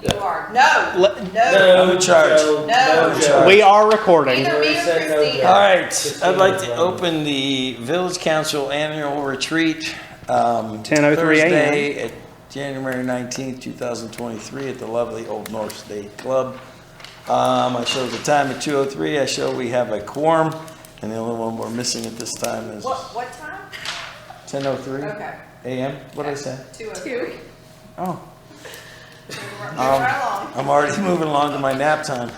You are. No charge. No. charge. We are recording. Either me or Said no Christina. All right, Christina I'd like was to wrong. open the Village Council Annual Retreat. 10:03 a.m. Thursday at January 19th, 2023 at the lovely Old North State Club. I show the time at 2:03. I show we have a quorum, and the only one we're missing at this time is What time? 10:03 Okay. a.m. What did I say? 2:03. Oh, Moving right along. I'm already moving along to my nap time.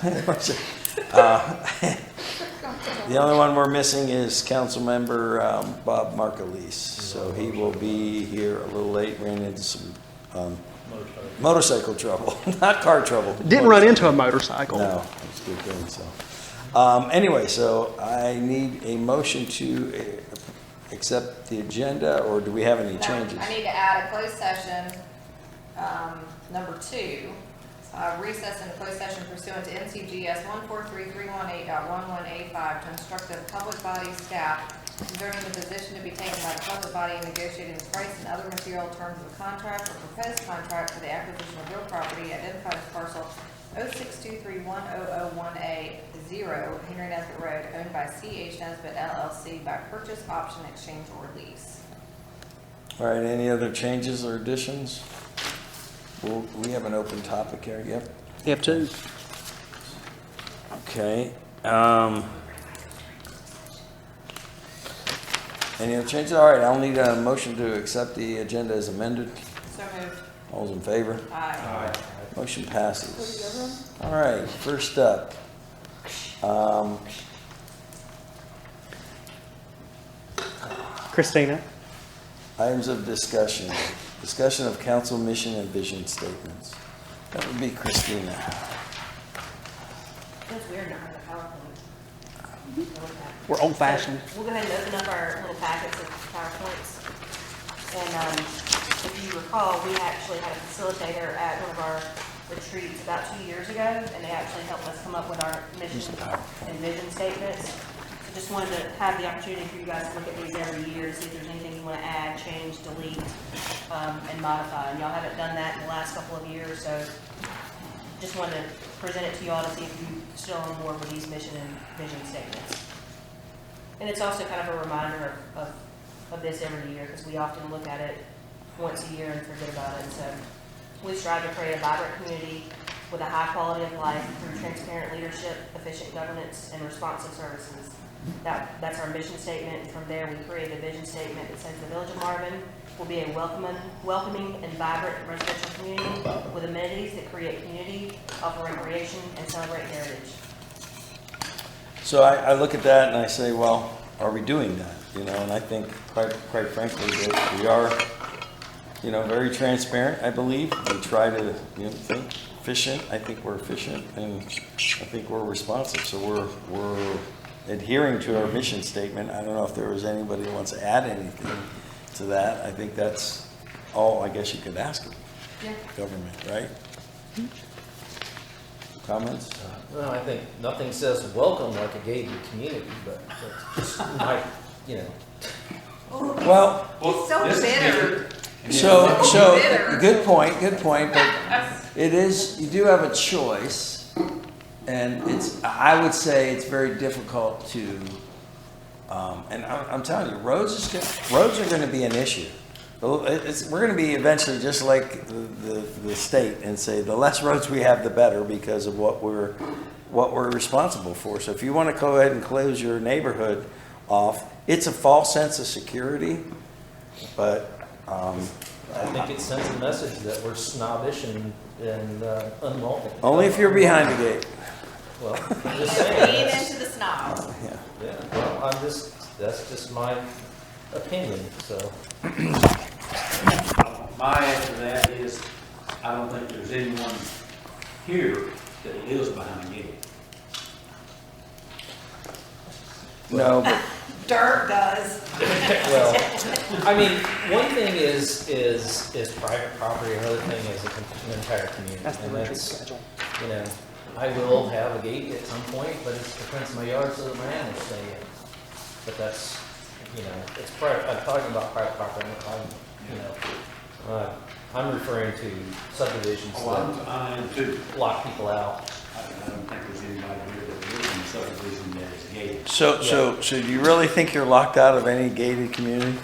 The only one we're missing is Councilmember Bob Markleese. So he will be here a little late, ran into some motorcycle trouble, not car trouble. Didn't run into a motorcycle. No, it's a good thing, so. Anyway, so I need a motion to accept the agenda, or do we have any changes? I need to add a closed session, number 2. Recess in closed session pursuant to NCGS 143.318.11A5 to instruct the public body staff concerning the position to be taken by the public body in negotiating the price and other material terms of the contract or proposed contract for the acquisition of real property identified as parcel 062310001A0 Henry Nesbitt Road, owned by C.H. Nesbitt LLC by purchase, option, exchange, or lease. All right, any other changes or additions? Well, we have an open topic here, yep. You have two. Okay. Any other changes? All right, I'll need a motion to accept the agenda as amended. So moved. All's in favor? Aye. Motion passes. All right, first up. Christina. Items of discussion. Discussion of council mission and vision statements. That would be Christina. That's weird not having a PowerPoint. We're old fashioned. So we'll go ahead and open up our little packets of PowerPoints. And if you recall, we actually had a facilitator at one of our retreats about 2 years ago, and they actually helped us come up with our mission and vision statements. So just wanted to have the opportunity for you guys to look at these every year to see if there's anything you want to add, change, delete, and modify. And y'all haven't done that in the last couple of years, so just wanted to present it to y'all to see if you're still on board with these mission and vision statements. And it's also kind of a reminder of this every year, because we often look at it once a year and forget about it. So we strive to create a vibrant community with a high quality of life through transparent leadership, efficient governance, and responsive services. That's our mission statement, and from there we create a vision statement that says the Village of Marvin will be a welcoming and vibrant residential community with amenities that create community, offer recreation, and celebrate heritage. So I look at that and I say, well, are we doing that? You know, and I think quite frankly that we are, you know, very transparent, I believe. We try to, you know, think efficient. I think we're efficient, and I think we're responsive. So we're adhering to our mission statement. I don't know if there was anybody who wants to add anything to that. I think that's all I guess you could ask of government, right? Comments? Well, I think nothing says welcome like a gated community, but it's just like, you know. Well, He's so bitter. so Bitter. good point, but it is, you do have a choice, and I would say it's very difficult to, and I'm telling you, roads are going to be an issue. We're going to be eventually just like the state and say the less roads we have, the better, because of what we're responsible for. So if you want to go ahead and close your neighborhood off, it's a false sense of security, but I think it sends a message that we're snobbish and unwelcome. only if you're behind the gate. Well, I'm just saying. Lean that's- into the snob. Yeah. Yeah, well, that's just my opinion, so. My answer to that is, I don't think there's anyone here that lives behind a gate. No, but Dirt does. Well, I mean, one thing is private property, another thing is an entire community. That's the And retreat that's, schedule. you know, I will have a gate at some point, but it's the fence of my yard so that my animals stay in. But that's, you know, it's private, I'm talking about private property, I'm, you know, I'm referring to subdivisions Oh, I am too. that lock people out. I don't think there's anybody here that lives in a subdivision that is gated. So do you really think you're locked out of any gated community?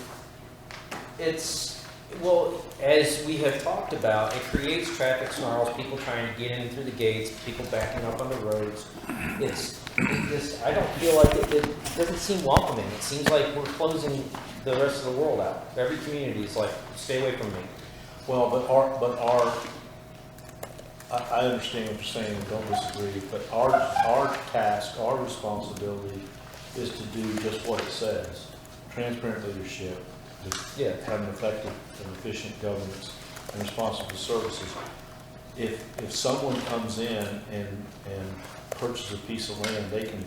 It's, well, as we have talked about, it creates traffic snarls, people trying to get in through the gates, people backing up on the roads. It just, I don't feel like it doesn't seem welcoming. It seems like we're closing the rest of the world out. Every community is like, stay away from me. Well, I understand what you're saying, and don't disagree, but our task, our responsibility is to do just what it says. Transparent leadership, Yeah. have an effective and efficient governance, and responsible services. If someone comes in and purchases a piece of land, they can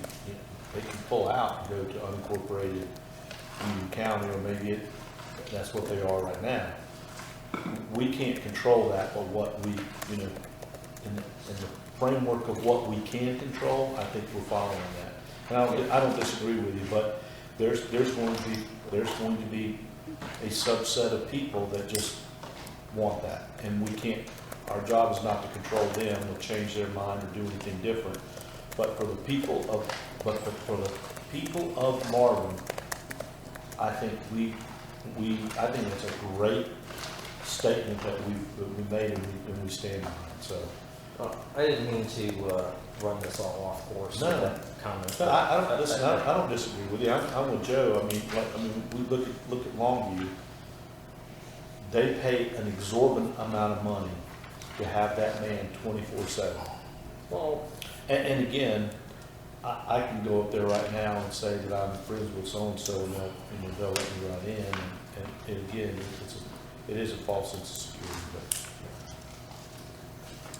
pull out and go to unincorporated Union County, or maybe that's what they are right now. We can't control that, but what we, in the framework of what we can control, I think we're following that. And I don't disagree with you, but there's going to be a subset of people that just want that, and we can't. Our job is not to control them or change their mind or do anything different. But for the people of Marvin, I think I think it's a great statement that we made and we stand behind. So I didn't mean to run this all off course. No. with that comment. but I don't disagree with you. I'm with Joe. I mean, we look at Longview. They pay an exorbitant amount of money to have that man 24/7. Well, And again, I can go up there right now and say that I'm friends with so-and-so, and they'll let me right in. And again, it is a false sense of security, but.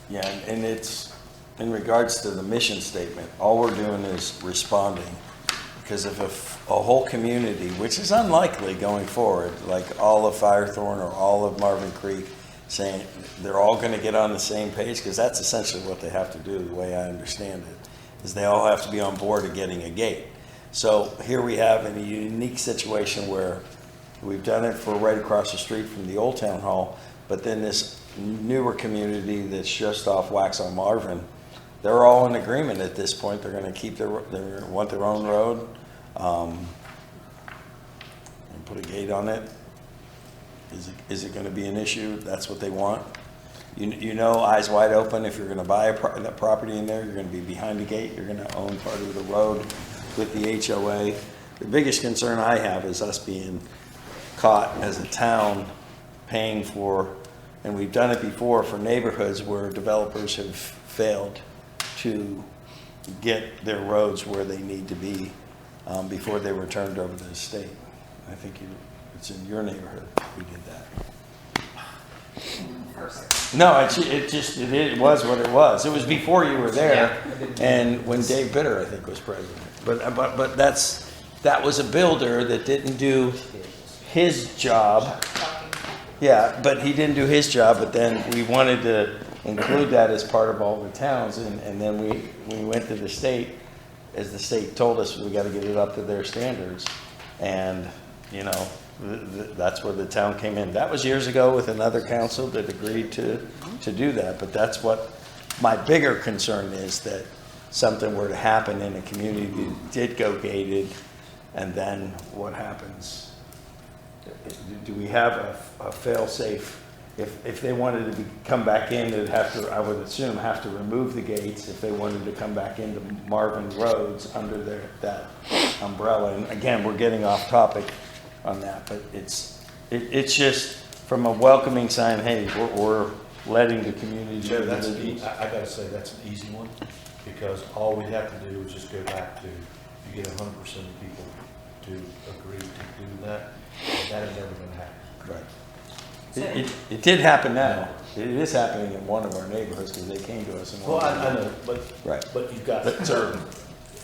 Yeah, and it's, in regards to the mission statement, all we're doing is responding. Because if a whole community, which is unlikely going forward, like all of Firethorn or all of Marvin Creek, saying they're all going to get on the same page, because that's essentially what they have to do, the way I understand it, is they all have to be on board of getting a gate. So here we have a unique situation where we've done it for right across the street from the old town hall, but then this newer community that's just off Waxaw Marvin, they're all in agreement at this point. They're going to keep they want their own road, and put a gate on it. Is it going to be an issue? That's what they want. You know, eyes wide open. If you're going to buy that property in there, you're going to be behind the gate. You're going to own part of the road with the HOA. The biggest concern I have is us being caught as a town paying for, and we've done it before for neighborhoods where developers have failed to get their roads where they need to be before they were turned over to the state. I think it's in your neighborhood we did that. No, it was what it was. It was before you were there, and when Dave Bitter, I think, was president. But that was a builder that didn't do his job. Yeah, but he didn't do his job, but then we wanted to include that as part of all the towns, and then we went to the state, as the state told us we got to get it up to their standards, and that's where the town came in. That was years ago with another council that agreed to do that, but that's what my bigger concern is, that something were to happen in a community that did go gated, and then what happens? Do we have a fail-safe? If they wanted to come back in, they'd have to, I would assume, have to remove the gates if they wanted to come back into Marvin Roads under that umbrella. And again, we're getting off topic on that, but it's just from a welcoming sign, hey, we're letting the community Joe, do that's that. I gotta say, that's an easy one, because all we have to do is just go back to, you get 100% of people to agree to do that. That is never gonna happen. Right. It did happen now. It is happening in one of our neighborhoods, because they came to us and Well, wanted to I do know, it. Right. but you've got certain,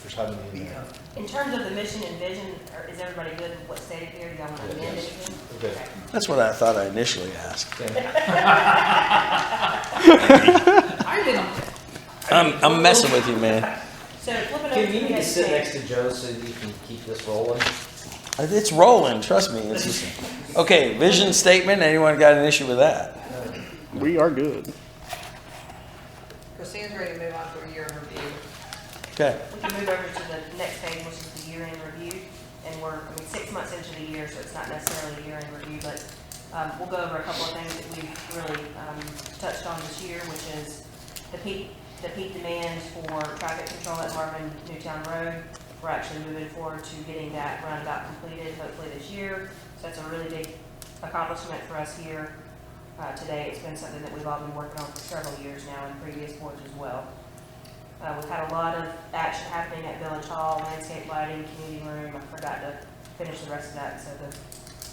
there's how many in there? In terms of the mission and vision, is everybody good with what's stated here? Do y'all want to amend Yes. anything? Good. Okay. That's what I thought I initially asked. I'm messing with you, man. So flipping over Can to you the just sit next next to Joe so you can keep this rolling? It's rolling, trust me. It's just, Okay, vision statement, anyone got an issue with that? We are good. Christine's ready to move on to a year in review. Okay, We can move over to the next page, which is the year-end review. And we're, 6 months into the year, so it's not necessarily a year-end review, but we'll go over a couple of things that we've really touched on this year, which is the peak demand for traffic control at Marvin Newtown Road. We're actually moving forward to getting that roundabout completed, hopefully this year. So that's a really big accomplishment for us here today. It's been something that we've all been working on for several years now in previous boards as well. We've had a lot of action happening at Village Hall, landscape lighting, community room. I forgot to finish the rest of that, so the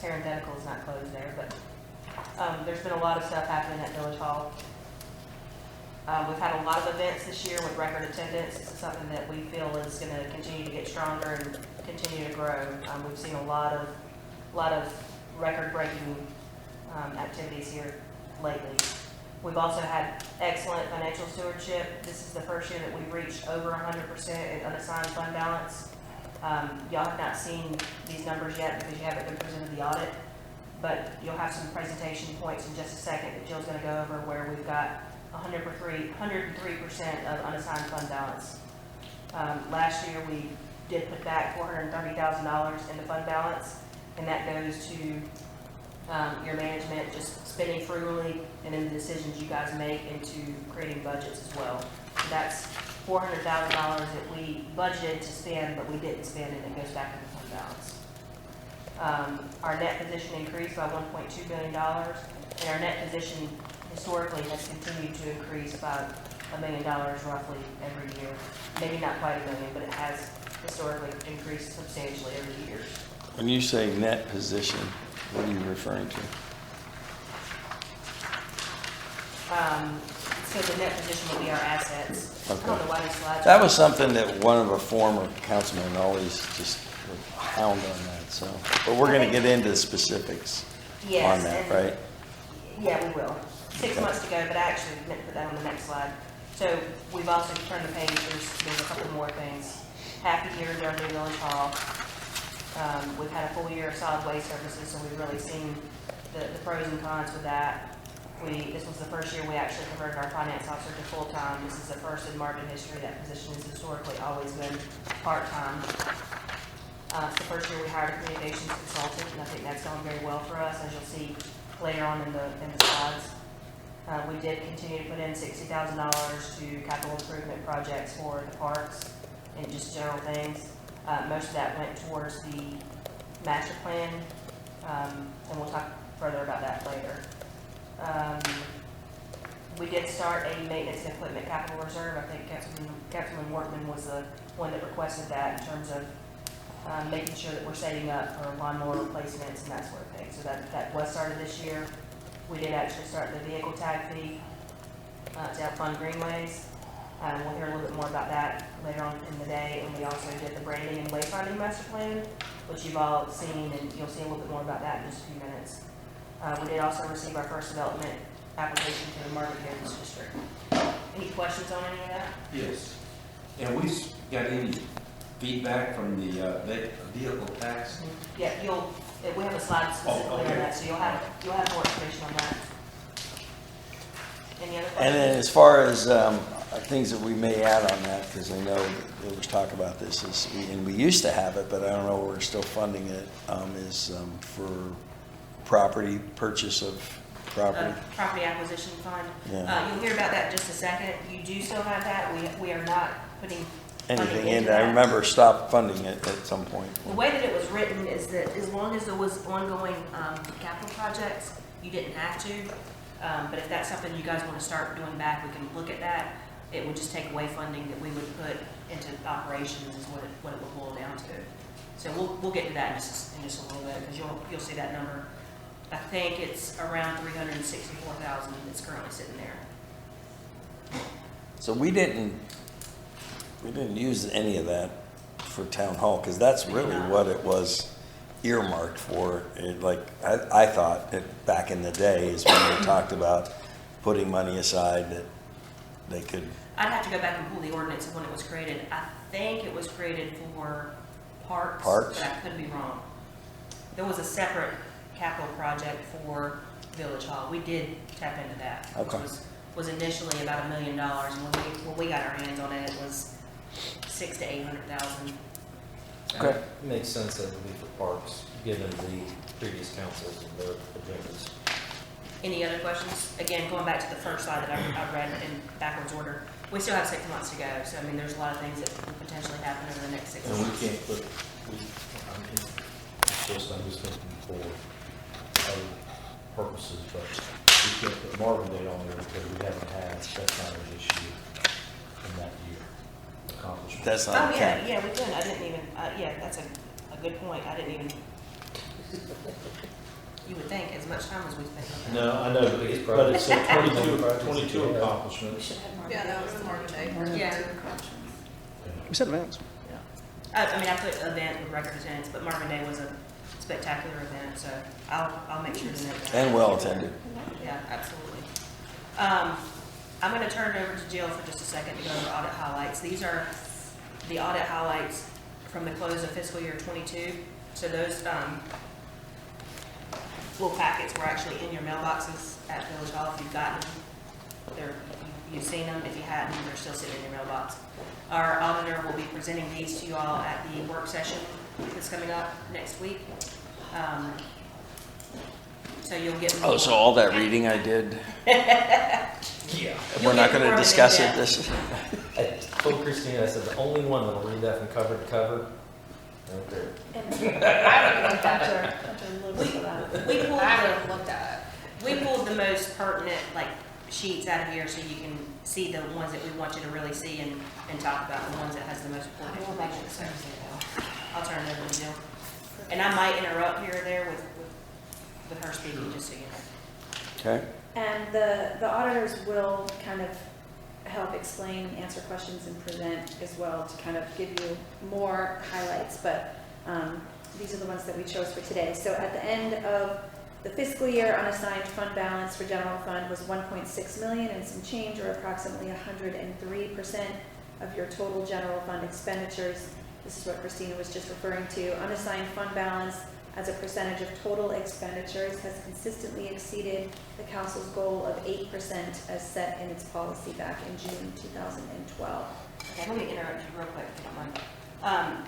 parenthetical is not closed there, but there's been a lot of stuff happening at Village Hall. We've had a lot of events this year with record attendance. This is something that we feel is going to continue to get stronger and continue to grow. We've seen a lot of record-breaking activities here lately. We've also had excellent financial stewardship. This is the first year that we've reached over 100% in unassigned fund balance. Y'all have not seen these numbers yet because you haven't been presented the audit, but you'll have some presentation points in just a second that Jill's going to go over where we've got 103% of unassigned fund balance. Last year, we did put back $430,000 into fund balance, and that goes to your management just spending frugally and then the decisions you guys make into creating budgets as well. So that's $400,000 that we budgeted to spend, but we didn't spend, and it goes back into fund balance. Our net position increased by $1.2 billion, and our net position historically has continued to increase by $1 million roughly every year. Maybe not quite $1 million, but it has historically increased substantially over the years. when you say net position, what are you referring to? So the net position will be our assets. I don't know why these slides. That was something that one of our former councilmen always just would hound on that, so. But we're gonna get into specifics Yes, on that, and- right? Yeah, we will. 6 Okay. months to go, but I actually meant to put that on the next slide. So we've also turned the page, there's a couple more things. Half a year into our new village hall. We've had a full year of solid waste services, so we've really seen the pros and cons with that. This was the first year we actually converted our finance officer to full-time. This is the first in Marvin history. That position has historically always been part-time. It's the first year we hired a communications consultant, and I think that's gone very well for us, as you'll see later on in the slides. We did continue to put in $60,000 to capital improvement projects for the parks and just general things. Most of that went towards the master plan, and we'll talk further about that later. We did start a maintenance and equipment capital reserve. I think Councilman Workman was the one that requested that in terms of making sure that we're setting up for lawnmower replacements and that sort of thing. So that was started this year. We did actually start the vehicle tag fee to help fund greenways. We'll hear a little bit more about that later on in the day. And we also did the branding and wayfinding master plan, which you've all seen, and you'll see a little bit more about that in just a few minutes. We did also receive our first development application to the Marvin Heritage District. Any questions on any of that? Yes. And we got any feedback from the vehicle tax? Yeah, we have a slide specifically on okay. that, so you'll have more information on that. Any other questions? And then as far as things that we may add on that, because I know there was talk about this, and we used to have it, but I don't know, we're still funding it, is for property, purchase of property. Property acquisition fund. Yeah. You'll hear about that in just a second. You do still have that. We are not putting funding Anything into in, that. I remember stopped funding it at some point. The way that it was written is that as long as there was ongoing capital projects, you didn't have to. But if that's something you guys want to start doing back, we can look at that. It would just take away funding that we would put into operations is what it would boil down to. So we'll get to that in just a little bit, because you'll see that number. I think it's around $364,000 that's currently sitting there. So we didn't use any of that for town hall, because that's really what it was earmarked for. I thought that back in the day is when we talked about putting money aside that they could. I'd have to go back and pull the ordinance of when it was created. I think it was created for parks. Parks? But I could be wrong. There was a separate capital project for Village Hall. We did tap into that. Okay. Which was initially about $1 million, and when we got our hands on it, it was 600,000 to 800,000. Okay. It makes sense, I believe, for parks, given the previous councils and their agendas. Any other questions? Again, going back to the first slide that I read in backwards order, we still have 6 months to go, so I mean, there's a lot of things that could potentially happen over the next 6 And months. we can't put, I mean, I'm just thinking for other purposes, but we can't put Marvin Day on there because we haven't had, that's not an issue in that year accomplishment. That's Oh, not yeah, okay. yeah, we didn't, I didn't even, yeah, that's a good point, I didn't even, you would think, as much time as we spent on that. No, I know, but it said 22 accomplishments. Yeah, that was the Marvin Day. Yeah. We said events. I mean, I put event with record attendance, but Marvin Day was a spectacular event, so I'll make sure to note that. And well attended. Yeah, absolutely. I'm gonna turn it over to Jill for just a second to go over audit highlights. These are the audit highlights from the close of fiscal year '22. So those, little packets were actually in your mailboxes at Village Hall if you've gotten them. You've seen them. If you hadn't, they're still sitting in your mailbox. Our auditor will be presenting these to you all at the work session that's coming up next week. So you'll get. Oh, so all that reading I did, Yeah. we're not get going more to of an discuss it in-depth. this, I told Christina, I said, the only one that'll read that from cover to cover, right there. We pulled I the, haven't looked at we pulled the most pertinent, like, sheets out of here so you can see the ones that we want you to really see and talk about, the ones that has the most important information. So I'll turn it over to Jill. And I might interrupt here or there with her speaking, just so you know. okay? And the auditors will kind of help explain, answer questions, and present as well to kind of give you more highlights, but these are the ones that we chose for today. So at the end of the fiscal year, unassigned fund balance for general fund was 1.6 million and some change, or approximately 103% of your total general fund expenditures. This is what Christina was just referring to. Unassigned fund balance as a percentage of total expenditures has consistently exceeded the council's goal of 8% as set in its policy back in June 2012. Okay, let me interrupt you real quick, if you don't mind.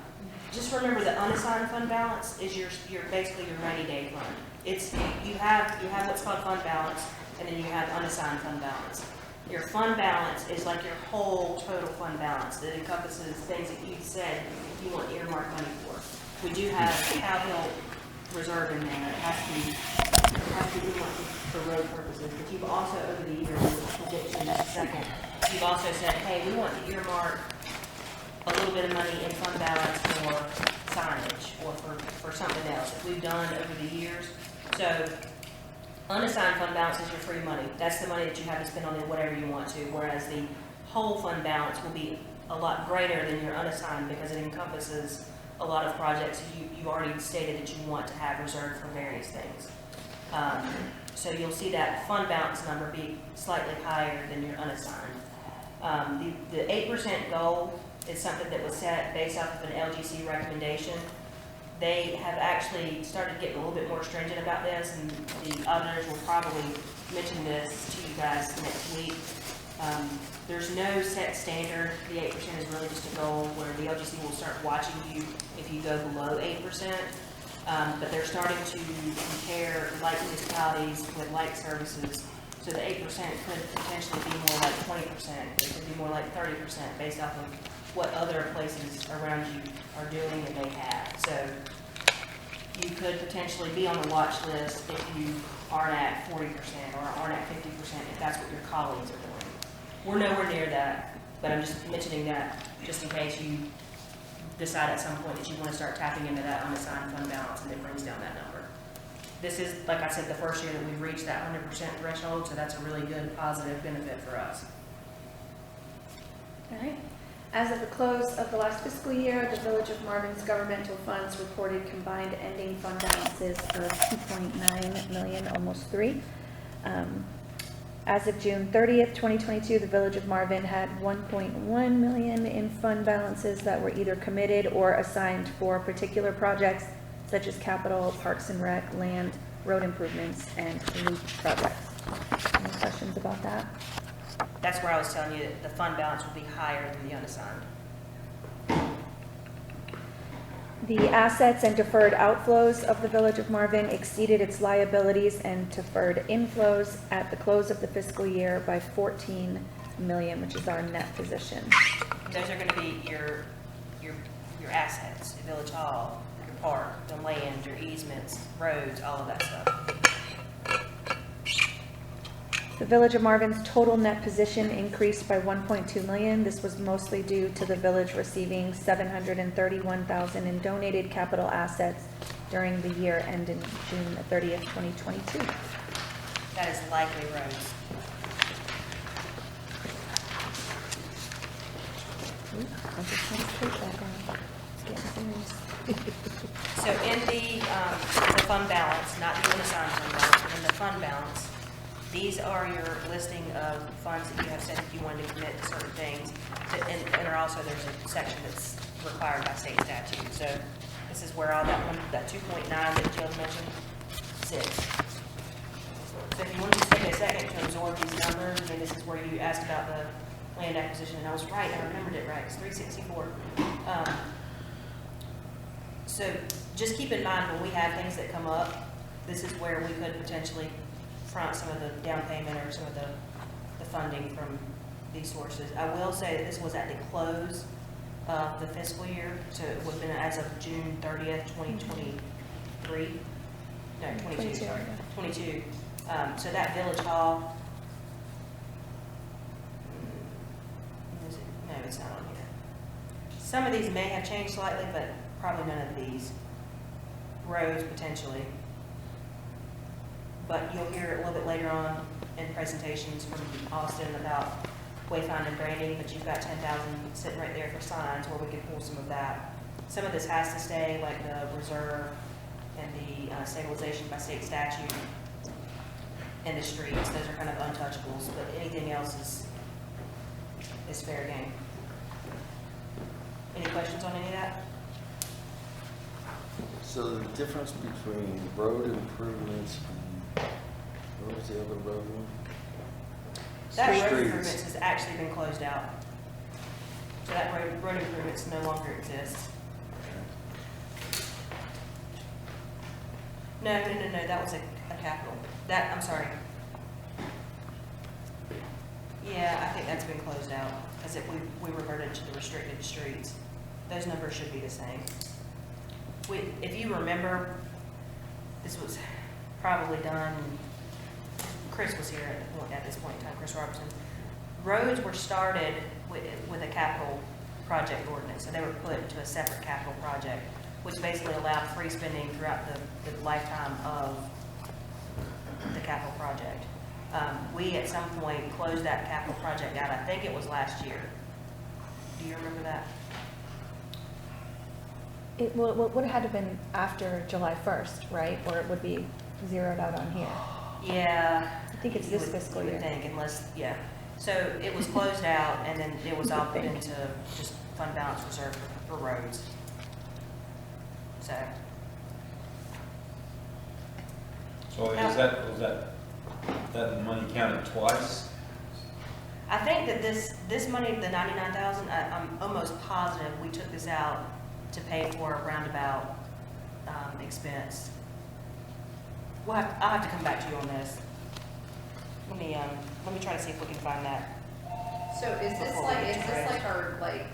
Just remember that unassigned fund balance is your basically your rainy day fund. It's, you have what's called fund balance, and then you have unassigned fund balance. Your fund balance is like your whole total fund balance that encompasses things that you said you want earmarked money for. We do have Cow Hill Reserve in there. It has to be earmarked for road purposes, but you've also, over the years, we'll get to in just a second, you've also said, hey, we want to earmark a little bit of money in fund balance for signage or for something else that we've done over the years. So unassigned fund balance is your free money. That's the money that you have to spend on whatever you want to, whereas the whole fund balance will be a lot greater than your unassigned because it encompasses a lot of projects you already stated that you want to have reserved for various things. So you'll see that fund balance number be slightly higher than your unassigned. The 8% goal is something that was set based off of an LGC recommendation. They have actually started getting a little bit more stringent about this, and the auditors will probably mention this to you guys next week. There's no set standard. The 8% is really just a goal where the LGC will start watching you if you go below 8%. But they're starting to compare like municipalities with like services. So the 8% could potentially be more like 20%. It could be more like 30% based off of what other places around you are doing and they have. So you could potentially be on the watch list if you aren't at 40% or aren't at 50% if that's what your colleagues are doing. We're nowhere near that, but I'm just mentioning that just in case you decide at some point that you want to start tapping into that unassigned fund balance and it brings down that number. This is, like I said, the first year that we've reached that 100% threshold, so that's a really good positive benefit for us. All right. As of the close of the last fiscal year, the Village of Marvin's governmental funds reported combined ending fund balances of 2.9 million, almost 3. As of June 30th, 2022, the Village of Marvin had 1.1 million in fund balances that were either committed or assigned for particular projects such as capital, parks and rec, land, road improvements and loop projects. Any questions about that? That's where I was telling you that the fund balance will be higher than the unassigned. The assets and deferred outflows of the Village of Marvin exceeded its liabilities and deferred inflows at the close of the fiscal year by 14 million, which is our net position. Those are gonna be your assets, your village hall, your park, the land, your easements, roads, all of that stuff. The Village of Marvin's total net position increased by 1.2 million. This was mostly due to the village receiving 731,000 in donated capital assets during the year ending June 30th, 2022. That is likely roads. I just want to take that down. It's getting serious. So in the fund balance, not the unassigned fund balance, but in the fund balance, these are your listing of funds that you have said that you wanted to commit to certain things. And also there's a section that's required by state statute. So this is where all that 2.9 that Jill mentioned sits. So if you want to take a second to absorb these numbers, I mean, this is where you asked about the land acquisition, and I was right, I remembered it right, it's 364. So just keep in mind when we have things that come up, this is where we could potentially front some of the down payment or some of the funding from these sources. I will say that this was at the close of the fiscal year, so it would have been as of June 30th, 2023. No, 22, sorry, 22. So that village hall, is it? No, it's not on here. Some of these may have changed slightly, but probably none of these. Roads potentially. But you'll hear a little bit later on in presentations from Austin about wayfinding branding, but you've got 10,000 sitting right there for signs where we can pull some of that. Some of this has to stay, like the reserve and the stabilization by state statute and the streets. Those are kind of untouchables, but anything else is fair game. Any questions on any of that? So the difference between road improvements and, what was the other road one? That road Streets. improvements has actually been closed out. So that road improvements no longer exists. No, that was a capital. That, I'm sorry. Yeah, I think that's been closed out, because we reverted to the restricted streets. Those numbers should be the same. If you remember, this was probably done, Chris was here at this point in time, Chris Robertson. Roads were started with a capital project ordinance, so they were put into a separate capital project, which basically allowed free spending throughout the lifetime of the capital project. We at some point closed that capital project out. I think it was last year. Do you remember that? It would have had to have been after July 1st, right? Or it would be zeroed out on here. Yeah. I think it's this fiscal You year. would think, unless, yeah. So it was closed out, and then it was all put into just fund balance reserve for roads. So, So is that money counted twice? I think that this money, the 99,000, I'm almost positive we took this out to pay for a roundabout expense. I'll have to come back to you on this. Let me try to see if we can find that. So is this like our, like,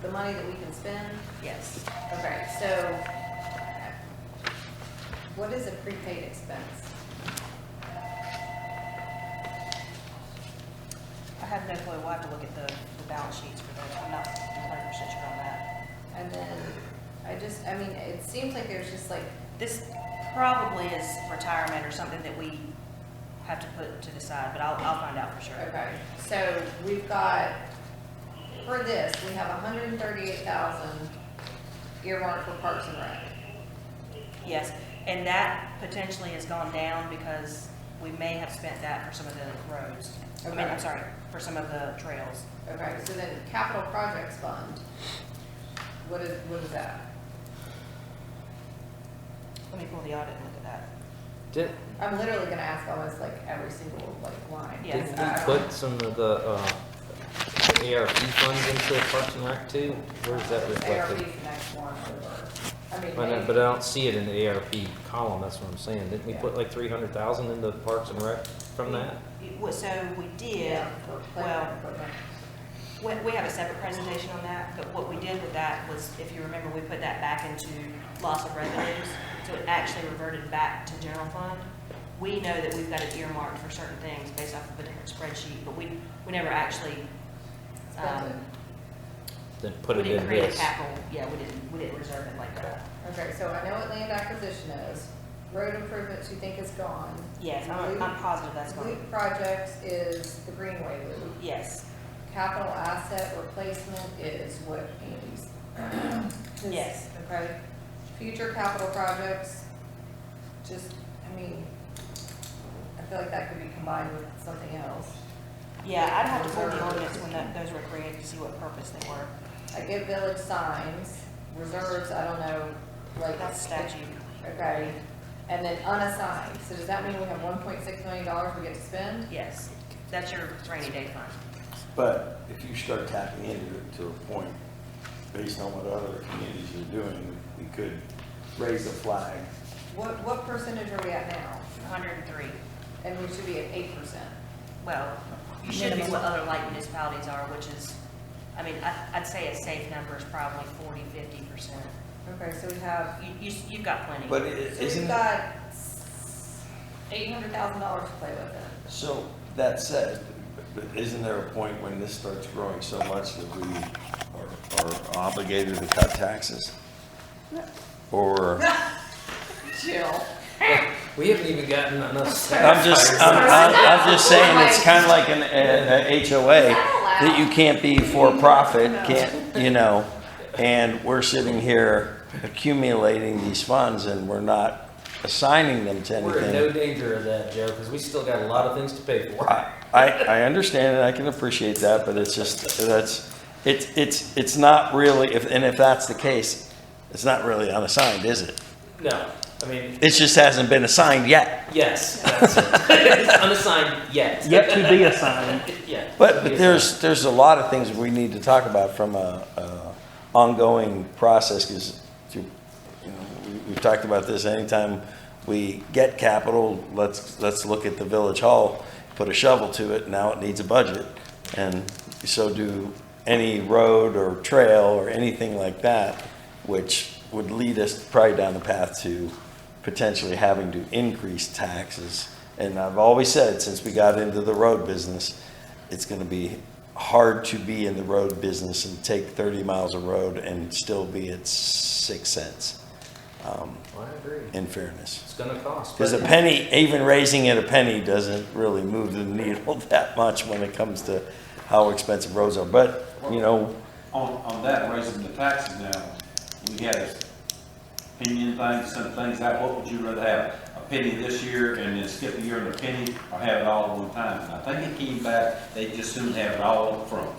the money that we can spend? Yes. Okay, so what is a prepaid expense? I have no clue. We'll have to look at the balance sheets for those. I'm not 100% sure on that. And then it seems like there's just like, This probably is retirement or something that we have to put to the side, but I'll find out for sure. okay, so we've got, for this, we have 138,000 earmarked for Parks and Rec. Yes, and that potentially has gone down because we may have spent that for some of the roads. Okay. I'm sorry, for some of the trails. Okay, so then capital projects fund, what is that? Let me pull the audit and look at that. I'm literally gonna ask almost like every single like line. Yes. Didn't we put some of the ARP funds into Parks and Rec too? Where's that ARP's reflected? the next one over. I mean, I know, maybe- but I don't see it in the ARP column, that's what I'm saying. Didn't we put like 300,000 into Parks and Rec from that? So we did, Yeah, for playground equipment. we have a separate presentation on that, but what we did with that was, if you remember, we put that back into loss of revenues, so it actually reverted back to general fund. We know that we've got it earmarked for certain things based off of a different spreadsheet, but we never actually, Spent it. Then put we it didn't in create a this. capital, yeah, we didn't reserve it like that. Okay, so I know what land acquisition is. Road improvements you think is gone. Yes, I'm positive that's going, Loop projects is the Greenway loop. yes, Capital asset replacement is what Andy's. yes. Okay. Future capital projects, just, I mean, I feel like that could be combined with something else. Yeah, I'd have to pull the ordinance when those were created to see what purpose they were. I get village signs, reserves, I don't know, like. That's statute. Okay, and then unassigned, so does that mean we have $1.6 million we get to spend? Yes, that's your rainy day fund. But if you start tapping into it to a point, based on what other communities are doing, we could raise a flag. What percentage are we at now? 103. And we should be at 8%. Well, you should be what other light municipalities are, which is, I mean, I'd say a safe number is probably 40, 50%. Okay, so we have, You've got plenty. But so isn't we've it, got $800,000 to play with then. so that said, but isn't there a point when this starts growing so much that we are obligated to cut taxes? Or, Jill. We haven't even gotten enough staff. I'm just, hired. I'm just saying, it's kind of like an HOA, that you can't be for profit, can't, you know, and we're sitting here accumulating these funds and we're not assigning them to We're in anything. no danger of that, Joe, because we still got a lot of things to pay for. I understand and I can appreciate that, but it's just, it's not really, if that's the case, it's not really unassigned, is it? No, I mean, It just hasn't been assigned yet. yes, that's it. It's unassigned yet. Yet to be assigned. Yeah. But there's a lot of things we need to talk about from a ongoing process, because, we've talked about this, anytime we get capital, let's look at the village hall, put a shovel to it, now it needs a budget, and so do any road or trail or anything like that, which would lead us probably down the path to potentially having to increase taxes. And I've always said, since we got into the road business, it's gonna be hard to be in the road business and take 30 miles of road and still be at 6 cents, I agree. in fairness. It's gonna cost. Because a penny, even raising it a penny doesn't really move the needle that much when it comes to how expensive roads are. But, On that, raising the taxes now, we had opinion things, some things out, what would you rather have? A penny this year and then skip a year and a penny, or have it all at one time? And I think it came back, they just soon have it all up front.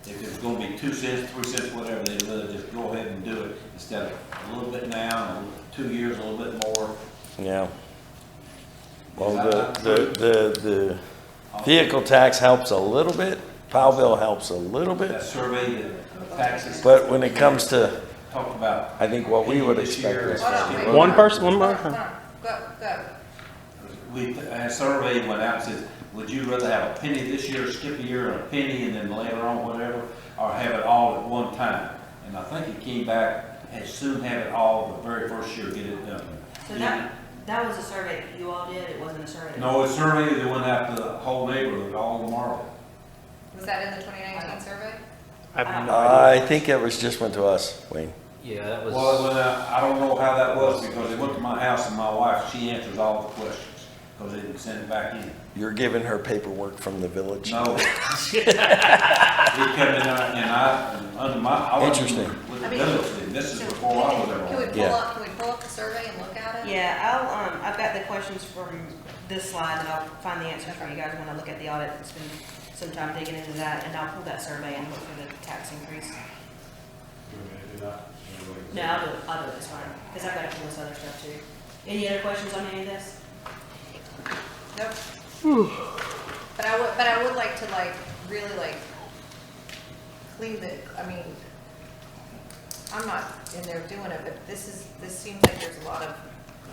If it's gonna be 2 cents, 3 cents, whatever, they'd rather just go ahead and do it instead of a little bit now, and 2 years, a little bit more. yeah. Well, the vehicle tax helps a little bit, Powellville helps a little That bit, survey, the taxes. but when it comes to, Talk about. I think what we would this expect year, is. Hold on, wait, One hold on. person, one Hold on, person. hold on. Go. A survey went out and said, would you rather have a penny this year, skip a year, and a penny, and then later on whatever, or have it all at one time? And I think it came back, as soon have it all the very first year, get it done. So that was a survey that you all did, it wasn't a survey? that- No, it's survey that went out to the whole neighborhood, all of Marvin. Was that in the 2019 survey? I have no idea. I think it was just went to us, Wayne. Yeah, that was. Well, it went out, I don't know how that was, because it went to my house, and my wife, she answers all the questions, because they didn't send it back in. You're giving her paperwork from the village? No. It come in, under my, I wasn't Interesting. with the village, and this is before I was ever. Can we pull Yeah. up, the survey and look at it? Yeah, I've got the questions from this slide, and I'll find the answers for you guys when I look at the audit, and spend some time digging into that, and I'll pull that survey and look for the tax increase. No, I'll do it this time, because I've got to pull this other stuff too. Any other questions on any of this? Nope. But I would like to really clean the, I mean, I'm not in there doing it, but this seems like there's a lot of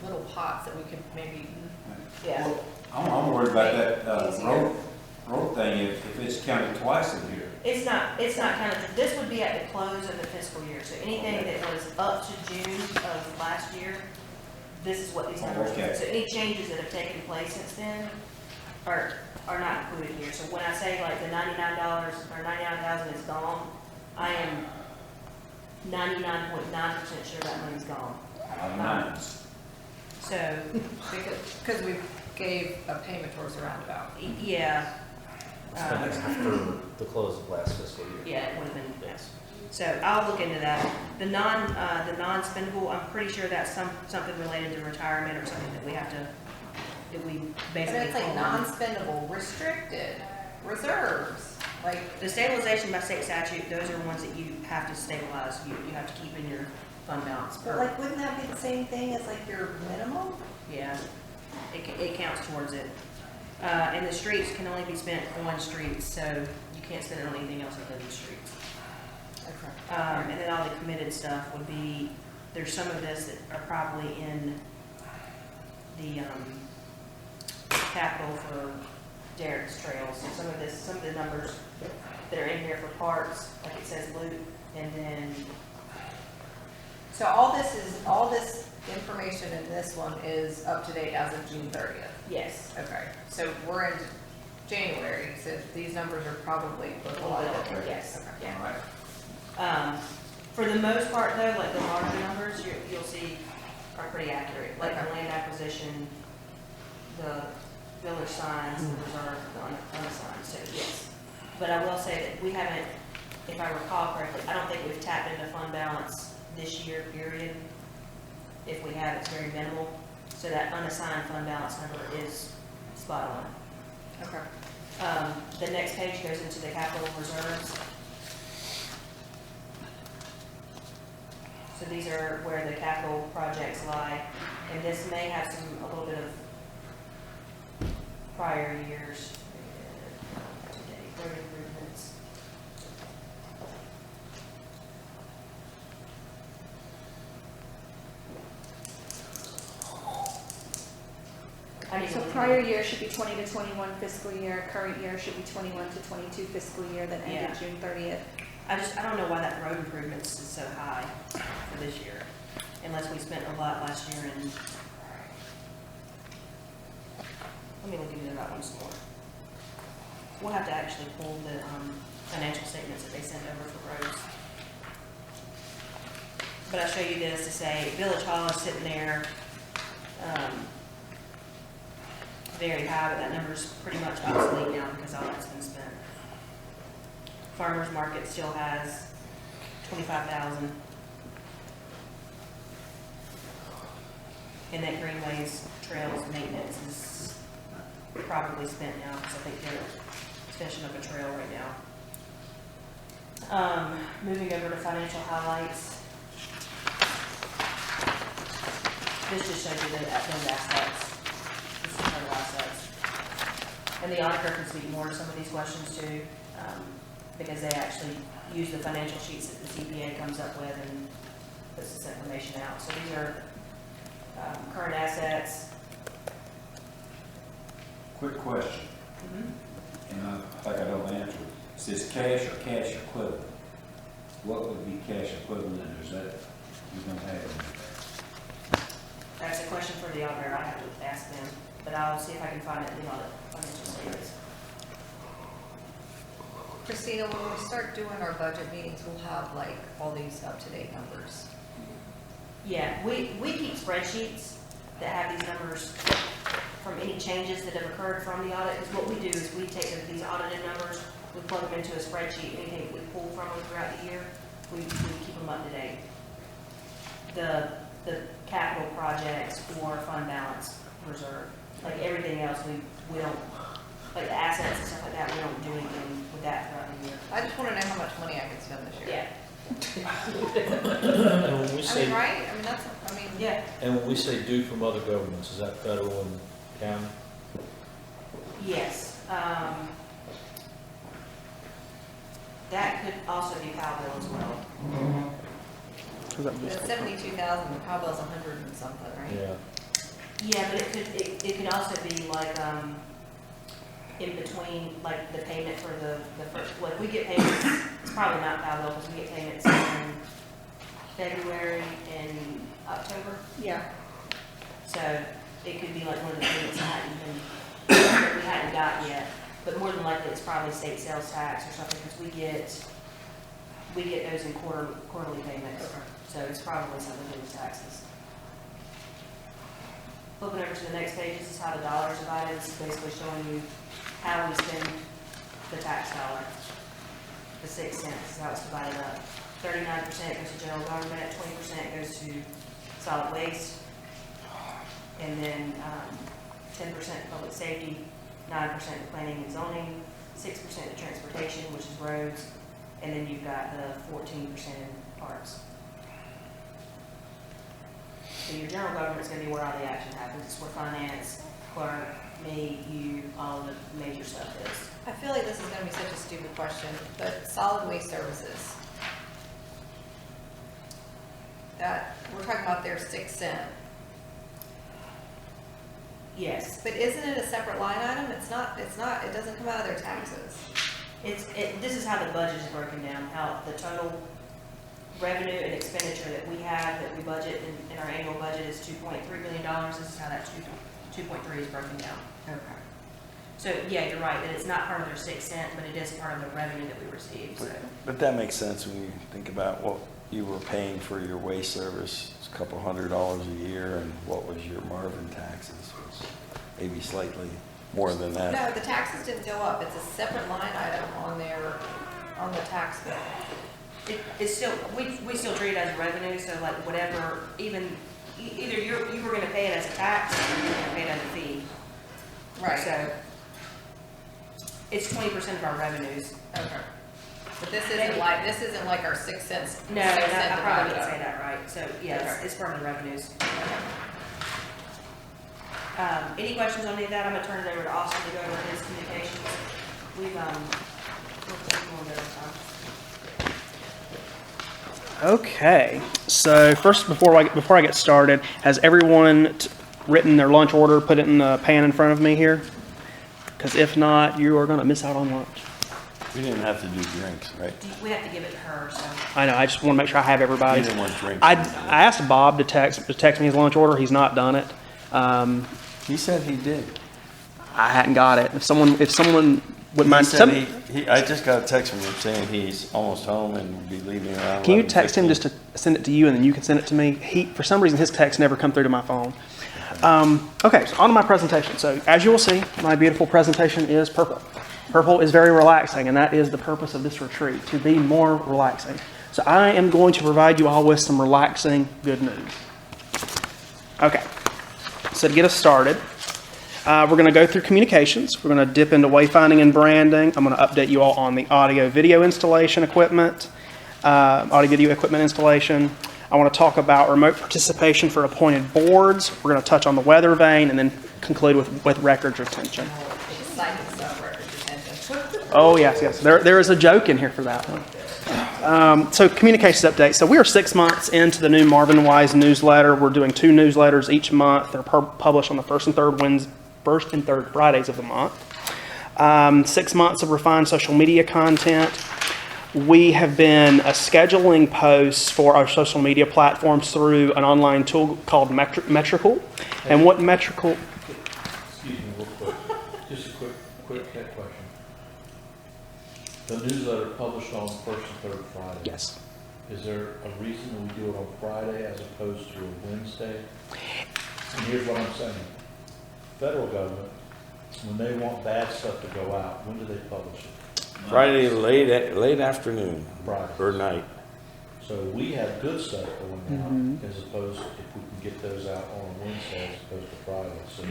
little pots that we could maybe, Yeah. Well, I'm worried about that, Easier. road thing if it's counted twice in here. It's not kind of, this would be at the close of the fiscal year, so anything that was up to June of last year, this is what these numbers Okay. are. So any changes that have taken place since then are not included here. So when I say like the $99 or $99,000 is gone, I am 99.9% sure that money's gone. Nice. So, because we gave a payment towards the roundabout. yeah. It's been after the close of last fiscal year. Yeah, it would have been, Yes. so I'll look into that. The non-spendable, I'm pretty sure that's something related to retirement or something that we have to, that we But basically. it's like pull on. non-spendable, restricted, reserves, like, The stabilization by state statute, those are ones that you have to stabilize, you have to keep in your fund balance. but like, wouldn't that be the same thing as like your minimum? Yeah, it counts towards it. And the streets can only be spent on streets, so you can't spend it on anything else other than streets. Okay. And then all the committed stuff would be, there's some of this that are probably in the, capital for Derek's trails. So some of the numbers that are in here for parks, like it says loop, and then, So all this information in this one is up to date as of June 30th. yes. Okay, so we're in January, so these numbers are probably a lot different. Yes, Okay. yeah. All right. For the most part though, like the larger numbers, you'll see are pretty accurate, like the Okay. land acquisition, the village signs, the reserve, the unassigned, so yes. But I will say that we haven't, if I recall correctly, I don't think we've tapped into fund balance this year, period. If we have, it's very minimal, so that unassigned fund balance number is spot on. Okay. The next page goes into the capital reserves. So these are where the capital projects lie, and this may have a little bit of prior years. Road improvements. I need to So look at prior it. year should be 20 to 21 fiscal year, current year should be 21 to 22 fiscal year that ended Yeah. June 30th. I don't know why that road improvements is so high for this year, unless we spent a lot last year and, let me look into that one some more. We'll have to actually pull the, financial statements that they sent over for roads. But I'll show you this to say, Village Hall is sitting there, very high, but that number's pretty much obsolete now because all that's been spent. Farmers Market still has 25,000. And that Greenways Trails maintenance is probably spent now, because I think they're finishing up a trail right now. Moving over to financial highlights. This just shows you those assets. This is total assets. And the auditor can speak more to some of these questions too, because they actually use the financial sheets that the CPA comes up with and puts this information out. So these are current assets. Quick question, and I think I know the answer. It says cash or cash equivalent. What would be cash equivalent, and is that, you don't have anything? That's a question for the auditor. I have to ask them, but I'll see if I can find it in the audit financial statements. Christina, when we start doing our budget meetings, we'll have like all these up-to-date numbers. Yeah, we keep spreadsheets that have these numbers from any changes that have occurred from the audit, because what we do is we take these audited numbers, we plug them into a spreadsheet, anything that we pull from them throughout the year, we keep them up to date. The capital projects or fund balance reserve, like everything else, we don't, like the assets and stuff like that, we don't do anything with that throughout the year. I just wanna know how much money I can spend this year. Yeah, And when we I mean, say, right? I mean, that's, I mean. Yeah, and when we say due from other governments, is that federal and county? yes. That could also be Powellville as well. The 72,000, the Powell's 100 and something, right? Yeah. Yeah, but it could also be like, in between, like the payment for the first, like we get payments, it's probably not Powellville, because we get payments in February and October. Yeah. So it could be like one of the payments that we hadn't got yet, but more than likely it's probably state sales tax or something, because we get those in quarterly payments. So it's probably some of those taxes. Flipping over to the next page, this is how the dollars are divided. This is basically showing you how we spend the tax dollar. The 6 cents is how it's divided up. 39% goes to general government, 20% goes to solid waste, and then 10% public safety, 9% planning and zoning, 6% to transportation, which is roads, and then you've got the 14% in parks. So your general government is going to be where all the action happens. It's where finance, clerk, me, you, all of the major stuff is. I feel like this is gonna be such a stupid question, but solid waste services. That, we're talking about their 6 cent, Yes, but isn't it a separate line item? It's not, it doesn't come out of their taxes. this is how the budget is broken down, how the total revenue and expenditure that we have, that we budget in our annual budget is $2.3 million. This is how that 2.3 is broken down. Okay. So, yeah, you're right, that it's not part of their 6 cent, but it is part of the revenue that we receive, so. But that makes sense when you think about what you were paying for your waste service. It's a couple $100 a year, and what was your Marvin taxes? Was maybe slightly more than that. No, the taxes didn't go up. It's a separate line item on the tax bill. It's still, we still treat it as revenue, so like whatever, even, either you were gonna pay it as a tax, or you were gonna pay it as a fee. Right. So, it's 20% of our revenues. Okay. But this isn't like our 6 cents. No, 6 I cent probably divided didn't up. say that right, so, yes, Okay. it's part of the revenues. Any questions on any of that? I'm gonna turn it over to Austin to go over his communications. We'll take a little bit of time. Okay, so first, before I get started, has everyone written their lunch order, put it in the pan in front of me here? Because if not, you are going to miss out on lunch. We didn't have to do drinks, right? We have to give it to her, so. I know, I just want to make sure I have You everybody's. didn't want drinks. I asked Bob to text me his lunch order. He's not done it. He said he did. I hadn't got it. If someone wouldn't mind, He said I just got a text from him saying he's almost home and will be leaving around. can you text him 11:15. just to send it to you, and then you can send it to me? For some reason, his text never come through to my phone. Okay, so on to my presentation. So as you will see, my beautiful presentation is purple. Purple is very relaxing, and that is the purpose of this retreat, to be more relaxing. So I am going to provide you all with some relaxing good news. Okay, so to get us started, we're going to go through communications. We're going to dip into wayfinding and branding. I'm going to update you all on the audio-video installation equipment, audio-video equipment installation. I want to talk about remote participation for appointed boards. We're going to touch on the weather vane and then conclude with records retention. Exciting stuff, record retention. Oh, yes. There is a joke in here for that one. So communications update. So we are 6 months into the new Marvin Wise newsletter. We're doing 2 newsletters each month. They're published on the first and third Fridays of the month. 6 months of refined social media content. We have been scheduling posts for our social media platforms through an online tool called Metrical. And what Metrical... Excuse me real quick, just a quick question. The newsletter published on first and third Friday. Yes. Is there a reason we do it on Friday as opposed to a Wednesday? And here's what I'm saying. Federal government, when they want bad stuff to go out, when do they publish it? Friday late afternoon Friday. or night. So we have good stuff going out Mhm. as opposed to if we can get those out on Wednesday as opposed to Friday. So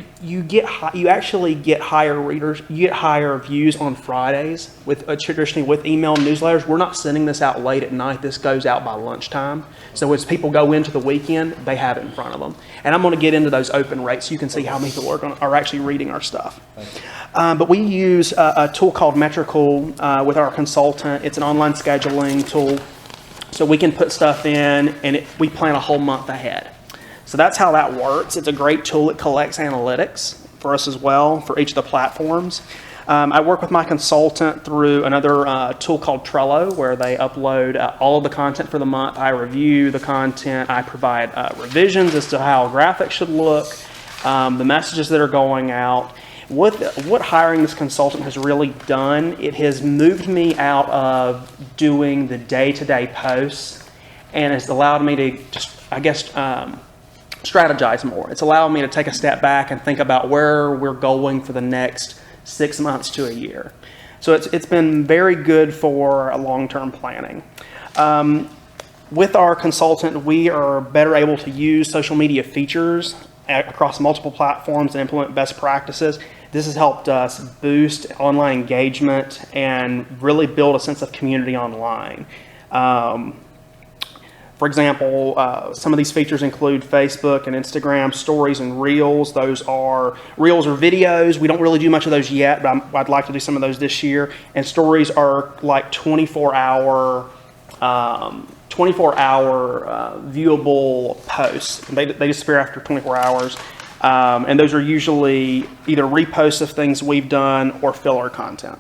You actually get higher readers, you get higher views on Fridays with traditionally with email newsletters. We're not sending this out late at night. This goes out by lunchtime. So as people go into the weekend, they have it in front of them. And I'm going to get into those open rates so you can see how many people are actually reading our stuff. But we use a tool called Metrical with our consultant. It's an online scheduling tool. So we can put stuff in and we plan a whole month ahead. So that's how that works. It's a great tool. It collects analytics for us as well for each of the platforms. I work with my consultant through another tool called Trello, where they upload all of the content for the month. I review the content. I provide revisions as to how graphics should look, the messages that are going out. What hiring this consultant has really done, it has moved me out of doing the day-to-day posts and has allowed me to just, strategize more. It's allowed me to take a step back and think about where we're going for the next 6 months to a year. So it's been very good for long-term planning. With our consultant, we are better able to use social media features across multiple platforms and implement best practices. This has helped us boost online engagement and really build a sense of community online. For example, some of these features include Facebook and Instagram stories and reels. Reels are videos. We don't really do much of those yet, but I'd like to do some of those this year. And stories are like 24-hour viewable posts. They disappear after 24 hours. And those are usually either reposts of things we've done or filler content.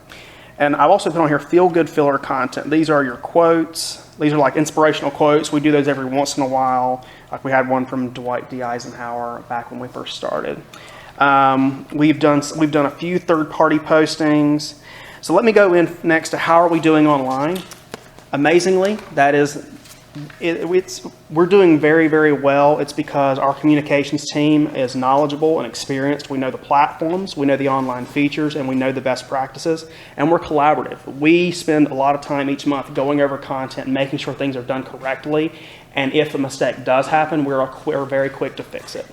And I've also put on here feel-good filler content. These are your quotes. These are like inspirational quotes. We do those every once in a while. Like we had one from Dwight D. Eisenhower back when we first started. We've done a few third-party postings. So let me go in next to how are we doing online. Amazingly, we're doing very, very well. It's because our communications team is knowledgeable and experienced. We know the platforms, we know the online features, and we know the best practices, and we're collaborative. We spend a lot of time each month going over content and making sure things are done correctly, and if a mistake does happen, we're very quick to fix it.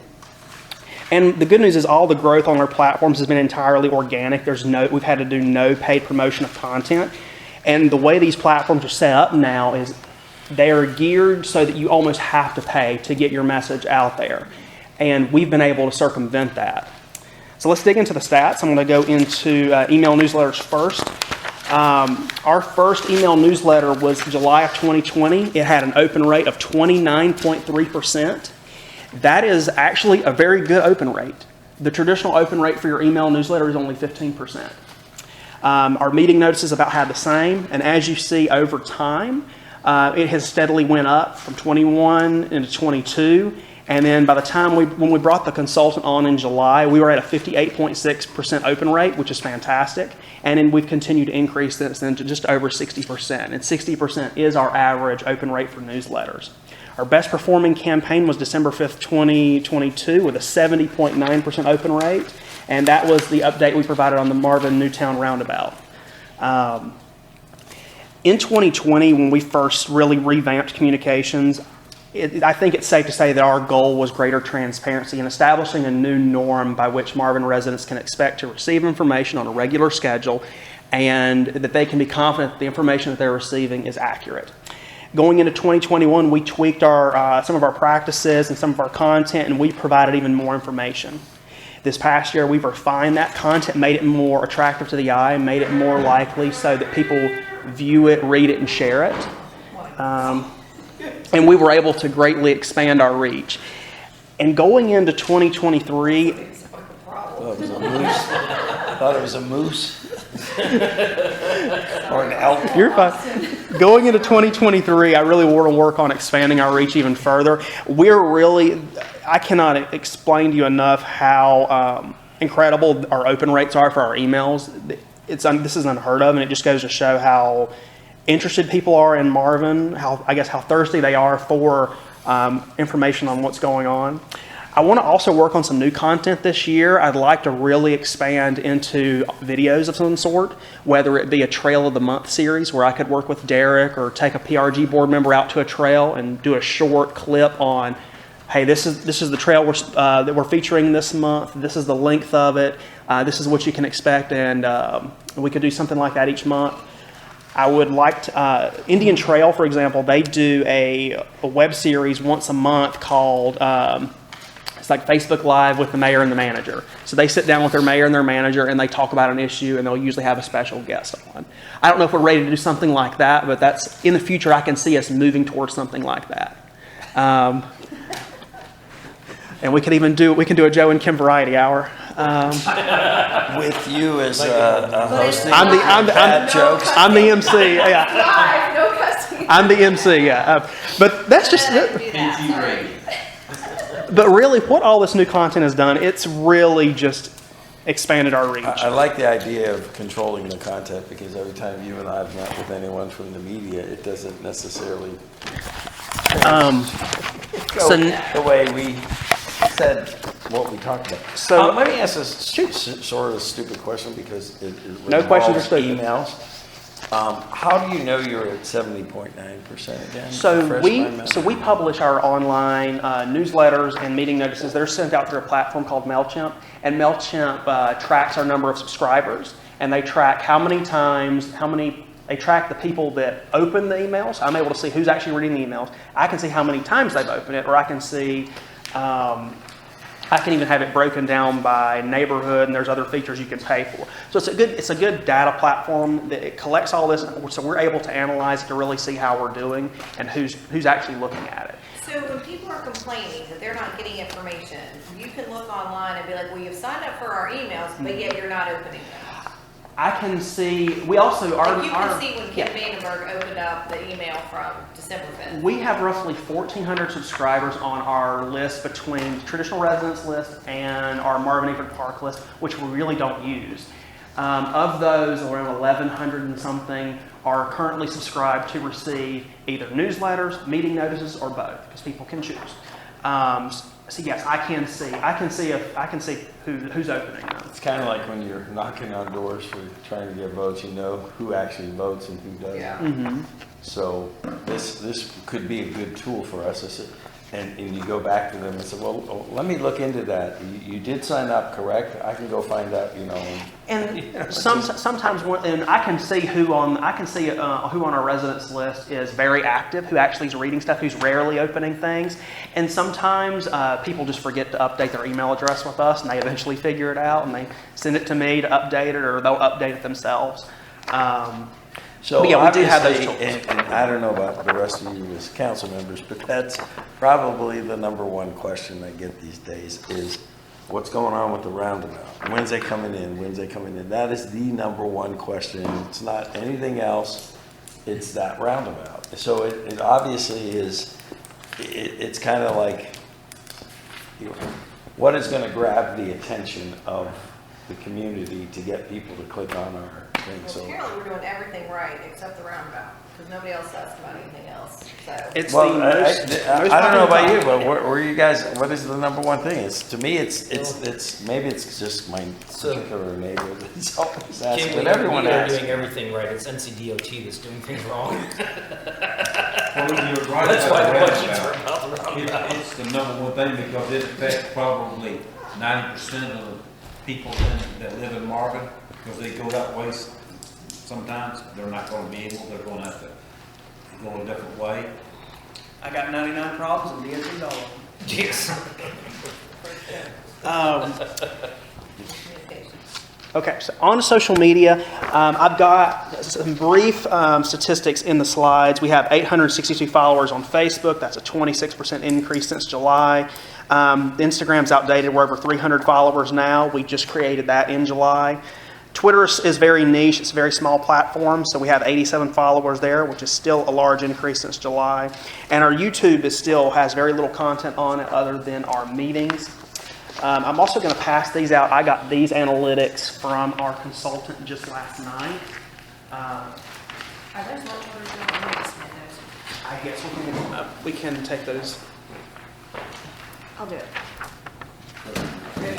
And the good news is all the growth on our platforms has been entirely organic. We've had to do no paid promotion of content, and the way these platforms are set up now is they are geared so that you almost have to pay to get your message out there. And we've been able to circumvent that. So let's dig into the stats. I'm going to go into email newsletters first. Our first email newsletter was July of 2020. It had an open rate of 29.3%. That is actually a very good open rate. The traditional open rate for your email newsletter is only 15%. Our meeting notices about had the same. And as you see over time, it has steadily went up from 21 into 22. And then by the time when we brought the consultant on in July, we were at a 58.6% open rate, which is fantastic. And then we've continued to increase this then to just over 60%. And 60% is our average open rate for newsletters. Our best performing campaign was December 5th, 2022 with a 70.9% open rate. And that was the update we provided on the Marvin Newtown Roundabout. In 2020, when we first really revamped communications, I think it's safe to say that our goal was greater transparency and establishing a new norm by which Marvin residents can expect to receive information on a regular schedule and that they can be confident that the information that they're receiving is accurate. Going into 2021, we tweaked some of our practices and some of our content, and we provided even more information. This past year, we've refined that content, made it more attractive to the eye, made it more likely so that people view it, read it, and share it. And we were able to greatly expand our reach. And going into 2023... Thought it was a moose. Or an elk. You're fine. Going into 2023, I really want to work on expanding our reach even further. I cannot explain to you enough how incredible our open rates are for our emails. This is unheard of, and it just goes to show how interested people are in Marvin, how thirsty they are for information on what's going on. I want to also work on some new content this year. I'd like to really expand into videos of some sort, whether it be a Trail of the Month series where I could work with Derek or take a PRG board member out to a trail and do a short clip on, hey, this is the trail that we're featuring this month. This is the length of it. This is what you can expect, and we could do something like that each month. I would like to, Indian Trail, for example, they do a web series once a month called, it's like Facebook Live with the mayor and the manager. So they sit down with their mayor and their manager and they talk about an issue, and they'll usually have a special guest on. I don't know if we're ready to do something like that, but that's in the future. I can see us moving towards something like that. And we can do a Joe and Kim variety hour. With you as hosting. I'm jokes. I'm the MC. Yeah, Live, no cussing. I'm the MC. Yeah, but that's just. PG rating. But really, what all this new content has done, it's really just expanded our reach. I like the idea of controlling the content, because every time you and I have met with anyone from the media, it doesn't necessarily go So- the way we said what we talked about. So- let me ask this sort of stupid question, because it No questions are involves stupid. emails. How do you know you're at 70.9% again? So Refresh we my memory. so we publish our online newsletters and meeting notices. They're sent out through a platform called MailChimp, and MailChimp tracks our number of subscribers, and they track they track the people that open the emails. I'm able to see who's actually reading the emails. I can see how many times they've opened it, or I can see. I can even have it broken down by neighborhood, and there's other features you can pay for. So it's a good data platform that it collects all this, so we're able to analyze it to really see how we're doing and who's actually looking at it. So when people are complaining that they're not getting information, you can look online and be like, well, you've signed up for our emails, but yet you're not opening them. I can see. We also Like you can see when Kim Vandenberg opened up the email from December 5th. We have roughly 1,400 subscribers on our list between the traditional residence list and our Marvin Everett Park list, which we really don't use. Of those, around 1,100 and something are currently subscribed to receive either newsletters, meeting notices, or both, because people can choose. So yes, I can see who's opening them. It's kind of like when you're knocking on doors for trying to get votes, you know who actually votes and who doesn't. Yeah. Mm-hmm. So this could be a good tool for us. And you go back to them and say, well, let me look into that. You did sign up, correct? I can go find out, And sometimes, and I can see who on our residence list is very active, who actually is reading stuff, who's rarely opening things. And sometimes people just forget to update their email address with us, and they eventually figure it out, and they send it to me to update it, or they'll update it themselves. So But yeah, we do have those obviously, tools. and I don't know about the rest of you as council members, but that's probably the number one question I get these days is, what's going on with the roundabout? When's it coming in? When's it coming in? That is the number one question. It's not anything else. It's that roundabout. So it obviously is, it's kind of like, what is going to grab the attention of the community to get people to click on our thing? Well, So. apparently we're doing everything right except the roundabout, because nobody else asked about anything else, so. It's Well, the I most don't know about you, popular but where you guys, what is the number one thing? To me, it's maybe it's just my particular neighbor that's always asking, Kim, but everyone we are asks. doing everything right. It's NCDOT that's doing things wrong. Well, you're right That's about why the the questions roundabout. are about the roundabout. It's the number one thing, because it affects probably 90% of the people that live in Marvin, because they go that way sometimes. They're not gonna be able, they're gonna have to go a different way. I got 99 problems and DOT's all of them. Yes. Communication. Okay, so on social media, I've got some brief statistics in the slides. We have 862 followers on Facebook. That's a 26% increase since July. Instagram's outdated. We're over 300 followers now. We just created that in July. Twitter is very niche. It's a very small platform, so we have 87 followers there, which is still a large increase since July. And our YouTube still has very little content on it other than our meetings. I'm also going to pass these out. I got these analytics from our consultant just last night. Are those what we're doing? I'm gonna submit those. I guess we can take those. I'll do it. We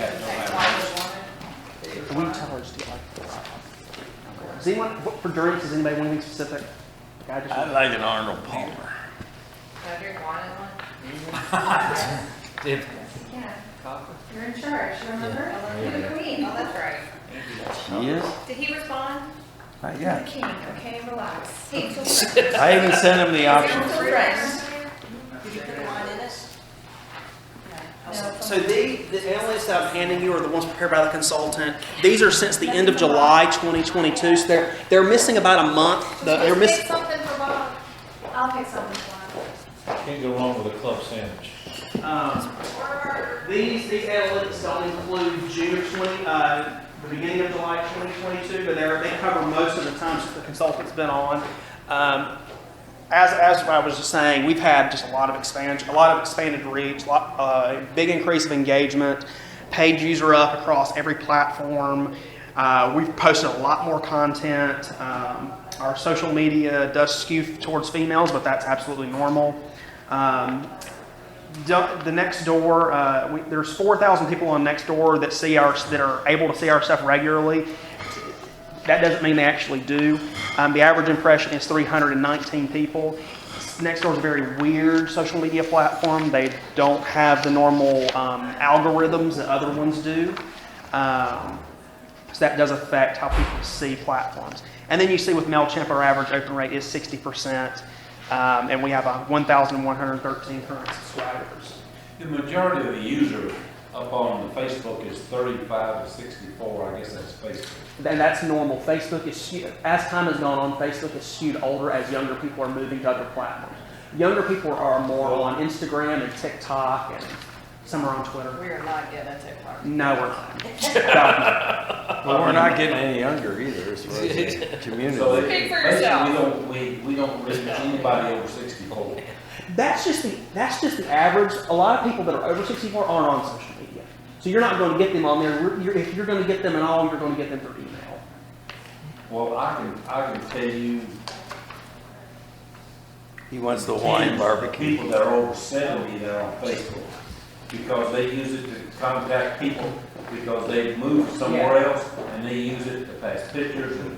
charge to get like 4 hours. Does anyone, for drinks, does anybody want anything specific? Like, I just- I like an Arnold Palmer. Can I drink wine in one? If- Yeah. You're in charge, remember? You're the queen. Oh, that's right. She is? Did he respond? Not You're the yet. king, okay, relax. Hey, feel I even sent him the option. fresh. Did you put wine in it? So the analysts that I'm handing you are the ones prepared by the consultant. These are since the end of July 2022, so they're missing about a month. They're Pick missing. something for Bob. I'll pick something for him. Can't go wrong with a club sandwich. These analytics don't include June of the beginning of July 2022, but they cover most of the time since the consultant's been on. As I was just saying, we've had just a lot of expansion, a lot of expanded reach, big increase of engagement, page user up across every platform. We've posted a lot more content. Our social media does skew towards females, but that's absolutely normal. The Nextdoor, there's 4,000 people on Nextdoor that are able to see our stuff regularly. That doesn't mean they actually do. The average impression is 319 people. Nextdoor is a very weird social media platform. They don't have the normal algorithms that other ones do. So that does affect how people see platforms. And then you see with MailChimp, our average open rate is 60%. And we have 1,113 current subscribers. The majority of the user up on the Facebook is 35 to 64, I guess that's Facebook. And that's normal. Facebook is skewed, as time has gone on, Facebook is skewed older as younger people are moving to other platforms. Younger people are more on Instagram and TikTok and some are on Twitter. We are not getting a TikTok. No, we're not. Well, we're not getting any younger either, as far as the community. So Speak for yourself. we don't reach anybody over 64. That's just the average. A lot of people that are over 64 aren't on social media. So you're not going to get them on there. If you're going to get them at all, you're going to get them through email. Well, I can tell you. He wants the wine barbecue. People that are over 70 that are on Facebook, because they use it to contact people, because they've moved somewhere else, and they use it to pass pictures and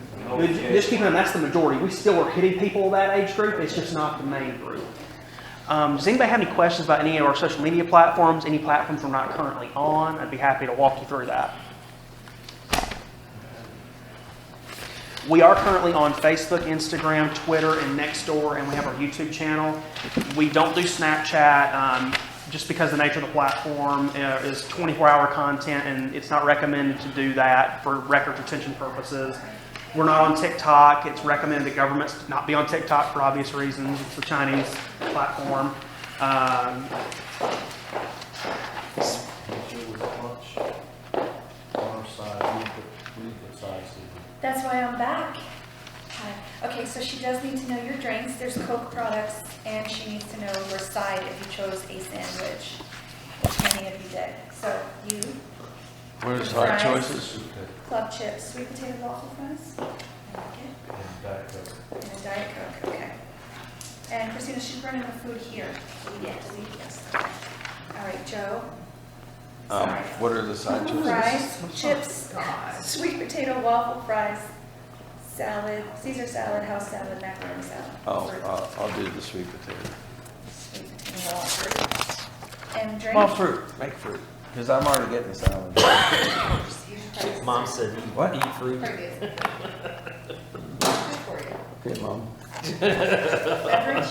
Just keep in mind, that's the majority. We still are hitting people of that age group. It's just not the main group. Does anybody have any questions about any of our social media platforms? Any platforms we're not currently on? I'd be happy to walk you through that. We are currently on Facebook, Instagram, Twitter, and Nextdoor, and we have our YouTube channel. We don't do Snapchat just because the nature of the platform is 24-hour content, and it's not recommended to do that for record retention purposes. We're not on TikTok. It's recommended that governments not be on TikTok for obvious reasons. It's a Chinese platform. That's why I'm back. Hi. Okay, so she does need to know your drinks. There's Coke products, and she needs to know your side if you chose a sandwich, which many of you did. So you, What are our Fries. choices? club chips, sweet potato waffle fries, and a Diet Coke, okay. And Christina, she's running the food here. Yes. All right, Joe. Sorry. What are the side choices? Fries, chips, sweet potato waffle fries, salad, Caesar salad, house salad, macaroni salad. Oh, I'll do the sweet potato. Sweet potato waffle. And drink. Well, fruit, make fruit, because I'm already getting salad. Mom said, What? eat fruit. Good for you. Okay, Mom. Beverage.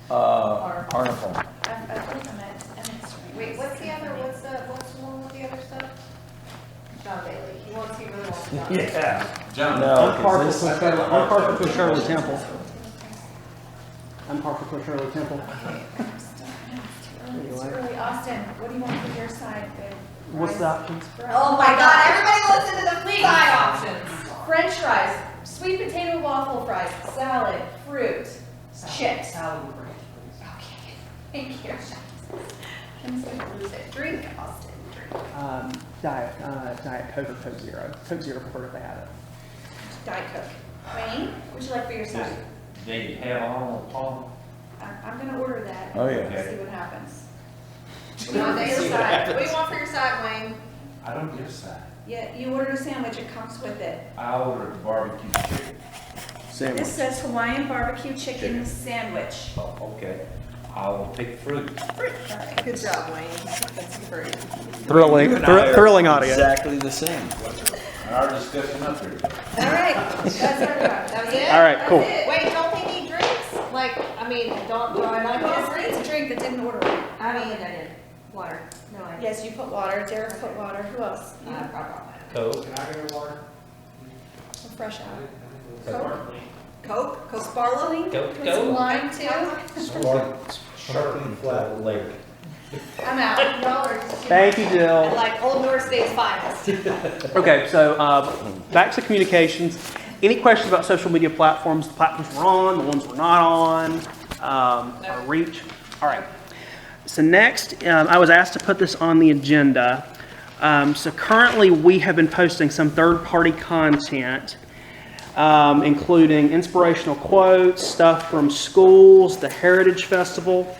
Arnival. I believe I'm at MX. Wait, what's the one with the other stuff? John Bailey. He really wants John Bailey. Yeah. John. No, I'm 'cause this- partial to Shirley Temple. I'm partial to Shirley Temple. It's early. Austin, what do you want for your side, babe? What's the options? Oh my God, everybody listen to the side options. French fries, sweet potato waffle fries, salad, fruit, chips. Salad. Okay, thank you. I'm just gonna lose it. Drink, Austin, drink. Diet Coke or Coke Zero. Coke Zero prefer if they have it. Diet Coke. Wayne, what'd you like for your side? They have Arnold Palmer. I'm gonna order that. Oh, yeah. and See what happens. What do you want for your side? What do you want for your side, Wayne? I don't get a side. Yeah, you ordered a sandwich, it comes with it. I ordered barbecue chicken. Sandwich. This says Hawaiian barbecue chicken sandwich. Oh, okay. I will pick fruit. Good job, Wayne. That's great. Thrilling audio. Exactly the same. Our discussion up here. All right, that's everybody. That was it? All right, cool. That's it. Wait, don't we need drinks? Like, I mean, do I not Well, get it's a drink that didn't order it. I mean, I did. Water. No, I didn't. Yes, you put water, Derek put water, who else? I brought mine. Coke. Fresh out. Coke? Coke Sparkling, Coke, put some Coke. lime too. Sharp flat layered. I'm out, y'all are just. Thank you, I Jill. like Old North State's finest. Okay, so back to communications. Any questions about social media platforms? The platforms we're on, the ones we're not on, our reach? All right. So next, I was asked to put this on the agenda. So currently, we have been posting some third-party content, including inspirational quotes, stuff from schools, the Heritage Festival.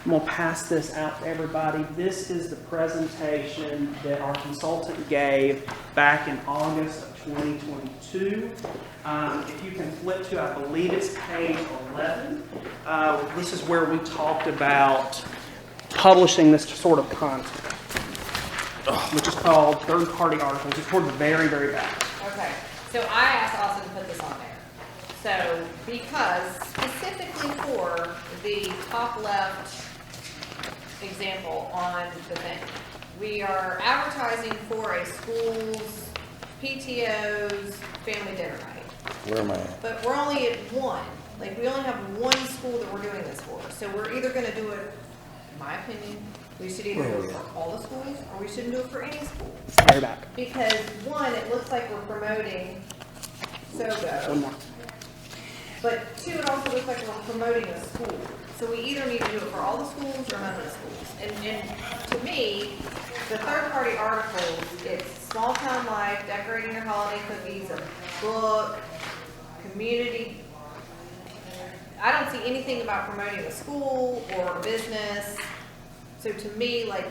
I'm going to pass this out to everybody. This is the presentation that our consultant gave back in August of 2022. If you can flip to, I believe it's page 11. This is where we talked about publishing this sort of content, which is called third-party articles. It's toward the very, very back. Okay, so I asked Austin to put this on there. So, because specifically for the top left example on the thing, we are advertising for a school's PTO's family dinner night. Where am I at? But we're only at one. Like, we only have one school that we're doing this for. So we're either gonna do it, in my opinion, we should either do it for all the schools, or we shouldn't do it for any school. Very back. Because, one, it looks like we're promoting One SOGO. more. But two, it also looks like we're promoting a school. So we either need to do it for all the schools or none of the schools. And to me, the third-party articles, it's small town life, decorating your holiday cookies, a book, community. I don't see anything about promoting a school or a business. So to me, like,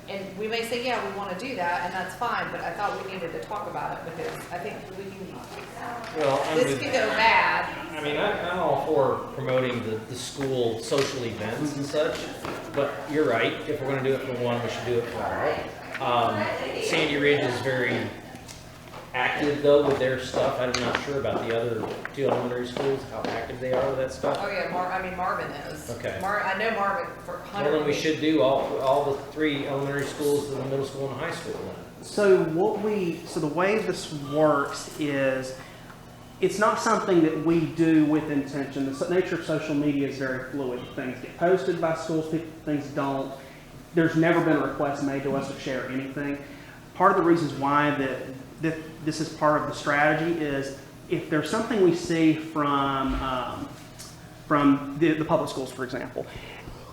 and we may say, yeah, we want to do that, and that's fine, but I thought we needed to talk about it because I think we can, Well, this could go bad. I mean, I'm all for promoting the school social events and such, but you're right, if we're gonna do it for one, we should do it for all. Sandy Ridge is very active though with their stuff. I'm not sure about the other two elementary schools, how active they are with that stuff. Oh, yeah, Marvin is. Okay. I know Marvin for 100. Well, then we should do all the three elementary schools, the middle school and high school then. So the way this works is, it's not something that we do with intention. The nature of social media is very fluid. Things get posted by schools, things don't. There's never been a request made to us to share anything. Part of the reasons why that this is part of the strategy is if there's something we see from the public schools, for example,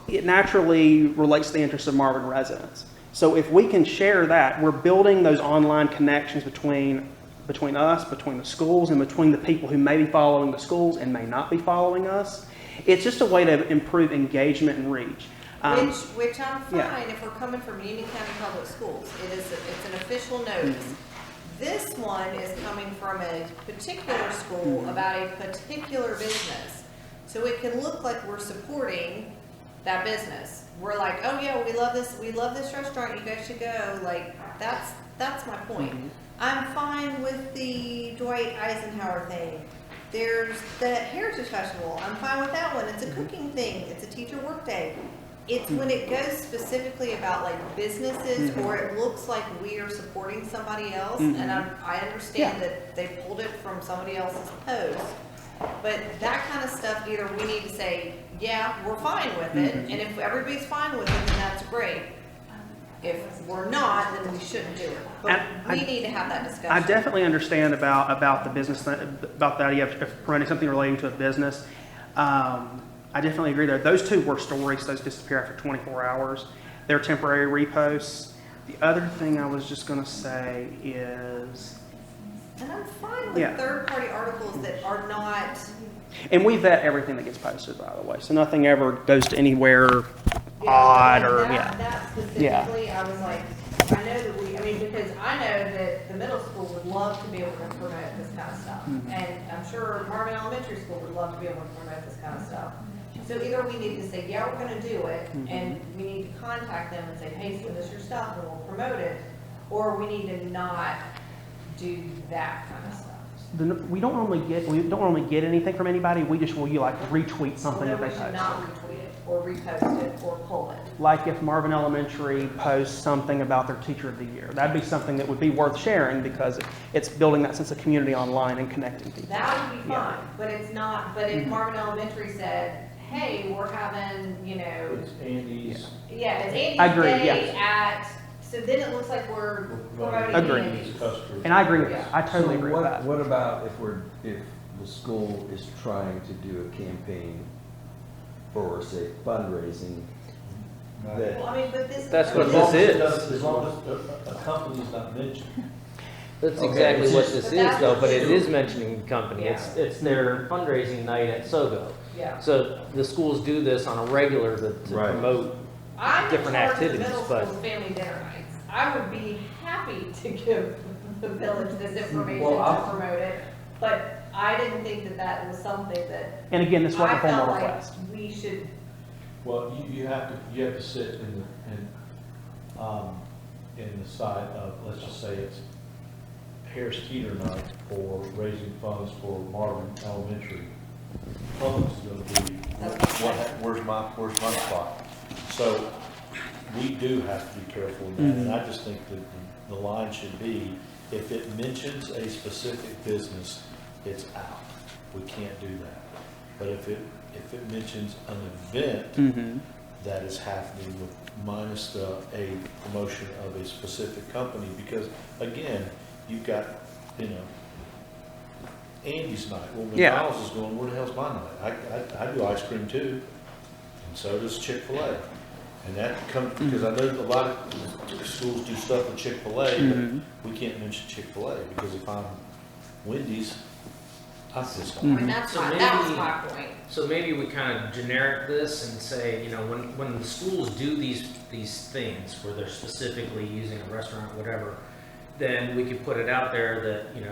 it naturally relates to the interests of Marvin residents. So if we can share that, we're building those online connections between us, between the schools, and between the people who may be following the schools and may not be following us. It's just a way to improve engagement and reach. Which I'm fine yeah. if we're coming from Union County Public Schools. It's an official notice. Mm-hmm. This one is coming from a particular school about a particular business. So it can look like we're supporting that business. We're like, oh yeah, we love this restaurant, you guys should go. Like, that's my point. Mm-hmm. I'm fine with the Dwight Eisenhower thing. There's the Heritage Festival. I'm fine with that one. It's a cooking thing. It's a teacher work day. It's when it goes specifically about like businesses or it looks like we are supporting somebody else. And I understand that they pulled it from somebody else's post. But that kind of stuff, either we need to say, yeah, we're fine with it. And if everybody's fine with it, then that's great. If we're not, then we shouldn't do it. But we need to have that discussion. I definitely understand about the business, about the idea of promoting something relating to a business. I definitely agree there. Those two were stories. Those disappear after 24 hours. They're temporary reposts. The other thing I was just going to say is... And I'm fine with third-party articles that are not... And we vet everything that gets posted, by the way. So nothing ever goes to anywhere odd or... That specifically, I was like, I know that mean, because I know that the middle school would love to be able to promote this kind of stuff. And I'm sure Marvin Elementary School would love to be able to promote this kind of stuff. So either we need to say, yeah, we're gonna do it, and we need to contact them and say, hey, send us your stuff and we'll promote it, or we need to not do that kind of stuff. We don't normally get anything from anybody. We just will retweet something So that then they we should post. not retweet it, or repost it, or pull it. Like if Marvin Elementary posts something about their teacher of the year, that'd be something that would be worth sharing because it's building that sense of community online and connecting people. That would be Yeah. fine, but it's not, but if Marvin Elementary said, hey, we're having, It's Andy's. yeah, it's I Andy's agree, Day yes. so then it looks like we're promoting Agreed. Andy's. And I agree with Yeah. that. I totally agree with that. What about if the school is trying to do a campaign for, say, fundraising? That, Well, I mean, but this is. That's what As long this as it is. doesn't- As long as a company is not mentioned. That's Okay, exactly it's what just- this But is that's though, what but they it do. is mentioning the company. It's their fundraising night at SOGO. Yeah. So the schools do this on a regular to Right. promote. I'm in different charge of the activities, middle but- school's family dinner nights. I would be happy to give the village this information Well, to I'll- promote it, but I didn't think that that was something that And again, this wasn't I a formal felt like request. we should. Well, you have to sit in the side of, let's just say it's Harris Teeter night for raising funds for Marvin Elementary. Public's gonna be, where's my spot? So we do have to be careful of that, and I just think that the line should be, if it mentions a specific business, it's out. We can't do that. But if it mentions an event that is happening with minus a promotion of a specific company, because again, you've got, Andy's night. Well, Yeah. McDonald's is going, where the hell's my night? I do ice cream too, and so does Chick-fil-A. And that comes, because I know a lot of schools do stuff with Chick-fil-A, but we can't mention Chick-fil-A, because if I'm Wendy's, I'm pissed off. And that's So my, that was maybe- my point. So maybe we kind of generic this and say, when the schools do these things where they're specifically using a restaurant, whatever, then we could put it out there that,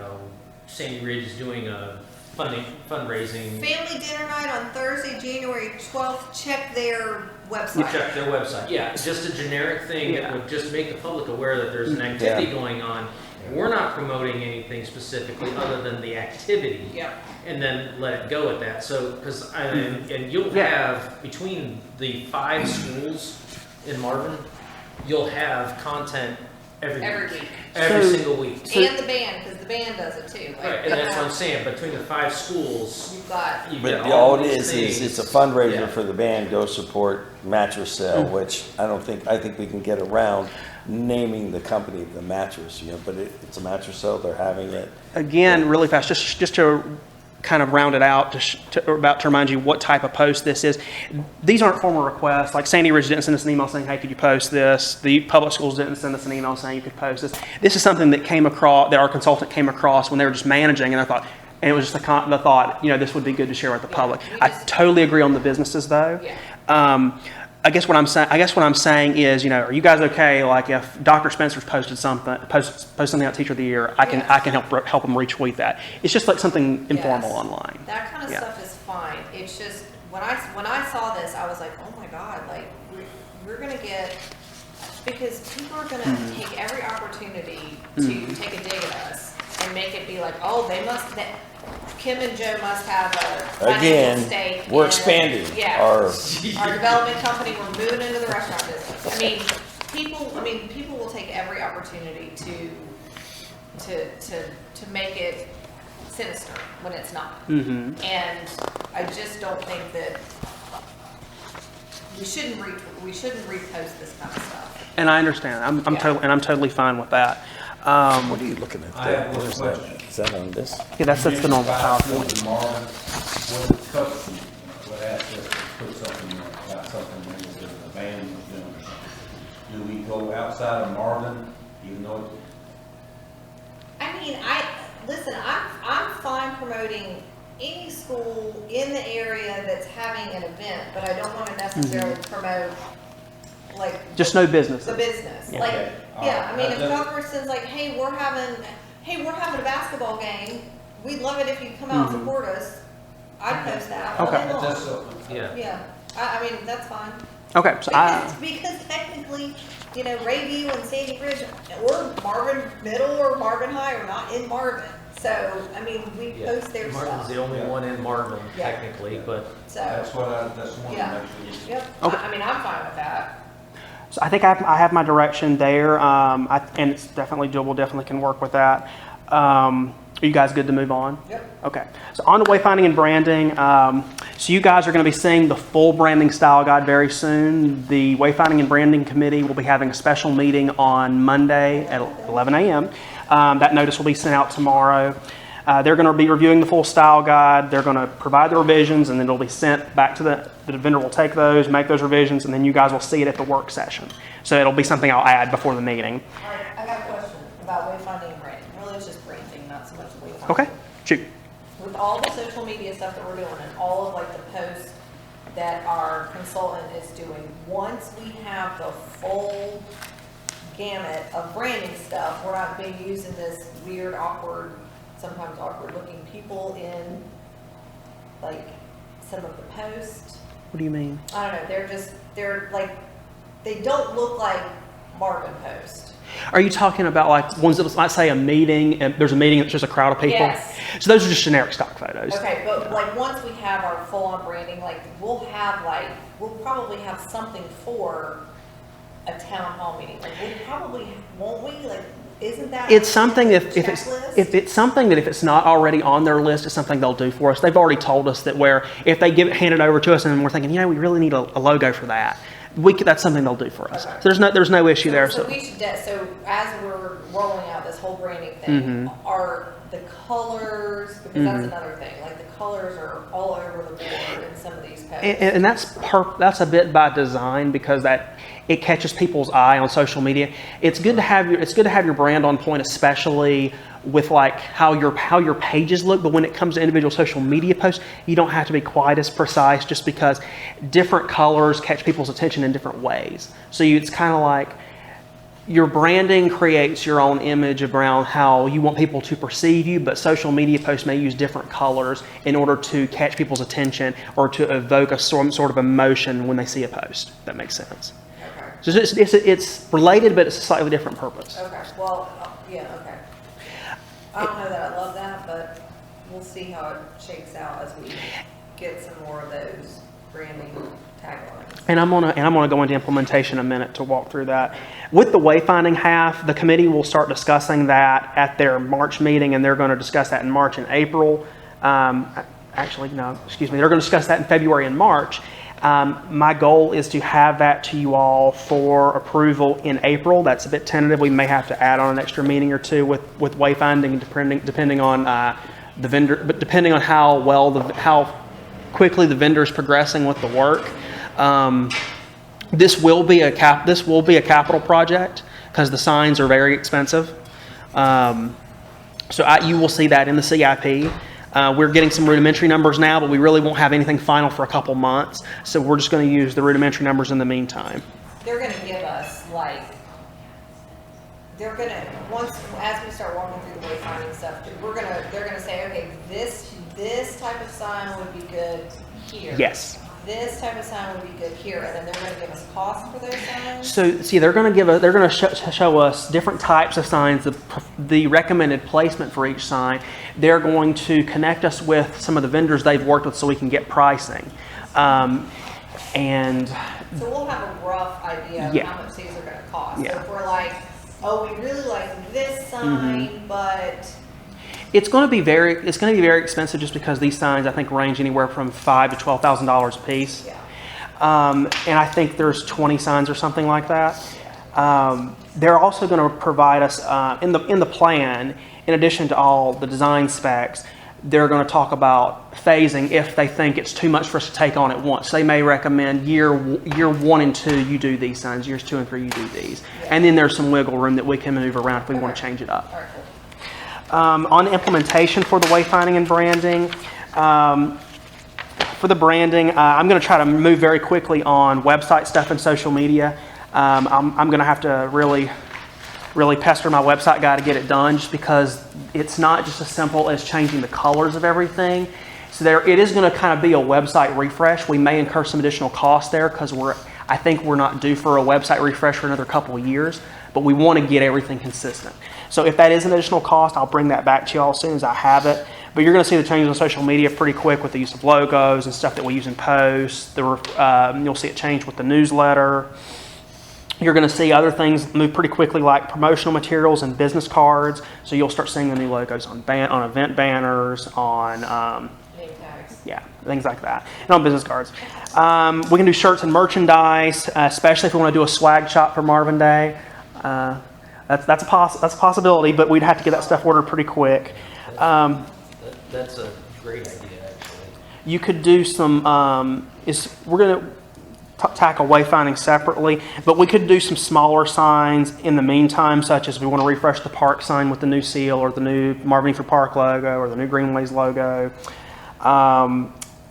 Sandy Ridge is doing a fundraising. Family dinner night on Thursday, January 12th. Check their website. Check their website. Yeah, just a generic thing that Yeah. would just make the public aware that there's an activity going on. We're not promoting anything specifically other than the activity. Yep. And then let it go at that. So, and you'll Yeah. have, between the 5 schools in Marvin, you'll have content every week. Every So- single week. And the band, because the band does it too. Like, Right, and that's what I'm saying, between the 5 schools, You've got, you've but got all all it these is things. it's a fundraiser Yeah. for the band, go support mattress sale, which I think we can get around naming the company the mattress, but it's a mattress sale, they're having it. Again, really fast, just to kind of round it out, to remind you what type of post this is. These aren't formal requests. Like Sandy Ridge didn't send us an email saying, hey, could you post this? The public schools didn't send us an email saying you could post this. This is something that came across, that our consultant came across when they were just managing, and I thought, and it was just the thought, this would be good to share with the public. we I just- totally agree on the businesses though. Yeah. I guess what I'm saying is, are you guys okay? Like if Dr. Spencer's posted something, post something on Teacher of the Year, I can help them retweet that. It's just like something informal Yes. online. that kind of Yeah. stuff is fine. It's just, when I saw this, I was like, oh my God, like, we're gonna get, because people are gonna take every opportunity to take a dig at us and make it be like, oh, Kim and Joe must have a financial Again, stake. we're in- expanding Yeah. our, Our development company, we're moving into the restaurant business. People will take every opportunity to make it sinister when it's not. And I just don't think that we shouldn't repost this kind of stuff. And I understand. I'm totally fine with that. what are you looking at I there? have What one is that? question. Is that on this? Yeah, that's the normal PowerPoint. What it covers, what asked us to put something about something maybe that the band was doing or something. Do we go outside of Marvin, even though it? I'm fine promoting any school in the area that's having an event, but I don't want to necessarily promote like. Just no business. The business, Yeah. like, Okay. yeah, I mean, if That's- Cuthbertson's like, hey, we're having a basketball game, we'd love it if you come out and support us, I'd post that all Okay. day long. That's so, Yeah. Yeah, I mean, that's fine. Okay, so Because technically, you know, Rayview and Sandy Ridge, or Marvin Middle or Marvin High are not in Marvin. So, I mean, we Yeah. post their Marvin's stuff, the only one in Marvin Yeah. technically, but so, that's one Yeah. to make sure. yep, Okay. I mean, I'm fine with that. So I think I have my direction there, and it's definitely doable, definitely can work with that. Are you guys good to move on? Yep. Okay, so on to wayfinding and branding. So you guys are going to be seeing the full branding style guide very soon. The wayfinding and branding committee will be having a special meeting on Monday at 11 a.m. That notice will be sent out tomorrow. They're going to be reviewing the full style guide. They're going to provide the revisions, and then it'll be sent back to the vendor will take those, make those revisions, and then you guys will see it at the work session. So it'll be something I'll add before the meeting. All right, I got a question about wayfinding and branding. Really, it's just branding, not so much wayfinding. Okay, shoot. With all the social media stuff that we're doing and all of like the posts that our consultant is doing, once we have the full gamut of branding stuff, we're not being used in this weird, awkward, sometimes awkward looking people in like some of the posts. What do you mean? I don't know, they're like, they don't look like Marvin post. Are you talking about like ones that might say a meeting and there's a meeting that's just a crowd of people? Yes. So those are just generic stock photos. Okay, but like once we have our full-on branding, like we'll probably have something for a town hall meeting. Like we probably, won't we? Like, isn't that? It's something if checklist? it's something that if it's not already on their list, it's something they'll do for us. They've already told us that where if they hand it over to us and we're thinking, we really need a logo for that, that's something they'll do for us. Okay. So there's no issue there. So we should, so as we're rolling out this whole branding thing, are the colors, because that's another thing, like the colors are all over the board in some of these posts. And that's a bit by design because it catches people's eye on social media. It's good to have your brand on point, especially with like how your pages look. But when it comes to individual social media posts, you don't have to be quite as precise, just because different colors catch people's attention in different ways. So it's kind of like your branding creates your own image around how you want people to perceive you, but social media posts may use different colors in order to catch people's attention or to evoke a sort of emotion when they see a post. If that makes sense. Okay, So it's related, but it's a slightly different purpose. okay, well, yeah, okay. I don't know that I love that, but we'll see how it shakes out as we get some more of those branding taglines. And I'm gonna go into implementation in a minute to walk through that. With the wayfinding half, the committee will start discussing that at their March meeting, and they're going to discuss that in March and April. They're going to discuss that in February and March. My goal is to have that to you all for approval in April. That's a bit tentative. We may have to add on an extra meeting or two with wayfinding, depending on the vendor, but depending on how quickly the vendor is progressing with the work. This will be a capital project because the signs are very expensive. You will see that in the CIP. We're getting some rudimentary numbers now, but we really won't have anything final for a couple months. So we're just going to use the rudimentary numbers in the meantime. They're gonna give us once, as we start walking through the wayfinding stuff, they're gonna say, okay, this type of sign would be good here. Yes. This type of sign would be good here, and then they're gonna give us costs for those signs? So see, they're going to show us different types of signs, the recommended placement for each sign. They're going to connect us with some of the vendors they've worked with so we can get pricing. And So we'll have a rough idea of Yeah. how much these are gonna cost. Yeah. So if we're like, oh, we really like this sign, but it's going to be very expensive just because these signs I think range anywhere from $5,000 to $12,000 a piece. yeah. And I think there's 20 signs or something like that. They're also going to provide us in the plan, in addition to all the design specs, they're going to talk about phasing if they think it's too much for us to take on at once. They may recommend year 1 and 2 you do these signs, years 2 and 3 you do these, and then there's some wiggle room that we can move around if we want to change it up. All right, cool. On implementation for the wayfinding and branding, for the branding, I'm going to try to move very quickly on website stuff and social media. I'm going to have to really pester my website guy to get it done, just because it's not just as simple as changing the colors of everything. So it is going to kind of be a website refresh. We may incur some additional costs there because I think we're not due for a website refresh for another couple of years, but we want to get everything consistent. So if that is an additional cost, I'll bring that back to you all as soon as I have it. But you're going to see the changes on social media pretty quick with the use of logos and stuff that we use in posts. You'll see it change with the newsletter. You're going to see other things move pretty quickly, like promotional materials and business cards. So you'll start seeing the new logos on event banners, on Name tags. yeah, things like that, and on business cards. We can do shirts and merchandise, especially if we want to do a swag shop for Marvin Day. That's a possibility, but we'd have to get that stuff ordered pretty quick. That's a great idea, actually. You could do some. We're going to tackle wayfinding separately, but we could do some smaller signs in the meantime, such as we want to refresh the park sign with the new seal, or the new Marvin for Park logo, or the new Greenways logo,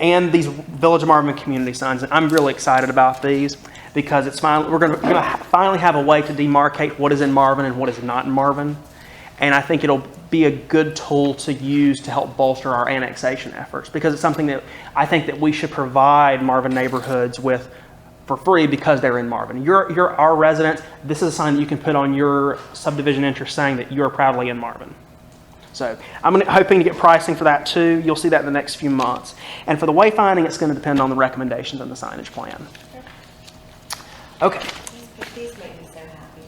and these Village of Marvin community signs. And I'm really excited about these because we're going to finally have a way to demarcate what is in Marvin and what is not in Marvin. And I think it'll be a good tool to use to help bolster our annexation efforts, because it's something that I think that we should provide Marvin neighborhoods with for free because they're in Marvin. You're our resident. This is a sign that you can put on your subdivision interest saying that you're proudly in Marvin. So I'm hoping to get pricing for that too. You'll see that in the next few months. And for the wayfinding, it's going to depend on the recommendations in the signage plan. Okay, These make me so happy.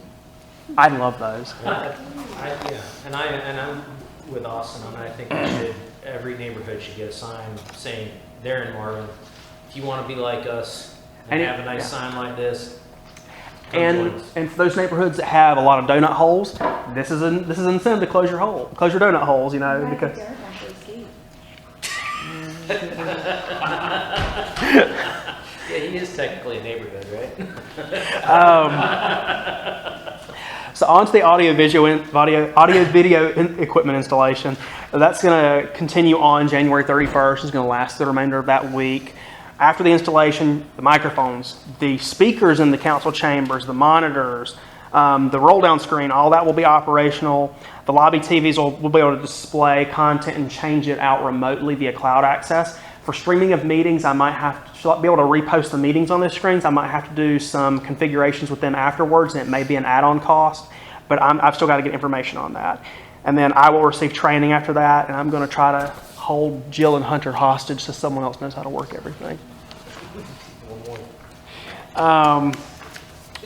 I love those. And I'm with Austin on that. I think every neighborhood should get a sign saying they're in Marvin. If you want to be like us and have a nice sign like this, come join us. And for those neighborhoods that have a lot of donut holes, this is an incentive to close your donut holes, because Yeah, he is technically a neighborhood, right? So on to the audio video equipment installation. That's going to continue on January 31st. It's going to last the remainder of that week. After the installation, the microphones, the speakers in the council chambers, the monitors, the roll-down screen, all that will be operational. The lobby TVs will be able to display content and change it out remotely via cloud access. For streaming of meetings, I might have to be able to repost the meetings on those screens. I might have to do some configurations with them afterwards, and it may be an add-on cost, but I've still got to get information on that. And then I will receive training after that, and I'm going to try to hold Jill and Hunter hostage so someone else knows how to work everything.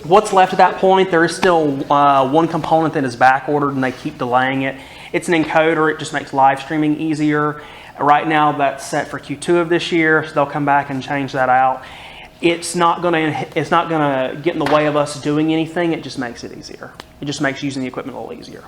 What's left at that point, there is still one component that is back ordered and they keep delaying it. It's an encoder. It just makes live streaming easier. Right now that's set for Q2 of this year, so they'll come back and change that out. It's not going to get in the way of us doing anything. It just makes it easier. It just makes using the equipment a little easier.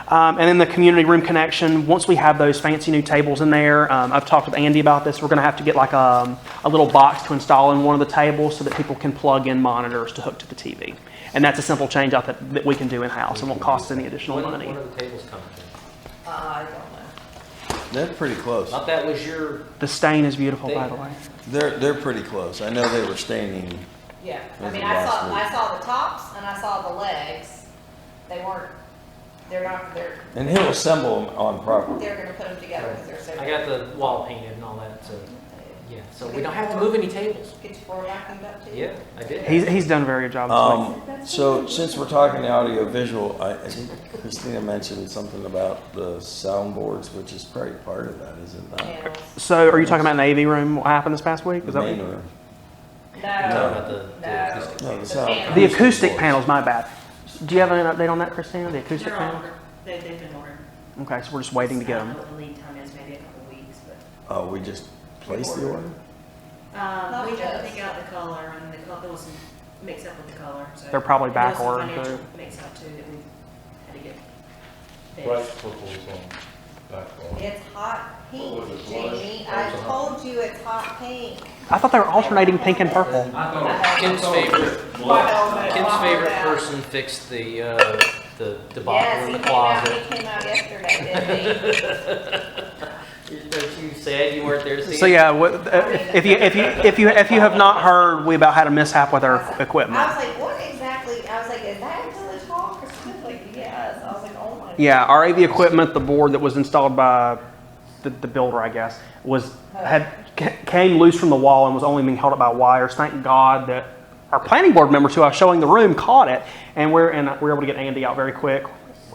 And then the community room connection, once we have those fancy new tables in there, I've talked with Andy about this, we're going to have to get like a little box to install in one of the tables so that people can plug in monitors to hook to the TV. And that's a simple change out that we can do in-house and won't cost any additional money. When are the tables coming in? I don't know. They're pretty close. Thought that was your... The stain is beautiful, by the way. They're pretty close. I know they were staining. Yeah, I Was mean, it I last week? saw the tops and I saw the legs. They're And he'll assemble them on property. they're gonna put them together because they're so. I got the wall painted and all that, so, yeah. So we don't have to move any tables. Get your floor vacuumed up too? Yeah, I did. He's done a very good job this week. So since we're talking audio visual, I think Christina mentioned something about the soundboards, which is probably part of that, is it not? Panels. So are you talking about in the AV room, what happened this past week? The Is that main what- room. No, Talking about the no. acoustic. No, the The sound. panels. The acoustic panels, my bad. Do you have an update on that, Christina, the acoustic They're panel? ordered. They've been ordered. Okay, so we're just waiting to get I don't them. know what the lead time is, maybe a couple weeks, but. Oh, we just placed the order? Not We had to just. pick out the color, and there was some mix up with the color, so. They're probably And there was back some ordered, financial too. Mix up too, that we had to get Bright fixed. purple is on backlog. It's hot pink, What was it, Jamie. blush? I told you it's hot pink. I thought they were alternating pink and purple. Kim's favorite, Well, Kim's well, favorite well. person fixed the debacle Yes, in he the came out, closet. he came out yesterday, didn't Don't you sad you weren't there to see So it? yeah, if you have not heard, we about had a mishap with our he? I equipment. was like, what exactly Yeah, our AV equipment, the board that was installed by the builder, I guess, came loose from the wall and was only being held up by wires. Thank God that our planning board members who I was showing the room caught it, and we're able to get Andy out very quick.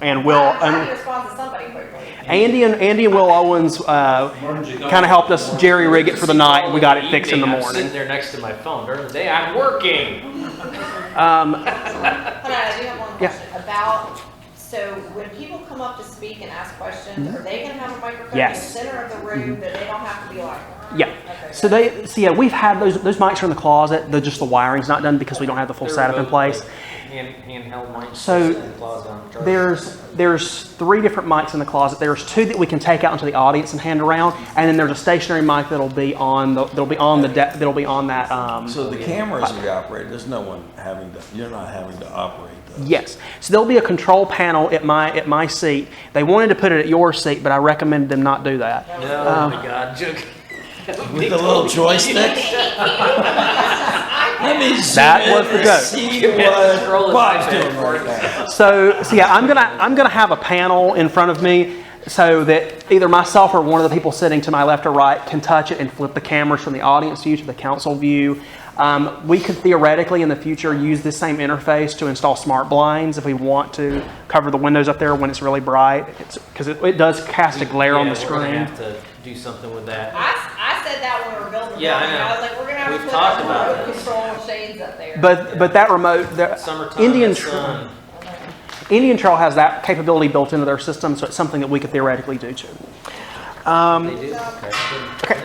And Will, How do you respond to somebody quickly? Andy and Will Owens kind of helped us jerry rig it for the night, and we got it fixed in the I'm morning. sitting there next to my phone during the day. I'm working. Hold on, I do have one Yeah. question about, so when people come up to speak and ask questions, are they gonna have a microphone in the Yes. center of the room that they don't have to be like? Yeah. Okay, So we've had those mics are in the closet. Just the wiring's not done because we don't have the full setup in place. Handheld mics. So, in the closet on the charger. There's 3 different mics in the closet. There's 2 that we can take out into the audience and hand around, and then there's a stationary mic that'll be on that. So the cameras we operate, there's no one you're not having to operate those. Yes. So there'll be a control panel at my seat. They wanted to put it at your seat, but I recommended them not do that. Oh my God, joke. With the little joystick? Let me zoom That in was the and joke. see what Bob's doing right now. So yeah, I'm gonna have a panel in front of me so that either myself or one of the people sitting to my left or right can touch it and flip the cameras from the audience view to the council view. We could theoretically in the future use this same interface to install smart blinds if we want to cover the windows up there when it's really bright, because it does cast a glare on the We're gonna screen. have to do something with that. I said that when we were building the Yeah, I building, know. I was like, we're gonna have to We've put talked a about remote this. control shades up there. But that remote, Summertime, Indian the sun. Indian Trail has that capability built into their system, so it's something that we could theoretically do too. They do? Okay. Okay.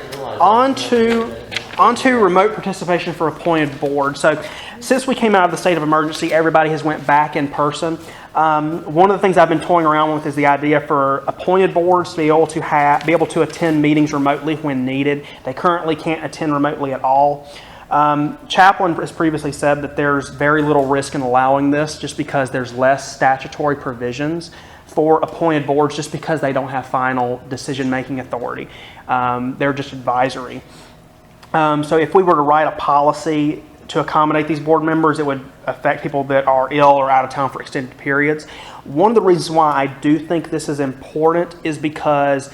On to remote participation for appointed board. So since we came out of the state of emergency, everybody has went back in person. One of the things I've been toying around with is the idea for appointed boards to be able to attend meetings remotely when needed. They currently can't attend remotely at all. Chaplain has previously said that there's very little risk in allowing this just because there's less statutory provisions for appointed boards just because they don't have final decision-making authority. They're just advisory. So if we were to write a policy to accommodate these board members, it would affect people that are ill or out of town for extended periods. One of the reasons why I do think this is important is because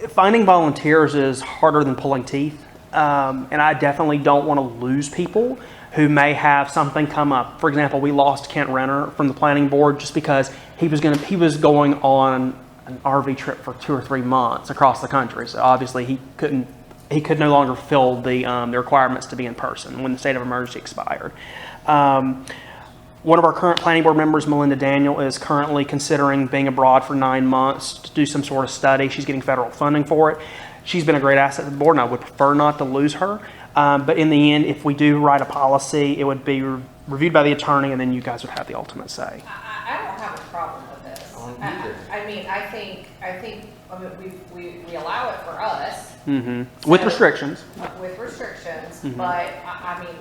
finding volunteers is harder than pulling teeth. And I definitely don't want to lose people who may have something come up. For example, we lost Kent Renner from the planning board just because he was going on an RV trip for 2 or 3 months across the country. So obviously he could no longer fill the requirements to be in person when the state of emergency expired. One of our current planning board members, Melinda Daniel, is currently considering being abroad for 9 months to do some sort of study. She's getting federal funding for it. She's been a great asset to the board, and I would prefer not to lose her. But in the end, if we do write a policy, it would be reviewed by the attorney, and then you guys would have the ultimate say. I don't have a problem with this. I think we allow it for us. With restrictions. With restrictions, Mhm. but I mean,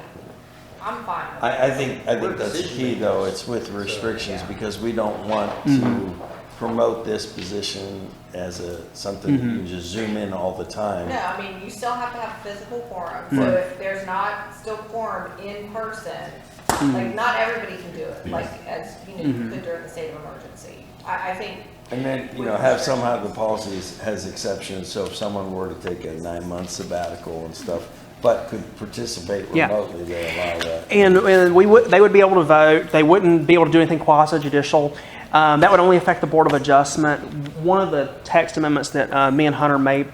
I'm fine with it. I think that's the key though, it's with restrictions because we don't want to promote this position as something that you can just zoom in all the time. No, I mean, you still have to have physical quorum, so if there's not still quorum in person, like, not everybody can do it, like, as, you could during the state of emergency. I think. And then, have somehow the policy has exceptions, so if someone were to take a 9-month sabbatical and stuff, but could participate remotely, they allow that. And they would be able to vote. They wouldn't be able to do anything quasi-judicial. That would only affect the Board of Adjustment. One of the text amendments that me and Hunter's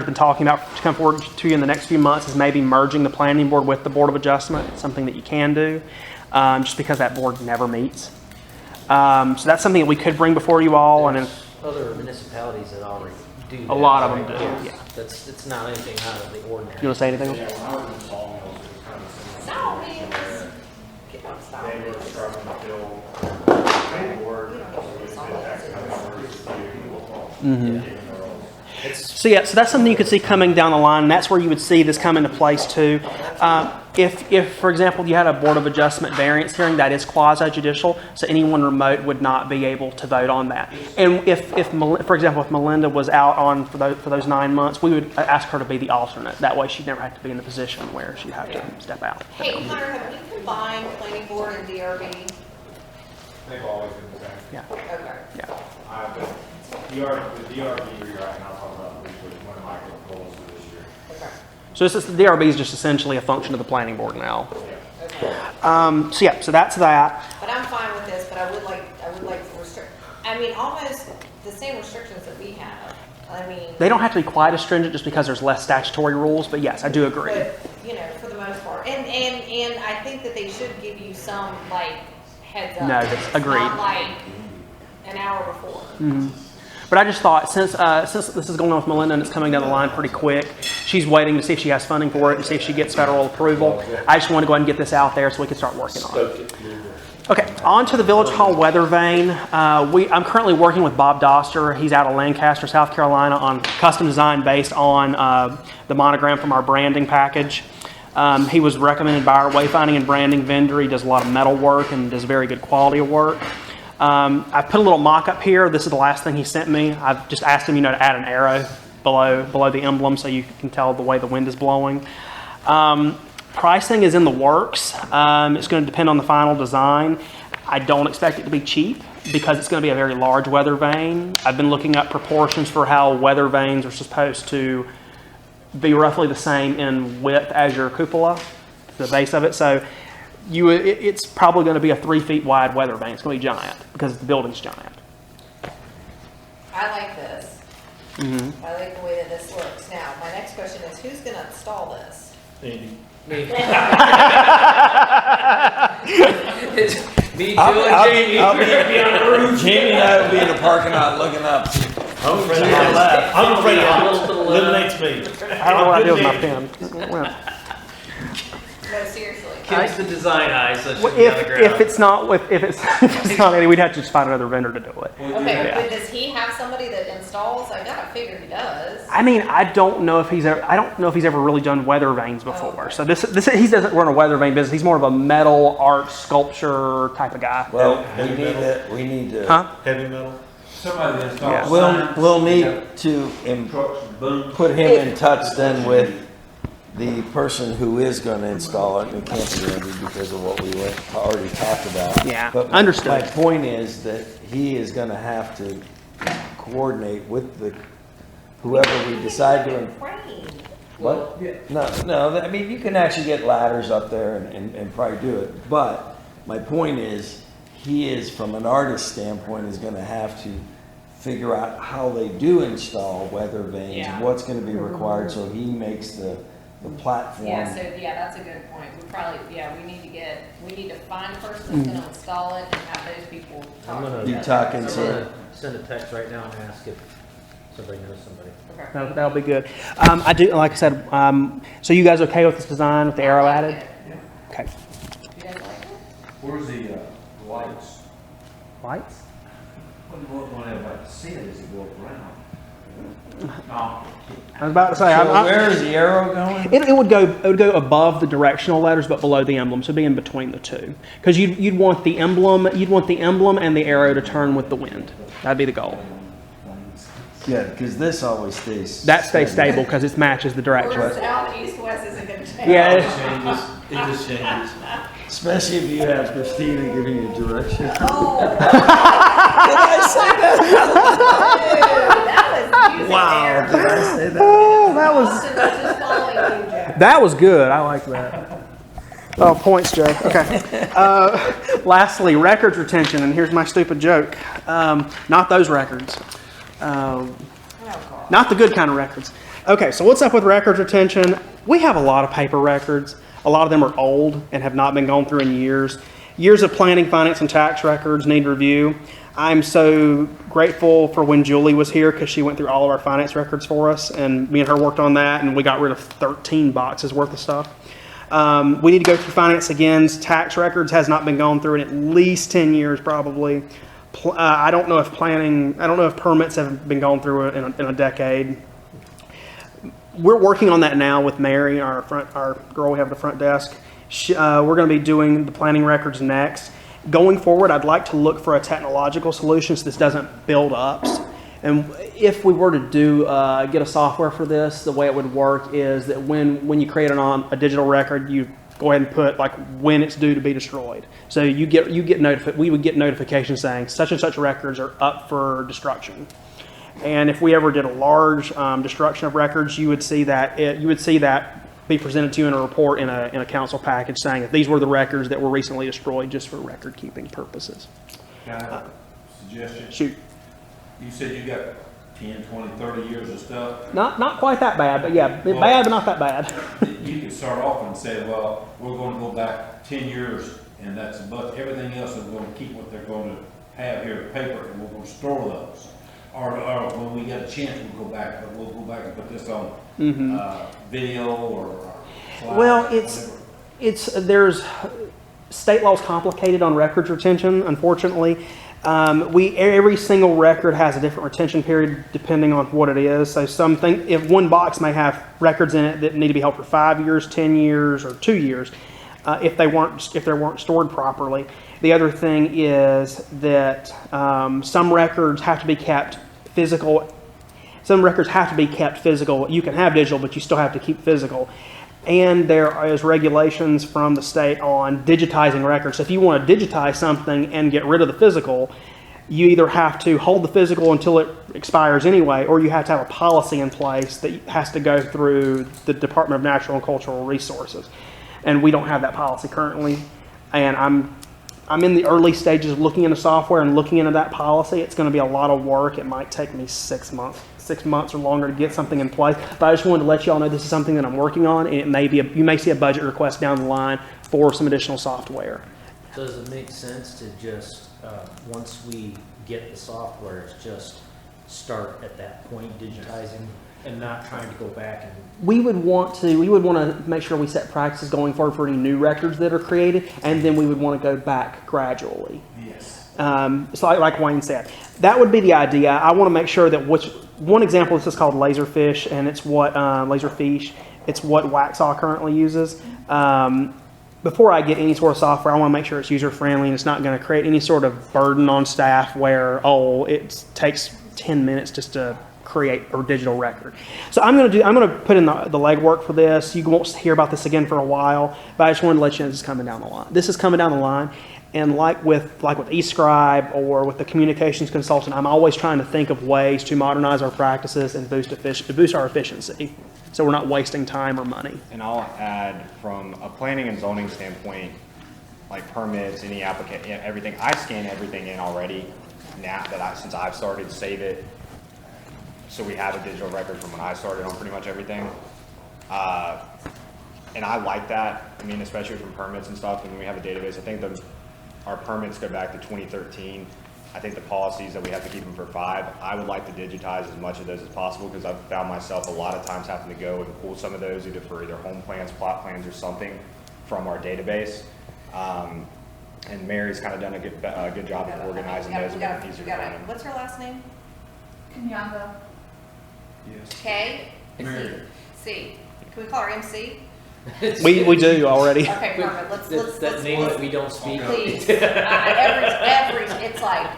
been talking about to come forward to you in the next few months is maybe merging the planning board with the Board of Adjustment. It's something that you can do, just because that board never meets. So that's something that we could bring before you all. And Other municipalities that already do that. A lot of them right? do, yeah. It's not anything out of the ordinary. you want to say anything? Yeah, when I was in Sawmills, it was kind of similar. No, I mean, keep on stopping. They were struggling to fill paperwork, so we did that kind of emergency. So that's something you could see coming down the line, and that's where you would see this come into place too. If, for example, you had a Board of Adjustment variance hearing, that is quasi-judicial, so anyone remote would not be able to vote on that. And for example, if Melinda was out for those 9 months, we would ask her to be the alternate. That way she'd never have to be in the position where she'd have to step out. Hey, Hunter, have we combined planning board and DRB? They've always been the same. Yeah, Okay. yeah. The DRB you're right now, I'll talk about briefly, one of my goals for this year. Okay. So this is, the DRB is just essentially a function of the planning board now. Okay. So that's that. But I'm fine with this, but I would like to restrict, I mean, almost the same restrictions that we have. I mean. They don't have to be quite as stringent just because there's less statutory rules, but yes, I do agree. But, you know, for the most part. And I think that they should give you some, like, heads up. No, that's agreed. Not like an hour before. But I just thought, since this is going on with Melinda and it's coming down the line pretty quick, she's waiting to see if she has funding for it and see if she gets federal approval. I just want to go ahead and get this out there so we can start working on it. Okay, on to the Village Hall weather vane. I'm currently working with Bob Doster. He's out of Lancaster, South Carolina, on custom design based on the monogram from our branding package. He was recommended by our wayfinding and branding vendor. He does a lot of metal work and does very good quality of work. I put a little mock-up here. This is the last thing he sent me. I've just asked him, to add an arrow below the emblem so you can tell the way the wind is blowing. Pricing is in the works. It's going to depend on the final design. I don't expect it to be cheap because it's going to be a very large weather vane. I've been looking up proportions for how weather vanes are supposed to be roughly the same in width as your cupola, the base of it. So it's probably going to be a 3 feet wide weather vane. It's going to be giant because the building's giant. I like this. Mm-hmm. I like the way that this looks. Now, my next question is, who's going to install this? Andy. Me, Jill, and Jamie. Jamie and I will be in the parking lot looking up. I'm afraid it eliminates me. I don't know what I did with my pen. No, seriously. Kids the design eyes, so it Well, should be on the ground. if it's not Eddie, we'd have to just find another vendor to do it. Okay, Yeah. but does he have somebody that installs? I gotta figure he does. I mean, I don't know if he's ever really done weather vanes before. Oh, okay. So this he doesn't run a weather vane business. He's more of a metal art sculpture type of guy. Well, Heavy we need to. Huh? Heavy metal. Somebody that installs Yeah. signs. We'll need to Trucks, booms. put him in touch then with the person who is going to install it, and it can't be Andy because of what we already talked about. Yeah, But understood. my point is that he is going to have to coordinate with whoever we decide to. Crane. What? No, I mean, you can actually get ladders up there and probably do it. But my point is, he is, from an artist standpoint, is going to have to figure out how they do install weather vanes, Yeah. what's going to be required, so he makes the platform. Yeah, so, that's a good point. We need to find a person that's gonna install it and have those people talk. I'm gonna- You talking to? Send a text right now and ask if somebody knows somebody. Okay. That'll be good. I do, like I said. So you guys okay with this design with the arrow added? Okay. You guys like it? Where's the lights? Lights? What everybody see it as it goes around. I was about to say. So where is the arrow going? It would go above the directional letters, but below the emblem, so it'd be in between the two. Because you'd want the emblem and the arrow to turn with the wind. That'd be the goal. Yeah, because this always stays. That stays stable because it matches the direction. North, south, east, west isn't gonna change. Yeah. It just changes. Especially if you have Christina giving you direction. Oh. Did I say that? That was music Wow, there. did I say that? Oh, that was Austin was just following you, Jack. that was good. I like that. Oh, points, Joe. Okay. Lastly, records retention, and here's my stupid joke. Not those records. Oh, God. Not the good kind of records. Okay, so what's up with records retention? We have a lot of paper records. A lot of them are old and have not been gone through in years. Years of planning, finance, and tax records need review. I'm so grateful for when Julie was here because she went through all of our finance records for us, and me and her worked on that, and we got rid of 13 boxes worth of stuff. We need to go through finance again. Tax records has not been gone through in at least 10 years, probably. I don't know if permits have been gone through in a decade. We're working on that now with Mary, our girl we have at the front desk. We're going to be doing the planning records next. Going forward, I'd like to look for a technological solution so this doesn't build up. And if we were to get a software for this, the way it would work is that when you create a digital record, you go ahead and put like when it's due to be destroyed. So we would get notifications saying such and such records are up for destruction. And if we ever did a large destruction of records, you would see that be presented to you in a report in a council package saying that these were the records that were recently destroyed just for record keeping purposes. Can I have a suggestion? Shoot, You said you got 10, 20, 30 years of stuff. not quite that bad, but yeah, bad but not that bad. You could start off and say, well, we're gonna go back 10 years, and that's, but everything else is gonna keep what they're gonna have here, paper, and we're gonna store those. Or when we get a chance, we'll go back, but we'll go back and put this on, video or slide, Well, whatever. there's state law is complicated on records retention. Unfortunately, every single record has a different retention period depending on what it is. So if one box may have records in it that need to be held for 5 years, 10 years, or 2 years, if they weren't stored properly. The other thing is that some records have to be kept physical. Some records have to be kept physical. You can have digital, but you still have to keep physical. And there is regulations from the state on digitizing records. So if you want to digitize something and get rid of the physical, you either have to hold the physical until it expires anyway, or you have to have a policy in place that has to go through the Department of Natural and Cultural Resources. And we don't have that policy currently. And I'm in the early stages of looking into software and looking into that policy. It's going to be a lot of work. It might take me 6 months or longer to get something in place. But I just wanted to let you all know this is something that I'm working on, and you may see a budget request down the line for some additional software. Does it make sense to just, once we get the software, just start at that point digitizing and not trying to go back and? We would want to make sure we set practices going forward for any new records that are created, and then we would want to go back gradually. Yes. So like Wayne said, that would be the idea. I want to make sure that one example, this is called Laserfish, and it's what Laserfish. It's what Waxaw currently uses. Before I get any sort of software, I want to make sure it's user friendly and it's not going to create any sort of burden on staff where it takes 10 minutes just to create a digital record. So I'm going to put in the legwork for this. You won't hear about this again for a while, but I just wanted to let you know this is coming down the line. This is coming down the line. And like with eScribe or with the communications consultant, I'm always trying to think of ways to modernize our practices and boost our efficiency, so we're not wasting time or money. And I'll add, from a planning and zoning standpoint, like permits, any applicant, everything, I scan everything in already now since I've started, save it, so we have a digital record from when I started on pretty much everything. And I like that. I mean, especially from permits and stuff, and when we have a database, I think our permits go back to 2013. I think the policies that we have to keep them for 5. I would like to digitize as much of those as possible, because I've found myself a lot of times having to go and pull some of those either for home plans, plot plans, or something from our database. And Mary's kind of done a good job of organizing those. What's her last name? Kenyatta. Yes. K? Mary. C. Can we call her MC? We do already. Okay, perfect. Let's That name that we don't speak. please. Every it's like,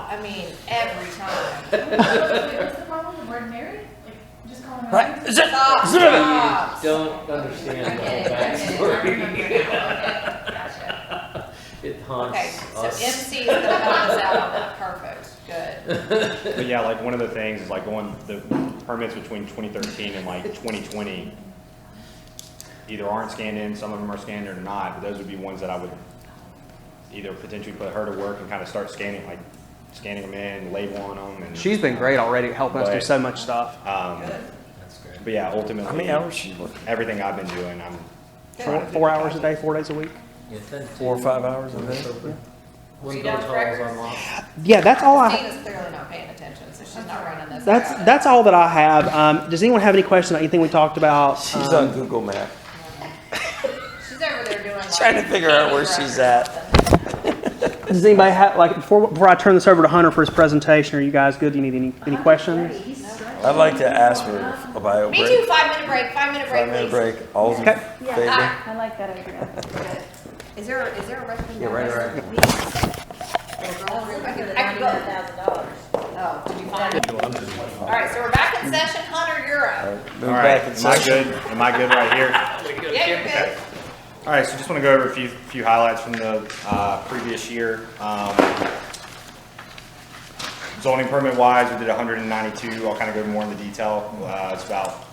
every time. What's the problem? The word Mary? Like, just calling her Right. Mary? Stop. You don't understand the whole backstory. Gotcha. It haunts Okay, so us. MC is gonna help us out. Perfect, good. But yeah, like one of the things is like going the permits between 2013 and like 2020 either aren't scanned in, some of them are scanned or not, but those would be ones that I would either potentially put her to work and kind of start scanning them in, labeling them. And She's been great already helping us do But- so much stuff. That's great. But yeah, ultimately, How many hours she working? everything I've been doing, I'm trying to 4 hours digitize a day, it. 4 days a week. 4 or 5 hours a day. One She go does tall records? is unlocked. Yeah, that's all Christina's clearly not paying attention, so she's not running this. That's all that I have. Does anyone have any questions on anything we talked about? She's on Google Maps, She's over there doing like. trying to figure out where she's at. Does anybody have, like, before I turn this over to Hunter for his presentation, are you guys good? Do you need any questions? I'd like to ask for a bio Me break. too, 5-minute break, 5-minute break, 5-minute please. break. All's in Okay. favor? I like that idea. Is there a recommendation? Yeah, right. I can go. Oh, did you find it? All right, so we're back in session. Hunter, you're up. Move All right, back in am I session. good? Am I good right here? Yeah, you're good. All right, so just want to go over a few highlights from the previous year. Zoning permit wise, we did 192. I'll kind of go more into detail. It's about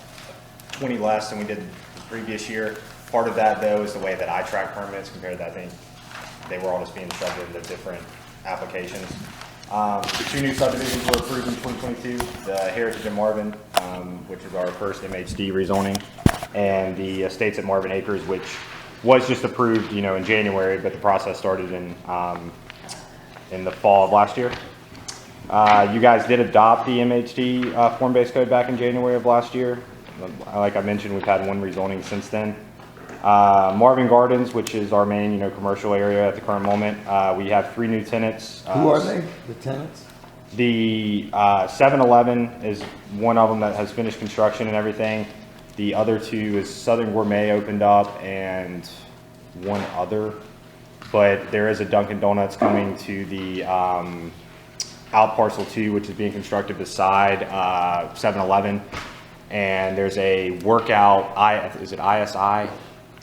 20 less than we did the previous year. Part of that, though, is the way that I track permits compared to, I think, they were all just being shoved into different applications. 2 new subdivisions were approved in 2022, the Heritage at Marvin, which is our first MHD rezoning, and the Estates at Marvin Acres, which was just approved, in January, but the process started in the fall of last year. You guys did adopt the MHD form-based code back in January of last year. Like I mentioned, we've had 1 rezoning since then. Marvin Gardens, which is our main, commercial area at the current moment. We have 3 new tenants. Who are they, the tenants? The 7-Eleven is one of them that has finished construction and everything. The other 2 is Southern Gourmet opened up and one other. But there is a Dunkin' Donuts coming to the out parcel 2, which is being constructed beside 7-Eleven. And there's a workout, is it ISI?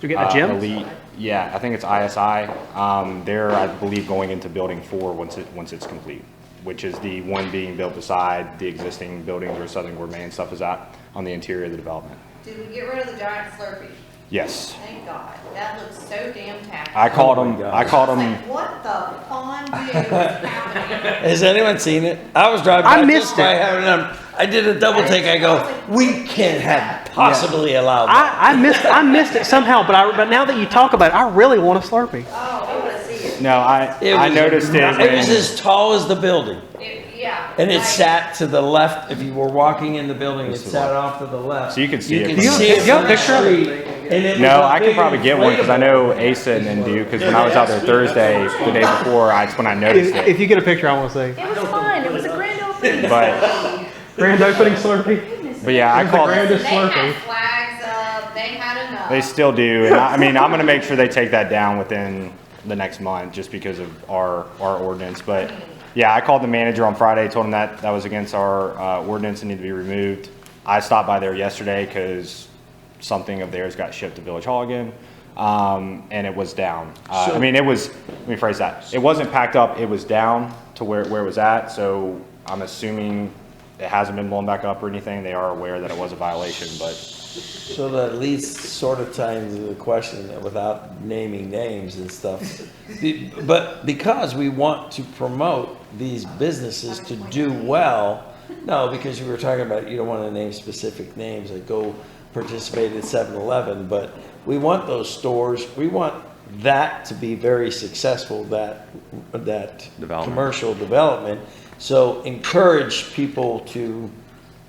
You get a gym? Elite. Yeah, I think it's ISI. They're, I believe, going into building 4 once it's complete, which is the one being built beside the existing buildings where Southern Gourmet and stuff is at on the interior of the development. Did we get rid of the giant Slurpee? Yes. Thank God. That looks so damn tacky. I called them. Like, what the fondue is happening? Has anyone seen it? I was driving I by missed just by it. having them. I did a double take. I go, we can't have possibly allowed that. I missed it somehow, but now that you talk about it, I really want a Slurpee. Oh, I want to see it. No, I was- noticed it. It was when- as tall as the building. Yeah. And it like- sat to the left. If you were walking in the building, it This is sat what- off to the left. So you can see it You from can the- see it You got from a the picture of it? street. And it No, was a I can big probably get one because I know inflatable. Asa and do. Because when I was out there Thursday, the day before, that's when I noticed If it. you get a picture, I want to see. It was fun. It was a grand opening. But Grand opening Slurpee. yeah, I It was the called. grandest They had Slurpee. flags up, they had enough. They still do, and I'm going to make sure they take that down within the next month, just because of our ordinance. But yeah, I called the manager on Friday, told him that was against our ordinance and needed to be removed. I stopped by there yesterday because something of theirs got shipped to Village Hall again, and it was down. I mean, it was. Let me phrase that. It wasn't packed up. It was down to where it was at. So I'm assuming it hasn't been blown back up or anything. They are aware that it was a violation, but. So that leads sort of tying to the question without naming names and stuff. But because we want to promote these businesses to do well, no, because you were talking about, you don't want to name specific names, like go participate at 7-Eleven, but we want those stores, we want that to be very successful, that commercial development. So encourage people to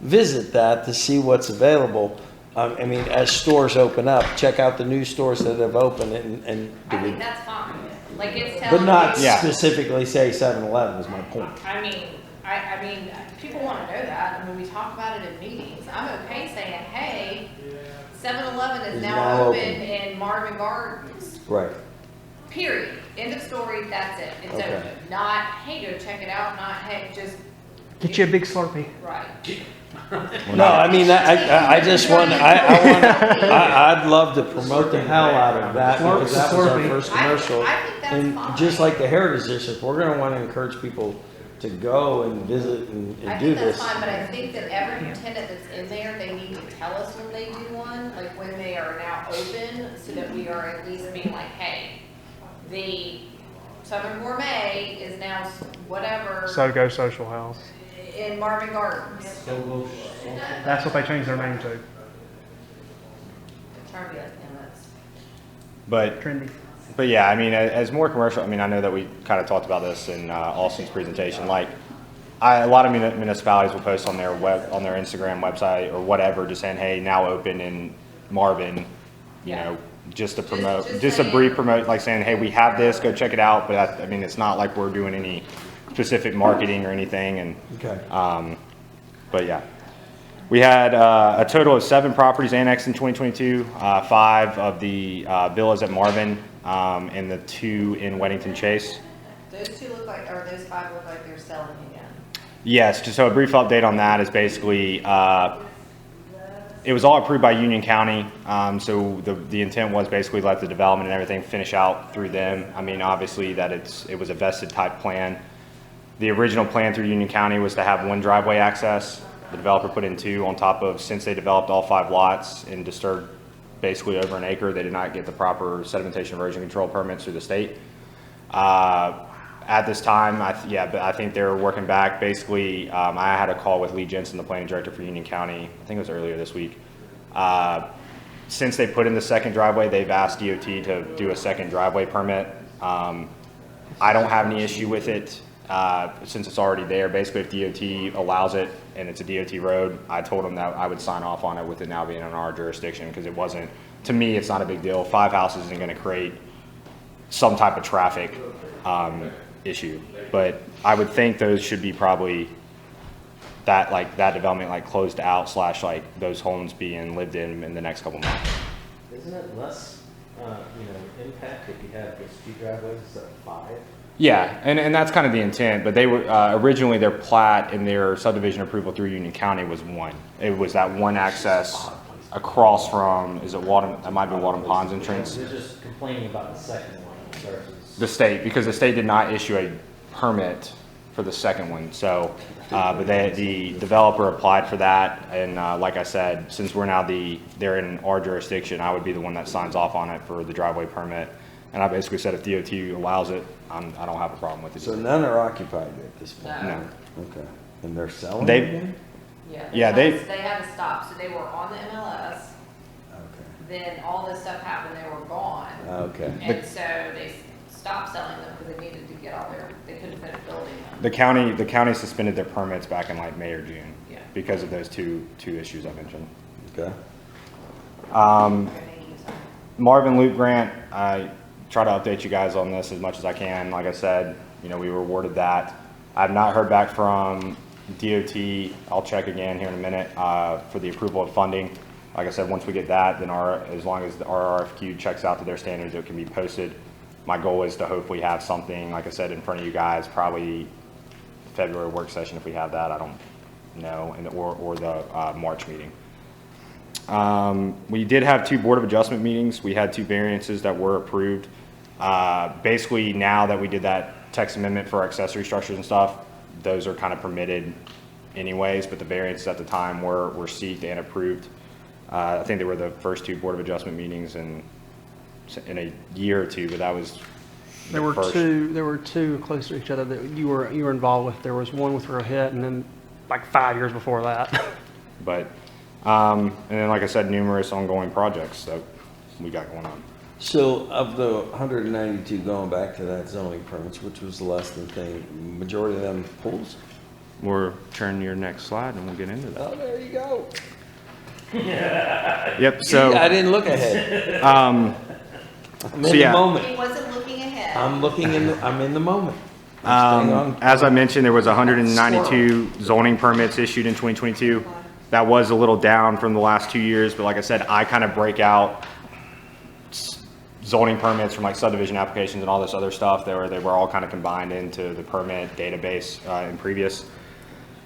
visit that to see what's available. I mean, as stores open up, check out the new stores that have opened and I think that's fine. Like it's telling but not you- Yeah. specifically say 7-Eleven is my point. I mean, people want to know that. I mean, we talk about it in meetings. I'm okay saying, hey, 7-Eleven is Is now now open open. in Marvin Gardens. Right. Period. End of story. That's it. It's Okay. open. Not, hey, go check it out. Not, hey, just Get you a big Slurpee. right. No, I mean, I just want, I'd love to promote the hell out of that because that was our first commercial. I think that's And fine. just like the Heritage District, we're gonna want to encourage people to go and visit and I do think that's this. fine, but I think that every tenant that's in there, they need to tell us when they do one, like when they are now open, so that we are at least being like, hey, the Southern Gourmet is now whatever So go Social House. in Marvin Gardens. That's what they changed their name to. I'm trying to be like, no, that's. But Trendy. But yeah, I mean, as more commercial, I mean, I know that we kind of talked about this in Austin's presentation. Like, a lot of municipalities will post on their Instagram website or whatever, just saying, "Hey, now open in Marvin," you know, just to promote, just a brief promote, like saying, "Hey, we have this, go check it out." But I mean, it's not like we're doing any specific marketing or anything. And Okay. but yeah. We had a total of 7 properties annexed in 2022, 5 of the villas at Marvin, and the 2 in Weddington Chase. Those 2 look like, or those 5 look like they're selling again. Yes, just so a brief update on that is basically It was all approved by Union County, so the intent was basically let the development and everything finish out through them. I mean, obviously that it was a vested type plan. The original plan through Union County was to have one driveway access. The developer put in two on top of, since they developed all 5 lots and disturbed basically over an acre, they did not get the proper sedimentation erosion control permits through the state. At this time, but I think they're working back. Basically, I had a call with Lee Jensen, the planning director for Union County. I think it was earlier this week. Since they put in the second driveway, they've asked DOT to do a second driveway permit. I don't have any issue with it since it's already there. Basically, if DOT allows it and it's a DOT road, I told them that I would sign off on it with it now being in our jurisdiction because it wasn't, to me, it's not a big deal. 5 houses isn't going to create some type of traffic issue, but I would think those should be probably that development closed out / those homes being lived in the next couple months. Isn't it less, impact if you have those 2 driveways instead of 5? Yeah, and that's kind of the intent, but they were, originally their plat and their subdivision approval through Union County was one. It was that one access across from, is it Walden, that might be Walden Ponds entrance? They're just complaining about the second one versus. The state, because the state did not issue a permit for the second one, so, but the developer applied for that, and like I said, since they're in our jurisdiction, I would be the one that signs off on it for the driveway permit, and I basically said if DOT allows it, I don't have a problem with it. So none are occupied at this point? No. Okay. And they're selling They- again? Yeah, they had to stop, so they were on the MLS, Okay. then all this stuff happened, they were gone. Okay. And so they stopped selling them because they needed to get all they couldn't finish building them. The county suspended their permits back in May or June Yeah. because of those two issues I mentioned. Okay. Marvin Loop Grant, I try to update you guys on this as much as I can. Like I said, we were awarded that. I've not heard back from DOT. I'll check again here in a minute for the approval of funding. Like I said, once we get that, then as long as our RFQ checks out to their standards, it can be posted. My goal is to hopefully have something, like I said, in front of you guys, probably February work session if we have that. I don't know, or the March meeting. We did have 2 Board of Adjustment meetings. We had 2 variances that were approved. Basically, now that we did that text amendment for accessory structures and stuff, those are kind of permitted anyways, but the variances at the time were seeked and approved. I think they were the first 2 Board of Adjustment meetings in a year or 2, but that was There were first. there were two close to each other that you were involved with. There was one with Rohit, and then 5 years before that. But, and then like I said, numerous ongoing projects that we got going on. So of the 192 going back to that zoning permits, which was the less than thing, majority of them pools? We'll turn your next slide and we'll get into that. Oh, there you go. Yep, so, I didn't look ahead. um, I'm so in yeah. the moment. He wasn't looking ahead. I'm in the moment. I'm staying on. As I mentioned, there was 192 zoning permits issued in 2022. That was a little down from the last 2 years, but like I said, I kind of break out zoning permits from subdivision applications and all this other stuff. They were all kind of combined into the permit database in previous.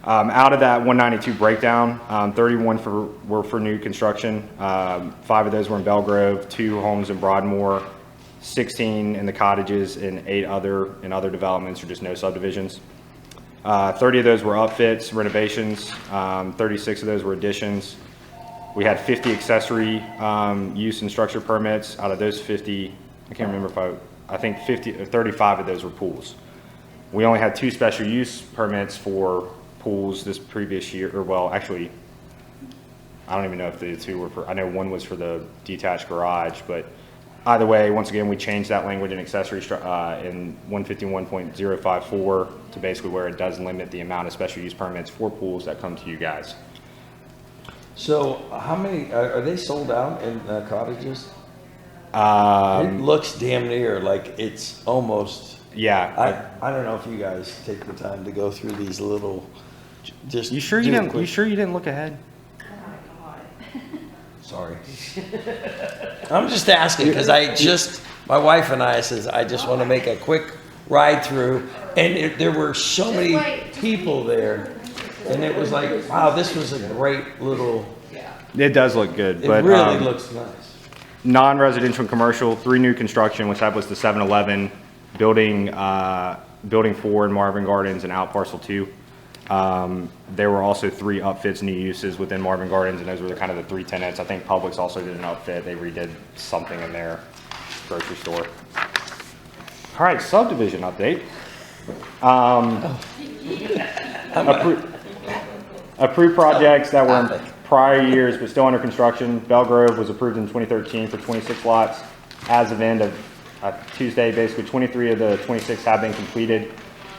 Out of that 192 breakdown, 31 were for new construction. 5 of those were in Belgrove, 2 homes in Broadmoor, 16 in the cottages, and 8 in other developments or just no subdivisions. 30 of those were upfits, renovations. 36 of those were additions. We had 50 accessory use and structure permits. Out of those 50, I can't remember I think 35 of those were pools. We only had 2 special use permits for pools this previous year, or well, actually, I don't even know if the 2 were for, I know 1 was for the detached garage, but either way, once again, we changed that language in accessory in 151.054 to basically where it does limit the amount of special use permits for pools that come to you guys. So how many, are they sold out in cottages? It Um, looks damn near like it's almost, yeah. I don't know if you guys take the time to go through these little, just. You sure do you a didn't? quick- You sure you didn't look ahead? Sorry. I'm just asking because my wife and I says, I just want to make a quick ride through. And there were so many people there. And it was like, wow, this was a great little It does look good, It but really looks nice. non-residential and commercial, 3 new construction, which that was the 7-Eleven, building 4 in Marvin Gardens and out parcel 2. There were also 3 upfits, new uses within Marvin Gardens, and those were kind of the 3 tenants. I think Publix also did an upfit. They redid something in their grocery store. All right, subdivision update. Approved projects that were in prior years but still under construction. Belgrove was approved in 2013 for 26 lots. As of end of Tuesday, basically 23 of the 26 have been completed.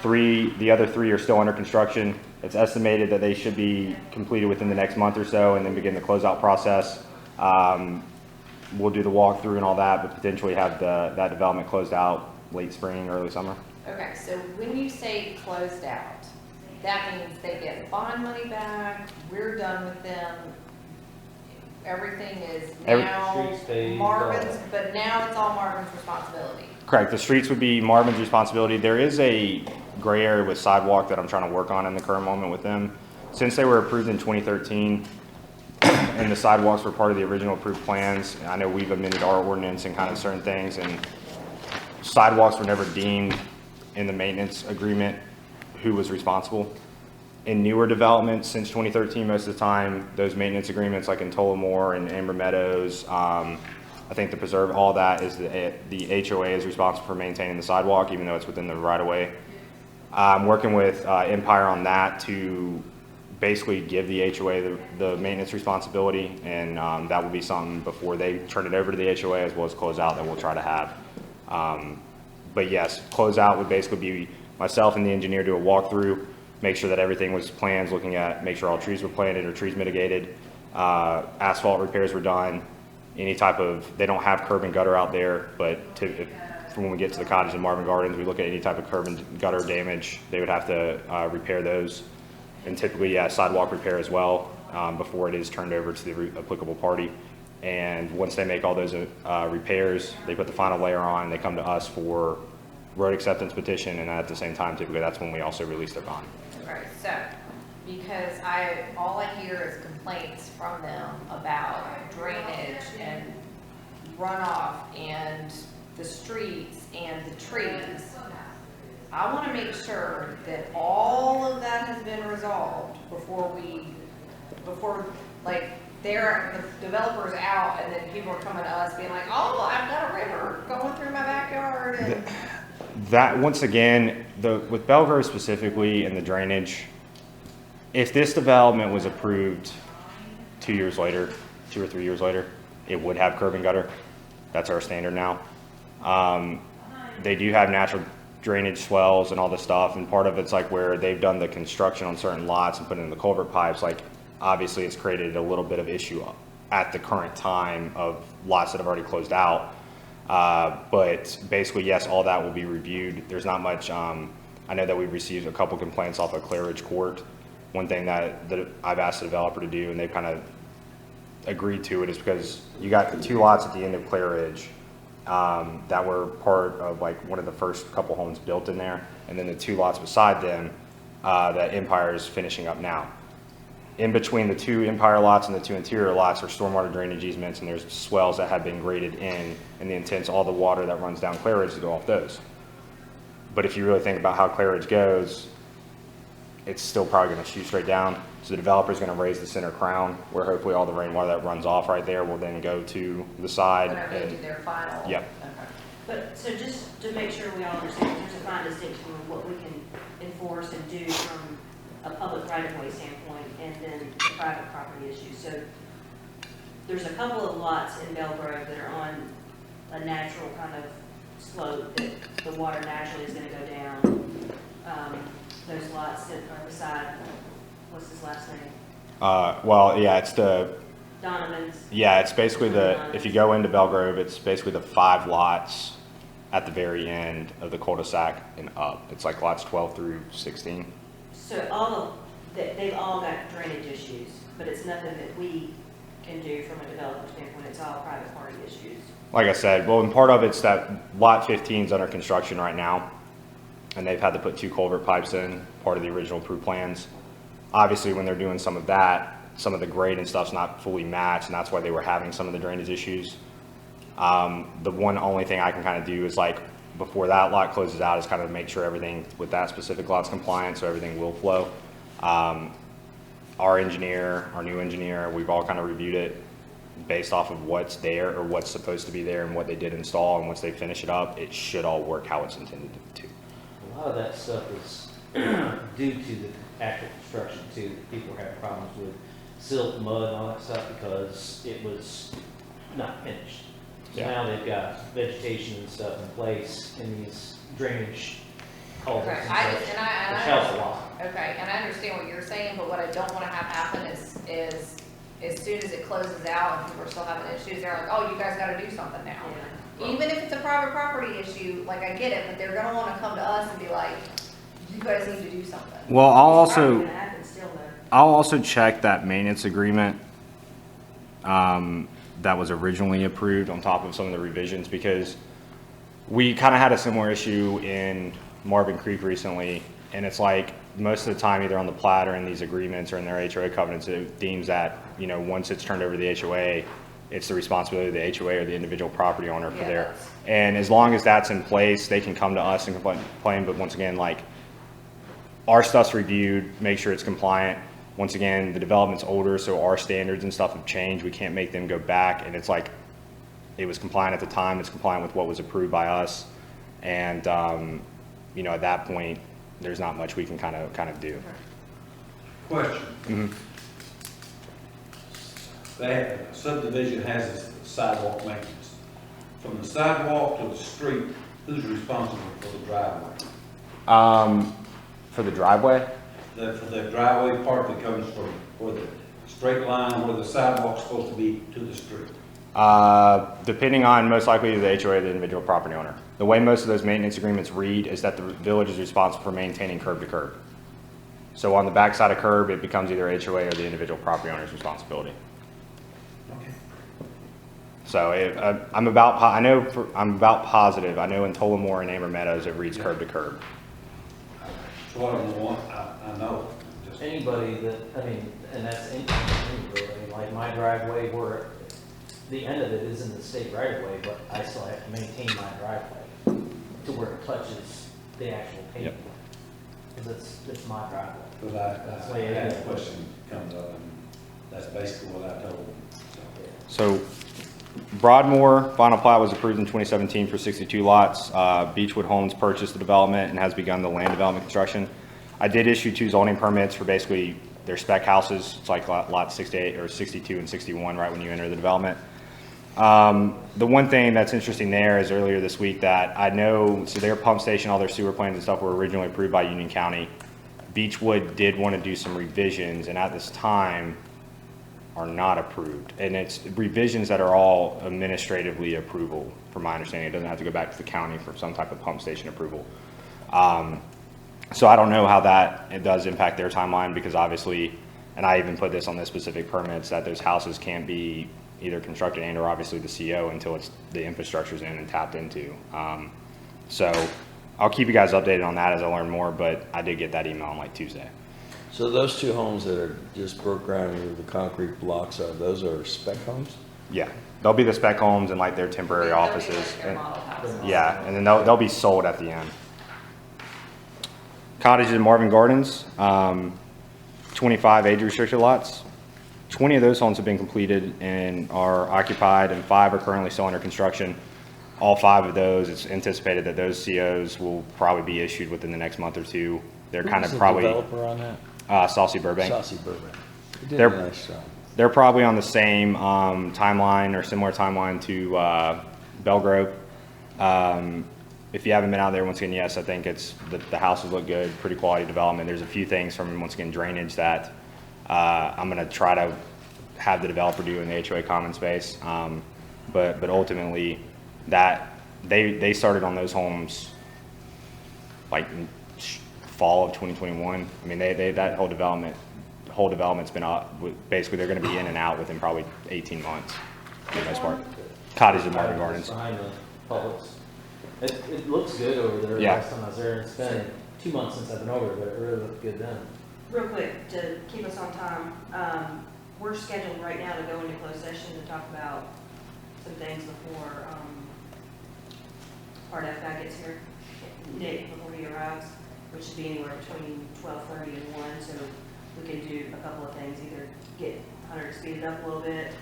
The other 3 are still under construction. It's estimated that they should be completed within the next month or so and then begin the closeout process. We'll do the walkthrough and all that, but potentially have that development closed out late spring, early summer. Okay, so when you say closed out, that means they get bond money back, we're done with them, everything is now Street stays, Marvin's, but now it's all Marvin's responsibility. Correct. The streets would be Marvin's responsibility. There is a gray area with sidewalk that I'm trying to work on in the current moment with them. Since they were approved in 2013 and the sidewalks were part of the original approved plans, I know we've amended our ordinance and kind of certain things, and sidewalks were never deemed in the maintenance agreement who was responsible. In newer developments since 2013, most of the time, those maintenance agreements like in Tullamore and Amber Meadows, I think the preserve, all that is the HOA is responsible for maintaining the sidewalk, even though it's within the right of way. I'm working with Empire on that to basically give the HOA the maintenance responsibility, and that will be something before they turn it over to the HOA, as well as close out, that we'll try to have. But yes, close out would basically be myself and the engineer do a walkthrough, make sure that everything was plans, looking at, make sure all trees were planted or trees mitigated, asphalt repairs were done, any type of, they don't have curb and gutter out there, but when we get to the cottage in Marvin Gardens, we look at any type of curb and gutter damage, they would have to repair those. And typically, yeah, sidewalk repair as well, before it is turned over to the applicable party. And once they make all those repairs, they put the final layer on, they come to us for road acceptance petition, and at the same time, typically that's when we also release their bond. Alright, so, because all I hear is complaints from them about drainage and runoff and the streets and the trees. I wanna make sure that all of that has been resolved before like, the developer's out and then people are coming to us being like, oh, I've got a river going through my backyard and. That, once again, with Belgrove specifically and the drainage, if this development was approved 2 years later, 2 or 3 years later, it would have curb and gutter. That's our standard now. They do have natural drainage swells and all this stuff, and part of it's like where they've done the construction on certain lots and put in the culvert pipes, like obviously it's created a little bit of issue at the current time of lots that have already closed out. But basically, yes, all that will be reviewed. There's not much, I know that we've received a couple complaints off of Clare Ridge Court. One thing that I've asked the developer to do, and they've kind of agreed to it, is because you got the 2 lots at the end of Clare Ridge that were part of like one of the first couple homes built in there, and then the 2 lots beside them that Empire is finishing up now. In between the 2 Empire lots and the 2 interior lots are stormwater drainage easements, and there's swells that have been graded in, and the intent's all the water that runs down Clare Ridge to go off those. But if you really think about how Clare Ridge goes, it's still probably going to shoot straight down. So the developer's going to raise the center crown, where hopefully all the rainwater that runs off right there will then go to the side. Whenever they do their final. Yep. Okay. But, so just to make sure we all understand, there's a fine distinction of what we can enforce and do from a public right-of-way standpoint and then the private property issues. So there's a couple of lots in Belgrove that are on a natural kind of slope that the water naturally is going to go down. Those lots that are beside, what's his last name? Well, yeah, it's Donovan's. Yeah, it's basically if you go into Belgrove, it's basically the 5 lots at the very end of the cul-de-sac and up. It's like lots 12 through 16. So they've all got drainage issues, but it's nothing that we can do from a developer standpoint. It's all private party issues. Like I said, well, and part of it's that lot 15 is under construction right now, and they've had to put 2 culvert pipes in, part of the original approved plans. Obviously, when they're doing some of that, some of the grade and stuff's not fully matched, and that's why they were having some of the drainage issues. The one only thing I can kind of do is like, before that lot closes out, is kind of make sure everything with that specific lot's compliant, so everything will flow. Our engineer, our new engineer, we've all kind of reviewed it based off of what's there or what's supposed to be there and what they did install, and once they finish it up, it should all work how it's intended to. A lot of that stuff is due to the actual construction too. People were having problems with silt, mud, and all that stuff because it was not finished. So Yeah. now they've got vegetation and stuff in place in these drainage culverts Okay, and I such, just, which and I helps a lot. Okay, and I understand what you're saying, but what I don't wanna have happen is as soon as it closes out and people are still having issues, they're like, oh, you guys gotta do something now. Even if it's a private property issue, like I get it, but they're gonna wanna come to us and be like, you guys need to do something. Well, I'll It's probably also, gonna happen still though. I'll also check that maintenance agreement that was originally approved on top of some of the revisions, because we kind of had a similar issue in Marvin Creek recently, and it's like most of the time, either on the plat or in these agreements or in their HOA covenants, it deems that, you know, once it's turned over to the HOA, it's the responsibility of the HOA or the individual property owner for Yeah, their, that's- and as long as that's in place, they can come to us and complain, but once again, like, our stuff's reviewed, make sure it's compliant. Once again, the development's older, so our standards and stuff have changed. We can't make them go back, and it's like, it was compliant at the time, it's compliant with what was approved by us. And, you know, at that point, there's not much we can kind of do. Question. That subdivision has this sidewalk maintenance. From the sidewalk to the street, who's responsible for the driveway? For the driveway, For the driveway part that comes from where the straight line where the sidewalk's supposed to be to the street. depending on most likely the HOA or the individual property owner. The way most of those maintenance agreements read is that the village is responsible for maintaining curb to curb. So on the backside of curb, it becomes either HOA or the individual property owner's responsibility. Okay. So I'm about positive. I know in Tullamore and Amber Meadows, it reads curb to curb. So what I want, I know, just, Anybody that, I mean, and that's any road, I mean, like my driveway where the end of it is in the state right of way, but I still have to maintain my driveway to where it touches the actual pavement. Because it's my driveway. because That's the I way it had is. a question comes up, and that's basically what I told them. So Broadmoor, final plat was approved in 2017 for 62 lots. Beechwood Homes purchased the development and has begun the land development construction. I did issue 2 zoning permits for basically their spec houses. It's like lot 68 or 62 and 61 right when you enter the development. The one thing that's interesting there is earlier this week that I know, so their pump station, all their sewer plans and stuff were originally approved by Union County. Beechwood did want to do some revisions, and at this time are not approved. And it's revisions that are all administratively approval, from my understanding. It doesn't have to go back to the county for some type of pump station approval. So I don't know how it does impact their timeline, because obviously, and I even put this on the specific permits, that those houses can't be either constructed and or obviously the CO until the infrastructure's in and tapped into. So I'll keep you guys updated on that as I learn more, but I did get that email on like Tuesday. So those 2 homes that are just broke ground with the concrete blocks, those are spec homes? Yeah, they'll be the spec homes and like their temporary They'll be offices. like their And- model houses. Yeah, and then they'll be sold at the end. Cottages in Marvin Gardens, 25 age-restricted lots. 20 of those homes have been completed and are occupied, and 5 are currently still under construction. All 5 of those, it's anticipated that those COs will probably be issued within the next month or 2. They're kind of Who's the probably, developer on that? Saucy Burbank. Saucy Burbank. He did They're- a nice job. They're probably on the same timeline or similar timeline to Belgrove. If you haven't been out there, once again, yes, I think the houses look good, pretty quality development. There's a few things from, once again, drainage that I'm going to try to have the developer do in the HOA common space. But ultimately, that they started on those homes like in fall of 2021. I mean, that whole development's been basically they're going to be in and out within probably 18 months for the most part. Cottage and Marvin Gardens. Behind the Publix. It looks good over there. Yeah. Last time I was there, it's been 2 months since I've been over there, but it really looked good then. Real quick, to keep us on time, we're scheduled right now to go into closed session to talk about some things before, Part F guy gets here, Nick, before he arrives, which should be anywhere between 12:30 and 1, so we can do a couple of things, either get Hunter to speed it up a little bit,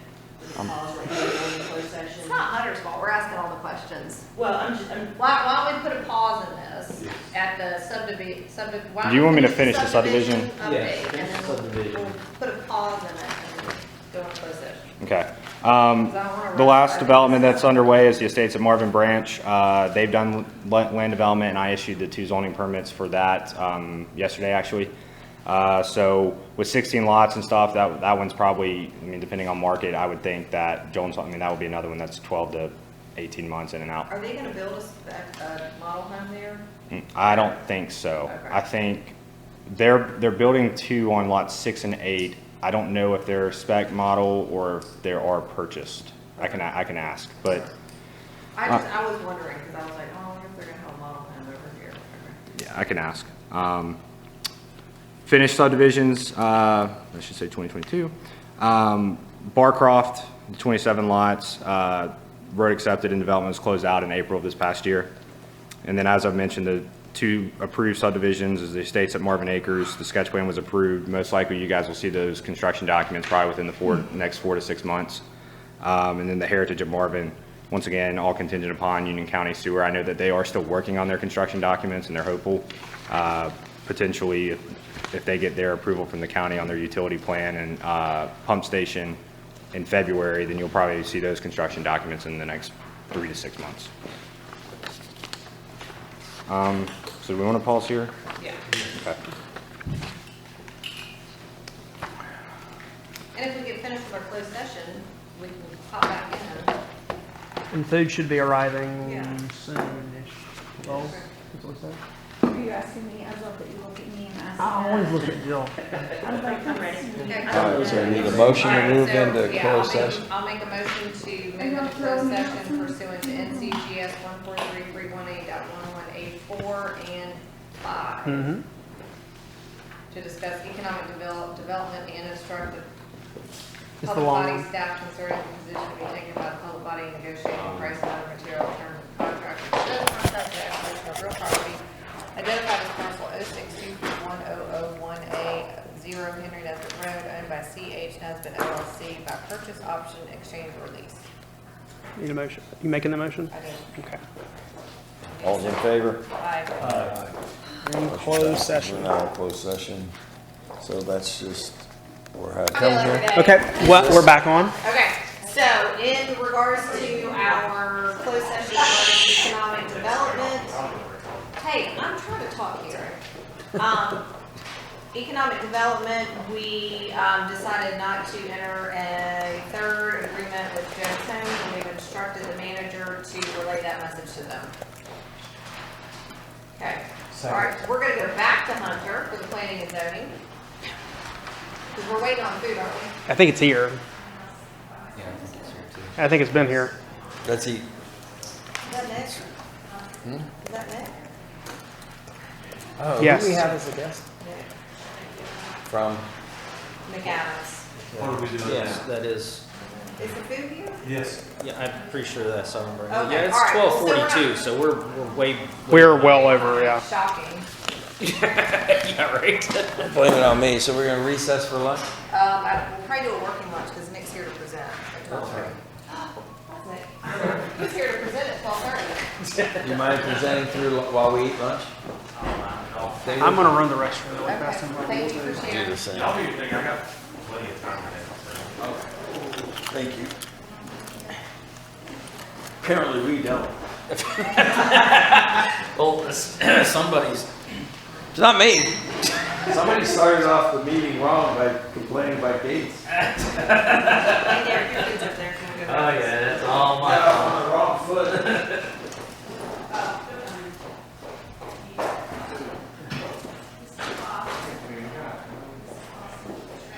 we can pause right here, go into closed session. It's not Hunter's fault, we're asking all the questions. Well, I'm Why don't we put a pause in this at the subdivision, Do you want me to finish the subdivision? Yes, Update, finish and the then subdivision. we'll put a pause in it and go into closed session. Okay. 'Cause I don't wanna The rush last that. development that's underway is the estates at Marvin Branch. They've done land development, and I issued the 2 zoning permits for that yesterday, actually. So with 16 lots and stuff, that one's probably, I mean, depending on market, I would think that Jones, I mean, that would be another one that's 12 to 18 months in and out. Are they gonna build a model home there? I don't think so. Okay. I think they're building 2 on lots 6 and 8. I don't know if they're spec model or if they are purchased. I can ask, but I was wondering, because I was like, oh, I wonder if they're gonna have a model home over here. Okay. yeah, I can ask. Finished subdivisions, I should say 2022. Barcroft, 27 lots, road accepted and development was closed out in April of this past year. And then, as I've mentioned, the 2 approved subdivisions is the estates at Marvin Acres. The sketch plan was approved. Most likely, you guys will see those construction documents probably within the next 4 to 6 months. And then the Heritage at Marvin, once again, all contingent upon Union County Sewer. I know that they are still working on their construction documents, and they're hopeful, potentially, if they get their approval from the county on their utility plan and pump station in February, then you'll probably see those construction documents in the next 3 to 6 months. So do we want to pause here? Yeah. Okay. And if we get finished with our closed session, we can pop back in. And food should be arriving Yeah. soon-ish. Well, that's what I said. Are you asking me? I love that you look at me and ask. I always look at Jill. I was like, I'm ready. Okay. All right, so we need a motion to move All right, so, into yeah, closed I'll make- session. I'll make a motion to move into closed session pursuant to NCGS 143.318.11A4 and 5. Mm-hmm. To discuss economic development and instruct the the public long body one. staff concerning the position to be taken by the public body in negotiating price and other material terms of contract for said contract to acquisition of real property identified as parcel 0621001A0 Henry Nesbitt Road, owned by C.H. Nesbitt LLC by purchase, option, exchange, or lease. Need a motion. You making the motion? I do. Okay. All's in favor? Aye. In closed session. We're now in closed session, so that's just, we're having, I come feel here. like Okay, well, we're back on. Okay, so in regards to our closed session regarding economic development, hey, I'm trying to talk here. Economic development, we decided not to enter a third agreement with Jones Homes, and we've instructed the manager to relay that message to them. Okay, all right, we're gonna go back to Hunter for the planning and zoning. Because we're waiting on food, aren't we? I think it's here. Yeah, I think it's here too. I think it's been here. Let's eat. Is that Nick? Is that Nick? Oh, Yes. who do we have as a guest? Nick From? McAdams. What are we doing Yes, now? that is, Is the food here? Yes. yeah, I'm pretty sure that's on right now. Okay, Yeah, it's all right, well, so we're 12:42, not- so we're way. We're well over, yeah. Shocking. Yeah, right. Blame it on me, so we're gonna recess for lunch? We'll probably do a working lunch because Nick's here to present at 12:30. He's here to present at 12:30. You mind presenting through while we eat lunch? I'm gonna run the restroom really Okay, fast. thank you for Do sharing. the same. Y'all do your thing, I got plenty of time. Thank you. Apparently we don't. Well, somebody's. It's not me. Somebody started off the meeting wrong by complaining about gates. Hey, Derek, your food's up there. Can we go Oh, back? yeah, that's all my Got fault. on the wrong foot.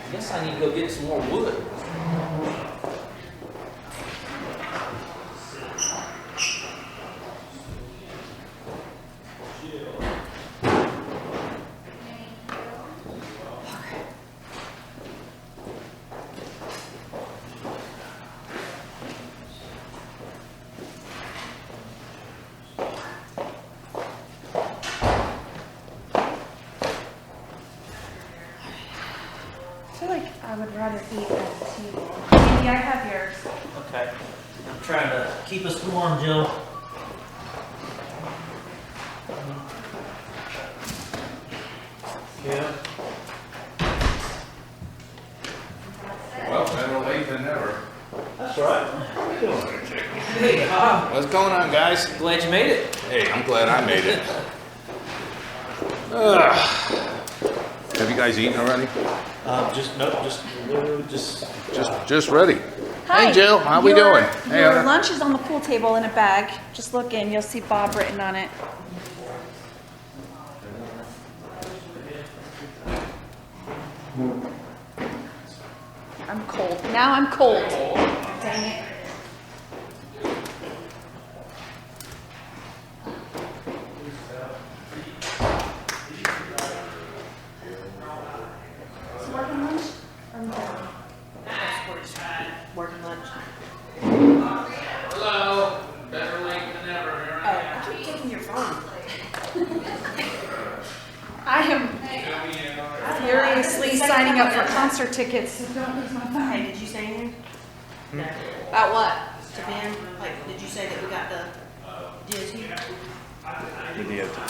I guess I need to go get some more wood. would rather eat at the table. Andy, I have yours. Okay. I'm trying to keep us warm, Jill. Yeah. Well, better late than never. That's right. How you doing? Hey, What's going on, guys? glad you made it. Hey, I'm glad I made it. Ugh. Have you guys eaten already? Just ready. Hi. Hey, Jill, how we Your- doing? Hey, Your Hunter. lunch is on the pool table in a bag. Just look in, you'll see Bob written on it. I'm cold. Now I'm cold. Dang it. Is it working lunch? I'm done. Working lunch. Hello. Better late than never. Here I am. I keep taking your phone. I am furiously signing up for concert tickets, so don't lose my Hey, phone. did you say anything? No. About what? To Ben, like, did you say that we got the DOT?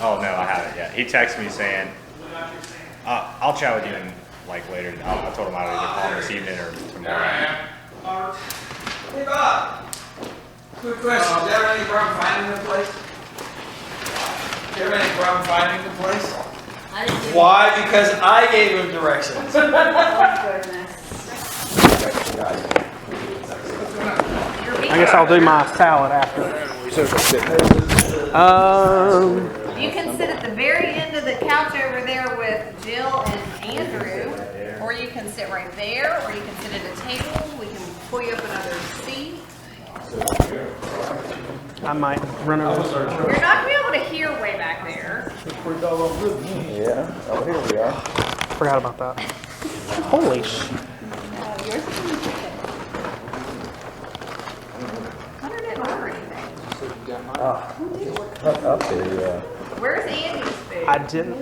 Oh, no, I haven't yet. He texted me saying, I'll chat with you in, like, later. I told him I would either call him this evening or tomorrow. Hey, Bob. Quick question. Did you have any problem finding the place? Did you have any problem finding the place? I didn't get Why? Because I gave him directions. Oh, goodness. I guess I'll do my salad after. You can sit at the very end of the couch over there with Jill and Andrew, or you can sit right there, or you can sit at a table. We can pull you up another seat. I might run over. You're not gonna be able to hear way back there. Yeah. Oh, here we are. Forgot about that. Holy sh! No, yours is in the kitchen. Hunter didn't order anything. Up there, yeah. Where's Andy's food? I didn't.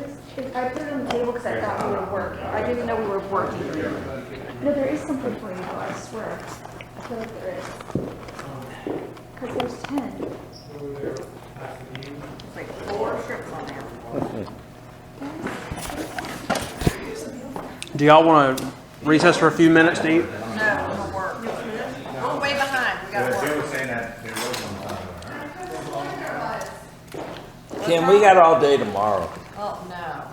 I put it on the table because I thought we were working. I didn't know we were working. No, there is something for you, though, I swear. I feel like there is. Because there's 10. It's like 4 strips on there. Do y'all want to recess for a few minutes to eat? No, it'll work. We're way behind. We got They work. were saying that there was one time. Kim, we got all day tomorrow. Oh, no.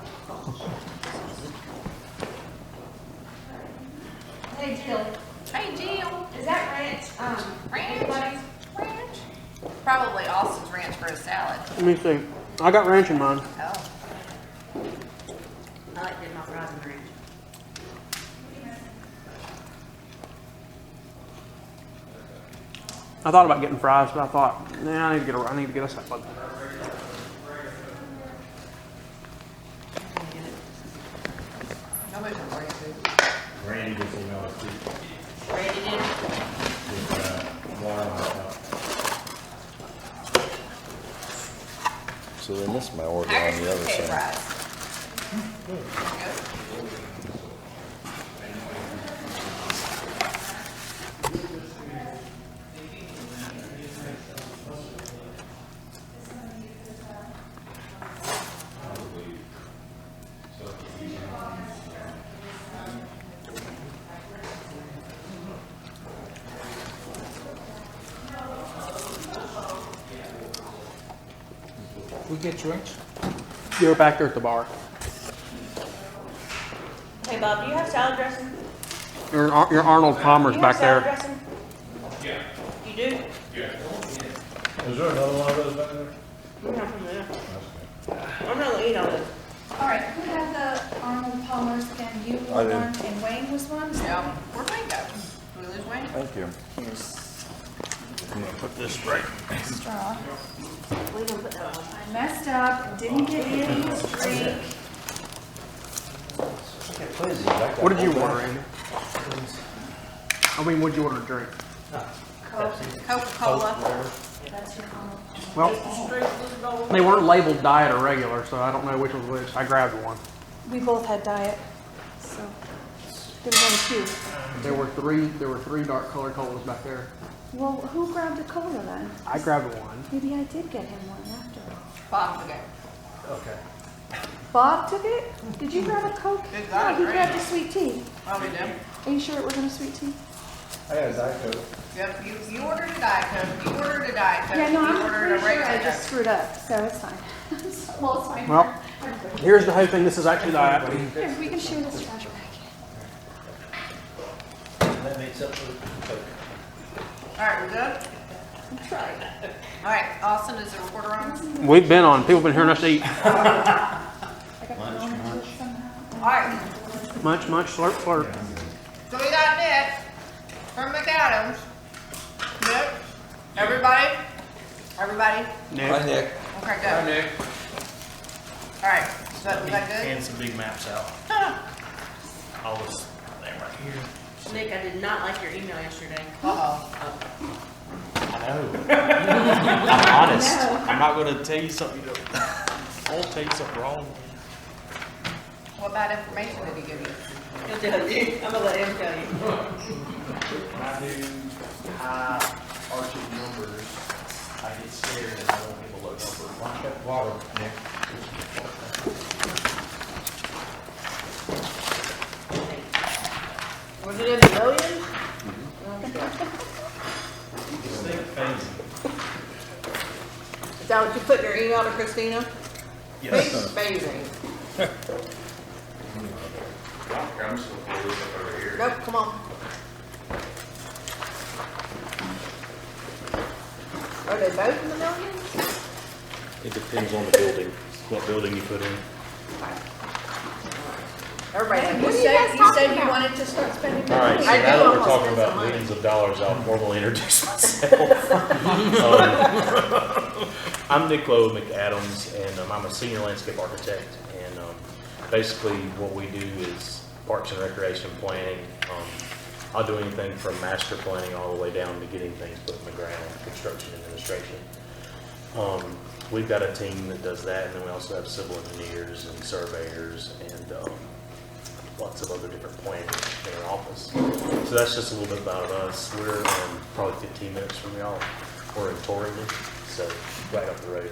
Hey, Jill. Hey, Jill. Is that ranch? Ranch? Ranch? Probably Austin's ranch for a salad. Let me see. I got ranch in mine. Oh. I like Did Not Rise and Ranch. I thought about getting fries, but I thought, nah, I need to get a salad. Nobody's gonna bring food. Randy just emailed us too, Randy did. with, water on top. So they missed my order How on are the your other potato side. fries? We get drinks? You're back there at the bar. Hey, Bob, do you have salad dressing? Your Arnold Palmer's Do you have back salad there. dressing? Yeah. You do? Is there another one of those back there? I'm not from there. I'm not gonna eat all this. All right, who had the Arnold Palmer's? Can you I was did. one and Wayne was one? No. Where'd Wayne go? Did we lose Wayne? Thank you. Here's I'm gonna put this right. straw. We can put that on. I messed up, didn't get Andy's drink. What did you order, Andy? I mean, what'd you order to drink? Coca-Cola. That's your Arnold. Well, they weren't labeled diet or regular, so I don't know which was which. I grabbed one. We both had diet, so There was only two. There were three dark colored colas back there. Well, who grabbed a cola then? I grabbed one. Maybe I did get him one after. Bob, okay. Okay. Bob took it? Did you grab a Coke? Good God, No, he great. grabbed a sweet tea. Oh, we did? Are you sure it wasn't a sweet tea? I had a Diet Coke. Yep, you ordered a Diet Coke, you ordered a Diet Coke, Yeah, no, you I'm ordered pretty a sure regular I Coke. just screwed up, so it's fine. Well, it's fine. Well, here's the hoping this is actually that. Here, we can share this trash bag. That makes up for Coke. All right, we good? I'm trying. All right, Austin, is the recorder on? We've been on. People have been hearing us eat. I got thrown into it somehow. All right, Munch, slurp, slurp. so we got Nick from McAdams. Nick, everybody? Hi, Nick. Okay, good. Nick. All right, so was that good? And some big maps out. All this thing right here. Nick, I did not like your email yesterday. Uh-oh. I know. I'm honest. No. I'm not gonna tell you something you don't. I'll tell you something wrong. What bad information did he give you? He'll tell you. I'm gonna let him tell you. When I do high arching numbers, I get scared and I don't give a low number. Watch that water, Nick. Was it in the millions? Just think fancy. Is that what you put in your email to Christina? Yes. Amazing. Grab some photos up over here. Nope, come on. Are they both in the millions? It depends on the building, what building you put in. Everybody, Hey, you what are you said, guys you talking said you about? wanted to start spending All right, money. so I now do that we're almost talking spend about some money. millions of dollars, I'll formally introduce myself. I'm Nick Lowe McAdams, and I'm a senior landscape architect. And basically what we do is parks and recreation planning. I'll do anything from master planning all the way down to getting things put in the ground, construction administration. We've got a team that does that, and then we also have civil engineers and surveyors and lots of other different planners in our office. So that's just a little bit about us. We're probably 15 minutes from y'all. We're in Torrington, so right up the road.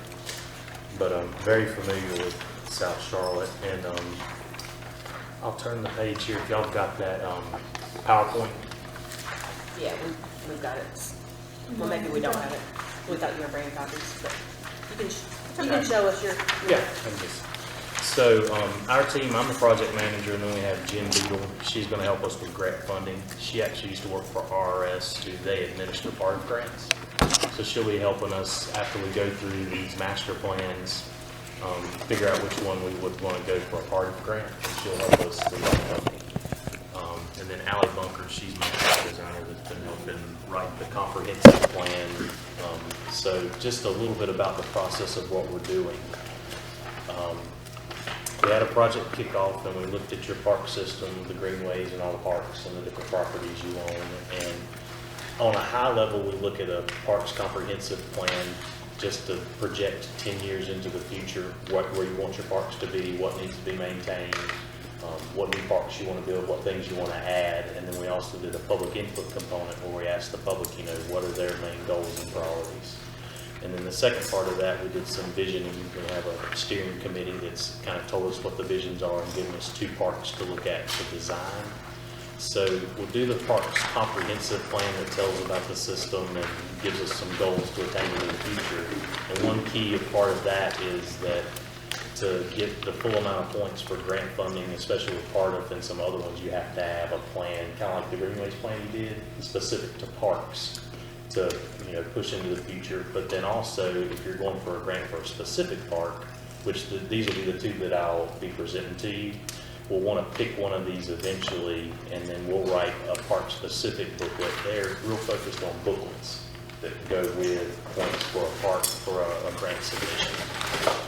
But I'm very familiar with South Charlotte, and I'll turn the page here if y'all got that PowerPoint. Yeah, we've got it. Well, maybe we don't have it. We thought you were bringing copies, but you can show us your. Yeah. So our team, I'm the project manager, and then we have Jen Beadle. She's going to help us with grant funding. She actually used to work for RRS, who they administer park grants. So she'll be helping us after we go through these master plans, figure out which one we would want to go for a part grant, and she'll help us with that funding. And then Allie Bunker, she's my designer that's been helping write the comprehensive plan. So just a little bit about the process of what we're doing. We had a project kickoff, and we looked at your park system, the greenways and all the parks and the different properties you own. And on a high level, we look at a parks comprehensive plan just to project 10 years into the future, where you want your parks to be, what needs to be maintained, what new parks you want to build, what things you want to add. And then we also did a public input component where we asked the public, what are their main goals and priorities. And then the second part of that, we did some visioning. We have a steering committee that's kind of told us what the visions are and given us 2 parks to look at to design. So we'll do the parks comprehensive plan that tells about the system and gives us some goals to attain in the future. And one key part of that is that to get the full amount of points for grant funding, especially with Cardiff and some other ones, you have to have a plan, kind of like the Greenways plan you did, specific to parks to push into the future. But then also, if you're going for a grant for a specific park, which these will be the 2 that I'll be presenting to you, we'll want to pick one of these eventually, and then we'll write a park-specific booklet. They're real focused on booklets that go with points for a park for a grant submission.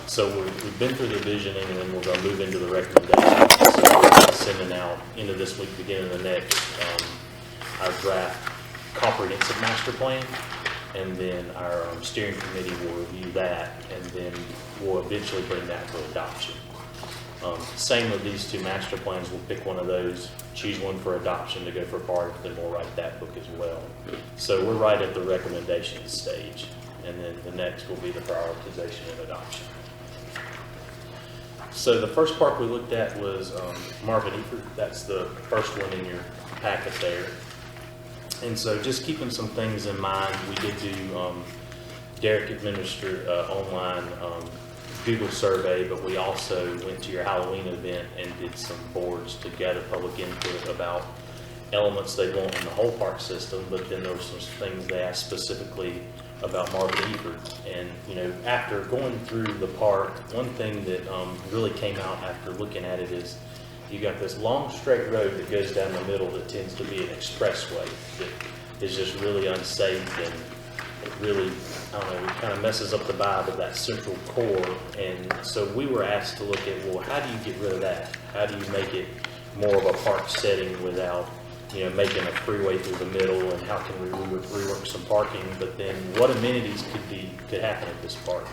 So we've been through the visioning, and then we're going to move into the recommendations. So we're sending out into this week, beginning of the next, our draft comprehensive master plan, and then our steering committee will review that, and then we'll eventually bring that for adoption. Same with these two master plans, we'll pick one of those, choose one for adoption to go for park, then we'll write that book as well. So we're right at the recommendation stage, and then the next will be the prioritization and adoption. So the first park we looked at was Marvin Eford. That's the first one in your packet there. And so just keeping some things in mind, we did do Derek administered online Google survey, but we also went to your Halloween event and did some boards to gather public input about elements they want in the whole park system, but then there were some things they asked specifically about Marvin Eford. And, you know, after going through the park, one thing that really came out after looking at it is you got this long straight road that goes down the middle that tends to be an expressway that is just really unsafe, and it really, I don't know, it kind of messes up the vibe of that central core. And so we were asked to look at, well, how do you get rid of that? How do you make it more of a park setting without, you know, making a freeway through the middle, and how can we rework some parking, but then what amenities could happen at this park?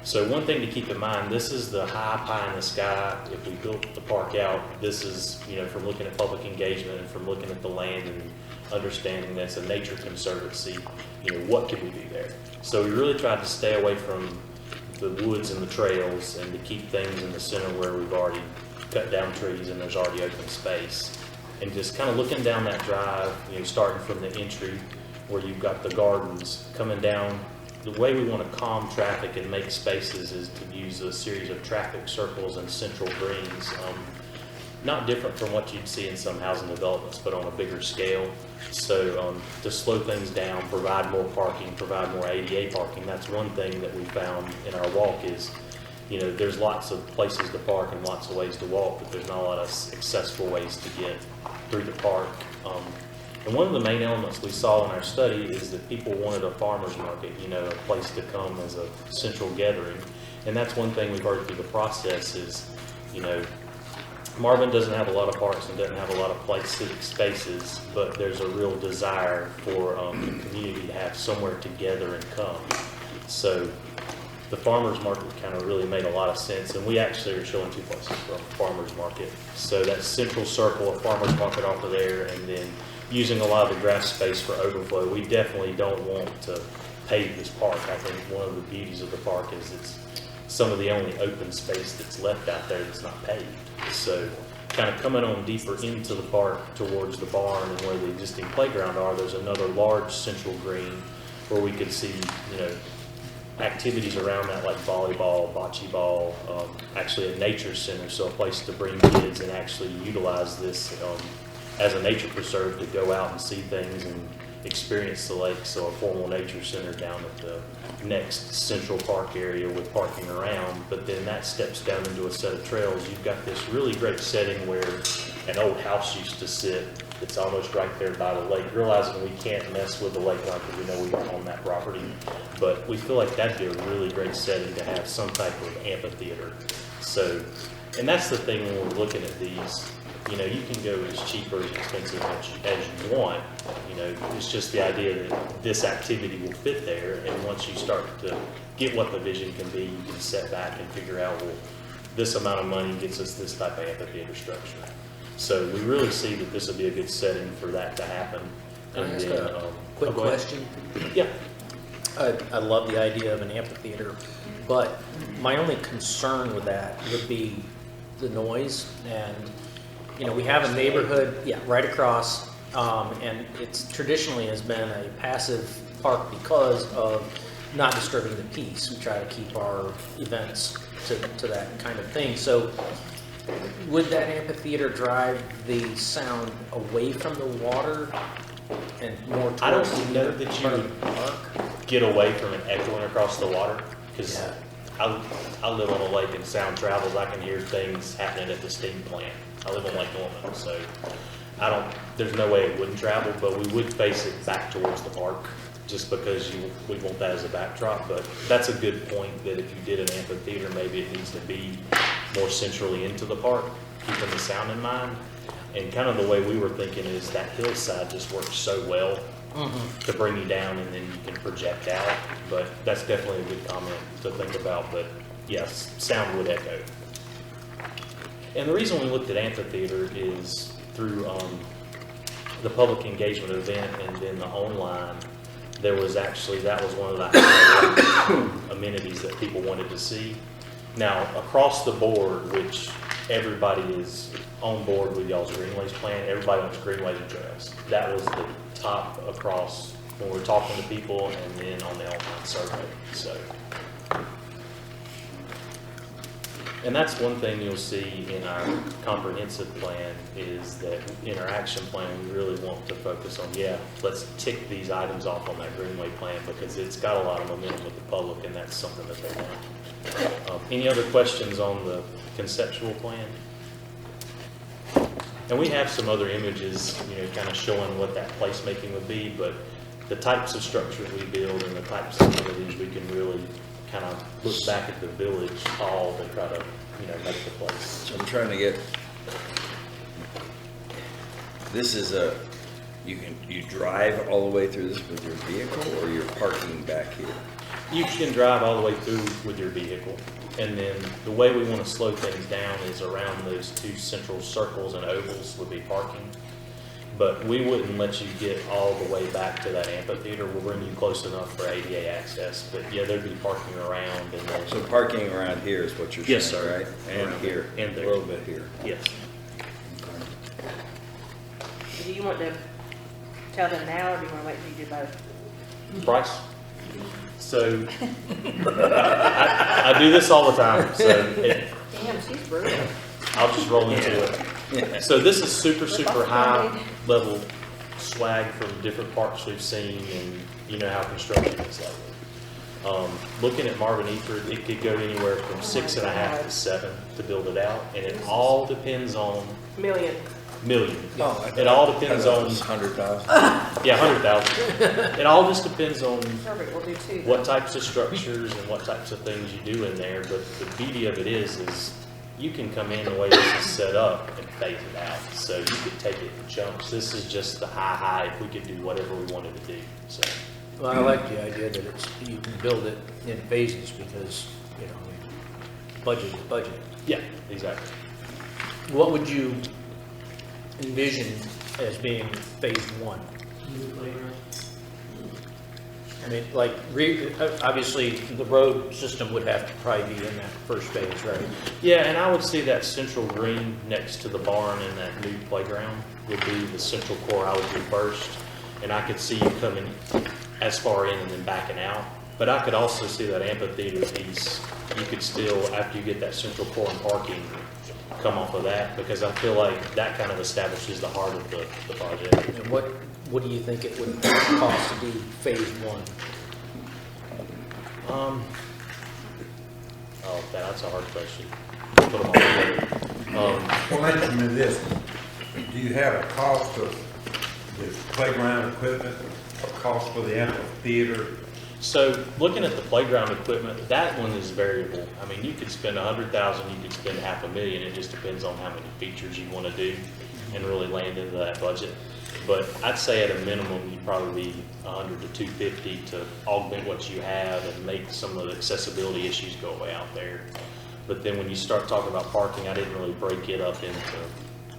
So one thing to keep in mind, this is the high pie in the sky. If we built the park out, this is, you know, from looking at public engagement and from looking at the land and understanding that it's a nature conservancy, you know, what could we do there? So we really tried to stay away from the woods and the trails and to keep things in the center where we've already cut down trees and there's already open space. And just kind of looking down that drive, you know, starting from the entry where you've got the gardens, coming down, the way we want to calm traffic and make spaces is to use a series of traffic circles and central greens. Not different from what you'd see in some housing developments, but on a bigger scale. So to slow things down, provide more parking, provide more ADA parking. That's one thing that we found in our walk is, you know, there's lots of places to park and lots of ways to walk, but there's not a lot of accessible ways to get through the park. And one of the main elements we saw in our study is that people wanted a farmer's market, you know, a place to come as a central gathering. And that's one thing we've heard through the process is, you know, Marvin doesn't have a lot of parks and doesn't have a lot of civic spaces, but there's a real desire for the community to have somewhere to gather and come. So the farmer's market kind of really made a lot of sense, and we actually are showing two places for a farmer's market. So that central circle of farmer's market off of there, and then using a lot of the grass space for overflow. We definitely don't want to pave this park. I think one of the beauties of the park is it's some of the only open space that's left out there that's not paved. So kind of coming on deeper into the park towards the barn and where the existing playground are, there's another large central green where we could see, you know, activities around that like volleyball, bocce ball, actually a nature center, so a place to bring kids and actually utilize this as a nature preserve to go out and see things and experience the lake. So a formal nature center down at the next central park area with parking around, but then that steps down into a set of trails. You've got this really great setting where an old house used to sit. It's almost right there by the lake, realizing we can't mess with the lake line because we know we don't own that property, but we feel like that'd be a really great setting to have some type of amphitheater. So, and that's the thing when we're looking at these, you know, you can go as cheap or as expensive as you want. You know, it's just the idea that this activity will fit there, and once you start to get what the vision can be, you can set back and figure out, well, this amount of money gets us this type of amphitheater structure. So we really see that this would be a good setting for that to happen. Can I And ask then, a quick go ahead. question? Yeah. I love the idea of an amphitheater, but my only concern with that would be the noise. And, you know, we have a neighborhood, right across, and it's traditionally has been a passive park because of not disturbing the peace. We try to keep our events to that kind of thing. So would that amphitheater drive the sound away from the water and more towards I don't know that you the would park? get away from it echoing across the water, because I live on a lake and sound travels. I can hear things happening at the steam plant. I live on Lake Norman, so there's no way it wouldn't travel, but we would face it back towards the park just because we want that as a backdrop. But that's a good point, that if you did an amphitheater, maybe it needs to be more centrally into the park, keeping the sound in mind. And kind of the way we were thinking is that hillside just works so well to bring you down, and then you can project out. But that's definitely a good comment to think about. But yes, sound would echo. And the reason we looked at amphitheater is through the public engagement event and then the online, there was actually, that was one of the highlight amenities that people wanted to see. Now, across the board, which everybody is on board with y'all's greenways plan, everybody wants greenways and trails. That was the top across when we were talking to people and then on the online survey, so. And that's one thing you'll see in our comprehensive plan is that in our action plan, we really want to focus on, yeah, let's tick these items off on that Greenway plan because it's got a lot of momentum with the public and that's something that they want. Any other questions on the conceptual plan? And we have some other images, you know, kind of showing what that placemaking would be, but the types of structures we build and the types of amenities we can really kind of look back at the village hall to try to, you know, make the place. So I'm trying to get, this is you drive all the way through this with your vehicle or you're parking back here? You can drive all the way through with your vehicle. And then the way we want to slow things down is around those two central circles and ovals would be parking. But we wouldn't let you get all the way back to that amphitheater. We'll bring you close enough for ADA access. But yeah, there'd be parking around. And then, So parking around here is what you're saying, yes, sir. right? And here, And there. a little bit here. yes. Do you want to tell them now, or do you want to wait till you do both? Bryce? So I do this all the time. So Damn, she's brutal. I'll just roll into it. So this is super high level swag from different parks we've seen, and you know how construction is lately. Looking at Marvin Eford, it could go anywhere from 6.5 to 7 to build it out, and it all depends on Million. million. Oh, It all depends on 100,000. 100,000. It all just depends on Perfect, we'll do two. what types of structures and what types of things you do in there. But the beauty of it is you can come in the way this is set up and phase it out. So you could take it in chunks. This is just the high if we could do whatever we wanted to do. So Well, I like the idea that you can build it in phases because, you know, budget is budget. yeah, exactly. What would you envision as being phase one? I mean, like, obviously, the road system would have to probably be in that first phase, right? Yeah, and I would see that central green next to the barn and that new playground would be the central core I would do first. And I could see you coming as far in and then backing out. But I could also see that amphitheater piece, you could still, after you get that central core and parking, come off of that, because I feel like that kind of establishes the heart of the project. And what do you think it would cost to do phase one? Oh, that's a hard question. Put them all together. Well, let me do this. Do you have a cost of the playground equipment, a cost for the amphitheater? So looking at the playground equipment, that one is variable. I mean, you could spend 100,000, you could spend $500,000. It just depends on how many features you want to do and really land into that budget. But I'd say at a minimum, you'd probably be 100 to 250 to augment what you have and make some of the accessibility issues go away out there. But then when you start talking about parking, I didn't really break it up into,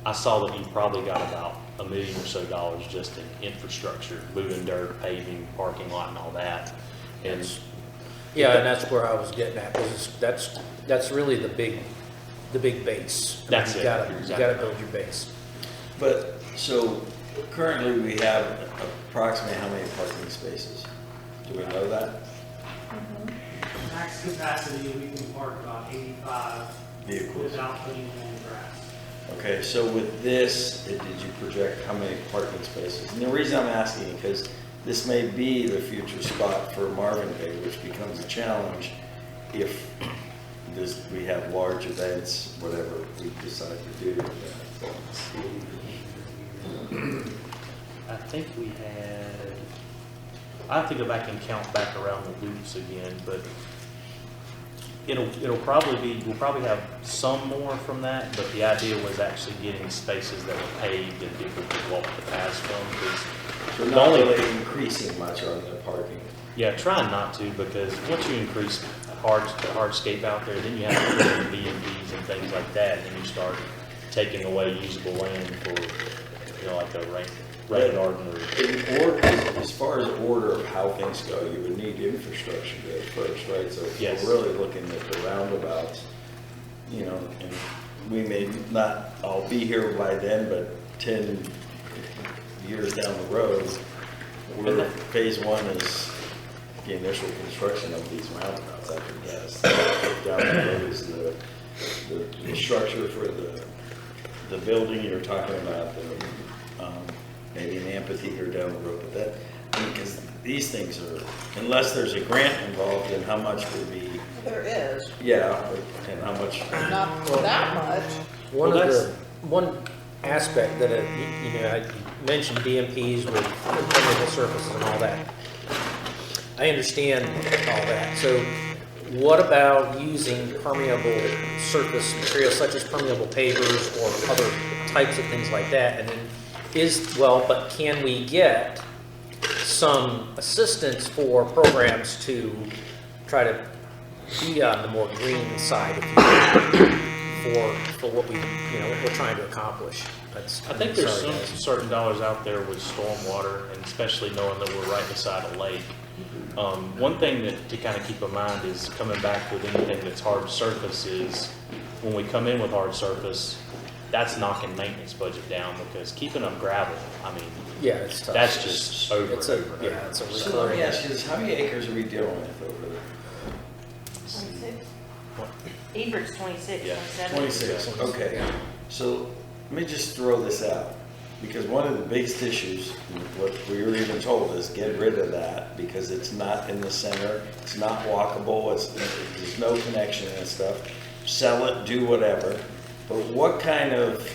I saw that you probably got about $1 million or so just in infrastructure, moving dirt, paving, parking lot and all that. And Yeah, and that's where I was getting at, because that's really the big base. That's You it. gotta build your base. But, so currently we have approximately how many parking spaces? Do we know that? Max capacity, we can park about 85 Vehicles. without putting them on the grass. Okay, so with this, did you project how many parking spaces? And the reason I'm asking, because this may be the future spot for Marvin Day, which becomes a challenge if we have large events, whatever we decide to do. I think we had, I have to go back and count back around the loops again, but it'll probably be, we'll probably have some more from that, but the idea was actually getting spaces that were paved and people could walk the paths from. So The not only- really increasing much on the parking. Yeah, trying not to, because once you increase hardscape out there, then you have to put in B&Bs and things like that, and then you start taking away usable land for, you know, like a rain garden or. In order, as far as order of how things go, you would need infrastructure there first, right? So if Yes. we're really looking at the roundabouts, you know, and we may not all be here by then, but 10 years down the road, phase one is the initial construction of these roundabouts, I would guess. Down the road is the structure for the building you're talking about, maybe an amphitheater down the road, but that, I mean, because these things are, unless there's a grant involved, in how much would be, There is, yeah, and how much. not that much. One aspect that, I mentioned BMPs with impermeable surfaces and all that. I understand all that. So what about using permeable surface materials such as permeable pavers or other types of things like that? And then but can we get some assistance for programs to try to be on the more green side, if you will, for what what we're trying to accomplish? I think there's some certain dollars out there with stormwater, and especially knowing that we're right beside a lake. One thing that to kind of keep in mind is coming back with anything that's hard surface is when we come in with hard surface, that's knocking maintenance budget down, because keeping up gravel, I mean, yeah, it's tough. that's just over and over. And over. It's a So let me ask you this, how many acres are we dealing with over there? 26? Everett's 26, Yeah. 27. 26, okay. So let me just throw this out, because one of the biggest issues, what we were even told, is get rid of that, because it's not in the center, it's not walkable, there's no connection and stuff. Sell it, do whatever. But what kind of,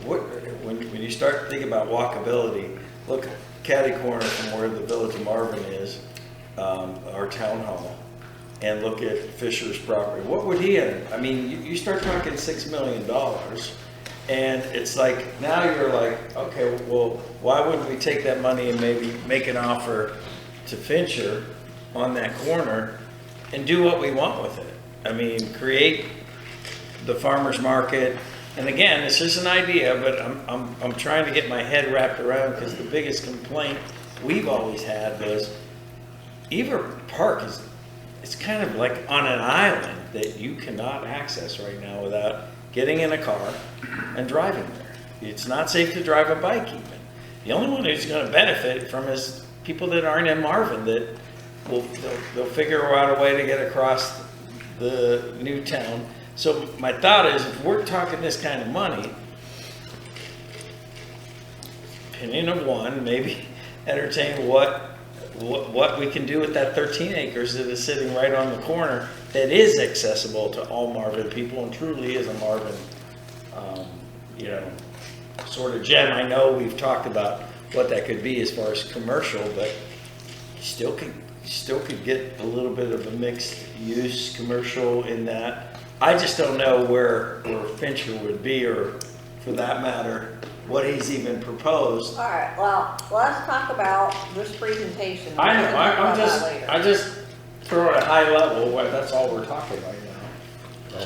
when you start thinking about walkability, look catty corner from where the Village of Marvin is, our town hall, and look at Fisher's property. What would he have? I mean, you start talking $6 million, and it's like, now you're like, okay, well, why wouldn't we take that money and maybe make an offer to Fincher on that corner and do what we want with it? I mean, create the farmer's market. And again, it's just an idea, but I'm trying to get my head wrapped around, because the biggest complaint we've always had was Everett Park it's kind of like on an island that you cannot access right now without getting in a car and driving there. It's not safe to drive a bike even. The only one who's going to benefit from is people that aren't in Marvin, that they'll figure out a way to get across the new town. So my thought is, if we're talking this kind of money, opinion of one, maybe entertain what we can do with that 13 acres that is sitting right on the corner that is accessible to all Marvin people and truly is a Marvin, sort of gem. I know we've talked about what that could be as far as commercial, but you still could get a little bit of a mixed use commercial in that. I just don't know where Fincher would be, or for that matter, what he's even proposed. All right, well, let's talk about this presentation. I know, We'll talk about that later. I just throw it at a high level, that's all we're talking about now.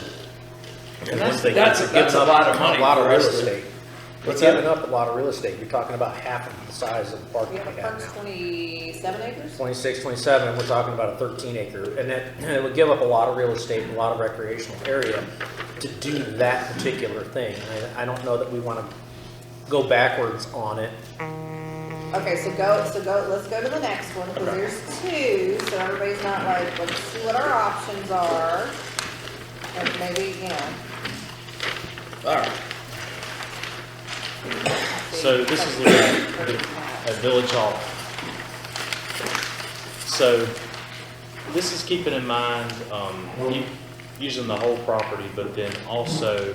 And that's a lot of money. A lot of for real us to- estate. What's You're that? giving up a lot of real estate. You're talking about half of the size of the park We that have we a have park's now. 27 acres? 26, 27, and we're talking about a 13 acre. And it would give up a lot of real estate and a lot of recreational area to do that particular thing. I don't know that we want to go backwards on it. Okay, so let's go to the next one, because there's two, so everybody's not like, let's see what our options are. And maybe, All right. So this is looking at Village Hall. So this is keeping in mind using the whole property, but then also,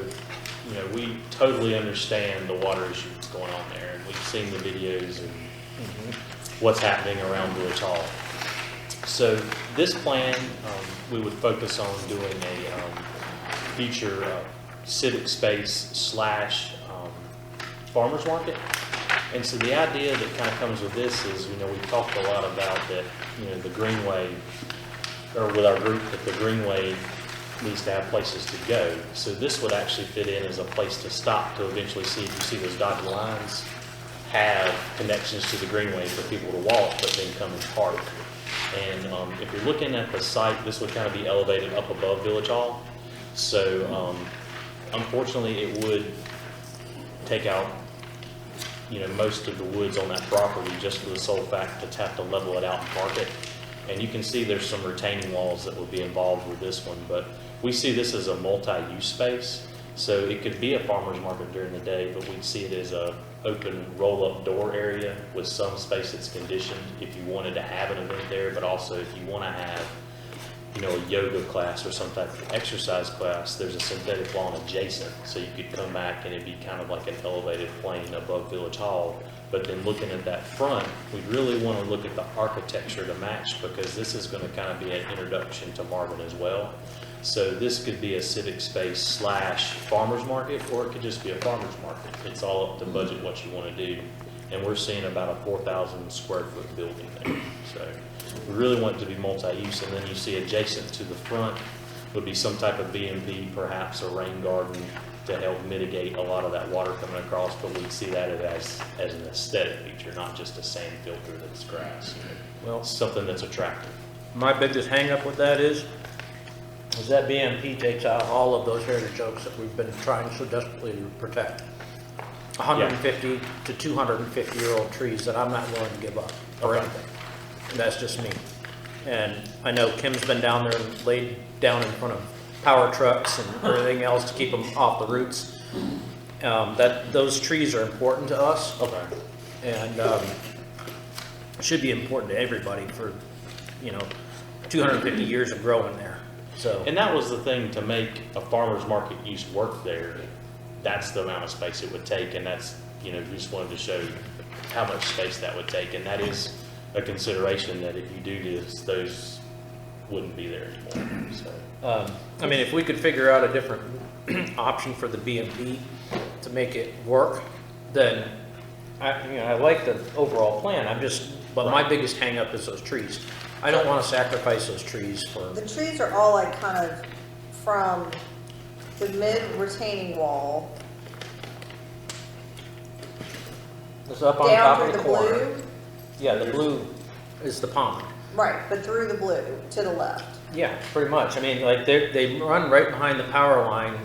we totally understand the water issue that's going on there, and we've seen the videos and what's happening around Village Hall. So this plan, we would focus on doing a future civic space / farmer's market. And so the idea that kind of comes with this is, we've talked a lot about that, the Greenway or with our group, that the greenway needs to have places to go. So this would actually fit in as a place to stop to eventually see, if you see those dotted lines, have connections to the greenway for people to walk, but then come and park. And if you're looking at the site, this would kind of be elevated up above Village Hall. So unfortunately, it would take out, you know, most of the woods on that property just for the sole fact to have to level it out and park it. And you can see there's some retaining walls that would be involved with this one, but we see this as a multi-use space. So it could be a farmer's market during the day, but we'd see it as a open roll-up door area with some space that's conditioned if you wanted to have an event there, but also if you want to have, you know, a yoga class or some type of exercise class, there's a synthetic lawn adjacent. So you could come back and it'd be kind of like an elevated plane above Village Hall. But then looking at that front, we really want to look at the architecture to match, because this is going to kind of be an introduction to Marvin as well. So this could be a civic space slash farmer's market, or it could just be a farmer's market. It's all up to budget what you want to do. And we're seeing about a 4,000 square foot building there. So we really want it to be multi-use. And then you see adjacent to the front would be some type of BMP, perhaps a rain garden, to help mitigate a lot of that water coming across. But we'd see that as an aesthetic feature, not just a sand filter that's grass. Well, Something that's attractive. my biggest hang-up with that is that BMP takes out all of those heritage oaks that we've been trying so desperately to protect. 150 to 250-year-old trees that I'm not willing to give up for anything. And that's just me. And I know Kim's been down there and laid down in front of power trucks and everything else to keep them off the roots. Those trees are important to us. Okay. And should be important to everybody for, 250 years of growing there. So. And that was the thing, to make a farmer's market use work there. That's the amount of space it would take, and that's, we just wanted to show you how much space that would take. And that is a consideration, that if you do this, those wouldn't be there anymore. So. If we could figure out a different option for the BMP to make it work, then I like the overall plan. But my biggest hang up is those trees. I don't want to sacrifice those trees for. The trees are all like kind of from the mid retaining wall It's up on down top of through the the corner. blue. Yeah, the blue is the pond. Right, but through the blue to the left. Yeah, pretty much. They run right behind the power line,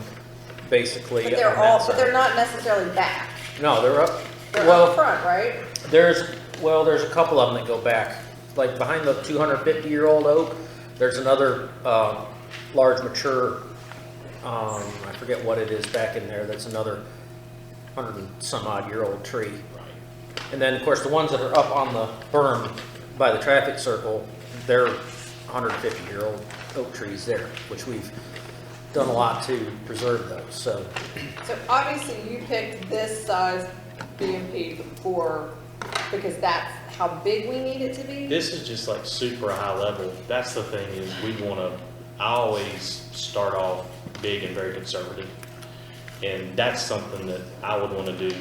basically. But they're on that all, but side. they're not necessarily back. No, they're up. They're well, up front, right? there's a couple of them that go back. Like behind the 250-year-old oak, there's another large mature, I forget what it is back in there, that's another 100-some-odd-year-old tree. And then, of course, the ones that are up on the berm by the traffic circle, they're 150-year-old oak trees there, which we've done a lot to preserve those. So obviously you picked this size BMP because that's how big we need it to be? This is just like super high level. That's the thing, is I always start off big and very conservative. And that's something that I would want to do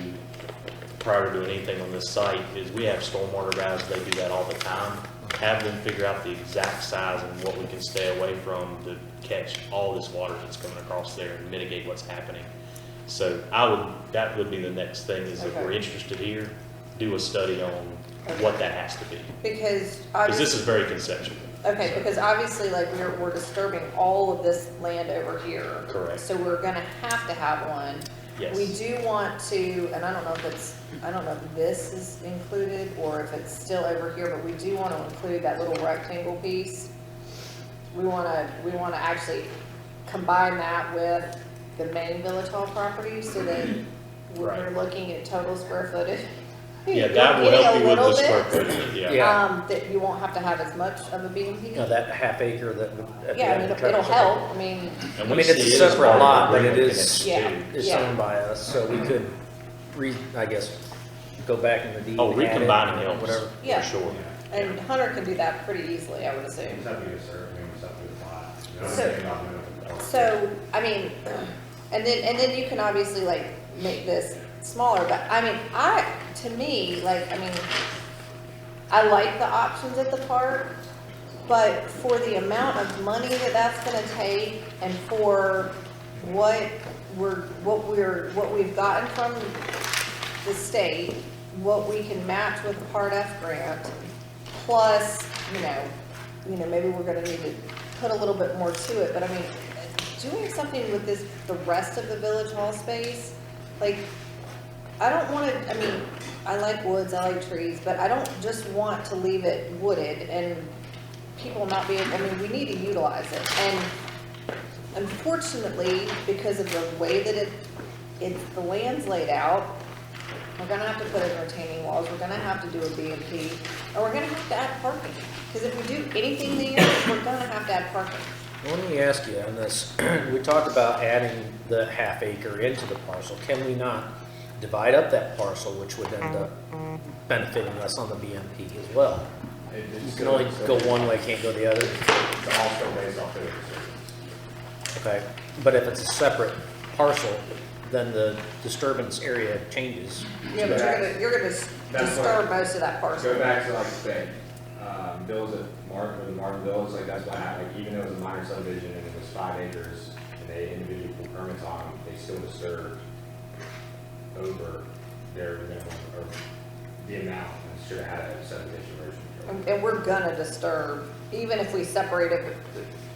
prior to doing anything on this site, is we have stormwater guys, they do that all the time. Have them figure out the exact size and what we can stay away from to catch all this water that's coming across there and mitigate what's happening. So that would be the next thing, is if we're interested here, do a study on what that has to be. Because this is very conceptual. Okay, because obviously, like, we're disturbing all of this land over here. Correct. So we're gonna have to have one. Yes. We do want to, and I don't know if this is included or if it's still over here, but we do want to include that little rectangle piece. We want to actually combine that with the main Village Hall property, so that when we're looking at total square footage. Yeah, that will help you with the square footage, yeah. That you won't have to have as much of a BMP. that half acre that would. at the Yeah, end of the traffic it'll circle. help, it's a separate lot, but it is Yeah. owned by us, so we could go back in the deed. Oh, and add it, recombining helps, whatever. Yeah. for sure. And Hunter can do that pretty easily, I would assume. So, and then you can obviously like make this smaller, but I like the options at the park. But for the amount of money that that's gonna take and for what we've gotten from the state, what we can match with the Part F grant, plus, maybe we're gonna need to put a little bit more to it, but I mean, doing something with this, the rest of the village hall space, like, I don't wanna, I mean, I like woods, I like trees, but I don't just want to leave it wooded and people not being, I mean, we need to utilize it. And unfortunately, because of the way that the land's laid out, we're gonna have to put in retaining walls, we're gonna have to do a BMP, and we're gonna have to add parking. Because if we do anything there, we're gonna have to add parking. Well, let me ask you on this, we talked about adding the half acre into the parcel. Can we not divide up that parcel, which would end up benefiting us on the BMP as well? You can only go one way, can't go the other. It's also based off of Okay, but if it's a separate parcel, then the disturbance area changes. Yeah, but you're gonna disturb most of that parcel. Go back to like the thing, bills at Martin, or the Martin bills, like that's what happened, like even though it was a minor subdivision and it was 5 acres and they individually pulled permits on them, they still disturbed over their minimum, or the amount, and should have had a subdivision version. And we're gonna disturb, even if we separate it,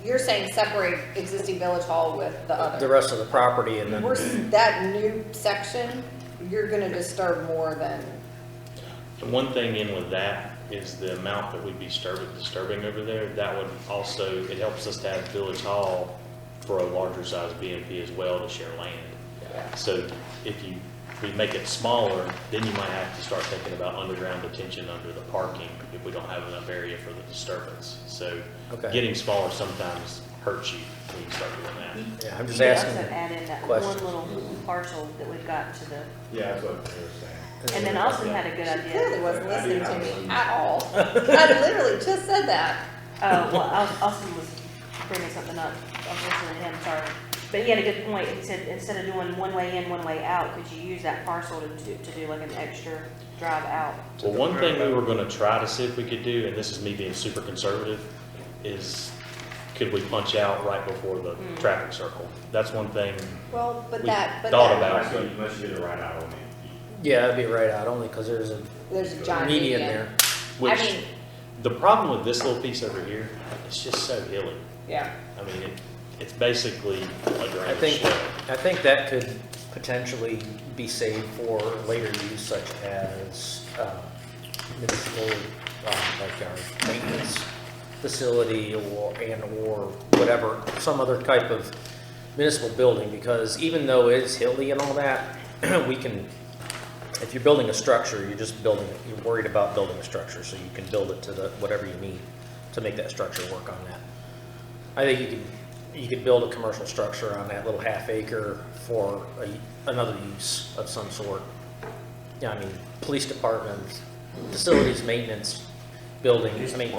you're saying separate existing village hall with the other. The rest of the property and then. That new section, you're gonna disturb more than, And one thing in with that is the amount that we'd be disturbing over there. That would also, it helps us to have Village Hall for a larger size BMP as well to share land. So if we make it smaller, then you might have to start thinking about underground detention under the parking if we don't have enough area for the disturbance. So Okay. getting smaller sometimes hurts you when you start doing that. Yeah, I'm just You could asking. also add in that questions. one little parcel that we've got to the, Yeah, that's what they were saying. and then Austin had a good she clearly idea. wasn't listening to me at all. I literally just said that. Austin was bringing something up, I was listening to him, sorry. But he had a good point, he said, instead of doing one way in, one way out, could you use that parcel to do like an extra drive out? Well, one thing we were gonna try to see if we could do, and this is me being super conservative, is could we punch out right before the traffic circle? That's one thing Well, but we that, thought about. Unless you did it right out on me. Yeah, that'd be right out only because there's a there's a giant median median. there. Which, mean- the problem with this little piece over here, it's just so hilly. Yeah. I mean, it's basically a I drainage think, swale. I think that could potentially be saved for later use such as municipal, like our maintenance facility or whatever, some other type of municipal building, because even though it's hilly and all that, we can, if you're building a structure, you're worried about building a structure, so you can build it to whatever you need to make that structure work on that. I think you could build a commercial structure on that little half acre for another use of some sort. Yeah, I mean, police departments, facilities, maintenance, buildings, I mean,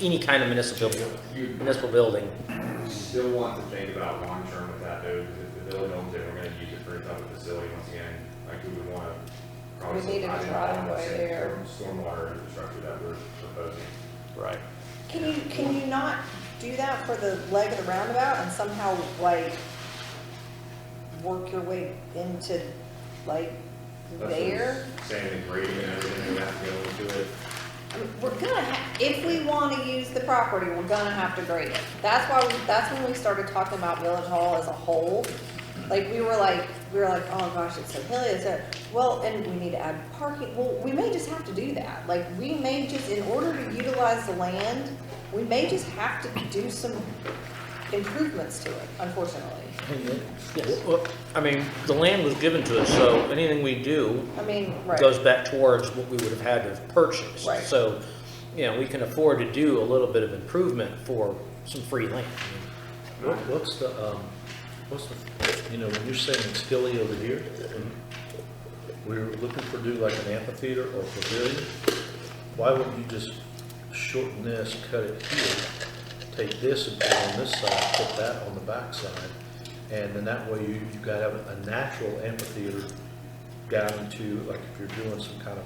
any kind of municipal building. You still want to think about long term with that though, because if the village owns it, we're gonna use it for a type of facility once again, like we would want to. We need a driveway there. Stormwater infrastructure that we're proposing. Right. Can you not do that for the leg of the roundabout and somehow like work your way into like there? Saying the grading and everything, we have to go into it. I mean, we're gonna if we want to use the property, we're gonna have to grade it. That's when we started talking about Village Hall as a whole. Like we were like, oh gosh, it's so hilly, well, and we need to add parking. Well, we may just have to do that. Like we may just, in order to utilize the land, we may just have to do some improvements to it, unfortunately. Well, I mean, the land was given to us, so anything we do I mean, right. goes back towards what we would have had to have purchased. Right. So, we can afford to do a little bit of improvement for some free land. What's the, when you're saying it's hilly over here, we're looking for do like an amphitheater or pavilion, why wouldn't you just shorten this, cut it here, take this and put it on this side, put that on the back side, and then that way you've got to have a natural amphitheater down into, like if you're doing some kind of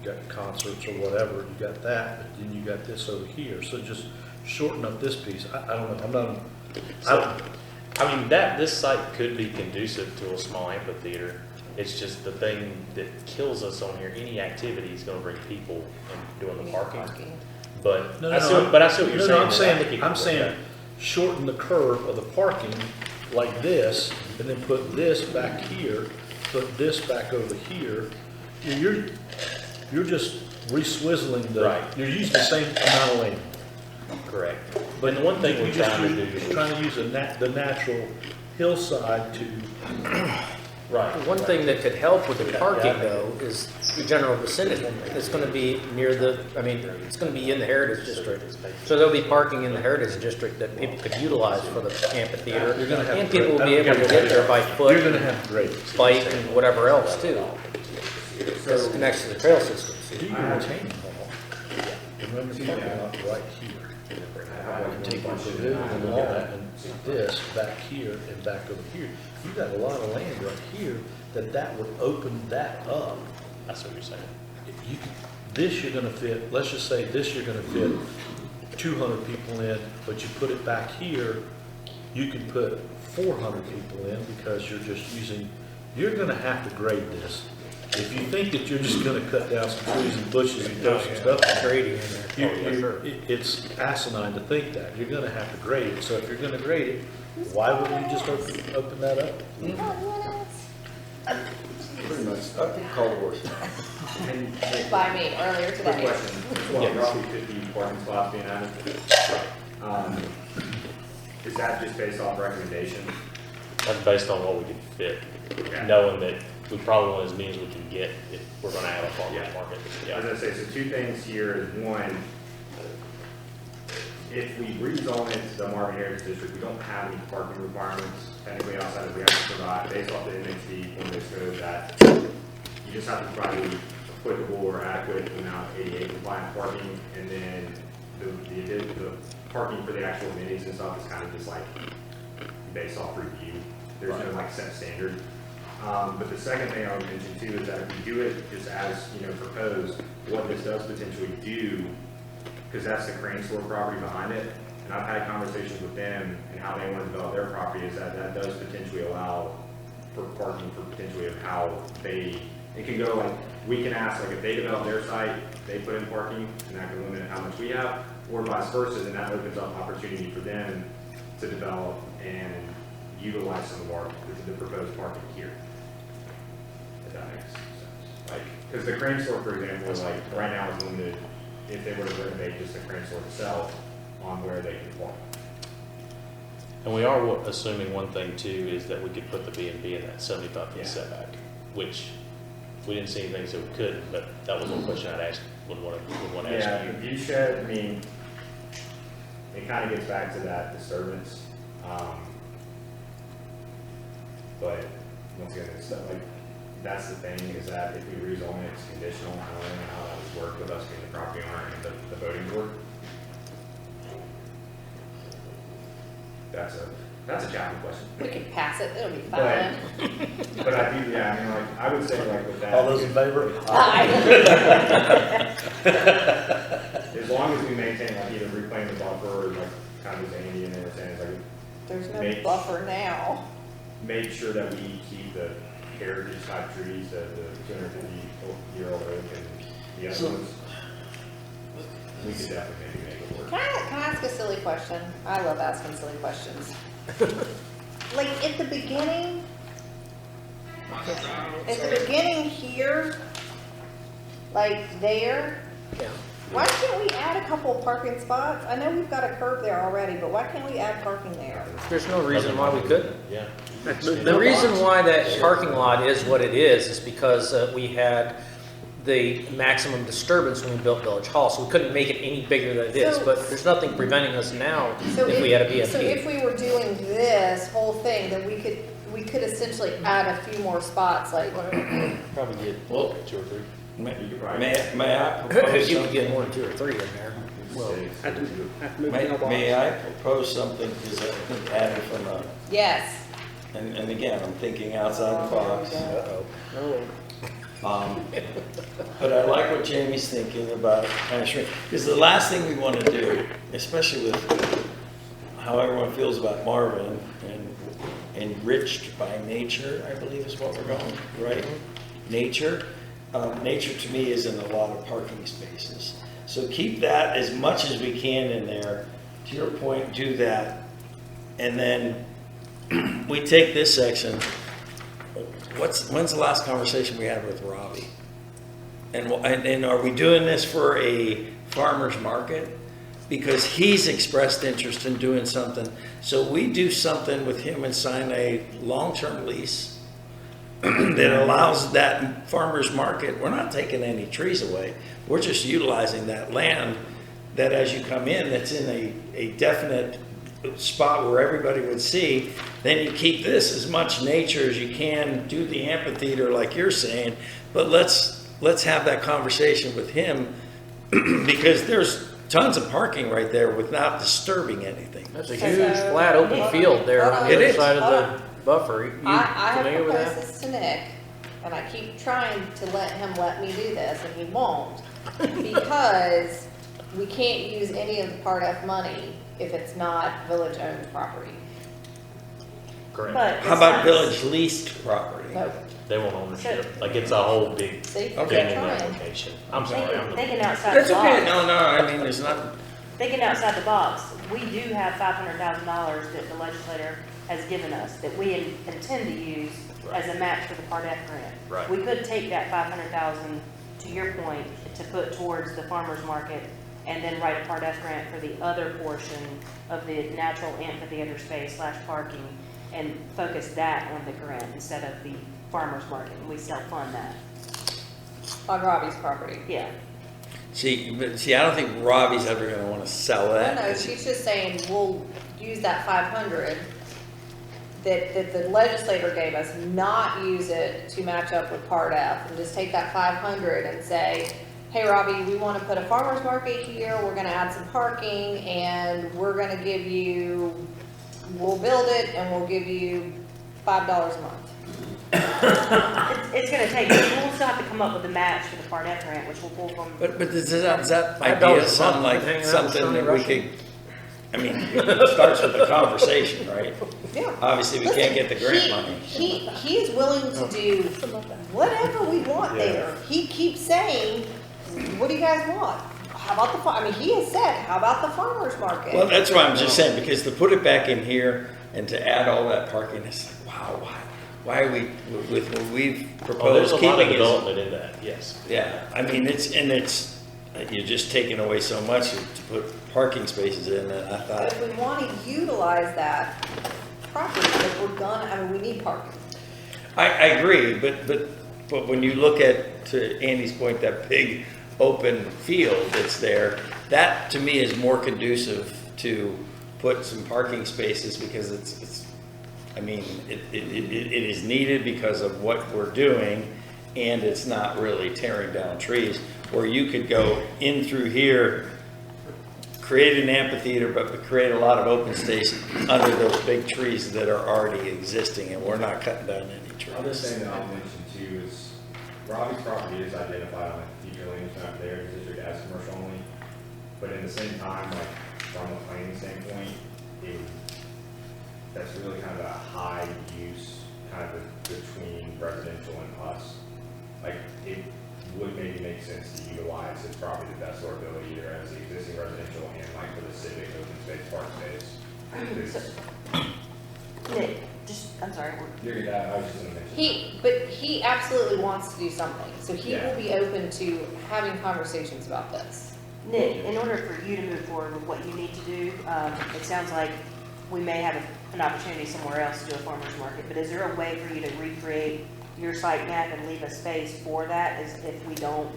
you got concerts or whatever, you got that, but then you got this over here. So just shorten up this piece. I don't know, I'm not, I mean, this site could be conducive to a small amphitheater. It's just the thing that kills us on here, any activity is gonna bring people and doing the parking. But I see what you're saying. I'm saying shorten the curve of the parking like this, and then put this back here, put this back over here. You're just re-swizzling the, Right. you're using the same amount of land. Correct. But And the one thing you we're just trying to do use- is. Trying to use the natural hillside to, Right. One thing that could help with the parking though is the general vicinity. It's gonna be near it's gonna be in the Heritage District. So there'll be parking in the Heritage District that people could utilize for the amphitheater. You're gonna have And people will be able to great- get there by foot, you're gonna have great. bike, and whatever else too. Because it connects to the trail systems. Do your retaining wall, and run your parking lot right here. And take your pavilion and all that, and this back here and back over here. You got a lot of land right here that would open that up. That's what you're saying. You could, this you're gonna fit, let's just say this you're gonna fit 200 people in, but you put it back here, you can put 400 people in because you're just using, you're gonna have to grade this. If you think that you're just gonna cut down some trees and bushes and throw some stuff, Grading in there. it's asinine to think that. You're gonna have to grade it. So if you're gonna grade it, why wouldn't you just open that up? Pretty much, I think call the horse. By me earlier Quick today. question, well, roughly 50 parking spots being added. Is that just based off recommendation? That's based on what we can fit, Okay. knowing that we probably want as many as we can get if we're gonna have a farmer's Yeah. market. I was Yeah. gonna say, so two things here is one, if we rezone it to the Marvin Heritage District, we don't have any parking requirements technically outside of we have to provide, based off the MHD ordinance code, that you just have to provide the applicable or adequate amount of ADA compliant parking, and then the parking for the actual amenities and stuff is kind of just like based off review. There's no like set standard. But the second thing I would mention too is that if we do it just as, proposed, what this does potentially do, because that's the Crane Store property behind it, and I've had conversations with them and how they want to develop their property, is that does potentially allow for parking for potentially of how it can go like, we can ask, like if they develop their site, they put in parking, and that can limit how much we have, or vice versa, and that opens up opportunity for them to develop and utilize some of the proposed parking here. If that makes sense. Like, because the Crane Store, for example, like right now is limited, if they were to renovate just the Crane Store itself, on where they can park. And we are assuming one thing too, is that we could put the B&B in that 75 feet Yeah. setback, which we didn't see anything that we couldn't, but that was one question I'd ask, would want to Yeah, ask the you. view shed, it kind of gets back to that disturbance. But once again, it's like, that's the thing, is that if we rezone it, it's conditional. I don't know how that would work with us being the property owner and the voting board. That's a challenging question. We can pass it, it'll be But, fine. but I do, I would say like with that. All those in favor? As long as we maintain like either reclaim the buffer or like kind of as Andy and they were saying, it's like There's no Make- buffer now. make sure that we keep the heritage type trees, the 250-year-old oak and the other So- ones. We could definitely maybe make it work. Can I ask a silly question? I love asking silly questions. Like at the beginning here, like there, Yeah. why can't we add a couple parking spots? I know we've got a curb there already, but why can't we add parking there? There's no reason why we couldn't. Yeah. The reason why that parking lot is what it is because we had the maximum disturbance when we built Village Hall, so we couldn't make it any bigger than it is, So- but there's nothing preventing us now So if we had a So if BMP. we were doing this whole thing, then we could essentially add a few more spots, like, Probably get Well- 2 or 3. May I propose You could get something? more than 2 or 3 in there. Well, May I propose something, because I think adding from a, yes. and again, I'm thinking outside the box. Uh-oh. But I like what Jamie's thinking about kind of shrink, because the last thing we want to do, especially with how everyone feels about Marvin and enriched by nature, I believe is what we're going, right? Nature. Nature to me is in a lot of parking spaces. So keep that as much as we can in there. To your point, do that. And then we take this section. When's the last conversation we had with Robbie? And are we doing this for a farmer's market? Because he's expressed interest in doing something. So we do something with him and sign a long-term lease that allows that farmer's market. We're not taking any trees away. We're just utilizing that land that as you come in, that's in a definite spot where everybody would see. Then you keep this as much nature as you can, do the amphitheater like you're saying, but let's have that conversation with him because there's tons of parking right there without disturbing anything. That's a huge flat open field there on the other side of the buffer. You I have familiar with proposed that? this to Nick, and I keep trying to let him let me do this, and he won't. Because we can't use any of the Part F money if it's not village-owned property. Correct. But How about village leased property? No, They want ownership, like it's a whole big see, thing Okay. in that trying. location. I'm sorry, I'm the. Thinking outside That's the okay. box. No, I mean, there's not, Thinking outside the box, we do have $500,000 that the legislator has given us that we intend to use as a match for the Part F grant. Right. We could take that $500,000, to your point, to put towards the farmer's market and then write a Part F grant for the other portion of the natural amphitheater space / parking and focus that on the grant instead of the farmer's market. And we self-fund that. on Robbie's property. Yeah. see, I don't think Robbie's ever gonna wanna sell No, that. no, she's just saying, we'll use that 500 that the legislator gave us, not use it to match up with Part F, and just take that 500 and say, hey, Robbie, we want to put a farmer's market here, we're gonna add some parking, and we're gonna give you, we'll build it, and we'll give you $5 a month. It's gonna take, we'll still have to come up with a match for the Part F grant, which we'll pull from. But does that $5 idea a month, sound like hanging out with something Sonny that we Russian? could, I mean, it starts with the conversation, right? Yeah. Obviously, we can't get the grant money. He's willing to do whatever we want there. He keeps saying, what do you guys want? How about the, I mean, he has said, how about the farmer's market? Well, that's what I'm just saying, because to put it back in here and to add all that parking, it's like, wow, why are we, with what we've Oh, there's proposed, a lot of keeping it. development in that, yes. Yeah, I mean, you're just taking away so much to put parking spaces in, and I But thought, if we want to utilize that property, if we're gonna, I mean, we need parking. I agree, but when you look at, to Andy's point, that big open field that's there, that to me is more conducive to put some parking spaces because it's I mean, it is needed because of what we're doing, and it's not really tearing down trees. Where you could go in through here, create an amphitheater, but create a lot of open space under those big trees that are already existing, and we're not cutting down any trees. Other thing that I'll mention too is Robbie's property is identified on the future land use map there, the district as commercial only. But in the same time, like from a planning standpoint, that's really kind of a high use kind of between residential and us. Like it would maybe make sense to utilize his property to best of our ability either as the existing residential and like for the civic open space park space. Nick, I'm sorry. You're that, I was just gonna mention. But he absolutely wants to do something, so he Yeah. will be open to having conversations about this. Nick, in order for you to move forward with what you need to do, it sounds like we may have an opportunity somewhere else to do a farmer's market, but is there a way for you to recreate your site map and leave a space for that as if we don't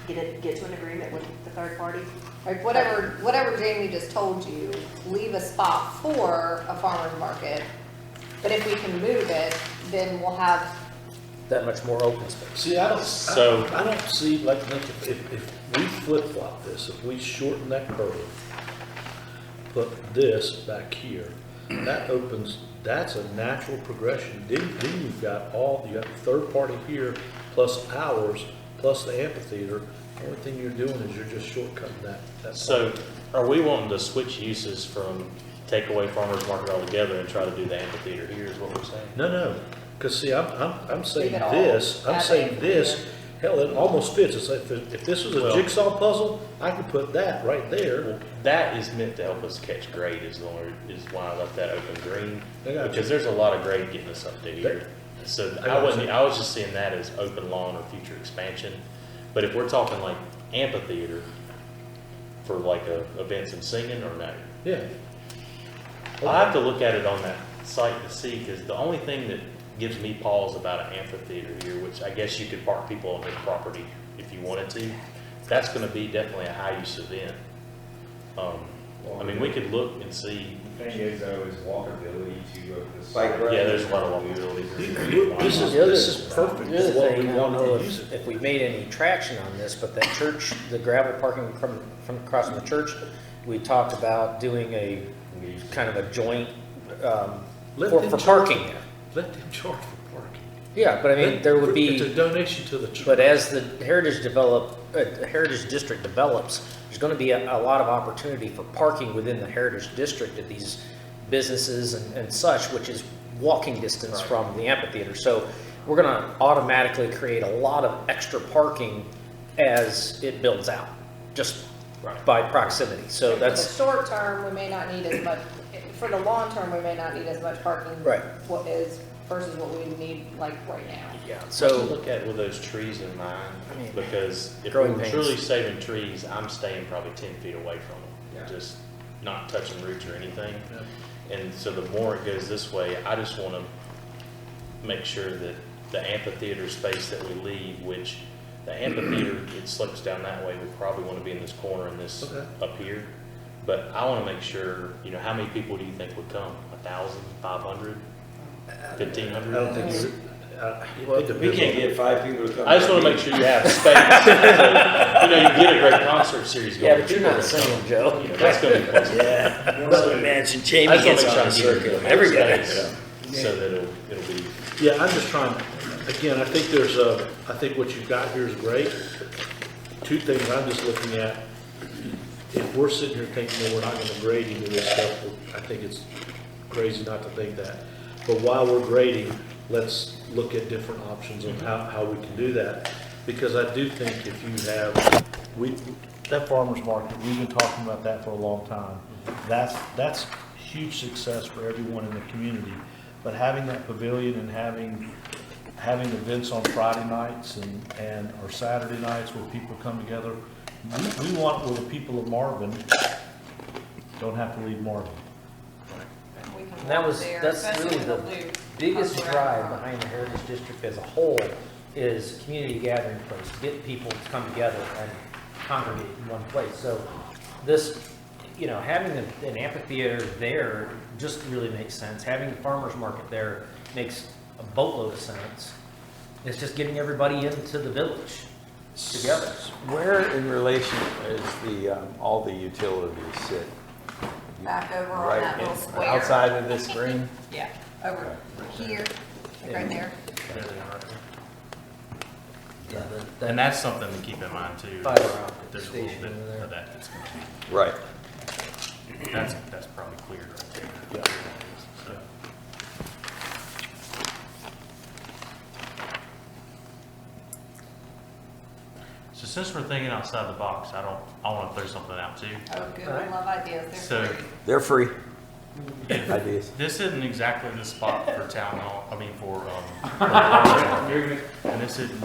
get to an agreement with the third party? Like whatever Jamie just told you, leave a spot for a farmer's market, but if we can move it, then we'll have, That much more open space. See, I don't So- see, like, if we flip-flop this, if we shorten that curve, put this back here, that opens, that's a natural progression. Then you've got you got the third party here, plus ours, plus the amphitheater, the only thing you're doing is you're just shortcutting that. So are we wanting to switch uses from take away farmer's market altogether and try to do the amphitheater here is what we're saying? No, because see, I'm saying Leave it all this, I'm at saying the this, hell, it almost fits. It's like, if this was a Well- jigsaw puzzle, I could put that right there. Well, that is meant to help us catch grade is why I left that open green. I got you. Because there's a lot of grade getting us up to here. So I was just seeing that as open lawn or future expansion. But if we're talking like amphitheater for like events and singing or no? Yeah. I'll have to look at it on that site to see, because the only thing that gives me pause about an amphitheater here, which I guess you could park people on their property if you wanted to, that's gonna be definitely a high use event. I mean, we could look and see. The thing is though, is walkability to this. Bike ride. Yeah, there's a lot of walkability. This is perfect. The other for what thing, we I don't want know to use it. if we made any traction on this, but that church, the gravel parking from across from the church, we talked about doing a kind of a joint, Let for them parking charge. there. Let them charge for parking. Yeah, but I mean, there would It's a be, donation to the church. but as the Heritage District develops, there's gonna be a lot of opportunity for parking within the Heritage District at these businesses and such, which is walking distance from the amphitheater. So we're gonna automatically create a lot of extra parking as it builds out, just by proximity. So For the that's, short term, we may not need as much, for the long term, we may not need as much parking. Right. What is, versus what we need like right now. yeah, So so, look at it with those trees in mind, I mean, because if growing we're pains. truly saving trees, I'm staying probably 10 feet away from them, Yeah. just not touching roots or anything. And so the more it goes this way, I just want to make sure that the amphitheater space that we leave, which the amphitheater, it slopes down that way, we probably want to be in this corner and this Okay. up here. But I want to make sure, how many people do you think would come? 1,000, 500, 1,500? I don't think you. We can't get 5 people to come. I just want to make sure you have space. So, you get a great concert series going. yeah, but you're not singing, Joe. That's going to be close. Yeah. Well, imagine Jamie I just gets want on the to make sure I circuit. give you Everybody. space so that it'll be. Yeah, I'm just trying, again, I think what you've got here is great. Two things I'm just looking at, if we're sitting here thinking, well, we're not gonna grade any of this stuff, I think it's crazy not to think that. But while we're grading, let's look at different options on how we can do that. Because I do think if you have, that farmer's market, we've been talking about that for a long time. That's huge success for everyone in the community. But having that pavilion and having events on Friday nights and or Saturday nights where people come together, we want where the people of Marvin don't have to leave Marvin. We can And that walk was, there, that's especially really when the they'll do biggest concert drive out front. behind the Heritage District as a whole is community gathering place, get people to come together and congregate in one place. So this, having an amphitheater there just really makes sense. Having the farmer's market there makes a boatload of sense. It's just getting everybody into the village together. Where in relation is all the utilities sit? Back over on Right that little in- square. outside of this green? Yeah, over here, right there. Yeah, And that's something to keep in mind too. Fiber optic There's a little station bit in there. of that that's going to be. Right. That's probably cleared right there. So, So since we're thinking outside the box, I want to throw something out too. Oh, good, I love ideas, they're So free. They're free. Ideas. this isn't exactly the spot for town hall, and this isn't,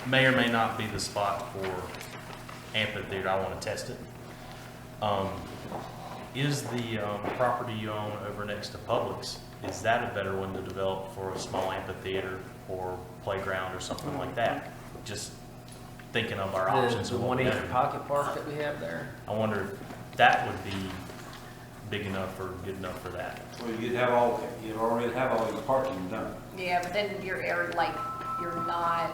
may or may not be the spot for amphitheater. I want to test it. Is the property you own over next to Publix, is that a better one to develop for a small amphitheater or playground or something like that? Just thinking of our options. The and what 1 we acre have. pocket park that we have there. I wonder if that would be big enough or good enough for that. Well, you already have all your parking done. Yeah, but then you're not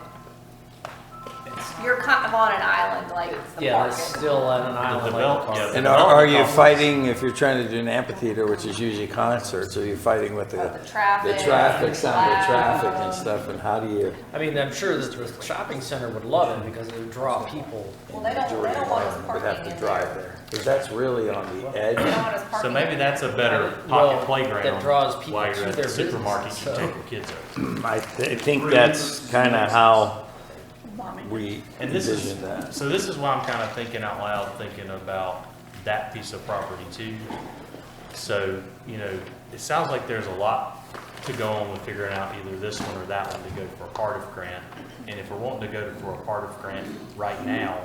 You're kind of on an island, like it's the Yeah, park. it's still on an island. like develop- the park. yeah, And are you fighting, if you're trying to do an amphitheater, which is usually concerts, are you fighting with The the traffic. traffic, sound of traffic loud. and stuff, and how do you? I mean, I'm sure that the shopping center would love it because it would draw people. Well, they don't want us Would parking have to in drive there. there, because that's really on the They don't edge. want us parking. So maybe that's a better Well, pocket playground. that draws people while to you're at their the supermarket, business, you so. take your kids over. I think that's kind of how we And this is, envision that. so this is why I'm kind of thinking out loud, thinking about that piece of property too. So, you know, it sounds like there's a lot to go on with figuring out either this one or that one to go for a Cardiff grant. And if we're wanting to go for a Cardiff grant right now,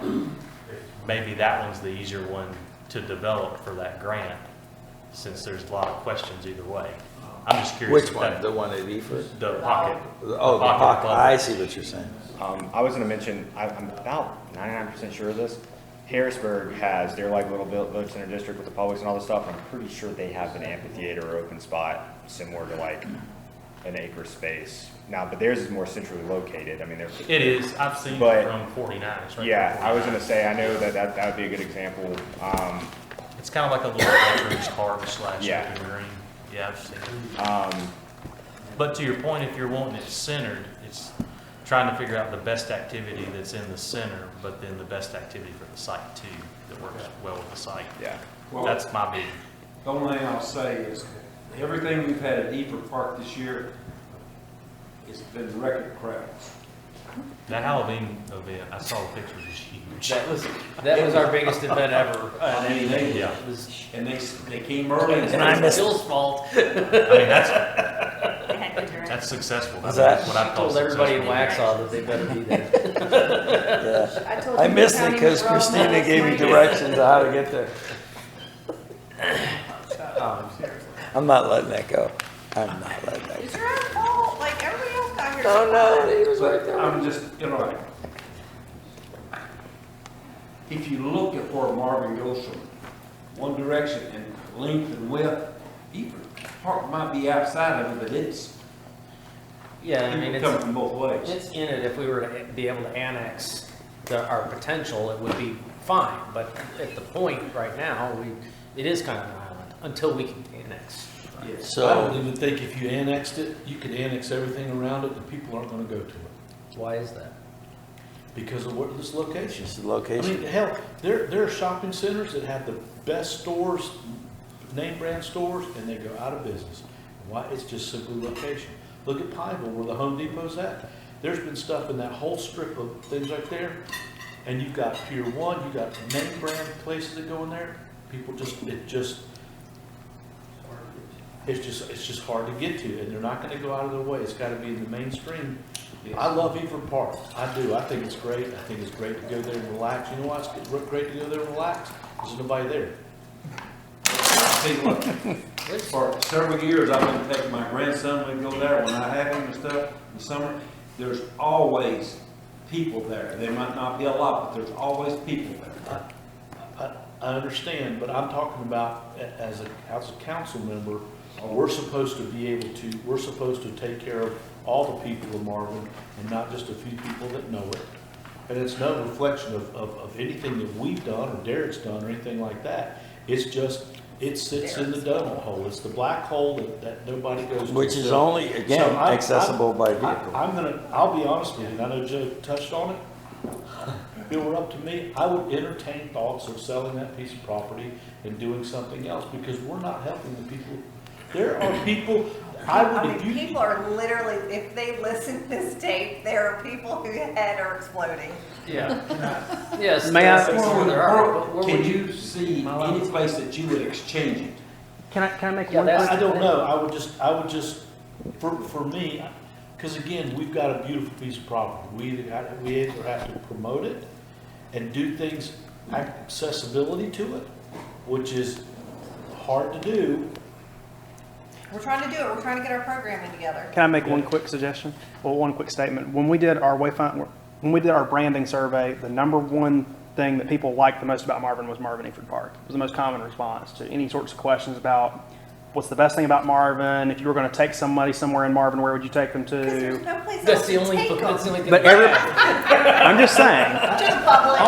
maybe that one's the easier one to develop for that grant, since there's a lot of questions either way. I'm just curious. Which if one, that- the one at Eford? The pocket. Oh, the pocket, I see what you're saying. I was gonna mention, I'm about 99% sure of this. Harrisburg has their like little village center district with the Publix and all this stuff, and I'm pretty sure they have an amphitheater or open spot similar to like an acre space. Now, but theirs is more centrally located. I mean, they're. It is, I've seen But- it from 49. It's right Yeah, from I was 49. gonna say, I know that would be a good example. It's kind of like a little veterans park slash Yeah. open green. Yeah, I've seen it. But to your point, if you're wanting it centered, it's trying to figure out the best activity that's in the center, but then the best activity for the site too, that works well with the site. Yeah. Well, That's my big, the only thing I'll say is, everything we've had at Eford Park this year has been record crowds. that Halloween event, I saw the pictures, was huge. That was our biggest event ever. I mean, they, Yeah. It was- and they came early. And I missed Bill's fault. I mean, that's, They had good direction. that's successful. Is That's that- what I call Told everybody in successful. Waxhaw that they better be there. Yeah. I told I you missed it counting because the road Christina last gave me night. directions on how to get there. I'm not letting that go. I'm not letting that It's go. your own fault, like everybody else got here. No, no, he was right But there. I'm just, you know, like, if you look at where Marvin goes from one direction and length and width, Eford Park might be outside of it, but it's, Yeah, I mean, people come it's, from both ways. it's in it. If we were to be able to annex our potential, it would be fine. But at the point right now, it is kind of an island until we can annex. So- I don't even think if you annexed it, you could annex everything around it, and people aren't gonna go to it Why is that? because of what this location. Just the I location. mean, hell, there are shopping centers that have the best stores, name brand stores, and they go out of business. Why? It's just simply location. Look at Pineville where the Home Depot's at. There's been stuff in that whole strip of things right there, and you've got Pier 1, you've got name brand places that go in there. People it's just hard to get to, and they're not gonna go out of their way. It's gotta be in the mainstream. I love Eford Park. I do. I think it's great. I think it's great to go there and relax. You know why it's great to go there and relax? There's nobody there. See, look, for several years, I've been taking my grandson, we go there, when I have him and stuff in the summer, there's always people there. There might not be a lot, but there's always people there. I understand, but I'm talking about as a council member, we're supposed to take care of all the people of Marvin and not just a few people that know it. And it's no reflection of anything that we've done or Derek's done or anything like that. It's just, it sits in the donut hole. It's the black hole that nobody goes to. Which is So- only, so again, I'm- accessible by I- vehicle. I'll be honest with you, and I know Joe touched on it. If it were up to me, I would entertain thoughts of selling that piece of property and doing something else, because we're not helping the people. There are people, I mean, people are literally, if they listen to this tape, there are people whose head are exploding. Yeah. Yes. May I- there are, but where Can would you see any place that you would exchange it? Can I make Yeah, one that's- quick? I don't know, I would just, for me, because again, we've got a beautiful piece of property. We either have to promote it and do things, accessibility to it, which is hard to do. We're trying to do it, we're trying to get our programming together. Can I make one quick suggestion? Well, one quick statement. When we did our when we did our branding survey, the number one thing that people liked the most about Marvin was Marvin Eford Park. It was the most common response to any sorts of questions about what's the best thing about Marvin? If you were going to take somebody somewhere in Marvin, where would you take them Because there's to? no place else That's the to only, take that's the them. only thing. But we every, have. I'm just saying. Just Publix.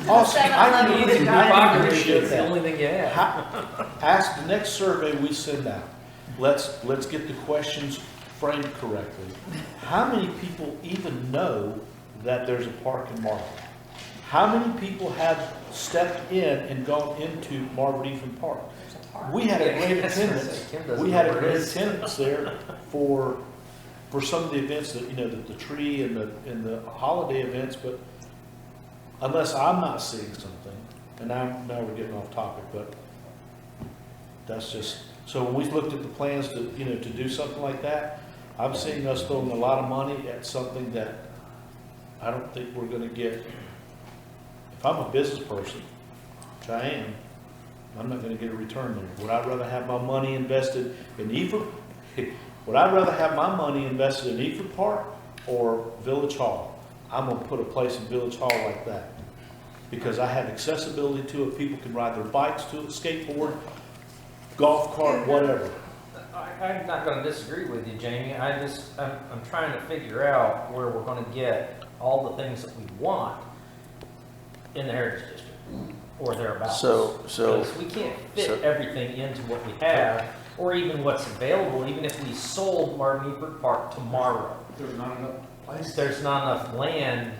Austin, I Seven-Eleven. can Easy I to appreciate It's the that. only thing you have. Ask the next survey we send out. Let's get the questions framed correctly. How many people even know that there's a park in Marvin? How many people have stepped in and gone into Marvin Ephraim Park? We had a great attendance. We had a great attendance there for some of the events that, the tree and the holiday events, but unless I'm not seeing something, and now we're getting off topic, but that's just, so when we looked at the plans to do something like that, I'm seeing us throwing a lot of money at something that I don't think we're gonna get. If I'm a business person, which I am, I'm not gonna get a return there. Would I rather have my money invested in Ephraim? Would I rather have my money invested in Ephraim Park or Village Hall? I'm gonna put a place in Village Hall like that. Because I have accessibility to it, people can ride their bikes to it, skateboard, golf cart, whatever. I'm not gonna disagree with you, Jamie. I'm trying to figure out where we're gonna get all the things that we want in the Heritage District or thereabouts. Because we can't fit everything into what we have, or even what's available, even if we sold Marvin Ephraim Park tomorrow. There's not enough place. There's not enough land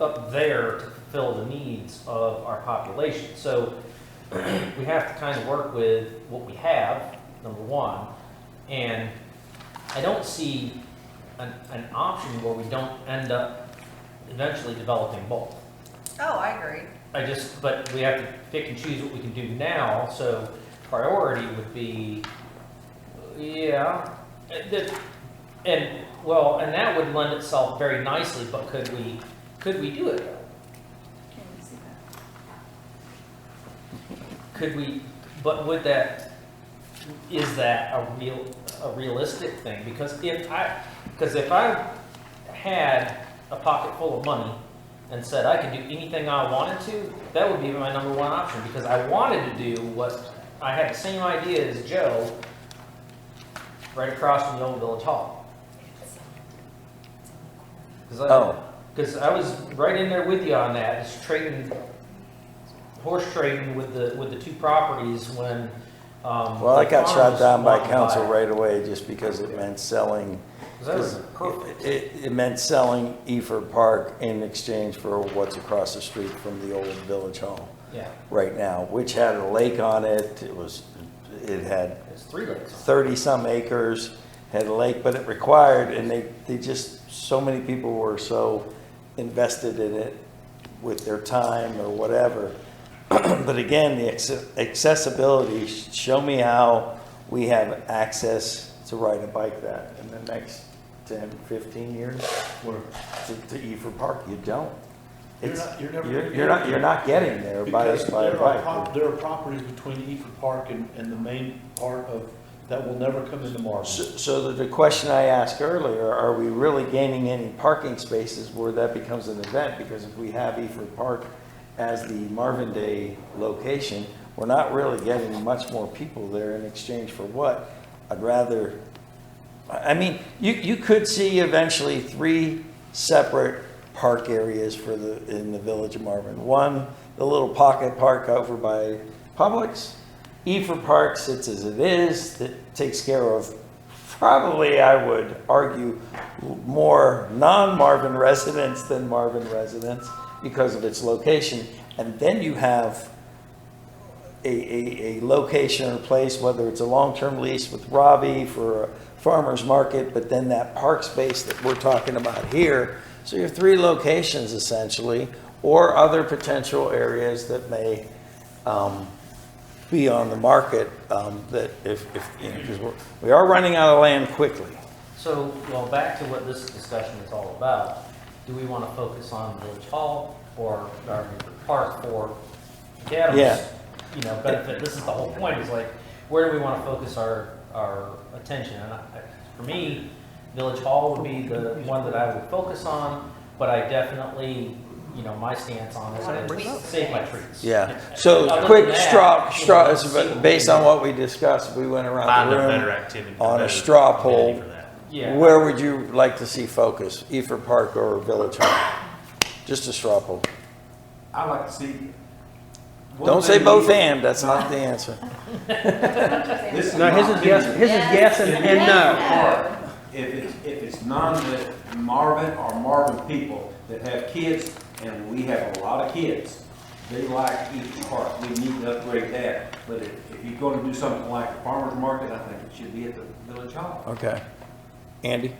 up there to fulfill the needs of our population. So we have to kind of work with what we have, number one, and I don't see an option where we don't end up eventually developing both. Oh, I agree. But we have to pick and choose what we can do now, so priority would be, yeah, and that would lend itself very nicely, but could we do it though? Could we, but is that a realistic thing? Because if I had a pocket full of money and said I could do anything I wanted to, that would be my number one option, because I wanted to do what, I had the same idea as Joe, right across from the old Village Hall. Because I was right in there with you on that, just horse trading with the two properties when. Well, I got shot down by council right away just because it meant selling. It meant selling Ephraim Park in exchange for what's across the street from the old Village Hall. Yeah. Right now, which had a lake on it. It had There's 3 lakes. 30-some acres, had a lake, but it required, and they just, so many people were so invested in it with their time or whatever. But again, the accessibility, show me how we have access to ride a bike that in the next 10, 15 years to Ephraim Park. You don't. You're not getting there by a bike. There are properties between Ephraim Park and the main part of, that will never come into Marvin. So the question I asked earlier, are we really gaining any parking spaces where that becomes an event? Because if we have Ephraim Park as the Marvin Day location, we're not really getting much more people there in exchange for what? I'd rather, I mean, you could see eventually 3 separate park areas in the village of Marvin. One, the little pocket park over by Publix. Ephraim Park sits as it is, that takes care of probably, I would argue, more non-Marvin residents than Marvin residents because of its location. And then you have a location or place, whether it's a long-term lease with Robbie for a farmer's market, but then that park space that we're talking about here. So you have 3 locations essentially, or other potential areas that may be on the market that because we are running out of land quickly. So, well, back to what this discussion is all about. Do we want to focus on Village Hall or Garden Park for Adams? Benefit? This is the whole point. Is like, where do we want to focus our attention? And for me, Village Hall would be the one that I would focus on. But I definitely, you know, my stance on it Bring it is up. save my trees. Yeah, so Other quick than that, straw, you know, see what based we on do. what we discussed, we went around Find the a better room activity. on a better straw activity poll. for that. Yeah. Where would you like to see focus, Eford Park or Village Hall? Just a straw poll. I like to see. Don't say both and, that's not the answer. This No, his is yes, and no. If it's Marvin or Marvin people that have kids, and we have a lot of kids, they like each park, we need to upgrade that. But if you're gonna do something like the farmer's market, I think it should be at the Village Hall. Okay. Andy?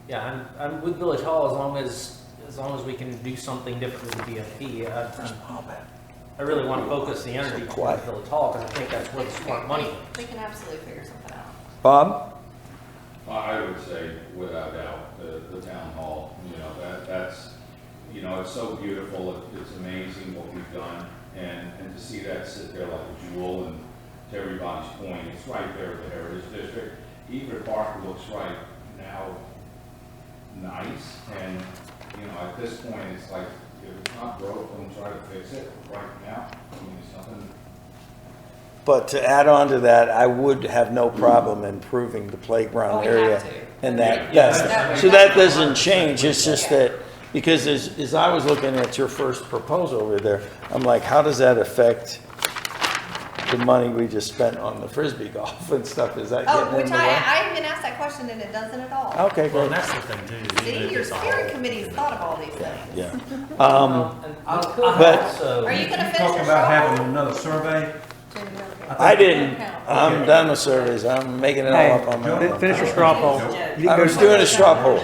Yeah, I'm with Village Hall as long as we can do something different with the BFP. I really want to focus the energy on Quiet. Village Hall because I think that's where the smart money is. We can absolutely figure something out. Bob? I would say without doubt, the town hall, you know, that's, you know, it's so beautiful, it's amazing what we've done, and to see that sit there like a jewel, and to everybody's point, it's right there at the Heritage District. Eford Park looks right now nice, and, you know, at this point, it's like, if it's not broke, don't try to fix it right now. I mean, it's something. But to add on to that, I would have no problem improving the Oh, playground we have area. to. And that, Yeah. yes, so that doesn't change, it's just that, because as I was looking at your first proposal over there, I'm like, how does that affect the money we just spent on the Frisbee golf and stuff? Is that Oh, getting in which the way? I even asked that question and it doesn't at all. Okay, Well, and great, that's the thing too. even See, if your it's all- steering committee's thought of all these things. yeah. And we could but- also. Are you gonna finish Talk your about straw having poll? another survey. I didn't, I'm done with surveys, I'm making it all up on my own. Finish your straw poll. I was doing a straw poll,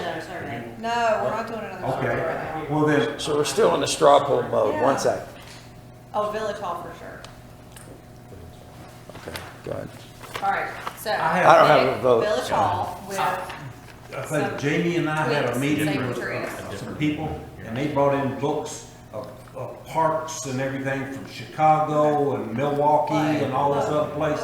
No, we're not doing another straw poll right Okay, now. well then, so we're still in the straw poll mode, Yeah. one sec. Oh, Village Hall for sure. Okay, go ahead. All right, so. I don't have a vote. Village Hall with, I think Jamie and I had a meeting with some people, and they brought in books of parks and everything from Chicago and Milwaukee and all this other place.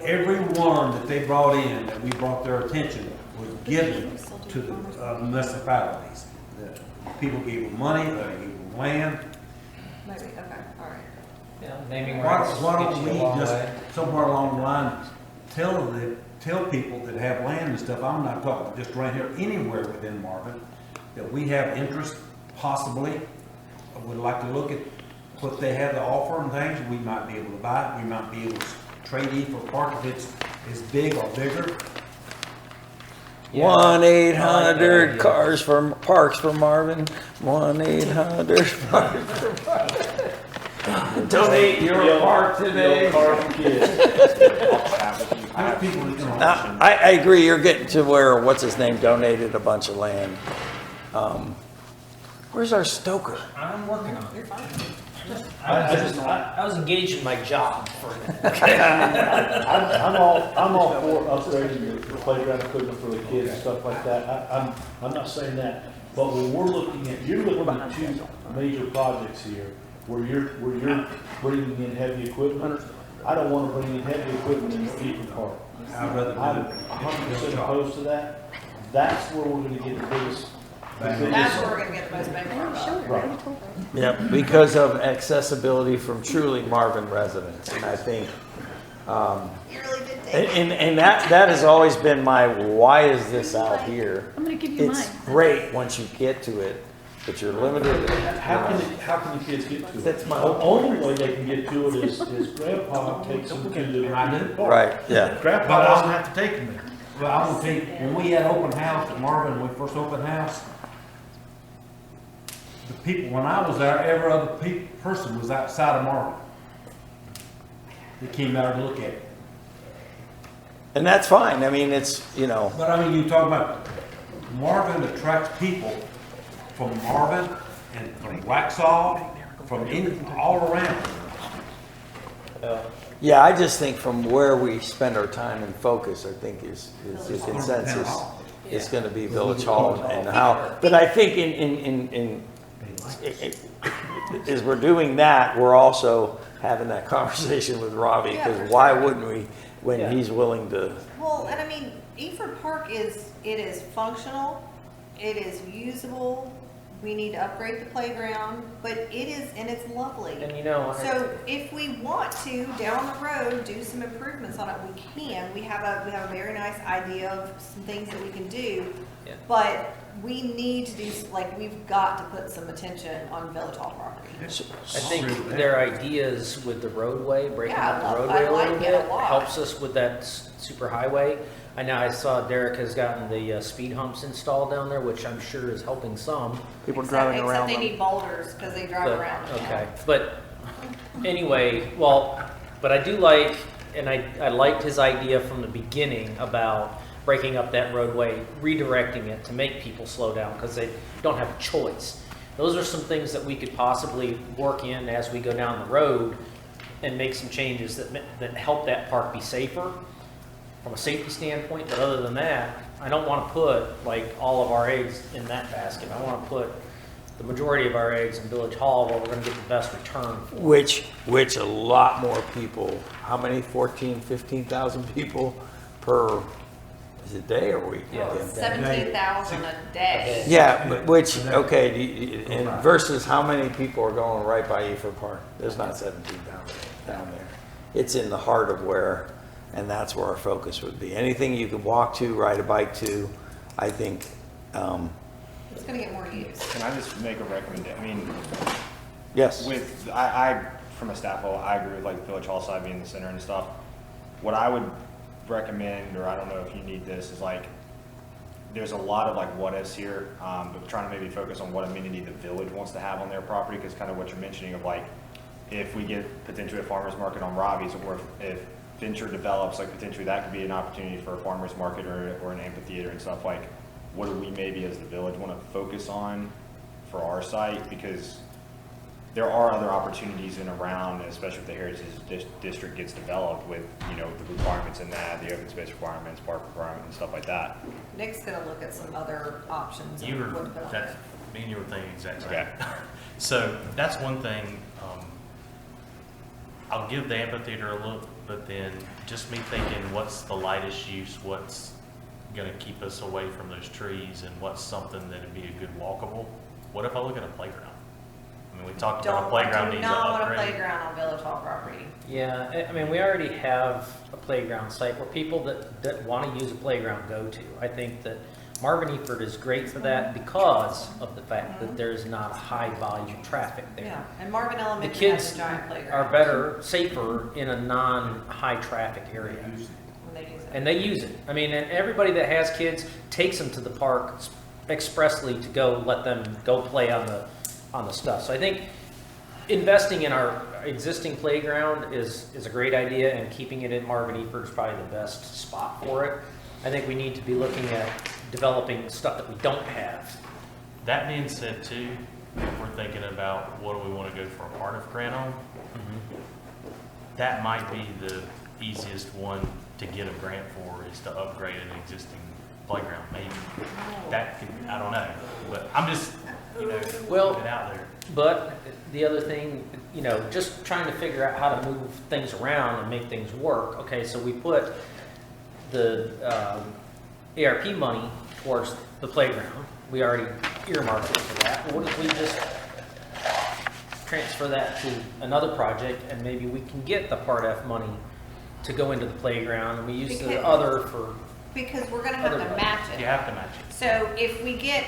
Every one that they brought in, that we brought their attention, was given to the municipalities. The people gave them money, they gave them land. maybe, okay, all right. Yeah, naming Why rights why gets don't you we a long just, way. somewhere along the line, tell people that have land and stuff, I'm not talking just right here, anywhere within Marvin, that we have interest, possibly, would like to look at what they have to offer and things, we might be able to buy it, we might be able to trade Eford Park if it's as big or bigger. Yeah. 1-800 cars for parks for Marvin. 1-800 parks for Marvin. Donate your park today. There's people that can. Now, I agree. You're getting to where what's his name donated a bunch of land. Where's our stoker? I'm working on it. You're fine. I was engaged in my job for a minute. I'm all for upgrading the playground equipment for the kids and stuff like that. I'm not saying that. But when we're looking at, you're looking at two major projects here, where you're bringing in heavy equipment. I don't want to bring in heavy equipment in Eford Park. I'd rather I'm do it. 100% opposed to that. That's where we're gonna get the biggest. That's where we're gonna get the most bang for our buck. Right. Yep, because of accessibility from truly Marvin residents. And I think, You really did take it. and that has always been my, why is this out here? I'm gonna give you It's mine. great once you get to it, but you're limited. How can the kids get to it? That's my- The only way they can get to it is grandpa takes them to the Eford Park. Right, yeah. Grandpa doesn't have to take them there. Well, I will tell you, when we had open house at Marvin, when we first opened house, the people, when I was there, every other person was outside of Marvin. They came out to look at it. And that's fine. I mean, it's, you know, But I mean, you talk about Marvin attracts people from Marvin and from Waxhaw, from all around. yeah, I just think from where we spend our time and focus, I think is the consensus. It's gonna be Village Hall and how, but I think as we're doing that, we're also having that conversation with Robbie, Yeah, for because why sure. wouldn't we, when Yeah. he's willing to, Well, and I mean, Eford Park is functional, it is usable, we need to upgrade the playground, but it is, and it's lovely. And you know, So if we want to, down the road, do some improvements on it, we can. We have a very nice idea of some things that we can do. Yeah. But we need to do, like, we've got to put some attention on Village Hall property. I think their ideas with the roadway, breaking Yeah, up the I roadway a like little it a bit, lot. helps us with that super highway. I know I saw Derek has gotten the speed humps installed down there, which I'm sure is helping some. People driving around Except they them. need boulders, because they drive But, around. okay, but anyway, but I do like, and I liked his idea from the beginning about breaking up that roadway, redirecting it to make people slow down because they don't have a choice. Those are some things that we could possibly work in as we go down the road and make some changes that help that park be safer from a safety standpoint. But other than that, I don't want to put like all of our eggs in that basket. I want to put the majority of our eggs in Village Hall where we're going to get the best return for. Which a lot more people, how many, 14, 15,000 people per, is it day or week? Yeah. 17,000 a day. Yeah, but which, okay, and versus how many people are going right by Eford Park? There's not 17,000 down there. It's in the heart of where, and that's where our focus would be. Anything you could walk to, ride a bike to, I think, It's gonna get more use. Can I just make a recommendation? I mean, yes. I from a staff level, I agree with like the Village Hall side being the center and stuff. What I would recommend, or I don't know if you need this, is like, there's a lot of like what ifs here, but trying to maybe focus on what amenity the village wants to have on their property, because kind of what you're mentioning of like, if we get potentially a farmer's market on Robbie's, or if Venture develops, like potentially that could be an opportunity for a farmer's market or an amphitheater and stuff. Like, what do we maybe as the village want to focus on for our site? Because there are other opportunities in around, especially if the Heritage District gets developed with, you know, the requirements in that, the open space requirements, park requirements, and stuff like that. Nick's gonna look at some other options. and You were, what to put on that, there. me and you were thinking exactly. Okay. So that's one thing, I'll give the amphitheater a look, but then just me thinking, what's the lightest use, what's gonna keep us away from those trees, and what's something that'd be a good walkable? What if I look at a playground? I mean, we talked about a playground Do needs an not want a upgrade. playground on Village Hall property. Yeah, I mean, we already have a playground site where people that want to use a playground go to. I think that Marvin Eford is great for that because of the fact that there's not a high volume of traffic there. Yeah, and Marvin The Elementary has kids a giant playground. are better, safer in a non-high traffic area. When they use it. And they use it. I mean, and everybody that has kids takes them to the park expressly to go let them go play on the stuff. So I think investing in our existing playground is a great idea, and keeping it in Marvin Eford is probably the best spot for it. I think we need to be looking at developing stuff that we don't have. That being said too, if we're thinking about what do we want to go for a part of grant on, that might be the easiest one to get a grant for, is to upgrade an existing playground. Maybe that could, I don't know, but I'm just, you know, Well, putting it out there. But the other thing, you know, just trying to figure out how to move things around and make things work. Okay, so we put the ARP money towards the playground. We already earmarked it for that. What if we just transfer that to another project, and maybe we can get the Part F money to go into the playground, and we use the Because- other for, Because we're gonna have Other to money. match You it. have to match it. So if we get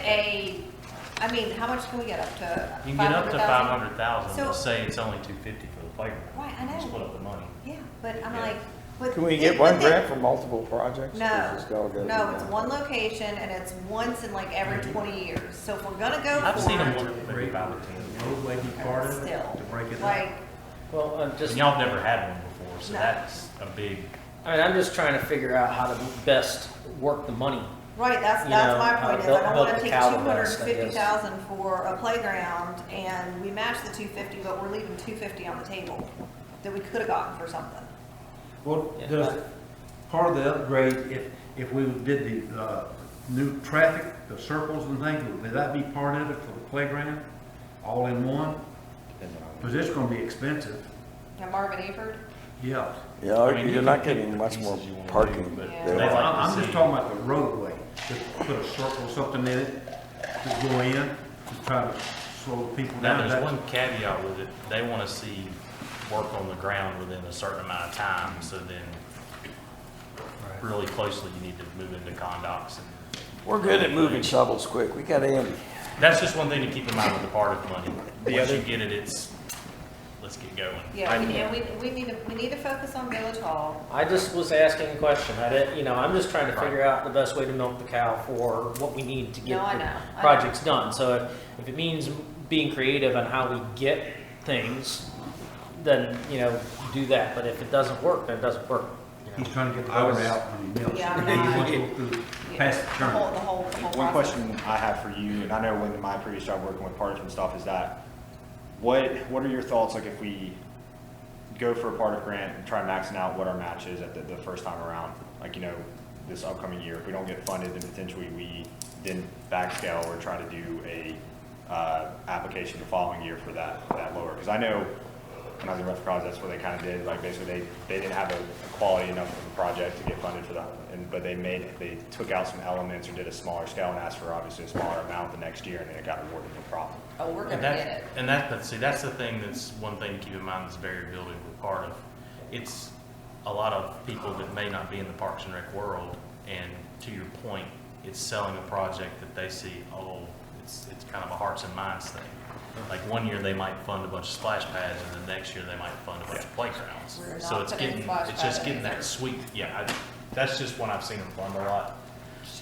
I mean, how much can we get up to? You can get up to 500,000? 500,000, So- but say it's only 250 for the playground. Right, I know. Split up the money. Yeah, but I'm Yeah. like, but. Can we they- get one but they- grant for multiple projects? Or No, just go get no, it? it's one location and it's once in like every 20 years. So if we're gonna go for it. I've seen them work maybe 5 or 10. Roadway be part of it, Still, to break it up. like, well, I'm just. And y'all have never had one before, so No. that's a big, I mean, I'm just trying to figure out how to best work the money. right, that's You know, my point is I built- don't built wanna the take cow the best, I guess. 250,000 for a playground and we match the 250, but we're leaving 250 on the table that we could have gotten for something. Well, Yeah. does part of the upgrade, if we did the new traffic, the circles and things, would that be part of it for the playground? All in one? Because it's gonna be expensive. Now Marvin Eford, Yeah. Yeah, I mean, you you're can not pick getting the much more pieces you wanna parking do, but Yeah. there. they like to I'm just see- talking about the roadway, just put a circle, something in it, to go in. to try to slow people Now, down. there's one caveat with it. They want to see work on the ground within a certain amount of time, so then really closely you need to move into condocs. And We're good at moving shovels quick. We got Andy. that's just one thing to keep in mind with the part of money. The Once other- you get it, it's, let's get going. Yeah, we need to focus on Village Hall. I just was asking a question. I didn't, you know, I'm just trying to figure out the best way to milk the cow for what we need to get No, I the know. I projects done. So if it means being creative on how we get things, then, you know, do that. But if it doesn't work, then it doesn't work. You know? He's trying to get the butter out when he milks. Yeah, I'm He not- wants to go through, past the The churn. whole One process. question I have for you, and I know when my previous job working with parts and stuff, is that what are your thoughts, like if we go for a part of grant and try maxing out what our match is at the first time around, like, you know, this upcoming year, if we don't get funded, then potentially we then backscale or try to do a application the following year for that lower, because I know when I was in Rough Cause, that's what they kind of did, like basically they didn't have a quality enough of a project to get funded for that, but they took out some elements or did a smaller scale and asked for obviously a smaller amount the next year, and then it got awarded no problem. Oh, we're gonna And get that, it. and that, but see, that's the thing, that's one thing to keep in mind, this variability with part of, it's a lot of people that may not be in the Parks and Rec world, and to your point, it's selling a project that they see, oh, it's kind of a hearts and minds thing. Like one year they might fund a bunch of splash pads, and the next year they might fund a bunch of playgrounds. We're So not it's putting getting, splash it's just pads getting in. that sweet, yeah, that's just when I've seen them fund a lot.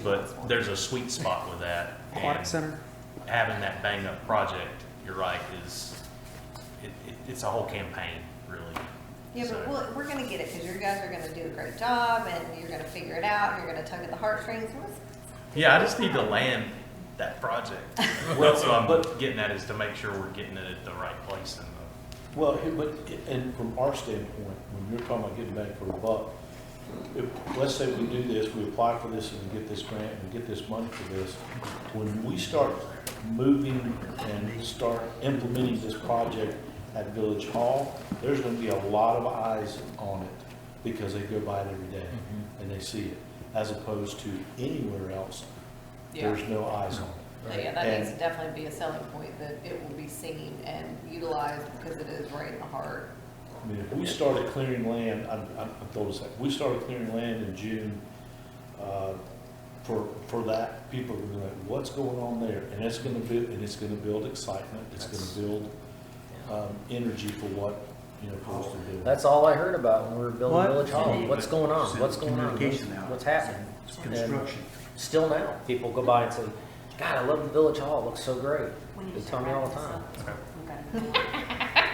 But there's a sweet spot with that. Aquatic and Center. having that bang up project, you're right, it's a whole campaign, really. Yeah, So- but we're gonna get it, because you guys are gonna do a great job, and you're gonna figure it out, and you're gonna tug at the heartstrings. Yeah, I just need to land that project. That's what I'm getting at, is to make sure we're getting it at the right place and Well, and from our standpoint, when you're talking about getting back for a buck, let's say we do this, we apply for this and we get this grant and get this money for this. When we start moving and start implementing this project at Village Hall, there's gonna be a lot of eyes on it because they go by it every day and they see it. As opposed to anywhere else, there's no eyes on it. So yeah, that And- needs to definitely be a selling point, that it will be seen and utilized, because it is right in the heart. I mean, if we started clearing land, I told us that, we started clearing land in June, for that, people are gonna be like, what's going on there? And it's gonna build excitement, it's gonna build, energy for what, you know, for us to do. That's all I heard about when we were building What? Village Hall. What's going on? What's going on? Communication now. What's happening? It's And construction. still now, people go by and say, God, I love the Village Hall. It looks so great. They tell me all the time.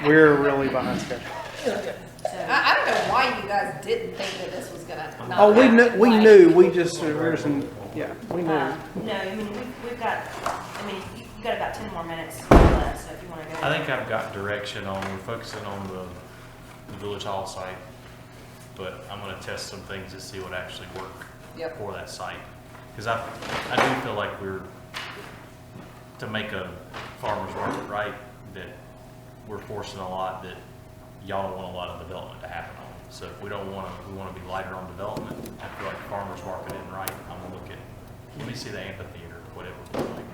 We're really behind schedule. I don't know why you guys didn't think that this was gonna not Oh, we happen. knew, we Like, knew, we just, we're just, yeah, we knew. No, I mean, we've got, I mean, you've got about 10 more minutes left, so if you want to go. I think I've got direction on, we're focusing on the Village Hall site, but I'm gonna test some things to see what actually work Yep. for that site. Because I do feel like to make a farmer's market right, that we're forcing a lot that y'all don't want a lot of development to happen on. So if we don't want to, we want to be lighter on development, I feel like farmer's market isn't right. I'm gonna look at, let me see the amphitheater, whatever it looks like.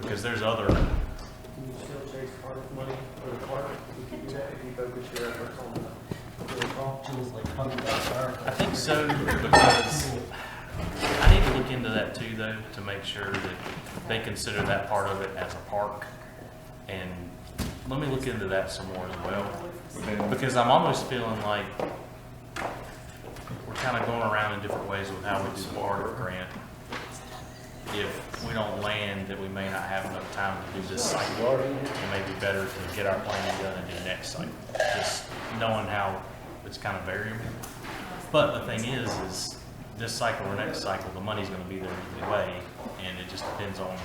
Because there's other, Can you still chase park money for the park? We can do that if you focus your efforts on the hall. I think so, because I need to look into that too, though, to make sure that they consider that part of it as a park. And let me look into that some more as well, because I'm almost feeling like we're kind of going around in different ways with how we do part of grant. If we don't land, that we may not have enough time to do this cycle. It may be better to get our planning done and do next cycle, just knowing how it's kind of variable. But the thing is this cycle or next cycle, the money's gonna be there either way, and it just depends on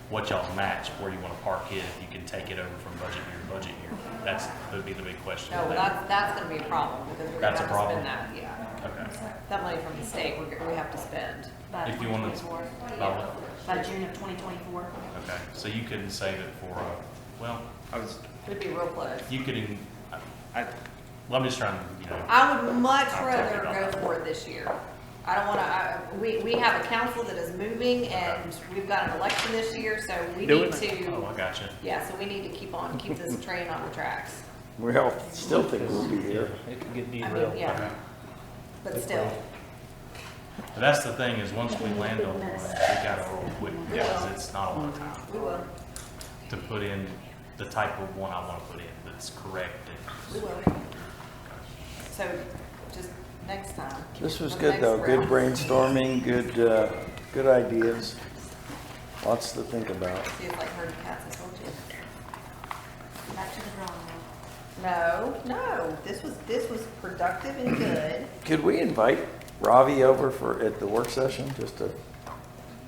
what y'all's match, where you wanna park it, if you can take it over from budget year to budget year. That would be the big question. No, that's gonna be a problem, because we're gonna That's a have to problem? spend that, yeah. Okay. That money from the state, we have to spend. By If you wanna- 2024. About what? By June of 2024. Okay, so you couldn't save it for, well, It'd be real close. you could even, well, I'm just trying to, I would much I'll rather take it go off. for it this year. I don't wanna, we have a council that is moving and we've got an election this year, so we Doing need it. to, Oh, I gotcha. yeah, so we need to keep this train on the tracks. We all still think we'll be here. It could get I derailed. mean, yeah, but still, But that's the thing, is once we land on one, we gotta roll quick, because it's not a lot of time we will, to put in the type of one I wanna put in that's correct. we will. So, just next time. This was the good next though, good round. brainstorming, good ideas. Lots to think about. See, it's like herding cats, I told you. Back to the drawing board. No, this was productive and good. Could we invite Ravi over at the work session, just a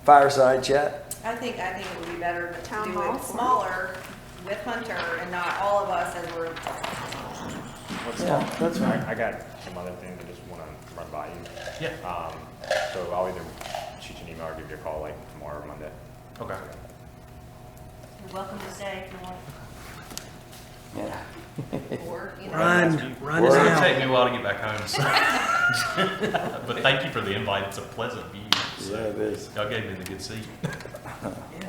fireside chat? I think it would be better to Town do hall? it smaller with Hunter and not all of us as we're, Yeah, that's fine. I got some other things I just wanna run by you. Yeah. So I'll either shoot you an email or give you a call like tomorrow or Monday. Okay. You're welcome to stay if you want. Yeah. or, you know. Run It's us gonna out. take me a while to get back home, so. But thank you for the invite, it's a pleasant view. Yeah, it is. Y'all gave me the good seat. Yeah,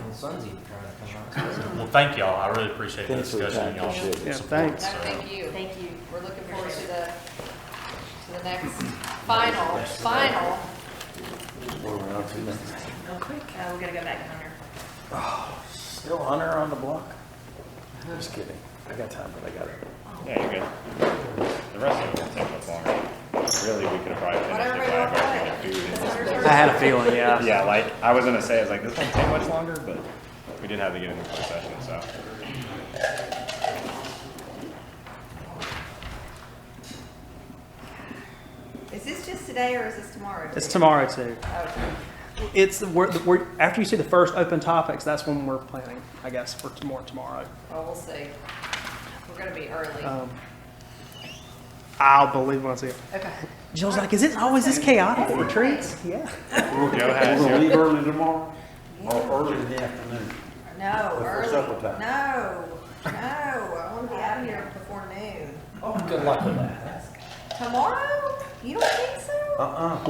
the sun's even trying to come out. Well, thank y'all, I really appreciate the Thanks for the discussion, time, and y'all's appreciate it. Yeah, support. thanks. No, So, thank you. Thank you. We're looking forward to the next final. What are we on to next? We're gonna go back to Hunter. Still Hunter on the block? Just kidding. I got time, but I got it. Yeah, you're good. The rest of it won't take much longer. Really, we could have probably finished Whatever it you by want to grabbing play. food and Hunter's just- I had a feeling, yeah. Yeah, like, I was gonna say, I was like, this won't take much longer, but we did have to get into closed session, so. Is this just today or is this tomorrow? It's too? tomorrow too. Okay. We're after you see the first open topics, that's when we're planning, I guess, for tomorrow. Well, we'll see. We're gonna be early. I'll believe when I see it. Okay. Jill's like, is it always this chaotic at retreats? Yeah. Joe has, We're gonna leave early tomorrow, or early in the afternoon. No, Before early. supper time. No, I wanna be out of here before noon. Good luck with that. Tomorrow? You don't think so?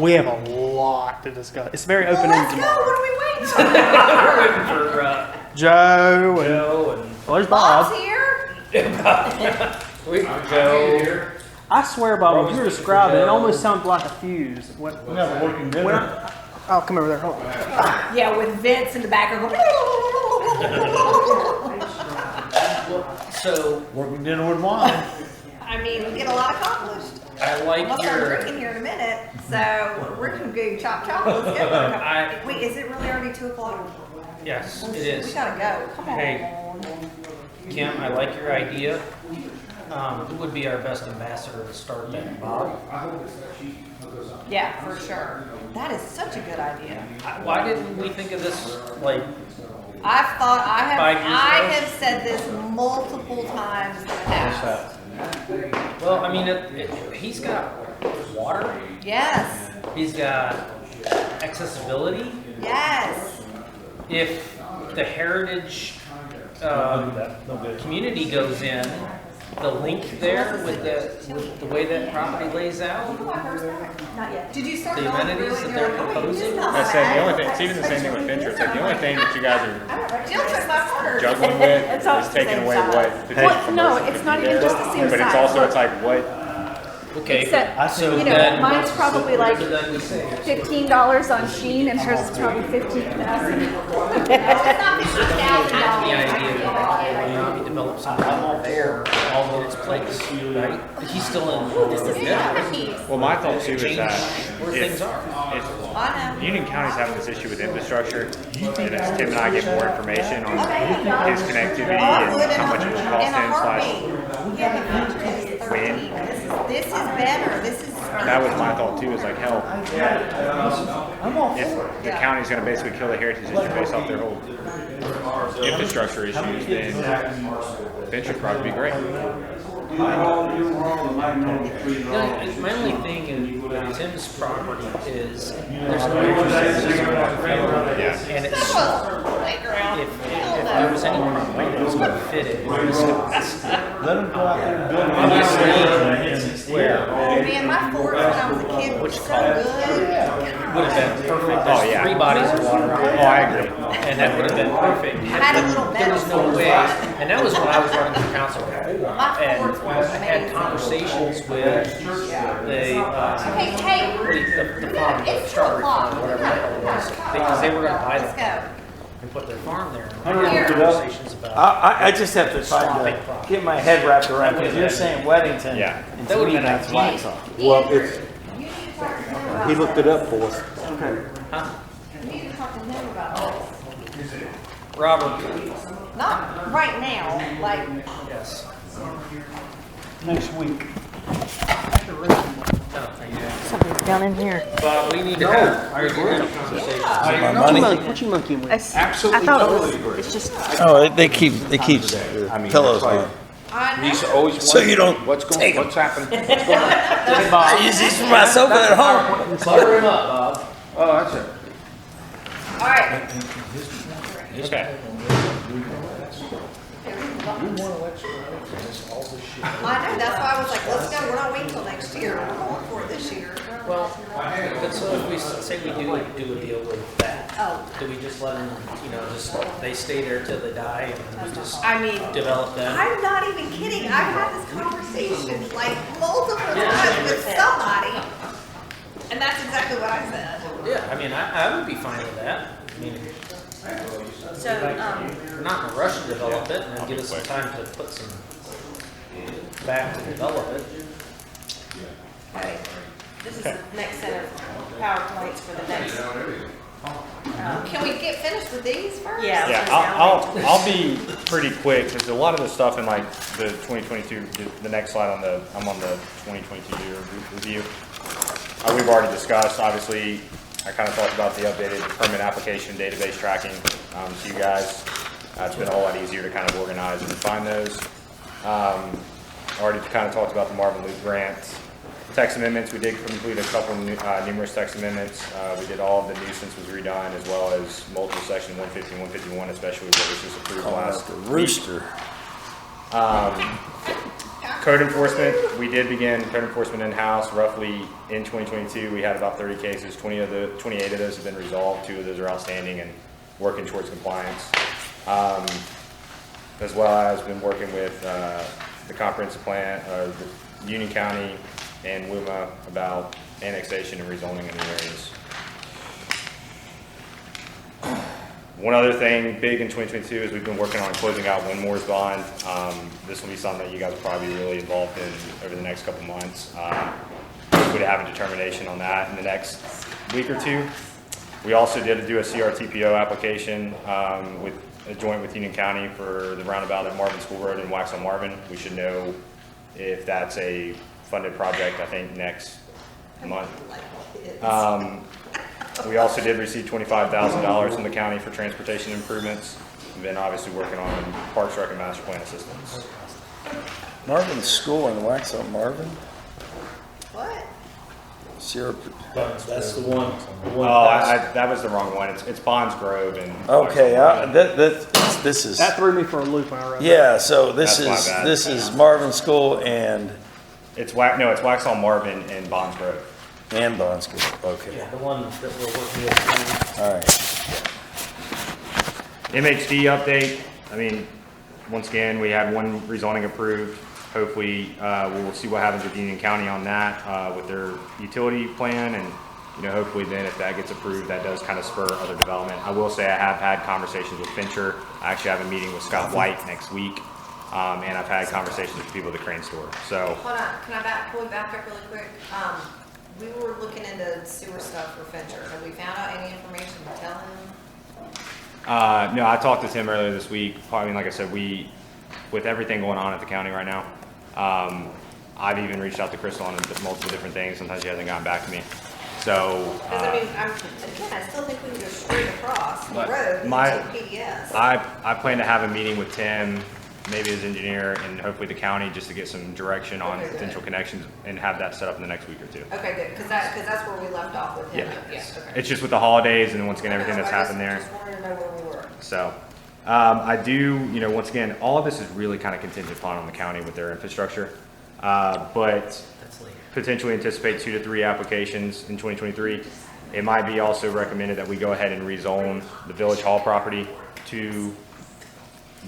We have a lot to discuss. It's very Well, open-ended let's go. tomorrow. What are we waiting for? We're waiting for, Joe and Joe and. well, there's Bob's Bob. here? Joe. I swear, Bob, when you were describing it, it almost sounded like a fuse. What? We have a working dinner. Oh, come over there. Hold on. Yeah, with Vince in the background going. So, Working dinner with wine. I mean, we get a lot accomplished. I like Unless I'm your, drinking here in a minute, so we're gonna go chop chop. Let's go. Wait, is it really already 2:00? yes, it We is. gotta go. Come on. Hey. Kim, I like your idea. Who would be our best ambassador to start that? Bob? Yeah, for sure. That is such a good idea. Why didn't we think of this, like, I 5 years ago? have said this multiple times in the past. well, I mean, he's got water, Yes, he's got accessibility. yes. If the heritage community goes in, the link there with the way that property lays out, Not yet. Did you start the going amenities through that and they're you're like, proposing. I said, the only thing, it's even the same thing with Fincher, it's like, the only thing that you guys are Jill took my order. juggling with It's all is the taking same away size. what potential Well, no, commercial it's could not be even there. just the same But it's size. also, Look. it's like, what, Okay, Except, so you know, then, mine's probably like so then we say, $15 on Sheen and hers is probably $15,000. the idea that we develop something there, all in its place, right? He's still in. well, my thought too is Change that where things are. I know. Union County's having this issue with infrastructure, and as Tim and I get more information on his connectivity and how much it will cost him slash, This is better, this is. that was my thought too, is like, hell, if the county's gonna basically kill the Heritage District based off their whole infrastructure issues, then Finch would probably be great. My only thing in Tim's property is there's no interest, and it's playground. If there was any way that was gonna fit it, Let them go out there and build I'm just it. saying where Oh man, my forks when I was a kid were so good. would have been perfect. Oh, There's yeah. 3 bodies of water. Oh, I agree. And that would have been perfect. I had a little There was no metal way, fork. and that was when I was running for council before. My And forks were I had amazing. conversations with the, Hey, the farm, the it's 2 strawberry o'clock. farm, whatever the hell it was. Because they were gonna buy Let's them go. and put their farm there. And Hunter, we had look it up. conversations about. I just have to get my head wrapped around, because you're saying Weddington. Yeah. And That to would've me, been that's ideal. Waxhaw. Well, it's, You need to talk to him about he looked it up for us. Okay. Huh? You need to talk to him about this. Robert. Not right now, like, Yes. Next week. Something's down in here. But we need to have regular conversations. My money? What you monkeying with? Absolutely, I thought it totally was, agree. it's just, Oh, they keep I mean, pillows it's like- on. I He's know. always So you wondering don't what's take going, 'em. what's happening. I use these for my sofa at home. Butter him up, Bob. Oh, that's it. All right. Okay. I know, that's why I was like, let's go, we're not waiting till next year, we're going for it this year. Well, but so if we say we do a deal with that, Oh, do we just let them, just, they stay there till they die and we just I mean, develop them? I'm not even kidding, I've had this conversation like multiple Yeah. times with somebody. And that's exactly what I said. Yeah, I mean, I would be fine with that. I mean, so, we're not in a rush to develop it and then give us some time to put some back to develop it. Okay, this is the next set of PowerPoints for the next. Can we get finished with these first? Yeah. Yeah, I'll be pretty quick, because a lot of the stuff in like the 2022, the next slide I'm on the 2022 year review. We've already discussed, obviously, I kind of talked about the updated permit application database tracking to you guys. It's been a whole lot easier to kind of organize and find those. Already kind of talked about the Marvin Loop grant. Text amendments, we did complete a couple numerous text amendments. We did all of the nuisance was redone, as well as multiple section 150 and 151, especially what was just approved last The rooster. Code enforcement, we did begin code enforcement in-house roughly in 2022. We had about 30 cases, 28 of those have been resolved, 2 of those are outstanding and working towards compliance. As well as been working with the comprehensive plan, the Union County and WUMA about annexation and rezoning in the areas. One other thing big in 2022 is we've been working on closing out Winmore's bond. This will be something that you guys will probably be really involved in over the next couple months. Hopefully to have a determination on that in the next week or 2. We also did do a CRTPO application with a joint with Union County for the roundabout at Marvin School Road in Waxhaw Marvin. We should know if that's a funded project, I think, next month. We also did receive $25,000 from the county for transportation improvements. We've been obviously working on Parks Rec and Master Plan assistance. Marvin School in Waxhaw, Marvin? What? Sierra. That's the one. That was the wrong one. It's Bonds Grove and. Okay, this is. That threw me for a loop when I read that. Yeah, so this That's my is, bad. Marvin School and It's Waxhaw Marvin and Bonds Grove. Bond School, okay, Yeah, the one that we're working with. all right. MHD update, I mean, once again, we had one rezoning approved. Hopefully, we'll see what happens with Union County on that, with their utility plan, and, hopefully then if that gets approved, that does kind of spur other development. I will say I have had conversations with Fincher. I actually have a meeting with Scott White next week, and I've had conversations with people at the Crane store, so. Hold on, can I pull it back up really quick? We were looking into sewer stuff for Fincher. Have we found out any information to tell him? No, I talked to Tim earlier this week. I mean, like I said, with everything going on at the county right now, I've even reached out to Crystal on multiple different things. Sometimes she hasn't gotten back to me. So, Because I mean, I still think we can go straight across the But road into my- PDS. I plan to have a meeting with Tim, maybe his engineer, and hopefully the county, just to get some direction on Okay, good. potential connections and have that set up in the next week or 2. Okay, good, because that's where we left off with him. Yeah. Okay. It's just with the holidays and once again, everything that's I just- happened there. Just wanted to know where we were. So, I do, once again, all of this is really kind of contingent upon on the county with their infrastructure. But potentially anticipate 2 to 3 applications in 2023. It might be also recommended that we go ahead and rezone the Village Hall property to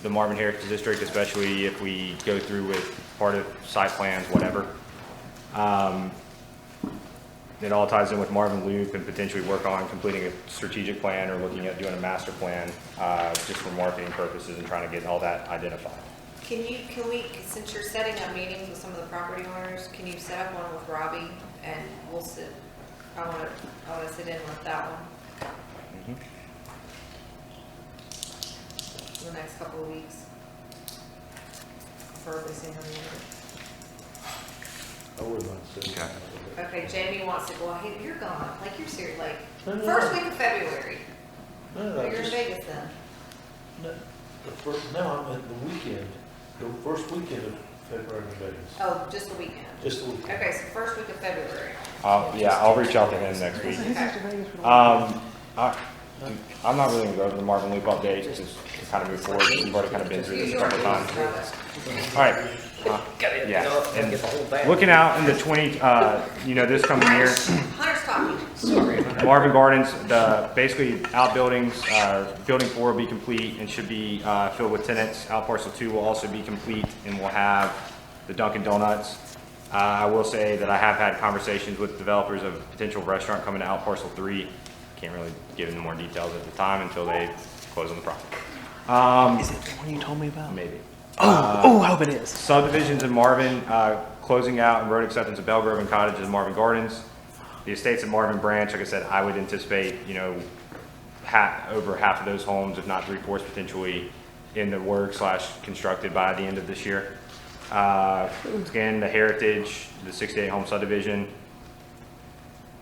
the Marvin Heritage District, especially if we go through with part of site plans, whatever. It all ties in with Marvin Loop and potentially work on completing a strategic plan or looking at doing a master plan, just for marketing purposes and trying to get all that identified. Can we, since you're setting up meetings with some of the property owners, can you set up one with Robbie and we'll sit, I wanna sit in with that one for the next couple of weeks. Preferably sooner than later. I would like to. Okay. Okay, Jamie wants to go, hey, you're gone, like you're serious, like, No, first week of February. No, You're in Vegas then. I'm at the weekend, the first weekend of February in Vegas. Oh, just the weekend. Just the weekend. Okay, so first week of February. Yeah, I'll reach out to him next week. I'm not really gonna go over the Marvin Loop update, just to kind of move forward. We've already kind of been through this a couple times. All right. Yeah, and looking out in the this coming year, Hunter's talking. Marvin Gardens, basically outbuildings, building 4 will be complete and should be filled with tenants. Out parcel 2 will also be complete and will have the Dunkin' Donuts. I will say that I have had conversations with developers of a potential restaurant coming to out parcel 3. Can't really give them more details at the time until they close on the property. Is it the one you told me about? Maybe. I hope it is. Subdivisions in Marvin, closing out and road acceptance of Belgrove and Cottages and Marvin Gardens. The estates at Marvin Branch, like I said, I would anticipate, over half of those homes, if not 3/4 potentially, in the work / constructed by the end of this year. Again, the Heritage, the 68 home subdivision,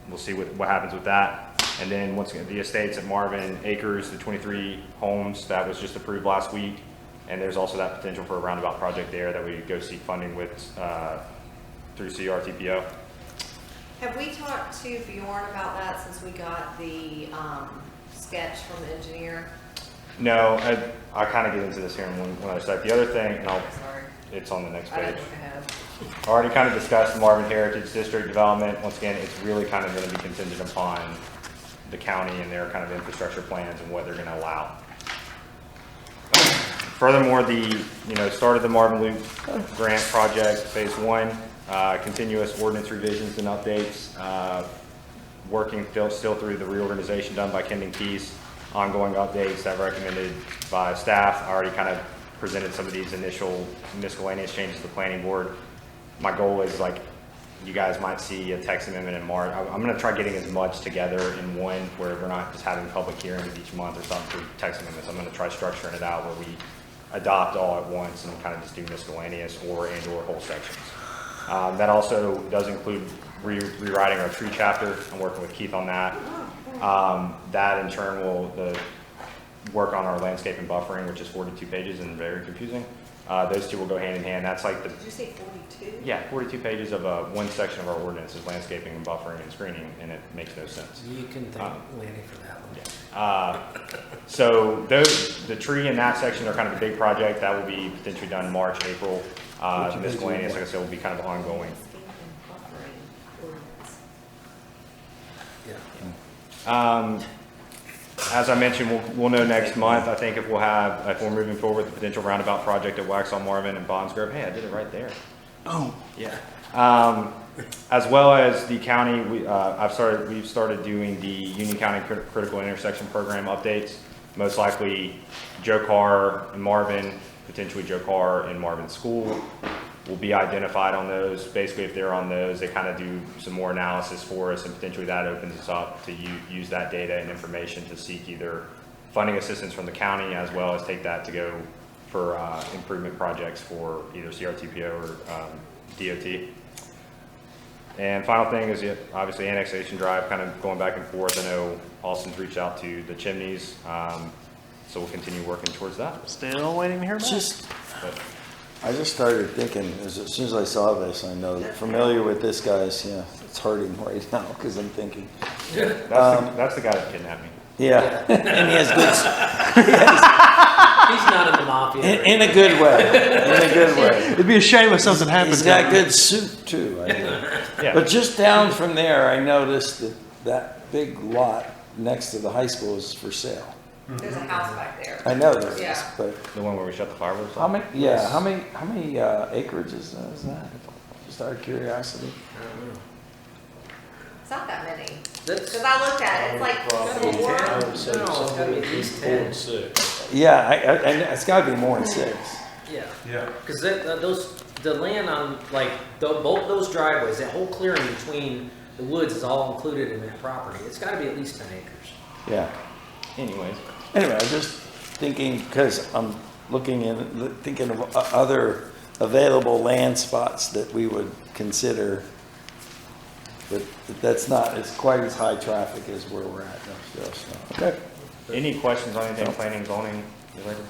we'll see what happens with that. And then once again, the estates at Marvin Acres, the 23 homes that was just approved last week. And there's also that potential for a roundabout project there that we go seek funding with through CRTPO. Have we talked to Bjorn about that since we got the sketch from the engineer? No, I kind of get into this here in one other sec. The other thing, and Sorry, it's on the next I page. didn't look ahead. Already kind of discussed the Marvin Heritage District development. Once again, it's really kind of going to be contingent upon the county and their kind of infrastructure plans and what they're going to allow. Furthermore, the start of the Marvin Loop grant project, phase 1, continuous ordinance revisions and updates, working still through the reorganization done by Kendon Keys, ongoing updates that recommended by staff. I already kind of presented some of these initial miscellaneous changes to the planning board. My goal is, like, you guys might see a text amendment in March. I'm going to try getting as much together in one where we're not just having public hearings each month or something for text amendments. I'm going to try structuring it out where we adopt all at once and kind of just do miscellaneous or whole sections. That also does include rewriting our tree chapter. I'm working with Keith on that. That in turn will work on our landscape and buffering, which is 42 pages and very confusing. Those two will go hand in hand. That's like Did you say 42? Yeah, 42 pages of one section of our ordinance is landscaping and buffering and screening, and it makes no sense. You can thank Lanny for that one. Yeah. So the tree in that section are kind of a big project that will be potentially done March, April. Miscellaneous, like I said, will be kind of ongoing. As I mentioned, we'll know next month. I think if we're moving forward with the potential roundabout project at Waxhaw Marvin and Bondsgrove. Hey, I did it right there. Oh, yeah. As well as the county, we've started doing the Union County Critical Intersection Program updates. Most likely, Joe Carr and Marvin, potentially Joe Carr and Marvin School will be identified on those. Basically, if they're on those, they kind of do some more analysis for us, and potentially that opens us up to use that data and information to seek either funding assistance from the county, as well as take that to go for improvement projects for either CRTPO or DOT. And final thing is obviously annexation drive, kind of going back and forth. I know Austin's reached out to the chimneys, so we'll continue working towards that. Still waiting to hear back. I just started thinking, as soon as I saw this, I know that familiar with this guy's, it's hurting right now because I'm thinking. That's the guy that kidnapped me. Yeah, and he has good, He's not in the mafia. in a good way, in a good way. It'd be a shame if something happened He's to got him. good soup too, I think. Yeah. But just down from there, I noticed that that big lot next to the high school is for sale. There's a house back there. I know there is, Yeah. but The one where we shut the fireworks how off? many, yeah, how many acreage is that? Just out of curiosity. It's not that many. That's, Because I looked at it, it's like four. I would say No, it's gotta be somewhere at least between 4 10. and 6. Yeah, it's gotta be more than 6. yeah. Yeah. Because the land on, like, both those driveways, that whole clearing between the woods is all included in that property. It's gotta be at least 10 acres. Yeah. Anyways. Anyway, I'm just thinking, because I'm thinking of other available land spots that we would consider, but that's not, it's quite as high traffic as where we're at now still, so. Okay. Any questions on anything planning, zoning related?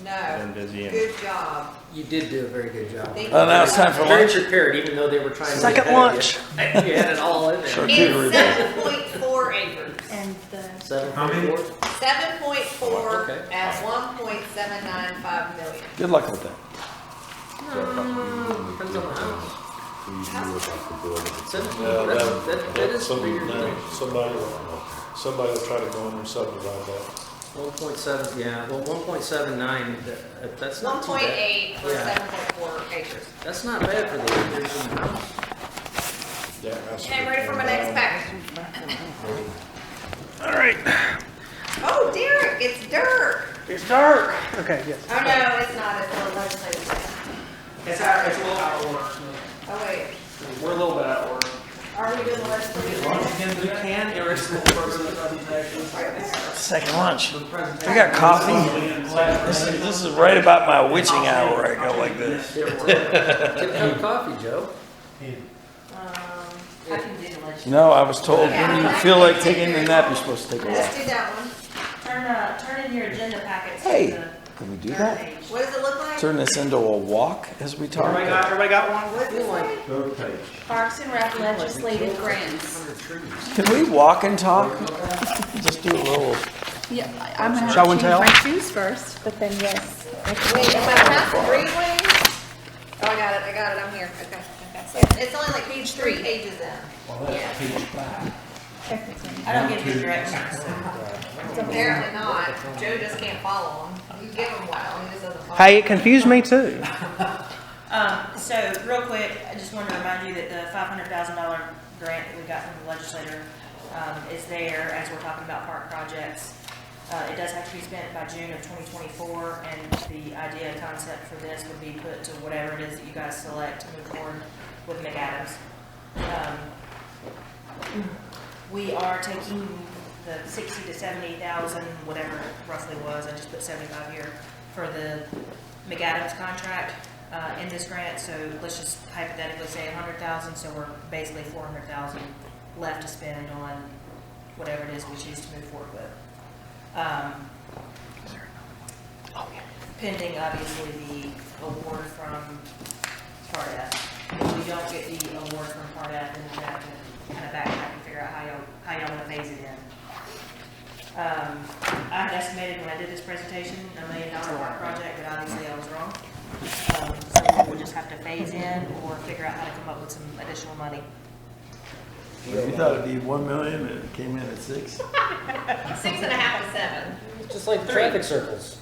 Been No, busy and. good job. You did do a very good job. Thank Oh, now it's time for Very lunch? prepared, even though they were trying to. Second get ahead of lunch. You You had it all in there. Sure. It's 7.4 acres. And the, 7.4? 7.4 Okay. at 1.795 million. Good luck with that. Depends on the house. Yeah, That is bigger than somebody will try to go in and subdivide that. 1.7, yeah, well, 1.79, that's not too bad. 1.8 for Yeah. 7.4 acres. That's not bad for the acres in the house. Yeah, that's- Okay, ready for my next package. All right. Oh, Derek, it's Dirk. It's dark. Okay, yes. Oh, no, it's not, it's the legislative session. It's a little out of order. Oh, wait, We're a little bit out of order. are we doing the legislative session? We can, or it's a little further than presentations. Right there. Second lunch. The presentation. We got coffee. This is right about my witching hour where I go like this. Get a cup of coffee, Joe. I can do the legislative. No, I was told when you feel like taking a nap, you're supposed to take a Let's walk. do that one. Turn in your agenda packets. Hey, can we do that? What does it look like? Turn this into a walk as we talk? Everybody got one? What does it say? Third page. Parks and Rec legislative grants. Can we walk and talk? Just do a little. Yeah, I'm gonna Show have and to tell? change my shoes first, but then yes. Wait, am I past the greenway? Oh, I got it, I'm here, okay. It's only like page 3 pages in. Yeah. I don't give you directions. Apparently not, Joe just can't follow them. You give him well, he just doesn't follow. Hey, it confused me too. So real quick, I just wanted to remind you that the $500,000 grant that we got from the legislator is there as we're talking about park projects. It does have to be spent by June of 2024, and the idea concept for this would be put to whatever it is that you guys select to move forward with McAdams. We are taking the 60 to 70,000, whatever it roughly was, I just put 75 here, for the McAdams contract in this grant. So let's just hypothetically say 100,000, so we're basically 400,000 left to spend on whatever it is we choose to move forward with. Pending, obviously, the award from Part F. If we don't get the award from Part F, then we have to kind of backtrack and figure out how y'all want to phase it in. I had estimated when I did this presentation $1 million park project, but obviously I was wrong. So we'll just have to phase in or figure out how to come up with some additional money. You thought it'd be 1 million, and it came in at 6? 6.5 to 7. Just like the traffic circles.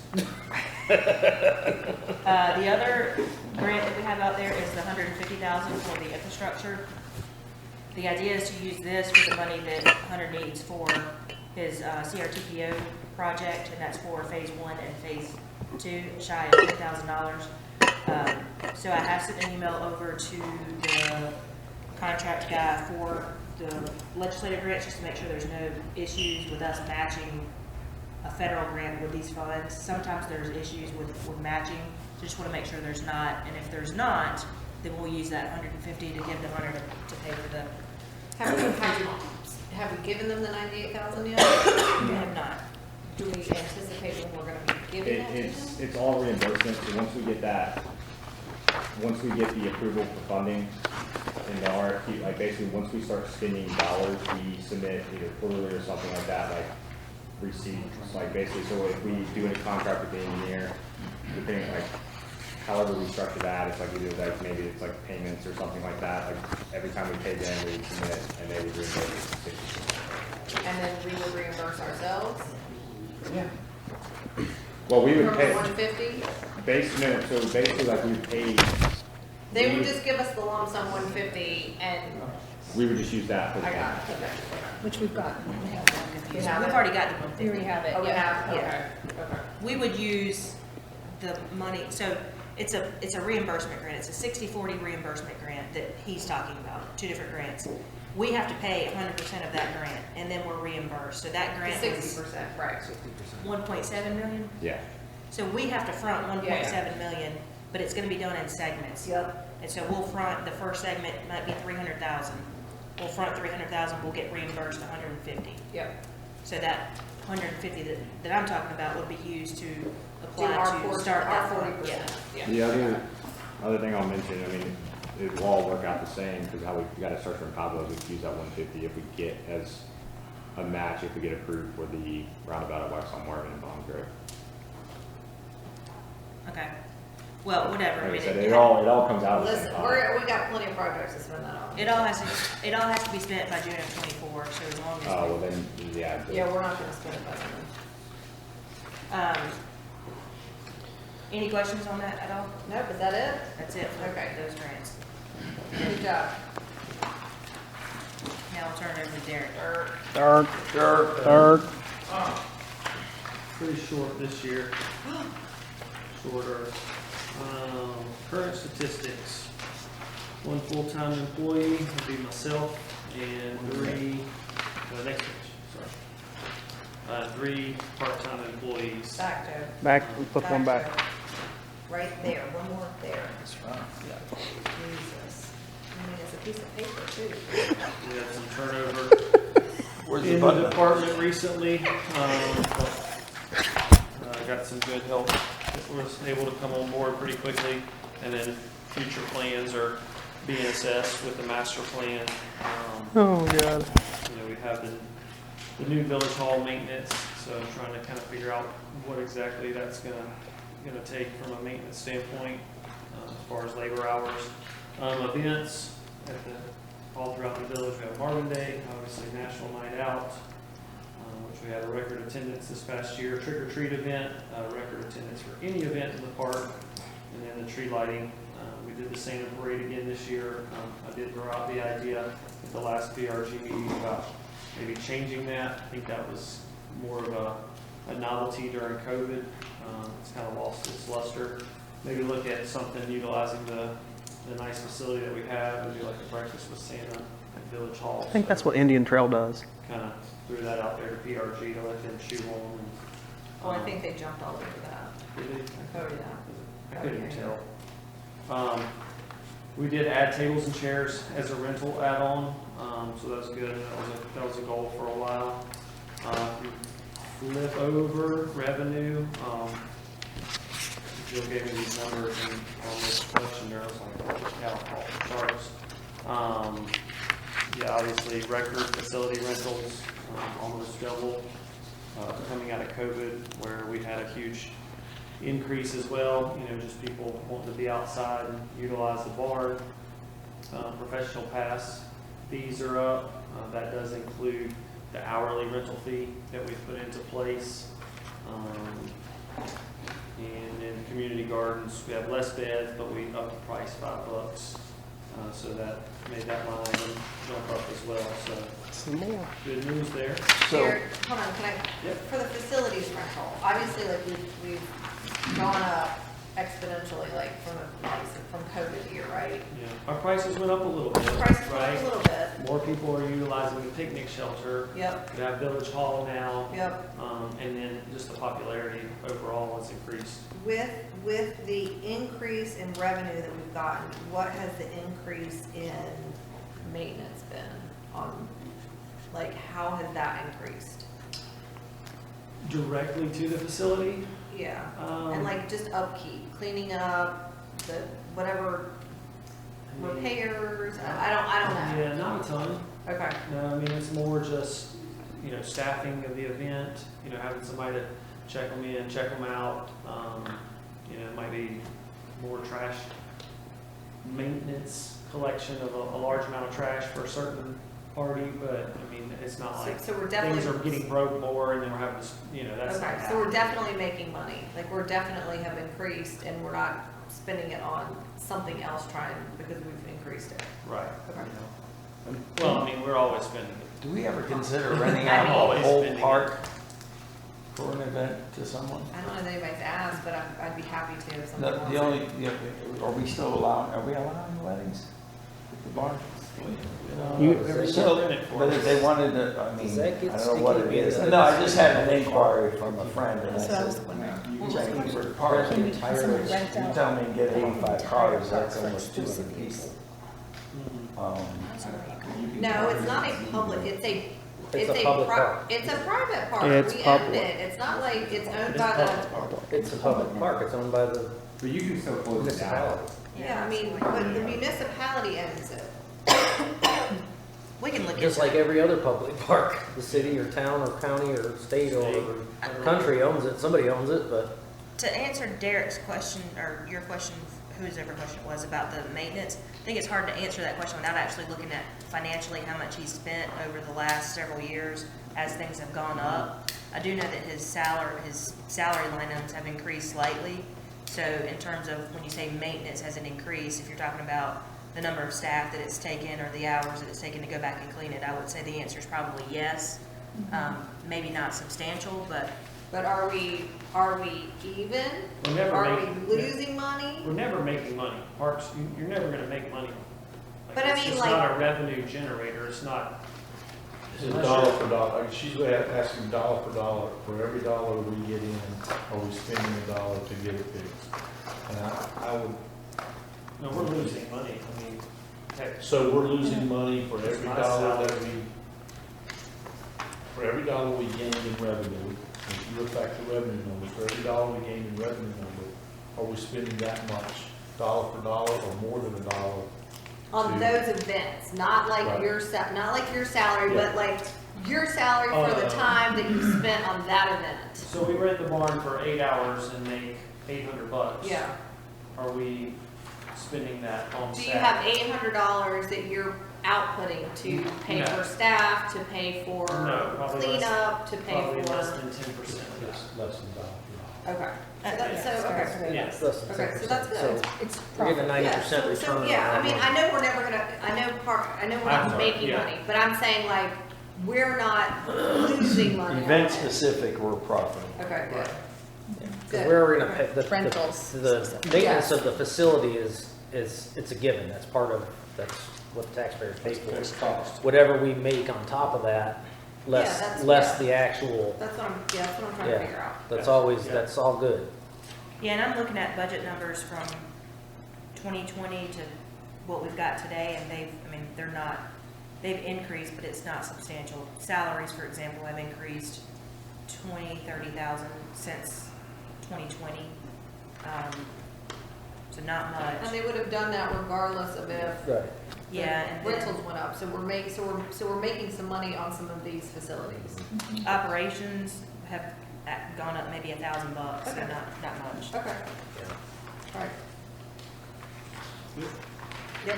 The other grant that we have out there is the $150,000 for the infrastructure. The idea is to use this for the money that Hunter needs for his CRTPO project, and that's for phase 1 and phase 2, shy of $10,000. So I have sent an email over to the contract guy for the legislative grants, just to make sure there's no issues with us matching a federal grant with these funds. Sometimes there's issues with matching, so just want to make sure there's not, and if there's not, then we'll use that 150 to give the Hunter to pay for the. Have we given them the 98,000 yet? We have not. Do we anticipate when we're gonna be giving that to them? It's all reimbursement, so once we get the approval for funding, in the RFQ, like basically, once we start spending dollars, we submit either quarterly or something like that, like receipts, like basically, so if we do a contract with the engineer, depending, like, however we structure that, it's like either like, maybe it's like payments or something like that, like, every time we pay them, we submit, and they would reimburse us 60%. And then we would reimburse ourselves Yeah. Well, we from would the pay, 150? no, so basically, like, we paid, They would just give us the lump sum 150 and we would just use that for the I got payment. it. Okay. Which we've got. You have We've it? already got the one We fifty. already have it. Oh, we yeah. have, Yeah. okay. We would use the money, so it's a reimbursement grant. It's a 60/40 reimbursement grant that he's talking about, 2 different grants. We have to pay 100% of that grant, and then we're reimbursed. So that grant was 60%, right. 1.7 million. Yeah. So we have to front 1.7 million, but it's gonna be done in segments. Yep. And so we'll front, the first segment might be 300,000. We'll front 300,000, we'll get reimbursed 150. Yep. So that 150 that I'm talking about would be used to Do apply our to portion, start our that. 40%. Yeah. The other thing I'll mention, I mean, it will all work out the same, because how we got to start from Pablo, we could use that 150 if we get as a match, if we get approved for the roundabout at Waxaw Marvin and Bonds Grove. Okay. Well, whatever. I Like I mean, said, it all comes out of the Listen, same pot. we got plenty of projects to spend that on. It all has to be spent by June of 24, so as long as. Oh, well then, yeah. Yeah, we're not gonna spend it by then. Any questions on that at all? Nope, is that it? That's it for Okay. those grants. Good job. Now I'll turn it over to Derek. Third. Pretty short this year. Shorter. Current statistics. 1 full-time employee would be myself and 3, next page, sorry. 3 part-time employees. Back, Joe. Back, we put one back. Joe. Right there, one more there. That's right. Jesus. I mean, it's a piece of paper too. We had some turnover Where's the in the button? department recently. Got some good help. Was able to come on board pretty quickly, and then future plans are being assessed with the master plan. Oh, God. We have the new village hall maintenance, so I'm trying to kind of figure out what exactly that's gonna take from a maintenance standpoint, as far as labor hours. Events all throughout the village. We have Marvin Day, obviously National Night Out, which we had a record attendance this past year. Trick or treat event, record attendance for any event in the park, and then the tree lighting. We did the Santa Parade again this year. I did throw out the idea at the last PRG meeting about maybe changing that. I think that was more of a novelty during COVID. It's kind of lost its luster. Maybe look at something utilizing the nice facility that we have, and do like a breakfast with Santa at Village Hall. I think that's what Indian Trail does. Kind of threw that out there to PRG to let them chew on. Oh, I think they jumped all over that. Did they? Oh, yeah. I couldn't tell. We did add tables and chairs as a rental add-on, so that's good. That was a goal for a while. Flip over revenue. Jill gave me these numbers and on this question there, I was like, yeah, off the charts. Yeah, obviously record facility rentals, almost double, coming out of COVID, where we had a huge increase as well, just people wanting to be outside and utilize the barn. Professional pass fees are up. That does include the hourly rental fee that we put into place. And in community gardens, we have less beds, but we upped the price $5. So that made that line item jump up as well. So Some more. good news there. Jared, hold on, can I, Yep. for the facilities rental, obviously, like, we've gone up exponentially, like, from COVID here, right? Yeah, our prices went up a little bit. Prices went right? up a little bit. More people are utilizing the picnic shelter. Yep, We have Village Hall now. yep. And then just the popularity overall has increased. With the increase in revenue that we've gotten, what has the increase in maintenance been on, like, how has that increased? Directly to the facility? Yeah, and like just upkeep, cleaning up, the, whatever repairs? I don't know. Yeah, not a ton. Okay. No, I mean, it's more just, staffing of the event, having somebody to check them in, check them out. It might be more trash maintenance, collection of a large amount of trash for a certain party, but, I mean, it's not like So we're things definitely. are getting broke more and then we're having to, that's not Okay, so we're happening. definitely making money. Like, we're definitely have increased and we're not spending it on something else because we've increased it. Right. Okay. Well, I mean, we're always spending it. Do we ever consider renting I out mean- the Always whole spending it. park for an event to someone? I don't know if anybody's asked, but I'd be happy to if somebody The wants the it. only, are we still allowing, are we allowing weddings at the barn? But if they wanted to, I mean, I don't know what it is. No, I just had an inquiry from a friend and I said, checking for parking, you tell me to get 85 cars, that's almost 200 people. No, it's not a public, it's a public pri- park. It's a private park. It's We public. own it. It's not like it's owned by the, It's a public park, it's owned by the But you can still close it down. municipality. yeah, I mean, but the municipality owns it. We can look into it. Just like every other public park, the city or town or county or state or country owns it, somebody owns it, but To answer Derek's question, or your question, whoever question it was about the maintenance, I think it's hard to answer that question without actually looking at financially how much he's spent over the last several years as things have gone up. I do know that his salary line items have increased slightly. So in terms of when you say maintenance has an increase, if you're talking about the number of staff that it's taken or the hours that it's taken to go back and clean it, I would say the answer is probably yes. Maybe not substantial, but But are we even? We're never Are we making- losing money? We're never making money. Parks, you're never gonna make money. But I it's mean, just like- not a revenue generator, it's not. It's a dollar for dollar, like, she's asking dollar for dollar, for every dollar we get in, are we spending a dollar to get it fixed? And I would, No, we're losing money, I mean, heck, so we're losing money for It's every not a dollar that salary. for every dollar we gain in revenue, if you look back to revenue numbers, for every dollar we gain in revenue number, are we spending that much, dollar for dollar, or more than a dollar? On to- those events, not like Right. not like your salary, Yeah. but like your salary for the time that you spent on that event. so we rent the barn for 8 hours and make $800. Yeah. Are we spending that on Do staff? you have $800 that you're outputting to pay No. for staff, to pay for No, probably less- cleanup, to pay Probably less for? than 10% of that. It's less than dollar. Okay. Okay. Yeah. it's less than Okay, 10%. so that's good. It's We're getting a profit. 90% Yeah, return on yeah, I our mean, money. I know we're never gonna, I know we're I'm not sorry, making yeah. money, but I'm saying like, we're not losing money. on Event it. specific, we're profitable. Okay, good. Because Good. we're gonna pay, the Rentals. maintenance Yes. of the facility is, it's a given, that's part of, that's what the taxpayers pay for. It's cost. Whatever we make on top of that, Yeah, that's- less yeah. the actual, That's what I'm trying to figure yeah, out. that's always, Yeah. that's all good. yeah, and I'm looking at budget numbers from 2020 to what we've got today, and they've increased, but it's not substantial. Salaries, for example, have increased 30,000 since 2020. So not And much. they would have done that regardless of if Right. Yeah, the and then rentals went up, so we're making some money on some of these facilities. operations have gone up maybe $1,000, so Okay. not much. Okay. All right. Yep.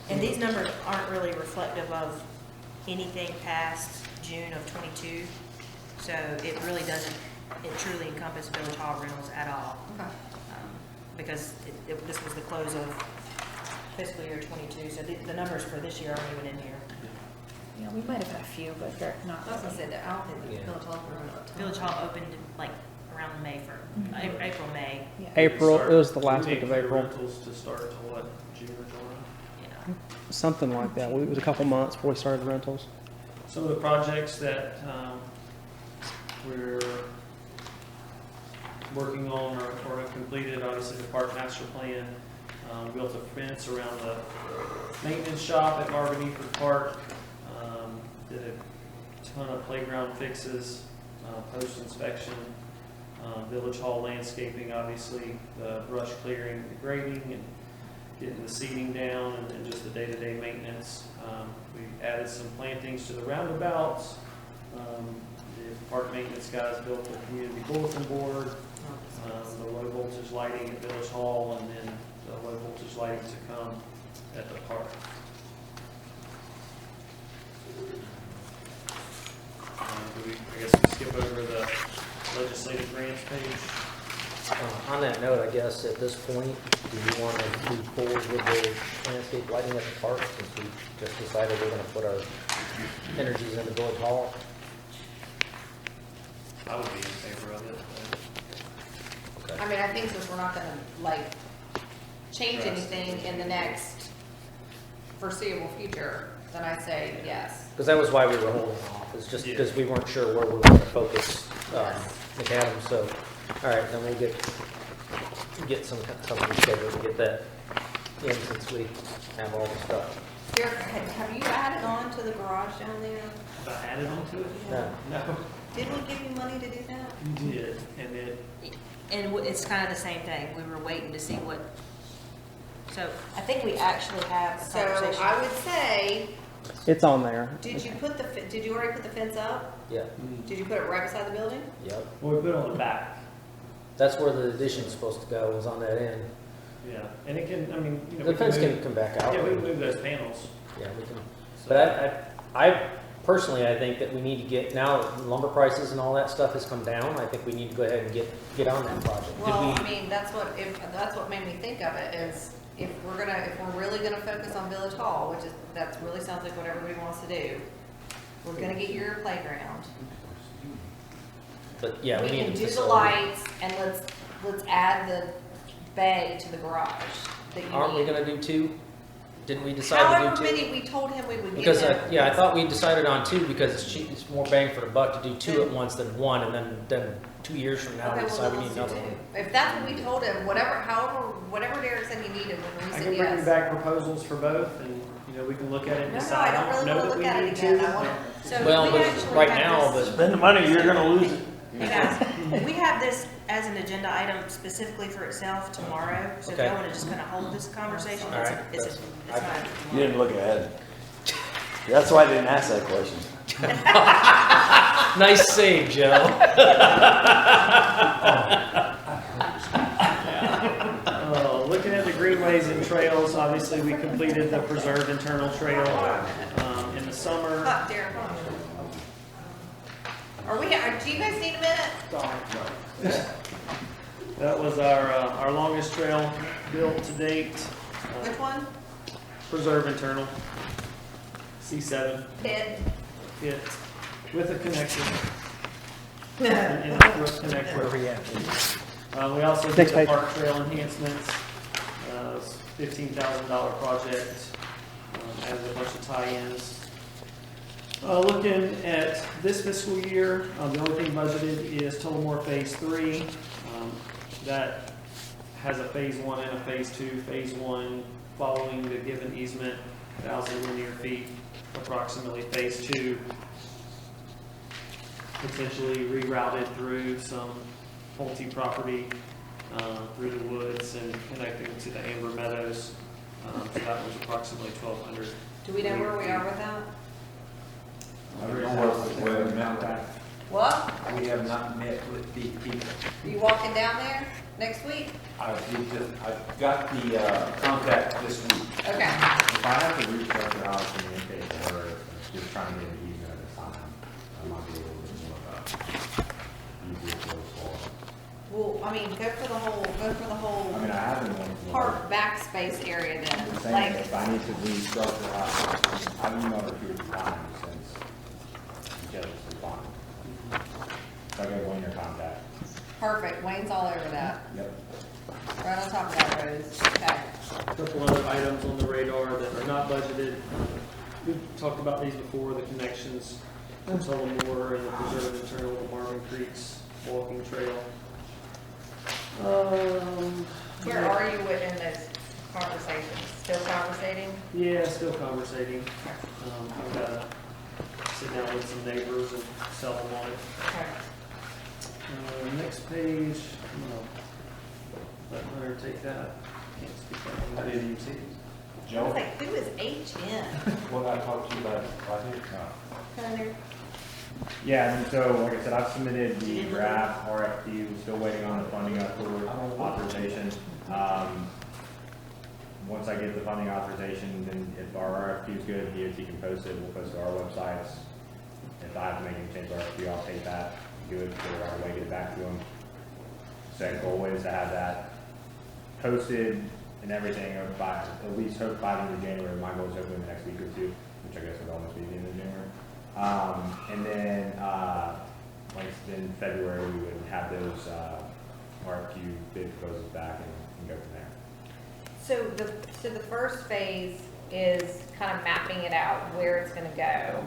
And these numbers aren't really reflective of anything past June of '22, so it really doesn't, it truly encompass Village Hall rentals at all. Okay. Because this was the close of fiscal year '22, so the numbers for this year aren't even in here. Yeah, we might have had a few, but they're not. I was gonna say that, I don't think the Yeah. Village Hall went up. Village Hall opened like around May, April, May. Yeah. April, it was the last We week of need April, Rentals to start till what, June or July? Yeah. something like that. It was a couple months before we started rentals. Some of the projects that we're working on or have completed, obviously the park master plan, built a fence around the maintenance shop at Marvin Eford Park, did a ton of playground fixes, post inspection, Village Hall landscaping, obviously, the brush clearing, the grading, and getting the seeding down, and then just the day-to-day maintenance. We added some plantings to the roundabouts. The park maintenance guys built the community bulletin board, the low voltage lighting at Village Hall, and then the low voltage lighting to come at the park. Do we, I guess we skip over the legislative grants page? On that note, I guess at this point, do you want to move forward with the landscape lighting at the park since we just decided we're going to put our energies in the Village Hall? I would be in favor of it. Okay. I mean, I think since we're not gonna like change anything in the next foreseeable future, then I say yes. Because that was why we were holding off, it's just Yeah. because we weren't sure where we were going to focus Yes. McAdams. So, all right, then we'll get something scheduled to get that in since we have all the stuff. Derek, have you added on to the garage down there? Have I added on to it? No. No, Did we give you money to do that? you did, and it, And it's kind of the same thing. We were waiting to see what, so I think we actually have a So conversation. I would say, It's on there. did you already put the fence up? Yeah, Did you put it right beside the building? yep. well, we put it on the back, That's where the addition's supposed to go, was on that end. yeah, and it can, I mean, you know. The we fence can move- come back out. Yeah, we can move those panels. Yeah, we can. So- But I personally, I think that we need to get, now that lumber prices and all that stuff has come down, I think we need to go ahead and get on that project. Did Well, we- I mean, that's what made me think of it, is if we're really gonna focus on Village Hall, that really sounds like what everybody wants to do, we're gonna get your playground. But yeah, we We need can to do the lights, and let's add the bay to the garage that you need. Aren't we gonna do two? Didn't we decide However to do two? many we told him we would give Because, him. yeah, I thought we decided on two because it's cheap, it's more bang for the buck to do two at once than one, and then 2 years from now, we Okay, well, decide we then need let's do another one. two. If that's what we told him, whatever Derek said he needed, when we I said can bring you yes. back proposals for both, and, you know, we can look at it and No, decide. I don't really know wanna that look we at it need again. to. I want- So Well, we but actually right have now, this- but Spend the money, you're gonna lose it. Hey guys, we have this as an agenda item specifically for itself tomorrow, so if Okay. y'all want to just kind of hold this conversation, All right, it's that's- fine. You didn't look ahead. That's why I didn't ask that question. Nice save, Joe. Looking at the greenways and trails, obviously, we completed the preserved internal trail, in the summer. Huh, Derek, hold on. Do you guys need a minute? That was our longest trail built to date. Which one? Preserve internal, C7 Ted? pit with a connection. In the brook connector. Where we at? We also did Next the page. park trail enhancements, it's $15,000 project, added a bunch of tie-ins. Looking at this fiscal year, the only thing budgeted is Tullamore Phase 3. That has a Phase 1 and a Phase 2. Phase 1 following the given easement, 1,000 linear feet, approximately. Phase 2 potentially rerouted through some Pulte property, through the woods and connecting to the Amber Meadows. So that was approximately 1,200. Do we know where we are with that? What? We have not met with the people. Are you walking down there next week? I got the contact this week. Okay. If I have to reach out to Alex and communicate with her, just trying to get an easement at a time, I might be a little bit more easier to solve. Well, I mean, go for the whole I mean, I haven't wanted to. park backspace area I'm then. saying Like, if I need to restructure out, I've emailed her a few times since you guys was fine. So I got Wayne your contact. perfect, Wayne's all over that, Yep. right on top of that, Rose. Okay. A couple other items on the radar that are not budgeted. We've talked about these before, the connections to Tullamore and the preserved internal to Marvin Creek's walking trail. Where are you within those conversations? Still conversating? Yeah, still conversating. I've got to sit down with some neighbors and sell them on it. Okay. Next page, I'm gonna let Hunter take that. Can't speak that. I didn't even see it. I was Joe, like, who is HN? what I talked to you about right here? Hunter? Yeah, and so, like I said, I've submitted the draft RFQ, still waiting on the funding authorization. Once I get the funding authorization, then if our RFQ is good, DOT can post it, we'll post it to our websites. If I have to make any change to RFQ, I'll take that, do it, get it right away, get it back to them. So the goal is to have that posted and everything, or by, at least hope by the end of January. My goal is hopefully in the next week or two, which I guess would almost be the end of January. And then, like in February, we would have those, RFQ bid proposals back and go from there. So the first phase is kind of mapping it out, where it's gonna go,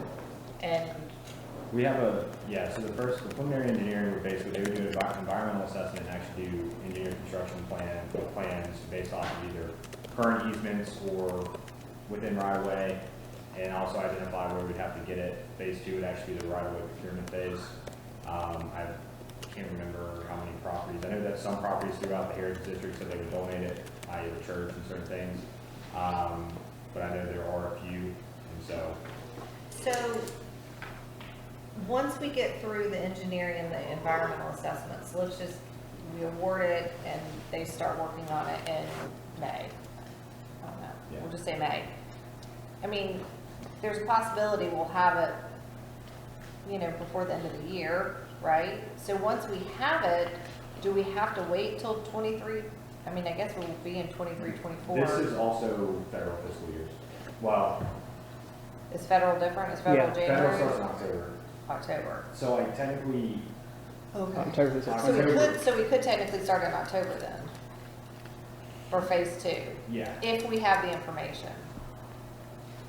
and, We have so the preliminary engineering would basically, they would do an environmental assessment and actually do engineer construction plans based off of either current easements or within right of way, and also identify where we'd have to get it. Phase 2 would actually be the right of way procurement phase. I can't remember how many properties. I know that some properties throughout the Heritage District said they would donate it, i.e. the church and certain things. But I know there are a few, and so. so, once we get through the engineering and the environmental assessments, let's just, we award it and they start working on it in May. I don't know, Yeah. we'll just say May. I mean, there's a possibility we'll have it, before the end of the year, right? So once we have it, do we have to wait till 23? I mean, I guess we'll be in 23, 24. This is also federal fiscal years. Well, Is federal different? Is federal federal January? starts in October. October. So like technically, Okay. October the So we could technically start in October then, for phase 2, yeah. if we have the information.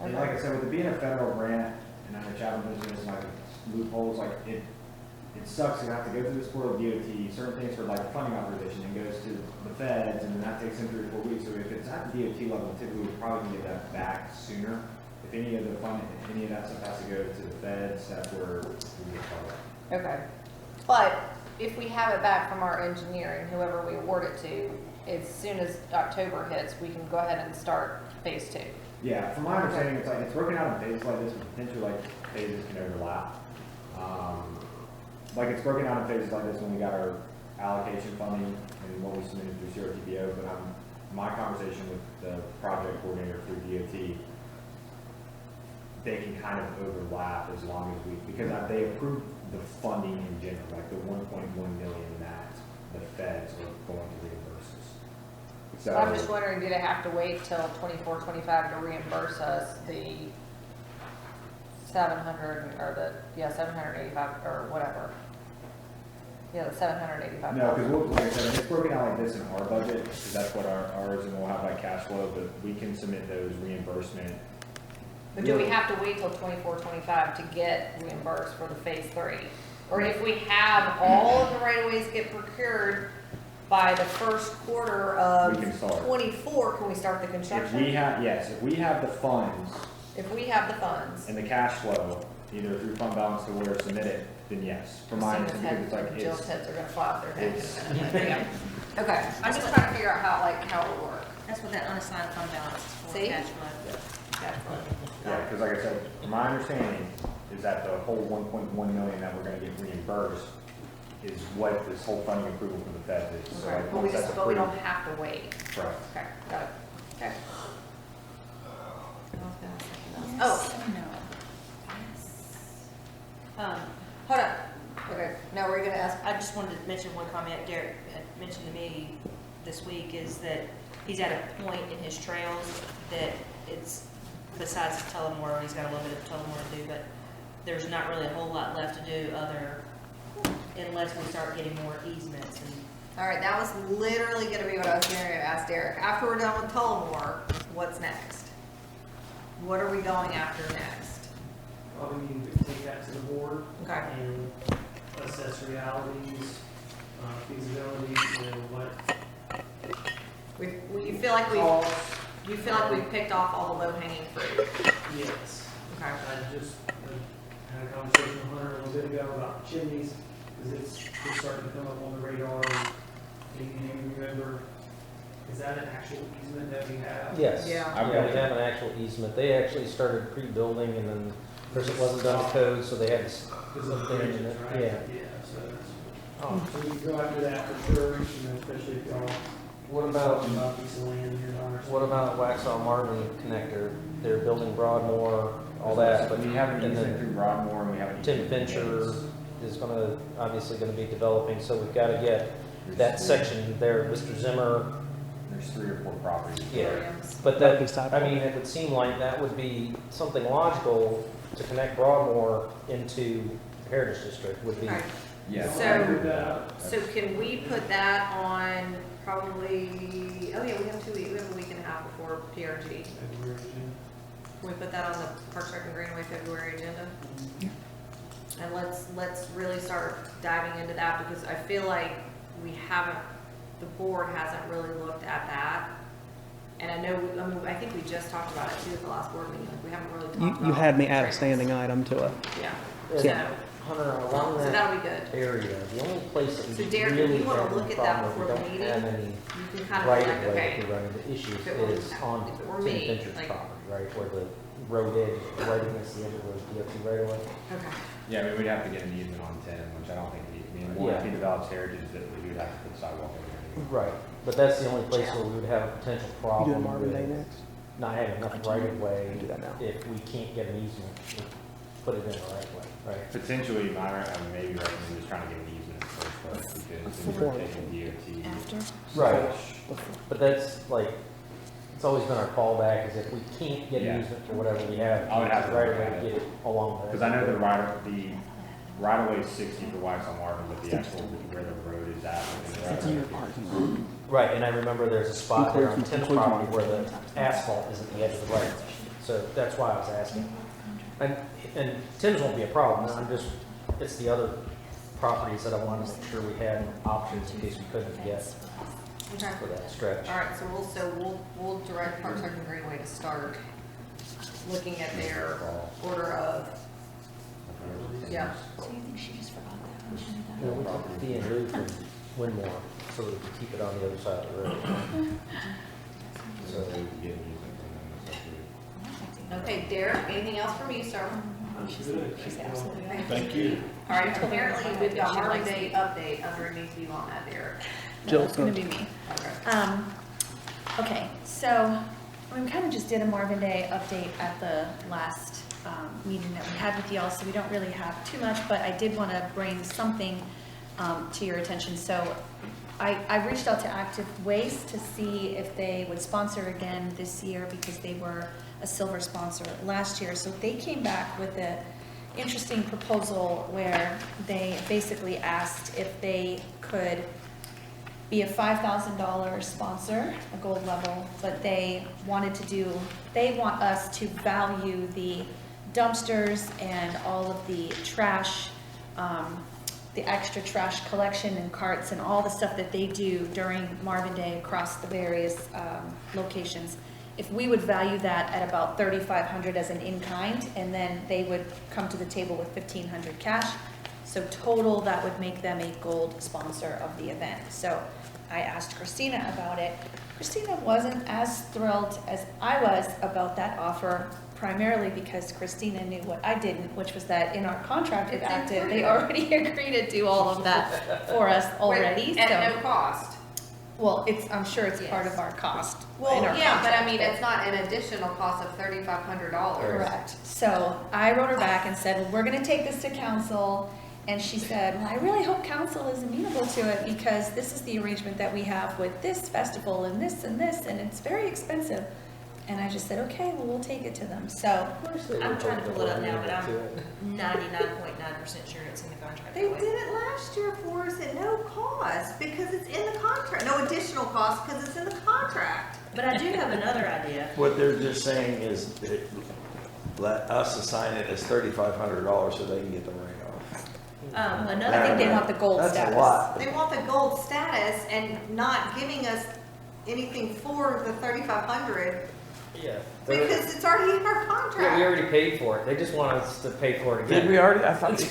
And like I said, with it being a federal grant, and I know Chapman mentioned this, like loopholes, like it sucks to have to go through this portal of DOT, certain things for like funding authorization, and goes to the feds, and then that takes them 3 or 4 weeks. So if it's at the DOT level, typically we probably can get that back sooner. If any of the funding, any of that stuff has to go to the feds, that's where we get caught up. Okay. But if we have it back from our engineering, whoever we award it to, as soon as October hits, we can go ahead and start phase 2. Yeah, from my understanding, it's like, it's broken out in phases like this, but potentially like phases can overlap. Like it's broken out in phases like this when we got our allocation funding and what we submitted through CRTPO, but my conversation with the project coordinator through DOT, they can kind of overlap as long as because they approved the funding in general, like the 1.1 million that the feds are going to reimburse us. So I'm just wondering, do they have to wait till 24, 25 to reimburse us the 700 or the 785 or whatever? Yeah, the 785. No, because like I said, it's broken out like this in our budget, because that's what ours, and we'll have like cash flow, but we can submit those reimbursement. But do we have to wait till 24, 25 to get reimbursed for the phase 3? Or if we have all of the right-of-ways get procured by the first quarter of We can start. 24, can we start the If construction? we have, yes, if we have the funds If we have the funds. and the cash flow, either through fund balance or where submitted, then yes. For mine, As soon because as it's like, Jill's it's, heads are gonna fly off their head. it's, Okay, I'm just trying to figure out how it will work. That's what that unassigned fund balance is for, See? cash flow. Cash flow. yeah, because like I said, my understanding is that the whole 1.1 million that we're gonna get reimbursed is what this whole funding approval for the Fed is. So Okay, like, but we once that's but we don't approved- have to wait. Correct. Okay, got it. Okay. Oh, hold on. Okay, now we're gonna ask, I just wanted to mention one comment Derek had mentioned to me this week, is that he's at a point in his trails that it's, besides the Tullamore, he's got a little bit of Tullamore to do, but there's not really a whole lot left to do unless we start getting more easements and. all right, that was literally gonna be what I was gonna ask Derek. After we're done with Tullamore, what's next? What are we going after next? Probably need to take that to the board Okay. and assess realities, feasibility, what You feel like costs. you feel like we've picked off all the low-hanging fruit? Yes. Okay. I just had a conversation with Hunter a little bit ago about chimneys. Because it's starting to come up on the radar. Do you remember, is that an actual easement that we have? Yes. Yeah. Yeah, we have an actual easement. They actually started pre-building and then, of course, it wasn't done to code, so they had to Because of put the it in bridges, it. right? Yeah. Yeah, so that's. Oh. So you go after that for sure, especially if y'all What about, talking about a piece of land here on our. what about Waxhaw Marvin connector? They're building Broadmoor, all that, but. We have an and easement then through Broadmoor, and we have an Tim easement through Fincher Gaines. is gonna, obviously gonna be developing, so we've gotta get that section there, Mr. Zimmer. There's 3 or 4 properties. Yeah, but that, I mean, it would seem like that would be something logical to connect Broadmoor into Heritage District would be. Alright, Yeah. so can we put that on probably, oh yeah, we have 2 weeks, we have a week and a half before PRG. Can we put that on the Parks Rec and Greenway February agenda? And let's really start diving into that, because I feel like we haven't, the board hasn't really looked at that. And I know, I mean, I think we just talked about it too at the last board meeting, like we haven't really talked about. You had me add a trails. standing item to it. Yeah, Yeah. so, Hunter, along so that that'll be good. area, the only place that So we Derek, if really you wanna have look a at that problem, before we the don't meeting, have any You can kind of right be like, of way okay, to run into issues if it were- is on if it were Tim me, Fincher's like- property, right, where the road edge is right against the end of the DOT right away. okay. Yeah, I mean, we'd have to get an easement on 10, which I don't think we, I mean, more if Yeah. he develops heritage, that we would have to put sidewalk over there. Right, but that's the only place where we would have a potential You problem doing Marvin Day with next? not having enough right of way. Do that now. If we can't get an easement, to put it in the right way, right? Potentially, I mean, maybe recommend just trying to get an easement first, because then Before. you're taking DOT. After? Right, but that's like, it's always been our fallback, is if we can't get Yeah. an easement for whatever we have, I would have to right look away at to it. get it along there. Because I know the right of way is 60 for Waxhaw Marvin, but the actual, where the road is at. It's in your parking lot. Right, and I remember there's a spot there on Includes- Tim's includes property where mine. the asphalt is at the edge of the right of way. So that's why I was asking. And Tim's won't be a problem, I'm just, it's the other properties that I wanted to make sure we had options in case we couldn't get Okay. for that stretch. All right, so we'll direct Parks Rec and Greenway to start looking at their order of, yeah. So you think she just forgot that? She did that? You know, we took the fee and lieu from Winmore, so we could keep it on the other side of the road. So we would get an easement from them. So we- Okay, Derek, anything else from you, sir? She's absolutely right. Thank you. All right, apparently we've got Marvin Day update underneath you on that, Derek. Jill's It's gonna gonna- be me. Okay. Okay, so we kind of just did a Marvin Day update at the last meeting that we had with y'all, so we don't really have too much, but I did want to bring something to your attention. So I reached out to Active Waste to see if they would sponsor again this year, because they were a silver sponsor last year. So they came back with an interesting proposal where they basically asked if they could be a $5,000 sponsor, a gold level, but they want us to value the dumpsters and all of the trash, the extra trash collection and carts and all the stuff that they do during Marvin Day across the various locations. If we would value that at about $3,500 as an in-kind, and then they would come to the table with $1,500 cash. So total, that would make them a gold sponsor of the event. So I asked Christina about it. Christina wasn't as thrilled as I was about that offer, primarily because Christina knew what I didn't, which was that in our contract with It's Active, they included. already agreed to do all of that for us already. At So, no cost. well, I'm sure it's part Yes. of our cost. Well, in our yeah, but I contract, mean, it's not an additional cost of $3,500. Correct. So I wrote her back and said, well, we're gonna take this to council. And she said, well, I really hope council is amenable to it, because this is the arrangement that we have with this festival and this, and it's very expensive. And I just said, okay, well, we'll take it to them. So I'm trying to pull it up now, but I'm 99.9% sure it's in the contract. They did it last year for us at no cost, because it's in the contract, no additional cost, because it's in the contract. But I do have another idea. What they're just saying is that let us assign it as $3,500 so they can get the ring off. Another I think they want the gold That's status. a lot. They want the gold status and not giving us anything for the $3,500. Yeah. Because it's already in our Yeah, we contract. already paid for it. They just want us to pay for it again. Did we already? I thought she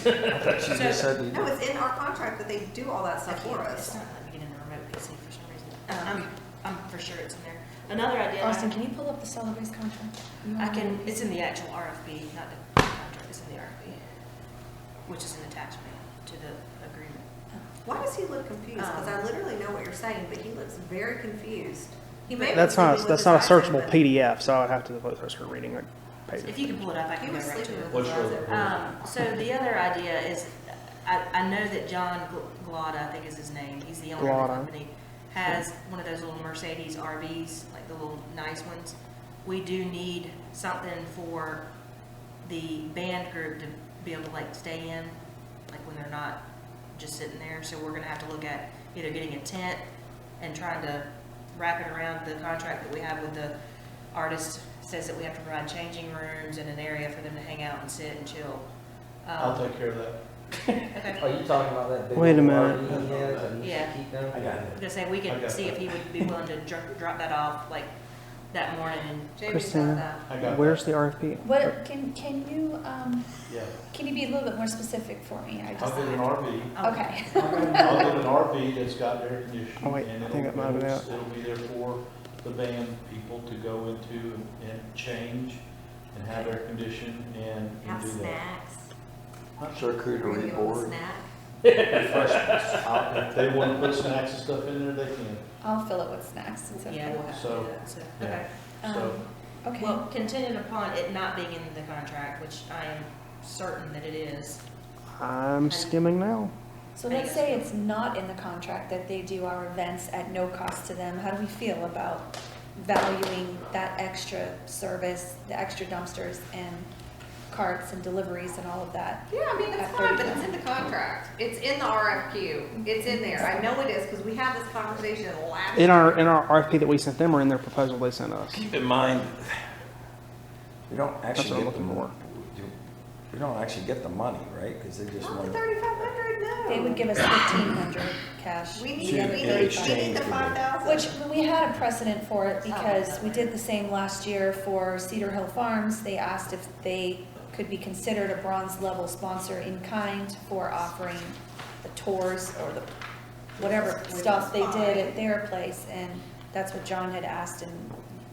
just said we No, did. it's in our contract that they do all that stuff for It's us. not letting me get in the remote PC for some reason. I'm for sure it's in there. Another idea. Austin, can you pull up the solid waste contract? I can, it's in the actual RFP, not the contract, it's in the RFP, which is an attachment to the agreement. Why does he look confused? Because I literally know what you're saying, but he looks very confused. He may be That's sleeping not, with that's his not a eyes searchable open. PDF, so I'd have to go through reading like pages. If you can pull it up, I He can go was right to sleeping it. with What's his eyes your- open. So the other idea is, I know that John Glada, I think is his name, he's the owner of the Glada. company, has one of those little Mercedes RVs, like the little nice ones. We do need something for the band group to be able to like stay in, like when they're not just sitting there. So we're gonna have to look at either getting a tent and trying to wrap it around the contract that we have with the artist. Says that we have to provide changing rooms and an area for them to hang out and sit and chill. I'll take care of that. Okay. Are you talking about that big Wait a old minute. RV he has that he Yeah. should keep down? I got it. I was gonna say, we I could got see if that. he would be willing to drop that off like that morning and Jamie's Christina. got that. I got Where's that. the RFP? What, Yeah. can you be a little bit more specific for me? I I'll just, get an RV. okay. I'll get an RV that's got air conditioning. Oh, wait, and I think that might have been out. It'll be there for the band people to go into and change and have air conditioning and Have do that. snacks. Charcuterie Bring you a board. snack. If they want to put snacks and stuff in there, they can. I'll fill it with snacks. It's okay. yeah, we'll have to So, do that, so, yeah. okay. So, Okay. Well, contingent upon it not being in the contract, which I am certain that it is. I'm skimming now. So let's say it's not in the contract that they do our events at no cost to them. How do we feel about valuing that extra service, the extra dumpsters and carts and deliveries and all of that? Yeah, I mean, that's At fine, but 30. it's in the contract. It's in the RFQ. It's in there. I know it is because we had this conversation last. In our RFP that we sent them or in their proposal they sent us? Keep in mind, we don't That's actually what I'm get the looking more. for. We don't actually get the money, right? Because they just Not want the 3,500, no. They would give us 1,500 cash. We the need, other we need, in we need exchange the for the- 5,000. Which, we had a precedent for it because we did the same last year for Cedar Hill Farms. They asked if they could be considered a bronze level sponsor in kind for offering the tours or the whatever stuff they did at their place. And that's what John had asked and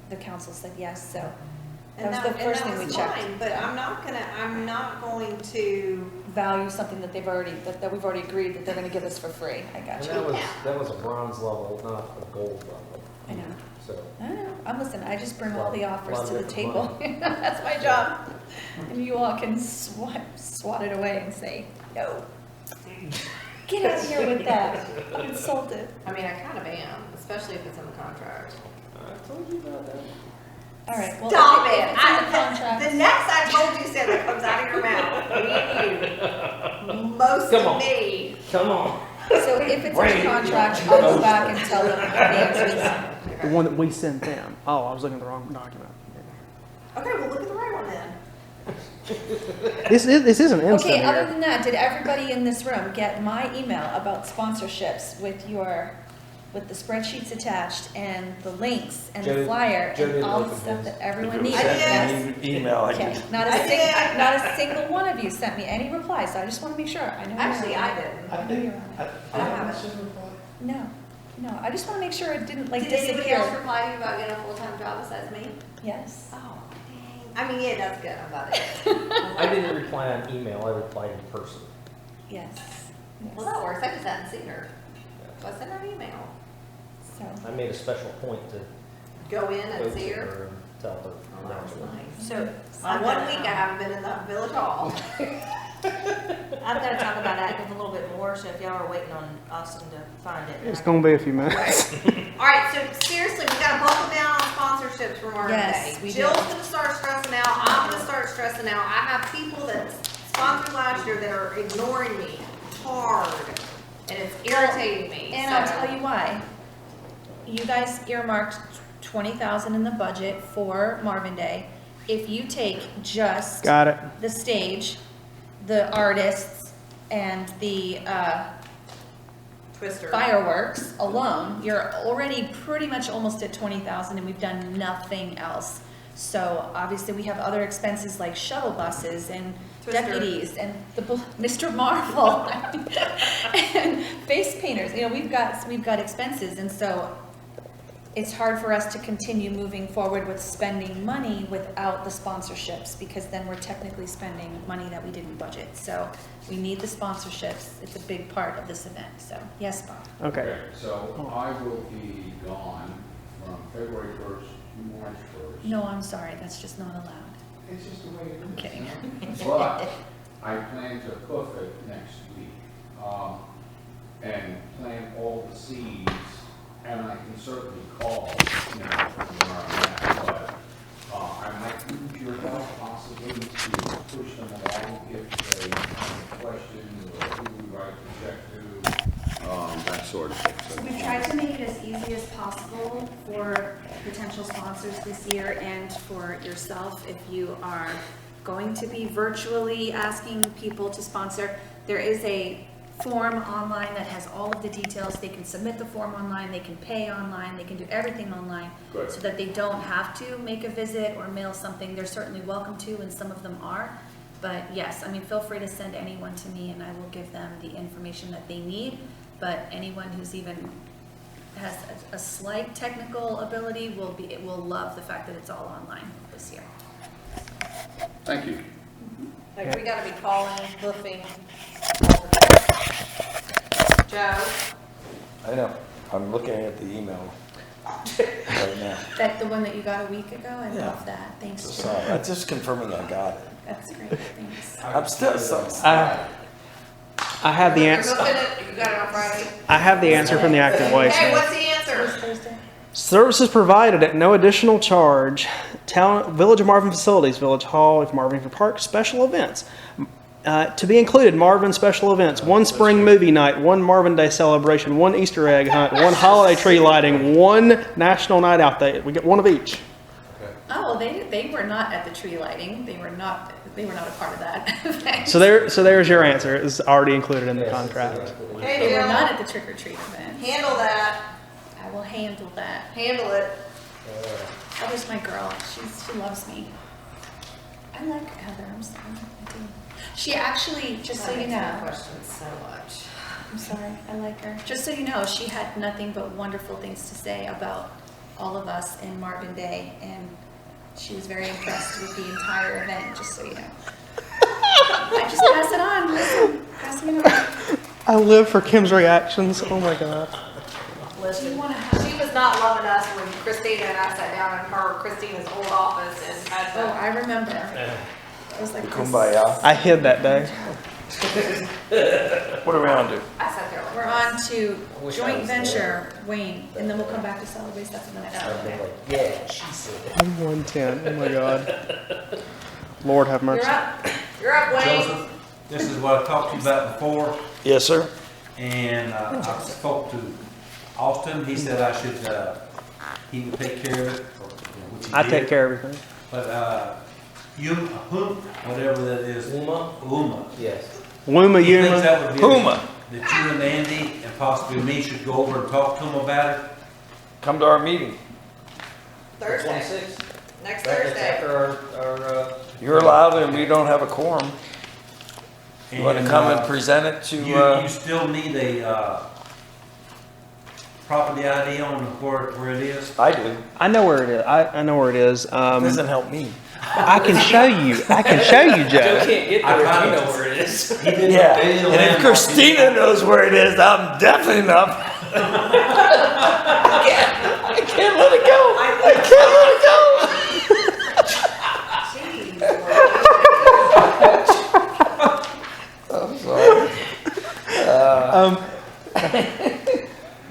the council said yes, so that was the first thing we checked. fine, but I'm not going to, Value something that they've already, that we've already agreed that they're gonna give us for free. I got And you. that was a bronze level, not a gold level. I know. So, I know, I'm listening, I just bring all the offers Lot to the of table. That's my job. And you all can swat it away and say, no. Get out of here with that. I'm insulted. I mean, I kind of am, especially if it's in the contract. I told you about that. All right, well, Stop if it. it's in the contract. The next I told you said that comes out of your mouth, me and you, most Come of on. me. Come on. So if it's in the contract, I'll go back and tell them the answers. The one that we sent them. Oh, I was looking at the wrong document. Okay, well, look at the right one then. This is an instant Okay, other here. than that, did everybody in this room get my email about sponsorships with the spreadsheets attached and the links and the Joe- flyer Joe and didn't all the open stuff his. that everyone If it needs? was sent Yes. in an email, I Okay, could, not a single one of you sent me any reply, so I just want to make sure. I know. you're Actually, on I it. didn't. I know you're on it. I haven't. No, I just want to make sure it didn't like Did anybody else disappear. reply to you about getting a full-time job besides me? Yes. Oh, dang. I mean, yeah, that's good, I'm about it. I didn't reply on email, I replied in person. Yes. Well, that works, I just hadn't seen her. So I sent her an email. So, I made a special point to Go in go and see to her. her and tell her. Oh, that was nice. So, On 1 week, I haven't been in the village hall. I've got to talk about Active a little bit more, so if y'all are waiting on Austin to find it. It's gonna be a few minutes. All right, so seriously, we gotta buckle down on sponsorships for Marvin Yes, Day. we Jill's do. gonna start stressing out, I'm gonna start stressing out. I have people that sponsored last year that are ignoring me hard, and it's irritating me. and I'll tell you why. You guys earmarked 20,000 in the budget for Marvin Day. If you take just Got it. the stage, the artists, and the Twister. fireworks alone, you're already pretty much almost at 20,000, and we've done nothing else. So obviously, we have other expenses like shuttle buses and Twister. deputies and Mr. Marvel and face painters. You know, we've got expenses, and so it's hard for us to continue moving forward with spending money without the sponsorships, because then we're technically spending money that we didn't budget. So we need the sponsorships. It's a big part of this event. So yes, Bob. Okay. So I will be gone from February 1st to March 1st. No, I'm sorry. That's just not allowed. It's just the way it is. I'm kidding. But I plan to hoof it next week, and plant all the seeds, and I can certainly call, you know, from where I'm at, but, I might use your help possibly to push them along if they have questions, or who we write the check to, that sort of thing. So- We've tried to make it as easy as possible for potential sponsors this year and for yourself. If you are going to be virtually asking people to sponsor, there is a form online that has all of the details. They can submit the form online, they can pay online, they can do everything online. Good. So that they don't have to make a visit or mail something. They're certainly welcome to, and some of them are. But yes, I mean, feel free to send anyone to me and I will give them the information that they need. But anyone who's even has a slight technical ability will love the fact that it's all online this year. Thank you. Like, we gotta be calling, hoofing. all the time. Joe? I know. I'm looking at the email right now. That the one that you got a week ago? I Yeah. love that. Thanks, So, Joe. I'm just confirming I got it. That's great. Thanks. I'm still so. I have the You're answer. hoofing it, you got it on Friday? I have the answer from the Active Waste. Hey, Man. what's the answer? Thursday? Services provided at no additional charge. Town, Village of Marvin facilities, Village Hall, if Marvin for Park, special events. To be included, Marvin special events, one spring movie night, one Marvin Day celebration, one Easter egg hunt, one holiday tree lighting, one national night out day. We get one of each. Oh, well, they were not at the tree lighting. They were not a part of that. So there's your answer. It's already included in the contract. Hey, They were Jill, not at the trick or treat event. handle that, I will handle that. handle it. Heather's my girl. She loves me. I like Heather. I'm sorry. I do. She actually, just so you know, Questions so much. I'm sorry. I like her. Just so you know, she had nothing but wonderful things to say about all of us in Marvin Day, and she was very impressed with the entire event. Just so you know. I just pass it on. Listen, passing it on. I live for Kim's reactions. Oh my God. Listen, she was not loving us when Christina and I sat down in Christina's old office and had Oh, to. I remember. It was like this. Kumbaya. I hid that day. What are we on to? I sat there like. We're on to wish I joint was venture, Wayne, and then we'll come back to solid waste after the next one. Yeah, she said. I'm 110. Oh my God. Lord have mercy. You're up, Wayne. Joseph, this is what I talked to you about before, Yes, sir. and I spoke to Austin, he said I should, he would take care of it, which he I did. take care of everything. But, whatever that is. Uma. Yes. Wuma He thinks Yuma. that would be Puma. that you and Andy and possibly me should go over and talk to him about it. Come to our meeting. Thursday, 26th. next That's Thursday. after our You're allowed, and we don't have a quorum. You want to come and present it to? You still need a, property ID on where it is? I do. I know where it is. I know where it is. Doesn't help me. I can show you. I can show you, Joe Joe. can't get there if you know where it is. He didn't Yeah, pay the and if landmark. Christina knows where it is, I'm definitely not. I can't let it go. I can't let it go. I'm sorry.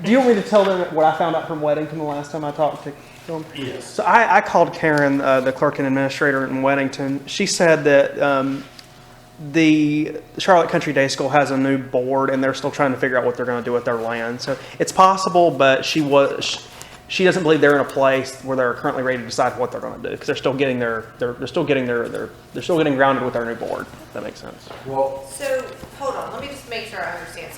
Do you want me to tell them what I found out from Weddington the last time I talked to them? Yes. So I called Karen, the clerk and administrator in Weddington. She said that the Charlotte Country Day School has a new board, and they're still trying to figure out what they're going to do with their land. So it's possible, but she doesn't believe they're in a place where they're currently ready to decide what they're going to do, because they're still getting they're still getting grounded with their new board. If that makes sense. Well, So, hold on, let me just make sure I understand.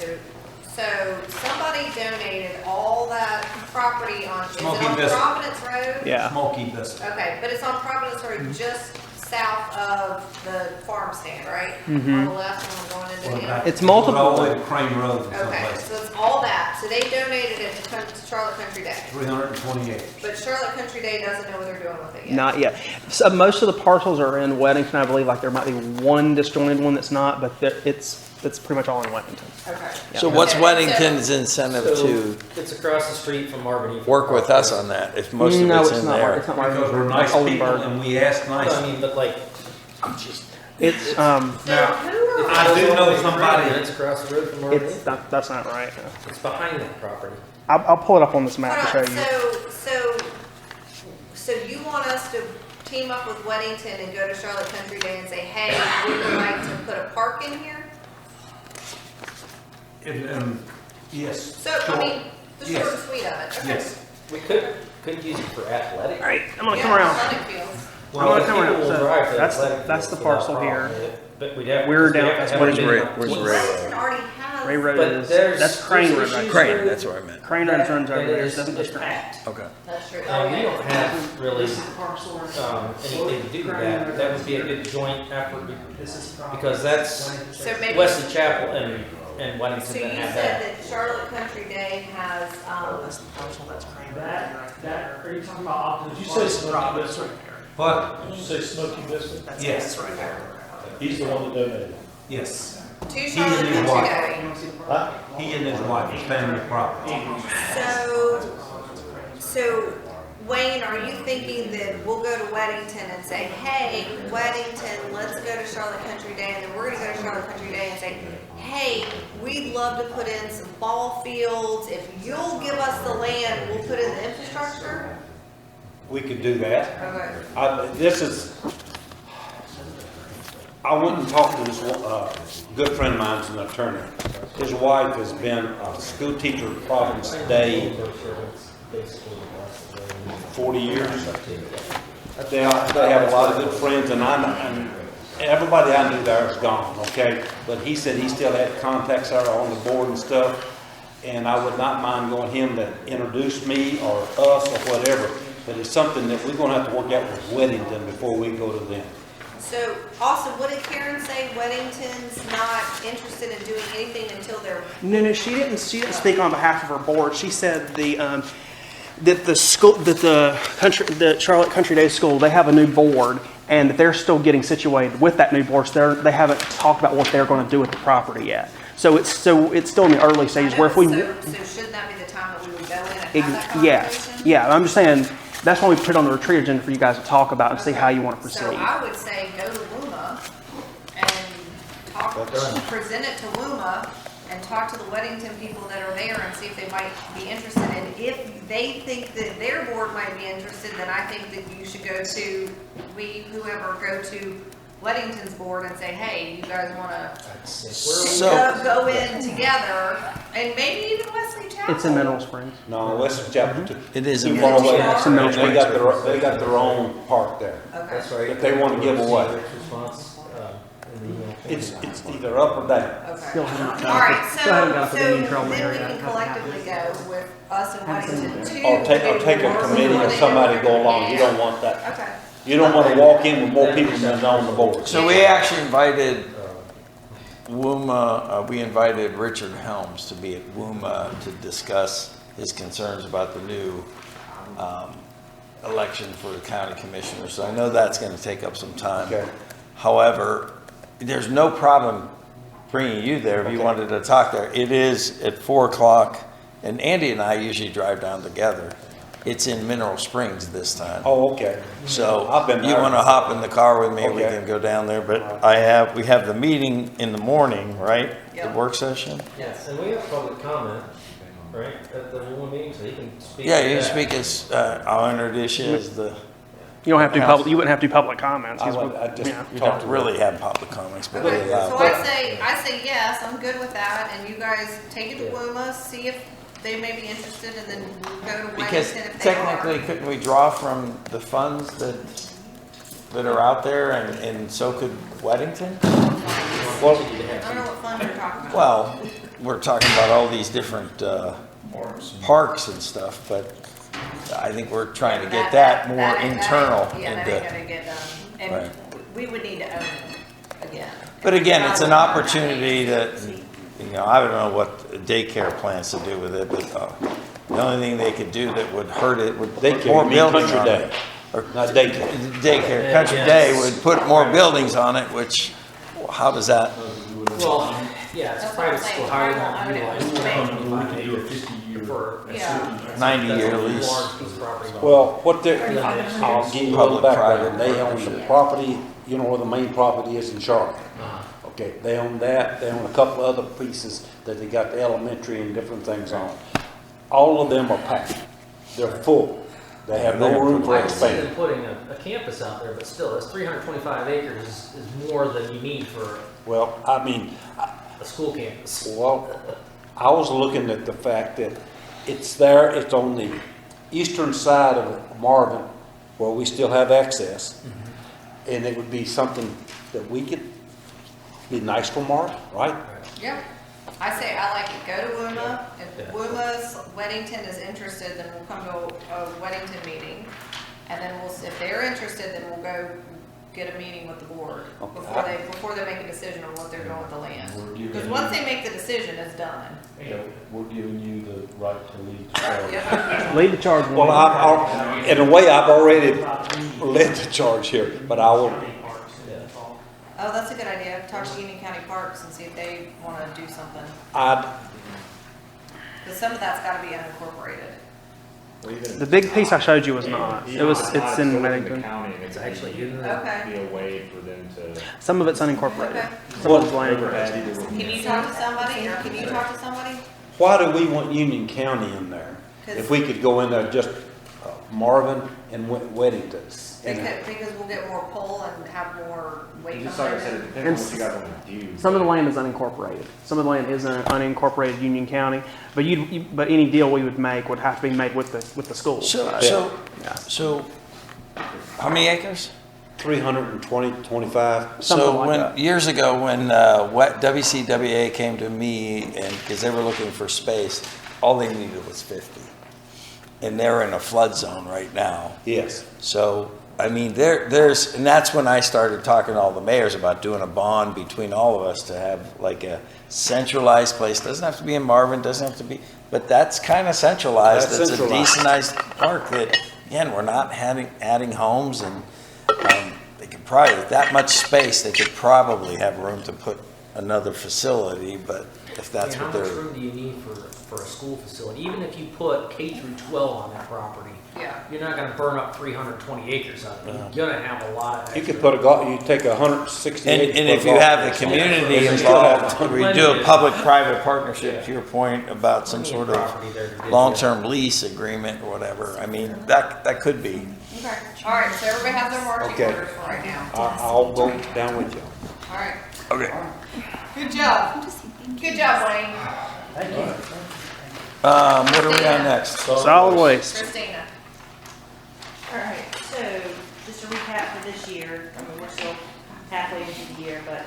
So somebody donated all that property on, is it Smoky on Biscuit. Providence Road? Yeah. Smoky biscuit. Okay, but it's on Providence Road, just south of the farm stand, right? Mhm. On the left when we're going into Well, town. It's multiple. All the way to Crane Road or Okay, someplace. so it's all that. So they donated it to Charlotte Country Day. 328. But Charlotte Country Day doesn't know what they're doing with it yet. Not yet. So most of the parcels are in Weddington, I believe. Like there might be one disjointed one that's not, but it's pretty much all in Weddington. Okay. So what's Okay, Weddington's incentive So, to it's across the street from Marvin. work with us on that if most of No, it's it's in not. there? It's not Because we're nice people and we ask I nicely. mean, but like, It's So Now, who are, I do know somebody, It's across the road from Marvin. it's not, that's not right. It's behind that property. I'll pull it up on this map to hold show on, you. so you want us to team up with Weddington and go to Charlotte Country Day and say, hey, we would like to put a park in here? yes. So, I mean, the short and sweet of it. Okay. Yes. We could use it for athletic. All right, I'm gonna Yeah, come around. athletic fields. I'm gonna come people around. will So drive to that's athletic that's the fields without parcel problem. here. But we'd have. We're we down- have to that's have Where's it Ray- in- where's Ray? Weddington already has. Ray Road But is there's- that's Crane there's Road. Right issues there. Crane, that's what I meant. Crane Road runs over And there. it is- Doesn't it's just packed. Okay. That's true. And we Okay. don't have really, anything to do with that. That would be a good joint effort because that's So maybe, so Wesley Chapel and you Weddington that have said that. that Charlotte Country Day has, That, are you talking about Optimus? Did you say Smoky Biscuit? What? Did you say Smoky Biscuit? Yes. He's the one that donated. Yes. to Charlotte and his Country wife. Day. Huh? He and his wife, his family property. So Wayne, are you thinking that we'll go to Weddington and say, hey, Weddington, let's go to Charlotte Country Day, and then we're gonna go to Charlotte Country Day and say, hey, we'd love to put in some ball fields, if you'll give us the land, we'll put in the infrastructure? We could do that. Okay. I went and talked to this, good friend of mine, who's an attorney. His wife has been a school teacher at Providence Day 40 years. They have a lot of good friends, and everybody I knew there is gone, okay? But he said he still had contacts there on the board and stuff, and I would not mind going him to introduce me or us or whatever, but it's something that we're gonna have to work out with Weddington before we go to them. So, also, what did Karen say, Weddington's not interested in doing anything until they're, No, she didn't speak on behalf of her board. She said that the school, the Charlotte Country Day School, they have a new board, and that they're still getting situated with that new board. So they haven't talked about what they're going to do with the property yet. So it's still in the early stages. Where if we, so shouldn't that be the time that we would go in and have that yes, conversation? yeah, I'm just saying that's why we put it on the retreat agenda for you guys to talk about and see how you want to So proceed. I would say go to WUMA and present it to WUMA and talk to the Weddington people that are there and see if they might be interested. And if they think that their board might be interested, then I think that you should go to, whoever go to Weddington's board and say, hey, you guys want to go in together, and maybe even Wesley Chapel. It's in Mineral Springs. No, Wesley Chapel It is too in far away. It's in Mineral They got their own park there Okay. That's right. that they want to give away. Response, in the email. It's either up or down. Okay. Still haven't All right, still haven't got so the Indian Trail then we area. can collectively go with us and Weddington to. Or take a committee or somebody go along. You don't want that. Okay. You don't want to walk in with more people than on the board. So we actually invited WUMA, we invited Richard Helms to be at WUMA to discuss his concerns about the new election for the county commissioner. So I know that's going to take up some time. Okay. However, there's no problem bringing you there if you wanted to talk there. It is at 4 o'clock, and Andy and I usually drive down together. It's in Mineral Springs this time. Oh, okay. So I've been you there. want to hop in the car with me, we Okay. can go down there, but we have the meeting in the morning, right? The Yep. work session? Yes, and we have public comment, right, at the one meeting, so you can speak. Yeah, to you that. speak as, I'll introduce you as the, You don't have to do public. You wouldn't have to do public comments. I just Yeah. you talk don't to really have public comments, but Okay, they allow. so I say yes, I'm good with that, and you guys take it to WUMA, see if they may be interested, and then we'll go to Because Weddington if they are. technically, couldn't we draw from the funds that are out there, and so could Weddington? Well, I don't know what fund you're talking about. Well, we're talking about all these different parks and stuff, but I think we're trying to get that more internal. Yeah, that ain't into- gonna get done. And Right. we would need to own them again. But again, it's an opportunity to, you know, I don't know what daycare plans to do with it, but the only thing they could do that would hurt it would put Daycare, more you mean buildings Country on Day. it. Or Not daycare. Daycare, Country Day would put more buildings on it, which, how does that? Well, yeah, it's That's what I'm private saying. school, how are you Private gonna utilize owned it. We could do a 50-year. for? Yeah. 90-year lease. Large piece of property. Well, what they're, I'll give you a little background. Public-private They own the property, you know where the main property is in Charlotte. Okay, they own that, they own a couple of other pieces that they got the elementary and different things on. All of them are packed. They're full. They have no room for I can see them expansion. putting a campus out there, but still, it's 325 acres is more than you need for Well, I mean, a school campus. well, I was looking at the fact that it's there, it's on the eastern side of Marvin where we still have access. And it would be something that we could, be nice for Marvin, right? Yep. I say, I like it, go to WUMA, if Yeah. WUMA's Weddington is interested, then we'll come to a Weddington meeting. And then we'll, if they're interested, then we'll go get a meeting with the board before they make a decision on what they're doing with the land. Because once they make the decision, it's done. Yeah, we're giving you the right to lead the charge. Yep. Lead the charge. Well, Wayne. in a way, I've already led the charge here, but I will, Oh, that's a good idea. Talk to Union County Parks and see if they want to do something. Because some of that's got to be unincorporated. The big piece I showed you was not. It was. It's in the Weddington. county, and It's actually in the. Okay. be a way for them to. Some of it's unincorporated. Okay. Some of it's land. Can you talk to somebody, or can you talk to somebody? why do we want Union County in there? If we could go in there just Marvin and Weddington. Because we'll get more pull and have more weight Just like I behind said, it. it depends on what you guys want to do. Some of the land is unincorporated. Some of the land is in unincorporated Union County, but but any deal we would make would have to be made with the school. So how many acres? 320, 25. Something So like when, that. years ago, when WCWA came to me, and because they were looking for space, all they needed was 50. And they're in a flood zone right now. Yes. So, I mean, there's, and that's when I started talking to all the mayors about doing a bond between all of us to have like a centralized place. Doesn't have to be in Marvin, doesn't have to be, but that's kind of centralized. That's It's a centralized. decent-sized park that, again, we're not adding homes, and they could probably, with that much space, they could probably have room to put another facility, but if that's How what much they're. room do you need for a school facility? Even if you put K through 12 on that property, Yeah. you're not gonna burn up 320 acres of it. You're gonna have a lot of You extra. could put you take 168. And if you have the community involved, we do a public-private partnership, to your point, about some Plenty of sort property there to of do long-term lease agreement or whatever. I mean, that could be. Okay. All right, so everybody has their marching Okay. orders for right now. I'll go down with you. All right. Okay. Good job. Good job, Wayne. What are we on next? Solid waste. Christina. All right, so just to recap for this year, I mean, we're still halfway into the year, but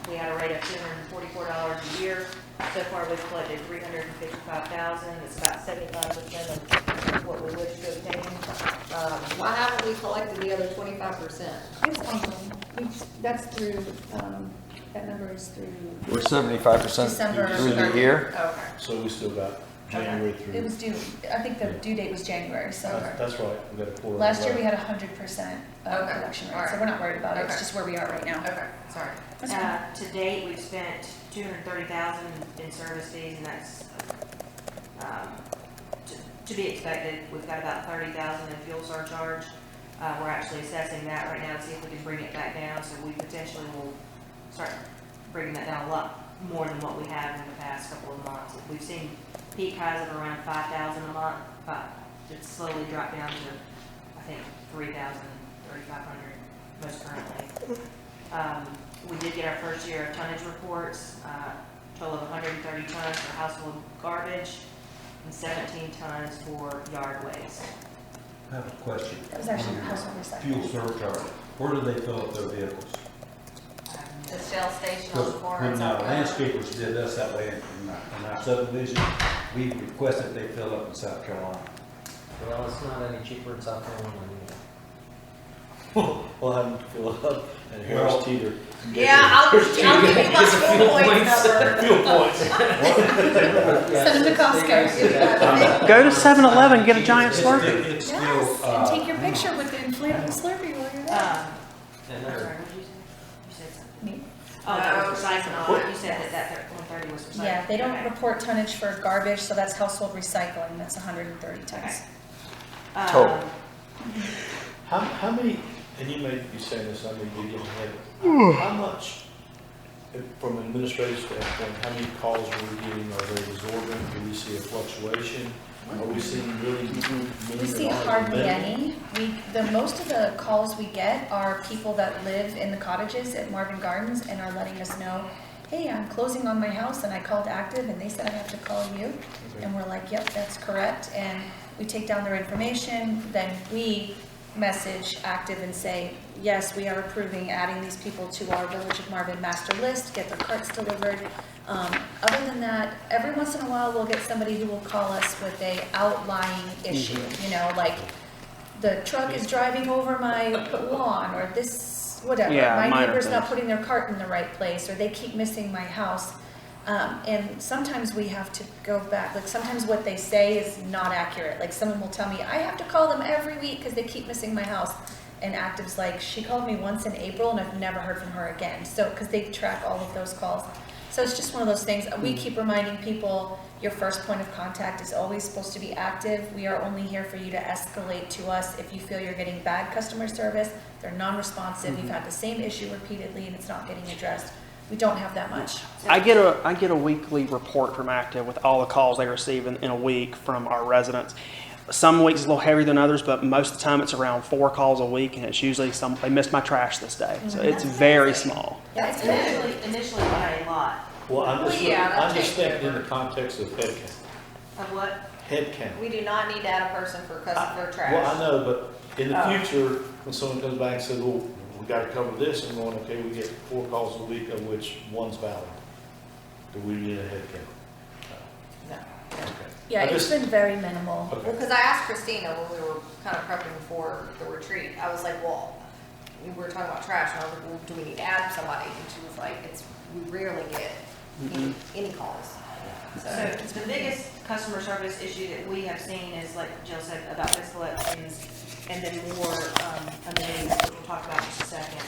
we had a rate of $244 a year. So far, we've collected $355,000. It's about 75% of what we wish to obtain. Why haven't we collected the other 25%? That's through, that number is through. We're 75% December. through the year? Okay. So we still got January through. It was due, I think the due date was January, so. That's right, we got a quarter. Last year, we left. had 100% Okay. collection All rate, so right. we're not worried about it. It's Okay. just where we are right now. Okay, sorry. That's fine. To date, we've spent $230,000 in service fees, and that's to be expected. We've got about $30,000 in fuel surcharge. We're actually assessing that right now to see if we can bring it back down, so we potentially will start bringing that down a lot more than what we have in the past couple of months. We've seen peak highs of around $5,000 a month, but it's slowly dropped down to, I think, $3,000, $3,500 most currently. We did get our first year of tonnage reports, total of 130 tons for household garbage and 17 tons for yard waste. I have a question. That was actually household recycling. Fuel surcharge, where do they fill up their vehicles? It's Shell station on the corner. When in South Carolina. landscapers did us that way in our subdivision, we requested they fill up in South Carolina. Well, it's not any cheaper in South Carolina. We'll have them fill up and Harris Teeter. Yeah, I'll give you my full points number. Fuel points. Send them to Costco. Go to 7-Eleven, get a giant Slurpee. It's still, Yes, and take your picture with the inflatable Slurpee while you're there. And I'm they're- sorry, what did you say? You said something. Me? Oh, that was recycling. You said that 130 was recycling. Yeah, they don't Okay. report tonnage for garbage, so that's household recycling, that's 130 tons. Okay. Total. How many, and you may be saying this, I may be getting ahead, how much, from an administrative standpoint, how many calls are we getting? Are they absorbent? Do we see a fluctuation? Are we seeing really many? We see hardly any. Most of the calls we get are people that live in the cottages at Marvin Gardens and are letting us know, hey, I'm closing on my house and I called Active and they said I have to call you. Okay. And we're like, yep, that's correct. And we take down their information, then we message Active and say, yes, we are approving adding these people to our Village of Marvin master list, get their carts delivered. Other than that, every once in a while, we'll get somebody who will call us with a outlying issue, you know, like the truck is driving over my lawn or this, whatever. Yeah, My minor neighbor's not things. putting their cart in the right place, or they keep missing my house. And sometimes we have to go back, like sometimes what they say is not accurate. Like someone will tell me, I have to call them every week because they keep missing my house. And Active's like, she called me once in April and I've never heard from her again. So, because they track all of those calls. So it's just one of those things. We keep reminding people, your first point of contact is always supposed to be Active. We are only here for you to escalate to us if you feel you're getting bad customer service. They're non-responsive. You've had the same issue repeatedly and it's not getting addressed. We don't have that much. I get a weekly report from Active with all the calls they receive in a week from our residents. Some weeks it's a little heavier than others, but most of the time it's around 4 calls a week, and it's usually they missed my trash this day. So it's very small. Yeah, it's good. Initially, we had a lot. Well, I'm just, Well, yeah, that I'm just takes thinking in the forever. context of head count. Of what? Head count. We do not need to add a person for customer trash. Well, I know, but in the Oh. future, when someone comes back and says, well, we gotta cover this, and going, okay, we get 4 calls a week, of which one's valid. Do we need a head count? No. Okay. Yeah, I it's just- been very minimal. Well, because I asked Christina when we were kind of prepping for the retreat, I was like, well, we were talking about trash, and I was like, well, do we need to add somebody? And she was like, we rarely get any calls. So the biggest customer service issue that we have seen is, like Jill said, about miscollections, and then more amenities, which we'll talk about in just a second,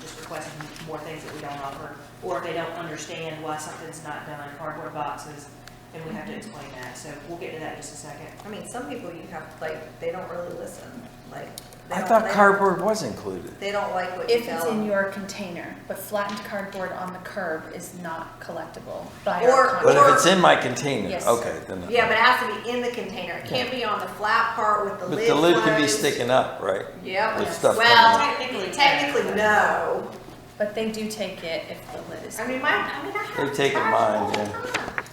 just requesting more things that we don't offer, or if they don't understand why something's not done, cardboard boxes, and we have to explain that, so we'll get to that in just a second. I mean, some people you have, like, they don't really listen, like. they I don't- thought they- cardboard was included. They don't like what you If tell it's them. in your container, but flattened cardboard on the curb is not collectible by Or- our But contract. if it's in my container, Yes. okay, then. Yeah, but it has to be in the container. It can't be on the flat part with the But lid the lid can be closed. sticking up, right? Yep. With stuff Well, coming technically, no. But they do take it if the lid is. I mean, I have. They're taking mine, yeah.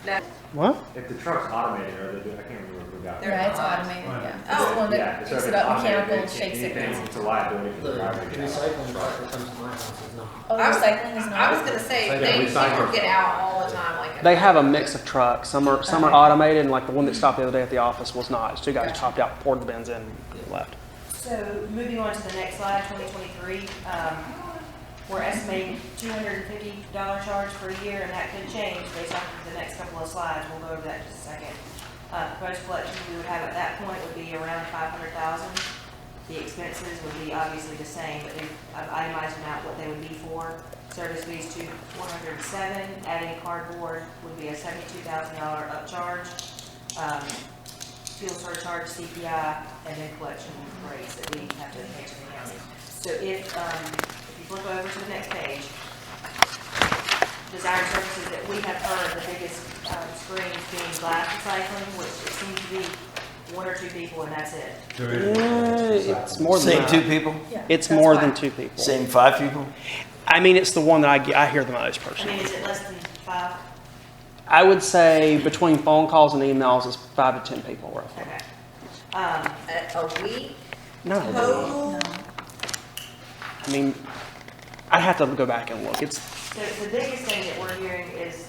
No. What? If the truck's automated, or I can't remember who got it. Yeah, it's automated, yeah. It's the one Yeah, that so picks if it it's up, automated, mechanical, it- shakes it. anything, It's a liability for The the driver to get out. recycling truck that comes to my house is not. Oh, recycling is not? I was gonna say, Like they a recycling. people get out all the time, like. They have a mix of trucks. Some are automated, and like the one that stopped the other day at the office was not. It's 2 guys chopped out, poured the bins in, and left. So moving on to the next slide, 2023, we're estimating $250 charge per year, and that could change based off of the next couple of slides. We'll go over that in just a second. Proposed collection we would have at that point would be around $500,000. The expenses would be obviously the same, but I've itemized them out what they would be for. Service fees to $107, adding cardboard would be a $72,000 upcharge. Fuel surcharge, CPI, and then collection rates that we have to pay to the county. So if you flip over to the next page, desired services that we have heard, the biggest screens being glass recycling, which it seems to be 1 or 2 people, and that's it. It's more than Same that. 2 people? Yeah, It's that's more fine. than 2 people. Same 5 people? I mean, it's the one that I hear the most I mean, personally. is it less than 5? I would say between phone calls and emails is 5 to 10 people roughly. Okay. A week No, total? No. I mean, I'd have to go back and look. It's So the biggest thing that we're hearing is,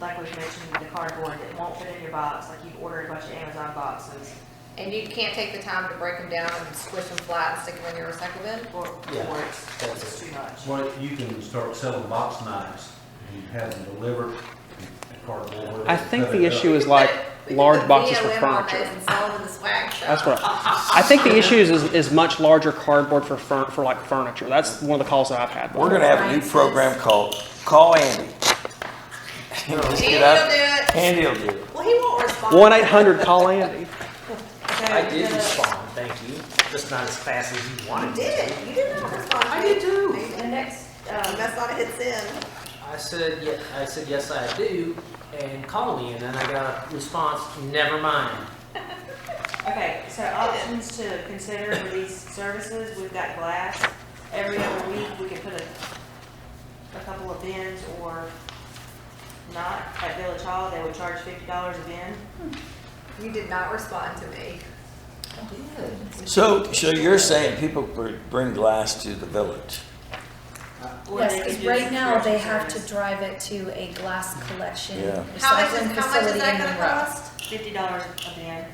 like we've mentioned, the cardboard that won't fit in your box, like you've ordered a bunch of Amazon boxes. And you can't take the time to break them down and squish them flat and stick them in your recycle bin? Or Yeah. it's too much. Well, you can start selling box knives, and you have them delivered, in cardboard. I think the issue is like large boxes for furniture. And sell them in the swag shop. That's what I think the issue is much larger cardboard for like furniture. That's one of the calls that I've had. We're gonna have a new program called Call Andy. You know, just get out- Andy will do it. Andy will do it. Well, he won't respond. 1-800-CALL Andy. I did respond, thank you, just not as fast as you You wanted me to. did. You did not respond. I did too. The next, that's not a hit send. I said, yes, I do, and call me, and then I got a response, never mind. Okay, so options to consider for these services, we've got glass. Every other week, we could put a couple of bins or not. At Village Hall, they would charge $50 a bin. You did not respond to me. I did. So you're saying people bring glass to the village? Or Yes, they could because do right now they subscription have to service. drive it to a glass collection Yeah. How much recycling is facility that in gonna Monroe. cost? $50 a bin.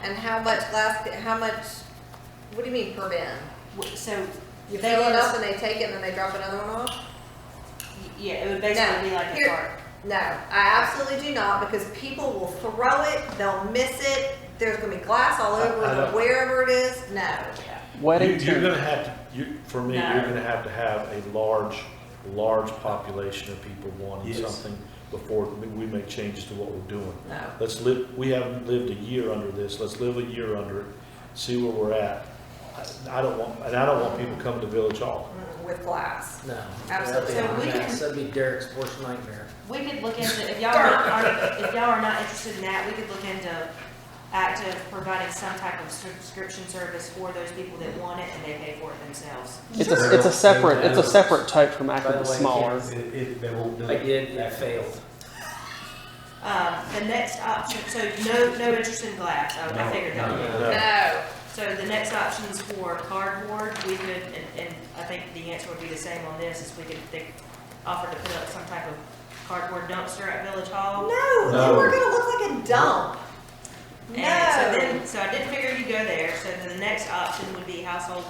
And how much glass, what do you mean per bin? So You they fill it use- up and they take it and then they drop another one off? Yeah, it would basically be like a Here- cart. No, I absolutely do not, because people will throw it, they'll miss it, there's gonna be glass all over I the don't- wherever it is, no. Wedding You're tent. gonna have to, for me, No. you're gonna have a large population of people wanting Yes. something before we make changes to what we're doing. No. Let's live, we haven't lived a year under this, let's live a year under it, see where we're at. I don't want people coming to Village Hall. With glass. No. Absolutely. So we can- That'd be Derek's worst nightmare. We could look into, if y'all are not interested in that, we could look into active providing some type of subscription service for those people that want it and they pay for it themselves. It's a separate tote from active. By the It's way, smaller. They won't do I it. did, it failed. The next option, so no interest in glass, I figured that. No. So the next options for cardboard, we could, and I think the answer would be the same on this, is they offer to put up some type of cardboard dumpster at Village Hall. No, then we're gonna look like a dump. And so I did figure you'd go there, so then the next option would be household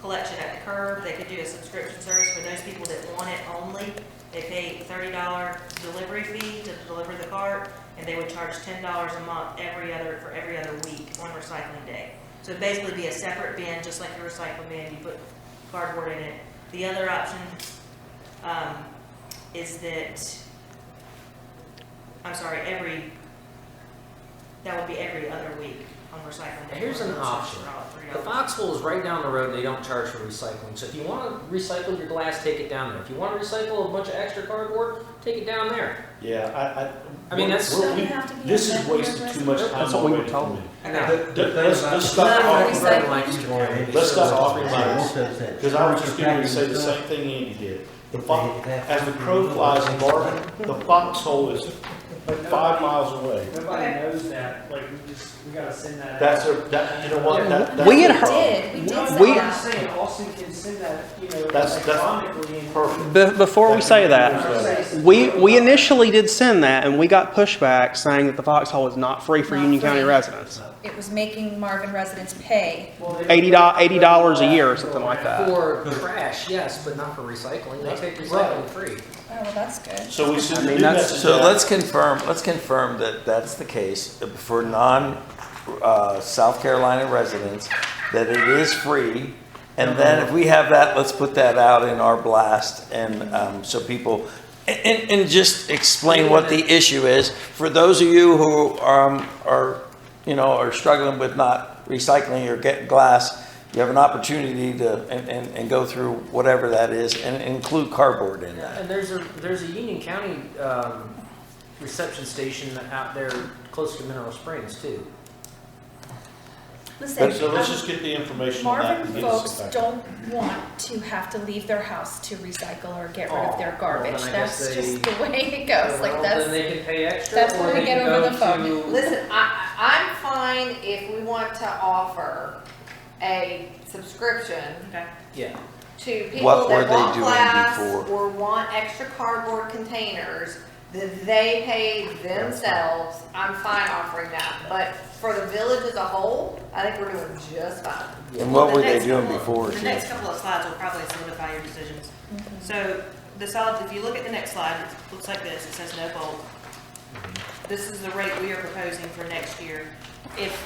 collection at the curb. They could do a subscription service for those people that want it only. They pay $30 delivery fee to deliver the cart, and they would charge $10 a month for every other week on recycling day. So it'd basically be a separate bin, just like your recycling bin, you put cardboard in it. The other option, is that, I'm sorry, that would be every other week on recycling day. Here's an option. The Foxhole is right down the road, they don't charge for recycling. So if you want to recycle your glass, take it down there. If you want to recycle a bunch of extra cardboard, take it down there. Yeah, I mean, that's- we're- Don't you have to be this a is member wasting of too much time That's what we were already for told. me. I know. Let's stop talking about it. Recycling. Let's stop talking about it, because I was just going to say the same thing Andy did. As the crow flies in Marvin, the Foxhole is 5 miles away. Nobody knows that, like, we gotta send that. That's you know what, that. We had We heard- did We- say I'm that. saying Austin can send that, That's electronically. perfect. Before we say that, we initially did send that, and we got pushback saying that the Foxhole is not free for Not Union County free. residents. It was making Marvin residents pay. $80 a year or something like that. For trash, yes, but not for recycling. They take recycling free. Oh, well, that's good. So we send I the mean, new that's- message So out. let's confirm that that's the case for South Carolina residents, that it is free. And then if we have that, let's put that out in our blast and so people, and just explain what the issue is. For those of you who are struggling with not recycling your glass, you have an opportunity to, and go through whatever that is and include cardboard in that. And there's a Union County reception station out there close to Mineral Springs too. Listen, So let's just get the information on that and Marvin get us folks back. don't want to have to leave their house to recycle or get rid of their Well, garbage. then I guess That's they- just the way it goes. Like Well, that's. then they can pay extra. that's or where we they get can over go the phone. to- Listen, I'm fine if we want to offer a subscription Okay. Yeah. to people What were that they want doing glass before? or want extra cardboard containers that they pay themselves, I'm fine offering that. But for the village as a whole, I think we're doing just fine. And what The were they next doing couple- before? The next couple of slides will probably solidify your decisions. So the solid, if you look at the next slide, it looks like this, it says no bulk. This is the rate we are proposing for next year. If,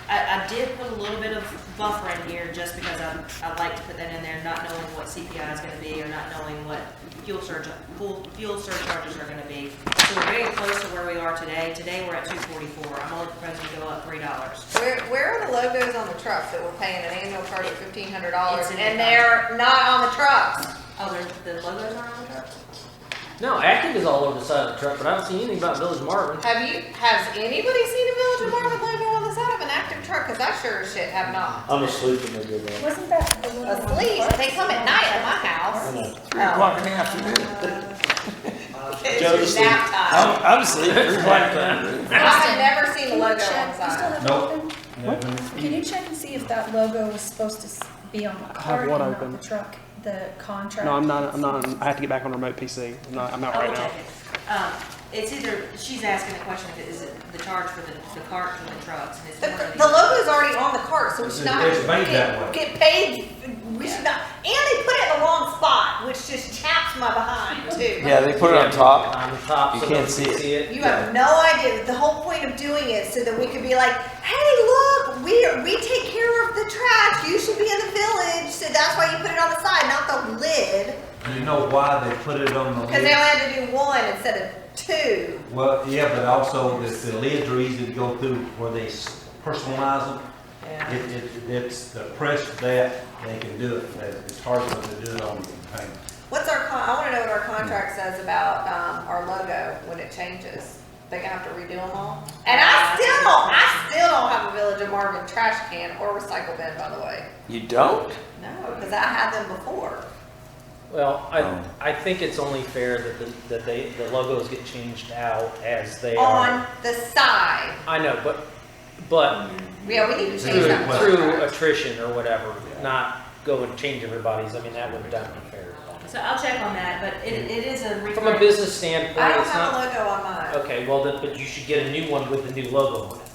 I did put a little bit of buffer in here just because I like to put that in there, not knowing what CPI is gonna be or not knowing what fuel surcharges are gonna be. So we're very close to where we are today. Today, we're at 244. I'm only proposing to go up $3. Where are the logos on the trucks that we're paying an annual charge of $1,500 It's in and the- they're not on the trucks? Oh, the logos aren't on the truck? No, Active is all over the side of the truck, but I don't see anything about Village Marvin. Has anybody seen a Village of Marvin logo on the side of an Active truck? Cause I sure as shit have not. I'm asleep when they do that. Wasn't that the one? Asleep, they come at night at my house. I know. 3:00 in the afternoon. It's nap time. I'm asleep. 3:00 in the afternoon. I have never seen a Can you logo check- on you the still side. have it Nope. open? Can you check and see if that logo was supposed to be on the I have cart what and not open? the truck, the contract? No, I'm not, I have to get back on remote PC. I'm not right I'll now. check it. It's either, she's asking a question, is it the charge for the cart or the trucks? And it's The, one or the logo's already on the cart, so we should not It's have made to that way. get paid. We should not, and they put it in the wrong spot, which just chaps my behind too. Yeah, they put it on top. On the top, You so can't nobody see can it. see it. You have no idea. The whole point of doing it so that we could be like, hey, look, we take care of the trash. You should be in the village, so that's why you put it on the side, not the lid. Do you know why they put it on the Because they lid? only had to do one instead of two. Well, yeah, but also the lids are easy to go through where they personalize them. It's the press that they can do it. It's hard for them to do it on the container. What's our I want to know what our contract says about our logo when it changes. They gonna have to redo them all. And I still don't have a Village of Marvin trash can or recycle bin, by the way. You don't? No, because I had them before. Well, Oh. I think it's only fair that the logos get changed out as they On are. the side. I know, but Yeah, we need to change through, that. through attrition or whatever, not go and change everybody's. I mean, that would be fair. So I'll check on that, but it is a. From a business standpoint, I don't it's have a not. logo on mine. Okay, well, then, but you should get a new one with the new logo on it.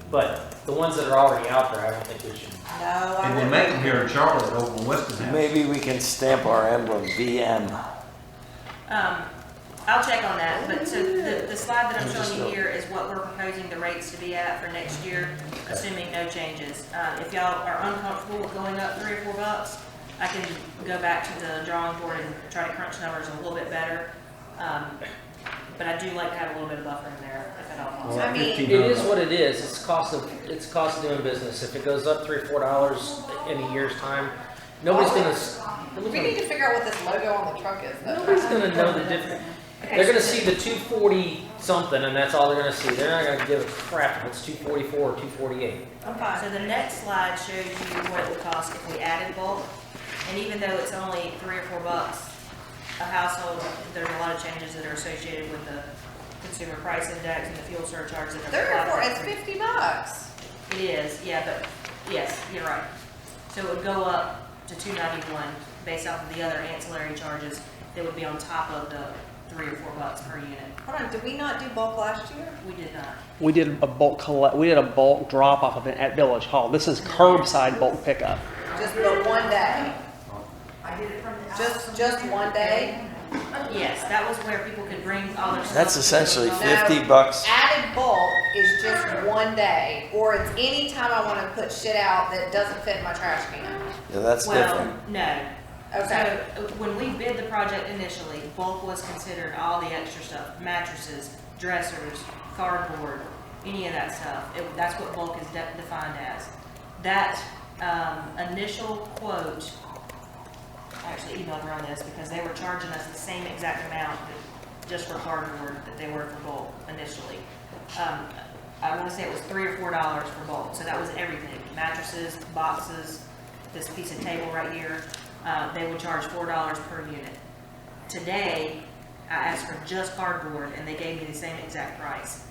But the ones that are already out there, I don't think we should. No, I And they wouldn't. make them here in Charlotte over in Weston. Maybe we can stamp our emblem VM. I'll check on that, but so the slide that I'm showing you here is what we're proposing the rates to be at for next year, assuming no changes. If y'all are uncomfortable with going up $3 or $4, I can go back to the drawing board and try to crunch numbers a little bit better. But I do like to have a little bit of buffer in there, if at all possible. I mean, It is what it is. It's cost of doing business. If it goes up $3 or $4 in a year's time, nobody's we need to figure out what this logo on the truck is, though. Nobody's gonna know the difference. They're gonna see the 240 something, and that's all they're gonna see. They're not gonna give a crap if it's 244 or 248. I'm fine. So the next slide shows you what it would cost if we added bulk. And even though it's only $3 or $4 a household, there's a lot of changes that are associated with the consumer price index and the fuel surcharge that are. 3 or 4, it's applied. $50. It is, yeah, but, yes, you're right. So it would go up to $291 based off of the other ancillary charges that would be on top of the $3 or $4 per unit. Hold on, did we not do bulk last year? We did not. We did a bulk drop off of it at Village Hall. This is curbside bulk pickup. Just the one day? I did it from the. Just one day? Yes, that was where people could bring all their stuff. That's essentially No, $50. Added bulk is just one day, or it's any time I want to put shit out that doesn't fit in my trash can. Yeah, that's Well, different. no. Okay. So when we bid the project initially, bulk was considered all the extra stuff, mattresses, dressers, cardboard, any of that stuff. That's what bulk is defined as. That initial quote, I actually emailed her on this because they were charging us the same exact amount just for cardboard that they were for bulk initially. I want to say it was $3 or $4 for bulk, so that was everything, mattresses, boxes, this piece of table right here. They would charge $4 per unit. Today, I asked for just cardboard, and they gave me the same exact price.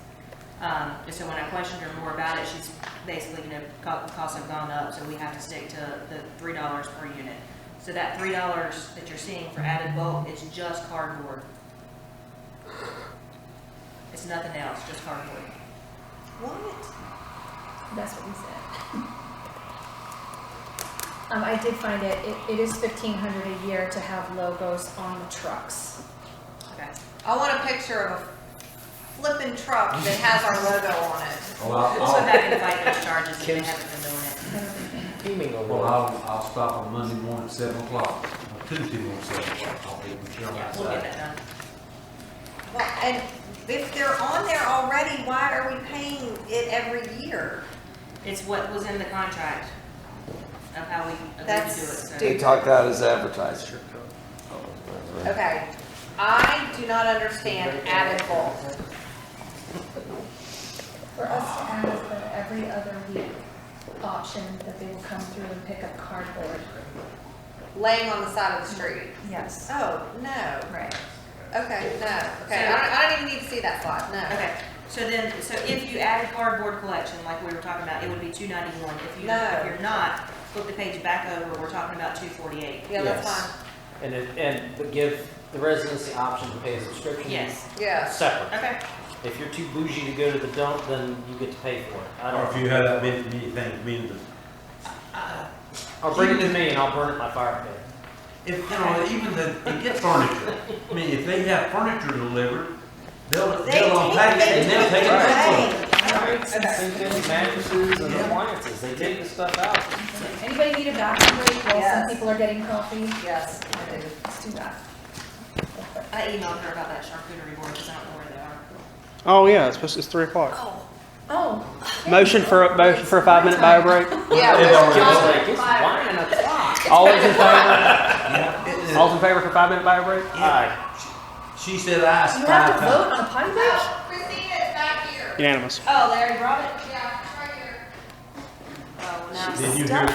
And so when I questioned her more about it, she's basically, costs have gone up, so we have to stick to the $3 per unit. So that $3 that you're seeing for added bulk is just cardboard. It's nothing else, just cardboard. What? That's what we said. I did find it is $1,500 a year to have logos on the trucks. Okay. I want a picture of a flipping truck that has our logo on it. Well, So back in the fight those charges, if they haven't been doing it. Beaming over. Well, I'll stop on Monday morning at 7 o'clock, or Tuesday morning at 7 o'clock, I'll be with you Yeah, we'll get outside. that done. Well, and if they're on there already, why are we paying it every year? It's what was in the contract of how we agreed to do it. That's So. They talked out as advertising. Okay, I do not understand added bulk. For us to add the every other week option that they will come through and pick up cardboard. Laying on the side of the street. Yes. Oh, no. Right. Okay, no. Okay, So- I don't even need to see that slide, no. Okay, so if you added cardboard collection, like we were talking about, it would be $291. If you're not, flip the page back over, we're talking about $248. Yeah, that's Yes. fine. But give the residents the option to pay a subscription. Yes. Yeah. Separate. Okay. If you're too bougie to go to the dump, then you get to pay for it. I Or if don't, you have that many things, or bring it to me and I'll burn it in my fire pit. if, you know, even to get furniture, I mean, if they have furniture delivered, they'll unpack it and they'll take it back for them. Same thing with mattresses and appliances, they take the stuff out. Anybody need a bathroom break while Yes. some people are getting coffee? Yes, I do. Let's do that. I emailed her about that charcuterie board because I don't know where they are. Oh, yeah, it's 3 o'clock. Oh. Motion for a 5-minute bio break. Yeah. It's already- It's 1 o'clock. All those in favor? All's in favor for 5-minute bio break? Aye. She said aye You have five to times. vote on a potty break? Christina is back here. Unanimous. Oh, they already brought it? Yeah, right here. Oh, now Did you hear?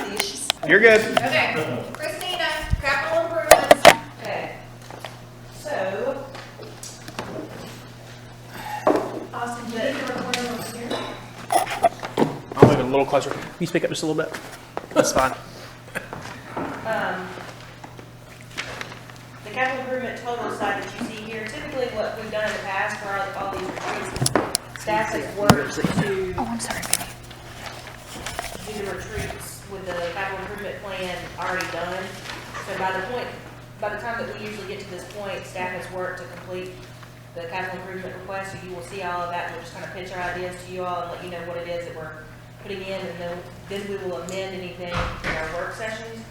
You're good. Okay, Christina, capital improvements. Okay. So, Austin, do you need the recorder over here? I'll move it a little closer. You speak up just a little bit. That's fine. the capital improvement total slide that you see here, typically what we've done in the past for all these retreats, staff has worked to do the retreats with the capital improvement plan already done. So by the time that we usually get to this point, staff has worked to complete the capital improvement request, so you will see all of that, and we'll just kind of pitch our ideas to you all and let you know what it is that we're putting in, and then we will amend anything in our work sessions.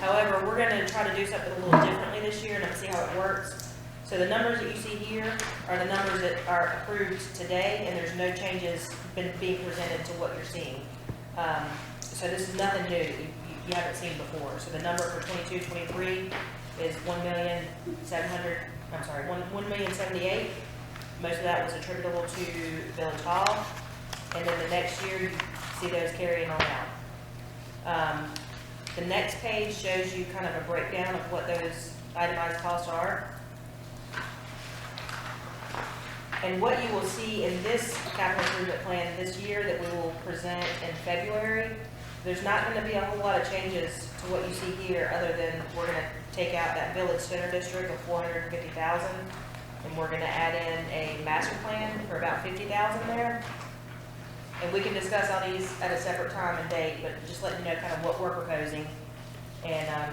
However, we're gonna try to do something a little differently this year, and I'm gonna see how it works. So the numbers that you see here are the numbers that are approved today, and there's no changes being presented to what you're seeing. So this is nothing new that you haven't seen before. So the number for 22-23 is $1,078,000. Most of that was attributable to Village Hall. And then the next year, you see those carrying on out. The next page shows you kind of a breakdown of what those itemized costs are. And what you will see in this capital improvement plan this year that we will present in February, there's not going to be a whole lot of changes to what you see here, other than we're going to take out that village center district of $450,000, and we're going to add in a master plan for about $50,000 there. And we can discuss all these at a separate time and date, but just letting you know kind of what we're proposing, and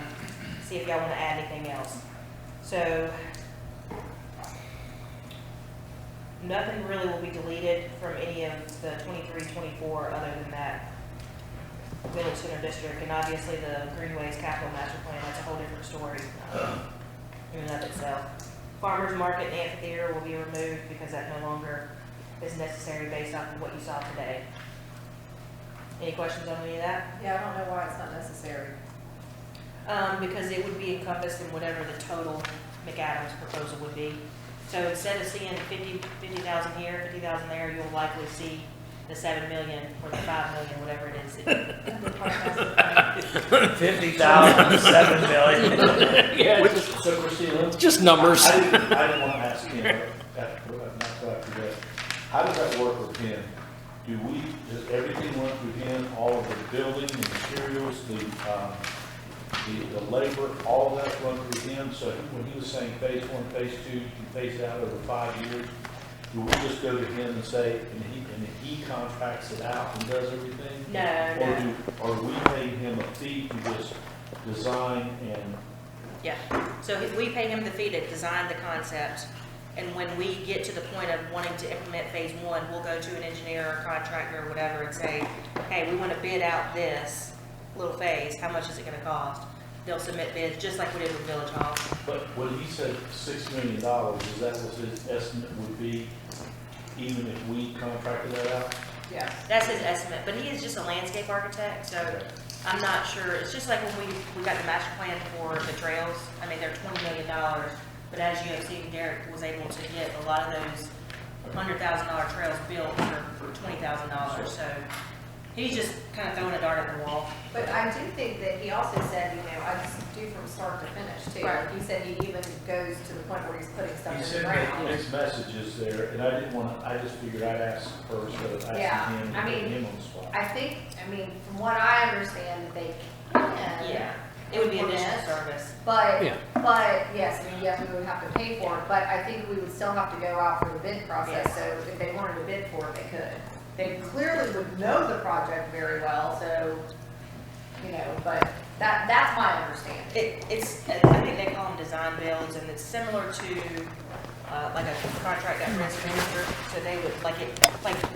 see if y'all want to add anything else. So nothing really will be deleted from any of the 23-24 other than that village center district, and obviously the Greenways capital master plan, that's a whole different story in and of itself. Farmers Market and Amphitheater will be removed because that no longer is necessary based off of what you saw today. Any questions on any of that? Yeah, I don't know why it's not necessary. Because it would be encompassed in whatever the total McAdams proposal would be. So instead of seeing 50,000 here, 50,000 there, you'll likely see the 7 million or the 5 million, whatever it is. 50,000, 7 million. Yeah, So Christina, Just numbers. I didn't want to ask him, but not so I forget. How does that work with him? Does everything run through him, all of the building, the materials, the the labor, all of that's run through him, so when he was saying phase 1, phase 2, you can phase it out over 5 years, do we just go to him and say, and he contracts it out and does everything? No, Or are we paying him a fee to just design and, Yeah, so we pay him the fee to design the concept, and when we get to the point of wanting to implement phase 1, we'll go to an engineer or contractor or whatever and say, hey, we want to bid out this little phase, how much is it gonna cost? They'll submit bids, just like we did with Village Hall. but when he said $6 million, is that what his estimate would be, even if we contracted that out? Yeah. That's his estimate, but he is just a landscape architect, so I'm not sure. It's just like when we got the master plan for the trails. I mean, they're $20 million, but as you have seen, Derek was able to get a lot of those $100,000 trails built for $20,000, so he's just kind of throwing a dart at the wall. But I do think that he also said, I just do from start to finish too. Right. Like he said he even goes to the point where he's putting stuff He in the said ground. that his messages there, and I didn't want to, I just figured I'd ask first, rather than Yeah, asking him I and putting mean, him on the spot. I think, from what I understand, that they can. Yeah, it would be additional implement, service. But, Yeah. but, yes, yes, we would have to pay for it, but I think we would still have to go out for the bid process, Yes. so if they wanted to bid for it, they could. They clearly would know the project very well, so, but that's my understanding. I think they call them design builds, and it's similar to, like a contract at risk manager. So they would, like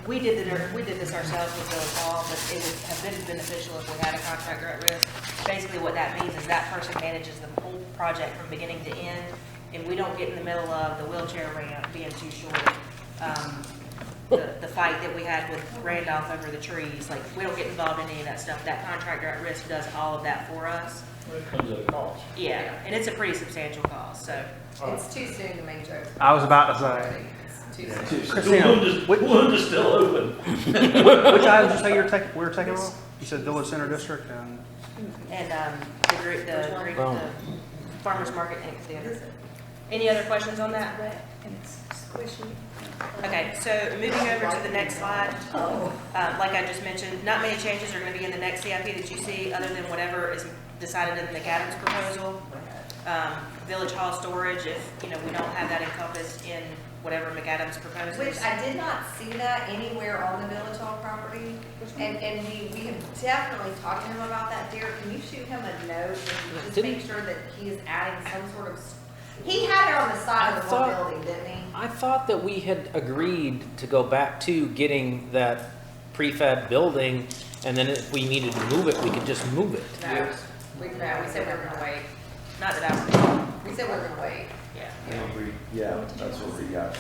we did this ourselves with Village Hall, but it would have been beneficial if we had a contractor at risk. Basically what that means is that person manages the whole project from beginning to end, and we don't get in the middle of the wheelchair ramp being too short. The fight that we had with Randolph over the trees, like, we don't get involved in any of that stuff. That contractor at risk does all of that for us. Well, it comes at a cost. Yeah, and it's a pretty substantial cost, so. It's too soon to make jokes. I was about to say. It's too soon. Christina, The wound is still open. which item did you say we were taking off? You said Village Center District and, And the farmer's market next to Any other questions on that? And it's squishy. Okay, so moving over to the next slide. Like I just mentioned, not many changes are going to be in the next CIP that you see, other than whatever is decided in the McAdams proposal. Village Hall storage, if, we don't have that encompassed in whatever McAdams proposes. Which I did not see that anywhere on the Village Hall property. And we have definitely talked to him about that. Derek, can you shoot him a note and just make sure that he is adding some sort of, he had it on the side of the one building, didn't he? I thought that we had agreed to go back to getting that prefab building, and then if we needed to move it, we could just move it. No, we said we were gonna wait. Not that I We said we were gonna wait. Yeah, that's what we got.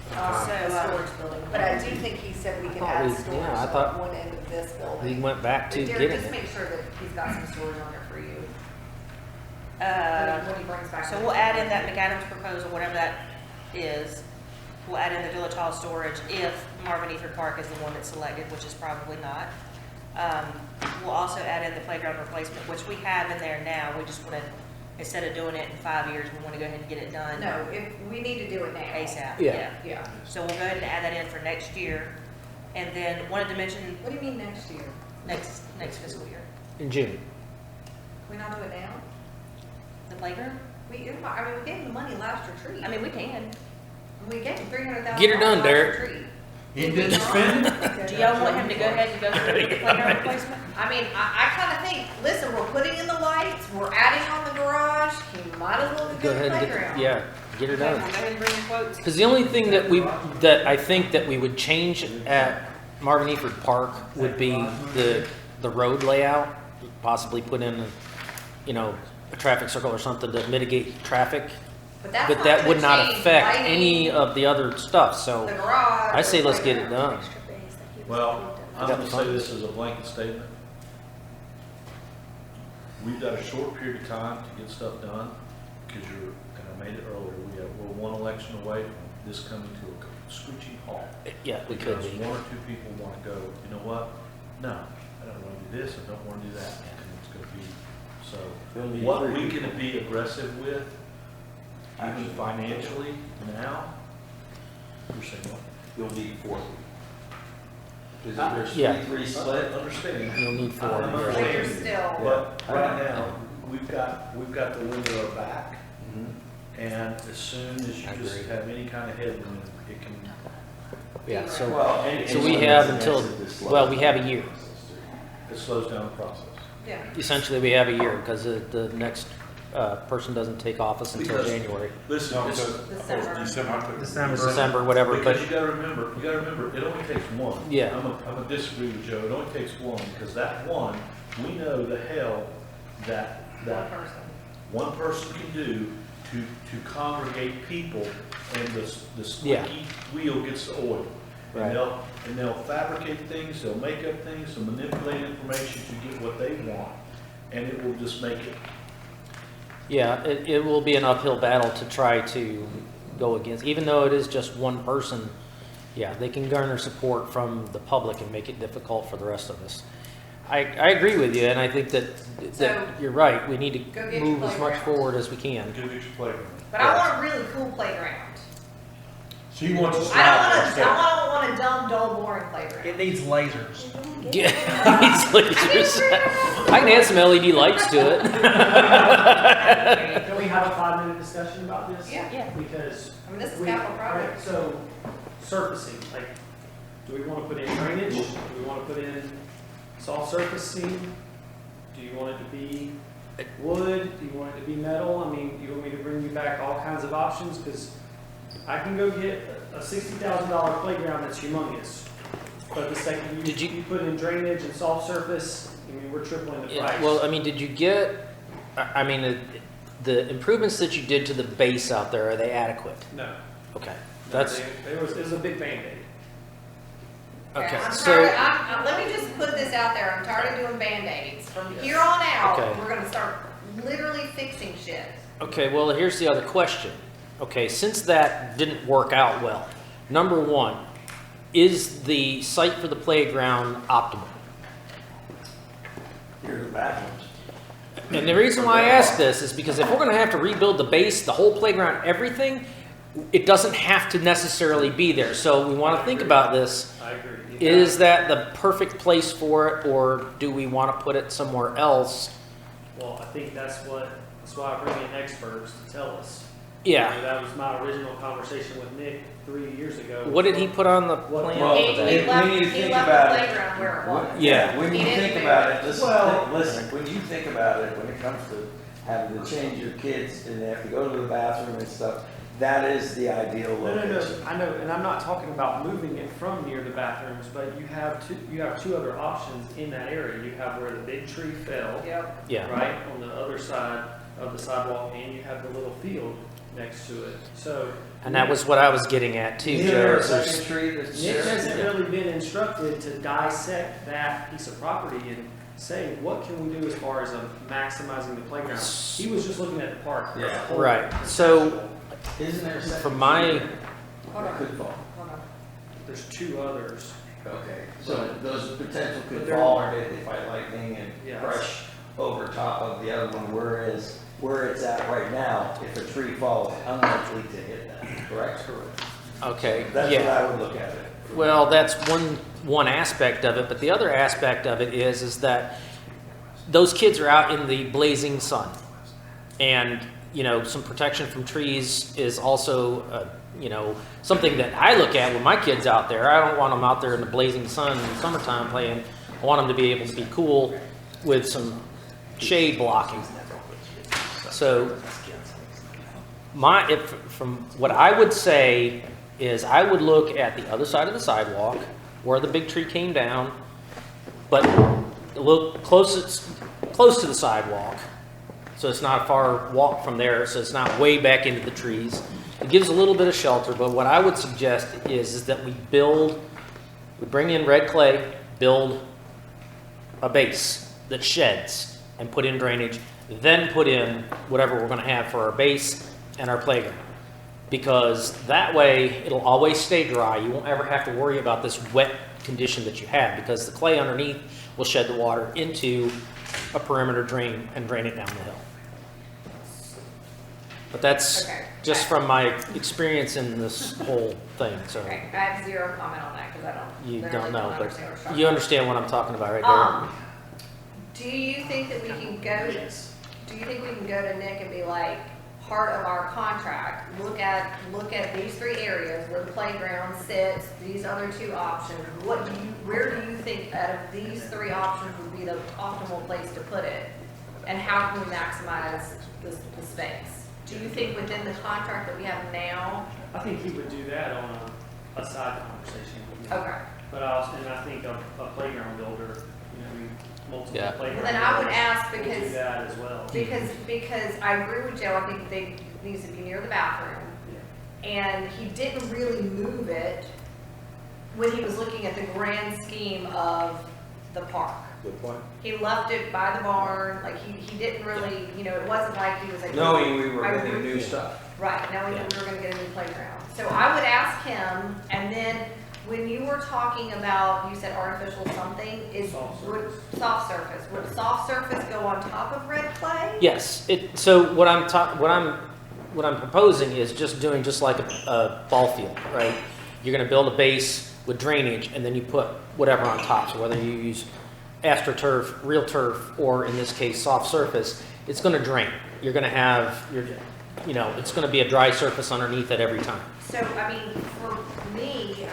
The storage building. But I do think he said we could add storage I thought on one end of this we building. went back to But Derek, getting just it. make sure that he's got some storage on there for you. would. When he brings back. So we'll add in that McAdams proposal, whatever that is. We'll add in the Village Hall storage if Marvin Eford Park is the one that's selected, which is probably not. We'll also add in the playground replacement, which we have in there now. We just want to, instead of doing it in 5 years, we want to go ahead and get it done. No, if, we need to do it now. ASAP, Yeah. Yeah. So we'll go ahead and add that in for next year. And then wanted to mention What do you mean next year? next fiscal year, In June. Can we not do it now? the playground. We gave him the money last retreat. I mean, we can. We gave him $300,000. Get her done, last Derek. retreat. He didn't spend it? Do y'all want him to go ahead and go through with the playground replacement? I kind of think, listen, we're putting in the lights, we're adding on the garage, he might as well Go do the ahead and playground. get her Okay, we'll done. go ahead and bring your quotes. Because the only thing that I think that we would change at Marvin Eford Park would be the road layout, possibly put in, a traffic circle or something to mitigate traffic. But that's But not that gonna would not change affect lighting, any of the other stuff, so the garage. I say the let's get it playground. done. Extra bays that he was Well, able to- I'm gonna say this as a blanket statement. We've got a short period of time to get stuff done, because and I made it earlier, we're one election away from this coming to a screeching halt. Yeah, we could Because be. one or two people wanna go, you know what? No, I don't wanna do this, I don't wanna do that, and it's gonna be, so. What we can be aggressive with, even financially now, you're saying what? You'll need 4. Because Yeah. if there's 3-3 split, Understand. You'll need 4. I But you're still, But right now, we've got the wind at our back, Mhm. and as soon as you I just agree. have any kind of headwind, it can. Yeah, so, Well, so we have until, well, we have a year. It slows down the process. Yeah. Essentially, we have a year because the next person doesn't take office until Because- January, Listen, No, this- because, of course, December. December, I took- December, whatever, because but you gotta remember, it only takes one. Yeah. I'm gonna disagree with Joe, it only takes one, because that one, we know the hell that One person. one person can do to congregate people, and the Yeah. squeaky wheel gets the oil. Right. And they'll fabricate things, they'll make up things, they'll manipulate information to get what they want, and it will just make it. yeah, it will be an uphill battle to try to go against, even though it is just one person. Yeah, they can garner support from the public and make it difficult for the rest of us. I agree with you, and I think that So- you're right. We need Go to get your move as much playground. forward as we can. Go get your playground. But I want a really cool playground. so you want to I slide. don't want a dumb, dull, boring playground. It needs lasers. Yeah, these lasers. I can add some LED lights to it. Can we have a 5-minute discussion about this? Yeah. Yeah. Because. I mean, this is we- capital project. right, so, surfacing, like, do we want to put in drainage? Do we want to put in soft surfacing? Do you want it to be wood? Do you want it to be metal? I mean, you want me to bring you back all kinds of options? Because I can go get a $60,000 playground that's humongous. But the second Did you- you put in drainage and soft surface, I mean, we're tripling the Yeah, price. well, I mean, did you get, I mean, the improvements that you did to the base out there, are they adequate? No. Okay, No, that's, it was a big Band-Aid. okay, I'm so, tired, let me just put this out there, I'm tired of doing Band-Aids. From here on out, Okay. we're gonna start literally fixing shit. okay, well, here's the other question. Okay, since that didn't work out well, number one, is the site for the playground optimal? Here's the bathrooms. And the reason why I ask this is because if we're gonna have to rebuild the base, the whole playground, everything, it doesn't have to necessarily be there. So we wanna think about this. I agree. Is that the perfect place for it, or do we wanna put it somewhere else? Well, I think that's why I bring in experts to tell us. Yeah, You know, that was my original conversation with Nick 3 years ago. what did he put on the What- plan? Well, He we for that? need to he think left about the it. playground where it was. Yeah. When you He didn't think move about it. it, listen, Well- listen, when you think about it, when it comes to having to change your kids and they have to go to the bathroom and stuff, that is the ideal No, location. I know, and I'm not talking about moving it from near the bathrooms, but you have two other options in that area. You have where the big tree fell, Yep. Yeah, right, on the other side of the sidewalk, and you have the little field next to it. So and that was what I was getting at too, Is Joe. there a is there's- second tree that's Nick there? hasn't really been instructed to dissect that piece of property and say, what can we do as far as maximizing the playground? He was just looking at the park. as a Yeah. whole. Right. So Isn't there a second from my, tree there? Hold That on, could fall. hold on. There's two others. Okay, so those potential could But they're- fall or they fight lightning and Yeah. crush over top of the other one, whereas where it's at right now, if a tree falls, unlikely to hit that, correct? okay, That's what yeah. I would look at it. Well, that's one aspect of it, but the other aspect of it is that those kids are out in the blazing sun. And, you know, some protection from trees is also, you know, something that I look at when my kids out there. I don't want them out there in the blazing sun in the summertime playing. I want them to be able to be cool with some shade blocking. So from what I would say is I would look at the other side of the sidewalk where the big tree came down, but a little close to the sidewalk. So it's not a far walk from there, so it's not way back into the trees. It gives a little bit of shelter, but what I would suggest is that we bring in red clay, build a base that sheds and put in drainage, then put in whatever we're gonna have for our base and our playground. Because that way, it'll always stay dry. You won't ever have to worry about this wet condition that you have, because the clay underneath will shed the water into a perimeter drain and drain it down the hill. But that's Okay. just from my experience in this whole thing, so Okay, I have zero comment on that, because I don't. you literally don't know, understand what you're but you understand what I'm talking about right there. Do you think that we can go, Yes. do you think we can go to Nick and be like, part of our contract, look at these 3 areas where the playground sits, these other 2 options, where do you think out of these 3 options would be the optimal place to put it? And how can we maximize the space? Do you think within the contract that we have now? I think he would do that on a side conversation with me. Okay. But I think a playground builder, multiple Yeah. playground. Well, then I would builders ask would because- do that as well. Because I agree with Joe, I think they needs to be near the bathroom. And he didn't really move it when he was looking at the grand scheme of the park. Good point. He left it by the barn, like he didn't really, it wasn't like he was like. Knowing we were I getting agree. new stuff. Right, knowing that we were gonna get a new playground. So I would ask him, and then when you were talking about, you said artificial something, would soft surface go on top of red clay? Yes, so what I'm proposing is just doing just like a ball field, right? You're gonna build a base with drainage, and then you put whatever on top. So whether you use AstroTurf, real turf, or in this case, soft surface, it's gonna drain. You're gonna have it's gonna be a dry surface underneath it every time. So, I mean, for me,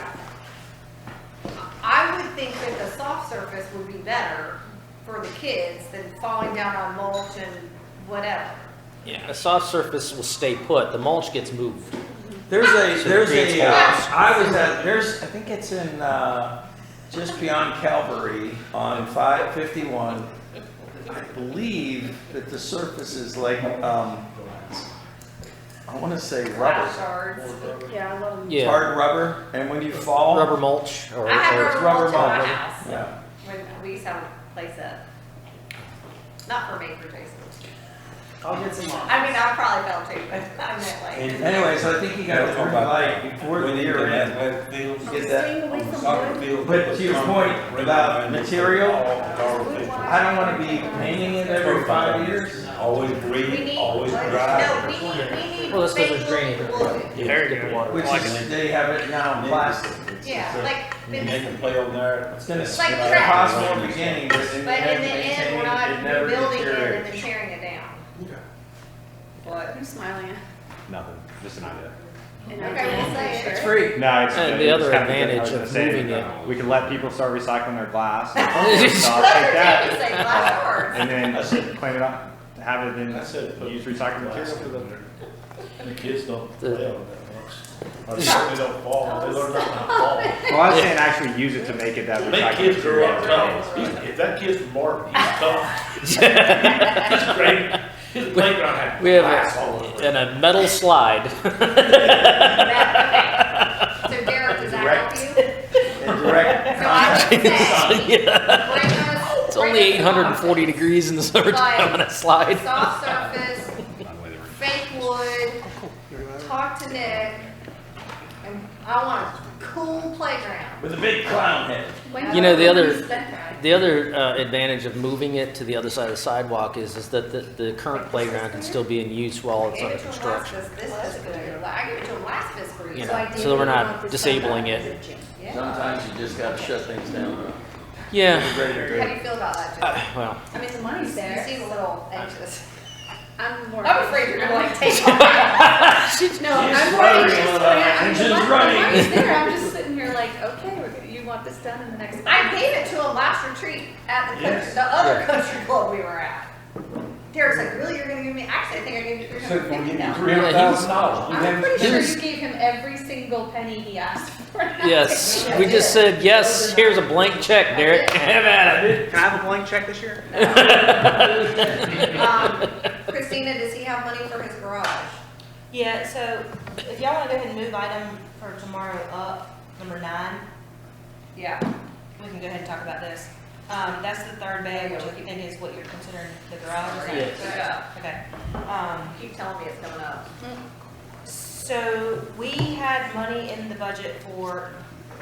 I would think that the soft surface would be better for the kids than falling down on mulch and whatever. Yeah, a soft surface will stay put. The mulch gets moved. I think it's in, just beyond Calvary on 551. I believe that the surface is like, I want to say rubber. Shards. Yeah, I love them. Yeah. Hard rubber, and when you fall. Rubber mulch or I had rubber mulch in my mulch. house Yeah. when we used to have a place that, not for me, for Jason. I'll get some. I mean, I probably fell too, but I meant like. Anyway, so I think you got to turn the light before the year ends. Get that. Staying away from wood. But to your point about material, I don't want to be painting it every 5 years. Always We green, need, always no, dry. we need Well, that's because there's fake drainage. wood. There you go. Which is, they have it now in plastic. Yeah, like, They can play on there. It's gonna, it's Like a trash. possible beginning, but in the but in end, the end, maintaining we're not it never rebuilding it and deteriorates. then tearing it down. What? I'm smiling at. Nothing, just an idea. And Okay, we'll say it. It's free. No, it's. And the you other just have to get- advantage I was gonna of say, moving it- We could let people start recycling their glass. So I'll Take take that. glass shards. And then clean it up, have it then I said, put use recycled material for the. The kids don't play on that much. Or they certainly don't fall, they learn not to fall. Well, I was saying actually use it to make it that Make recycled kids grow up material. tough. If that kid's from Marvin, he's tough. He's great. His playground had We have glass all over it. a metal slide. So Derek, does that help you? And direct So I would say, bring us. It's only 840 degrees in the summertime on a slide. Soft surface, fake wood, talk to Nick, and I want a cool playground. with a big clown head. When You know, the you other- spend that? The other advantage of moving it to the other side of the sidewalk is that the current playground can still be in use while it's Gave under it to him last construction. this fiscal year. I gave it to him last fiscal year. You So I know, did so we're really not want this disabling done. it. Yeah. Sometimes you just gotta shut things down. Yeah. How do you feel about that, Joe? Well, I mean, the money's You there. seem a little anxious. I'm more. I'm afraid you're gonna like take off. No, She's I'm more running, anxious. little for it. engine's The running. money's there. I'm just sitting here like, okay, you want this done in the next. I gave it to him last retreat at the country, the other country club we were at. Derek's like, really, you're gonna give me, actually, I think I gave you $350. I'm pretty sure you gave him every single penny he asked for. yes, we just said, yes, here's a blank check, Derek. Have at it. Can I have a blank check this year? Christina, does he have money for his garage? Yeah, so if y'all wanna go ahead and move item for tomorrow up, number 9, Yeah. we can go ahead and talk about this. That's the third bay, which I think is what you're considering the garage, is that Yes. correct? Okay. Keep telling me it's coming up. So we had money in the budget for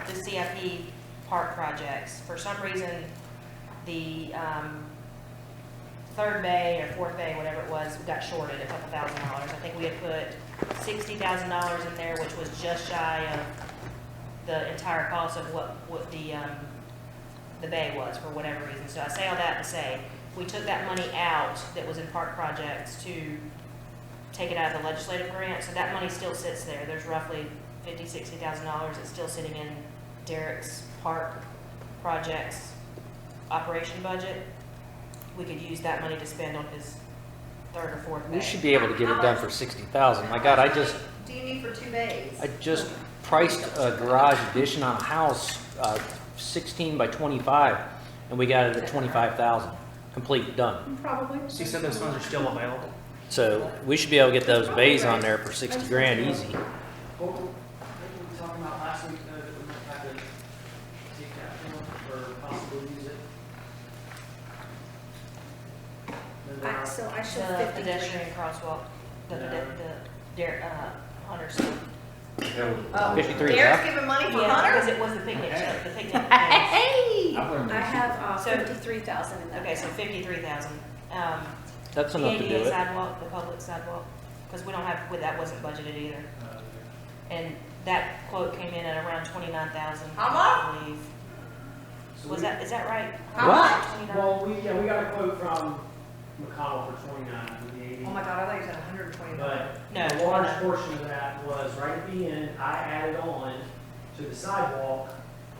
the CIP park projects. For some reason, the third bay or fourth bay, whatever it was, got shorted a couple $1,000s. I think we had put $60,000 in there, which was just shy of the entire cost of what the bay was for whatever reason. So I say all that to say, we took that money out that was in park projects to take it out of the legislative grant, so that money still sits there. There's roughly $50,000-$60,000 that's still sitting in Derek's park projects operation budget. We could use that money to spend on his third or fourth bay. We should be able to get it done for 60,000. My God, I just Do you need for 2 bays? priced a garage addition on a house, 16 by 25, and we got it at 25,000. Complete, done. Probably. So you said those funds are still available? So we should be able to get those bays on there for 60 grand easy. What were we talking about last week, though, that we might have to take that one or possibly use it? And then So I The should 53. pedestrian crosswalk, Hunter stuff. Oh, 53 Derek's left? giving money for Yeah, because Hunter? it was the picnic stuff, the picnic. things. Hey! I have So- 53,000 in that. Okay, so 53,000. That's The enough to do ADA it. sidewalk, the public sidewalk, because we don't have, that wasn't budgeted either. And that quote came in at around 29,000, How I believe. Is that right? How What? much? 29? Well, we got a quote from McConnell for 29 for the 80. Oh my God, I thought you said 120. But No, a large 29. portion of that was right at the end, I added on to the sidewalk,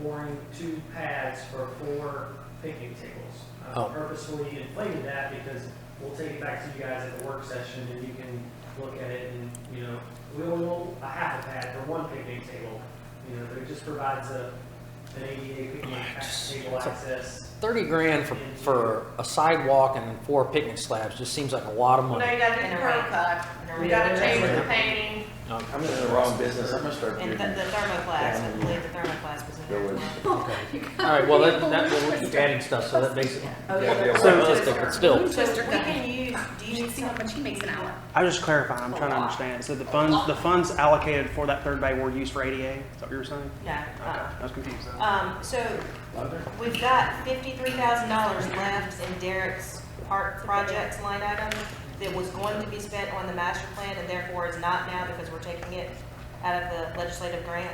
pouring 2 pads for 4 picnic tables. I Oh. purposefully inflated that because we'll take it back to you guys at the work session and you can look at it and, we only want a half a pad for 1 picnic table. But it just provides an ADA picnic table access. 30 grand for a sidewalk and 4 picnic slabs just seems like a lot of Well, money. now you gotta do the curb cut, you gotta change the painting. I'm in the wrong business, I'm gonna start And doing. the thermoclass, I believe the thermoclass was in there as well. All right, well, we'll keep adding stuff, so that makes it Oh, Yeah, yeah, so well, realistic, but still. So we can use, do you need See how much he makes an hour. I was just clarifying, I'm trying to understand. So the funds allocated for that third bay were used for ADA? Is that what you were saying? No. Okay, I was confused. So we've got $53,000 left in Derek's park projects line item that was going to be spent on the master plan and therefore is not now because we're taking it out of the legislative grant.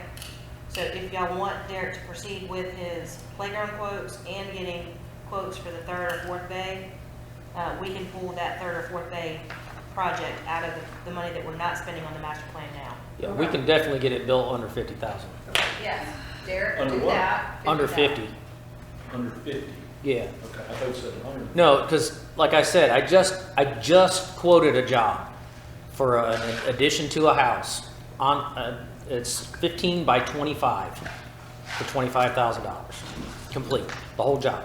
So if y'all want Derek to proceed with his playground quotes and getting quotes for the third or fourth bay, we can pull that third or fourth bay project out of the money that we're not spending on the master plan now. Yeah, we can definitely get it built under 50,000. Yes, Derek, Under do what? that. Under 50,000. 50, Under 50. yeah. Okay, I thought you said 100. No, because like I said, I just quoted a job for an addition to a house on, it's 15 by 25 for $25,000, complete, the whole job.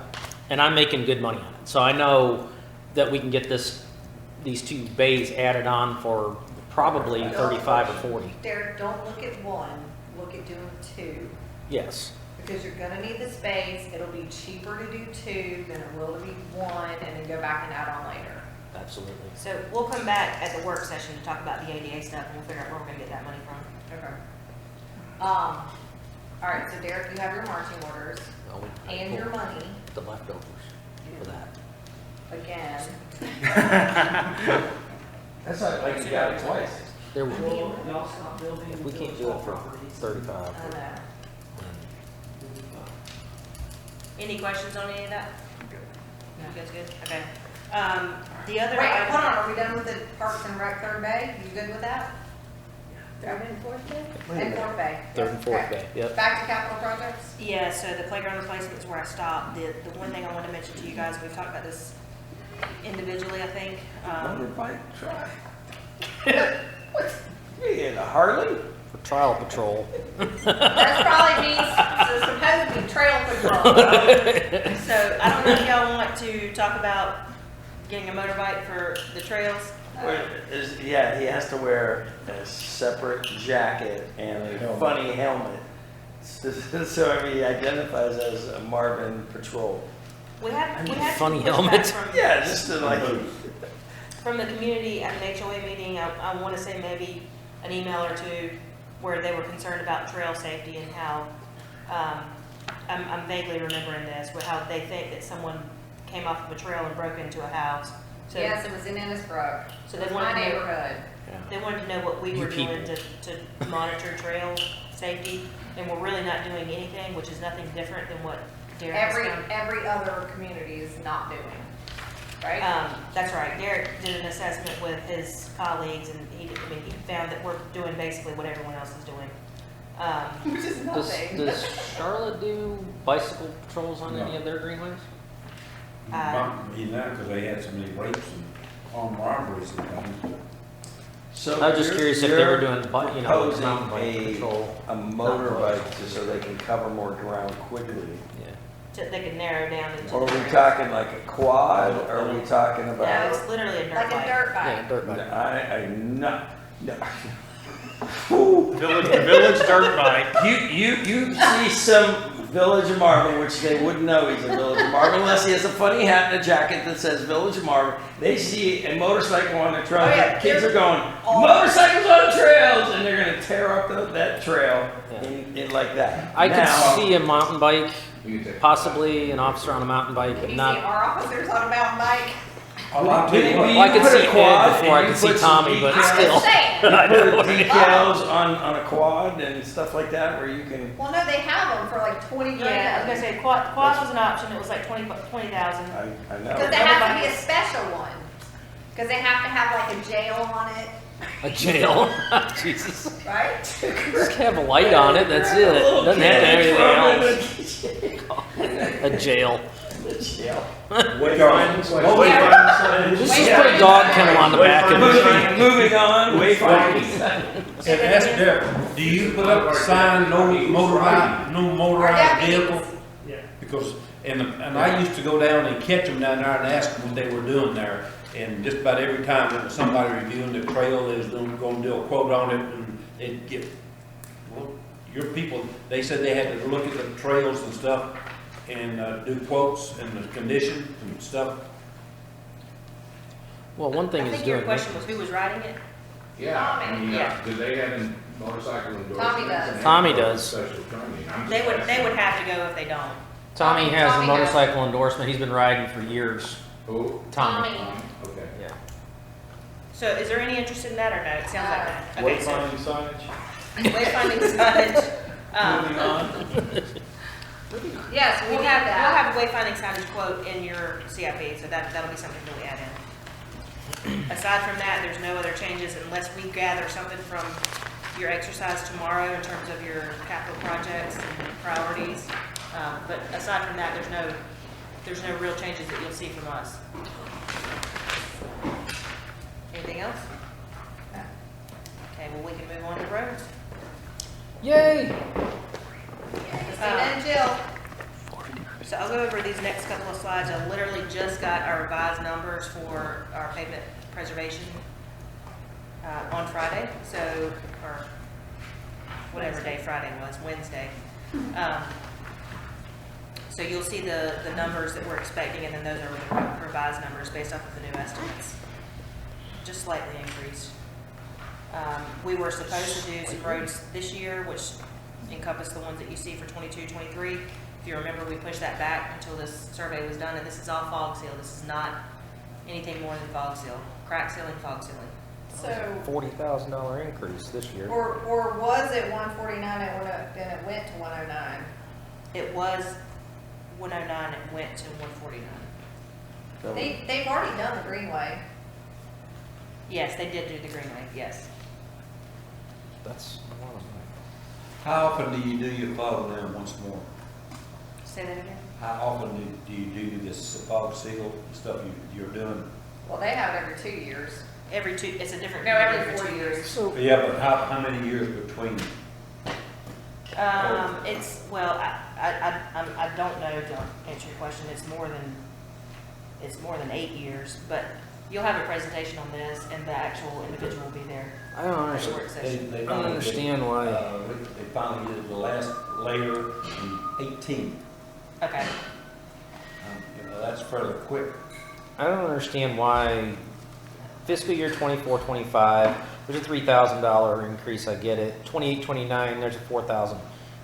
And I'm making good money on it. So I know that we can get these 2 bays added on for probably 35 or 40. Derek, don't look at 1, look at doing 2. Yes. Because you're gonna need the space, it'll be cheaper to do 2 than it will to be 1, and then go back and add on later. Absolutely. So we'll come back at the work session to talk about the ADA stuff and we'll figure out where we're gonna get that money from. Okay. All right, so Derek, you have your marching orders Well, we- and your money, The leftovers for that. again. That's not like you got it twice. There we Well, y'all stop building. If we can't do it for properties. 35. I know. Any questions on any of that? You guys good? Okay. The other Wait, item. hold on, are we done with the Parks and Rec third bay? You good with that? Third and fourth day? And fourth bay? Third and fourth Okay. bay, yep. Back to capital projects? Yeah, so the playground replacement is where I stopped. The one thing I want to mention to you guys, we've talked about this individually, I think. Motorbike try. What? You in a Harley? For trial patrol. That's probably means, so supposed to be trail patrol. So I don't know if y'all want to talk about getting a motorbike for the trails. Yeah, he has to wear a separate jacket and a funny helmet. So I mean, he identifies as a Marvin Patrol. We had some Funny pushback helmet. from- Yeah, just to like. From the community at an HOA meeting, I want to say maybe an email or 2 where they were concerned about trail safety and how, I'm vaguely remembering this, with how they think that someone came off of a trail and broke into a house. So Yes, it was in Innisbrook. So It they was wanted my to know- neighborhood. they wanted to know what we You were doing people. to monitor trail safety, and we're really not doing anything, which is nothing different than what Derek has done. Every other community is not doing. right? That's right. Derek did an assessment with his colleagues, and he found that we're doing basically what everyone else is doing. Which is Does, nothing. does Charlotte do bicycle patrols on any No. of their greenways? You know, because they had so many rapes and armed robberies and things. So I was just you're- curious if they were you're doing, you know, proposing mountain bike a- patrol. A motorbike just so they can cover more ground quickly. Yeah. They could narrow down into. Or are we different- talking like a quad, or are we talking No, about? it's literally a dirt Like bike. a dirt Yeah, bike. dirt bike. I no. Village dirt bike. You see some Village of Marvin, which they wouldn't know he's a Village of Marvin unless he has a funny hat and a jacket that says Village of Marvin. They see a motorcycle on the trail. Oh, yeah. Kids are going, Oh. motorcycles on the trails, and they're gonna tear up that trail Yeah. in like that. I could Now- see a mountain bike, possibly an officer on a mountain bike, Have but you not. seen our officers on a mountain bike? A lot of Maybe people. you I could put a see quad Ed before I and could you see put some Tommy, but decals- I'm still. just saying. You put decals on a quad and stuff like that where you can. Well, no, they have them for like 20 grand. Yeah, I was gonna say quad was an option. It was like 20,000. I know. Because they have to be a special one. Because they have to have like a jail on it, A jail. Jesus. right? Just have a light on it, that's it. Doesn't have to have anything else. A jail. Wayfinding. Just put a dog kennel on the back of it. Moving on, wayfinding. And ask Derek, do you put up a sign, no motorized vehicle? Yeah. Because, and I used to go down and catch them down there and ask them what they were doing there. And just about every time there was somebody reviewing the trail, they was gonna do a quote on it, and they'd get, well, your people, they said they had to look at the trails and stuff and do quotes and the condition and stuff. Well, one thing I is think your doing. question was who was riding it? Yeah, I mean, Yeah. do they have any motorcycle endorsements? Tommy does. And Tommy they have does. Special training. I'm They just would asking. have to go if they don't. Tommy has a Tommy has- motorcycle endorsement. He's been riding for years. Who? Tommy. Okay. Yeah. So is there any interest in that or no? It sounds like that. Okay, so Wayfinding signage? wayfinding signage. Moving on. Yes, we We'll have have that. a wayfinding signage quote in your CIP, so that'll be something that we add in. Aside from that, there's no other changes unless we gather something from your exercise tomorrow in terms of your capital projects and priorities. But aside from that, there's no real changes that you'll see from us. Anything else? Okay, well, we can move on to roads. Yay! Christina and Jill. So I'll go over these next couple of slides. I literally just got our revised numbers for our pavement preservation on Friday, so, or whatever day Friday was, Wednesday. So you'll see the numbers that we're expecting, and then those are the revised numbers based off of the new estimates. Just slightly increased. We were supposed to do some roads this year, which encompass the ones that you see for 22, 23. If you remember, we pushed that back until this survey was done, and this is all fog seal. This is not anything more than fog seal, crack sealing, fog sealing. So, $40,000 increase this year. or was it 149 and then it went to 109? It was 109 and went to 149. They've already done the Greenway. Yes, they did do the Greenway, yes. That's a lot of money. How often do you do your fog now once more? Say that again? How often do you do this fog seal stuff you're doing? Well, they have it every 2 years. Every two, it's a different. No, every 4 2 years. Yeah, but how many years between? It's, well, I don't know, to answer your question, it's more than 8 years, but you'll have a presentation on this, and the actual individual will be there. I don't at the understand. work session. They I don't understand why. They finally did the last layer in 18. Okay. That's fairly quick. I don't understand why fiscal year 24, 25, there's a $3,000 increase, I get it. 28, 29, there's a $4,000.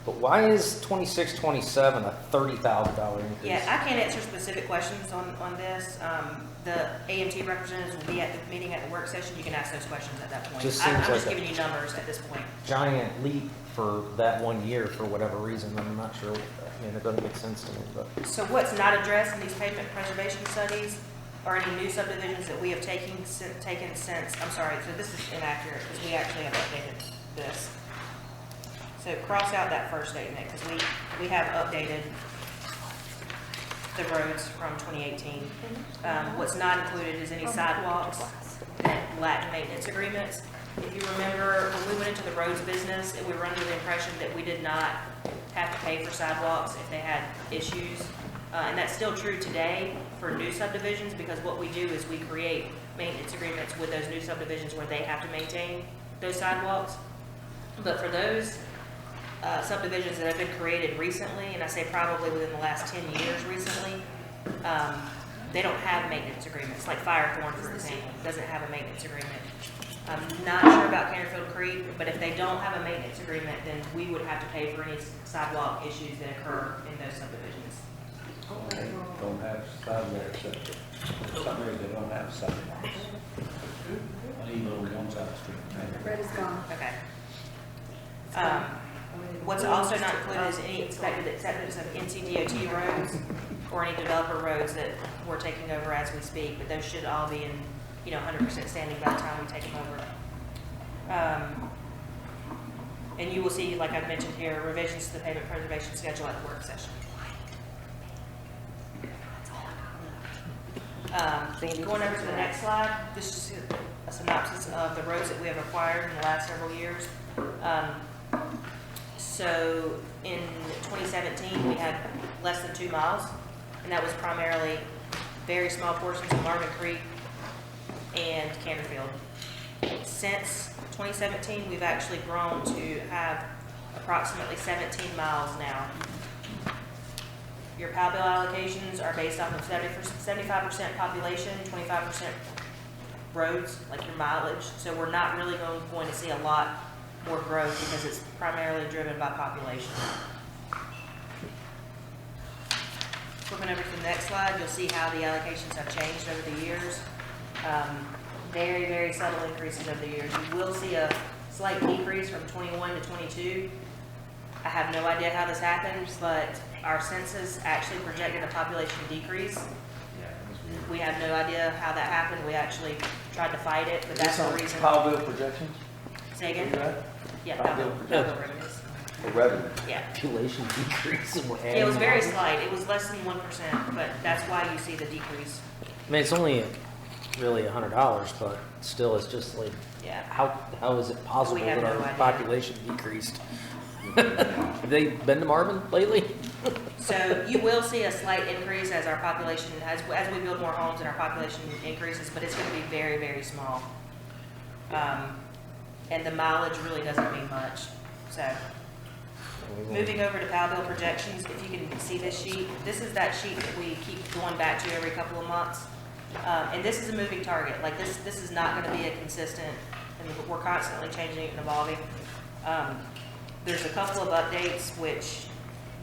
But why is 26, 27 a $30,000 increase? Yeah, I can't answer specific questions on this. The AMT representatives will be at the meeting at the work session. You can ask those questions at that point. Just I'm seems just like a- giving you numbers at this point. Giant leap for that 1 year for whatever reason. I'm not sure. I mean, it doesn't make sense to me, but So what's not addressed in these pavement preservation studies or any new subdivisions that we have taken since, I'm sorry, so this is inaccurate, because we actually have updated this. So cross out that first statement, because we have updated the roads from 2018. What's not included is any sidewalks that lack maintenance agreements. If you remember, when we went into the roads business, we were under the impression that we did not have to pay for sidewalks if they had issues. And that's still true today for new subdivisions, because what we do is we create maintenance agreements with those new subdivisions where they have to maintain those sidewalks. But for those subdivisions that have been created recently, and I say probably within the last 10 years recently, they don't have maintenance agreements, like Firethorn, for example, doesn't have a maintenance agreement. I'm not sure about Canterfield Creek, but if they don't have a maintenance agreement, then we would have to pay for any sidewalk issues that occur in those subdivisions. They don't have sidewalks, some areas they don't have sidewalks. I need over on South Street. Red is gone. Okay. What's also not included is any expected acceptance of NCDOT roads or any developer roads that we're taking over as we speak, but those should all be in, 100% standing by the time we take them over. And you will see, like I've mentioned here, revisions to the pavement preservation schedule at the work session. Going over to the next slide, this is a synopsis of the roads that we have acquired in the last several years. So in 2017, we had less than 2 miles, and that was primarily very small portions of Marvin Creek and Canterfield. Since 2017, we've actually grown to have approximately 17 miles now. Your POW bill allocations are based off of 75% population, 25% roads, like your mileage. So we're not really going to see a lot more growth because it's primarily driven by population. Flipping over to the next slide, you'll see how the allocations have changed over the years. Very, very subtle increases over the years. You will see a slight decrease from 21 to 22. I have no idea how this happens, but our census actually projected a population decrease. We have no idea how that happened. We actually tried to fight it, but that's the reason. Powell bill projections? Say again? Yeah, Powell no, bill no revenues. For revenue? Yeah. Population decrease and we're adding. Yeah, it was very more. slight. It was less than 1%, but that's why you see the decrease. I mean, it's only really $100, but still, it's just like, Yeah. how is it possible We have that no our idea. population decreased? Have they been to Marvin lately? So you will see a slight increase as our population, as we build more homes and our population increases, but it's going to be very, very small. And the mileage really doesn't mean much. So moving over to POW bill projections, if you can see this sheet, this is that sheet that we keep going back to every couple of months. And this is a moving target. Like this is not going to be a consistent, and we're constantly changing it and evolving. There's a couple of updates which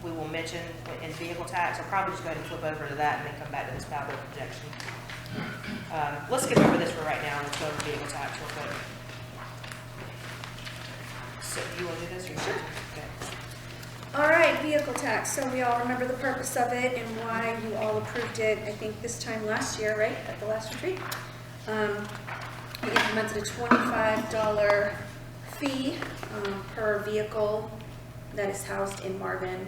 we will mention in vehicle tax. I'll probably just go ahead and flip over to that and then come back to this POW bill projection. Let's skip over this for right now and let's go over vehicle tax real quick. So you want to do this or? Sure. Okay. All right, vehicle tax. So we all remember the purpose of it and why you all approved it, I think this time last year, right, at the last retreat. We implemented a $25 fee per vehicle that is housed in Marvin.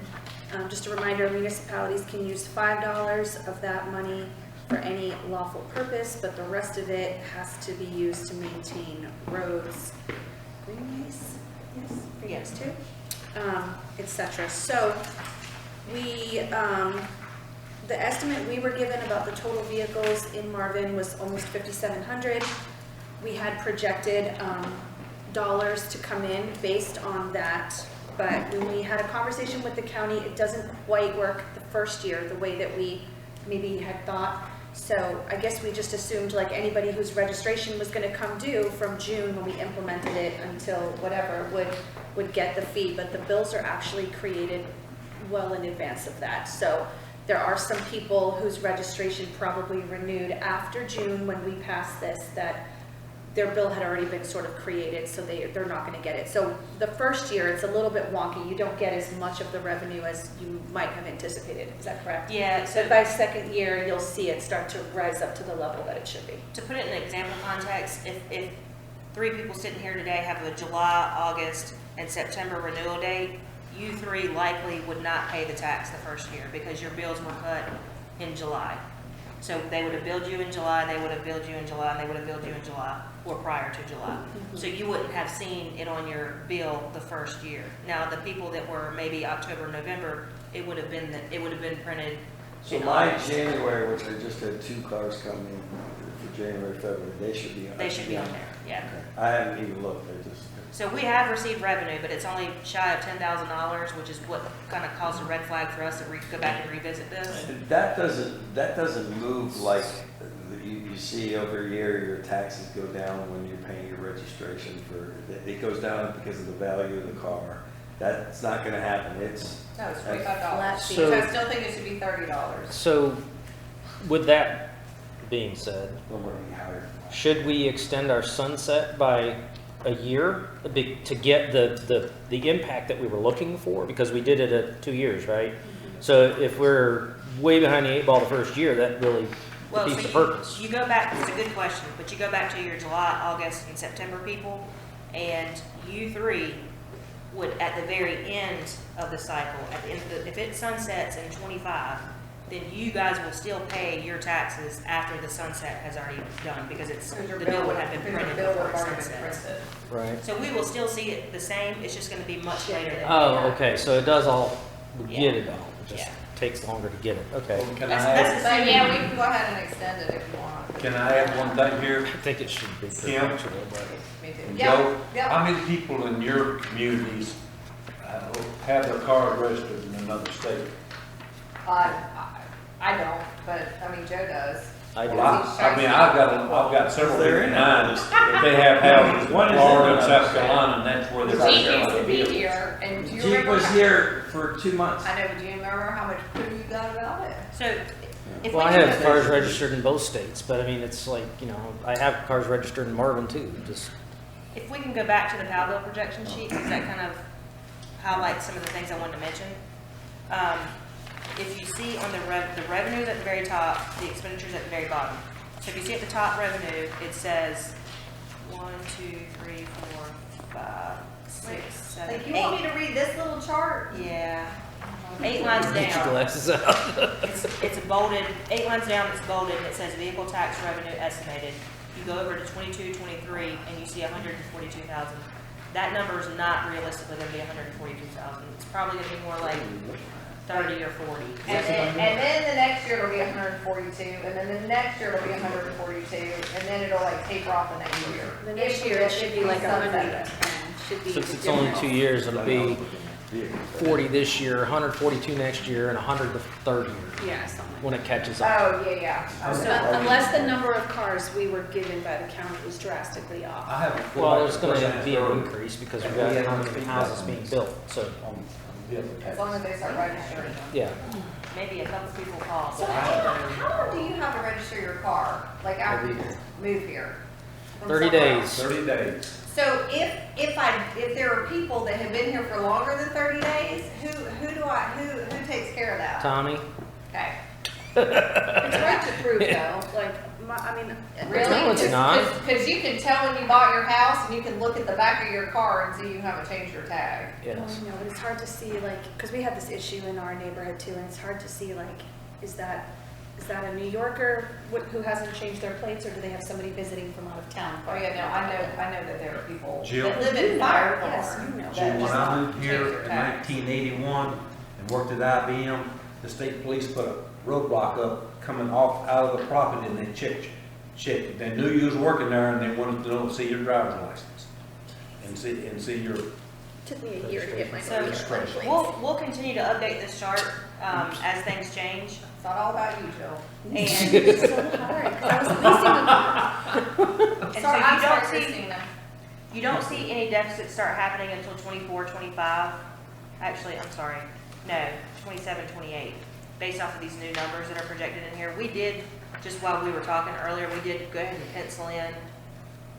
Just a reminder, municipalities can use $5 of that money for any lawful purpose, but the rest of it has to be used to maintain roads, greenways, yes, too, etc. So we, the estimate we were given about the total vehicles in Marvin was almost 5,700. We had projected dollars to come in based on that, but when we had a conversation with the county, it doesn't quite work the first year the way that we maybe had thought. So I guess we just assumed like anybody whose registration was going to come due from June when we implemented it until whatever would get the fee, but the bills are actually created well in advance of that. So there are some people whose registration probably renewed after June when we passed this that their bill had already been sort of created, so they're not gonna get it. So the first year, it's a little bit wonky. You don't get as much of the revenue as you might have anticipated. Is that correct? Yeah, So by second year, you'll see it start to rise up to the level that it should be. to put it in example context, if 3 people sitting here today have a July, August, and September renewal date, you 3 likely would not pay the tax the first year because your bills were cut in July. So they would have billed you in July, they would have billed you in July, and they would have billed you in July or prior to July. So you wouldn't have seen it on your bill the first year. Now, the people that were maybe October, November, it would have been printed So in my August. January, which I just had 2 cars come in for January, February, they should be on. They should be on there, yeah. Okay. I haven't even looked, I just. So we have received revenue, but it's only shy of $10,000, which is what kind of caused a red flag for us to go back and revisit this. That doesn't move like you see over here, your taxes go down when you're paying your registration for, it goes down because of the value of the car. That's not gonna happen, it's. No, it's Flat $25. fee. So I still think it should be $30. So, with that being said, should we extend our sunset by a year to get the impact that we were looking for? Because we did it at 2 years, right? So if we're way behind the 8 ball the first year, that really Well, defeats the so purpose. you go back, it's a good question, but you go back to your July, August, and September people, and you 3 would, at the very end of the cycle, at the end of if it sunsets in 25, then you guys will still pay your taxes after the sunset has already done, because the bill would have been printed before it sunsets. Right. So we will still see it the same, it's just gonna be much later than. Oh, okay, so it does all, we Yeah. get it all, it just Yeah. takes longer to get it, okay. Can That's, I that's add, So assuming. yeah, we can go ahead and extend it if you want. can I add one thing here? I think it should be Kim? preferential, but. Me too. And Yep, Joe, yep. how many people in your communities have their cars registered in another state? I don't, but, I mean, Joe does. I do. Well, I mean, I've got several people in mind, that they have houses in Florida and South Carolina, and that's where they're. Jeep used to be here, and do you Jeep remember? was here for 2 months. I know, but do you remember how much poo you got about it? So, if we Well, I can have go- cars registered in both states, but I mean, it's like, you know, I have cars registered in Marvin too, just. If we can go back to the PAL bill projection sheet, because that kind of highlights some of the things I wanted to mention. If you see on the revenues at the very top, the expenditures at the very bottom. So if you see at the top revenue, it says 1, 2, 3, 4, 5, 6, 7, Like, you want me to read this little chart? Yeah. 8 lines Get your down. glasses out. It's bolded, 8 lines down, it's bolded, and it says vehicle tax revenue estimated. You go over to 22, 23, and you see 142,000. That number is not realistically gonna be 142,000. It's probably gonna be more like 30 or 40. And then the next year it'll be 142, and then the next year it'll be 142, and then it'll like taper off the next year. The next year, it should be like Sunset. 110, should be. Since the it's only difference. 2 years, it'll be 40 this year, 142 next year, and 100 the third year, Yeah, something like when it catches up. Oh, yeah. So unless the number of cars we were given by the county was drastically off. I have. Well, there's gonna be an increase because we've got how many houses being built, so, As long as they start registering. yeah. Maybe a couple people call. So how long do you have to register your car, like after you move here? from 30 somewhere days. else? 30 days. So if there are people that have been here for longer than 30 days, who takes care of that? Tommy? Okay. It's hard to prove though, like, I mean. Really? No, it's not. Because you can tell when you bought your house and you can look at the back of your car and see you haven't changed your tag. Yes. No, but it's hard to see, like, because we have this issue in our neighborhood too, and it's hard to see, like, is that a New Yorker who hasn't changed their plates, or do they have somebody visiting from out of town? Oh, yeah, no, I know that there are people Jill? that live in Firethorn. Yes, you know. that When just I don't moved change here their in tags. 1981 and worked at IBM, the state police put a roadblock up coming off out of the property, and they checked. They knew you was working there, and they wanted to see your driver's license and see your. Took me a year to get my So license. we'll continue to update this chart as things change. It's not all about you, Jill. And It's so hard, 'cause I was leasing And so Sorry, you I'm sorry, don't see, Christina. you don't see any deficits start happening until 24, 25. Actually, I'm sorry, no, 27, 28. Based off of these new numbers that are projected in here. We did, just while we were talking earlier, we did go ahead and pencil in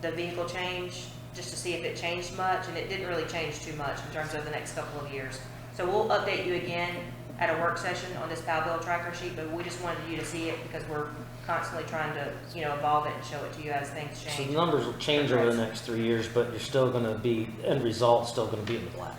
the vehicle change, just to see if it changed much, and it didn't really change too much in terms of the next couple of years. So we'll update you again at a work session on this PAL bill tracker sheet, but we just wanted you to see it because we're constantly trying to, evolve it and show it to you as things So change. the numbers will change over the next 3 years, but you're still gonna be, end result's still gonna be in the black.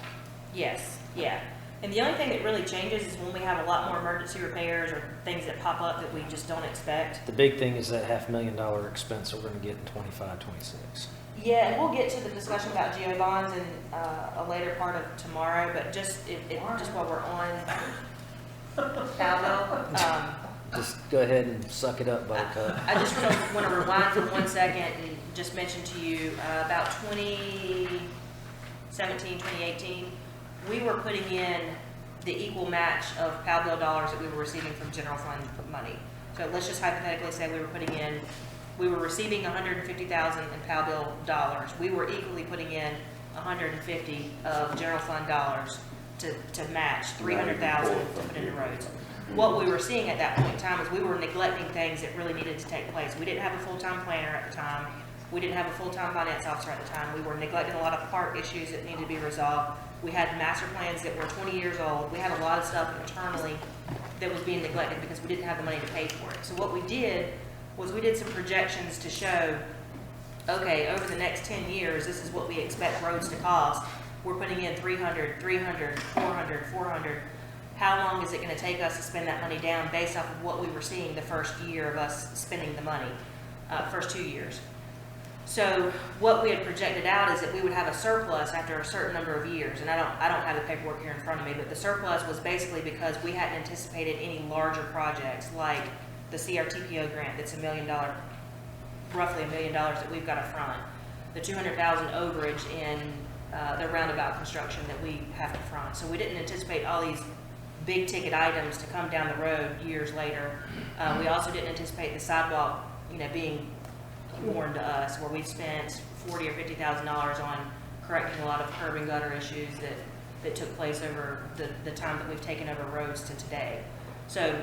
Yes, yeah. And the only thing that really changes is when we have a lot more emergency repairs or things that pop up that we just don't expect. The big thing is that $500,000 expense we're gonna get in 25, 26. Yeah, and we'll get to the discussion about geo bonds in a later part of tomorrow, but just just while we're on Powell, Just go ahead and suck it up, Buttercup. I just want to rewind for 1 second and just mention to you about 2017, 2018, we were putting in the equal match of PAL bill dollars that we were receiving from general fund money. So let's just hypothetically say we were receiving 150,000 in PAL bill dollars. We were equally putting in 150 of general fund dollars to match 300,000 to put into roads. What we were seeing at that point in time is we were neglecting things that really needed to take place. We didn't have a full-time planner at the time. We didn't have a full-time finance officer at the time. We were neglecting a lot of park issues that needed to be resolved. We had master plans that were 20 years old. We had a lot of stuff internally that was being neglected because we didn't have the money to pay for it. So what we did was we did some projections to show, okay, over the next 10 years, this is what we expect roads to cost. We're putting in 300, 400, 400. How long is it going to take us to spend that money down based off of what we were seeing the first year of us spending the money, first 2 years? So what we had projected out is that we would have a surplus after a certain number of years, and I don't have the paperwork here in front of me, but the surplus was basically because we hadn't anticipated any larger projects like the CRTPO grant that's roughly $1 million that we've got up front, the 200,000 overage in the roundabout construction that we have up front. So we didn't anticipate all these big ticket items to come down the road years later. We also didn't anticipate the sidewalk, being important to us, where we've spent $40,000 or $50,000 on correcting a lot of curb and gutter issues that took place over the time that we've taken over roads to today. So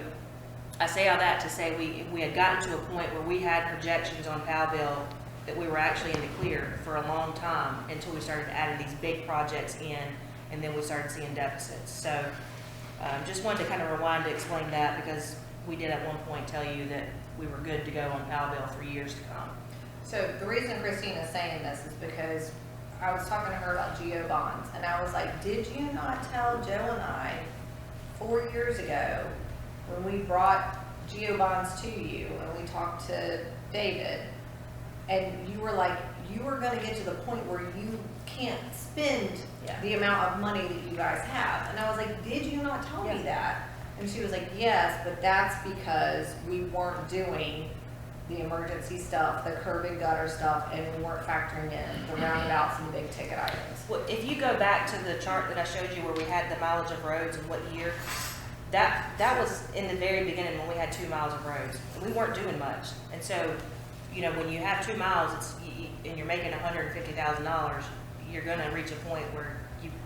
I say all that to say we had gotten to a point where we had projections on PAL bill that we were actually in the clear for a long time until we started adding these big projects in, and then we started seeing deficits. So just wanted to kind of rewind to explain that, because we did at one point tell you that we were good to go on PAL bill for years to come. So the reason Christina's saying this is because I was talking to her about geo bonds, and I was like, did you not tell Joe and I 4 years ago when we brought geo bonds to you and we talked to David, and you were like, you were going to get to the point where you can't spend the amount of money that you guys have? And I was like, did you not tell me that? And she was like, yes, but that's because we weren't doing the emergency stuff, the curb and gutter stuff, and we weren't factoring in the roundabouts and the big ticket items. Well, if you go back to the chart that I showed you where we had the mileage of roads and what year, that was in the very beginning when we had 2 miles of roads. We weren't doing much. And so, when you have 2 miles and you're making $150,000, you're going to reach a point where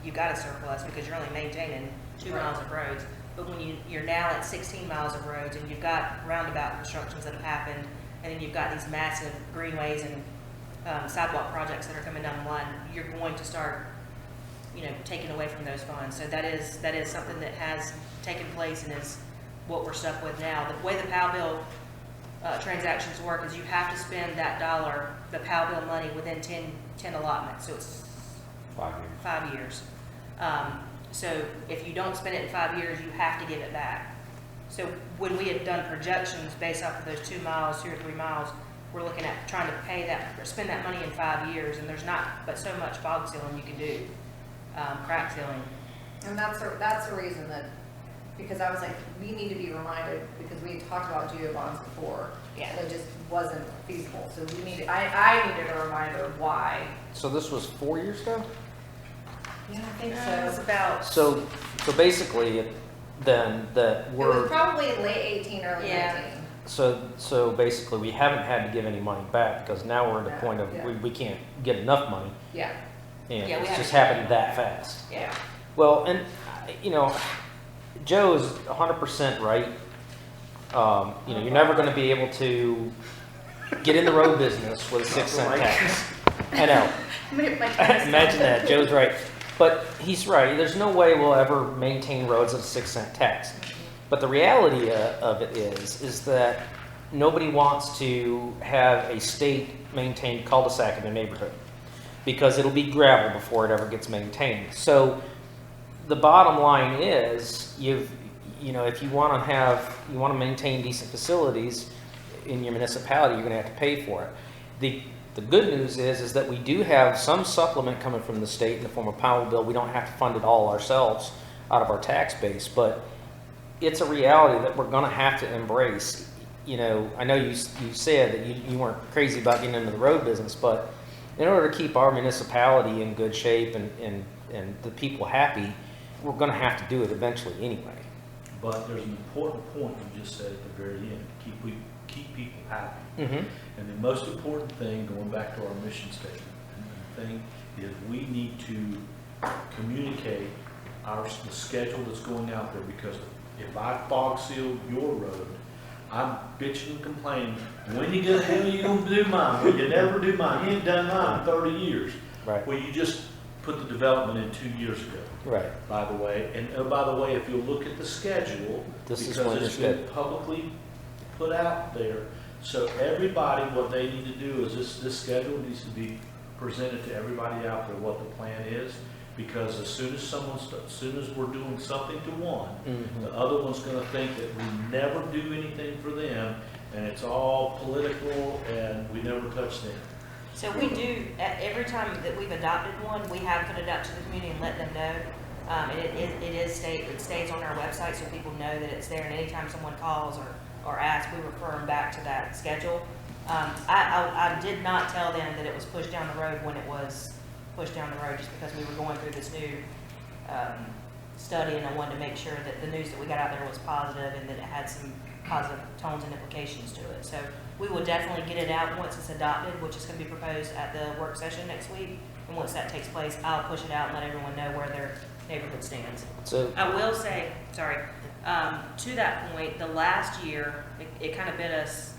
you got a surplus because you're only maintaining 2 miles of roads. But when you're now at 16 miles of roads and you've got roundabout constructions that have happened, and then you've got these massive greenways and sidewalk projects that are coming down the line, you're going to start, taking away from those funds. So that is something that has taken place and is what we're stuck with now. The way the PAL bill transactions work is you have to spend that dollar, the PAL bill money, within 10 allotments. So it's 5 years. So if you don't spend it in 5 years, you have to give it back. So when we had done projections based off of those 2 miles, 2 or 3 miles, we're looking at trying to pay that, or spend that money in 5 years, and there's not but so much fog sealing you can do, crack sealing. And that's the reason that, because I was like, we need to be reminded, because we had talked about geo bonds before. Yeah. It just wasn't feasible. So we needed, I needed a reminder of why. So this was 4 years ago? Yeah, I think It's so. about, So basically, then that It was probably late 18, early 19. so basically we haven't had to give any money back because now we're at the point of we can't get enough money, Yeah, and Yeah, we it's just haven't- happened that fast. yeah. Well, and Joe is 100% right. You're never going to be able to get in the road business with a 6-cent tax. I know. My tax Imagine that. Joe's right. But he's right. There's no way we'll ever maintain roads at a 6-cent tax. But the reality of it is that nobody wants to have a state-maintained cul-de-sac in their neighborhood because it'll be gravel before it ever gets maintained. So the bottom line is, if you want to maintain decent facilities in your municipality, you're going to have to pay for it. The good news is that we do have some supplement coming from the state in the form of Powell bill. We don't have to fund it all ourselves out of our tax base, but it's a reality that we're going to have to embrace. I know you said that you weren't crazy about getting into the road business, but in order to keep our municipality in good shape and the people happy, we're going to have to do it eventually anyway. But there's an important point you just said at the very end, keep people happy. Mm-hmm. And the most important thing, going back to our mission statement, and the thing is we need to communicate the schedule that's going out there, because if I fog seal your road, I'm bitching and complaining, when the hell are you going to do mine? Well, you never do mine. You ain't done mine in 30 years. Right. Well, you just put the development in 2 years ago. Right. By the way, and oh, by the way, if you'll look at the schedule, This is because when it's you're been publicly put out there, so everybody, what they need to do is this schedule needs to be presented to everybody out there what the plan is, because as soon as we're doing something to one, Mm-hmm. the other one's going to think that we never do anything for them, and it's all political, and we never touch them. So we do, every time that we've adopted one, we have put it out to the community and let them know. It stays on our website so people know that it's there, and anytime someone calls or asks, we refer them back to that schedule. I did not tell them that it was pushed down the road when it was pushed down the road, just because we were going through this new study, and I wanted to make sure that the news that we got out there was positive and that it had some positive tones and implications to it. So we will definitely get it out once it's adopted, which is going to be proposed at the work session next week. And once that takes place, I'll push it out and let everyone know where their neighborhood stands. So I will say, to that point, the last year, it kind of bit us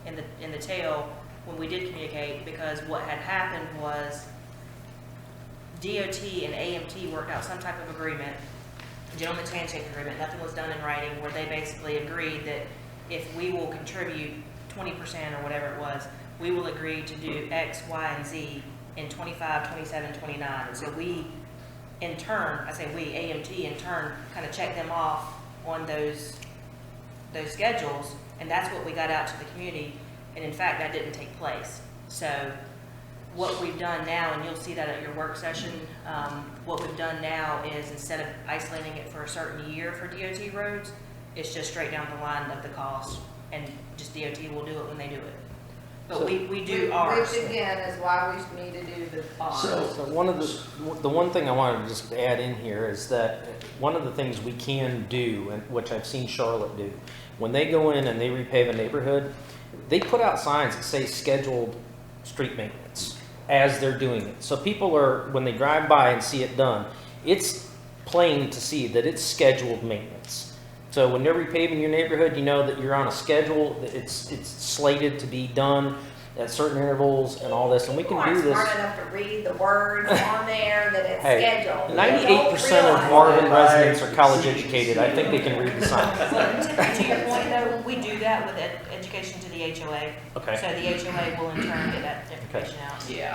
in the tail when we did communicate, because what had happened was DOT and AMT worked out some type of agreement, gentleman's handshake agreement. Nothing was done in writing, where they basically agreed that if we will contribute 20% or whatever it was, we will agree to do X, Y, and Z in 25, 27, 29. And so we, in turn, I say we, AMT in turn, kind of checked them off on those schedules, and that's what we got out to the community. And in fact, that didn't take place. So what we've done now, and you'll see that at your work session, what we've done now is, instead of isolating it for a certain year for DOT roads, it's just straight down the line of the cost, and just DOT will do it when they do it. But So- we do ours. Which again is why we need to do the bonds. So the one thing I wanted to just add in here is that one of the things we can do, and which I've seen Charlotte do, when they go in and they repave a neighborhood, they put out signs that say scheduled street maintenance as they're doing it. So people are, when they drive by and see it done, it's plain to see that it's scheduled maintenance. So when they're repaving your neighborhood, you know that you're on a schedule, that it's slated to be done at certain intervals and all this, and we can do People this. aren't smart enough to read the words on there that it's Hey, scheduled. 98% of Marvin residents are college educated. I think they can read the signs. To your point though, we do that with education to the HOA. Okay. So the HOA will in turn get that information out. Yeah.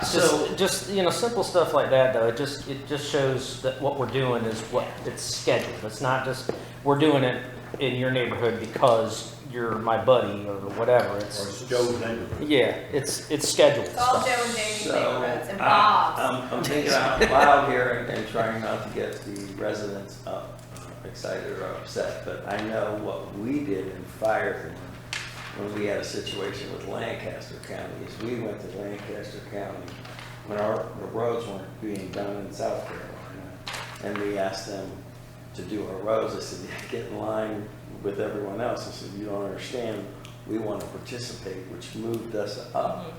Just simple stuff like that though. It just shows that what we're doing is what it's scheduled. It's not just we're doing it in your neighborhood because you're my buddy or whatever. It's Joe's neighborhood. yeah. It's scheduled It's all stuff. Joe and Jamie's So, neighborhoods and Bob's. I'm thinking out loud here and trying not to get the residents excited or upset, but I know what we did in Firethorn when we had a situation with Lancaster County is we went to Lancaster County when the roads weren't being done in South Carolina, and we asked them to do our roads. I said, yeah, get in line with everyone else. I said, you don't understand, we want to participate, which moved us up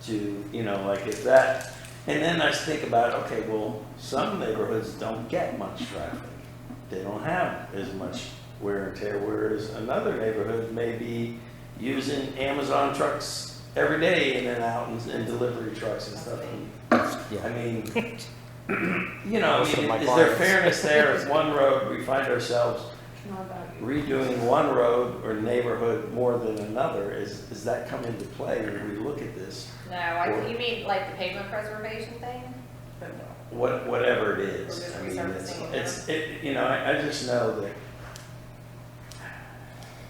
to, like if that, and then I think about, okay, well, some neighborhoods don't get much traffic. They don't have as much wear and tear, whereas another neighborhood may be using Amazon trucks every day in and out and delivery trucks and stuff. I mean, you know, Most of my is there clients. fairness there? Is one road, we find ourselves redoing one road or neighborhood more than another? Is that come into play when we look at this? No, you mean like the pavement preservation thing? Whatever it Or is. just I mean, resurfacing you know, I just know that,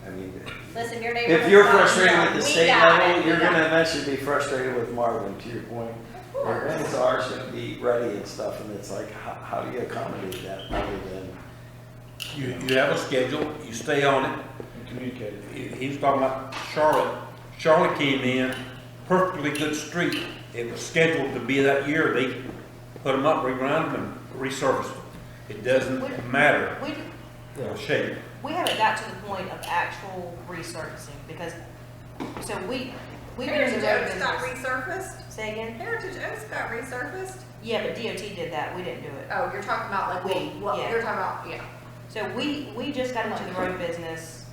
I mean, Listen, your neighborhood's if you're not- frustrated no, with the we state got level, it, you're we got gonna it. eventually be frustrated with Marvin, to your point. Of course. Things are gonna be ready and stuff, and it's like, how do you accommodate that other than? You have a schedule, you stay on it. And communicate. He was talking about Charlotte. Charlotte came in, perfectly good street. It was scheduled to be that year. They put them up, reground them, and resurfaced them. It doesn't matter the shape. We haven't got to the point of actual resurfacing, because, so we've been in the road business. resurfaced? Say again? Heritage Oaks got resurfaced? Yeah, but DOT did that, we didn't do it. Oh, you're talking about like, Yeah. you're talking about, yeah. So we just got into the road business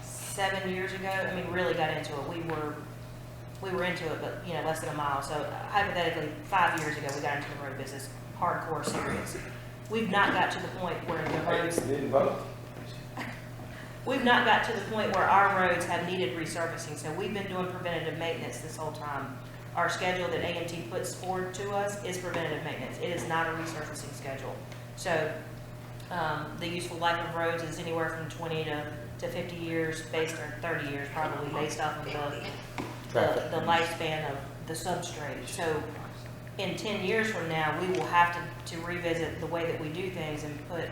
7 years ago. I mean, really got into it. We were into it, but, you know, less than a mile. So hypothetically, 5 years ago, we got into the road business, hardcore serious. We've not got to the point where the roads, Didn't vote. we've not got to the point where our roads have needed resurfacing. So we've been doing preventative maintenance this whole time. Our schedule that AMT puts forward to us is preventative maintenance. It is not a resurfacing schedule. So the useful life of roads is anywhere from 20 to 50 years, based or 30 years probably, based off of the lifespan of the substrate. So in 10 years from now, we will have to revisit the way that we do things and put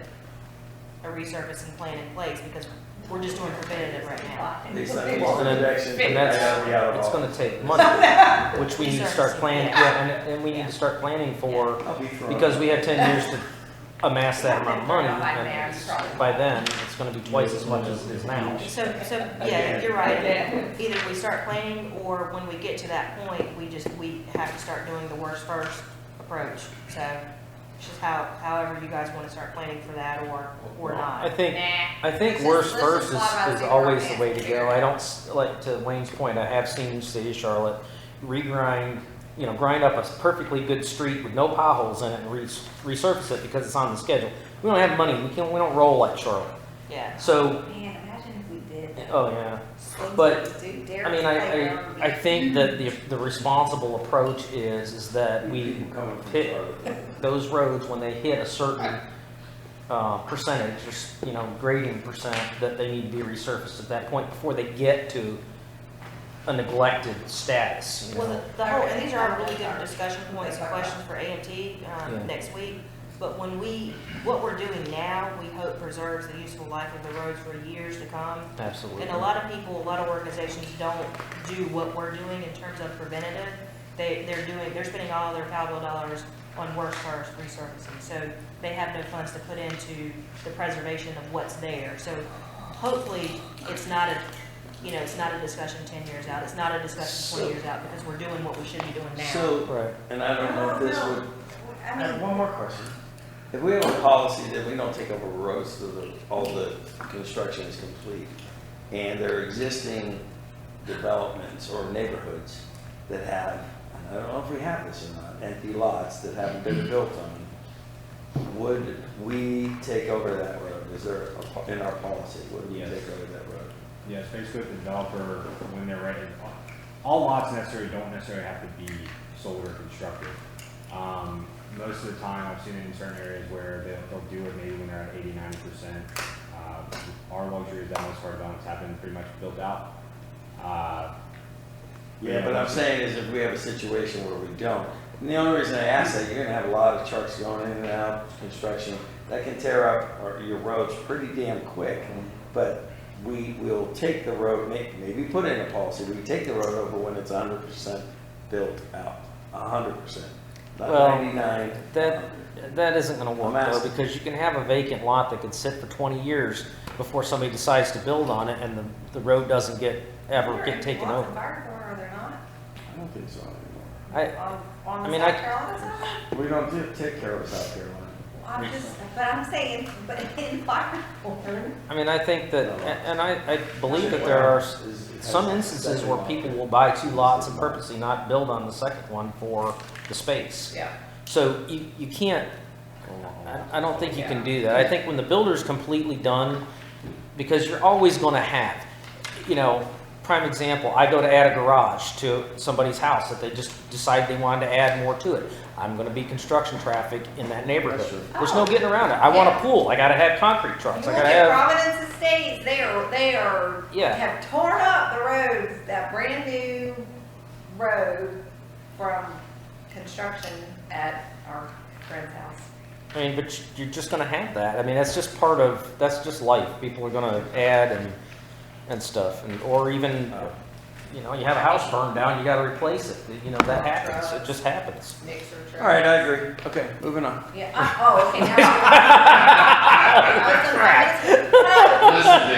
a resurfacing plan in place, because we're just doing preventative right now. These things, Well, and projections, And that's, it's gonna take money, which we need to start planning, yeah, and we need to start planning for, I'll be throwing. because we have 10 years to amass that amount of money, and by then, it's gonna be twice as much as it is now. So, yeah, you're right. I mean, either we start planning, or when we get to that point, we have to start doing the worst first approach. So it's just however you guys want to start planning for that, or I not. think, Nah. I think Let's worse just first talk about is it always later the way on. to go. I don't, like, to Wayne's point, I have seen the city of Charlotte regrind, grind up a perfectly good street with no potholes in it and resurface it because it's on the schedule. We don't have money, we don't roll like Charlotte. Yeah. So, Man, imagine if we did. oh yeah. But, I mean, I think that the responsible approach is that we hit those roads when they hit a certain percentage, or, grading percent, that they need to be resurfaced at that point before they get to a neglected status. Well, the whole, and these are all really good discussion points and questions for AMT Yeah. next week. But what we're doing now, we hope preserves the useful life of the roads for years to come. Absolutely. And a lot of people, a lot of organizations don't do what we're doing in terms of preventative. They're spending all their cowbell dollars on worst first resurfacing. So they have no funds to put into the preservation of what's there. So hopefully it's not a discussion 10 years out. It's not a discussion 20 years out, because we're doing what we should be doing now. So, Right. and I don't know if this would, I I have mean, one more question. If we have a policy that we don't take over roads till all the construction is complete, and there are existing developments or neighborhoods that have, and I don't know if we have this or not, empty lots that haven't been built on, would we take over that road? Is there, in our policy, would we Yes. take over that road? Yes, basically with the developer, when they're ready, all lots don't necessarily have to be sold or constructed. Most of the time, I've seen it in certain areas where they'll do it maybe when they're at 80–90%. Our luxury is that most of our developments have been pretty much built out. Yeah, but I'm saying is if we have a situation where we don't, and the only reason I ask that, you're gonna have a lot of trucks going in and out, construction, that can tear up your roads pretty damn quick. But we will take the road, maybe put in a policy, we take the road over when it's 100% built out, 100%. Not Well, 99. That isn't gonna work, I'm though, asking. because you can have a vacant lot that could sit for 20 years before somebody decides to build on it, and the road doesn't ever get taken over. Fire corner, are there not? I don't think so anymore. I On mean, the South Carolina side? We don't take care of South Carolina. but I'm saying, but in Firethorn. I mean, I think that, and I believe that there are some instances where people will buy 2 lots and purposely not build on the second one for the space. Yeah. So you can't, I don't think you can do that. I think when the builder's completely done, because you're always going to have, you know, prime example, I go to add a garage to somebody's house that they just decided they wanted to add more to it. I'm going to be construction traffic in that neighborhood. There's no getting around it. I want a pool. I got to have concrete trucks. You I look got to at have. Providence Estates, they are, Yeah. have torn up the roads, that brand new road from construction at our friend's house. I mean, but you're just going to have that. I mean, that's just part of, that's just life. People are going to add and stuff. And, or even, you know, you have a house burned down, you got to replace it. You know, that happens. It just happens. Mixer truck. All right, I agree. Okay, moving on. Yeah, okay, now.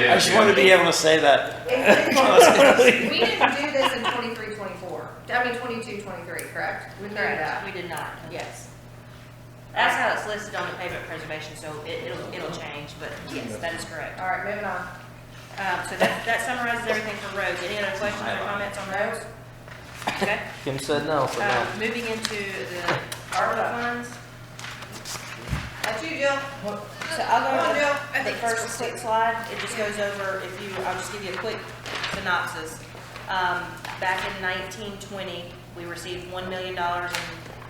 I just wanted to be able to say that. We didn't do this in 23, 24. I mean, 22, 23, correct? We did Correct, that. we did not. Yes. That's how it's listed on the pavement preservation, so it'll change, but yes, that is correct. All right, moving on. So that summarizes everything for roads. Any other questions or comments on roads? Okay. Kim said no, so no. Moving into the ARPA funds. That's you, Jill. So I'll Come on, go Jill. to the first quick slide. It just goes over, I'll just give you a quick synopsis. Back in 1920, we received $1 million in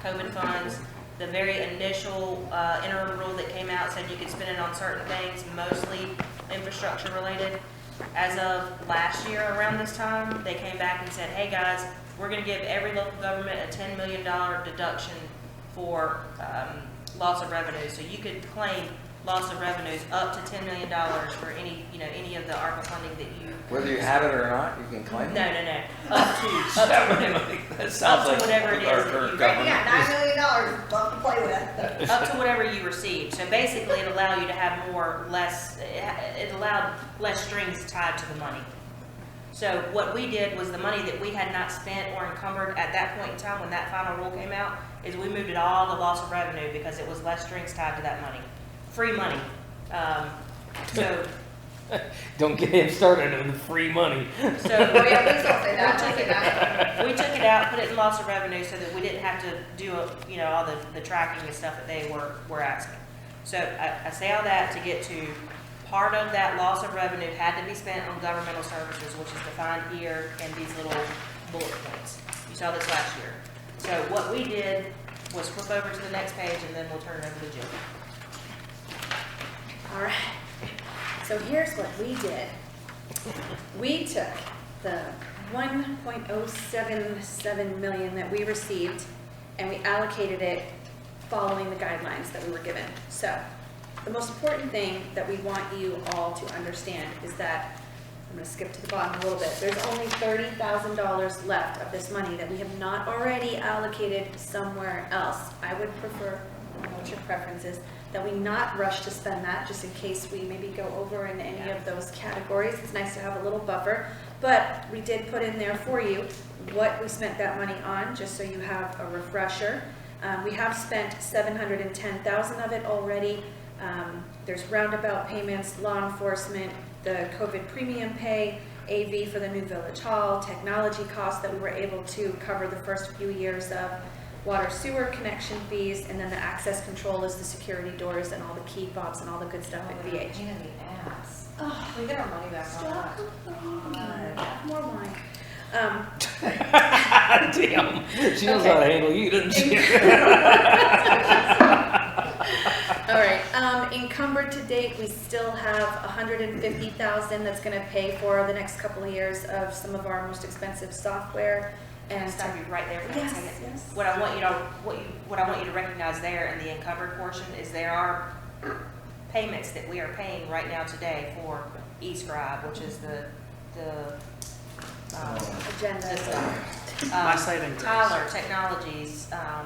COVID funds. The very initial interim rule that came out said you could spend it on certain things, mostly infrastructure related. As of last year around this time, they came back and said, hey guys, we're going to give every local government a $10 million deduction for loss of revenue. So you could claim loss of revenues up to $10 million for any of the ARPA funding that you. Whether you have it or not, you can claim it. No. Up to That sounds like whatever it is our that current you- government. Yeah, $9 million, fun to play with. up to whatever you received. So basically, it allowed you to have it allowed less strings tied to the money. So what we did was the money that we had not spent or encumbered at that point in time when that final rule came out, is we moved it all to loss of revenue because it was less strings tied to that money. Free money. So Don't get him started on the free money. So Oh, yeah, please don't say that. we took it out, put it in loss of revenue so that we didn't have to do, all the tracking and stuff that they were asking. So I say all that to get to part of that loss of revenue had to be spent on governmental services, which is defined here in these little bullet points. You saw this last year. So what we did was flip over to the next page and then we'll turn it over to Jill. All right. So here's what we did. We took the 1.077 million that we received and we allocated it following the guidelines that we were given. So the most important thing that we want you all to understand is that, I'm going to skip to the bottom a little bit, there's only $30,000 left of this money that we have not already allocated somewhere else. I would prefer, I don't know what your preference is, that we not rush to spend that just in case we maybe go over in any of those categories. It's nice to have a little buffer, but we did put in there for you what we spent that money on, just so you have a refresher. We have spent 710,000 of it already. There's roundabout payments, law enforcement, the COVID premium pay, AV for the new Village Hall, technology costs that we were able to cover the first few years of, water sewer connection fees, and then the access control is the security doors and all the key fobs and all the good stuff at VH. Pain in the ass. Oh, we get our money back on that. Have more wine. Damn, she knows how to handle you, doesn't she? All right, encumbered to date, we still have 150,000 that's gonna pay for the next couple of years of some of our most expensive software. And Stop you right there for a Yes, second. yes. What I want you to recognize there in the encumbered portion is there are payments that we are paying right now today for eScribe, which is the agenda. My saving grace. Tyler Technologies, I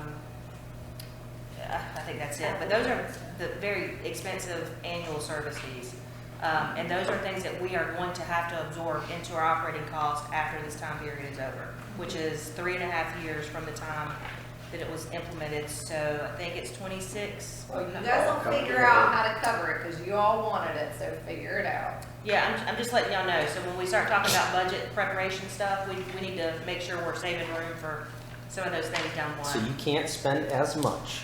think that's it. But those are the very expensive annual service fees. And those are things that we are going to have to absorb into our operating cost after this time period is over, which is 3.5 years from the time that it was implemented, so I think it's 26. Well, you guys will figure out how to cover it, because you all wanted it, so figure it out. Yeah, I'm just letting y'all know, so when we start talking about budget preparation stuff, we need to make sure we're saving room for some of those things down the So line. you can't spend as much.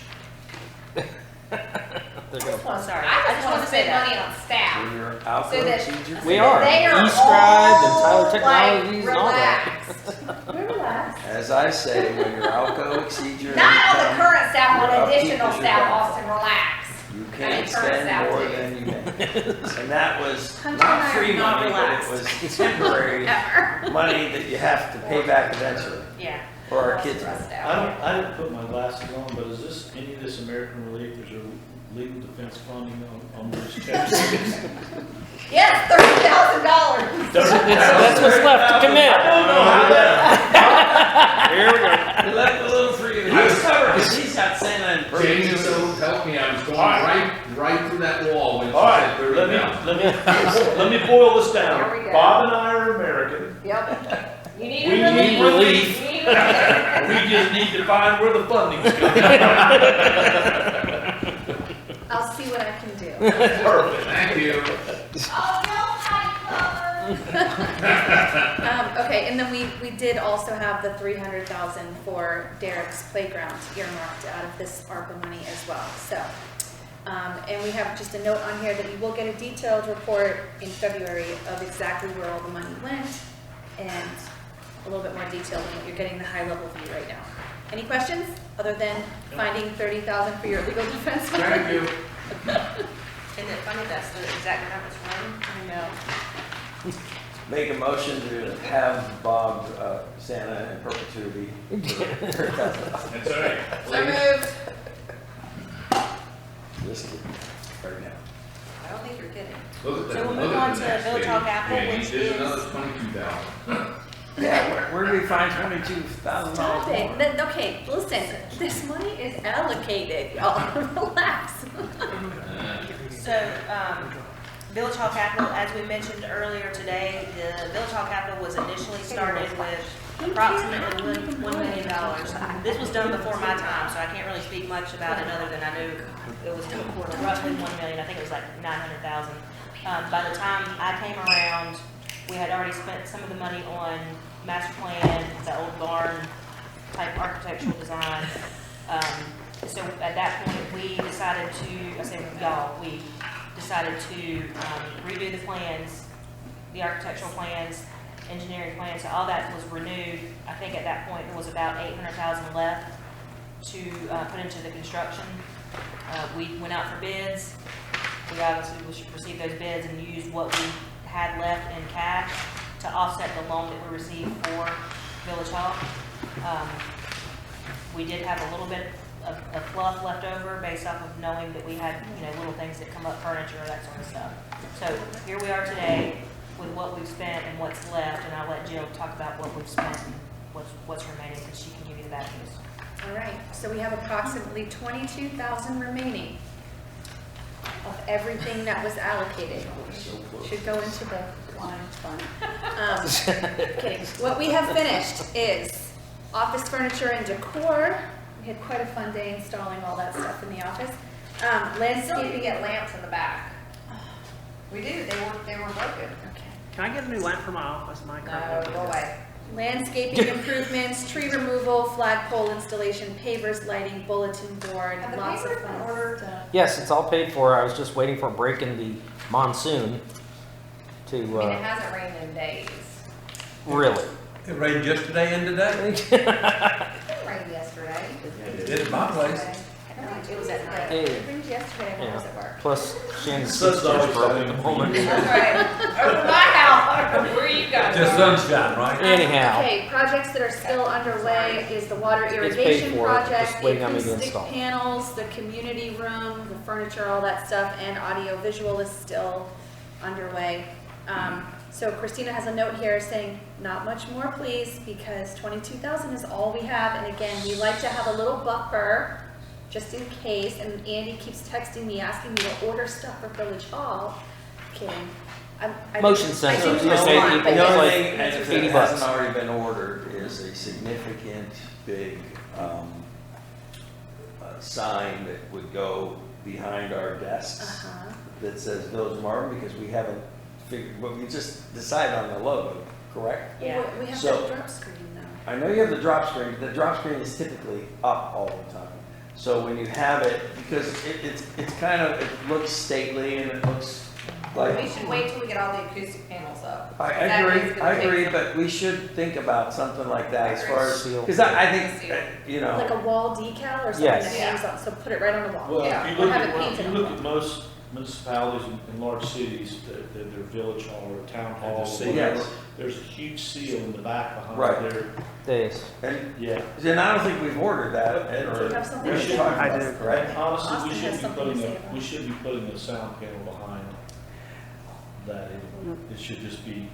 They're gonna- Sorry, I just want to say spend that. money on staff. When you're out So there, that- procedure. We so are. that they are eScribe and Tyler all, Technologies like, and all that. relaxed. We're relaxed. As I say, when you're Alco, Exceed, Not on the current staff, Your on upkeep additional is your staff, benefit. Austin, relax. You I mean, can't current spend staff more too. than you make. And that was Hunter and I not are free not money, but it was temporary Ever. money that you have to pay back eventually, Yeah. or our kids. Stressed do. out. I didn't put my glasses on, but is this, any of this American Relief, is there legal defense funding on these checks? Yes, $30,000. That's what's left to commit. I don't know how that. Here we go. We left a little for you. He was covered, because he's got Santa and Jamie, perpetuity. so help me, I was going All right. right through that wall when she All right, said 30 let me boil this down. Here we go. Bob and I are American. Yep. You need We a need relief. You need relief. We just need to find where the funding's coming. I'll see what I can do. Perfect. Thank you. Oh, no, Okay, and then we did also have the 300,000 for Derek's playground earmarked out of this ARPA money as well, so. And we have just a note on here that you will get a detailed report in February of exactly where all the money went and a little bit more detail than what you're getting the high level view right now. Any questions, other than finding 30,000 for your legal defense? Thank you. And then funny, that's the exact amount that's running. I know. Make a motion to have Bob, Santa in perpetuity. That's all right. So moved. Just kidding. Right now. I don't think you're kidding. Look at So that. we'll Look move at on the to next Village page. Hall Capital, Yeah, which there's is- another 22,000. Yeah, where do we find $22,000 Stop it. more? Okay, listen, this money is allocated, y'all, relax. So, Village Hall Capital, as we mentioned earlier today, the Village Hall Capital was initially started with approximately $1 million. This was done before my time, so I can't really speak much about it other than I knew it was done for roughly $1 million. I think it was like $900,000. By the time I came around, we had already spent some of the money on master plan, the old barn type architectural design. So at that point, we decided to, I say y'all, we decided to redo the plans, the architectural plans, engineering plans, so all that was renewed. I think at that point, there was about $800,000 left to put into the construction. We went out for bids. We obviously received those bids and used what we had left in cash to offset the loan that we received for Village Hall. We did have a little bit of fluff left over based off of knowing that we had, little things that come up, furniture, that sort of stuff. So here we are today with what we've spent and what's left, and I'll let Jill talk about what we've spent and what's remaining, because she can give you the bad news. All right, so we have approximately 22,000 remaining of everything that was allocated. Should go into the line fund. Kidding. What we have finished is office furniture and decor. We had quite a fun day installing all that stuff in the office. Still need to Landscaping. get lamps in the back. We do, they were broken. Can I get a new lamp for my office, Mike? No, go away. Landscaping improvements, tree removal, flagpole installation, pavers, lighting, bulletin board, Have the lots of papers been fun ordered? stuff. Yes, it's all paid for. I was just waiting for a break in the monsoon I mean, it to, hasn't rained in days. really. It rained yesterday and today. It didn't rain yesterday. It did at my place. It was at night. Hey, It rained yesterday when I was yeah. at work. Plus Shannon's Sun's sister's always broke shining. at the moment. That's right. Over my house, where you guys Just are. sunshine, right? Anyhow. Okay, projects that are still underway is the water paid irrigation for, project, just the waiting on me to acoustic install. panels, the community room, the furniture, all that stuff, and audio visual is still underway. So Christina has a note here saying, not much more please, because 22,000 is all we have, and again, we like to have a little buffer, just in case, and Andy keeps texting me, asking me to order stuff for Village Hall. Kidding. I Motion do- sensor, I do just know say one, people but The It's only like thing, and if 80 it bucks. hasn't already been ordered, is a significant big sign that would go behind our desks Uh-huh. that says Village of Marvin, because we haven't figured, but we just decided on the logo, correct? Yeah. We have So- that drop screen though. I know you have the drop screen, but the drop screen is typically up all the time. So when you have it, because it's kind of, it looks stately and it looks like. We should wait till we get all the acoustic panels up. I That agree, is gonna I take agree, some- but we should think about something like that as far as, Seal. because I think, you know. Like a wall decal or something Yes. that hangs on, so put it right on the wall. Well, Yeah. if Or you look have at, it well, if painted you on look the at most municipalities in large cities, that their village hall or town hall, seal. whatever, Yes. there's a huge seal in the back behind Right. there. Days. And, Yeah. and I don't think we've ordered that, Do you have something we to should say? talk about I it, do. correct? And honestly, Austin we has should be something to putting say a, about we it. should be putting a sound panel behind that. It should just be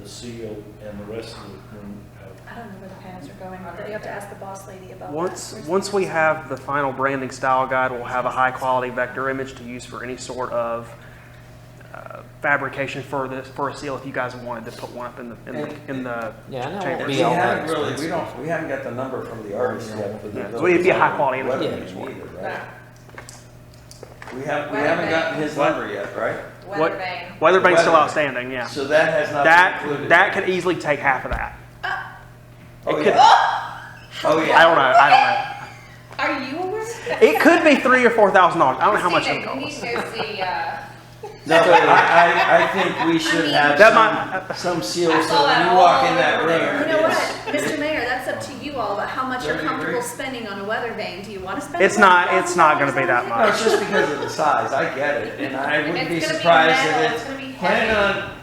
the seal and the rest of the room. I don't know where the panels are going. You have to ask the boss lady about that. Once we have the final branding style guide, we'll have a high quality vector image to use for any sort of fabrication for a seal. If you guys wanted to put one up in the Yeah, I know. chamber. And Be we all haven't that really, expensive. we haven't got the number from the artist yet for the. Yeah, so it'd be a high quality image. Weather Yeah. vane either, right? Nah. We haven't Weather gotten vane. his number yet, right? Weather vane. Weather vane's still Weather. outstanding, yeah. So that has not been included. That could easily take half of that. Oh, It yeah. could- Oh, I yeah. don't know. Are you aware of that? It could be $3,000 or $4,000. I don't know how much it Christina, you need costs. to go see, No, but I think we should have That might- some seal, I so saw when that you walk all in that over room. there. You know what, it's- Mr. Mayor, that's up to you all about how much you're Don't you comfortable agree? spending on a weather vane. Do you want to spend? It's not gonna be that No, much. it's just because of the size, I get it, and I wouldn't be It's gonna be surprised metal, if it's gonna be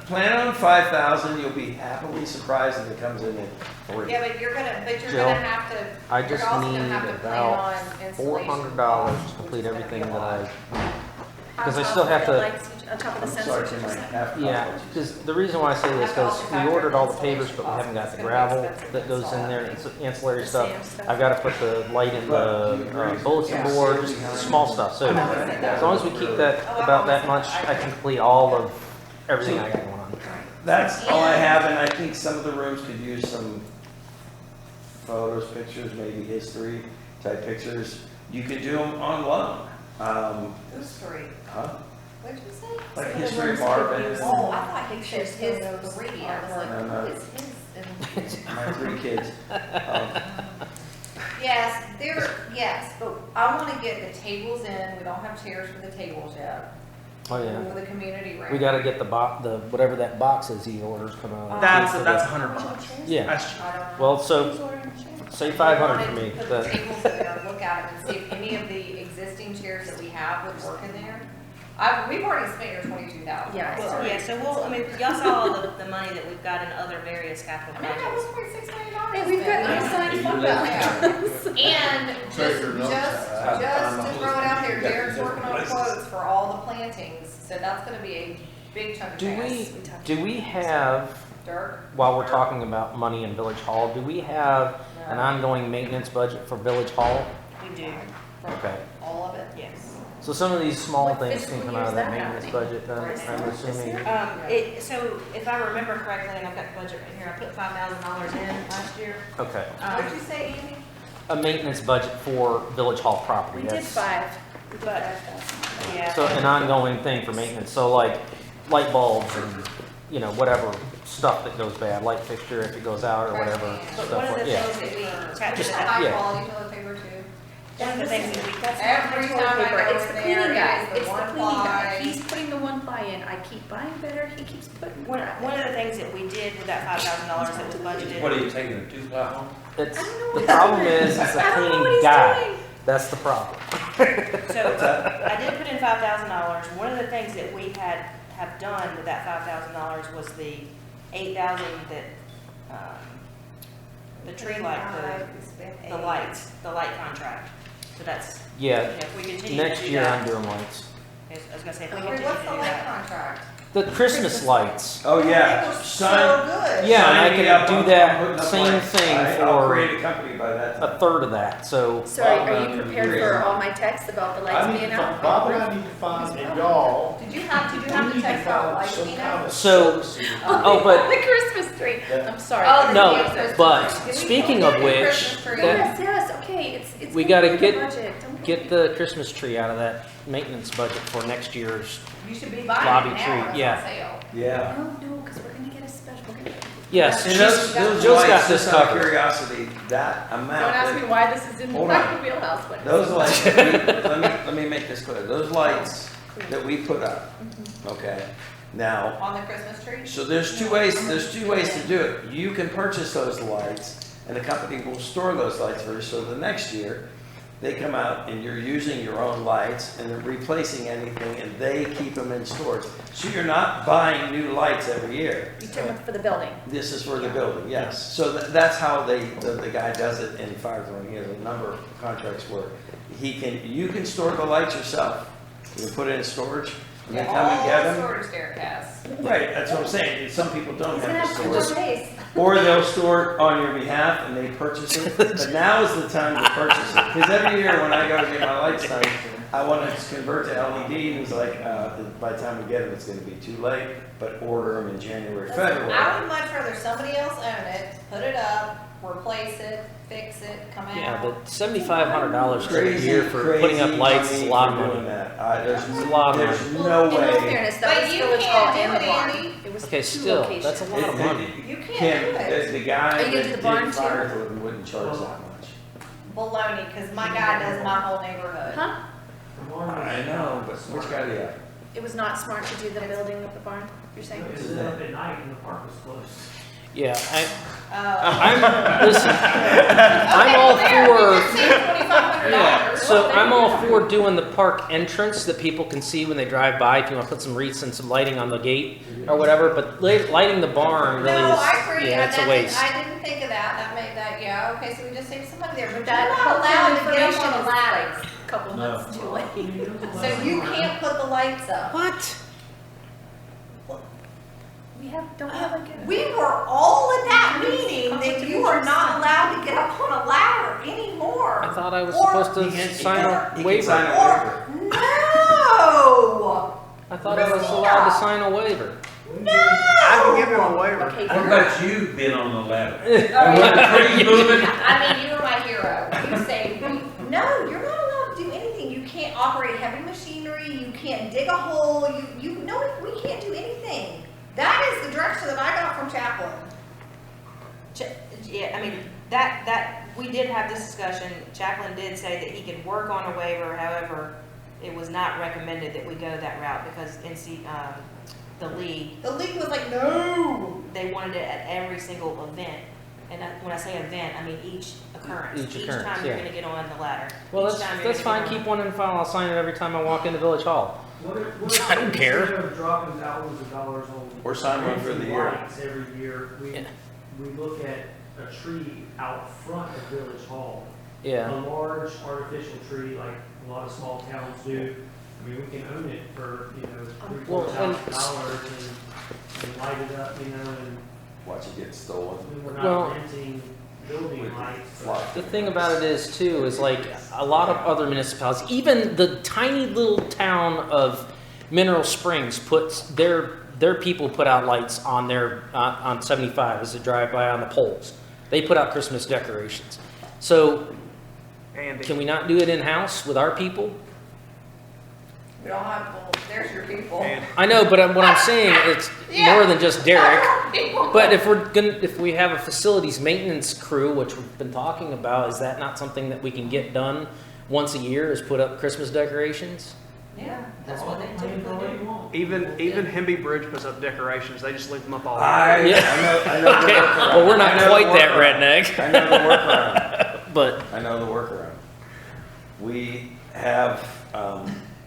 plan on 5,000, you'll be happily surprised if it comes in at 3. yeah, but you're Jill, gonna have to, I you're just also gonna need have to plan about on installation. $400 costs, to which complete is gonna everything be a that lot. because I still have to. On top of the I'm sensors. sorry, you can I just said. have Yeah, copies? because the reason why I say this, because we ordered all the pavers, but we haven't got the gravel that goes in there, it's ancillary The stuff. sand stuff. I've got to put the light in the bulletin board, just small stuff. So as long as we keep that about that much, I can complete all of everything I got going on. That's all I have, and I think some of the rooms could use some photos, pictures, maybe history type pictures. You could do them on loan. Who's three? Huh? What did you say? Like Some of the history of rooms could Marvin. use- Oh, I thought he said his Photos. three. I was like, No, no. who is his? And My 3 kids. yes, yes, but I want to get the tables in. We don't have chairs for the tables yet. Oh yeah, For the community room. we got to get the whatever that box is he orders come out. That's $100. Yeah. That's I don't know. Well, so Who's ordering the chairs? say 500 for me. We wanted to put the tables in there, look at them and see if any of the existing chairs that we have would work in there. We've already spent your 22,000. Yeah, Well, yeah, so y'all saw the money that we've got in other various capital I mean, that was projects. $1.6 million. Hey, we've got unassigned fund balance. And just Treasure notes. to throw it out there, Derek's working on quotes for all the plantings, so that's gonna be a big chunk of Do we have, Dirk? while we're talking about money in Village Hall, do we have an ongoing maintenance budget for Village Hall? We do, Okay. All of it? yes. So some of these small What things fiscal can come year out is of that that maintenance happening? budget, then, I'm assuming. So if I remember correctly, and I've got the budget right here, I put $5,000 in last year. Okay. What'd you say, Andy? A maintenance budget for Village Hall property. We did That's- 5. We did But- 5,000. Yeah. So an ongoing thing for maintenance, so like light bulbs and, you know, whatever stuff that goes bad, light fixture if it goes out or whatever, But stuff one of like, the yeah. things that we tapped Just into high yeah. quality toilet paper too. one of the things that we, That's Every not the time I toilet paper. go It's in the there, cleaning guy. it is the It's the one cleaning guy. ply. He's putting the 1 ply in. I keep buying better. He keeps putting one crap in. of the things that we did with that $5,000 that was budgeted. What are you taking, a 2-ply home? It's, I don't know the what problem he's is, it's a I don't know what cleaning he's guy. doing. That's the problem. So I did put in $5,000. One of the things that we have done with that $5,000 was the $8,000 that, the tree light, the lights, the light contract. So that's, Yeah, if we continue to next do year I'm that. doing lights. I was gonna say, if we Okay, continue what's to the do light that. contract? The Christmas lights. Oh, yeah. They were Sign- so good. Yeah, and I Sign me up can on do that putting up same lights. thing I'll for create a company by that a time. third of that, so. So are you prepared for all my texts about the lights I need being to out? find, Bob and I need to find, and y'all. Did you have to we need text find out lights some being kind out? of So- services. Oh, but- The Christmas tree. Yeah. I'm sorry. Oh, No, the Christmas but tree. Did we speaking get of the which, Christmas tree? that- Yes, yes, okay, it's we gotta It's get, budget, don't get the Christmas tree out of that maintenance budget for next year's. You should be buying Lobby it now tree, when it's on yeah. sale. Yeah. No, because we're gonna get a special, we're gonna. Yes, And she's- those Jill's lights, got this just out of covered. curiosity, that amount. Don't ask me why this is in Hold my on. wheelhouse, but. Those lights, let me make this clear. Those lights that we put up, okay? Now, On the Christmas tree? so there's two ways to do it. You can purchase those lights and the company will store those lights for you. So the next year, they come out and you're using your own lights and they're replacing anything and they keep them in storage. So you're not buying new lights every year. You turn them for the building. This is for the building, yes. So that's how the guy does it in Firethorn. He has a number of contracts where you can store the lights yourself. You can put it in storage and they come and get All them. storage Derek has. Right, that's what I'm saying. Some people don't He's gonna have have the two more storage. days. Or they'll store it on your behalf and they purchase it. But now is the time to purchase it. Because every year when I go to get my lights done, I want to convert to LED and it's like, by the time we get them, it's going to be too late. But order them in January, Listen, February. I would much rather somebody else own it, put it up, replace it, fix it, come out. Yeah, but $7,500 for a Crazy, year for putting up crazy lights is a lot of for money. doing that. There's It's a lot of there's money. no In all way. fairness, But that was you Village can't Hall do and it, the barn. Andy. It was Okay, two still, locations. that's a lot of money. You can't do it. The guy Are you gonna that do the did barn too? Firethorn wouldn't charge that much. Baloney, because my guy does my whole neighborhood. Huh? I know, but which guy do you have? It was not smart to do the building of the barn, you're saying? It was up at night and the park was closed. Yeah, Oh. listen, I'm Okay, all well, there, we for, just saved $2,500. so I'm all for doing the park entrance that people can see when they drive by, if you want to put some wreaths and some lighting on the gate or whatever, but lighting the barn really No, is, I agree. yeah, it's a And waste. I didn't think of that. That made that, yeah, okay, so we just saved some money there. But That you're not allowed to get information up on is the ladder. like a couple of months too late. So you can't put the lights up. What? Don't we have like a? We were all at that meening that you are not allowed to get up on a ladder anymore. I thought I was Or- supposed to sign a He can waiver. sign a Or, waiver. no! I thought I was allowed to sign a waiver. No! I can give him a waiver. Okay, What about you been on the ladder? Oh, yeah. Are you moving? I mean, you were my hero. You saved me. No, you're not allowed to do anything. You can't operate heavy machinery. You can't dig a hole. No, we can't do anything. That is the direction that I got from Chaplin. Yeah, I mean, we did have this discussion. Chaplin did say that he could work on a waiver, however, it was not recommended that we go that route because the league, The league was like, no. they wanted it at every single event. And when I say event, I mean each occurrence. Each occurrence, time you're yeah. gonna get on the ladder. Well, Each time you're that's gonna fine, get keep one in file, I'll sign it every time I walk into Village Hall. What I don't care. Instead of dropping thousands of dollars on. Or sign one for the year. Lights every year, Yeah. we look at a tree out front of Village Hall. Yeah. A large artificial tree like a lot of small towns do. I mean, we can own it for, Well, $3,000-$4,000 and light it up, and Watch it get stolen. we're Well- not renting building With lights. fly. The thing about it is too, is like a lot of other municipalities, even the tiny little town of Mineral Springs puts their people put out lights on their, on 75 as they drive by on the poles. They put out Christmas decorations. So Andy. can we not do it in-house with our people? We don't have, well, there's your people. I know, but what I'm saying, it's Yeah. more than just Derek. People. But if we have a facilities maintenance crew, which we've been talking about, is that not something that we can get done once a year? Is put up Christmas decorations? Yeah, that's what they typically do. Even Hemby Bridge puts up decorations. They just leave them up all I year. know the Okay. workaround. Well, we're not I know quite the that workaround. redneck. I know the workaround. But I know the workaround. We have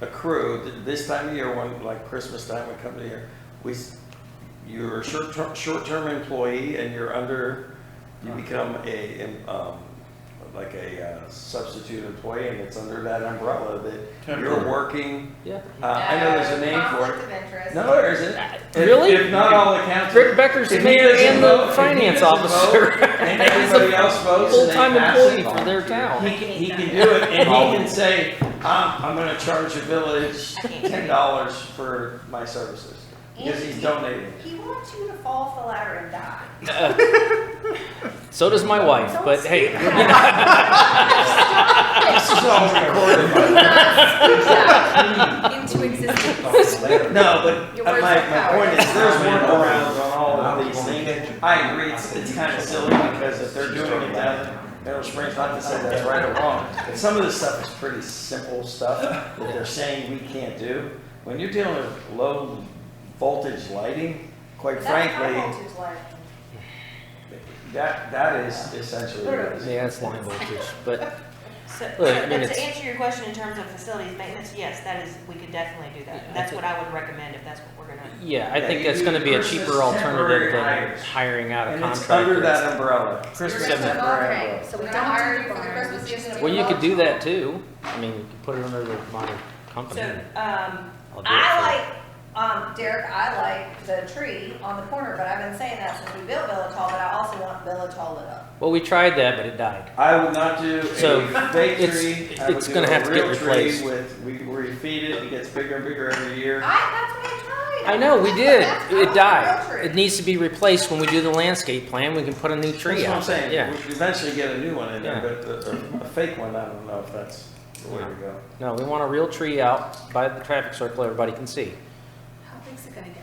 a crew, this time of year, when like Christmas time, we come to here, you're a short-term employee and you become like a substitute employee and it's under that umbrella that you're working. yeah. I know there's a name for Conflict it. of interest. No, there isn't. Really? If not all the council. Rick Becker's the If he mayor doesn't and vote- the if he finance doesn't officer. vote and everybody else votes and they Full-time pass employee it, for their town. He can do it, and he can say, I'm gonna charge the village $10 for my services, because he's donating. He wants you to fall off the ladder and die. So does my wife, but hey. Stop This is all recorded, by the way. Into existence. No, but Your words my have power. point is, there's workarounds on all of these things. I agree, it's kind of silly, because if they're doing it down in Mineral Springs, not to say that's right or wrong, but some of this stuff is pretty simple stuff that they're saying we can't do. When you're dealing with low voltage lighting, quite frankly, that is essentially what it is. Yeah, it's line voltage, but So, Look, I mean, but it's- to answer your question in terms of facilities maintenance, yes, that is, we could definitely do that. That's what I would recommend if that's what we're gonna. yeah, I Yeah, think you that's do gonna be a Christmas cheaper alternative temporary than hires. hiring out a And it's contractor. under that umbrella. Christmas You're gonna- temporary okay, umbrella. so we don't hire you for the Christmas season. Well, you could do that too. I mean, you could put it under the minor company. So, I'll do it I for- like, Derek, I like the tree on the corner, but I've been saying that since we built Village Hall, but I also want Village Hall lit up. Well, we tried that, but it died. I would not do So, a fake it's- tree. I would it's do gonna a have to get real tree replaced. where you feed it, it gets bigger and bigger every year. That's what I tried. I know, we did. That's It not died. a real It tree. needs to be replaced when we do the landscape plan. We can put a new tree That's what I'm out. saying. Yeah. We eventually get a new one in there, Yeah. but a fake one, I don't know if that's the way to go. No, we want a real tree out by the traffic circle everybody can see. How big's it gonna get?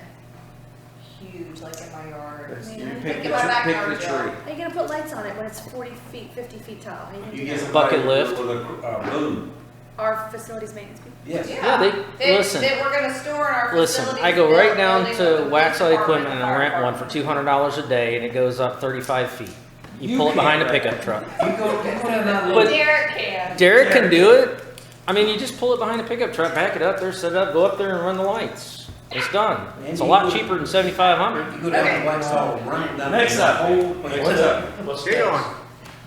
Huge, like in my yard. It's- Yeah. You Think pick the, about that pick the coverage, tree. y'all. How are you gonna put lights on it when it's 40 feet, 50 feet tall? How are you gonna You do get that? somebody Bucket lift. with a balloon. Our facilities maintenance people? Yes. Yeah, listen. That we're gonna store in our Listen, facilities. I go right building down with to the police Waxhaw department, Equipment and the I fire rent one department. for $200 a day and it goes up 35 feet. You You pull it behind a can't pickup truck. You go down that But Derek can. Derek can do it. I mean, you just pull it behind a pickup truck, back it up there, set it up, go up there and run the lights. It's done. It's a lot cheaper than $7,500. You go down to Waxhaw, run it down. Next the up. whole. What's up? What's going?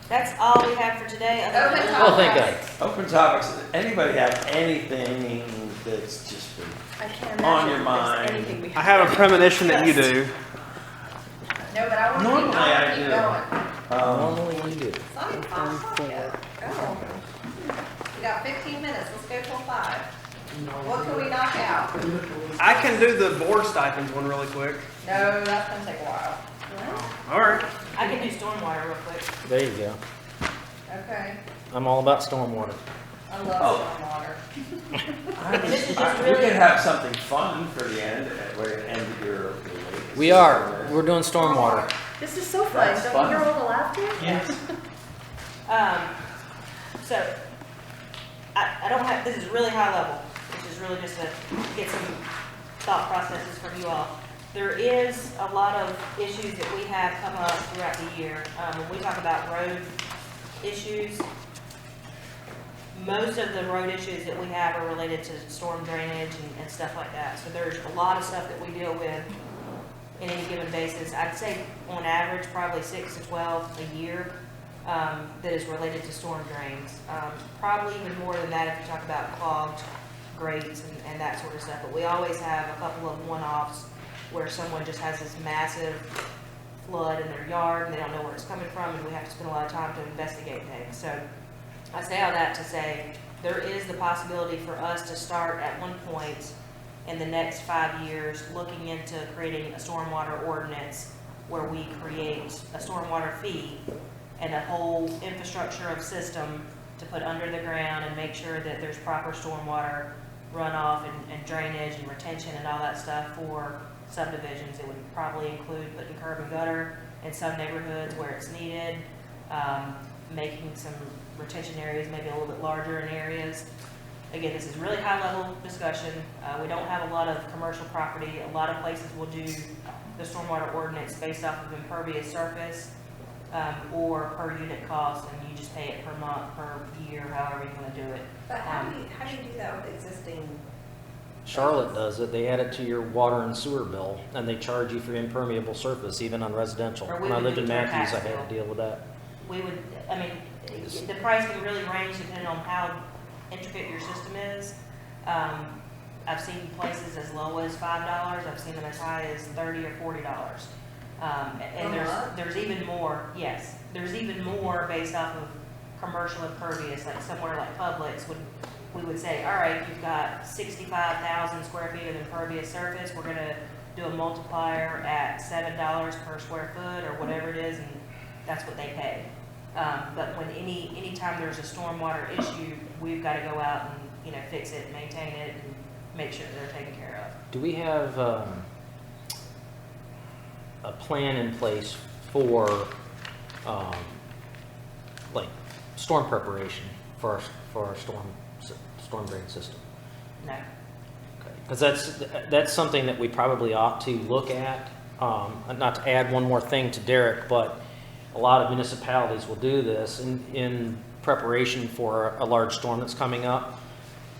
That's all we have for today. other Open than- Oh, thank God. Open topics. Anybody have anything that's just been I can't On imagine your if mind. there's anything we I have a premonition that you do. No, but I want to Normally I keep do. going. Normally you do. It's not even 5 o'clock yet. Go. We got 15 minutes, let's go till 5. What can we knock out? I can do the board stipends one really quick. No, that's gonna take a while. All right. I can do stormwater real quick. There you go. Okay, I'm all about stormwater. I love stormwater. We could have something fun for the end, where the end of your. We are. We're doing stormwater. This is so fun. That's Don't fun. you hear all the laughter? Yes. So, I don't have, this is really high level, which is really just to get some thought processes from you all. There is a lot of issues that we have come up throughout the year. When we talk about road issues, most of the road issues that we have are related to storm drainage and stuff like that. So there's a lot of stuff that we deal with in any given basis. I'd say on average, probably 6 to 12 a year that is related to storm drains. Probably even more than that if you talk about clogged grates and that sort of stuff. But we always have a couple of one-offs where someone just has this massive flood in their yard and they don't know where it's coming from and we have to spend a lot of time to investigate things. So I say all that to say there is the possibility for us to start at one point in the next 5 years looking into creating a stormwater ordinance where we create a stormwater fee and a whole infrastructure of system to put under the ground and make sure that there's proper stormwater runoff and drainage and retention and all that stuff for subdivisions. It would probably include putting curb and gutter in some neighborhoods where it's needed, making some retention areas maybe a little bit larger in areas. Again, this is really high level discussion. We don't have a lot of commercial property. A lot of places will do the stormwater ordinance based off of impervious surface or per unit cost, and you just pay it per month, per year, however you want to do it. But how do you do that with existing? Charlotte does it. They add it to your water and sewer bill, and they charge you for impermeable surface, even on residential. Or we When I would lived do in it to our Matthews, I tax had to bill. deal with that. We would, I mean, the price can really range depending on how intricate your system is. I've seen places as low as $5. I've seen them as high as $30 or $40. And there's even more, yes, there's even more based off of commercial impervious, like somewhere like Publix we would say, all right, you've got 65,000 square feet of impervious surface, we're gonna do a multiplier at $7 per square foot or whatever it is, and that's what they pay. But when anytime there's a stormwater issue, we've got to go out and, you know, fix it, maintain it, and make sure they're taken care of. Do we have a plan in place for like storm preparation for our storm drain system? No. Because that's something that we probably ought to look at. Not to add one more thing to Derek, but a lot of municipalities will do this in preparation for a large storm that's coming up.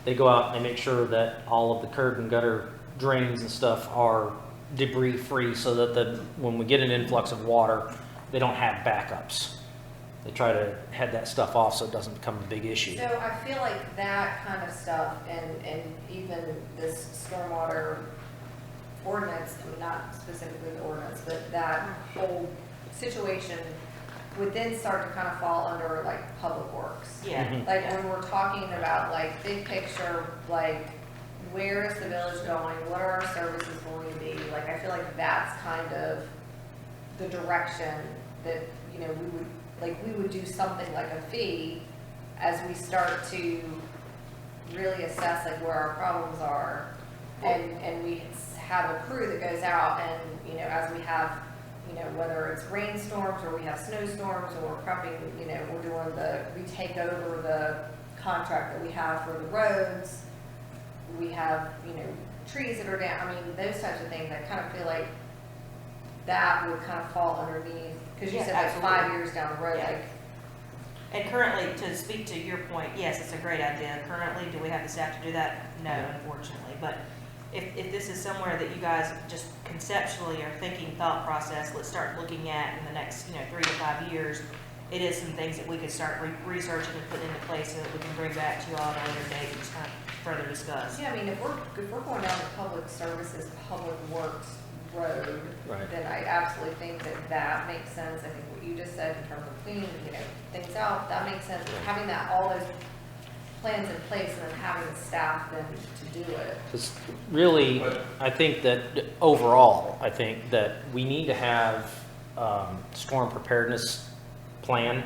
They go out and they make sure that all of the curb and gutter drains and stuff are debris free, so that when we get an influx of water, they don't have backups. They try to head that stuff off so it doesn't become a big issue. So I feel like that kind of stuff and even this stormwater ordinance, I mean, not specifically the ordinance, but that whole situation would then start to kind of fall under like public works. Yeah. Mhm. Like when we're talking about like big picture, like where is the village going? What are our services going to be? Like I feel like that's kind of the direction that, you know, we would do something like a fee as we start to really assess like where our problems are. And we have a crew that goes out and, you know, as we have, you know, whether it's rainstorms or we have snowstorms or we're prepping, you know, we take over the contract that we have for the roads. We have, you know, trees that are down, I mean, those types of things. I kind of feel like that would kind of fall underneath, because you Yeah, said that's 5 absolutely. years down the road, Yeah. like, And currently, to speak to your point, yes, it's a great idea. Currently, do we have the staff to do that? No, unfortunately. But if this is somewhere that you guys just conceptually are thinking thought process, let's start looking at in the next, you know, 3 to 5 years, it is some things that we could start researching and putting into place so that we can bring back to you all at a later date and just kind of further discuss. yeah, I mean, if we're going down the public services, public works road, Right. then I absolutely think that makes sense. I think what you just said in terms of cleaning, you know, things out, that makes sense. Having that, all those plans in place and then having the staff then to do it. Because really, I think that overall, I think that we need to have storm preparedness plan,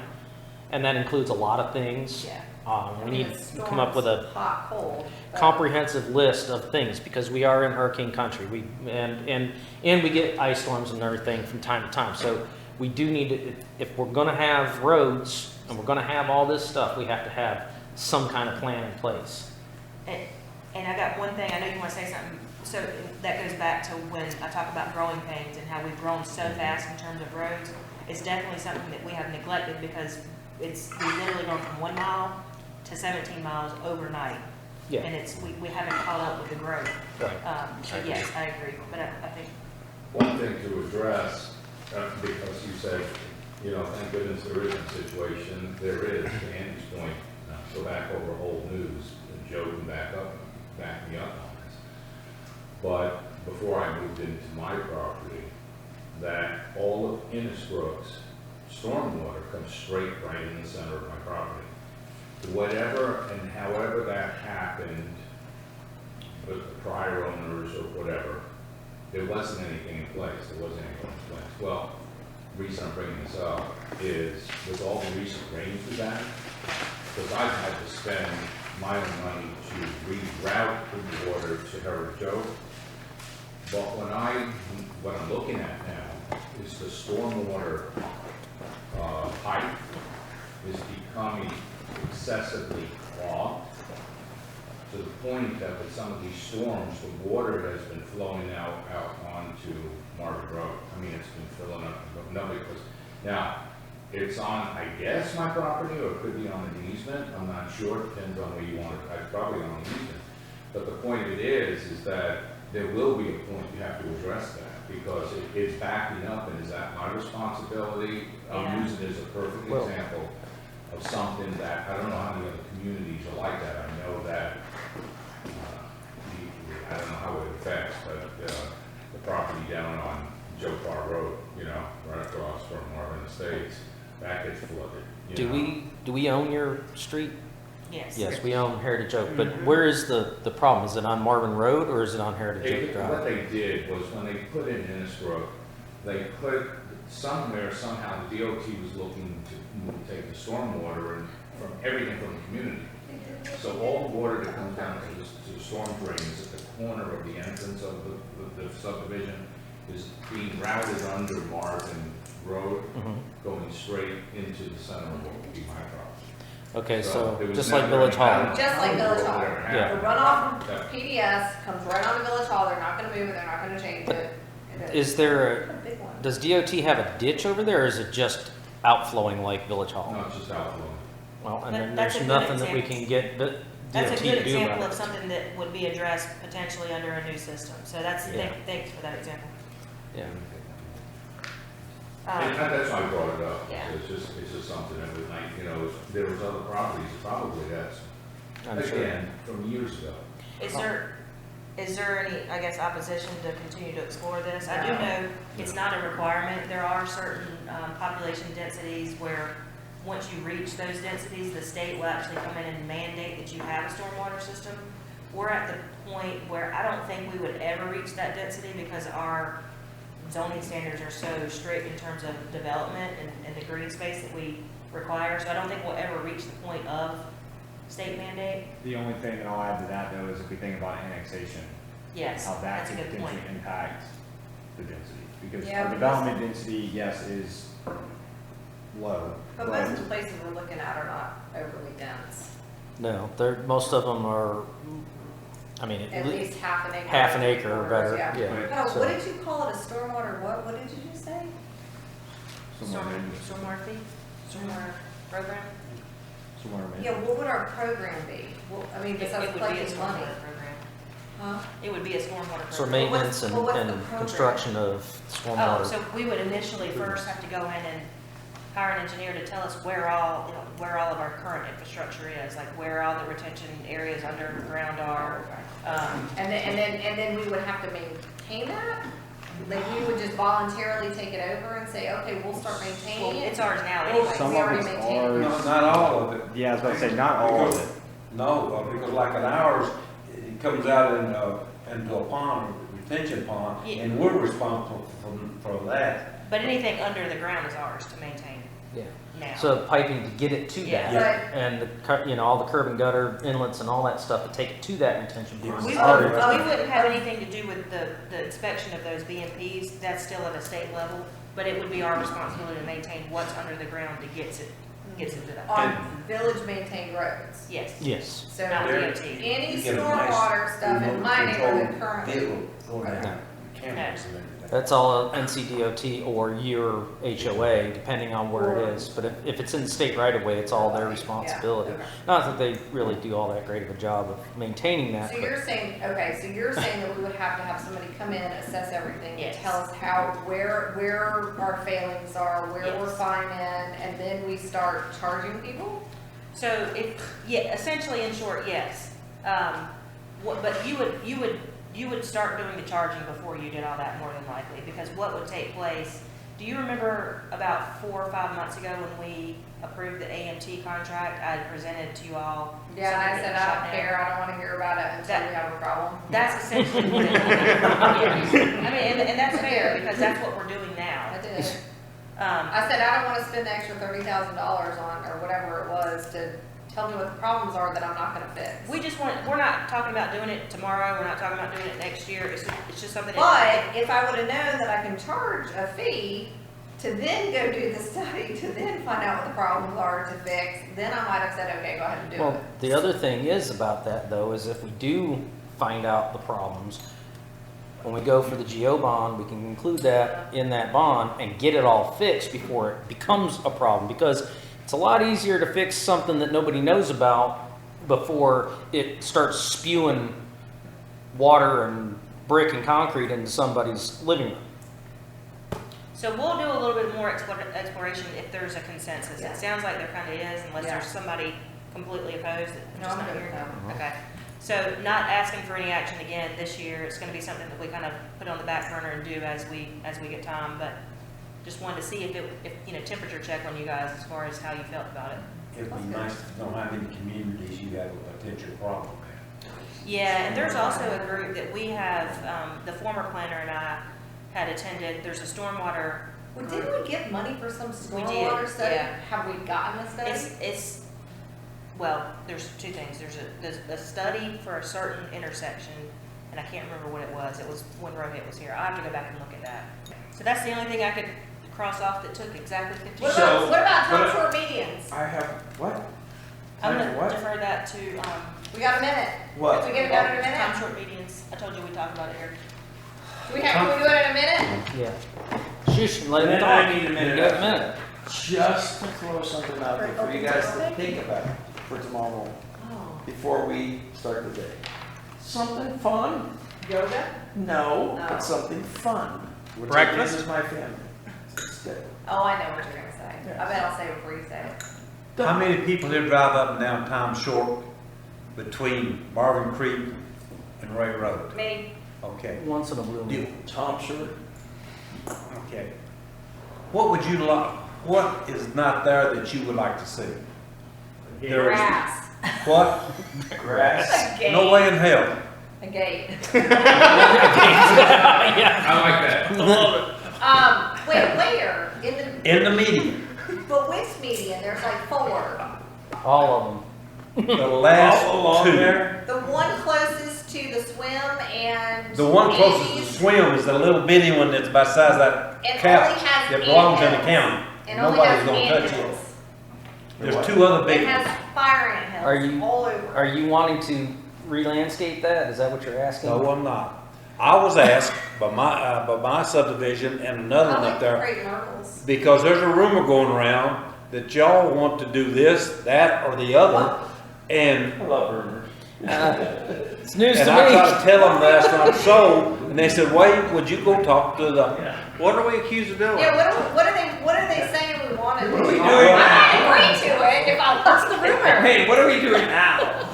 and that includes a lot of things. Yeah. We need to come up with a Hot, cold. but- comprehensive list of things, because we are in hurricane country. And we get ice storms and everything from time to time. So we do need to, if we're going to have roads and we're going to have all this stuff, we have to have some kind of plan in place. And I got one thing, I know you want to say something, so that goes back to when I talk about growing pains and how we've grown so fast in terms of roads. It's definitely something that we have neglected because we literally gone from 1 mile to 17 miles overnight. Yeah. And we haven't caught up with the growth. Right. So yes, I agree, but I think, One thing to address, because you said, you know, thank goodness there isn't a situation, there is, to Andy's point, go back over old news, and Joe can back me up on this. But before I moved into my property, that all of Innisbrook's stormwater comes straight right in the center of my property. Whatever and however that happened with the prior owners or whatever, there wasn't anything in place. There wasn't anything in place. Well, the reason I'm bringing this up is with all the recent rains we've had, because I've had to spend my own money to reroute the water to Heritage Oak. But what I'm looking at now is the stormwater pipe is becoming excessively clogged to the point that with some of these storms, the water has been flowing out onto Marvin Road. I mean, it's been filling up. Nobody was. Now, it's on, I guess, my property, or it could be on an easement. I'm not sure. It depends on where you want it. It's probably on an easement. But the point of it is that there will be a point you have to address that because it is backing up, and is that my responsibility? I'm Yeah. using it as a perfect example of something that, I don't know how many other communities are like that. I know that, I don't know how it affects, but the property down on Joe Parr Road, you know, right across from Marvin Estates, that gets flooded. you know. Do we own your street? yes. Yes, we own Heritage Oak, but where is the problem? Is it on Marvin Road or is it on Heritage Oak What Drive? they did was when they put in Innisbrook, they put somewhere, somehow, the DOT was looking to take the stormwater and from everything from the community. So all the water that comes down to the storm drain is at the corner of the entrance of the subdivision, is being routed under Marvin Road, going straight into the center of what would be my property. Okay, there so was just like never Village any Hall. kind of Just like Village Hall. ever Yeah. The happened. runoff Yeah. from PDS comes right onto Village Hall, they're not gonna move it, they're not gonna change it. Is there It's a big one. does DOT have a ditch over there, or is it just outflowing like Village Hall? No, it's just outflowing. Well, and then That's there's a good nothing that we example. can get DOT That's a to good do example about of it. something that would be addressed potentially under a new system. So that's, Yeah. thanks for that example. Yeah. And that's why I brought it up. Yeah. It's just something that was like, you know, there was other properties, probably that's, I'm sure. again, from years ago. Is there any, I guess, opposition to continue to explore this? I do know it's not a requirement. There are certain population densities where, once you reach those densities, the state will actually come in and mandate that you have a stormwater system. We're at the point where I don't think we would ever reach that density because our zoning standards are so strict in terms of development and the green space that we require. So I don't think we'll ever reach the point of state mandate. The only thing that I'll add to that though is if we think about annexation, Yes, how that that's a could good point. potentially impact the density. Because Yeah, our but development density, yes, is low. But most of the places we're looking at are not overly dense. No, most of them are, I mean, At least half an acre. half an acre or better, Yeah. yeah. But So- what did you call it, a stormwater, what did you just say? Stormwater fee? Stormwater program? Yeah, what would our program be? Well, I mean, It besides would be a collecting money. stormwater program. Huh? It would be a stormwater So program. maintenance Well, what's the and program? construction of Oh, stormwater. so we would initially first have to go in and hire an engineer to tell us where all of our current infrastructure is, like where all the retention areas underground are. And then we would have to maintain that? Like, we would just voluntarily take it over and say, okay, we'll start Well, maintaining it? it's ours now Well, anyway. Some we of already it's maintain it. ours. No, not all of it. Yeah, I was about to say, not all of it. No, because like in ours, it comes out into a pond, retention pond, Yeah. and we're responsible for that. But anything under the ground is ours to maintain Yeah. now. So piping to get it to Yeah. that, But and all the curb and gutter inlets and all that stuff to take it to that retention Yes. pond. We is wouldn't, ours. we wouldn't have anything to do with the inspection of those BMPs, that's still at a state level, but it would be our responsibility to maintain what's under the ground that gets it to that. on village maintained roads. Yes. Yes. So Not There- DOT. any You get a nice stormwater stuff in my remote control neighborhood currently. vehicle going down, cameras and everything. That's all NCDOT or your HOA, depending on where it is. But if it's in the state right of way, it's all their responsibility. Yeah, okay. Not that they really do all that great of a job of maintaining that, So but you're saying, okay, so you're saying that we would have to have somebody come in, assess everything, Yes. tell us where our failings are, where we're Yes. fine in, and then we start charging people? So essentially, in short, yes. But you would start doing the charging before you did all that, more than likely, because what would take place, do you remember about 4 or 5 months ago when we approved the AMT contract, I had presented to you all? Yeah, and I something said, that I shut don't down? care, I don't wanna hear about it until That- we have a problem. That's essentially what it is. Yeah. I mean, and that's fair, because that's what we're doing I now. did. I said, I don't wanna spend the extra $30,000 on, or whatever it was, to tell me what the problems are that I'm not gonna fix. We're not talking about doing it tomorrow, we're not talking about doing it next year, it's just something. But if I would've known that I can charge a fee to then go do the study, to then find out what the problems are to fix, then I might have said, okay, go ahead and do well, it. the other thing is about that though, is if we do find out the problems, when we go for the GO bond, we can include that in that bond and get it all fixed before it becomes a problem. Because it's a lot easier to fix something that nobody knows about before it starts spewing water and brick and concrete into somebody's living room. So we'll do a little bit more exploration if there's a consensus. Yeah. It sounds like there kind of is, unless Yeah. there's somebody completely opposed. No, I'm good with that. Okay. So not asking for any action again this year. It's going to be something that we kind of put on the back burner and do as we get time. But just wanted to see if temperature check on you guys as far as how you felt about it. It'd be nice to know how many communities you have a potential problem in. Yeah, and there's also a group that we have, the former planner and I had attended. There's a stormwater Well, didn't we get money for some We did, stormwater study? yeah. Have we gotten a study? Well, there's two things. There's a study for a certain intersection, and I can't remember what it was. It was when Rohit was here. I'll have to go back and look at that. So that's the only thing I could cross off that took exactly 15 What minutes. about, what about but- Tom Shore medians? I have, what? I'm What? gonna defer that to, We got a minute. What? Can we get it done in a time minute? short medians. I told you we talked about it here. Can we do it in a minute? Yeah. Shush, let And him then I talk. need a minute. You got a minute. Just to throw something out there for you guys to think about for tomorrow morning, Oh. before we start the day. Something fun? Yoga? No, No. but something fun. Which Breakfast? is my family. It's good. Oh, I know what you're gonna say. I bet I'll say it before you say it. How many people here drive up and down Tom Short between Marvin Creek and Ray Road? Me? Okay. Once in a blue Do- moon. Tom Short? Okay. What would you like, what is not there that you would like to see? There is- Grass. What? Grass. A gate. No way in hell. A gate. I like that. Wait, where? In In the median, but which median? There's like 4. All of them. the last All along two. there? The one closest to the swim and. The one closest to Andy's, swim is the little bitty one that's about the size of that And couch only has that belongs in the anthills. county. And only Nobody's has gonna touch it. anthills. There's two other big It ones. has fire ant hills Are you- all over. Are you wanting to re-landscape that? Is that what you're asking? No, I'm not. I was asked by my subdivision and another one up there, Great Myrtles. because there's a rumor going around that y'all want to do this, that, or the other, and I love rumors. It's news and to I me. tried to tell them last night, so, and they said, wait, would you go talk to the, what are we accused of doing? Yeah, what are they saying we want to do? What are we doing? I might agree to it if I watch the rumor. Hey, what are we doing now?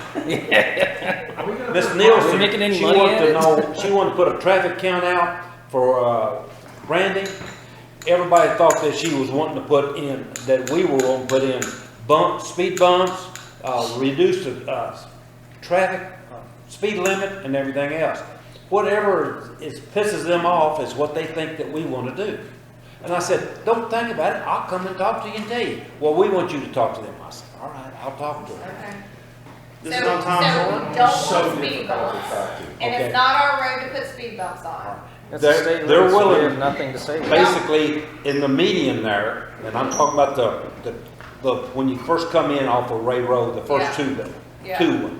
Miss Are we Nielsen, making any she money wanted at to it? know, she wanted to put a traffic count out for, Randy. Everybody thought that she was wanting to put in, that we were going to put in speed bumps, reduce the, traffic, speed limit and everything else. Whatever pisses them off is what they think that we want to do. And I said, don't think about it, I'll come and talk to you and tell you. Well, we want you to talk to them. I said, all right, I'll talk to them. Okay. This So, is on Tom so Shore? we don't So want speed difficult to bumps. talk to. And Okay. it's not our road to put speed bumps on. That's They're- a state they're road, so we willing- have nothing to say. about it. Basically, in the median there, and I'm talking about the when you first come in off of Ray Road, the first Yeah. Yeah. two,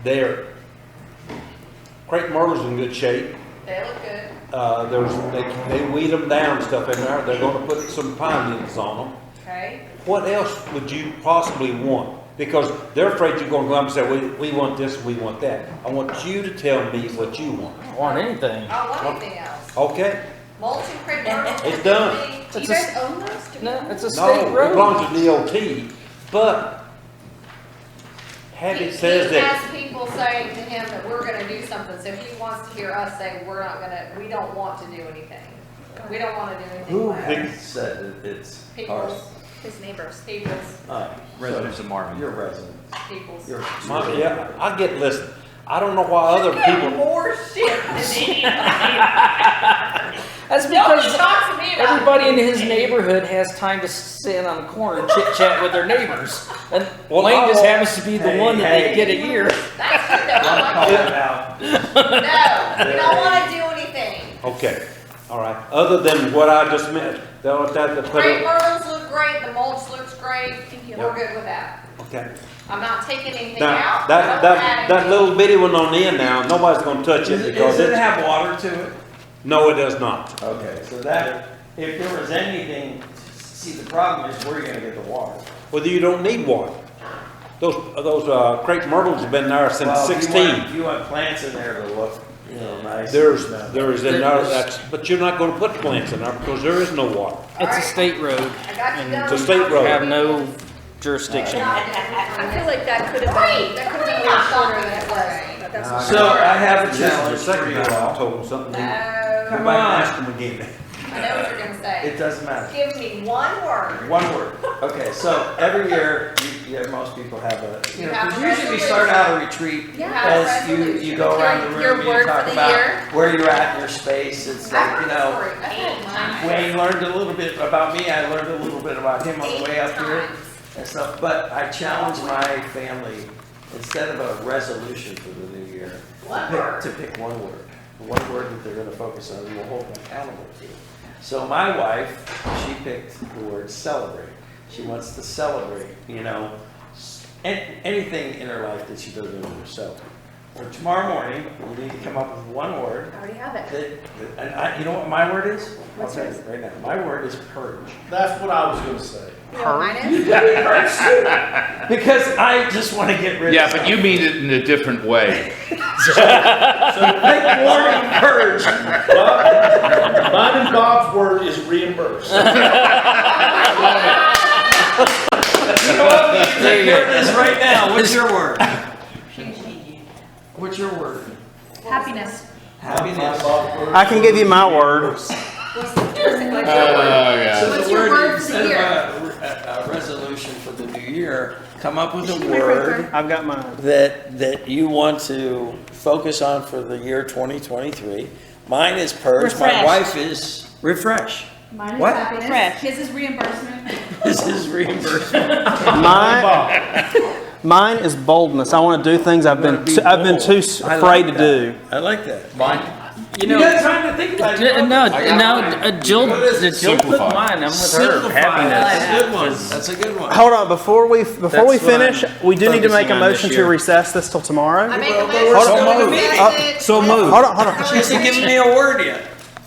they're, Crepe Myrtle's in good shape. They look good. They weed them down and stuff in there. They're gonna put some pine needles on them. Okay. What else would you possibly want? Because they're afraid you're gonna go up and say, we want this, we want that. I want you to tell me what you want. I don't want anything. I don't want anything else. Okay? Mulching crepe myrtles. It's done. Do you It's a guys own those? Do we No, own it's a those? No, state it road. belongs to DOT, but Habit says He that, has people saying to him that we're gonna do something, so he wants to hear us say, we don't want to do anything. We don't wanna do anything. Who like has said that it's ours? People's, His neighbors. people's, Residents of Marvin. You're residents. people's. You're. yeah, I get, listen, I don't know why other You get people, more shit than anybody. That's Nobody because talks to me about everybody in his anything. neighborhood has time to sit on the corner and chit chat with their neighbors. And Well, Wayne just I- happens to be the one that they get a year. That's true, though. I like that. No, we don't wanna do anything. okay, all right, other than what I just meant, that put Crepe it, myrtles look great, the mulch looks great, you. we're good with that. okay. I'm not taking anything Now, out. that little bitty one on the end now, nobody's gonna touch it because Does it it's, have water to it? no, it does not. Okay, so that, if there was anything, see, the problem is where you're gonna get the water. Whether you don't need water. Those crepe myrtles have been there since Well, if you 16. want- You want plants in there to look, you know, nice. There is in there, but you're not gonna put plants in there because there is no water. It's a state road. I got you And done. It's a state road. We have no jurisdiction. I feel like that could have Right, been, that could have been a I'm little not shorter talking than it that way. was, but that's. So I have a This is the challenge for second you time I all. told them something. No. Come on. again. I know what you're gonna say. It doesn't matter. Give me one word. One word. Okay, so every year, most people have a, You have 'cause a usually we start out a retreat You have a as you resolution. go around the Your room and word you for talk the about year? where you're at in your space. It's like, you know, I've had mine. Wayne learned a little bit about me, I learned a little bit about him on the way up here and stuff, but I challenge my family, instead of a resolution for the new year, to pick one word. One word that they're gonna focus on and we'll hold them accountable to. So my wife, she picked the word celebrate. She wants to celebrate, you know, anything in her life that she does in herself. For tomorrow morning, we need to come up with one word. I already have it. You know what my word is? I'll What's tell yours? you right now. My word is purge. That's what I was gonna say. You know what mine is? Because I just want to get rid Yeah, of but you mean it in a different way. Make warning purge. Mine and Bob's word is reimbursed. You know what? We can take care of this right now. What's your word? What's your word? Happiness. Happiness. I can give you my word. So What's the your word, word for instead the year? of a resolution for the new year, come up with a word I've got mine. that you want to focus on for the year 2023. Mine is purge. My Refresh. wife is refresh. Mine is What? happiness. Fresh. His is reimbursement. This is reimbursement. Mine is boldness. I want to do things I've been too I afraid like to that. do. I like that. You You know, got time to think about it. Jill What is it? put Simplify. mine. I'm with her. Simplify. Happiness. That's a good one. That's a good one. Hold on, before we That's finish, what we do need to make a focusing on this motion to year. recess this till tomorrow. I make a Well, motion. we're to still in the recess meeting. it. So moved. Hold on. She hasn't given me a word yet.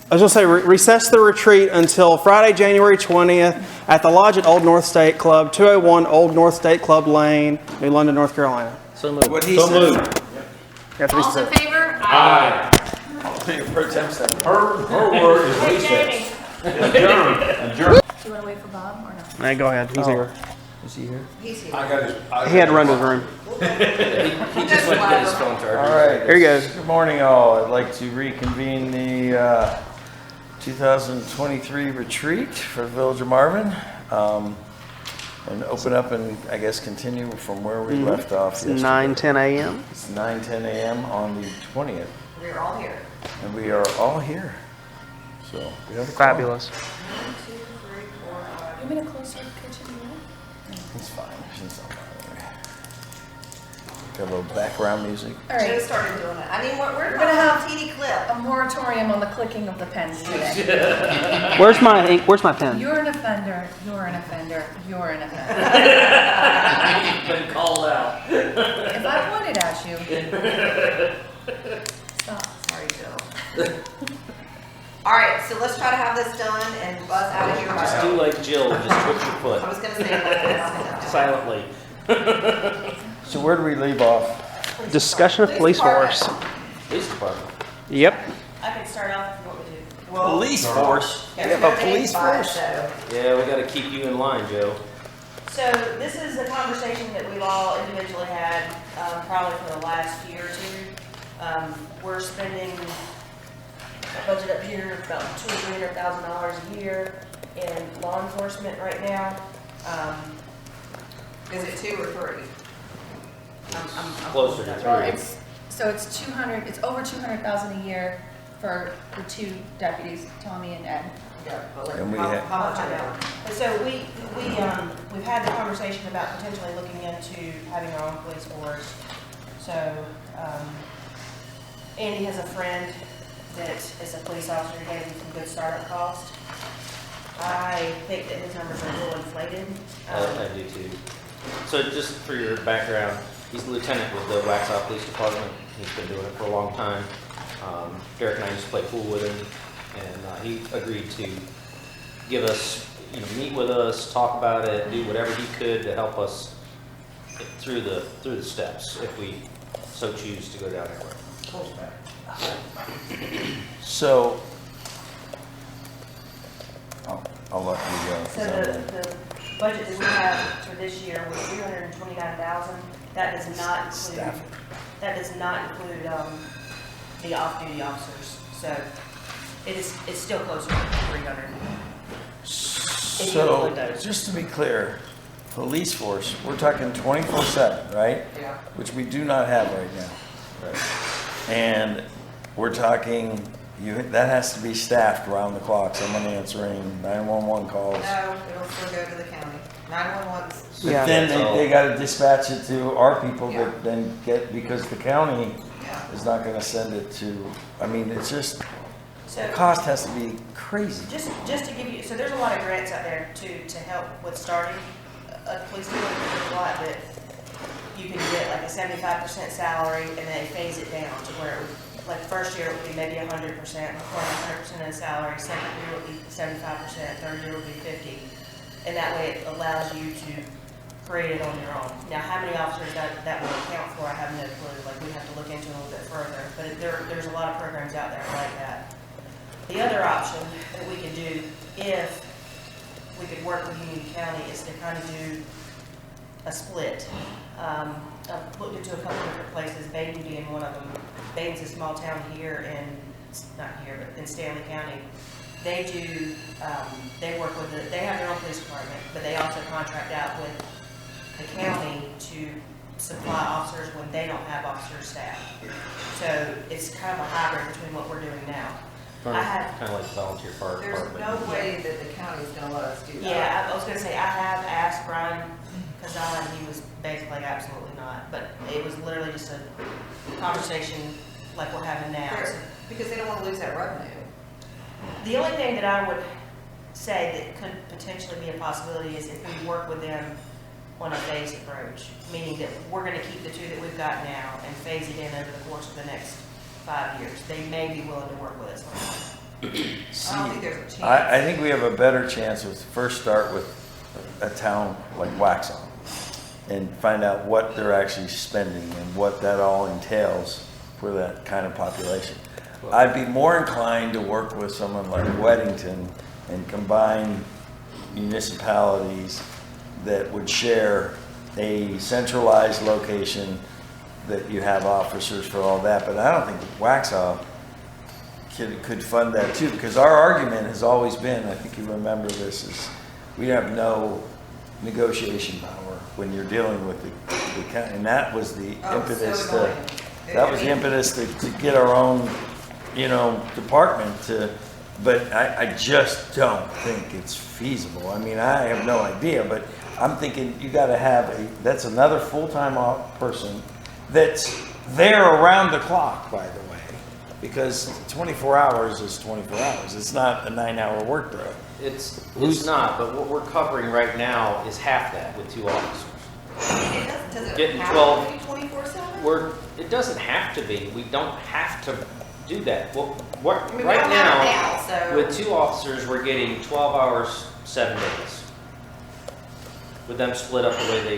I was going to say recess the retreat until Friday, January 20th at the Lodge at Old North State Club, 201 Old North State Club Lane, New London, North Carolina. So moved. What he So said. moved. That's what he All in said. favor? Pro tem secretary. Her word is recess. Adjourn. Do you want to wait for Bob or no? Hey, go ahead. He's here. Is he here? He's here. I got his. He had to run to his room. He just went to get his phone charger. All right. Here he goes. Good morning, all. I'd like to reconvene the 2023 retreat for the Village of Marvin. And open up and, I guess, continue from where we left off It's yesterday. 9:10 a.m. It's 9:10 a.m. on the 20th, We're all here. and we are all here. So, we have a call. Fabulous. 1, 2, 3, 4, 5. You want me to close your kitchen door? It's fine. She's not bothering me. Got a little background music. All Joe right. started doing it. I mean, we're gonna have a TD clip. A moratorium on the clicking of the pens today. Where's my ink? Where's my pen? You're an offender. You're an offender. You're an offender. Been called out. If I pointed at you. Stop. Sorry, Joe. All right, so let's try to have this done and buzz out of here. by- Just do like Jill, just twitch your I foot was gonna say like this. silently. So where do we leave off? Discussion of police force. Police department. Yep. I can start off with what we do. Well, Police force? We yeah, have a police force? Yeah, we gotta keep you in line, Joe. So this is a conversation that we've all individually had, probably for the last year or two. We're spending a budget up here of about $200,000 or $300,000 a year in law enforcement right now. Is it 2 or 3? I'm Closer to Well, three. it's over 200,000 a year for the 2 deputies, Tommy and Ed. Yeah, but like, And we how have- much I of know. it? And so we've had the conversation about potentially looking into having our own police force. So, Andy has a friend that is a police officer, who gave him some good startup cost. I think that his numbers are a little inflated. I do too. So just for your background, he's a lieutenant with the Waxhaw Police Department. He's been doing it for a long time. Derek and I used to play pool with him, and he agreed to give us, meet with us, talk about it, do whatever he could to help us through the steps if we so choose to go down that road. So, I'll let you go. So the budget that we have for this year was $329,000. That does not include, the off-duty officers. So it's still closer to 300. If you So, include those. just to be clear, police force, we're talking 24/7, right? Yeah. Which we do not have right now. And we're talking, that has to be staffed around the clock, someone answering 911 calls. No, it'll still go to the county. 911's. But Yeah. then That's all. they gotta dispatch it to our people Yeah. that then get, because the county Yeah. is not gonna send it to, I mean, it's just, So the cost has to be crazy. just to give you, so there's a lot of grants out there to help with starting a police department. There's a lot that you can get like a 75% salary and they phase it down to where it would, like first year it would be maybe 100%, 100% of the salary, second year would be 75%, third year would be 50. And that way it allows you to create it on your own. Now, how many officers that will account for, I have no clue. Like, we have to look into it a little bit further. But there's a lot of programs out there like that. The other option that we could do, if we could work with Union County, is to kind of do a split. I've looked into a couple different places, Baden being one of them. Baden's a small town here in, not here, but in Stanley County. They do, they work with, they have their own police department, but they also contract out with the county to supply officers when they don't have officer staff. So it's kind of a hybrid between what we're doing now. I have, Kind of like volunteer fire There's department. no way that the county's gonna let us do that. yeah, I was gonna say, I have asked Brian Kazan, he was basically like, absolutely not. But it was literally just a conversation like we're having now. Fair, because they don't wanna lose that revenue. The only thing that I would say that could potentially be a possibility is if we work with them on a phased approach, meaning that we're gonna keep the two that we've got now and phase it in over the course of the next 5 years. They may be willing to work with us on that. I don't think there's a chance. I think we have a better chance with, first start with a town like Waxhaw and find out what they're actually spending and what that all entails for that kind of population. I'd be more inclined to work with someone like Weddington and combine municipalities that would share a centralized location that you have officers for all that, but I don't think Waxhaw could fund that too, because our argument has always been, I think you remember this, is we have no negotiation power when you're dealing with the county, and that was the Oh, impetus so to, annoying. that was the impetus to get our own, department to, but I just don't think it's feasible. I mean, I have no idea, but I'm thinking you gotta have that's another full-time person that's there around the clock, by the way, because 24 hours is 24 hours. It's not a 9-hour workday. It's Who's- not, but what we're covering right now is half that with 2 officers. Does it Getting have 12. to be 24/7? It doesn't have to be. We don't have to do that. Well, I mean, we right don't have it now, so. with 2 officers, we're getting 12 hours, 7 days. With them split up the way they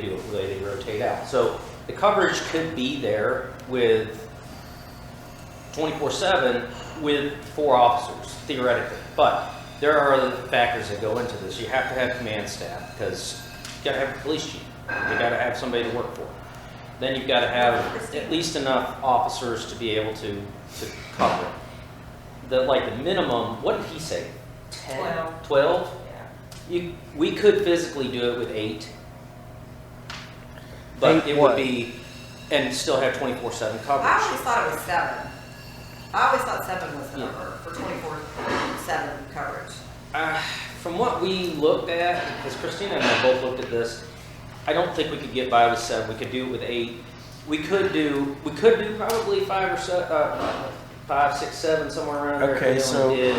do it, the way they rotate out. So the coverage could be there with 24/7 with 4 officers, theoretically. But there are other factors that go into this. You have to have command staff, because you gotta have a police chief. You gotta have somebody to work for. Then you've gotta have at least enough officers to be able to cover it. The minimum, what did he say? 10? 12. 12? Yeah. We could physically do it with 8. But 8 it what? would be, and still have 24/7 I coverage. always thought it was 7. I always thought 7 was the number for 24/7 coverage. From what we looked at, because Christina and I both looked at this, I don't think we could get by with 7. We could do it with 8. We could do probably 5 or 7, 5, 6, 7, somewhere around there. Okay, if so- anyone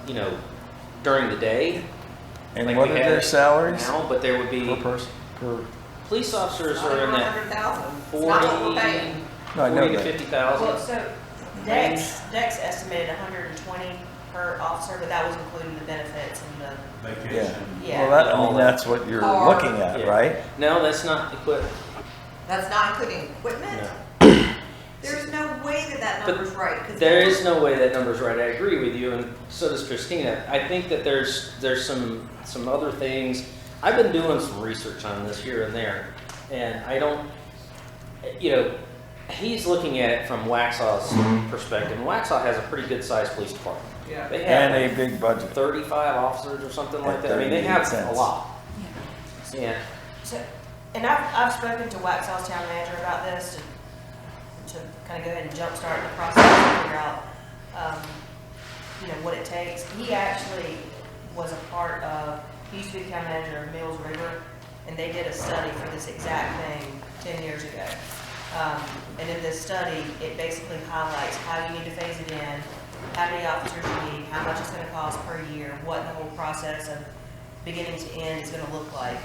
did, during the day. And like what we are have their salaries Now, but there would per be, person, per, police officers Not are even in that 100,000. It's not what we're 40, paying. no, I know 40 to that. 50,000. Well, so Dex estimated 120 per officer, but that was including the benefits and the, Vacation. yeah. Well, I mean, that's what you're Or- looking at, Yeah. right? No, that's not equipped. That's not including equipment? No. There's no way that But number's right. 'Cause There is no way that number's right. I agree with you, and so does Christina. I think that there's some other things. I've been doing some research on this here and there, and I don't, he's looking at it from Waxhaw's perspective. And Waxhaw has a pretty good sized police department. Yeah. They have And a big budget. 35 officers or something like At that. I mean, they have 38 a cents. lot. Yeah. So, and I've spoken to Waxhaw's town manager about this to kind of go ahead and jumpstart the process and figure out, what it takes. He actually was a part of, he used to be the town manager of Mills River, and they did a study for this exact thing 10 years ago. And in this study, it basically highlights how you need to phase it in, how many officers you need, how much it's gonna cost per year, what the whole process of beginning to end is gonna look like.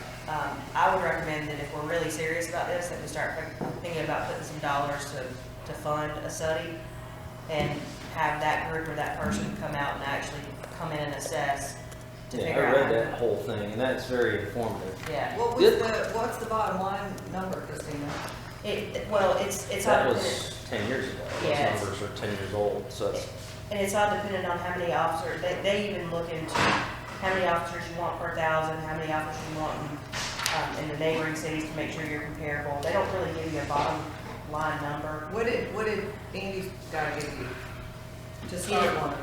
I would recommend that if we're really serious about this, that we start thinking about putting some dollars to fund a study and have that group or that person come out and actually come in and assess to Yeah, I figure out. read that whole thing, and that's very informative. Yeah. What's the bottom line number, Christina? It's That all was dependent, 10 years ago. Yeah, Those numbers are 10 years old, so it's, and it's all dependent on how many officers, they even look into how many officers you want per 1,000, how many officers you want in the neighboring cities to make sure you're comparable. They don't really give you a bottom line number. What did Andy's guy give you? To start one?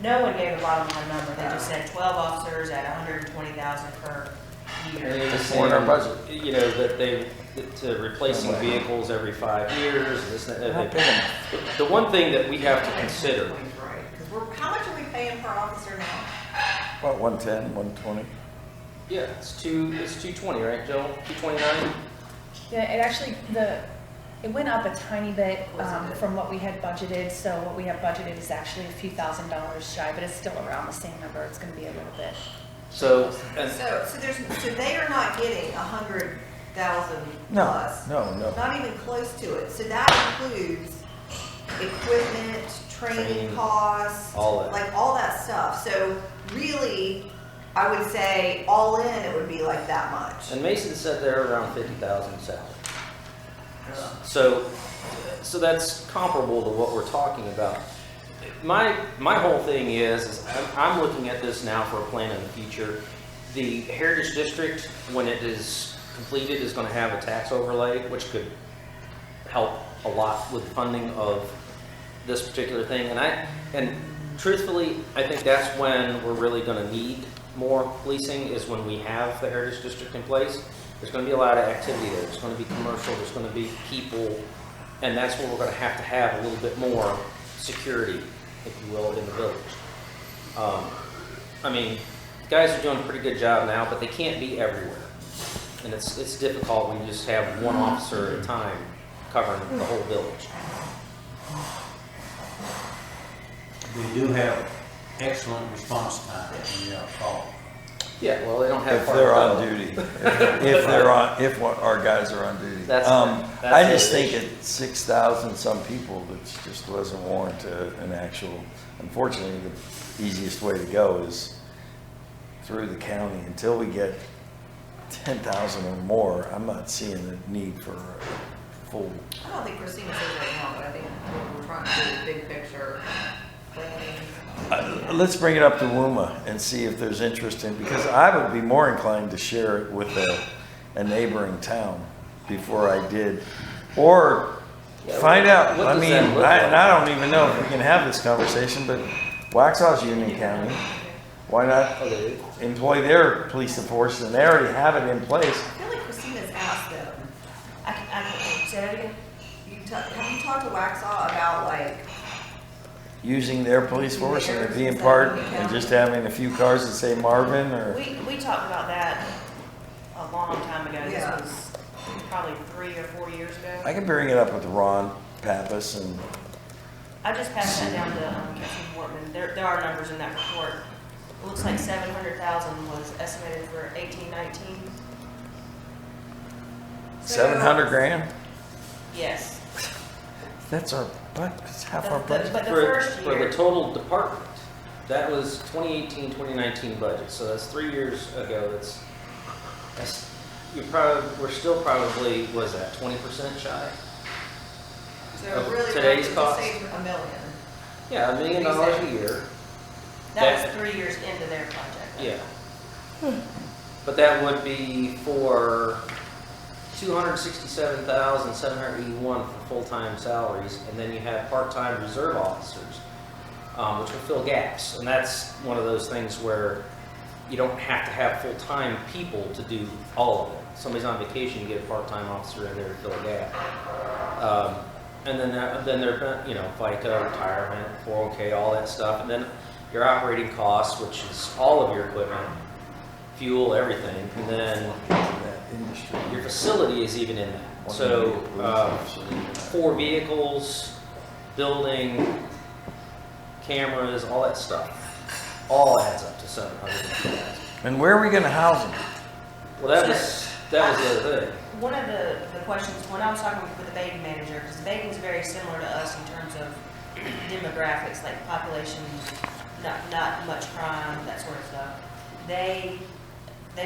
No one gave a bottom line number, they just said 12 officers at 120,000 per and year. they were That's more in our budget. saying, that to replacing vehicles every 5 years, this, and that. Not big enough. The one thing that we have to consider, Right, because how much are we paying per officer now? About 110, 120. yeah, it's 220, right, Joe? 229? Yeah, it actually, it went up a tiny bit from what we had budgeted, so what we have budgeted is actually a few $1,000s shy, but it's still around the same number, it's gonna be a little bit. So, and So they are not getting 100,000 No, plus? no. Not even close to it. So that includes equipment, training Training, costs, all that. like all that stuff. So really, I would say all in, it would be like that much. And Mason said they're around 50,000 salary. So that's comparable to what we're talking about. My whole thing is I'm looking at this now for a plan in the future. The Heritage District, when it is completed, is going to have a tax overlay, which could help a lot with funding of this particular thing. And truthfully, I think that's when we're really going to need more policing, is when we have the Heritage District in place. There's going to be a lot of activity there. There's going to be commercial. There's going to be people, and that's where we're going to have a little bit more security, if you will, in the village. I mean, guys are doing a pretty good job now, but they can't be everywhere, and it's difficult when you just have one officer at a time covering the whole village. We do have excellent response time when you're called. Yeah, well, they don't have. If far they're to on go. duty, if our guys are on duty. That's I just the think issue. at 6,000 some people, that just doesn't warrant an actual, unfortunately, the easiest way to go is through the county. Until we get 10,000 or more, I'm not seeing the need for a full. I don't think Christina says right now, but I think we're trying to do the big picture planning. Let's bring it up to WUMA and see if there's interest in, because I would be more inclined to share it with a neighboring town before I did. Or find out, what I does mean, that look like? and I don't even know if we can have this conversation, but Waxhaw's Union County. Why not employ their police force, and they already have it in place? I feel like Christina's asked them. I say that again? Have you talked to Waxhaw about like, Using their police force and it being part, and just having a few cars that say Marvin, or? We talked about that a long time ago. Yeah. This was probably 3 or 4 years ago. I can bring it up with Ron Pappas and. I just passed that down to Captain Wortman. There are numbers in that report. It looks like 700,000 was estimated for 18-19. 700 grand? Yes. That's our, that's half our budget. But the For first the year, total department, that was 2018, 2019 budget, so that's 3 years ago. We're still probably, was that 20% shy? so Of really, today's just cost? say $1 million. Yeah, $1 million a year. that was 3 years into their project. Yeah. But that would be for $267,781 for full-time salaries, and then you have part-time reserve officers, which will fill gaps. And that's one of those things where you don't have to have full-time people to do all of it. Somebody's on vacation, you get a part-time officer in there to fill a gap. And then there, you know, FICA, retirement, 401k, all that stuff, and then your operating costs, which is all of your equipment, fuel, everything, and then your facility is even in that. So 4 vehicles, building, cameras, all that stuff, all adds up to $750,000. And where are we gonna house them? Well, that was the other thing. One of the questions, when I was talking with the Baden manager, because Baden's very similar to us in terms of demographics, like population, not much crime, that sort of stuff. They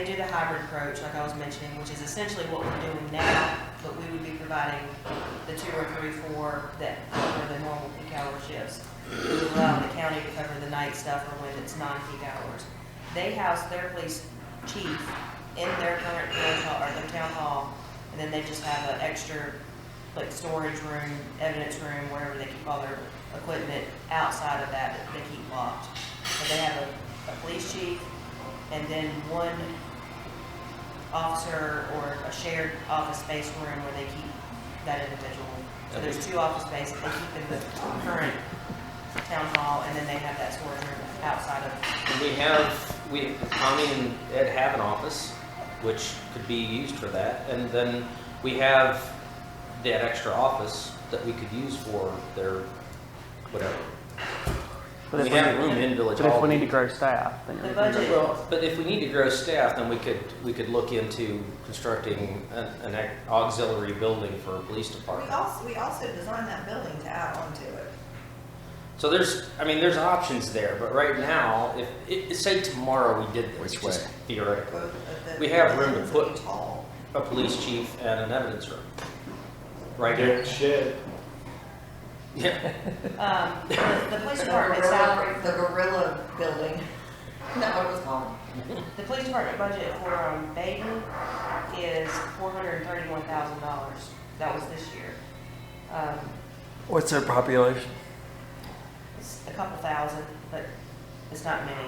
do the hybrid approach, like I was mentioning, which is essentially what we're doing now, but we would be providing the 2 or 3, 4 that cover the normal peak hour shifts. We would allow the county to cover the night stuff or when it's non-peak hours. They house their police chief in their current town hall, and then they just have an extra, like, storage room, evidence room, wherever they keep all their equipment outside of that they keep locked. So they have a police chief, and then one officer or a shared office space room where they keep that individual. So there's 2 office spaces they keep in the current town hall, and then they have that storage room outside of. Tommy and Ed have an office, which could be used for that, and then we have that extra office that we could use for their whatever. But We if have room in Village Hall. But if we need to grow staff, then The budget. Well, but if we need to grow staff, then we could look into constructing an auxiliary building for a police department. We also designed that building to add on to it. So there's options there, but right now, if say tomorrow we did this, Which just way? theoretically, The- we have room to it's put tall. a police chief and an evidence room. Right Derek here. Shed. Yeah. The police department salary, The gorilla building. Isn't that what it was called? the police department budget for Baden is $431,000. That was this year. What's their population? It's a couple thousand, but it's not many.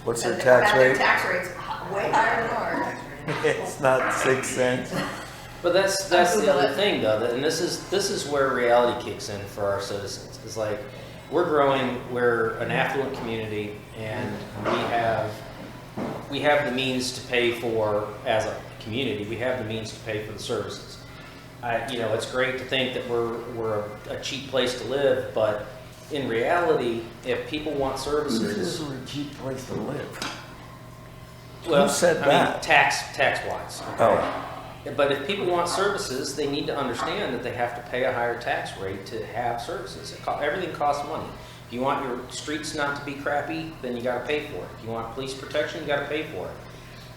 What's their And tax their rate? tax rate's way higher than ours. It's not 6 cents. But that's the other thing, though, and this is where reality kicks in for our citizens. It's like we're growing, we're an affluent community, and we have the means to pay for, as a community, we have the means to pay for the services. It's great to think that we're a cheap place to live, but in reality, if people want services, This is a cheap place to live. well, Who said I mean, that? tax wise. Oh. But if people want services, they need to understand that they have to pay a higher tax rate to have services. Everything costs money. If you want your streets not to be crappy, then you got to pay for it. If you want police protection, you got to pay for it.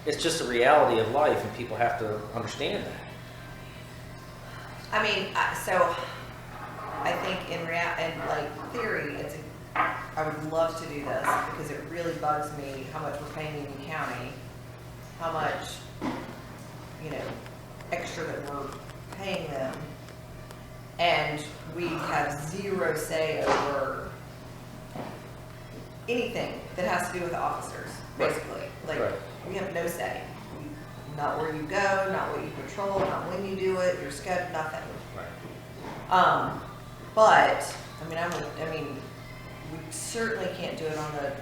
It's just a reality of life, and people have to understand that. I mean, so I think in theory, I would love to do this because it really bugs me how much we're paying Union County, how much, extra that we're paying them, and we have zero say over anything that has to do with the officers, basically. Like, Right. we have no say. Not where you go, not what you patrol, not when you do it, your schedule, nothing. Right. But, we certainly can't do it on the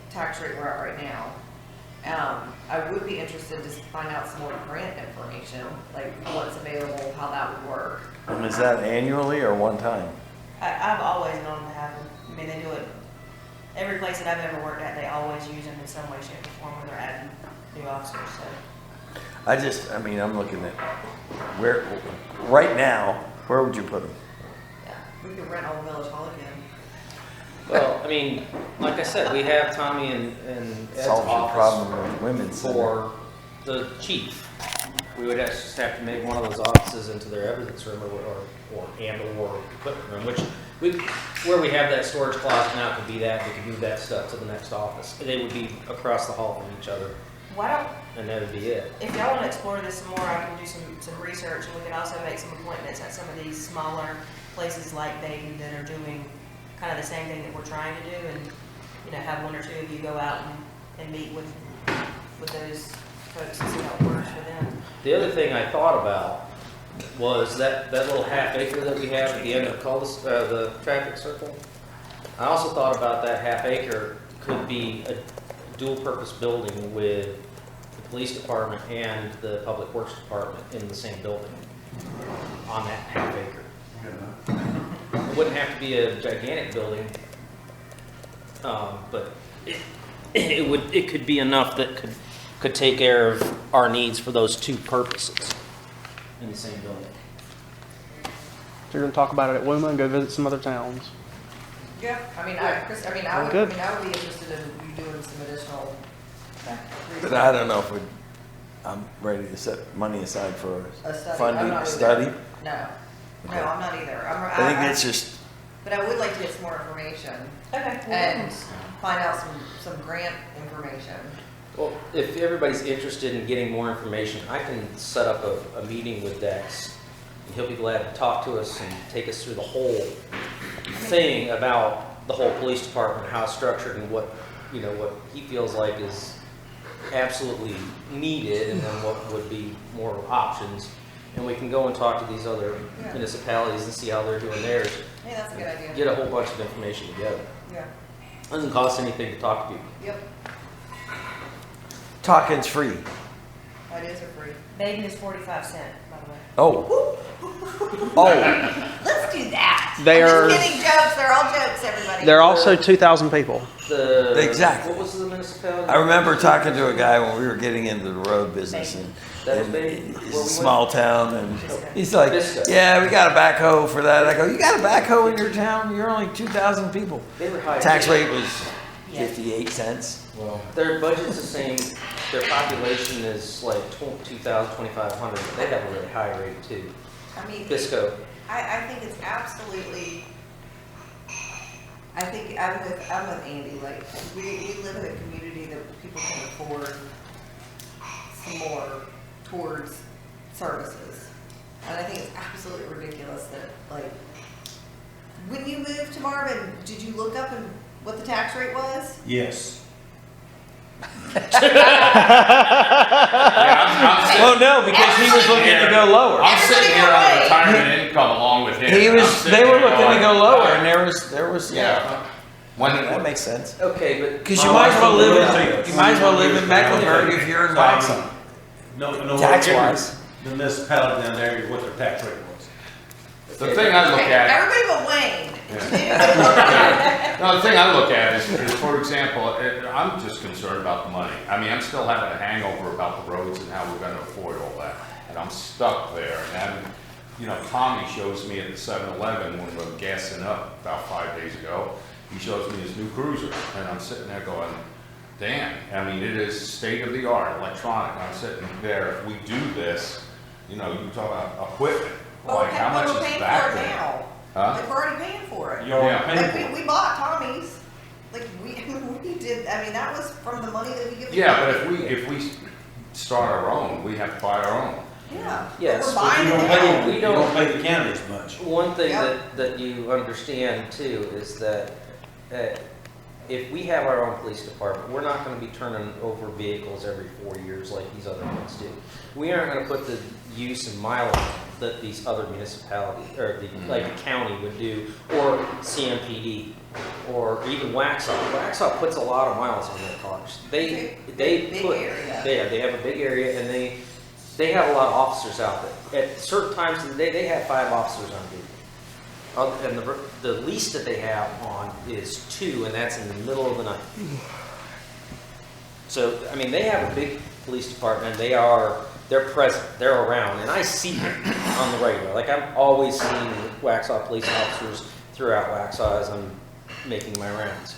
tax rate we're at right now. I would be interested to find out some more grant information, like what's available, how that would work. And is that annually or one time? I've always known them to have them. I mean, they do it, every place that I've ever worked at, they always use them in some way, shape, or form when they're adding new officers, so. I'm looking at right now, where would you put them? Yeah, we could rent Old Village Hall again. Well, like I said, we have Tommy and Ed's Solves your office problem with women's. for the chief. We would just have to make one of those offices into their evidence room or equipment room, where we have that storage closet now could be that. We could move that stuff to the next office. They would be across the hall from each other. Why don't, and that'd be it. if y'all wanna explore this some more, I can do some research, and we can also make some appointments at some of these smaller places like Dayton that are doing kind of the same thing that we're trying to do, and, you know, have one or two of you go out and meet with those folks and see how it works for them. The other thing I thought about was that little half acre that we have at the end of the traffic circle. I also thought about that half acre could be a dual purpose building with the police department and the public works department in the same building on that half acre. It wouldn't have to be a gigantic building, but it could be enough that could take care of our needs for those two purposes in the same building. So you're going to talk about it at WUMA and go visit some other towns. Yeah, I would Good. be interested in you doing some additional research. But I don't know if I'm ready to set money aside for A study. I'm funding not a either. study. No, Okay. I'm not either. I think it's just, But I would like to get some more information Okay. and find out some grant information. Well, if everybody's interested in getting more information, I can set up a meeting with Dex. And he'll be glad to talk to us and take us through the whole thing about the whole police department, how it's structured, and what he feels like is absolutely needed, and then what would be more options. And we can go and talk to these other municipalities and see how they're doing theirs. Hey, that's a good idea. Get a whole bunch of information together. Yeah. Doesn't cost anything to talk to people. Yep. talking's free. Ideas are free. Bacon is 45 cents, by the way. Oh. Let's do that. They I'm are- just kidding, jokes. They're all jokes, everybody. There are also 2,000 people. Exactly. What was the municipality? I remember talking to a guy when we were getting into the road business, and That was Bacon? Where we it's a went? small town, and he's like, Bisco. yeah, we got a backhoe for that. I go, you got a backhoe in your town? You're only 2,000 people. They were high. Tax rate was 58 cents. Well, Their budget's the same, their population is like 2,000, 2,500, but they have a really high rate too. I mean, Bisco. I think it's absolutely, I think I'm with Andy, like, we live in a community that people can afford some more towards services. And I think it's absolutely ridiculous that, like, when you moved to Marvin, did you look up and what the tax rate was? Yes. Oh, no, because he was looking to go lower. I'm sitting here on retirement income along with him. He and I'm was, sitting they were here looking to go going, lower, and there was, Yeah. that makes sense. Okay, but. Because you might as well live in Mecklenburg if you're in Waxhaw. No, Tax-wise. the municipality down there, what their tax rate was. The thing I look at, Everybody but Wayne. no, the thing I look at is for example, I'm just concerned about the money. I mean, I'm still having a hangover about the roads and how we're gonna afford all that. And I'm stuck there. And Tommy shows me at the 7-Eleven when we're gassing up about 5 days ago. He shows me his new cruiser, and I'm sitting there going, damn, I mean, it is state-of-the-art, electronic. I'm sitting there, if we do this, you talk about equipment, like how much We're is paying that for it thing? now. Huh? Like, we're already paying for it. You're already Yeah. paying for Like, it. we bought Tommy's, like, we did, I mean, that was from the money that we give. Yeah, but if we start our own, we have to buy our own. Yeah. Yes, We're but buying You it don't now. pay, We you don't- don't pay the county as much. One thing Yep. that you understand too is that if we have our own police department, we're not gonna be turning over vehicles every 4 years like these other ones do. We aren't gonna put the use and mileage that these other municipalities, or like the county would do, or CMPD, or even Waxhaw. Waxhaw puts a lot of miles on their cars. They Big put, area. they have a big area, and they have a lot of officers out there. At certain times of the day, they have 5 officers on duty. And the least that they have on is 2, and that's in the middle of the night. So, I mean, they have a big police department. They're present. They're around, and I see them on the regular. Like, I'm always seeing Waxhaw police officers throughout Waxhaw as I'm making my rounds.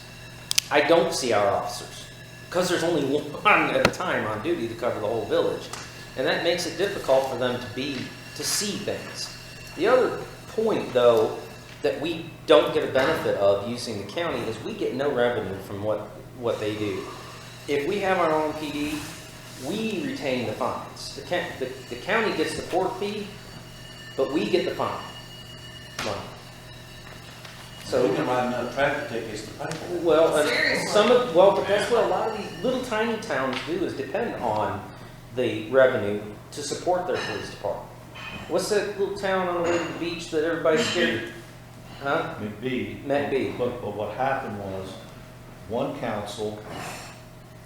I don't see our officers because there's only one at a time on duty to cover the whole village, and that makes it difficult for them to see things. The other point, though, that we don't get a benefit of using the county is we get no revenue from what they do. If we have our own PD, we retain the fines. The county gets the port fee, but we get the fine money. So We can write enough traffic tickets to pay for it. well, and Seriously. but that's what a lot of these little tiny towns do, is depend on the revenue to support their police department. What's that little town on the way to the beach that everybody's scared? Huh? McBee. McBee. But what happened was, one council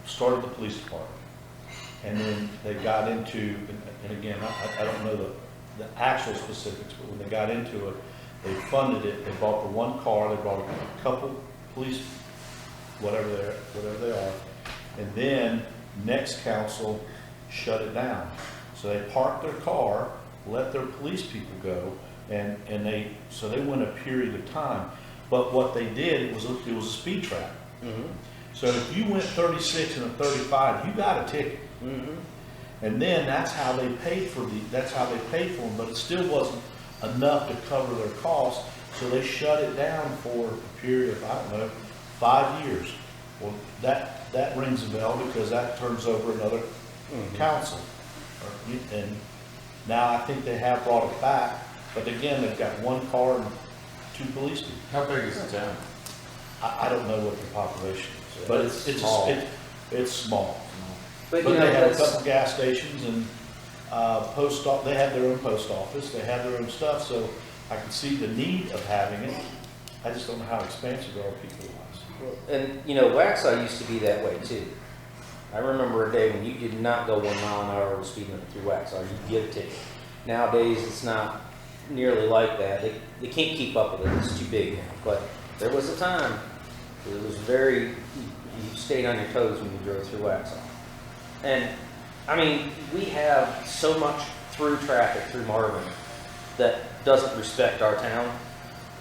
started the police department. And then they got into, and again, I don't know the actual specifics, but when they got into it, they funded it, they bought the one car, they bought a couple police, whatever they are. And then next council shut it down. So they parked their car, let their police people go, and so they went a period of time. But what they did, it was a speed trap. Mm-hmm. So if you went 36 and a 35, you got a ticket. Mm-hmm. And then that's how they paid for them, but it still wasn't enough to cover their costs. So they shut it down for a period of, I don't know, 5 years. Well, that rings a bell because that turns over another council. And now I think they have brought it back, but again, they've got one car and 2 police people. How big is the town? I don't know what the population is, but it's small. It's small. But, But you know, they have a that's, couple gas stations and they have their own post office, they have their own stuff, so I can see the need of having it. I just don't know how expansive our people was. and you know, Waxhaw used to be that way too. I remember a day when you did not go 1 mile an hour over the speed limit through Waxhaw, you'd get a ticket. Nowadays, it's not nearly like that. They can't keep up with it, it's too big now. But there was a time, it was you stayed on your toes when you drove through Waxhaw. And, I mean, we have so much through traffic through Marvin that doesn't respect our town.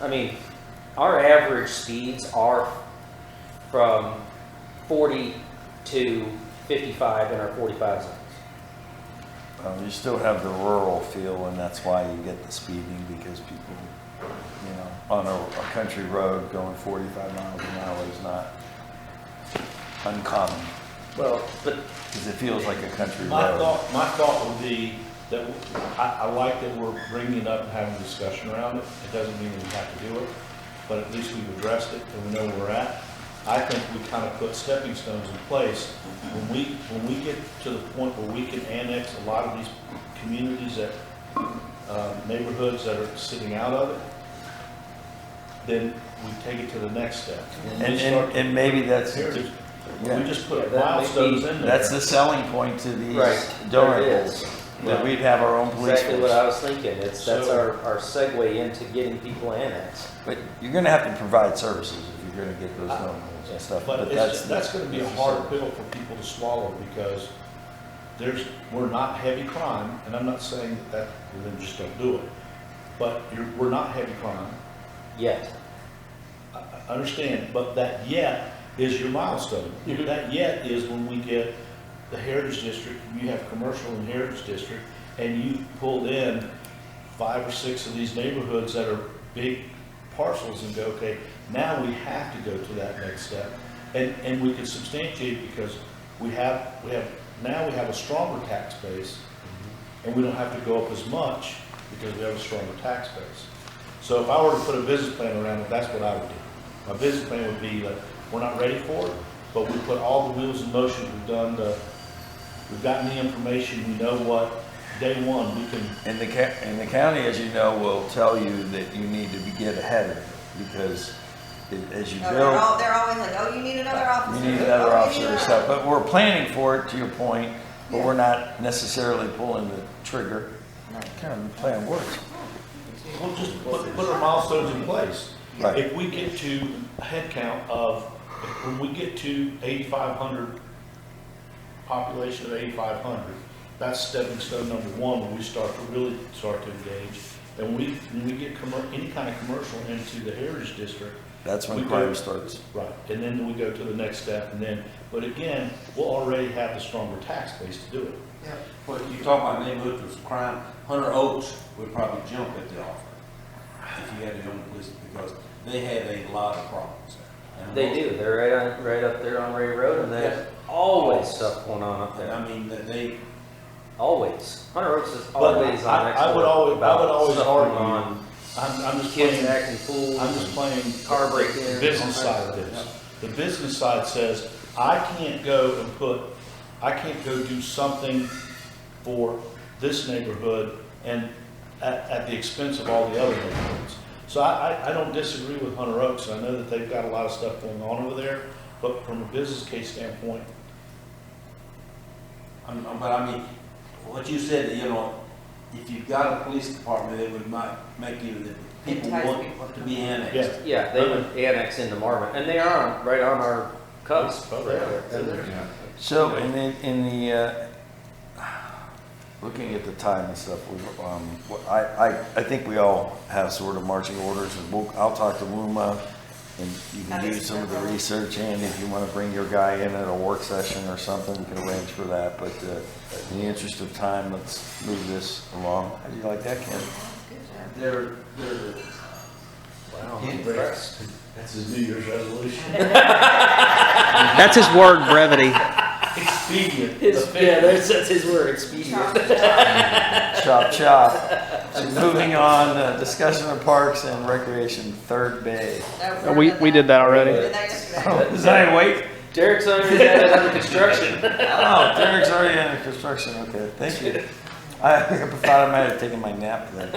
I mean, our average speeds are from 40 to 55 in our 45 zones. You still have the rural feel, and that's why you get the speeding, because people, on a country road going 45 miles an hour is not uncommon, Well, but because it feels like a country My road. thought would be that I like that we're bringing it up and having a discussion around it. It doesn't mean that we have to do it, but at least we've addressed it and we know where we're at. I think we kind of put stepping stones in place. When we get to the point where we can annex a lot of these communities that, neighborhoods that are sitting out of it, then we take it to the next step. When we start- And maybe that's, Heritage, yeah. we just put Yeah, that may milestones be- in there. That's the selling point to these Right, donor there it polls, is. that we'd have our own police exactly what I force. was thinking. That's our segue into getting people annexed. But you're gonna have to provide services if you're gonna get those donor polls and stuff. But that's gonna be a hard pill for people to swallow, because we're not heavy crime, and I'm not saying that then just don't do it. But we're not heavy crime. Yet. I understand, but that yet is your milestone. Mhm. That yet is when we get the Heritage District, you have commercial in Heritage District, and you pulled in 5 or 6 of these neighborhoods that are big parcels and go, okay, now we have to go to that next step. And we can substantiate, because we have a stronger tax base, and we don't have to go up as much because we have a stronger tax base. So if I were to put a business plan around it, that's what I would do. My business plan would be that we're not ready for it, but we put all the wheels in motion. We've gotten the information. We know what day one we can. And the county, as you know, will tell you that you need to get ahead of it, because as you No, build, they're always like, oh, you need another officer. you need another Oh, you officer need and another. stuff. But we're planning for it, to your point, but Yeah. we're not necessarily pulling the trigger. Kind of the plan works. We'll just put our milestones in place. Right. If we get to a head count of, when we get to 8,500, population of 8,500, that's stepping stone number one, when we start to really start to engage. And when we get any kind of commercial into the Heritage District. That's when we go- crime starts. Right, and then we go to the next step, and then, but again, we'll already have the stronger tax base to do it. Yeah. But you talk about neighborhoods with crime, Hunter Oaks would probably jump at the offer if you had it on the list, because they have a lot of problems there. And They most- do. They're right up there on Ray Road, and they have all always stuff going on up there. I mean, that they, Always. Hunter Oaks is But always on next I would door always about stuff going argue, on. I'm just Kids playing, acting fools. I'm just playing Car the break-ins, business all side kinds of of this. stuff. The business side says, I can't go do something for this neighborhood and at the expense of all the other neighborhoods. So I don't disagree with Hunter Oaks. I know that they've got a lot of stuff going on over there, but from a business case standpoint, but I mean, what you said, you know, if you've got a police department, it would make you, the people Entice want people. to be annexed. yeah. Yeah, they would annex into Marvin, and they are right on our cusp right there. Yeah. So in the, looking at the time and stuff, I think we all have sort of marching orders, and I'll talk to WUMA, and you can do some of the research, and if you want to bring your guy in at a work session or something, we can arrange for that, but in the interest of time, let's move this along. How do you like that, Ken? They're, Wow, I'm impressed. That's his New Year's resolution. That's his word, brevity. Expedient. That's his word, expedient. Chop, chop. So moving on, discussion of parks and recreation, Third Bay. No, We did that We already. did that yesterday. Is that wait? Derek's under that under construction. Oh, Derek's already under construction, okay, thank you. I thought I might have taken my nap then.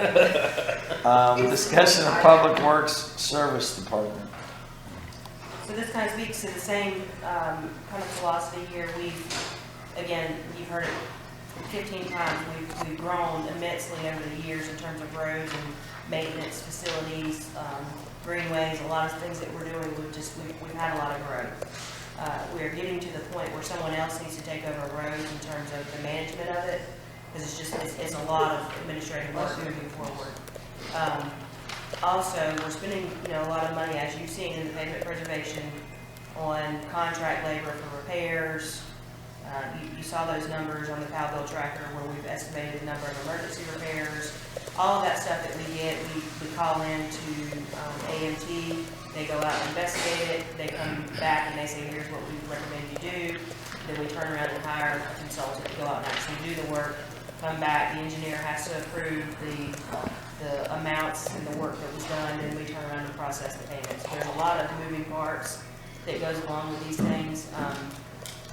Discussion of Public Works Service Department. So this kind of speaks to the same kind of philosophy here. Again, you've heard it 15 times, we've grown immensely over the years in terms of roads and maintenance facilities, greenways, a lot of things that we're doing, we've had a lot of growth. We are getting to the point where someone else needs to take over roads in terms of the management of it, because it's a lot of administrative work moving forward. Also, we're spending, a lot of money, as you've seen in the pavement preservation, on contract labor for repairs. You saw those numbers on the Powell tracker where we've estimated the number of emergency repairs. All of that stuff that we get, we call in to AMT. They go out and investigate it. They come back and they say, here's what we recommend you do. Then we turn around and hire a consultant to go out and actually do the work. Come back, the engineer has to approve the amounts and the work that was done, and we turn around and process the payments. There's a lot of moving parts that goes along with these things.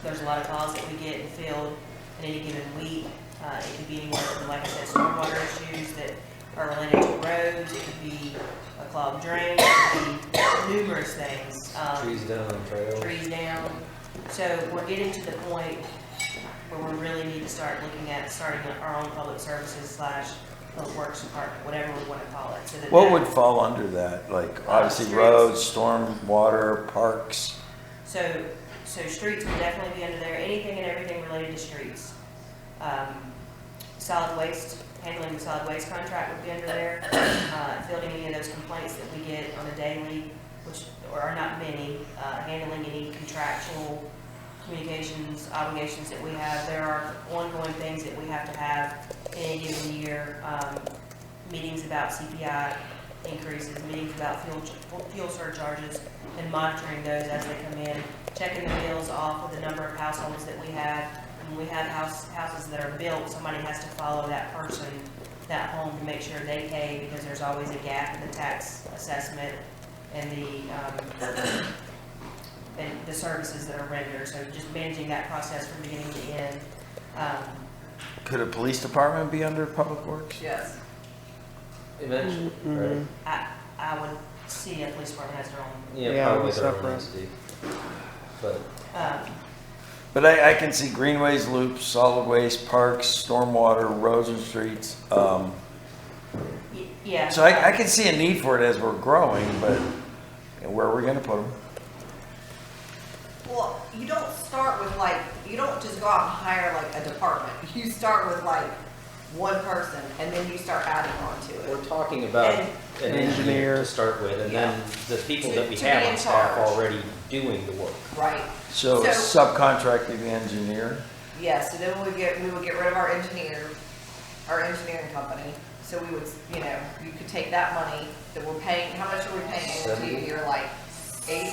There's a lot of calls that we get in the field in any given week. It could be anywhere from, like I said, stormwater issues that are related to roads. It could be a clogged drain. It could be numerous things. Trees down on trails. Trees down. So we're getting to the point where we really need to start looking at starting our own public services / public works department, whatever we want to call it. So What would fall under that? Like, obviously, Streets. roads, storm, water, parks? So streets would definitely be under there, anything and everything related to streets. Solid waste, handling the solid waste contract would be under there. Fielding any of those complaints that we get on a daily, which are not many, handling any contractual communications, obligations that we have. There are ongoing things that we have to have in any given year. Meetings about CPI increases, meetings about fuel surcharges, and monitoring those as they come in, checking the bills off of the number of households that we have. When we have houses that are built, somebody has to follow that person, that home, to make sure they pay, because there's always a gap in the tax assessment and the services that are rendered. So just managing that process from beginning to end. Could a police department be under Public Works? Yes. Eventually, right? I would see a police department has their own. Yeah, probably their own separate. entity. But But I can see greenways, loops, solid waste, parks, stormwater, roads and streets. Yeah. So I can see a need for it as we're growing, but where are we gonna put them? Well, you don't start with you don't just go out and hire a department. You start with one person and then you start adding on to it. we're talking about And- an engineer to start with, and then the people that we To have be on in staff charge. already doing the work. Right. So subcontracting the engineer? Yeah, so then we would get rid of our engineering company. So we would, you could take that money that we're paying, how much are we paying into a year, 8?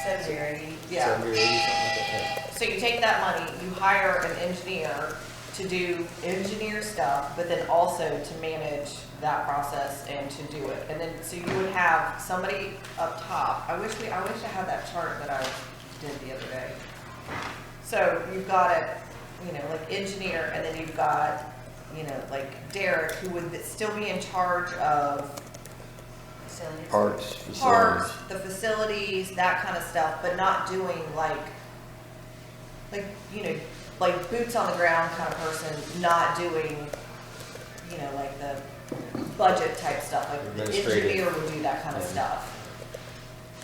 70 or 80. Yeah. 70 or 80, something like that. So you take that money, you hire an engineer to do engineer stuff, but then also to manage that process and to do it. And then, so you would have somebody up top. I wish I had that chart that I did the other day. So you've got it, you know, like engineer, and then you've got, you know, like Derek, who would still be in charge of Facilities. Parts, parts, facilities. the facilities, that kind of stuff, but not doing like, you know, like boots on the ground kind of person, not doing, you know, like the budget type stuff, like the Administrative. engineer would do that kind of Yeah. stuff.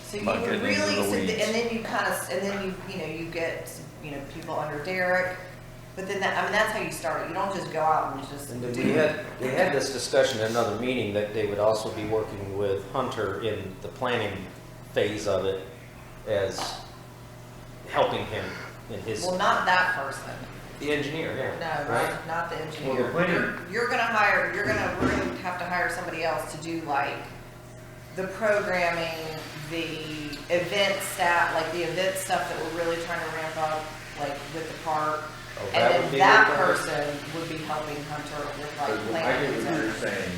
So you Not would getting into really, the weeds. and then you kind of, and then you know, you get, you know, people under Derek, but then that, I mean, that's how you start it. You don't just go out and just And then do. we had this discussion in another meeting that they would also be working with Hunter in the planning phase of it as helping him in his, Well, not that person. the engineer, yeah. No, Right? not the Well, engineer. the planner- You're gonna hire, we're gonna have to hire somebody else to do like the programming, the event staff, like the event stuff that we're really trying to ramp up, like with the park. Oh, And that would then be that with Hunter. person would be helping Hunter with like I planning. get what and- you're saying.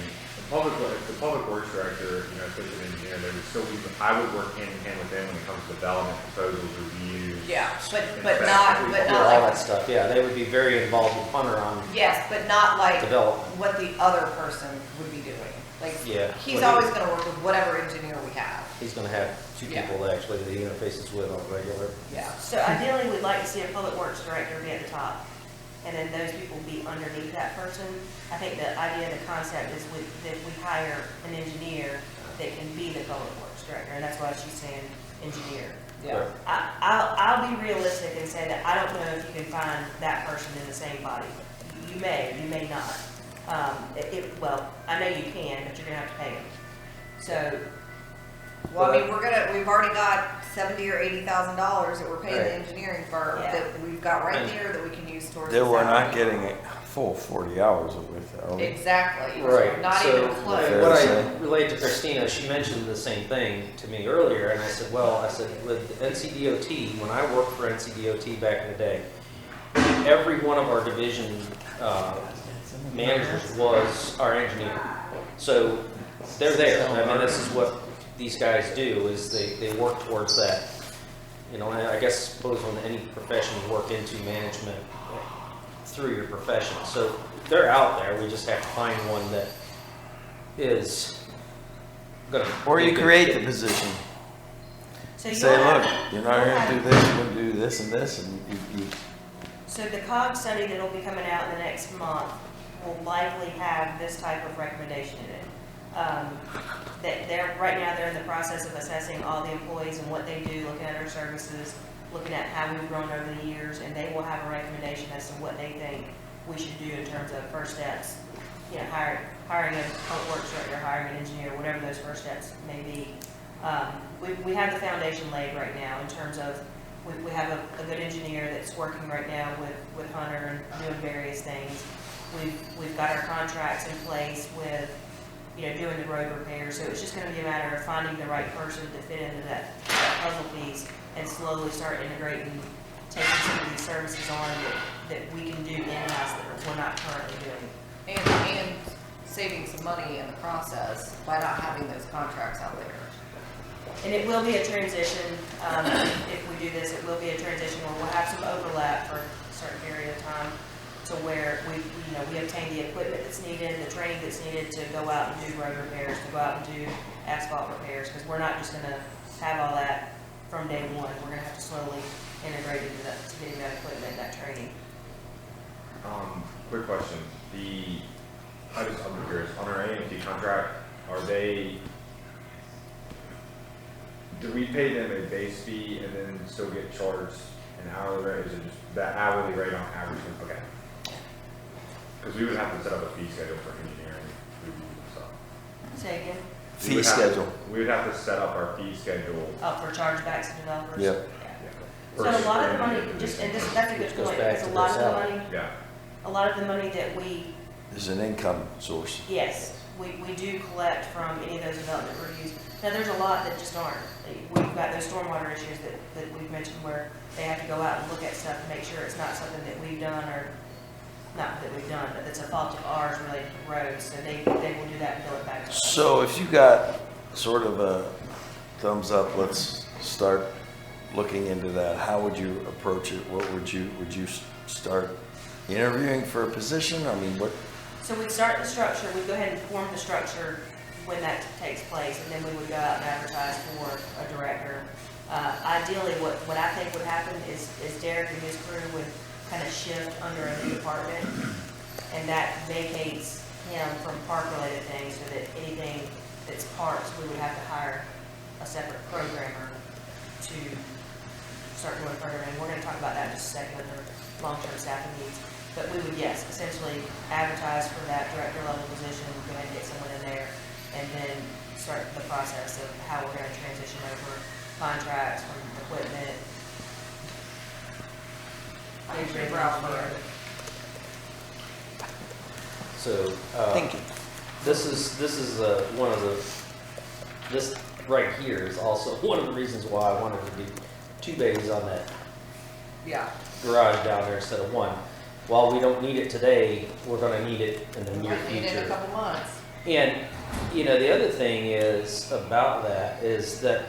The public works director, you know, especially an engineer, they would still be, I would work hand in hand with them when it comes to development, proposals, reviews. Yeah, but inspection, not Yeah, like. all that stuff, yeah, they would be very involved with Hunter on Yes, but not like development. what the other person would be doing. Like, Yeah. he's Well, always gonna work with whatever engineer we have. He's gonna have two Yeah. people actually that he interfaces with on a regular. Yeah. So ideally, we'd like to see a public works director be at the top, and then those people be underneath that person. I think the idea, the concept is that we hire an engineer that can be the public works director, and that's why she's saying engineer. Yeah. I'll be realistic and say that I don't know if you can find that person in the same body. You may not. Well, I know you can, but you're gonna have to pay them. So, Well, I mean, we've already got $70,000 or $80,000 that we're paying the Right. engineering firm, Yeah. that we've got right And- there that we can use towards. That the we're not salary. getting a full 40 hours with, are we? Exactly. Right, Not so even close. Fair what to I say. relayed to Christina, she mentioned the same thing to me earlier, and I said, well, with NCDOT, when I worked for NCDOT back in the day, every one of our division managers was our engineer. So they're there. I mean, this is what these guys do, is they work towards that. You know, and I guess suppose when any profession you work into management through your profession. So they're out there. We just have to find one that is gonna. Or you create the position. so Say, you'll have- look, you're not you'll here to have- do this, you're going to do this and this, and you So the COG study that'll be coming out in the next month will likely have this type of recommendation in it. Right now, they're in the process of assessing all the employees and what they do, looking at our services, looking at how we've grown over the years, and they will have a recommendation as to what they think we should do in terms of first steps. You know, hiring a public works director, hiring an engineer, whatever those first steps may be. We have the foundation laid right now in terms of, we have a good engineer that's working right now with Hunter and doing various things. We've got our contracts in place with, you know, doing the road repairs, so it's just gonna be a matter of finding the right person to fit into that puzzle piece and slowly start integrating, taking some of these services on that we can do in-house that we're not currently doing. And saving some money in the process by not having those contracts out there. And it will be a transition, if we do this, it will be a transition where we'll have some overlap for a certain period of time to where we obtain the equipment that's needed, the training that's needed to go out and do road repairs, to go out and do asphalt repairs, because we're not just gonna have all that from day one. We're gonna have to slowly integrate into that, to getting that equipment, that training. Quick question, I'm curious, on our AMT contract, do we pay them a base fee and then still get charged an hourly rate, or is it just that hourly rate on average? Okay. Because we would have to set up a fee schedule for engineering, so. Say again? fee schedule. We would have to set up our fee schedule. For chargebacks to developers? Yep. So a lot of the money, that's a good Goes point, back because to their salary. Yeah. a lot of the money that we, There's an income source. yes, we do collect from any of those development reviews. Now, there's a lot that just aren't. We've got those stormwater issues that we've mentioned where they have to go out and look at stuff and make sure it's not something that we've done or, not that we've done, but that's a fault of ours related to roads. So they will do that and bill it back to us. So if you got sort of a thumbs up, let's start looking into that, how would you approach it? What would you start interviewing for a position? I mean, what? So we'd start the structure, we'd go ahead and form the structure when that takes place, and then we would go out and advertise for a director. Ideally, what I think would happen is Derek and his crew would kind of shift under a new department, and that vacates him from park-related things, so that anything that's parks, we would have to hire a separate programmer to start doing programming. We're gonna talk about that in just a second with the long-term staffing needs. But we would, yes, essentially advertise for that director level position, go ahead and get someone in there, and then start the process of how we're gonna transition over contracts from equipment. So, Thank you. this is one of the, this right here is also one of the reasons why I wanted to do 2 bays on that Yeah. garage down there instead of 1. While we don't need it today, we're gonna need it in the near Might need it in a future. couple months. And, you know, the other thing is about that is that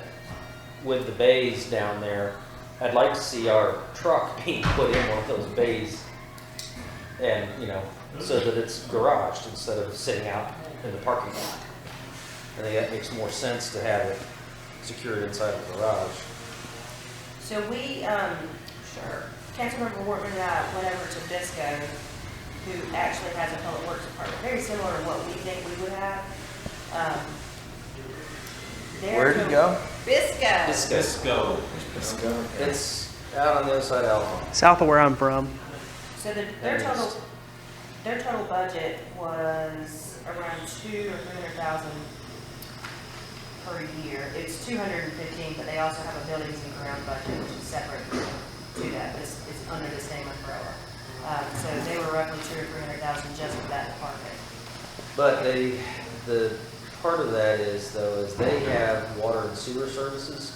with the bays down there, I'd like to see our truck being put in one of those bays and, you know, so that it's garaged instead of sitting out in the parking lot. I think that makes more sense to have it secured inside of the garage. So we, Councilmember Wortman and I went over to Bisco, who actually has a public works department, very similar to what we think we would have. Where'd you go? Bisco. Bisco. It's out on the other side of Alabama. South of where I'm from. So their total budget was around $200,000 or $300,000 per year. It's 215, but they also have a buildings and ground budget, which is separate to that. This is under the same umbrella. So they were roughly $200,000 or $300,000 just for that department. But the part of that is though, is they have water and sewer services,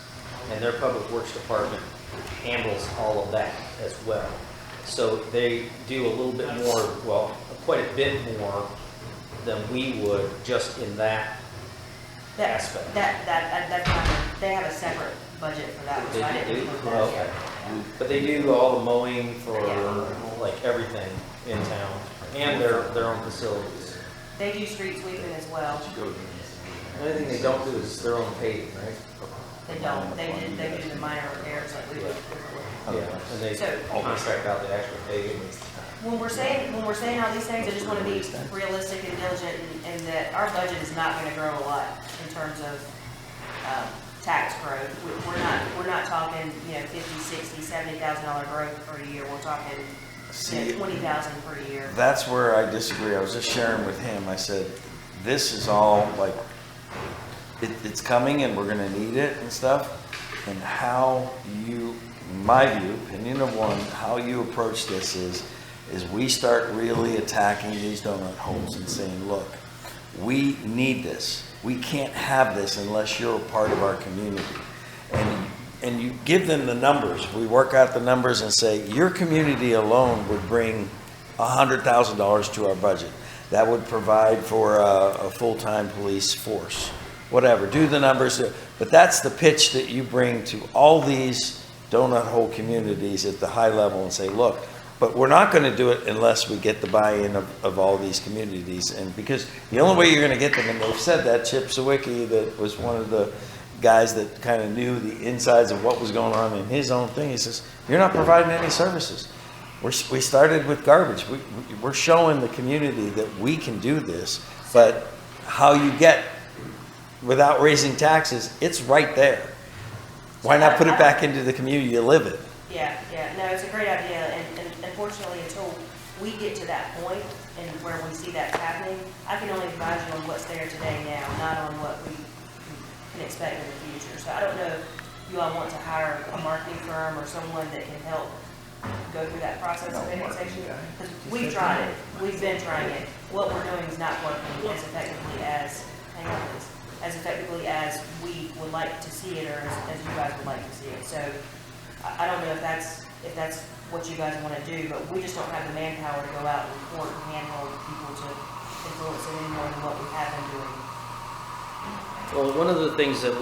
and their public works department handles all of that as well. So they do a little bit more, well, quite a bit more than we would just in that aspect. That's not, they have a separate budget for that, which I didn't include that Okay. yet. But they do all the mowing for like everything in town and their own facilities. They do street sweeping as well. The only thing they don't do is their own paving, right? They don't, they do the minor repairs like we would. Yeah, and they So- contract out the actual paving. When we're saying all these things, I just want to be realistic and diligent and that our budget is not going to grow a lot in terms of tax growth. We're not talking, you know, $50,000, $60,000, $70,000 growth per year. We're talking, you know, $20,000 per year. That's where I disagree. I was just sharing with him. I said, this is all like, it's coming and we're gonna need it and stuff. And how you, in my view, opinion of one, how you approach this is we start really attacking these donut holes and saying, look, we need this. We can't have this unless you're a part of our community. And you give them the numbers. We work out the numbers and say, your community alone would bring $100,000 to our budget. That would provide for a full-time police force, whatever. Do the numbers. But that's the pitch that you bring to all these donut hole communities at the high level and say, look, but we're not going to do it unless we get the buy-in of all these communities. And because the only way you're going to get them, and they've said that, Chip Sawicki, that was one of the guys that kind of knew the insides of what was going on in his own thing, he says, you're not providing any services. We started with garbage. We're showing the community that we can do this, but how you get without raising taxes, it's right there. Why not put it back into the community you live in? Yeah, no, it's a great idea, and unfortunately, until we get to that point and where we see that happening, I can only advise you on what's there today now, not on what we can expect in the future. So I don't know if you all want to hire a marketing firm or someone that can help go through that process of annexation? Because we've tried it, we've been trying it. What we're doing is not working as effectively as, hang on, please, as effectively as we would like to see it, or as you guys would like to see it. So I don't know if that's what you guys want to do, but we just don't have the manpower to go out and report and handhold people to influence it any more than what we have been doing. Well, one of the things that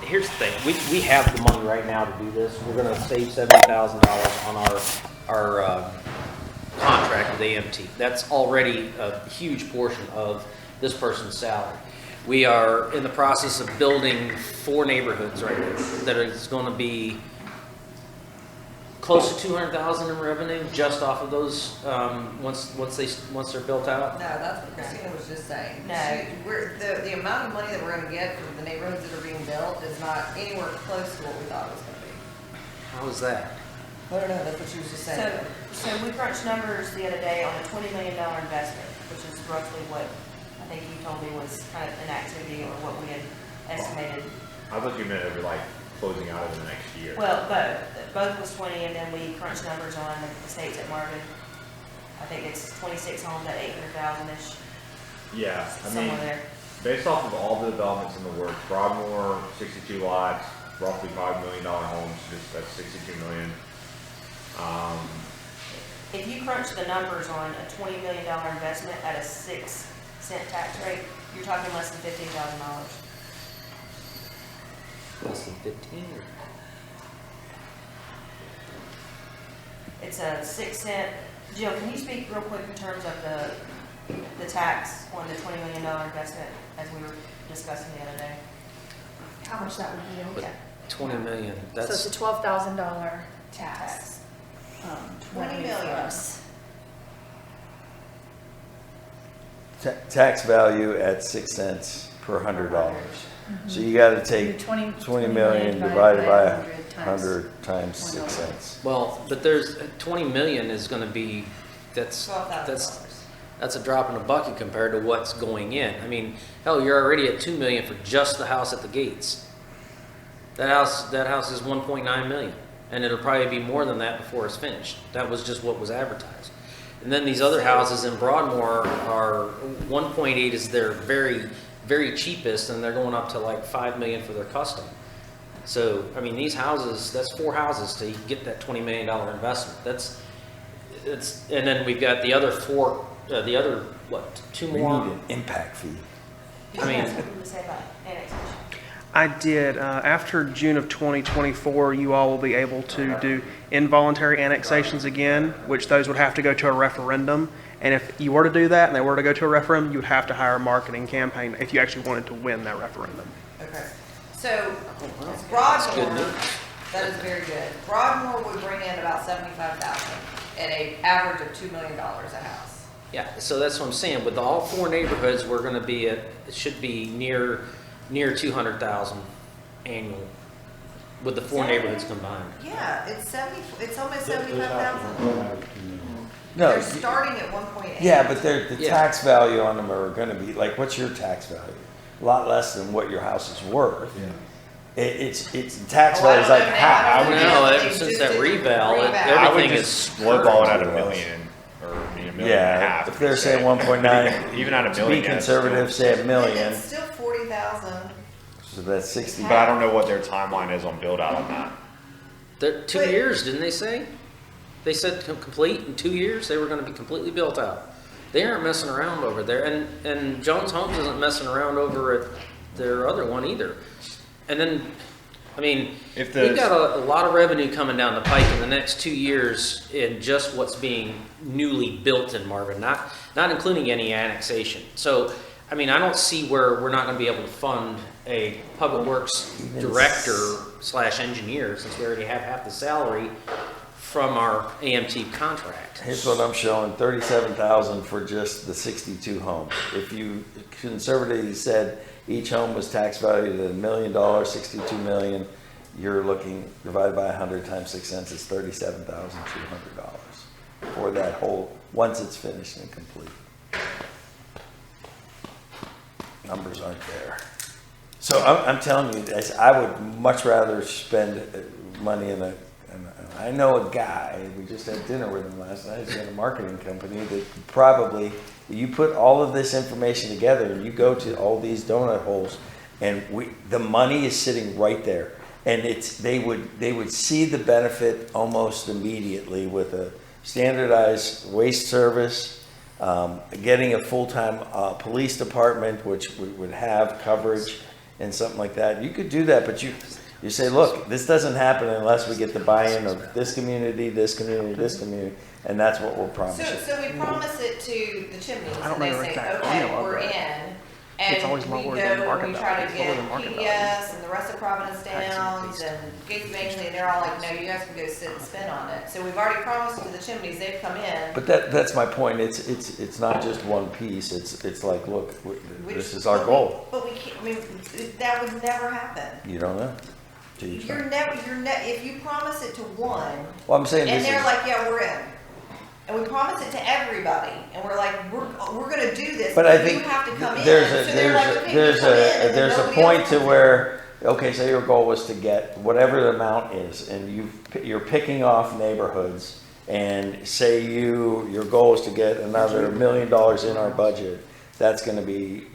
here's the thing, we have the money right now to do this. We're gonna save $70,000 on our contract with AMT. That's already a huge portion of this person's salary. We are in the process of building 4 neighborhoods right now that is gonna be close to $200,000 in revenue just off of those, once they're built out. No, that's what Christina was just saying. No. The amount of money that we're gonna get from the neighborhoods that are being built is not anywhere close to what we thought it was gonna be. How is that? I don't know, that's what she was just saying. So we crunched numbers the other day on a $20 million investment, which is roughly what I think you told me was kind of an activity, or what we had estimated. I thought you meant over like closing out over the next year. Well, both was 20, and then we crunched numbers on the estates at Marvin. I think it's 26 homes at 800,000-ish, Yeah, I somewhere mean, there. based off of all the developments in the works, Broadmoor, 62 lots, roughly $5 million homes, that's 62 million. If you crunch the numbers on a $20 million investment at a 6-cent tax rate, you're talking less than $15,000. Less than 15 or? It's a 6-cent. Jill, can you speak real quick in terms of the tax on the $20 million investment as we were discussing the other day? How much that would be? Yeah. 20 million, So it's that's, a $12,000 tax. 20 revenue for million. us. Tax value at 6 cents per $100. So you gotta take 20 million divided by 100 times 6 cents. well, but there's, 20 million is gonna be, that's $12,000. a drop in the bucket compared to what's going in. I mean, hell, you're already at 2 million for just the house at the gates. That house is 1.9 million, and it'll probably be more than that before it's finished. That was just what was advertised. And then these other houses in Broadmoor are, 1.8 is their very, very cheapest, and they're going up to like 5 million for their custom. So, I mean, these houses, that's 4 houses to get that $20 million investment. And then we've got the other 4, the other, what, 2 We more? need an impact fee. Did you have something to say about annexation? I did. After June of 2024, you all will be able to do involuntary annexations again, which those would have to go to a referendum. And if you were to do that and they were to go to a referendum, you would have to hire a marketing campaign if you actually wanted to win that referendum. Okay, so That's good Broadmoor, news. that is very good. Broadmoor would bring in about 75,000 at an average of $2 million a house. Yeah, so that's what I'm saying. With all 4 neighborhoods, we're gonna be at, it should be near 200,000 annual with the 4 neighborhoods combined. Yeah, it's almost 75,000. No, They're starting at 1.8. yeah, but the Yeah. tax value on them are gonna be, like, what's your tax value? A lot less than what your house is worth. It's tax Oh, I value is don't like know, half. I I don't don't know, know. ever They since just that did the reval, reval. I would everything just is. lowball it at current. $1 million, or $1.5 million. Yeah, if they're saying 1.9, Even at $1 to be million, that's still- conservative, say $1 million, It's still 40,000. so that's 60. But I don't know what their timeline is on build out on that. They're 2 Wait. years, didn't they say? They said complete in 2 years, they were gonna be completely built out. They aren't messing around over there, and Jones Homes isn't messing around over at their other one either. And then, I mean, If we've the- got a lot of revenue coming down the pike in the next 2 years in just what's being newly built in Marvin, not including any annexation. So, I mean, I don't see where we're not gonna be able to fund a public works director / engineer, since we already have half the salary from our AMT contract. Here's what I'm showing, 37,000 for just the 62 homes. If you conservatively said each home was tax valued at $1 million, 62 million, you're looking, divided by 100 times 6 cents, it's $37,200 for that whole, once it's finished and complete. Numbers aren't there. So I'm telling you, I would much rather spend money in a and I know a guy, we just had dinner with him last night, he's got a marketing company that probably, you put all of this information together and you go to all these donut holes and the money is sitting right there. And they would see the benefit almost immediately with a standardized waste service, getting a full-time police department, which would have coverage and something like that. You could do that, but you say, look, this doesn't happen unless we get the buy-in of this community, this community, this community, and that's what we're promising. So we promise it to the chimneys, I don't and they know the say, exact okay, formula, we're but in. it's And always we lower go than and market we try value. to It's lower get than market value. PBS and the rest of Providence Tax Downs increase. and Gates Bangley, and they're all like, no, you guys can go sit and spin on it. So we've already promised to the chimneys, they've come in. But that's my point. It's not just one piece. It's like, look, this is our goal. But we can't, I mean, that would never happen. You don't know. Till you try. If you promise it to one, Well, I'm saying and this they're is. like, yeah, we're in. And we promise it to everybody, and we're like, we're gonna do this, But I but you think have to come in. there's So they're like, okay, you come in, and then there's a nobody point else to comes in. where, okay, say your goal was to get whatever the amount is, and you're picking off neighborhoods, and say your goal is to get another $1 million in our budget. That's going to be,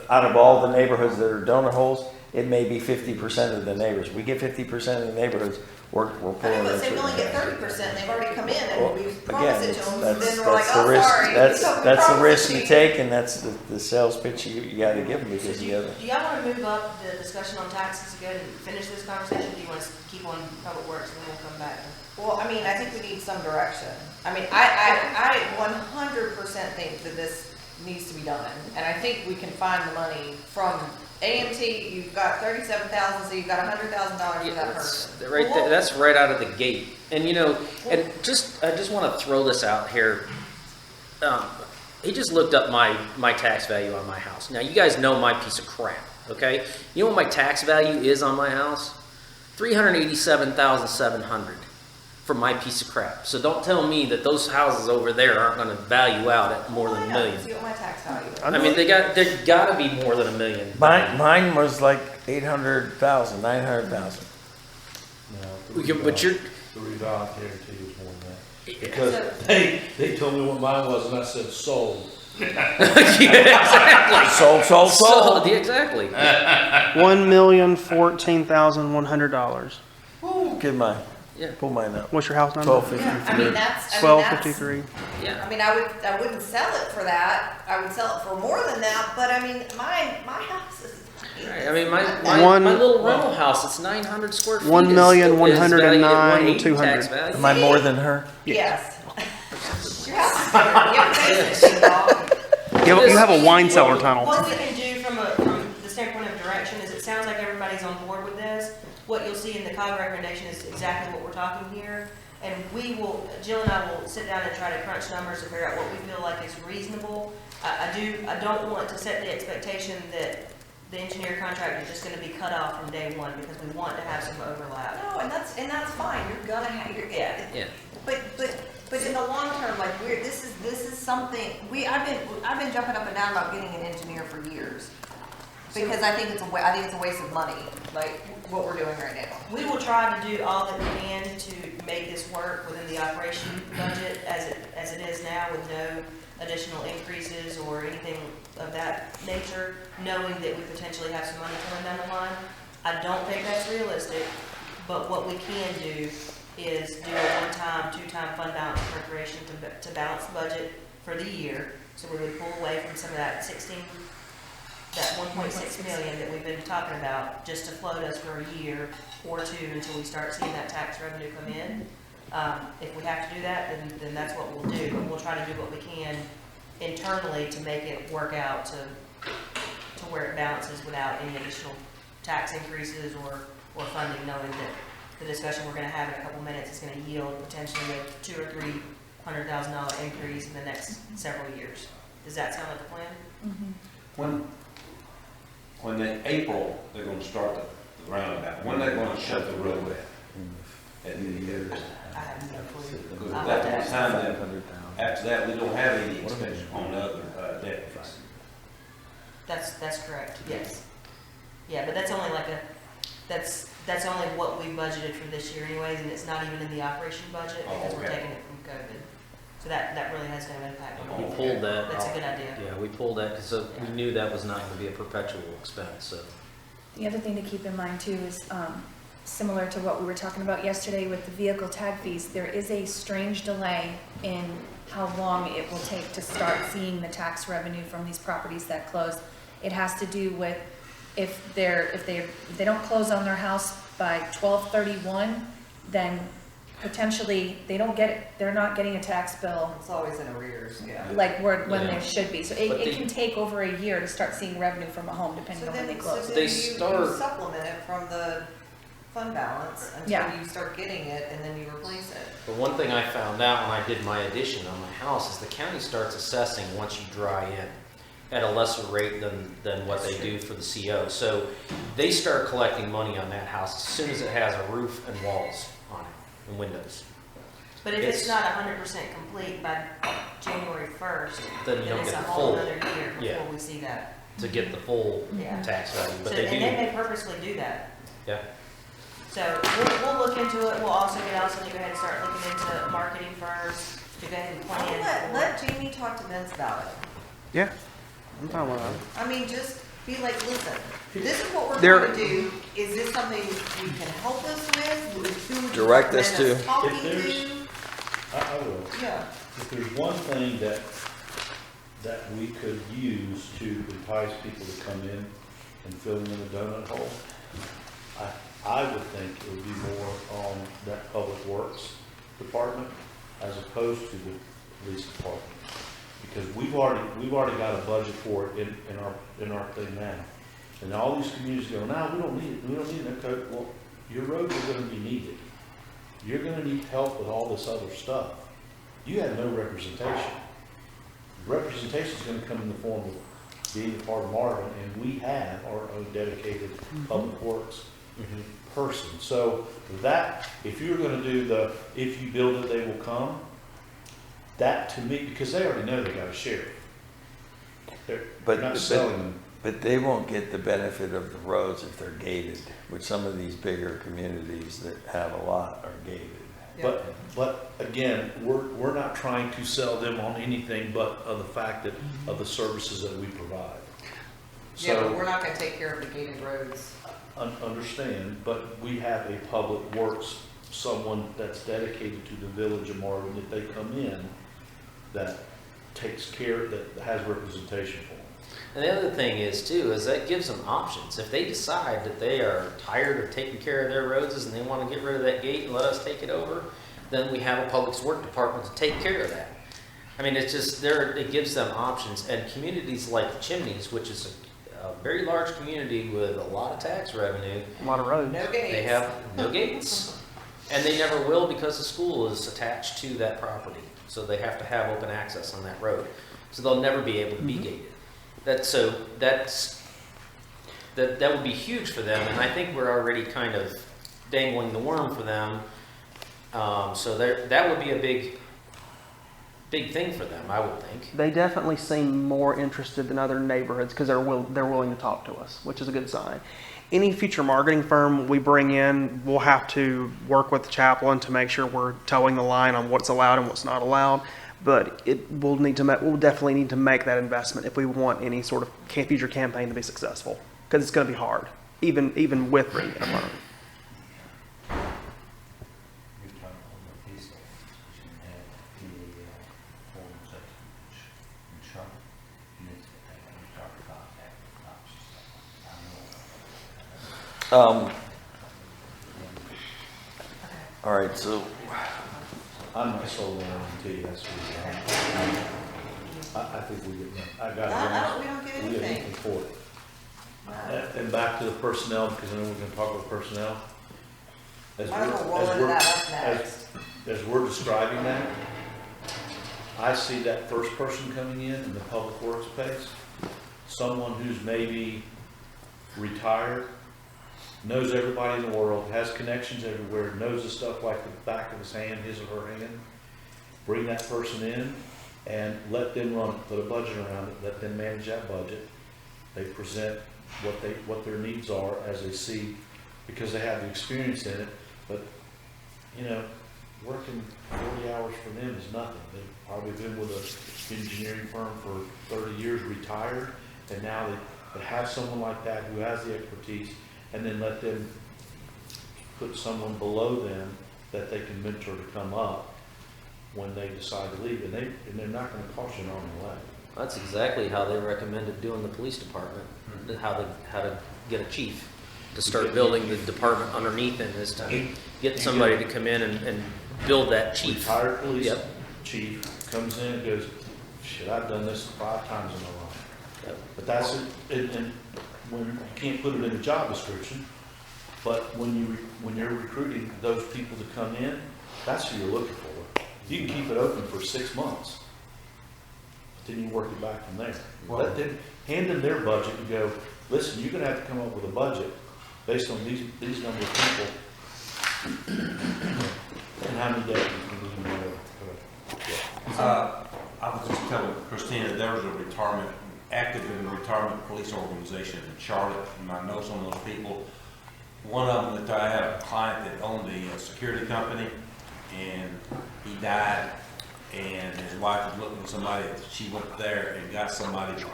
out of all the neighborhoods that are donut holes, it may be 50% of the neighbors. We get 50% of the neighborhoods, we're I pulling know, in. but say we only get certain 30%, and they've already come in, Well, and we promise it to them, and that's then we're like, the oh, risk. sorry. we That's the promised risk it you to take, and that's the sales pitch you got to give them because Do you got to. y'all want to move up the discussion on taxes to go and finish this conversation? Do you want to keep on public works and then we'll come back? Well, I mean, I think we need some direction. I mean, I 100% think that this needs to be done, and I think we can find the money from AMT. You've got 37,000, so you've got $100,000 for that person. Right there, that's right out of the gate. And you know, and I just want to throw this out here. He just looked up my tax value on my house. Now you guys know my piece of crap, okay? You know what my tax value is on my house? $387,700 for my piece of crap. So don't tell me that those houses over there aren't going to value out at more than $1 million. See what my tax value is. I mean, there got to be more than $1 million. Mine was like 800,000, 900,000. No, But you're. The revolve guarantee is more than that. Because they told me what mine was and I said sold. Exactly. Sold. Exactly. $1,014,100. Get mine. Yeah. Pull mine up. What's your house number? 1253. I mean, that's. 1253. Yeah. I mean, I wouldn't sell it for that. I would sell it for more than that. But I mean, my house is. Right, I mean, my One- little rental house, it's 900 square feet. 1,109,200. tax value. Am I more than her? Yes. Your house is bigger. You have a basement, dog. You have a wine cellar tunnel. What we can do from the standpoint of direction is it sounds like everybody's on board with this. What you'll see in the COG recommendation is exactly what we're talking here. And Jill and I will sit down and try to crunch numbers to figure out what we feel like is reasonable. I don't want to set the expectation that the engineer contract is just gonna be cut off from day one because we want to have some overlap. No, and that's fine. You're gonna have Yeah. But in the long term, like this is something I've been jumping up and down about getting an engineer for years because I think it's a waste of money, like what we're doing right now. We will try to do all that we can to make this work within the operation budget as it is now with no additional increases or anything of that nature, knowing that we potentially have some money coming down the line. I don't think that's realistic, but what we can do is do a one-time, two-time fund balance appropriation to balance the budget for the year. So we would pull away from some of that 1.6 million that we've been talking about, just to float us for a year or two until we start seeing that tax revenue come in. If we have to do that, then that's what we'll do, but we'll try to do what we can internally to make it work out to where it balances without any additional tax increases or funding, knowing that the discussion we're gonna have in a couple minutes is gonna yield potentially a $200,000 or $300,000 increase in the next several years. Does that sound like a plan? When April, they're gonna start the roundabout, when they're gonna shut the road at New Year's. I have no clue. Because I'll at have to that ask. time, after that, we don't have any expense on the other deputies. That's correct, yes. Yeah, but that's only like that's that's only what we budgeted for this year anyways, and it's not even in the operation budget because we're taking it from COVID. So that really has no impact on We it. pulled that. That's a good idea. Yeah, we pulled that because we knew that was not going to be a perpetual expense, so. The other thing to keep in mind too is, similar to what we were talking about yesterday with the vehicle tag fees, there is a strange delay in how long it will take to start seeing the tax revenue from these properties that close. It has to do with if they don't close on their house by 12/31, then potentially they're not getting a tax bill It's always in arrears, yeah. like when Yeah. they should be. So But it they- can take over a year to start seeing revenue from a home depending on when they close. So They then you start- supplement it from the fund balance Yeah. until you start getting it and then you replace it. But one thing I found out when I did my addition on my house is the county starts assessing once you dry in at a lesser rate than what they do for the CO. So they start collecting money on that house as soon as it has a roof and walls on it and windows. But if it's not 100% complete by January 1st, Then you then don't it's a get the whole full, other year yeah. before we see that. to get the full Yeah. tax value. But So, they and do, they may purposely do that. yeah. So we'll look into it. We'll also get Allison to go ahead and start looking into marketing firms to go ahead and plan. Let Jamie talk to Vince about it. Yeah, I'm fine with that. I mean, just be like, listen, this is what we're There- going to do. Is this something you can help us with? Who would you Direct us recommend to. Talking If there's- to? I will. Yeah. If there's one thing that we could use to entice people to come in and fill in the donut hole, I would think it would be more on that public works department as opposed to the police department. Because we've already got a budget for it in our thing now. And all these communities go, no, we don't need it, we don't need it. Okay, well, your roads are gonna be needed. You're gonna need help with all this other stuff. You have no representation. Representation is gonna come in the form of being a part of Marvin, and we have our own dedicated public works person. So that, if you're gonna do if you build it, they will come, that to me, because they already know they got a share. They're not selling them. But they won't get the benefit of the roads if they're gated, which some of these bigger communities that have a lot are gated. But again, we're not trying to sell them on anything but of the fact that, of the services that we provide. Yeah, but So, we're not going to take care of the gated roads. understand, but we have a public works, someone that's dedicated to the village of Marvin, that they come in, that takes care, that has representation for them. And the other thing is too, is that gives them options. If they decide that they are tired of taking care of their roads and they want to get rid of that gate and let us take it over, then we have a public works department to take care of that. I mean, it's just it gives them options. And communities like Chimneys, which is a very large community with a lot of tax revenue, A lot of roads. No gates. they have no gates. And they never will because the school is attached to that property. So they have to have open access on that road. So they'll never be able to be gated. That would be huge for them, and I think we're already kind of dangling the worm for them. So that would be a big thing for them, I would think. They definitely seem more interested than other neighborhoods because they're willing to talk to us, which is a good sign. Any future marketing firm we bring in, we'll have to work with the chaplain to make sure we're towing the line on what's allowed and what's not allowed. But we'll definitely need to make that investment if we want any sort of future campaign to be successful, because it's going to be hard, even with bringing it alone. All right, so I'm not sold on it until I think we get, I got it. We don't get We get anything. anything for it. And back to the personnel, because I know we're gonna talk about personnel. As I will roll as into we're- that up next. As we're describing that, I see that first person coming in the public works space, someone who's maybe retired, knows everybody in the world, has connections everywhere, knows the stuff like the back of his hand, his or her hand. Bring that person in and let them run it, put a budget around it, let them manage that budget. They present what their needs are as they see, because they have the experience in it, but, you know, working 40 hours for them is nothing. They've probably been with an engineering firm for 30 years, retired, and now they have someone like that who has the expertise, and then let them put someone below them that they can mentor to come up when they decide to leave, and they're not going to cost you an arm and a leg. That's exactly how they recommended doing the police department, how to get a chief to start building the department underneath him, is to get somebody to come in and build that chief. Retired police Yep. chief comes in and goes, shit, I've done this 5 times in a row. Yep. But that's it, and when you can't put it in a job description, but when you're recruiting those people to come in, that's who you're looking for. You can keep it open for 6 months, but then you work it back from there. Let them hand them their budget and go, listen, you're gonna have to come up with a budget based on these number of people and how many days you need to I was just telling Christina, there was a active in the retirement police organization in Charlotte, and I know some of those people. One of them, that I had a client that owned a security company, and he died, and his wife was looking for somebody. She went there and got somebody to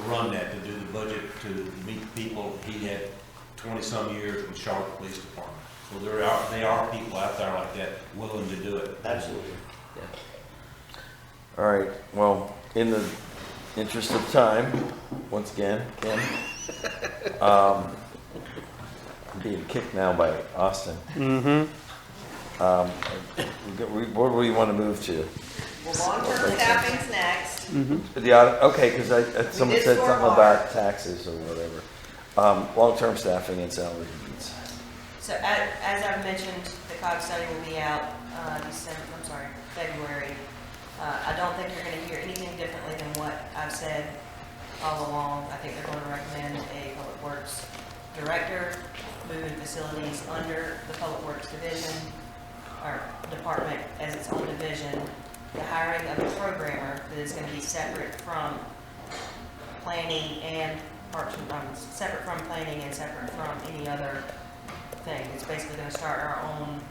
run that, to do the budget, to meet people. He had 20-some years in Charlotte Police Department. So they are people out there like that willing to do it. Absolutely. All right, well, in the interest of time, once again, Ken, I'm being kicked now by Austin. What do we want to move to? Well, long-term staffing's next. The audit, okay, because someone did said score something hard. about taxes or whatever. Long-term staffing and salary needs. So as I've mentioned, the COG study will be out February. I don't think you're going to hear anything differently than what I've said all along. I think they're going to recommend a Public Works Director, moving facilities under the Public Works Division, or department as its own division. The hiring of a programmer that is going to be separate from planning and separate from planning and separate from any other thing. It's basically going to start our own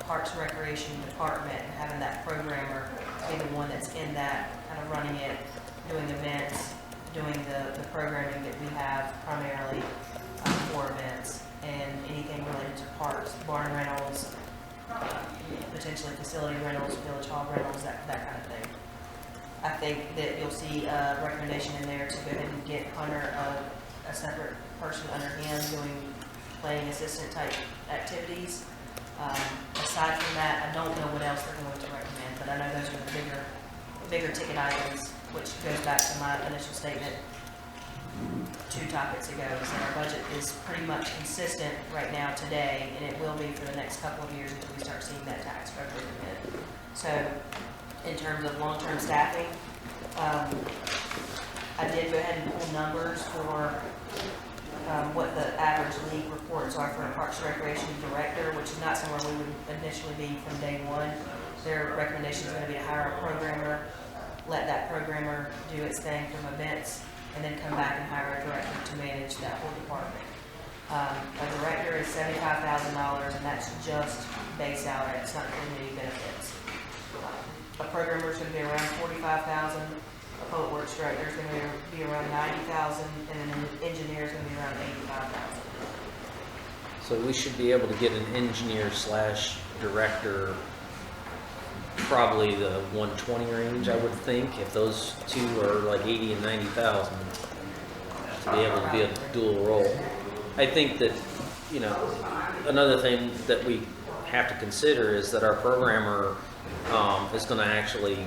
Parks and Recreation department, and having that programmer be the one that's in that, kind of running it, doing events, doing the programming that we have primarily for events, and anything related to parks, barn rentals, potentially facility rentals, village hall rentals, that kind of thing. I think that you'll see a recommendation in there to go ahead and get Hunter a separate person under him doing planning assistant type activities. Aside from that, I don't know what else they're going to recommend, but I know those are the bigger ticket items, which goes back to my initial statement 2 topics ago, is that our budget is pretty much consistent right now today, and it will be for the next couple of years until we start seeing that tax revenue come in. So in terms of long-term staffing, I did go ahead and pull numbers for what the average league reports are for a Parks and Recreation Director, which is not somewhere we would initially be from day one. Their recommendation is going to be to hire a programmer, let that programmer do its thing from events, and then come back and hire a director to manage that whole department. A director is $75,000, and that's just base salary. It's not including any benefits. A programmer is going to be around $45,000. A Public Works Director is going to be around $90,000, and then an engineer is going to be around $85,000. So we should be able to get an engineer/director, probably the 120 range, I would think, if those two are like 80 and 90,000, to be able to be a dual role. I think that, another thing that we have to consider is that our programmer is going to actually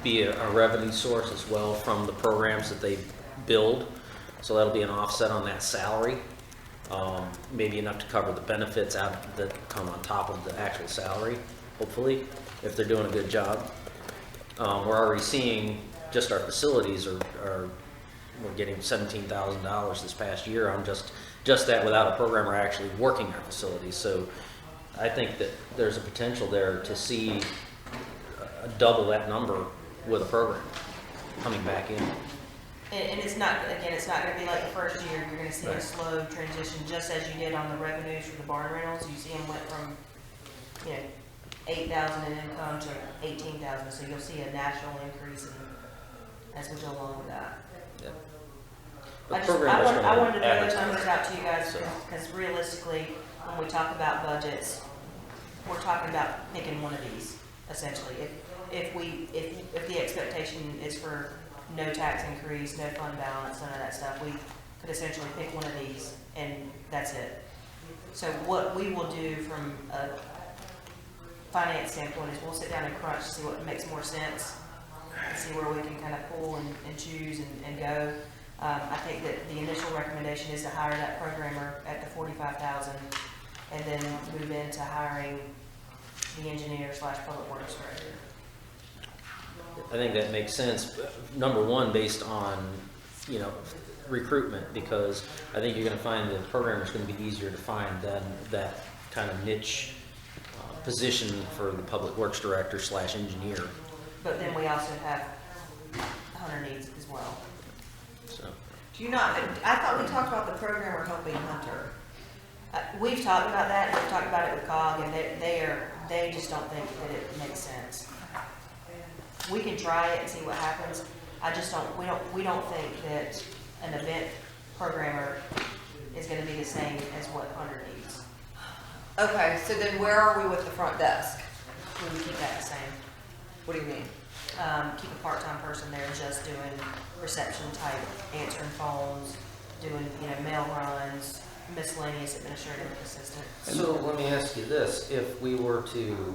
be a revenue source as well from the programs that they build. So that'll be an offset on that salary. Maybe enough to cover the benefits out that come on top of the actual salary, hopefully, if they're doing a good job. We're already seeing just our facilities we're getting $17,000 this past year on just that, without a programmer actually working our facilities. So I think that there's a potential there to see double that number with a program coming back in. And it's not, again, it's not gonna be like the first year, you're gonna see a slow transition, just as you did on the revenues for the barn rentals. You see them went from, 8,000 in income to 18,000, so you'll see a natural increase as we go along with that. Yeah. I wanted to throw those numbers out to you guys, because realistically, when we talk about budgets, we're talking about picking one of these, essentially. If the expectation is for no tax increase, no fund balance, none of that stuff, we could essentially pick one of these, and that's it. So what we will do from a finance standpoint is we'll sit down and crunch to see what makes more sense, and see where we can kind of pull and choose and go. I think that the initial recommendation is to hire that programmer at the $45,000, and then move into hiring the engineer / public works director. I think that makes sense. Number one, based on, recruitment, because I think you're going to find the programmer's going to be easier to find than that kind of niche position for the public works director / engineer. But then we also have hunter needs as well. So, Do you not, I thought we talked about the programmer helping Hunter. We've talked about that, and we've talked about it with COG, and they just don't think that it makes sense. We can try it and see what happens. We don't think that an event programmer is gonna be the same as what Hunter needs. Okay, so then where are we with the front desk? We would keep that the same. What do you mean? Keep a part-time person there just doing reception type, answering phones, doing, mail runs, miscellaneous administrative assistant. so let me ask you this. If we were to,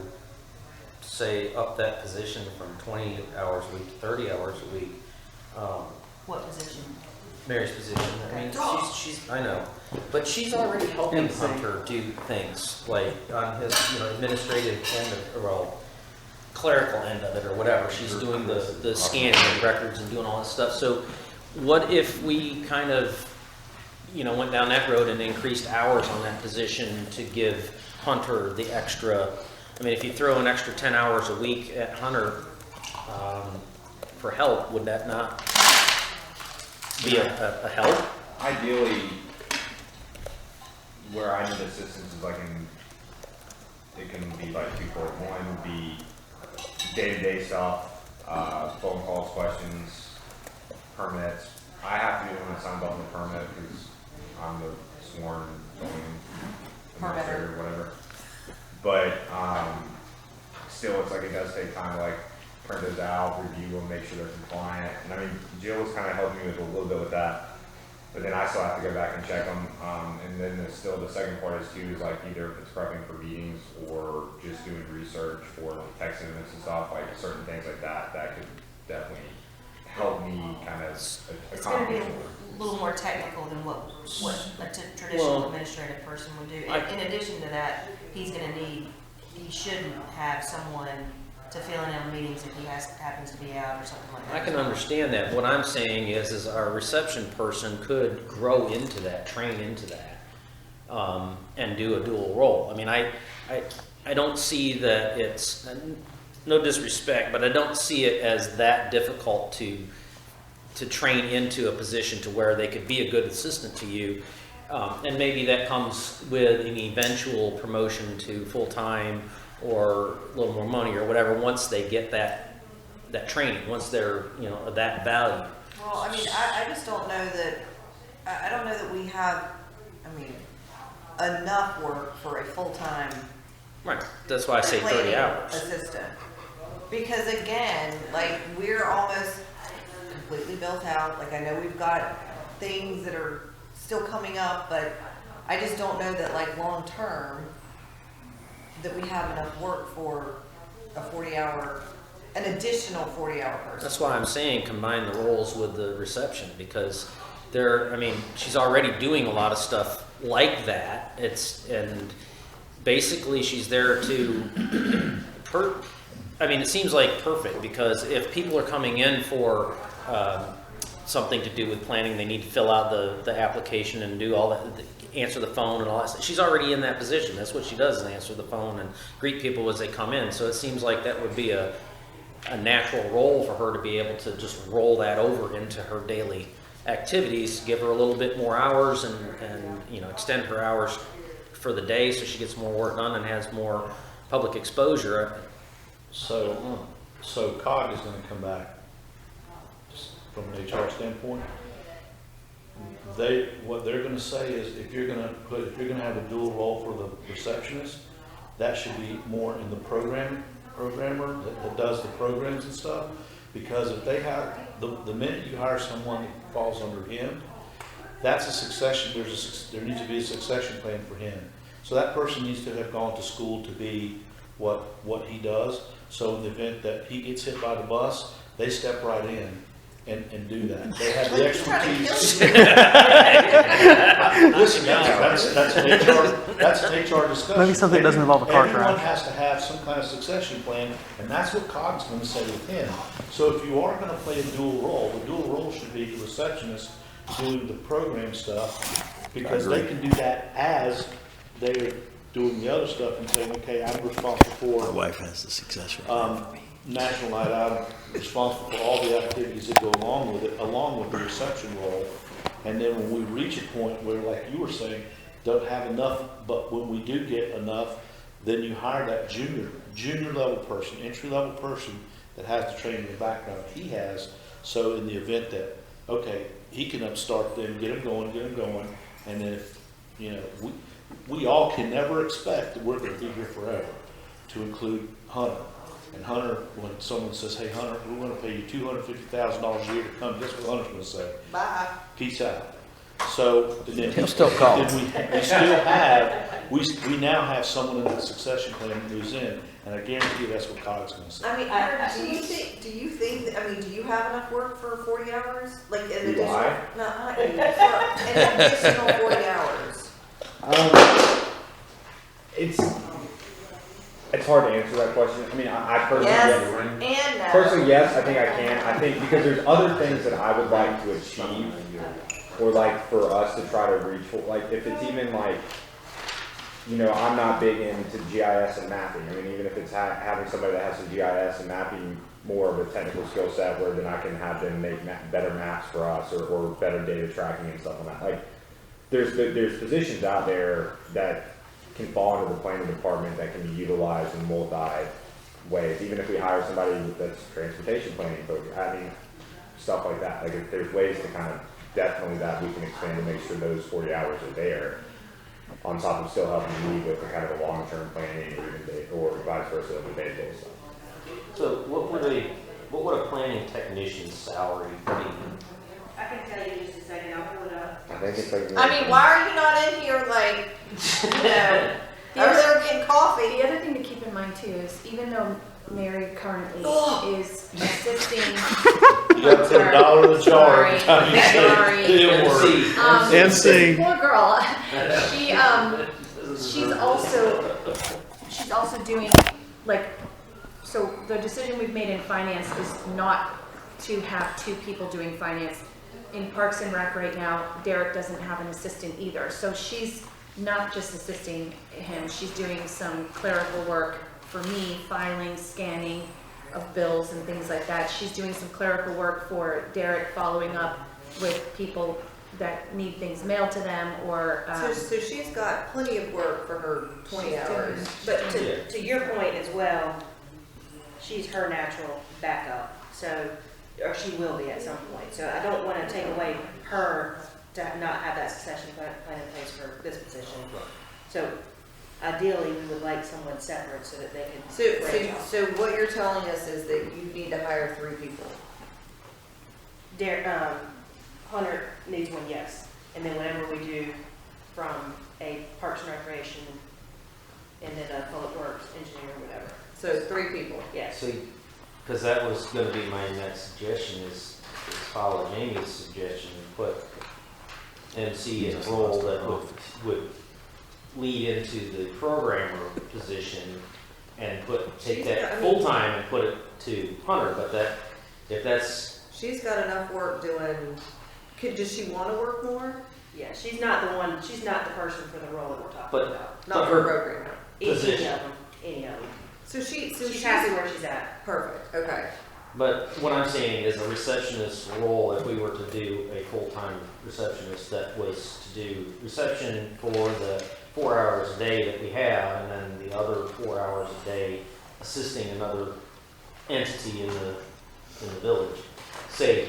say, up that position from 20 hours a week to 30 hours a week, What position? Mary's position, I mean, she's, I know, but she's already helping MC. Hunter do things, like on his, administrative end of, well, clerical end of it or whatever. She's doing the scanning of records and doing all that stuff. So what if we kind of, went down that road and increased hours on that position to give Hunter the extra, I mean, if you throw an extra 10 hours a week at Hunter for help, would that not be a help? Ideally, where I need assistance is it can be like twofold. One would be day-to-day stuff, phone calls, questions, permits. I have to be the one that signs off on the permit because I'm the sworn zoning administrator or whatever. But still, it's it does take time to print those out, review them, make sure they're compliant. And I mean, Jill was kind of helping me with a little bit with that. But then I still have to go back and check them. And then there's still the second part is too, is either if it's prepping for meetings or just doing research for text amendments and stuff, certain things like that, that could definitely help me kind of It's gonna be accomplish. a little more technical than what a traditional administrative person would do. In addition to that, he shouldn't have someone to fill in on meetings if he happens to be out or something like that. I can understand that. What I'm saying is our reception person could grow into that, train into that, and do a dual role. I mean, I don't see that it's, no disrespect, but I don't see it as that difficult to train into a position to where they could be a good assistant to you. And maybe that comes with an eventual promotion to full-time or a little more money or whatever once they get that training, once they're, of that value. Well, I mean, I just don't know that, I don't know that we have, enough work for a full-time Right, that's why I say 30 planning hours. assistant. Because again, we're almost completely built out. I know we've got things that are still coming up, but I just don't know that long-term, that we have enough work for an additional 40-hour person. That's why I'm saying combine the roles with the reception, because she's already doing a lot of stuff like that. And basically she's there to, it seems like perfect, because if people are coming in for something to do with planning, they need to fill out the application and do all that, answer the phone and all that stuff. She's already in that position. That's what she does, is answer the phone and greet people as they come in. So it seems like that would be a a natural role for her to be able to just roll that over into her daily activities, give her a little bit more hours and you know, extend her hours for the day so she gets more work done and has more public exposure. So COG is gonna come back from an HR standpoint. What they're gonna say is if you're gonna have a dual role for the receptionist, that should be more in the programmer that does the programs and stuff. Because if they have, the minute you hire someone that falls under him, that's a succession, there needs to be a succession plan for him. So that person needs to have gone to school to be what he does. So in the event that he gets hit by the bus, they step right in and do that. They have the expertise. Listen, that's an HR discussion. Maybe something that doesn't involve a car Everyone crash. has to have some kind of succession plan, and that's what COG's going to say with him. So if you are going to play a dual role, the dual role should be the receptionist doing the program stuff, because they can do that as they're doing the other stuff and saying, okay, I'm responsible My for wife has the succession. National Night Out, I'm responsible for all the activities that go along with it, along with the reception role. And then when we reach a point where, like you were saying, don't have enough, but when we do get enough, then you hire that junior level person, entry level person that has the training and background he has. So in the event that, okay, he can upstart them, get them going, and then if, you know, we all can never expect that we're going to be here forever, to include Hunter. And Hunter, when someone says, hey Hunter, we're going to pay you $250,000 a year to come, guess what Hunter's going to say? Bye. Peace out. So then He'll still call. then we still have, we now have someone in that succession plan that moves in, and I guarantee you that's what COG's going to say. I mean, Kurt, do you think, I mean, do you have enough work for 40 hours? Like an Do additional? I? No, not you, for an additional 40 hours. It's hard to answer that question. I mean, I personally, Yes and no. personally, yes, I think I can. I think because there's other things that I would like to achieve, or like for us to try to reach. Like if it's even like, you know, I'm not big into GIS and mapping. I mean, even if it's having somebody that has some GIS and mapping more of a technical skill set, where then I can have them make better maps for us, or better data tracking and stuff like that. Like there's positions out there that can fall into the planning department that can be utilized in multi ways. Even if we hire somebody that's transportation planning focused, having stuff like that. Like if there's ways to kind of definitely that we can expand to make sure those 40 hours are there, on top of still helping me with the kind of the long-term planning, or vice versa, the day-to-day stuff. So what would a planning technician's salary be? I can tell you in just a second, I'll pull it up. I think it's like. I mean, why are you not in here like, you know, over there getting coffee? The other thing to keep in mind too is even though Mary currently is assisting. You got to put $1 in the jar every time you say the M word. MC. Poor girl. She's also doing, like, so the decision we've made in finance is not to have two people doing finance. In Parks and Rec right now, Derek doesn't have an assistant either. So she's not just assisting him, she's doing some clerical work for me, filing, scanning of bills and things like that. She's doing some clerical work for Derek, following up with people that need things mailed to them, or So she's got plenty of work for her 20 hours. But to your point as well, she's her natural backup, so, or she will be at some point. So I don't want to take away her to not have that succession plan in place for this position. So ideally, we would like someone separate so that they can branch off. So what you're telling us is that you need to hire 3 people. Hunter needs one, yes. And then whatever we do from a Parks and Recreation, and then a Public Works engineer or whatever. So 3 people. Yes. See, because that was going to be my next suggestion is follow Jamie's suggestion and put MC in a role that would lead into the programmer position and take that full-time and put it to Hunter. But if that's... She's got enough work doing, does she want to work more? Yeah, she's not the person for the role that we're talking about. Not for programming. Any of position. them, any of them. So she's happy where she's at. Perfect, okay. But what I'm saying is a receptionist role, if we were to do a full-time receptionist that was to do reception for the 4 hours a day that we have, and then the other 4 hours a day assisting another entity in the village, say,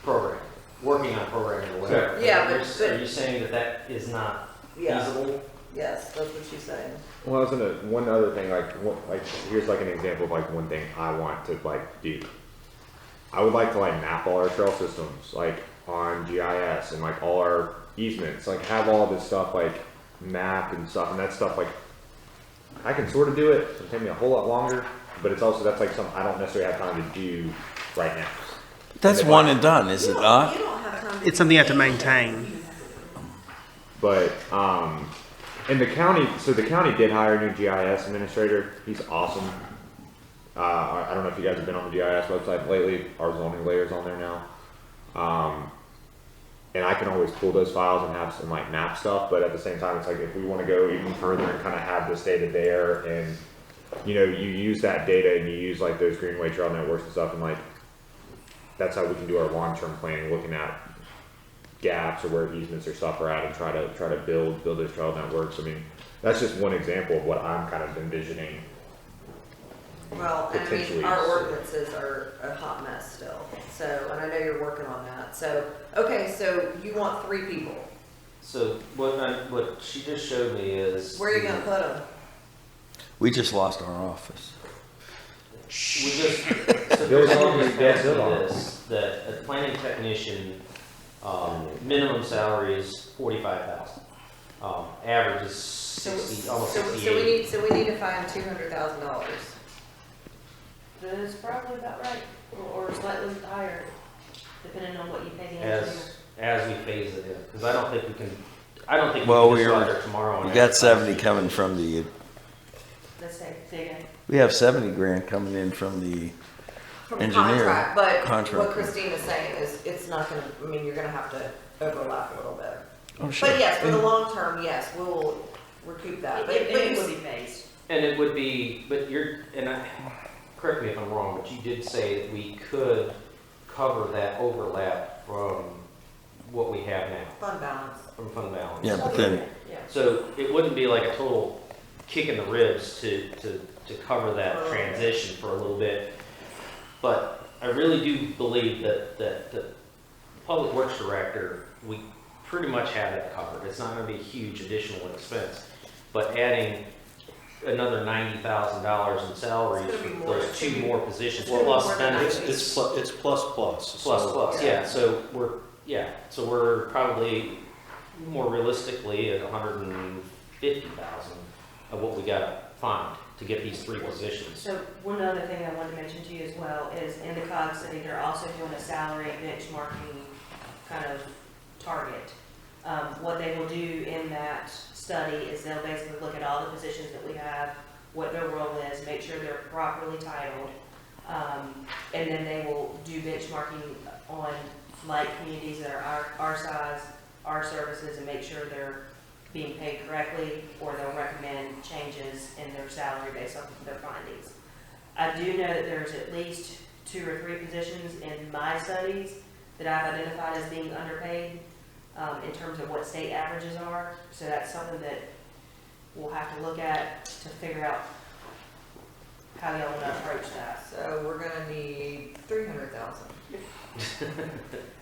program, working on programming or whatever. Yeah, Are you saying that that is not Yeah. feasible? Yes, that's what she's saying. Well, I was gonna, one other thing, here's like an example of like one thing I want to like do. I would like to like map all our trail systems, like on GIS and like all our easements, like have all this stuff like mapped and stuff, and that stuff like, I can sort of do it, it'll take me a whole lot longer, but it's also, that's like something I don't necessarily have time to do right now. That's one and done, is it not? You don't have time to. It's something you have to maintain. But, and the county, so the county did hire a new GIS administrator. He's awesome. I don't know if you guys have been on the GIS website lately. Our zoning layer's on there now. And I can always pull those files and have some like map stuff, but at the same time, it's like if we want to go even further and kind of have this data there, and you know, you use that data and you use like those Greenway Trail networks and stuff, and like that's how we can do our long-term planning, looking at gaps or where easements or stuff are at, and try to build those trail networks. I mean, that's just one example of what I'm kind of envisioning. Well, and I mean, Potentially. our ordinances are a hot mess still, so, and I know you're working on that, so, okay, so you want 3 people. So what she just showed me is. Where are you gonna put them? We just lost our office. We just, so Build Christine on just the dead passed me build on. this, that a planning technician, minimum salary is 45,000. Average is 60, almost So 68. we need to find $200,000. That is probably about right, or slightly higher, depending on what you pay the engineer. As we phase it in, because I don't think we can Well, just go out there tomorrow. we and got advertise. 70 coming from the, Let's say, again. we have 70 grand coming in from the From engineer. contract, but Contract. what Christine is saying is, it's not gonna, I mean, you're gonna have to overlap a little bit. Oh, sure. But yes, for the long term, yes, we'll recoup that, but It you will be phased. And it would be, but correct me if I'm wrong, but you did say that we could cover that overlap from what we have now, fund balance. from fund balance. Yeah, but then, Yeah. So it wouldn't be like a total kick in the ribs to cover that transition for a little bit. But I really do believe that the Public Works Director, we pretty much have that covered. It's not gonna be a huge additional expense. But adding another $90,000 in salaries It's gonna be for more. those 2 more positions, It's gonna be plus more than benefits. It's plus. Plus, yeah, so we're probably more realistically at 150,000 of what we gotta find to get these 3 positions. So one other thing I wanted to mention to you as well is in the COG study, they're also doing a salary benchmarking kind of target. What they will do in that study is they'll basically look at all the positions that we have, what their role is, make sure they're properly titled, and then they will do benchmarking on like communities that are our size, our services, and make sure they're being paid correctly, or they'll recommend changes in their salary based off of their findings. I do know that there's at least 2 or 3 positions in my studies that I've identified as being underpaid in terms of what state averages are. So that's something that we'll have to look at to figure out how y'all want to approach that. So we're gonna need 300,000.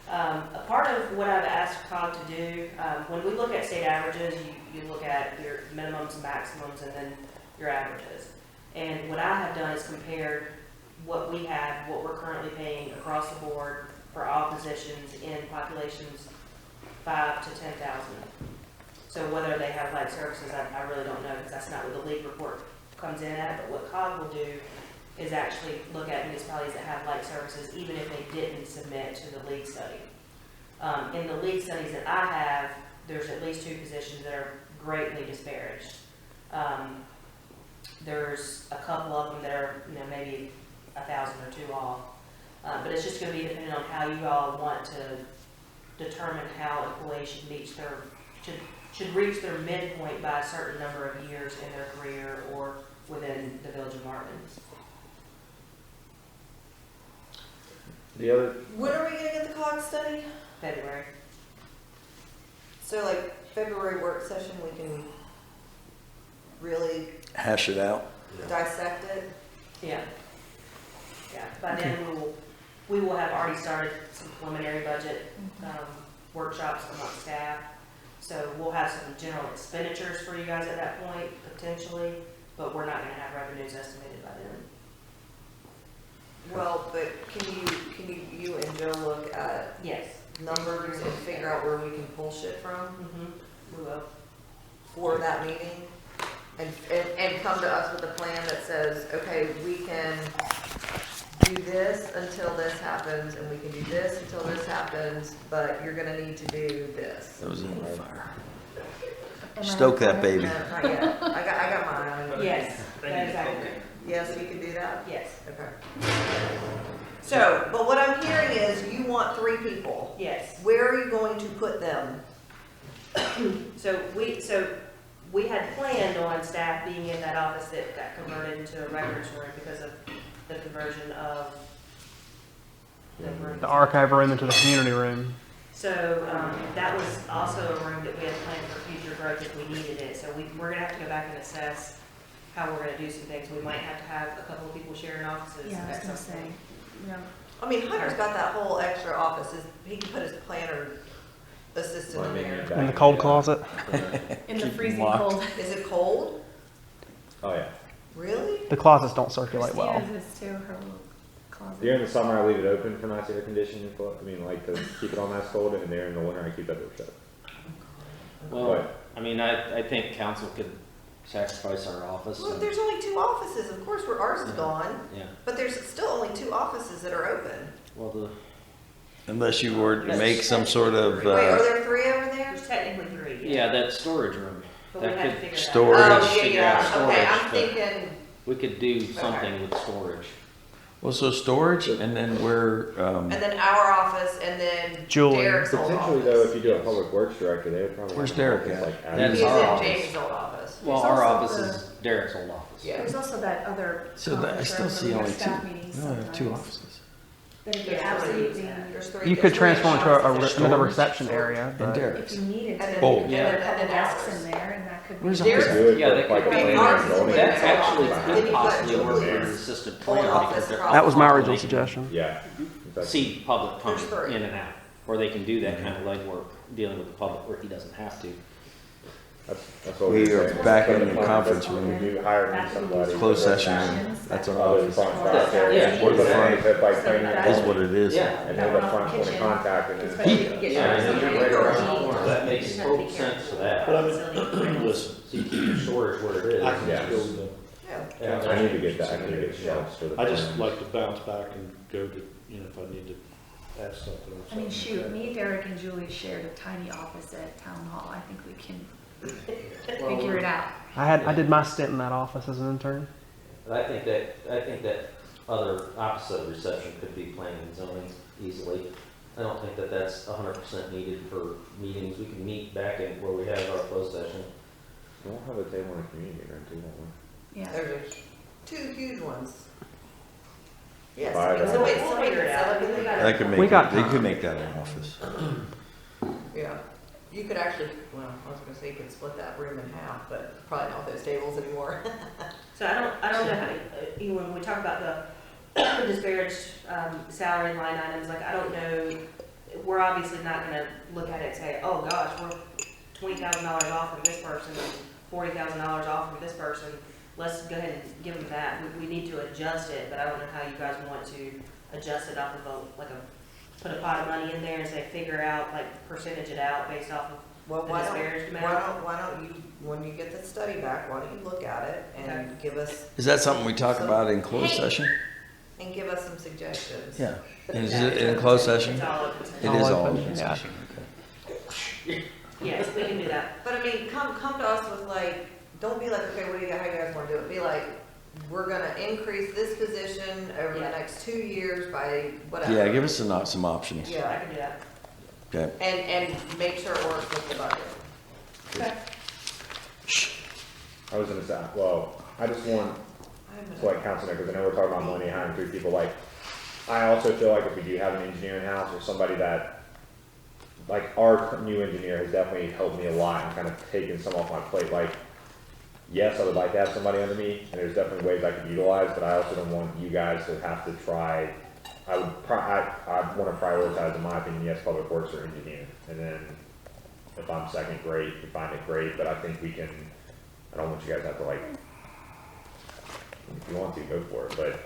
A part of what I've asked COG to do, when we look at state averages, you look at your minimums and maximums and then your averages. And what I have done is compared what we have, what we're currently paying across the board for all positions in populations 5 to 10,000. So whether they have like services, I really don't know, because that's not what the league report comes in at. But what COG will do is actually look at municipalities that have like services, even if they didn't submit to the league study. In the league studies that I have, there's at least 2 positions that are greatly disparaged. There's a couple of them that are, maybe 1,000 or 2 off. But it's just going to be depending on how you all want to determine how employees should reach their midpoint by a certain number of years in their career, or within the village of Marvin. The other, When are we gonna get the cog study? February. So like February work session, we can really Hash it out. dissect it? Yeah. Yeah, by then we will have already started some preliminary budget, workshops among staff. So we'll have some general expenditures for you guys at that point, potentially, but we're not gonna have revenues estimated by then. Well, but can you and Joe look at Yes. numbers and figure out where we can pull shit from Mm-hmm. We will. for that meeting? And come to us with a plan that says, okay, we can do this until this happens, and we can do this until this happens, but you're gonna need to do this. That was in the fire. Am I Stoke that recording? baby. No, not yet. I got mine. Yes, that's exactly. Yes, you can do that? Yes, Okay. So, but what I'm hearing is you want 3 people. yes. Where are you going to put them? So we had planned on staff being in that office that got converted into a records room because of the conversion of the room. The archive room into the community room. So, that was also a room that we had planned for future growth if we needed it. So we're gonna have to go back and assess how we're gonna do some things. We might have to have a couple of people sharing offices. Yeah, I was at gonna some say, point. yeah. I mean, Hunter's got that whole extra office. He can put his planner assistant in there. In the cold closet. In the Keep freezing locked. cold. Is it cold? oh yeah. Really? The closets don't circulate well. Christina's is too, her little closet. During the summer, I leave it open for nice air conditioning, I mean, like, to keep it on nice cold, and there in the winter, I keep that door shut. Well, I mean, I think council could sacrifice our office. Well, and- there's only 2 offices. Of course, where ours is Yeah. gone, Yeah, but there's still only 2 offices that are open. well, Unless you were to make some sort of, Wait, are there 3 over there? There's technically 3, yeah, that storage room, But we that have to could, figure that out. storage. Oh, yeah, figure out yeah. Okay, I'm storage, thinking, we could do something with storage. well, so storage and then where, and then our office, and then Julie. Derek's old Potentially though, if office. you do a public works director, they would probably. Where's have an Derek office at? like That's He's our in office. James' old office. Well, There's our also office the- is Derek's old office. Yeah. There's also that other so that, I conference still room see where we only have 2. staff meetings No, I have 2 sometimes. offices. That if you Yeah, absolutely, There's 3. You could there's 3 transform into offices. another reception area, And but Derek's. if you needed to, And then- Oh, you yeah. could put a And couple then desks ours. in there and that could be. Where's Derek's- ours? Good Yeah, for, that like, could a be- planning ours and is zoning. way That actually Then could you've got possibly work for Julie's an assistant old planner office because they're. across that was my the hall. original suggestion. Yeah. See public There's coming 3. in and out, or they can do that kind of legwork, dealing with the public where he doesn't have to. That's what We we're are saying. back Put in a the plan, conference but room. You hire somebody. Closed session room. That's our Other office. front staff there. Yeah. Put a plan, put like training. Is what it is. Yeah. And then the front point of contact and then. Especially if you get Yeah, and then somebody you're right to around go the corner, that makes total sense for that. But I mean, listen, So you keep your storage where it is. I can Yeah. just go to Yeah. I need to get that, I need to get shelves for the. I just plans. like to bounce back and go to, you know, if I need to ask something or I mean, something. shoot, me, Derek, and Julie shared a tiny office at Town Hall. I think we can figure it out. I did my stint in that office as an intern. I think that other opposite of reception could be planning and zoning easily. I don't think that that's 100% needed for meetings. We can meet back in where we have our closed session. We'll have a table in the community room too, won't we? Yeah. There's 2 huge ones. Yes, I Five. mean, somebody can Figure it out. set up in there. They could We make, got they time. could make that an office. Yeah. You could actually, well, I was gonna say you could split that room in half, but probably not with those tables anymore. So I don't know how, you know, when we talk about the disparaged salary line items, like, I don't know, we're obviously not gonna look at it and say, oh gosh, we're $20,000 off from this person and $40,000 off from this person. Let's go ahead and give them that. We need to adjust it, but I don't know how you guys want to adjust it off of put a pot of money in there and say, figure out, like, percentage it out based off of Well, the why disparaged don't, amount. why don't you, when you get the study back, why don't you look at it and give us, Is that something we talk about in closed session? and give us some suggestions? Yeah. And is it in closed session? It's all open. It is all open, open yeah. session. Yes, we can do that. But I mean, come to us with like, don't be like, okay, what do you, how you guys wanna do it? Be like, we're gonna increase this position over the Yeah. next 2 years by whatever. Yeah, give us some options. I Yeah, can do that. Okay. and make sure it works with the budget. Okay. I was gonna say, well, I just want, so like council members, I know we're talking about money, hiring 3 people, like, I also feel like if we do have an engineer in house or somebody that, like, our new engineer has definitely helped me a lot and kind of taken some off my plate, like, yes, I would like to have somebody under me, and there's definitely ways I could utilize, but I also don't want you guys to have to try, I want to prioritize, in my opinion, yes, public works or engineer, and then if I'm second, great, if you find it great, but I think we can, I don't want you guys to have to like, if you want to, go for it, but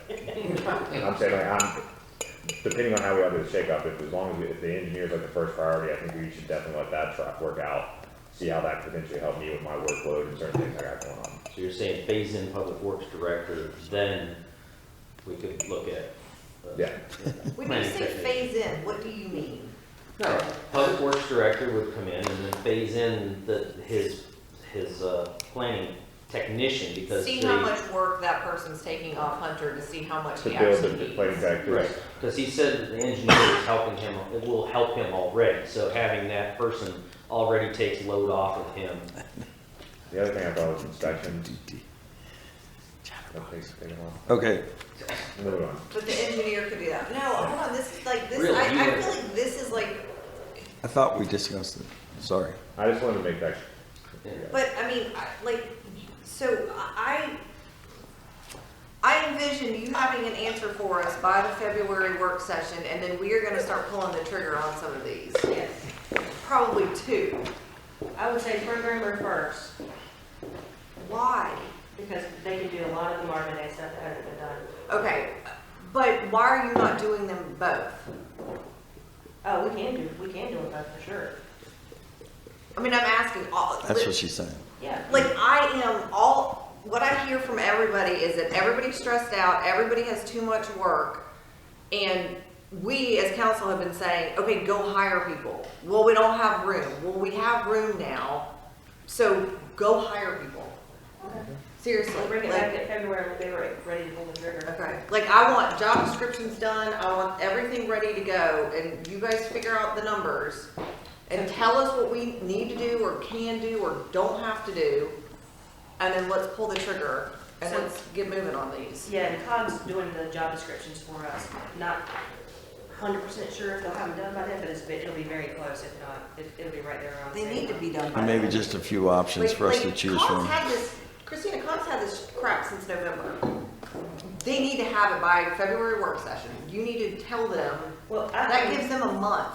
I'm saying like, depending on how we all do the shakeup, as long as, if the engineer's like the first priority, I think we should definitely let that truck work out, see how that could potentially help me with my workload and certain things I got going on. So you're saying phase in public works director, then we could look at. Yeah. When you say phase in, what do you mean? No, public works director would come in and then phase in his planning technician, because See how much work that person's taking off Hunter to see how much To he build actually the needs. planning factory. Right, because he said that the engineer is helping him, it will help him already, so having that person already takes load off of him. The other thing I thought was inspections. Okay, Move on. But the engineer could do that. No, hold on, this is like, this, Really? I feel like this is like, I thought we discussed it, sorry. I just wanted to make that. but I mean, so I envision you having an answer for us by the February work session, and then we are gonna start pulling the trigger on some of these. Yes. Probably 2. I would say programmer first, Why? because they can do a lot of the Marvin Day stuff that hasn't been done. Okay, but why are you not doing them both? Oh, we can do it both for sure. I mean, I'm asking all. That's what she's saying. Yeah. Like, what I hear from everybody is that everybody's stressed out, everybody has too much work, and we as council have been saying, okay, go hire people. Well, we don't have room. Well, we have room now, so go hire people. Seriously. We'll bring it like- back in February, we'll be ready to pull the trigger. Okay, like I want job descriptions done, I want everything ready to go, and you guys figure out the numbers and tell us what we need to do or can do or don't have to do, and then let's pull the trigger and So- let's get moving on these. Yeah, and COG's doing the job descriptions for us. Not 100% sure if they'll have them done by then, but it'll be very close. If not, it'll be right there around. They need to be done by And maybe then. just a few options for us to choose Cogs from. had this, Christina, Cogs had this crap since November. They need to have it by February work session. You need to tell them, Well, that gives them a month.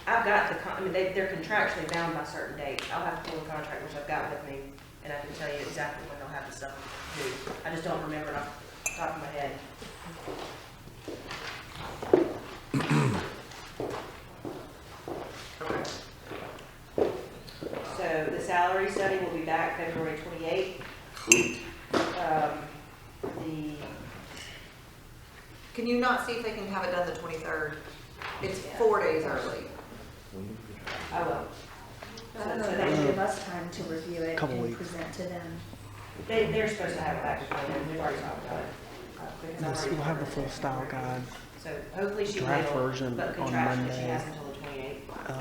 I've got they're contractually bound by certain dates. I'll have to pull a contract, which I've got with me, and I can tell you exactly when they'll have the stuff due. I just don't remember it off the top of my head. So the salary study will be back February 28th. The, Can you not see if they can have it done the 23rd? It's 4 days early. I will. I don't know if that would give us time to review it Couple and weeks. present to them. They're supposed to have it back before then, we've already talked about it. Because I've Yes, already we'll have the covered full it. style guide. So hopefully she will, Draft version but on contractually she Monday. has until the 28th. Um,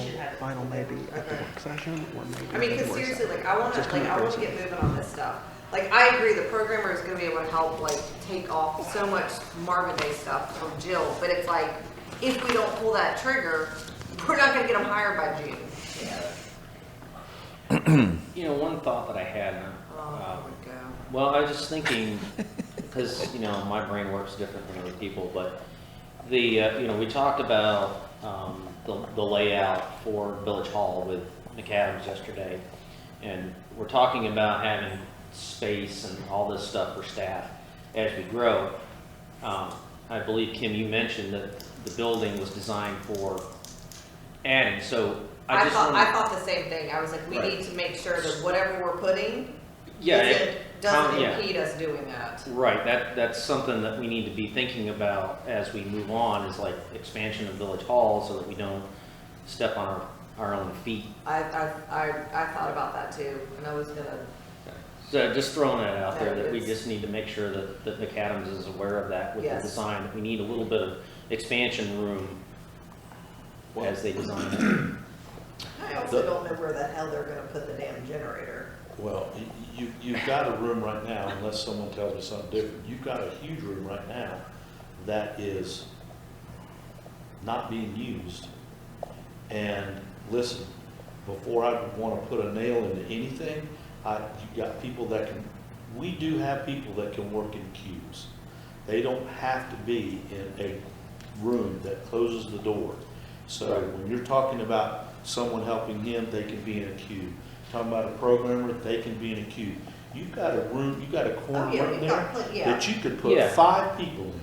She should have it. Final maybe at the Okay. work session or maybe. I mean, at the because work seriously, session. like, I wanna Just come get moving on this stuff. Like, I agree, the programmer is gonna be able to help, like, take off so much Marvin Day stuff from Jill, but it's like, if we don't pull that trigger, we're not gonna get them hired by June. You know, one thought that I had, Oh, there we go. well, I was just thinking, because, you know, my brain works different than other people, but you know, we talked about the layout for Village Hall with McAdams yesterday, and we're talking about having space and all this stuff for staff as we grow. I believe, Kim, you mentioned that the building was designed for adding, so I just I wanted. thought the same thing. I was like, we Right. need to make sure that whatever we're putting Yeah, doesn't yeah. impede us doing that. Right, that's something that we need to be thinking about as we move on, is like expansion of Village Hall, so that we don't step on our own feet. I thought about that too, and I was gonna, So just throwing that out there, that we It's- just need to make sure that McAdams is aware of that with the Yes. design, that we need a little bit of expansion room as they design it. I also don't know where the hell they're gonna put the damn generator. Well, you've got a room right now, unless someone tells me something different, you've got a huge room right now that is not being used. And listen, before I want to put a nail into anything, you've got people that we do have people that can work in queues. They don't have to be in a room that closes the door. So when you're talking about someone helping him, they can be in a queue. Talking about a programmer, they can be in a queue. You've got a room, you've got a corner right there that you could put 5 people in.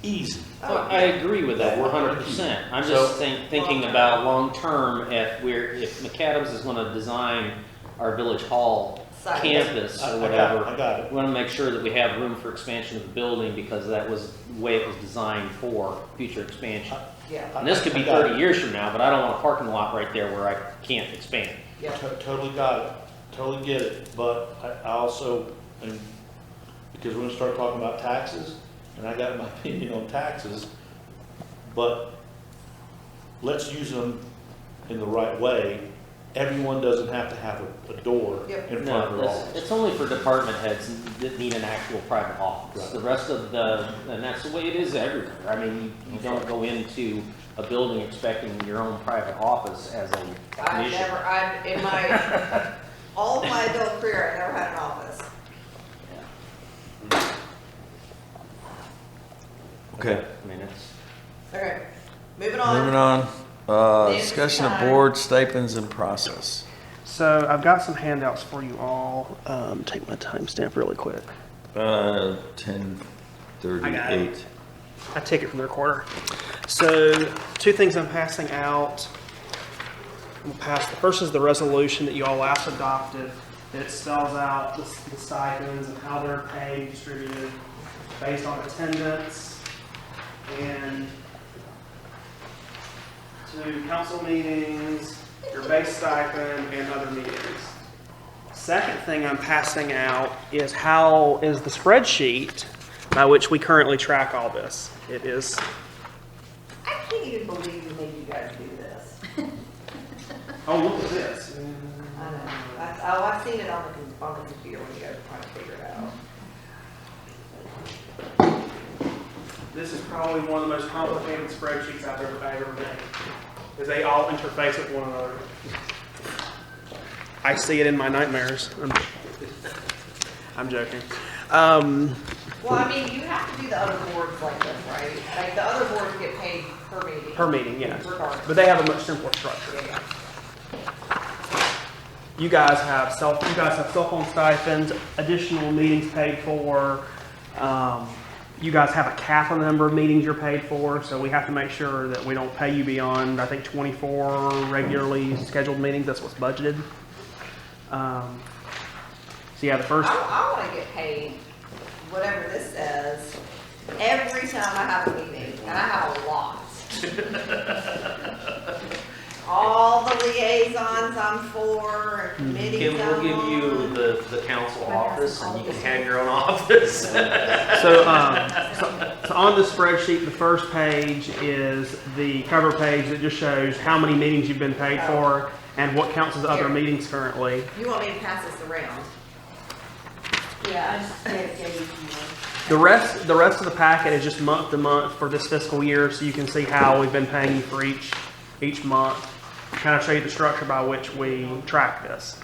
Easy. Well, I agree with that 100%. I'm just thinking about long-term, if McAdams is going to design our village hall campus or whatever, I got it. we want to make sure that we have room for expansion of the building because that was the way it was designed for future expansion. Yeah. And this could be 30 years from now, but I don't want a parking lot right there where I can't expand. Yeah. Totally got it, totally get it, but I also, and because we're gonna start talking about taxes, and I got my opinion on taxes, but let's use them in the right way. Everyone doesn't have to have a door in front of their office. It's only for department heads that need an actual private office. Right. The rest of and that's the way it is everywhere. I mean, you don't go into a building expecting your own private office as a commission. In my, all of my adult career, I never had an office. Okay. I mean, it's. Okay, moving on. Moving on. The Discussion of time. board stipends and process. So I've got some handouts for you all. Take my timestamp really quick. 10:38. I take it from the recorder. So 2 things I'm passing out. We'll pass. The first is the resolution that you all last adopted. It spells out the stipends and how they're paid, distributed based on attendance and to council meetings, your base stipend, and other meetings. Second thing I'm passing out is the spreadsheet by which we currently track all this. It is. I can't even believe you made you guys do this. Oh, look at this. I know. I've seen it on the computer when you guys are trying to figure it out. This is probably one of the most complicated spreadsheets I've ever made, because they all interface with one another. I see it in my nightmares. I'm joking. Well, I mean, you have to do the other boards like this, right? Like, the other boards get paid per meeting. Per meeting, yes. Regardless. But they have a much simpler structure. Yeah. You guys have cell phone stipends, additional meetings paid for. You guys have a cap on the number of meetings you're paid for, so we have to make sure that we don't pay you beyond, I think, 24 regularly scheduled meetings. That's what's budgeted. So yeah, the first. I want to get paid whatever this says every time I have a meeting, and I have a lot. All the liaisons I'm for, and committees We'll I'm give on. you the council office, and you can have your own office. So on the spreadsheet, the first page is the cover page that just shows how many meetings you've been paid for and what counts as other meetings currently. You want me to pass this around? Yeah, I just gave you one. The rest of the packet is just month to month for this fiscal year, so you can see how we've been paying you for each month. Kind of show you the structure by which we track this.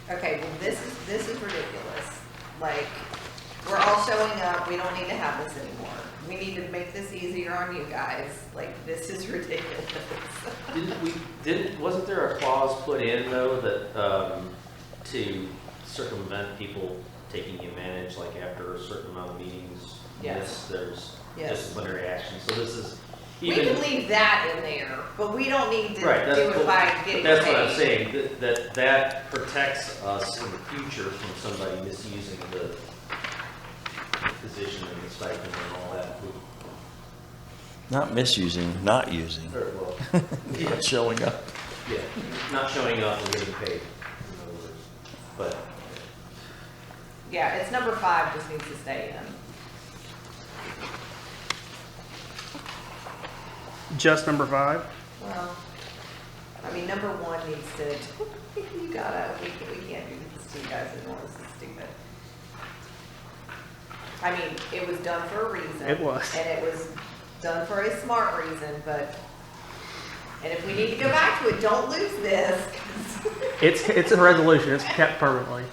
Okay, well, this is ridiculous. Like, we're all showing up, we don't need to have this anymore. We need to make this easier on you guys. Like, this is ridiculous. Wasn't there a clause put in though that, to circumvent people taking advantage, like after a certain amount of meetings? Yes. There's Yes. disciplinary action, so this is We even. can leave that in there, but we don't need to Right, do it by getting paid. that's what I'm saying, that protects us in the future from somebody misusing the position and the stipend and all that. Not misusing, not using. Not showing up. Yeah, not showing up and getting paid, in other words. But Yeah, it's number 5 just needs to stay in. Just number 5. Well, I mean, number one needs to, you gotta, we can't do this to you guys anymore, this is stupid. I mean, it was done for a reason. It was. And it was done for a smart reason, but, and if we need to go back to it, don't lose this. 'Cause It's a resolution. It's kept permanently.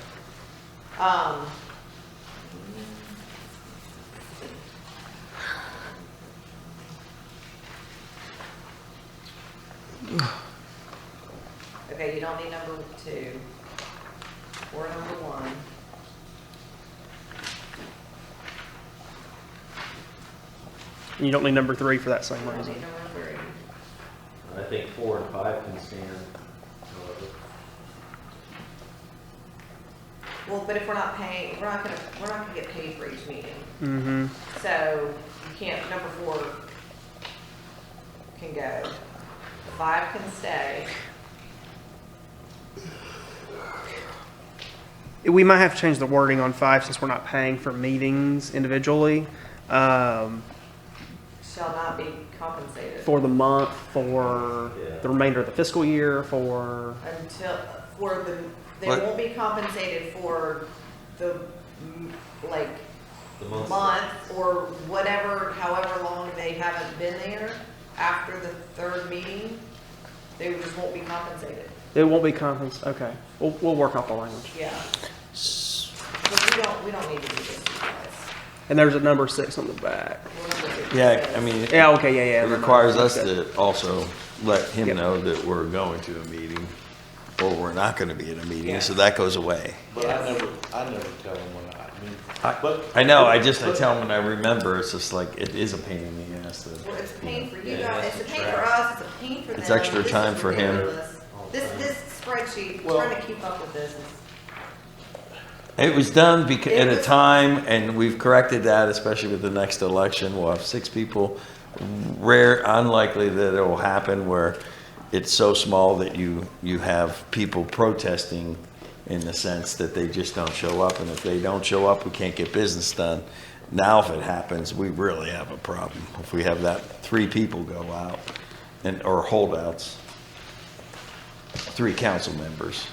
Okay, you don't need number two or number one. And you don't need number 3 for that same You don't reason. need number three. I think 4 and 5 can stand. Well, but if we're not paying, we're not gonna get paid for each meeting. Mm-hmm. So you can't, number 4 can go. 5 can stay. We might have to change the wording on 5 since we're not paying for meetings individually. Shall not be compensated For the month, for Yeah. the remainder of the fiscal year, for until, for the, they What? won't be compensated for the, like, The month. month or whatever, however long they haven't been there after the 3rd meeting. They just won't be compensated. it won't be compensated. Okay, we'll work out the language. Yeah. But we don't need to do this, you guys. And there's a number 6 on the back. We're not gonna do Yeah, this. I mean, Yeah, okay, yeah. it requires us to also let him know that we're going to a meeting, or we're not gonna be at a meeting, so that goes away. But I never tell them when but. I know, I tell him when I remember, it's just like, it is a pain in the ass to. Well, it's a pain for you Yeah, guys, that's it's a the pain track. for us, it's a pain for them. It's extra This time is for him. ridiculous. This spreadsheet, Well- trying to keep up with this is. It was done at It a was- time, and we've corrected that, especially with the next election. We'll have 6 people. Unlikely that it will happen where it's so small that you have people protesting in the sense that they just don't show up. And if they don't show up, we can't get business done. Now, if it happens, we really have a problem. If we have that 3 people go out or holdouts, 3 council members.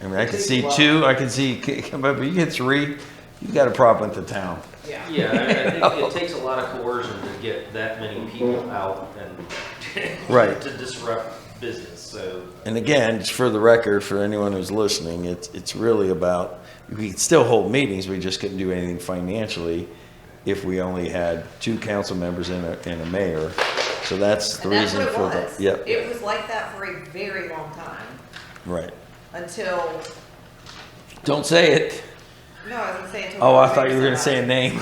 I mean, I can see 2, I can see, but you get 3, you got a problem with the town. Yeah. Yeah, I think it takes a lot of coercion to get that many people out and Right. to disrupt business, so. And again, just for the record, for anyone who's listening, it's really about, we could still hold meetings, we just couldn't do anything financially if we only had 2 council members and a mayor. So that's the And that's reason what it for the, was. yep, It was like that for a very long time, right. until, Don't say it. no, I was gonna say until. Oh, I thought you were gonna say a name.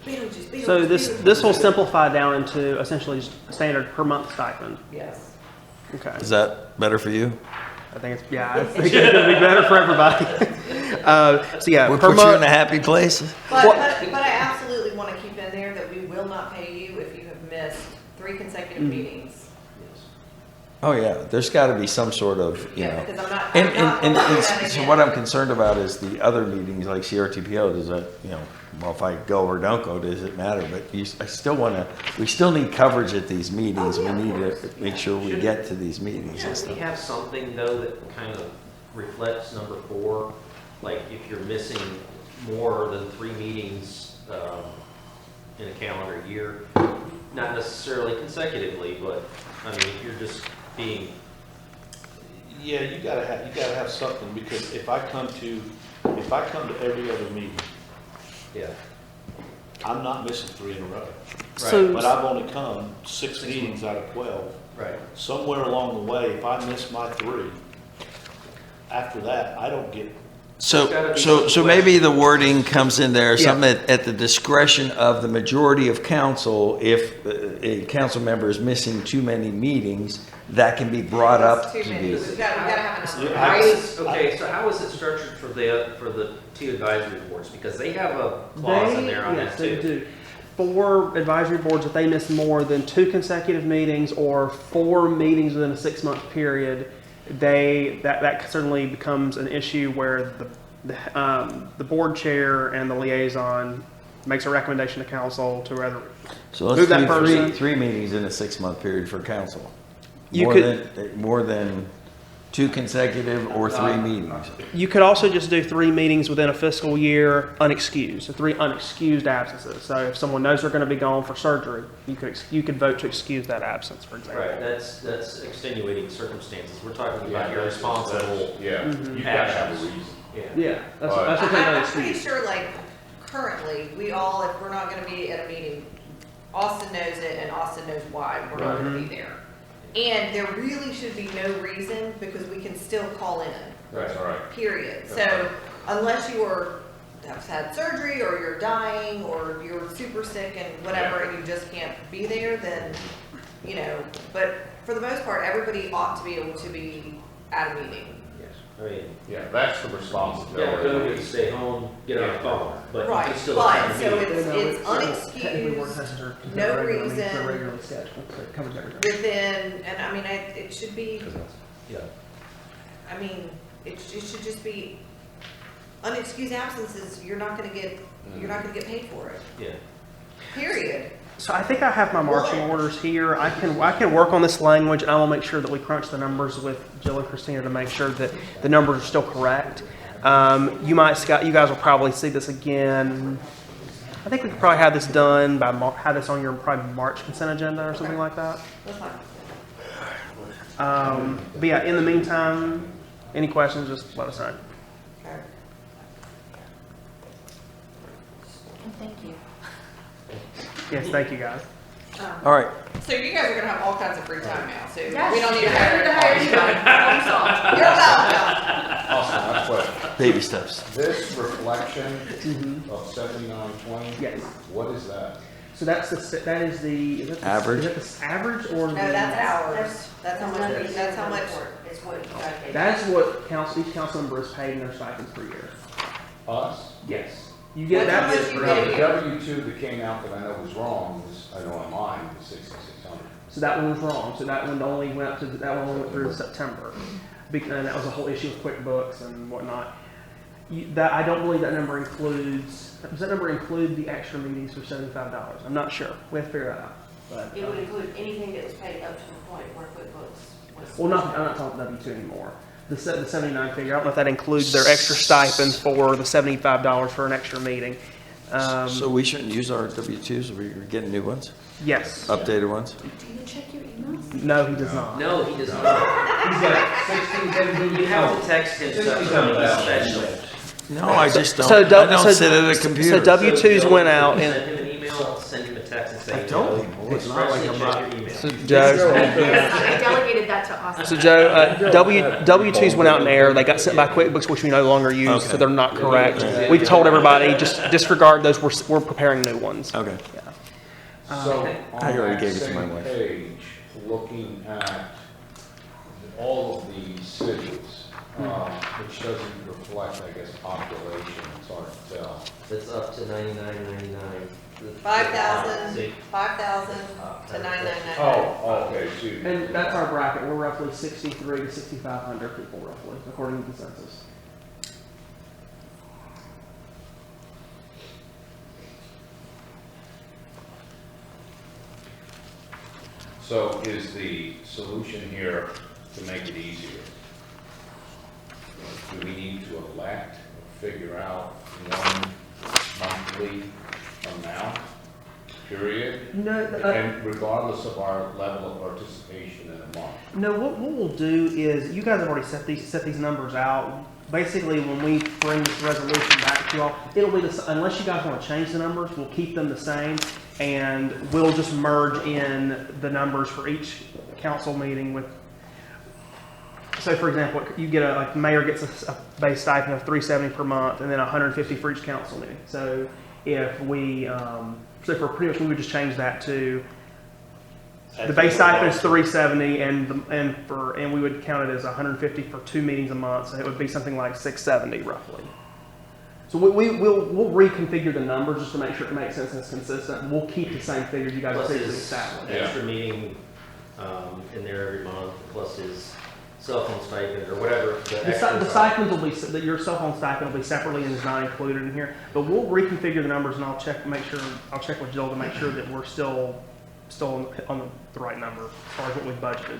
Beetlejuice, So Beetlejuice, this Beetlejuice. will simplify down into essentially just a standard per month stipend. Yes. Okay. Is that better for you? I think it's it's gonna be better for everybody. So yeah, We per put you in a month. happy place? But What- I absolutely want to keep in there that we will not pay you if you have missed 3 consecutive meetings. Oh, yeah, there's gotta be some sort of, you Yeah, know. because I'm not And, gonna do that so again. what I'm concerned about is the other meetings, like CRTPO, does that, you know, well, if I go or don't go, does it matter? But I still wanna, we still need coverage at these meetings. Oh, yeah, We of need course. to make sure we get to these meetings and Should we stuff. have something though that kind of reflects number 4? Like if you're missing more than 3 meetings in a calendar year, not necessarily consecutively, but I mean, if you're just being, Yeah, you gotta have something, because if I come to every other meeting, yeah. I'm not missing 3 in a row. So But I've only come 6 meetings out of 12. Right. Somewhere along the way, if I miss my 3, after that, I don't get, So maybe the wording comes in there, Yeah. something at the discretion of the majority of council. If a council member is missing too many meetings, that can be brought up Too to many. be. We've got to have enough. Yeah, Okay, so how is it structured for the 2 advisory boards? Because they have a clause in there on yes, that they too. do. For advisory boards, if they miss more than 2 consecutive meetings or 4 meetings within a 6-month period, that certainly becomes an issue where the board chair and the liaison makes a recommendation to council to rather So let's move that do person. three meetings in a 6-month period for council. You More than 2 consecutive or 3 meetings. You could also just do 3 meetings within a fiscal year unexcused, so 3 unexcused absences. So if someone knows they're going to be gone for surgery, you could vote to excuse that absence, for example. Right, that's extenuating circumstances. We're talking about your responsible. Yeah, Mhm. you've got to have a reason. Yeah. Yeah, that's But- what they I'm pretty excuse. sure, like, currently, we all, if we're not gonna be at a meeting, Austin knows it, and Austin knows why we're not gonna be there. And there really should be no reason, because we can still call in, That's all right. period. That's So, right. unless you have had surgery, or you're dying, or you're super sick and whatever, and you just can't be there, then, you know, but for the most part, everybody ought to be able to be at a meeting. Yes, I mean, Yeah, that's the yeah, responsibility. go get to stay home, get on the phone, but you Right, can still but, attend the so meeting. it's Technically, work unexcused sessions are no regularly- reason. they're regularly scheduled, so it covers everything. within, and I mean, it should be, Yeah. I mean, it should just be unexcused absences, you're not gonna get paid for it, Yeah. period. So I think I have my marching orders here. I can work on this language, and I will make sure that we crunch the numbers with Jill and Christina to make sure that the numbers are still correct. You guys will probably see this again. I think we could probably have this done by have this on your probably March consent agenda or something like that. That's fine. But yeah, in the meantime, any questions? Just let us know. Okay. Thank you. Yes, thank you guys. All right. So you guys are gonna have all kinds of free time now, so we Yes. don't need to hire anybody. Problem solved. You're welcome. Austin, I have a question. Baby steps. This reflection of 7920, Yes. what is that? So that is the is that the, Average? Is that the average or No, the, that's ours, that's how much, that's how much, It's what you guys pay. that's what each council member is paid in their stipends per year. Us? Yes. You get That's how that. much you Now, get. the W-2 that came out that I know was wrong was, I know on mine, was 6,600. So that one was wrong. So that one only went up to that one only went through September, and that was a whole issue with QuickBooks and whatnot. That I don't believe that number includes. Does that number include the extra meetings for $75? I'm not sure. We have to figure that out. But It would include anything that was paid up to the point where QuickBooks was. well, I'm not talking W2 anymore. The 79 figure. I don't know if that includes their extra stipend for the $75 for an extra meeting. So we shouldn't use our W-2s, we're getting new ones, Yes. updated ones? Do you check your emails? No, he does not. No, he does not. He's got 16, 17 You have to text him stuff from the special. No, I just don't, So I W- don't so- sit at a computer. So W2s went out Send and him an email, send him a text and say. I told him. It's not like I'm not- Check your email. so Joe. I delegated that to Austin. So Joe, W2s went out in error. They got sent by QuickBooks, which we no longer use, Okay. so they're not correct. We've told everybody just disregard those. We're preparing new ones. Okay. So I on already that gave it to my same wife. page, looking at all of these cities, which doesn't reflect, I guess, population, it's hard to tell. That's up to 99.99. 5,000, See? 5,000 to 999. Oh, okay, shoot. And that's our bracket. We're roughly 63 to 6,500 people, roughly, according to the census. So is the solution here to make it easier? Do we need to elect or figure out one monthly amount, period? No, And regardless of our level of participation in a month? No, what we'll do is, you guys have already set these numbers out. Basically, when we bring this resolution back to you all, it'll be the, unless you guys want to change the numbers, we'll keep them the same, and we'll just merge in the numbers for each council meeting with. So, for example, you get like mayor gets a base stipend of $370 per month, and then $150 for each council meeting. So, if we, so for pretty much, we would just change that to. The base stipend is $370, and we would count it as $150 for 2 meetings a month, so it would be something like $670 roughly. So we'll reconfigure the numbers just to make sure it makes sense and it's consistent. We'll keep the same figures you guys have Plus previously his established. extra meeting in there every month, plus his cell phone stipend or whatever. The stipends will be, that your cell phone stipend will be separately and is not included in here, but we'll reconfigure the numbers and I'll check with Jill to make sure that we're still on the right number as far as what we budgeted.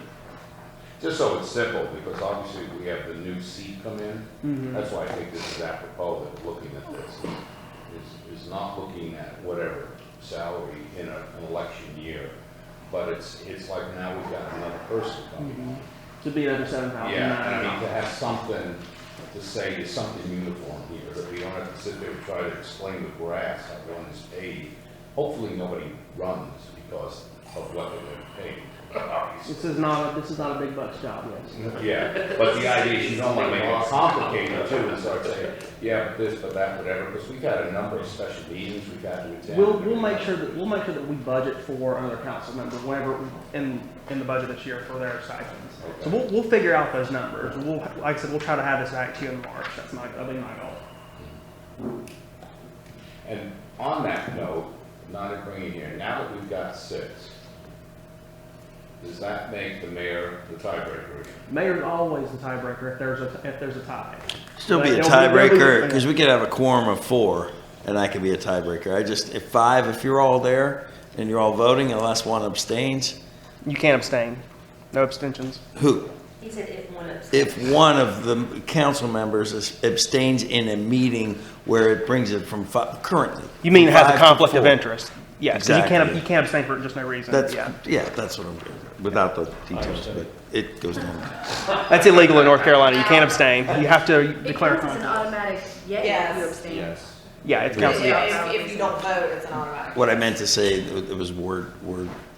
Just so it's simple, because obviously we have the new seat come in. Mhm. That's why I think this is apropos that looking at this, is not looking at whatever salary in an election year, but it's like now we've got another person coming. To be under 7,000. Yeah, and I mean, to have something to say is something uniform here, that we don't have to sit there and try to explain the grass how one is paid. Hopefully nobody runs because of what they're paid. This is not a big bucks job, yes. Yeah, but the idea is you don't want to make it complicated too and start saying, yeah, but this, but that, whatever, because we've had a number of special meetings we've had to attend. We'll make sure that we budget for another council member whenever in the budget this year for their stipends. So we'll figure out those numbers. Like I said, we'll try to have this back to you in March. That'll be my goal. And on that note, not to bring it here, now that we've got 6, does that make the mayor the tiebreaker? Mayor's always the tiebreaker if there's a tie. Still be a There'll tiebreaker, because we could have a quorum of 4, and I could be a tiebreaker. If 5, if you're all there and you're all voting, unless one abstains. You can't abstain. No abstentions. Who? He said if one abstains. If one of the council members abstains in a meeting where it brings it from 5, currently. You mean it has a 5 to conflict of 4. interest? Yes. Exactly. You can't abstain for just no reason. That's, yeah. that's what I'm doing, without the details, but it goes down. That's illegal in North Carolina. You can't abstain. You have to declare It's an conflict. automatic yay Yes. if you abstain. Yes. Yeah, it's council. Yeah, if you don't vote, it's an automatic. What I meant to say, it was word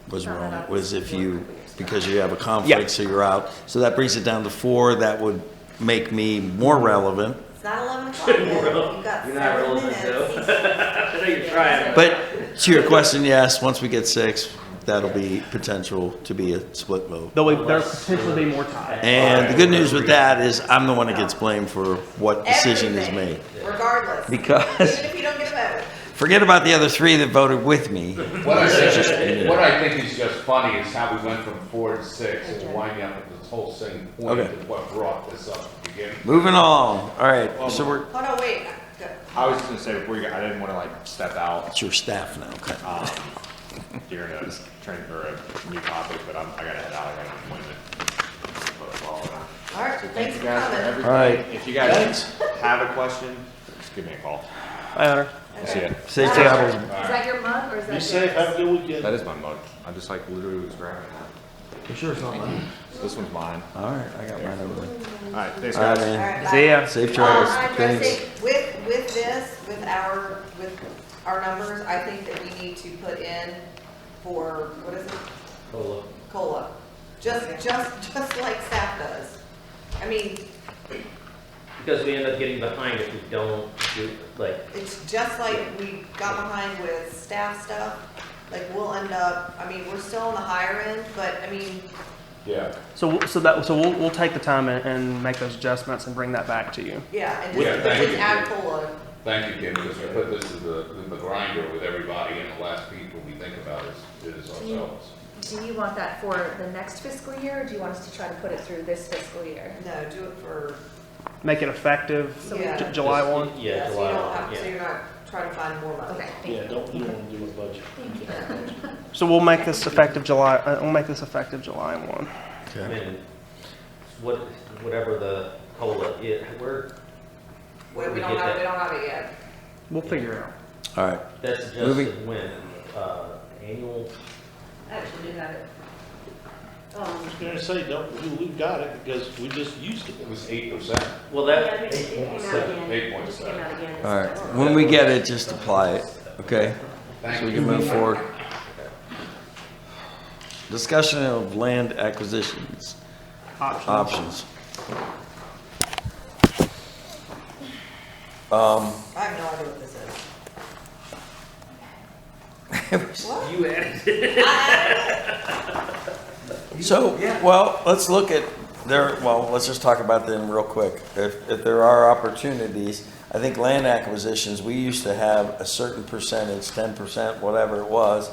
was wrong, was if you, because you have a conflict, so you're out. So that brings it down to 4, that would make me more relevant. It's not 11 o'clock yet. You've got You're not 7 relevant, minutes. I know you're trying. But to your question, yes, once we get 6, that'll be potential to be a split vote. There'll potentially be more ties. And the good news with that is I'm the one that gets blamed for what decision is Everything, made. Regardless. Because Even if you don't get a vote. forget about the other 3 that voted with me. What I think is just funny is how we went from 4 to 6 and winding up with this whole same point Okay. of what brought this up at the beginning. Moving along. All right, so we're, Oh, no, wait. Go. I was just gonna say before you go, I didn't wanna like step out, it's your staff now, okay? during a training or a new topic, but I gotta head out, I got an appointment. All right, So thanks thank you for guys for coming. everything. All right. If you guys have a question, just give me a call. Hi, Hunter. I'll see ya. Safe travels. Is that your mug or is that Be safe, yours? have a good weekend. That is my mug. I just like literally was grabbing that. You sure it's not mine? This one's mine. All right, I got mine over there. Alright, thanks All right, guys. All man. right, See ya. Safe travels. I'm gonna Thanks. say, with this, with our numbers, I think that we need to put in for, what is it? COLA. Just like staff does. I mean, Because we end up getting behind if we don't do, like, it's just like we got behind with staff stuff. Like, we'll end up, I mean, we're still on the higher end, but I mean, Yeah. So we'll take the time and make those adjustments and bring that back to you. yeah, and Yeah, just thank you. add COLA. Thank you, Kim, because we put this in the grinder with everybody, and the last people we think about is ourselves. Do you want that for the next fiscal year, or do you want us to try to put it through this fiscal year? No, do it for, Make it effective Yeah. July 1. yeah, so you July don't 1, have, so yeah. you're not trying to find more money. Okay, thank Yeah, you. you don't want to do a budget. Thank you. So we'll make this effective July. We'll make this effective July 1. I mean, whatever the COLA is, We don't have it yet. We'll figure it out. All right. that's Moving. adjusted when, annual, I actually do have it. I was gonna say, we got it because we just used it. It was 8%. well, Yeah, that, it came out again. 8.7. It just came out again. All right. When we get it, just apply it, okay? Thank So we you. can move forward. Discussion of land acquisitions options. I have no idea what this is. What? you added it. So, well, let's look at let's just talk about them real quick. If there are opportunities, I think land acquisitions, we used to have a certain percentage, 10%, whatever it was,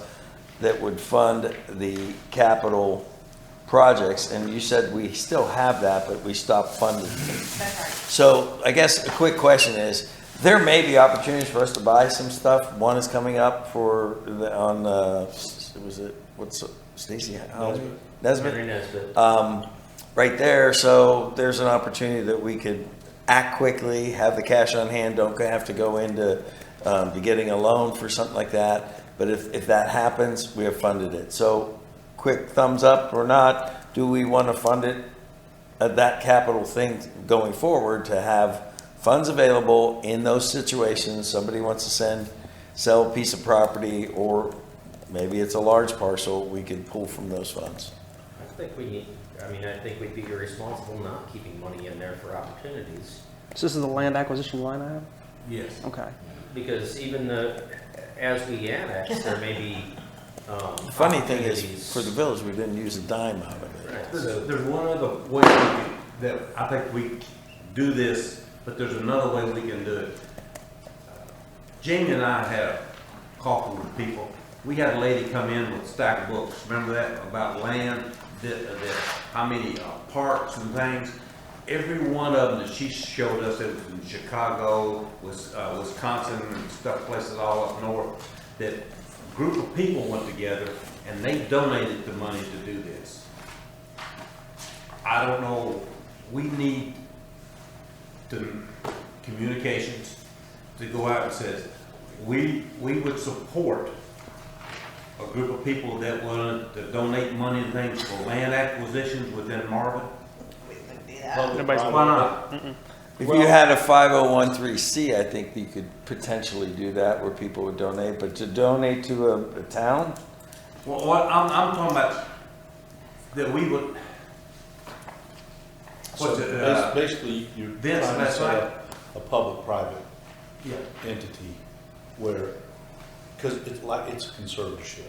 that would fund the capital projects, and you said we still have that, but we stopped funding. That's right. So I guess a quick question is, there may be opportunities for us to buy some stuff. One is coming up for, Stacy? Nesbitt? Right there, so there's an opportunity that we could act quickly, have the cash on hand, don't have to go into to getting a loan for something like that. But if that happens, we have funded it. So quick thumbs up or not, do we want to fund it, that capital thing going forward, to have funds available in those situations? Somebody wants to sell a piece of property, or maybe it's a large parcel, we could pull from those funds. I think we'd be irresponsible not keeping money in there for opportunities. So this is the land acquisition line item? Yes. Okay. Because even as we annex, there may be, The funny thing is, opportunities. for the village, we didn't use a dime out of it. Right, so- There's one other way that I think we do this, but there's another way we can do it. Jamie and I had a coffee with people. We had a lady come in with a stack of books, remember that, about land, how many parks and things. Every one of them that she showed us, it was in Chicago, Wisconsin, and stuff, places all up north, that a group of people went together and they donated the money to do this. I don't know, we need communications to go out and says, we would support a group of people that want to donate money and things for land acquisitions within Marvin. We wouldn't do that. Nobody's- Why not? If you had a 501(c), I think you could potentially do that, where people would donate, but to donate to a town? Well, what I'm talking about, that we would, what's So it, basically, you're Vince, trying to that's set right. up a public-private yeah, entity where, because it's like, it's a conservatorship.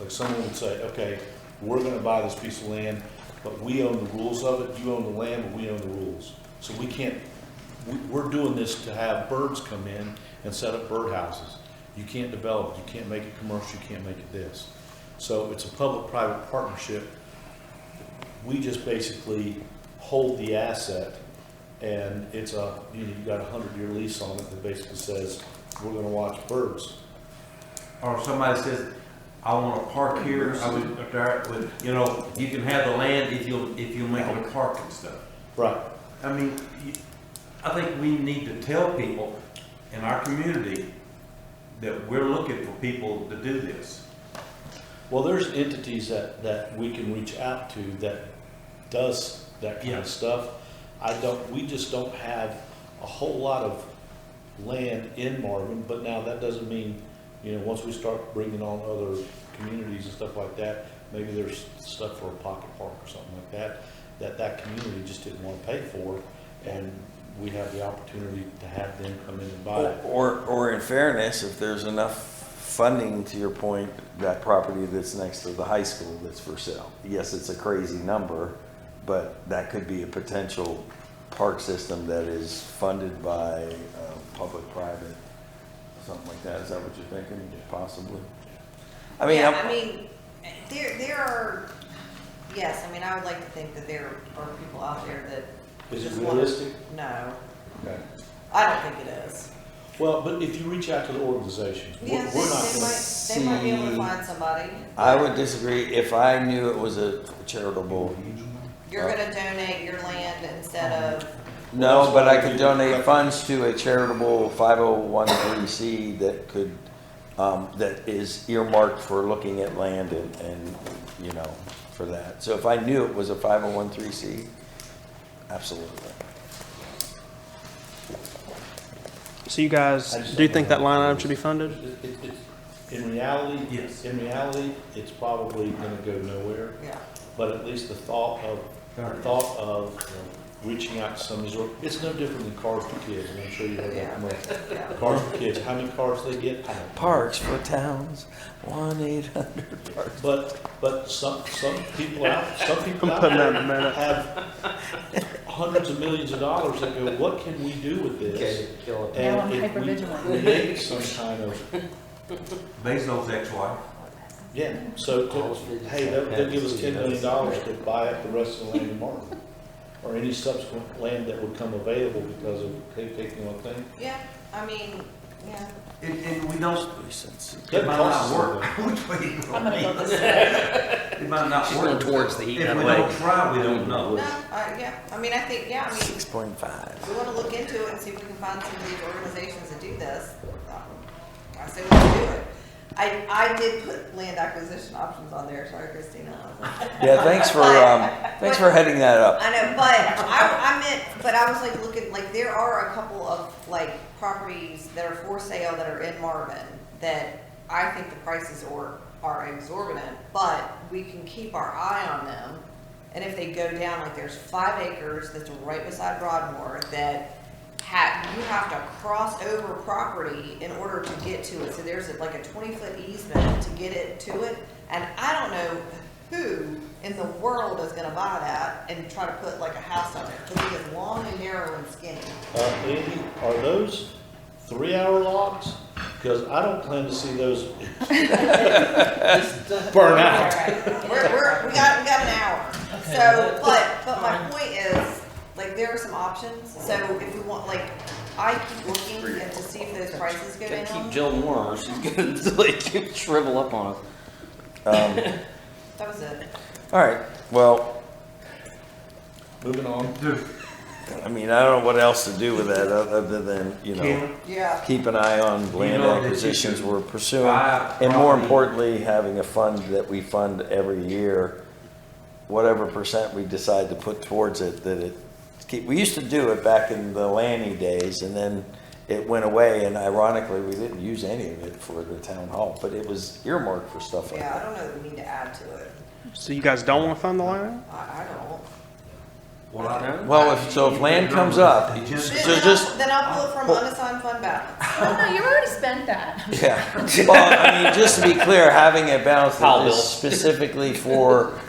Like someone would say, okay, we're gonna buy this piece of land, but we own the rules of it, you own the land, but we own the rules. So we can't, we're doing this to have birds come in and set up birdhouses. You can't develop it, you can't make it commercial, you can't make it this. So it's a public-private partnership. We just basically hold the asset, and it's you've got a 100-year lease on it that basically says, we're gonna watch birds. or somebody says, I want to park here, you can have the land if you'll make it a park and stuff. Right. I mean, I think we need to tell people in our community that we're looking for people to do this. Well, there's entities that we can reach out to that does that kind Yeah. of stuff. We just don't have a whole lot of land in Marvin, but now that doesn't mean, once we start bringing on other communities and stuff like that, maybe there's stuff for a pocket park or something like that community just didn't want to pay for, and we have the opportunity to have them come in and buy it. Or in fairness, if there's enough funding, to your point, that property that's next to the high school that's for sale. Yes, it's a crazy number, but that could be a potential park system that is funded by public-private, something like that. Is that what you're thinking, possibly? I mean, Yeah, I mean, there are, yes, I mean, I would like to think that there are people out there that Is it just want. realistic? No, Okay. I don't think it is. Well, but if you reach out to the organizations, Yeah, we're not they gonna. might be able to See, find somebody. I would disagree. If I knew it was a charitable, You're gonna donate your land instead of, no, but I could donate funds to a charitable 501(c) that could, that is earmarked for looking at land and, for that. So if I knew it was a 501(c), absolutely. So you guys do think that line item should be funded? In reality, Yes. it's probably gonna go nowhere, yeah. but at least the thought of reaching out to some of these, it's no different than Cars for Kids, and I'm sure you heard that commercial. Yeah. Cars for Kids, how many cars they get? I don't know. Parks for towns, 1-800 parks. But some people out I'm putting that in a minute. have hundreds of millions of dollars that go, what can we do with this? Okay, kill it. Now I'm And if we hypervigilant. create some kind of, Bezos' ex-wife. Yeah, so, hey, they'll give us $10 million to buy up the rest of the land in Marvin. Or any subsequent land that would come available because of taking one thing. Yeah, I mean, yeah. And we don't, Doesn't it might not cost us work. anything. Which way you I'm gonna gonna go be? this It might not She's work. going towards the heat If that we way. don't try, we don't know. No, yeah, I mean, I think, yeah, I mean, 6.5. we wanna look into it and see if we can find some of these organizations that do this. I say we should do it. I did put land acquisition options on there, sorry Christina. Yeah, thanks for heading that up. I know, but I meant, but I was like looking, like there are a couple of like properties that are for sale that are in Marvin that I think the prices are exorbitant, but we can keep our eye on them. And if they go down, like there's 5 acres that's right beside Broadmoor that you have to cross over property in order to get to it. So there's like a 20-foot easement to get it to it. And I don't know who in the world is gonna buy that and try to put like a house on it, because it is long and narrow and skinny. Andy, are those 3-hour logs? Because I don't plan to see those burn out. We got an hour. So, but my point is, like, there are some options. So if we want, like, I keep looking and to see if those prices go Gotta down. keep Jill warm, or she's gonna like shrivel up on us. That was it. All right, well, Moving on. I mean, I don't know what else to do with that other than, Yeah. keep an eye on land know that you acquisitions can we're pursuing. buy And more property. importantly, having a fund that we fund every year, whatever percent we decide to put towards it, that it we used to do it back in the Lanny days, and then it went away, and ironically, we didn't use any of it for the town hall, but it was earmarked for stuff like Yeah, I that. don't know that we need to add to it. So you guys don't want to fund the line? I don't. Well, if land comes up, Then I'll pull it from unassigned fund balance. Oh, no, you've already spent that. yeah. Well, I mean, just to be clear, having a balance Foul that is bill. specifically for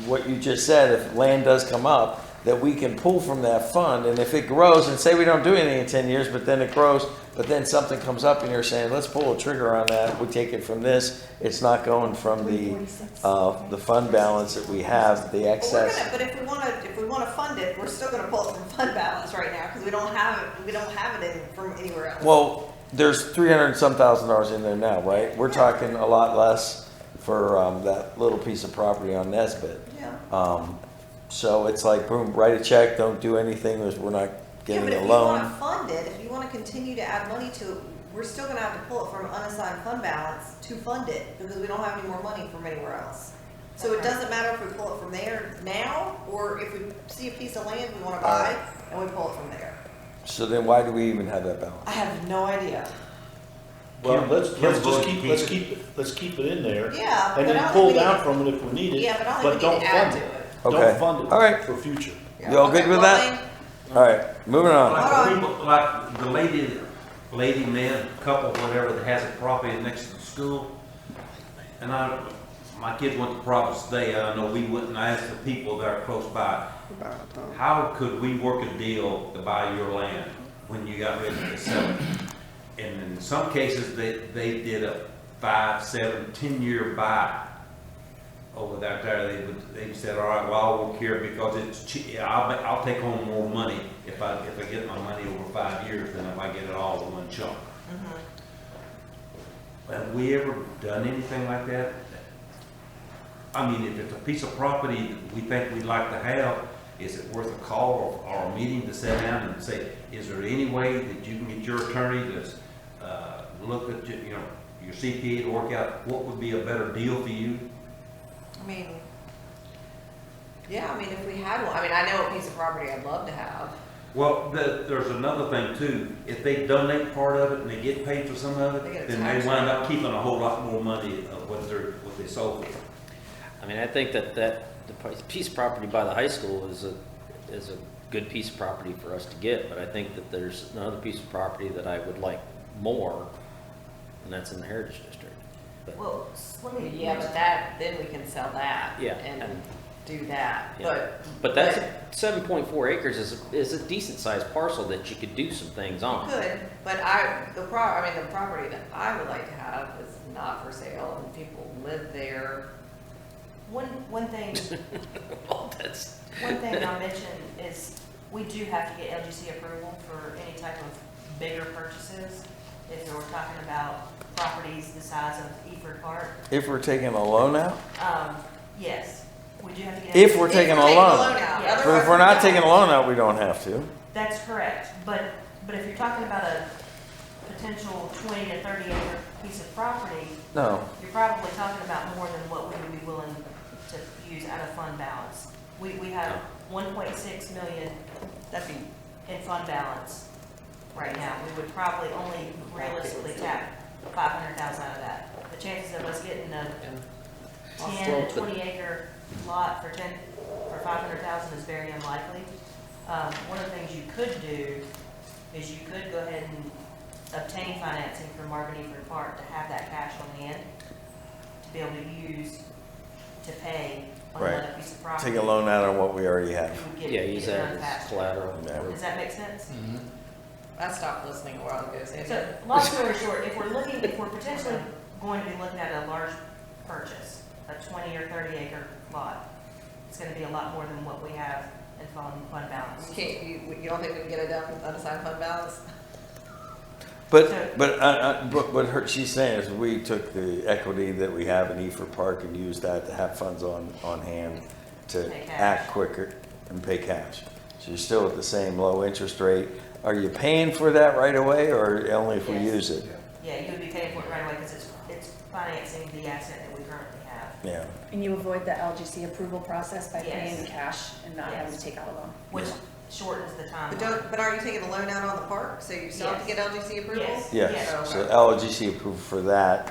what you just said, if land does come up, that we can pull from that fund, and if it grows, and say we don't do anything in 10 years, but then it grows, but then something comes up and you're saying, let's pull a trigger on that, we take it from this, it's not going from the fund balance that we have, the excess. But if we wanna fund it, we're still gonna pull it from fund balance right now, because we don't have it in from anywhere else. Well, there's 300 and some $1,000 in there now, right? We're talking a lot less for that little piece of property on Nesbit. Yeah. So it's like, boom, write a check, don't do anything, we're not Yeah, getting but a if you loan. wanna fund it, if you wanna continue to add money to it, we're still gonna have to pull it from unassigned fund balance to fund it, because we don't have any more money from anywhere else. So it doesn't matter if we pull it from there now, or if we see a piece of land we wanna buy, and we pull it from there. So then why do we even have that balance? I have no idea. Well, let's Kim, keep it in there. Yeah, And but I then don't pull think we down need- from it if we need it. Yeah, but I don't But think we don't need to add fund to it. it. Okay. Don't fund it. All right. For future. You all good Okay, with well, that? All right, moving on. Like the people, like the lady, man, couple, whatever, that has a property next to the school. And my kids went to Providence today, I know we went and asked the people that are close by, how could we work a deal to buy your land when you got ready to sell it? And in some cases, they did a 5, 7, 10-year buy over there. They said, all right, well, I won't care because it's cheap. I'll take home more money if I get my money over 5 years than if I get it all in one chunk. Have we ever done anything like that? I mean, if it's a piece of property that we think we'd like to have, is it worth a call or a meeting to sit down and say, is there any way that you can get your attorney to look at your CPA to work out what would be a better deal for you? I mean, yeah, I mean, if we had one, I mean, I know a piece of property I'd love to have. Well, there's another thing too. If they donate part of it and they get paid for some of They get it, a then tax they wind break. up keeping a whole lot more money of what they sold for. I mean, I think that the piece of property by the high school is a good piece of property for us to get, but I think that there's another piece of property that I would like more, and that's in the Heritage District. But Well, yeah, but then we can sell that. Yeah, And, do that, Yeah. But that's 7.4 acres is a decent sized parcel that you could do some things on. Could, but the property that I would like to have is not for sale, and people live there. One thing, Well, that's one thing I'll mention is we do have to get LGC approval for any type of bigger purchases. If we're talking about properties the size of Eford Park, If we're taking a loan out? yes, we do have to get. If we're taking a loan. out. Yeah. But if we're not taking a loan out, we don't have to. That's correct, but if you're talking about a potential 20 to 30 acre piece of property, No. you're probably talking about more than what we would be willing to use out of fund balance. We have 1.6 million That'd be, in fund balance right now. We would probably only realistically tap 500,000 out of that. The chances of us getting a 10 to 20 acre lot for 500,000 is very unlikely. One of the things you could do is you could go ahead and obtain financing from Marvin Eford Park to have that cash on hand to be able to use to pay on Right. another piece of property. Take a loan out on what we already have. You would get- yeah, use get it that done as faster. collateral. Yeah. Does that make sense? I stopped listening a while ago, so. So, long story short, if we're potentially going to be looking at a large purchase, a 20 or 30 acre lot, it's gonna be a lot more than what we have in fund balance. You don't think we can get it done with unassigned fund balance? But what she's saying is we took the equity that we have in Eford Park and used that to have funds on hand to Pay cash. act quicker and pay cash. So you're still at the same low interest rate. Are you paying for that right away or only if we Yes. use it? Yeah, you would be paying for it right away because it's financing the asset that we currently have. Yeah. And you avoid the LGC approval process by paying Yes. in cash and not having Yes. to take out a loan. Which shortens the time. But aren't you taking a loan out on the park, so you still have to Yes. get LGC approval? Yes. Yes, so LGC approved for that,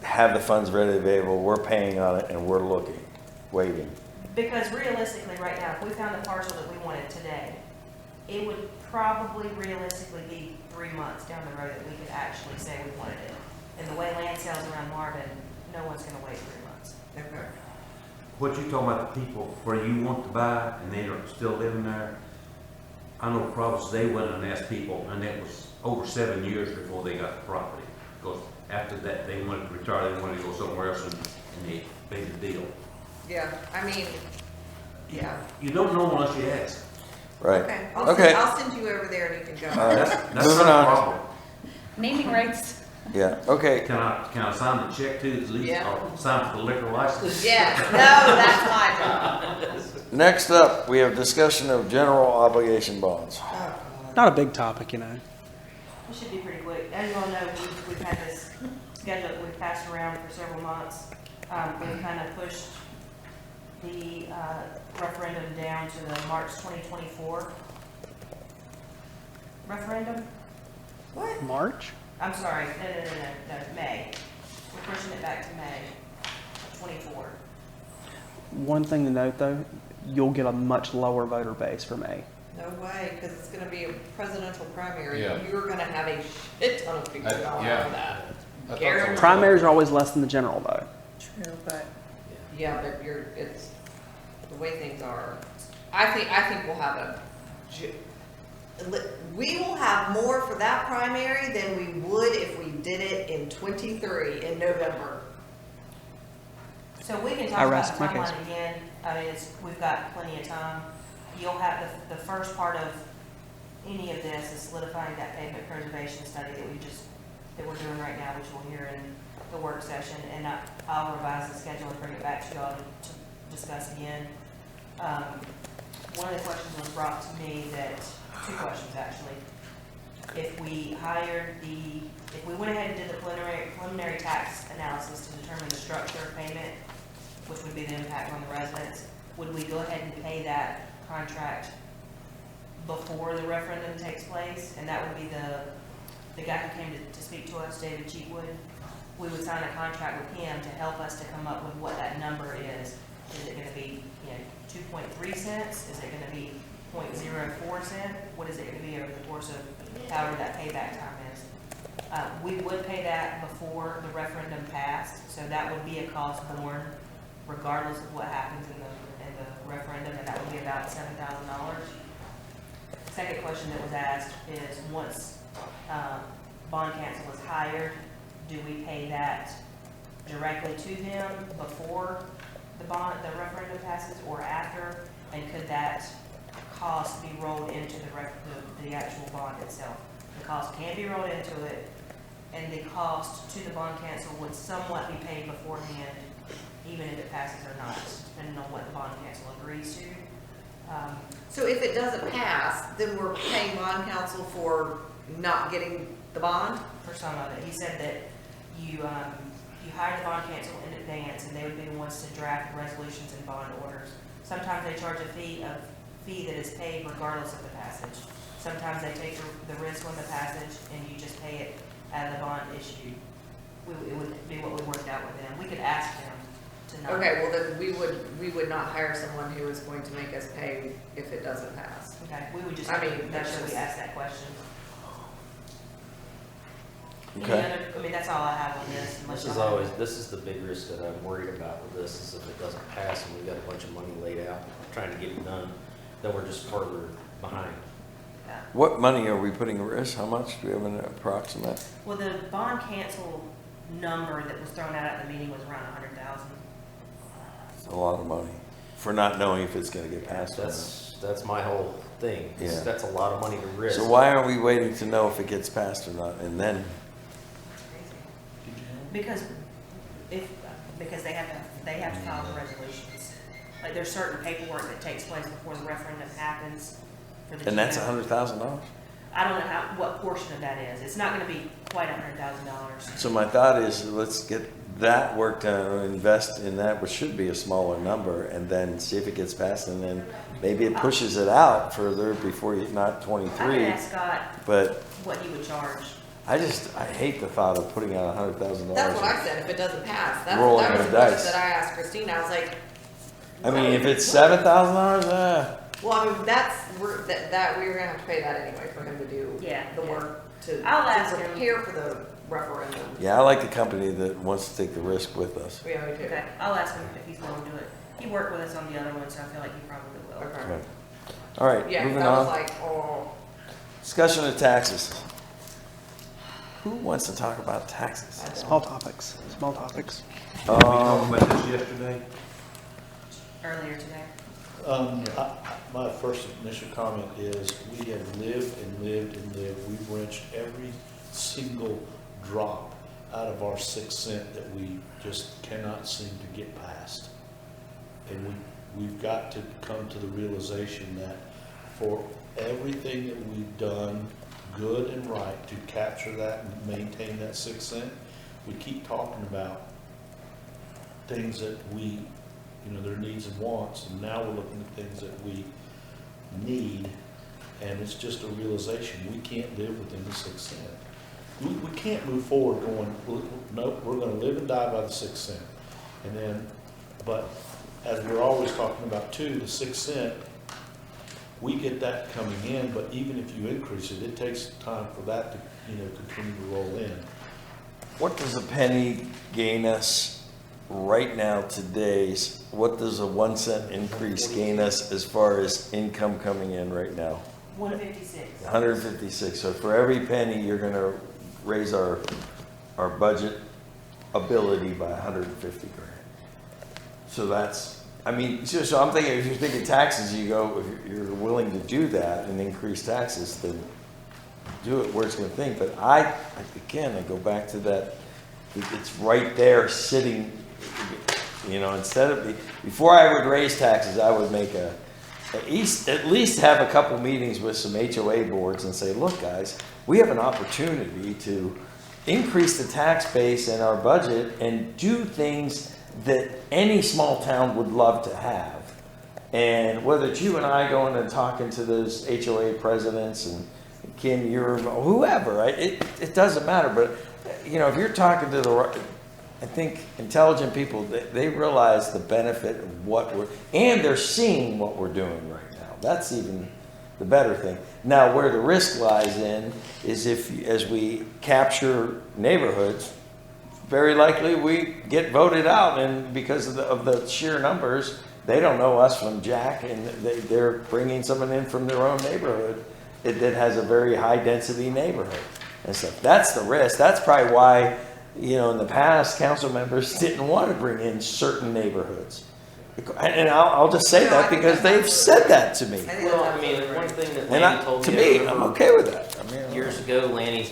have the funds readily available, we're paying on it and we're looking, waiting. Because realistically, right now, if we found the parcel that we wanted today, it would probably realistically be 3 months down the road that we could actually say we wanted it. And the way land sales around Marvin, no one's gonna wait 3 months. Okay. What you talking about, the people where you want to buy and they are still living there? I know Providence, they went and asked people, and it was over 7 years before they got the property. Because after that, they wanted to retire, they wanted to go somewhere else, and they made the deal. Yeah, I mean, yeah. You don't know unless you ask. Right. Okay, Okay. I'll send you over there and you can go. All right. That's Moving not a on. problem. Naming rights. Yeah, okay. Can I sign the check too, at least, Yeah. or sign for the liquor license? Yeah, no, that's my job. Next up, we have discussion of general obligation bonds. Not a big topic, you know. It should be pretty quick. As you all know, we've had this schedule that we've passed around for several months. We've kind of pushed the referendum down to the March 2024 referendum. What? March? I'm sorry, no, May. We're pushing it back to May of 24. One thing to note though, you'll get a much lower voter base for May. No way, because it's gonna be a presidential primary. Yeah. You're gonna have a shit ton of people going yeah. for that. I thought so. Guaranteed. Primaries are always less than the general though. True, but. Yeah, but it's, the way things are, I think we'll have we will have more for that primary than we would if we did it in 23 in November. So we can I talk about rest the my case. timeline again. I mean, we've got plenty of time. You'll have the first part of any of this is solidifying that pavement preservation study that we're doing right now, which we'll hear in the work session, and I'll revise the schedule and bring it back to y'all to discuss again. One of the questions was brought to me two questions actually. If we went ahead and did the preliminary tax analysis to determine the structure of payment, which would be the impact on the residents, would we go ahead and pay that contract before the referendum takes place? And that would be the guy who came to speak to us, David Cheatwood. We would sign a contract with him to help us to come up with what that number is. Is it gonna be, 2.3 cents? Is it gonna be 0.04 cent? What is it gonna be over the course of however that payback time is? We would pay that before the referendum passed, so that would be a cost borne regardless of what happens in the referendum, and that would be about $7,000. Second question that was asked is, once bond counsel is hired, do we pay that directly to them before the referendum passes, or after? And could that cost be rolled into the actual bond itself? The cost can be rolled into it, and the cost to the bond counsel would somewhat be paid beforehand, even if it passes or not, depending on what the bond counsel agrees to. So if it doesn't pass, then we're paying bond counsel for not getting the bond? For some of it, he said that you hire the bond counsel in advance, and they would be the ones to draft the resolutions and bond orders. Sometimes they charge a fee that is paid regardless of the passage. Sometimes they take the risk on the passage, and you just pay it out of the bond issued. It would be what we worked out with them. We could ask them to not. Okay, well then we would not hire someone who is going to make us pay if it doesn't pass. Okay, we would just I mean, make that's sure we just- ask that question. Okay. I mean, that's all I have on this. unless y'all have- This is the big risk that I'm worried about with this, is if it doesn't pass and we've got a bunch of money laid out, trying to get it done, then we're just further behind. Yeah. What money are we putting at risk? How much? Do we have an approximate? Well, the bond cancel number that was thrown out at the meeting was around 100,000. It's a lot of money for not knowing if it's gonna get passed or not. That's my whole thing. Yeah. That's a lot of money to risk. So why aren't we waiting to know if it gets passed or not, and then? Because because they have to file the resolutions. Like, there's certain paperwork that takes place before the referendum happens for the. And that's GM. $100,000? I don't know what portion of that is. It's not gonna be quite $100,000. So my thought is, let's get that work done, invest in that, which should be a smaller number, and then see if it gets passed, and then maybe it pushes it out further before you, not I 23. can ask Scott But what he would charge. I hate the thought of putting out $100,000. That's what I said, if it doesn't pass. That Rolling was the the question dice. that I asked Christina. I was like, I mean, if it's $7,000, well, I mean, that we were gonna have to pay that anyway for him to do Yeah, the yeah. work to I'll ask him. prepare for the referendum. yeah, I like the company that wants to take the risk with us. Yeah, me too. Okay, I'll ask him if he's willing to do it. He worked with us on the other one, so I feel like he probably will. Okay. Okay. All right, Yeah, 'cause moving I was on. like, oh. Discussion of taxes. Who wants to talk about taxes? Small topics, small topics. We talked about this yesterday. Earlier today. My first initial comment is, we have lived and lived and lived. We've wrenched every single drop out of our 6 cent that we just cannot seem to get past. And we've got to come to the realization that for everything that we've done good and right to capture that and maintain that 6 cent, we keep talking about things that we, their needs and wants, and now we're looking at things that we need, and it's just a realization, we can't live within the 6 cent. We can't move forward going, nope, we're gonna live and die by the 6 cent. And then, but as we're always talking about too, the 6 cent, we get that coming in, but even if you increase it, it takes time for that to, continue to roll in. What does a penny gain us right now, today's, what does a 1 cent increase gain us as far as income coming in right now? 156. 156. So for every penny, you're gonna raise our budget ability by 150 grand. So that's, I mean, so I'm thinking, if you're thinking taxes, you go, if you're willing to do that and increase taxes, then do it where it's gonna think. But again, I go back to that, it's right there sitting, instead of, before I would raise taxes, I would make at least have a couple meetings with some HOA boards and say, look, guys, we have an opportunity to increase the tax base in our budget and do things that any small town would love to have. And whether it's you and I going and talking to those HOA presidents and Kim, whoever, right? It doesn't matter. But, if you're talking to I think intelligent people, they realize the benefit of and they're seeing what we're doing right now. That's even the better thing. Now, where the risk lies in is as we capture neighborhoods, very likely we get voted out, and because of the sheer numbers, they don't know us from Jack, and they're bringing someone in from their own neighborhood that has a very high density neighborhood and stuff. That's the risk. That's probably why, in the past, council members didn't want to bring in certain neighborhoods. And I'll just say that because they've said that to me. Well, I mean, one thing that And Lanny told to me, me, I'm okay with that. I mean, years ago, Lanny,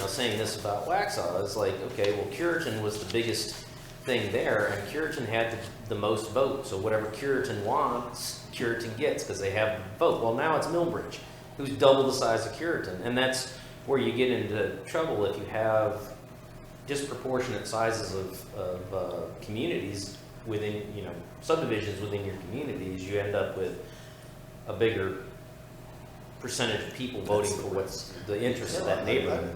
saying this about Waxhaw, is like, okay, well, Curitan was the biggest thing there, and Curitan had the most votes. So whatever Curitan wants, Curitan gets because they have the vote. Well, now it's Millbridge, who's double the size of Curitan, and that's where you get into trouble if you have disproportionate sizes of communities within, subdivisions within your communities. You end up with a bigger percentage of people voting for what's the interest of that neighborhood.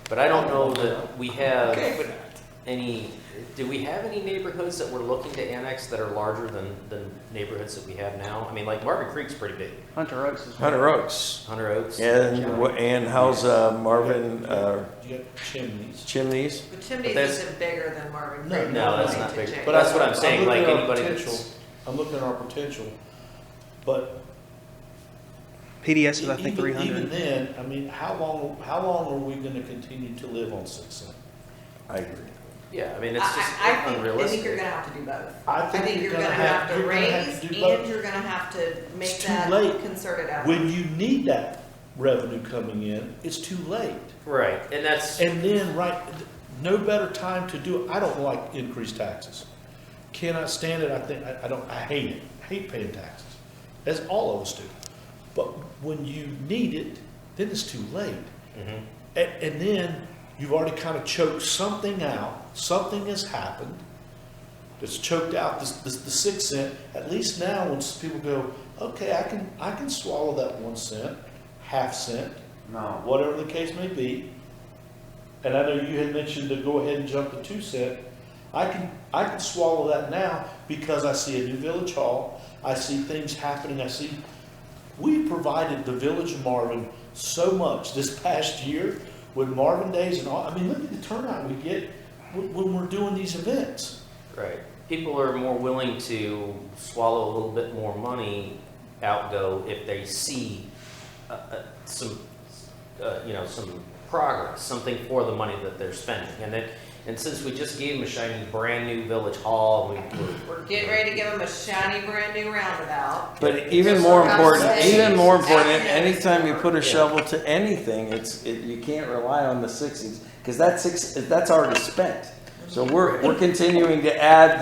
But I don't know that we have do we have any neighborhoods that we're looking to annex that are larger than neighborhoods that we have now? I mean, like Marvin Creek's pretty big. Hunter Oaks is Hunter Oaks. Hunter Oaks. And how's Marvin, You got Chimneys. Chimneys? The Chimneys that's- isn't bigger than Marvin No, Creek. no, that's We're not going to big. change. But that's what I'm saying, looking like at our anybody potential. that's- I'm looking at our potential, but PDS is, I think, even 300. then, I mean, how long are we gonna continue to live on 6 cents? I agree. Yeah, I mean, it's just I think unrealistic. you're gonna have to do both. I think you're gonna have to you're gonna have raise to do both. and you're gonna have to make It's too that late. concerted effort. When you need that revenue coming in, it's too late. Right, and that's, And then, no better time to do it. I don't like increased taxes. Cannot stand it. I hate it. I hate paying taxes, as all of us do. But when you need it, then it's too late. mhm. And then you've already kind of choked something out. Something has happened that's choked out the 6 cent. At least now, when people go, okay, I can swallow that 1 cent, half cent, No. whatever the case may be. And I know you had mentioned to go ahead and jump to 2 cent. I can swallow that now because I see a new village hall. I see things happening. We provided the village of Marvin so much this past year with Marvin Days and all. I mean, look at the turnout we get when we're doing these events. Right. People are more willing to swallow a little bit more money outgo if they see some progress, something for the money that they're spending. And since we just gave them a shiny brand new village hall, We're getting ready to give them a shiny brand new roundabout. But even Just more for important, God's sake. anytime you put a shovel to anything, you can't rely on the 60s, because that's already spent. So we're continuing to add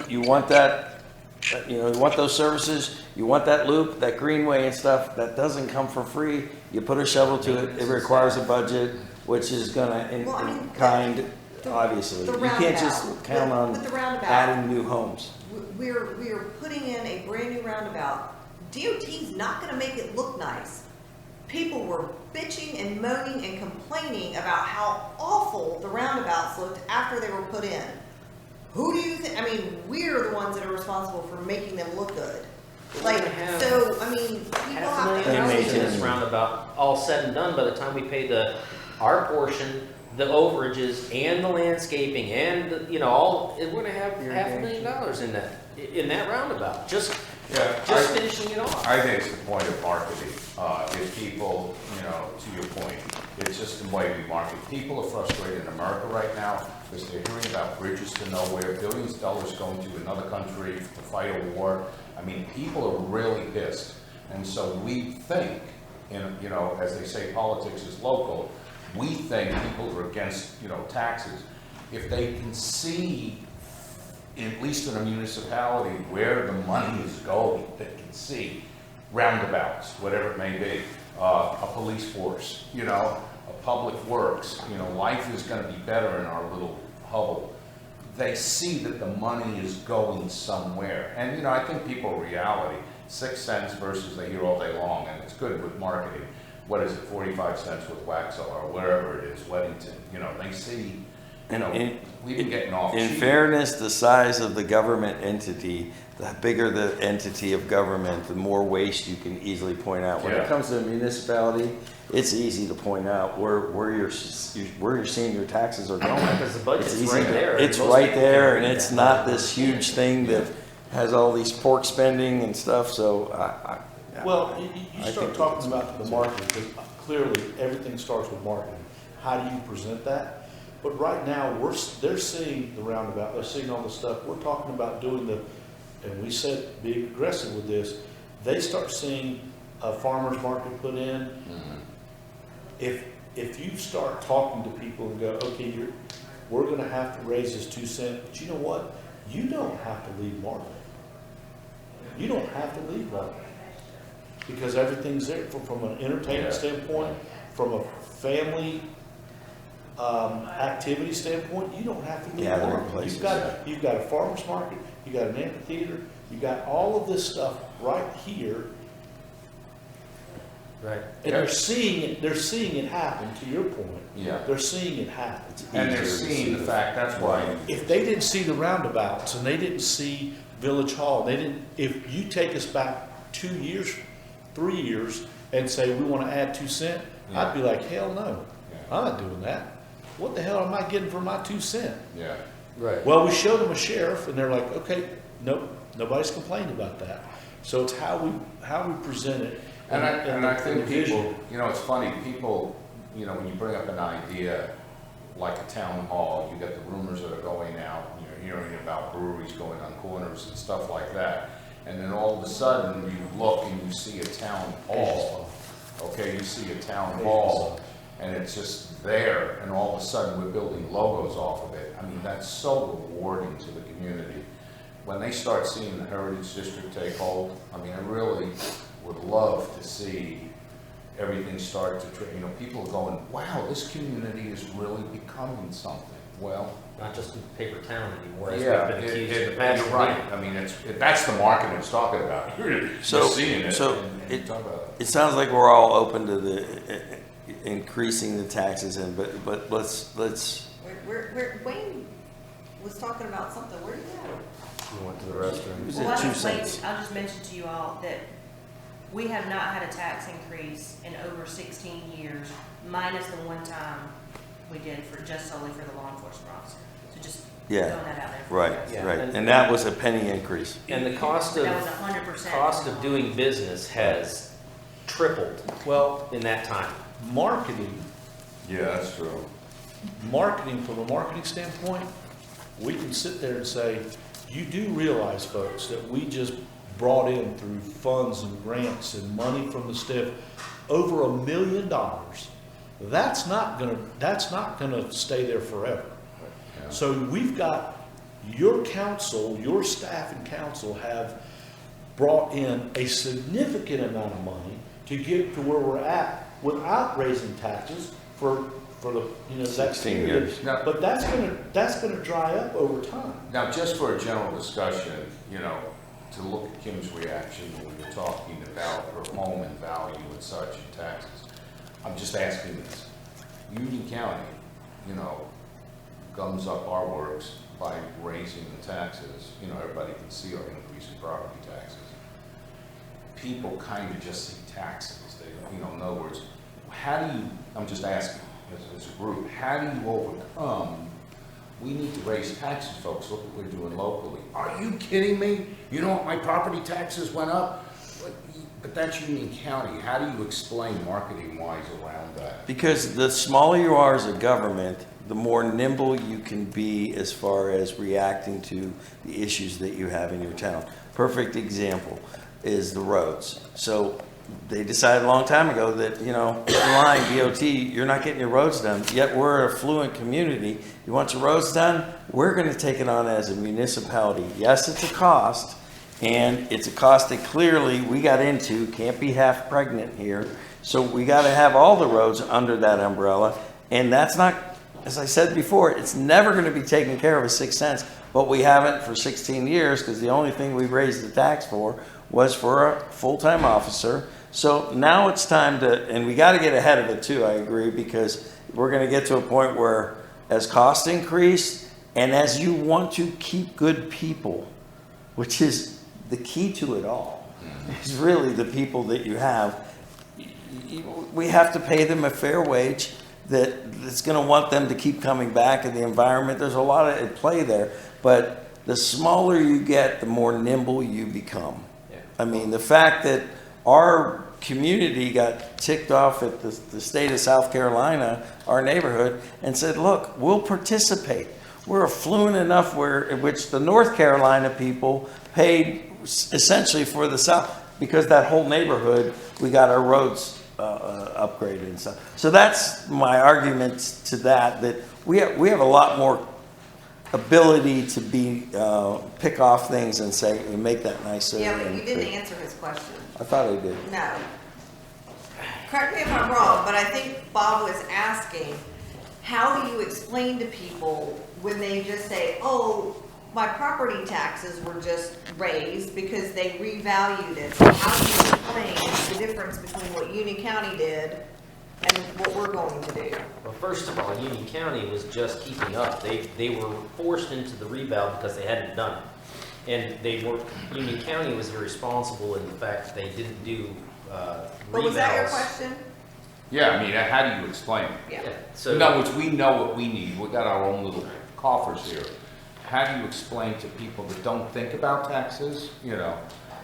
you want that, you want those services, you want that loop, that greenway and stuff, that doesn't come for free. You put a shovel to it, it requires a budget, which is gonna Well, I mean, kind, obviously. the You can't just roundabout. count on With the roundabout. adding new homes. We're putting in a brand new roundabout. DOT's not gonna make it look nice. People were bitching and moaning and complaining about how awful the roundabouts looked after they were put in. Who do you think, we're the ones that are responsible for making them look good. We're gonna have people have to. $500,000 in this roundabout, all said and done, by the time we pay our portion, the overages and the landscaping and, we're gonna have $500,000 in that roundabout, just finishing it off. I think it's the point of marketing. If people, to your point, it's just the way we market. People are frustrated in America right now because they're hearing about bridges to nowhere, billions of dollars going to another country to fight a war. I mean, people are really pissed. And so we think, as they say, politics is local, we think people are against, taxes. If they can see, at least in a municipality, where the money is going, they can see roundabouts, whatever it may be, a police force, a public works, life is gonna be better in our little hovel. They see that the money is going somewhere. And, I think people reality, 6 cents versus they hear all day long, and it's good with marketing. What is it, 45 cents with Waxhaw or wherever it is, Weddington, they see, we've been getting off In cheap. fairness, the size of the government entity, the bigger the entity of government, the more waste you can easily point out. When it Yeah. comes to a municipality, it's easy to point out where you're seeing your taxes are going. Because the budget's It's easy right to- there. It's Most right people there, can and read it's that. not this huge thing that has all these pork spending and stuff, so Well, you I start think talking about the marketing, because clearly, everything starts with marketing. How do you present that? But right now, they're seeing the roundabout, they're seeing all the stuff, we're talking about doing and we said, be aggressive with this. They start seeing a farmer's market put in. If you start talking to people and go, okay, we're gonna have to raise this 2 cents, but you know what? You don't have to leave market. You don't have to leave market. Because everything's there from an entertainment standpoint, from a family activity standpoint, you don't have to leave Gathering market. places, You've got a farmer's market, you got an amphitheater, you got all of this stuff right here. Right. And they're seeing it happen, to your point. Yeah. They're seeing it happen. And they're seeing the fact, that's why. If they didn't see the roundabouts and they didn't see Village Hall, if you take us back 2 years, 3 years and say we want to add 2 cents, I'd be like, hell no, I'm not doing that. What the hell am I getting for my 2 cents? Yeah. Right. Well, we showed them a sheriff and they're like, okay, nope, nobody's complained about that. So it's how we present it. And I think the vision. people, you know, it's funny, people, you know, when you bring up an idea like a town hall, you get the rumors that are going out, you're hearing about breweries going on corners and stuff like that. And then all of a sudden, you look and you see a town hall, okay, you see a town hall, and it's just there, and all of a sudden, we're building logos off of it. I mean, that's so rewarding to the community. When they start seeing the Heritage District take hold, I mean, I really would love to see everything start to, you know, people are going, wow, this community is really becoming something. Well, Not just a paper town anymore, as yeah, we've been accused in the past. you're right. I mean, that's the marketing it's talking about. You're seeing it. So and you talk about it sounds like we're all open to the increasing the taxes, but let's. Wayne was talking about something, where did that? You went to the restroom. Is Well, it I'll 2 just cents? I'll just mention to you all that we have not had a tax increase in over 16 years, minus the one time we did for just solely for the law enforcement officer. So just Yeah. throwing that out there. for Right, you guys. Yeah. right, and that was a penny increase. And the cost That was 100%. of doing business has tripled Well, in that time. marketing yeah, that's true. from a marketing standpoint, we can sit there and say, you do realize, folks, that we just brought in through funds and grants and money from the STIF over $1 million. That's not gonna stay there forever. Yeah. So we've got your council, your staff and council have brought in a significant amount of money to get to where we're at without raising taxes for the, next 16 period. years. Now- But that's gonna dry up over time. Now, just for a general discussion, you know, to look at Kim's reaction when we were talking about her home and value and such and taxes, I'm just asking this. Union County, you know, gums up our works by raising the taxes. You know, everybody can see our increase in property taxes. People kind of just see taxes. They, you know, in other words, how do you, I'm just asking as a group, how do you overcome, we need to raise taxes, folks, look what we're doing locally. Are you kidding me? You know what, my property taxes went up? But that's Union County. How do you explain marketing-wise around that? Because the smaller you are as a government, the more nimble you can be as far as reacting to the issues that you have in your town. Perfect example is the roads. So they decided a long time ago that, you know, line DOT, you're not getting your roads done, yet we're a affluent community. You want your roads done? We're going to take it on as a municipality. Yes, it's a cost, and it's a cost that clearly we got into, can't be half pregnant here. So we got to have all the roads under that umbrella, and that's not, as I said before, it's never going to be taken care of with 6 cents, but we haven't for 16 years because the only thing we raised the tax for was for a full-time officer. So now it's time to, and we got to get ahead of it too, I agree, because we're going to get to a point where as costs increase and as you want to keep good people, which is the key to it all, is really the people that you have, we have to pay them a fair wage that's going to want them to keep coming back in the environment. There's a lot at play there, but the smaller you get, the more nimble you become. Yeah. I mean, the fact that our community got ticked off at the state of South Carolina, our neighborhood, and said, look, we'll participate. We're affluent enough in which the North Carolina people paid essentially for the South, because that whole neighborhood, we got our roads upgraded and stuff. So that's my argument to that we have a lot more ability to pick off things and say, and make that nicer. Yeah, but you didn't answer his question. I thought I did. No. Correct me if I'm wrong, but I think Bob was asking, how do you explain to people when they just say, oh, my property taxes were just raised because they revalued it? So how do you explain the difference between what Union County did and what we're going to do? Well, first of all, Union County was just keeping up. They were forced into the reval because they hadn't done it. And Union County was irresponsible in the fact that they didn't do But was that your revals. question? Yeah, I mean, how do you explain it? Yeah. So, In other words, we know what we need. We got our own little coffers here. How do you explain to people that don't think about taxes, you know?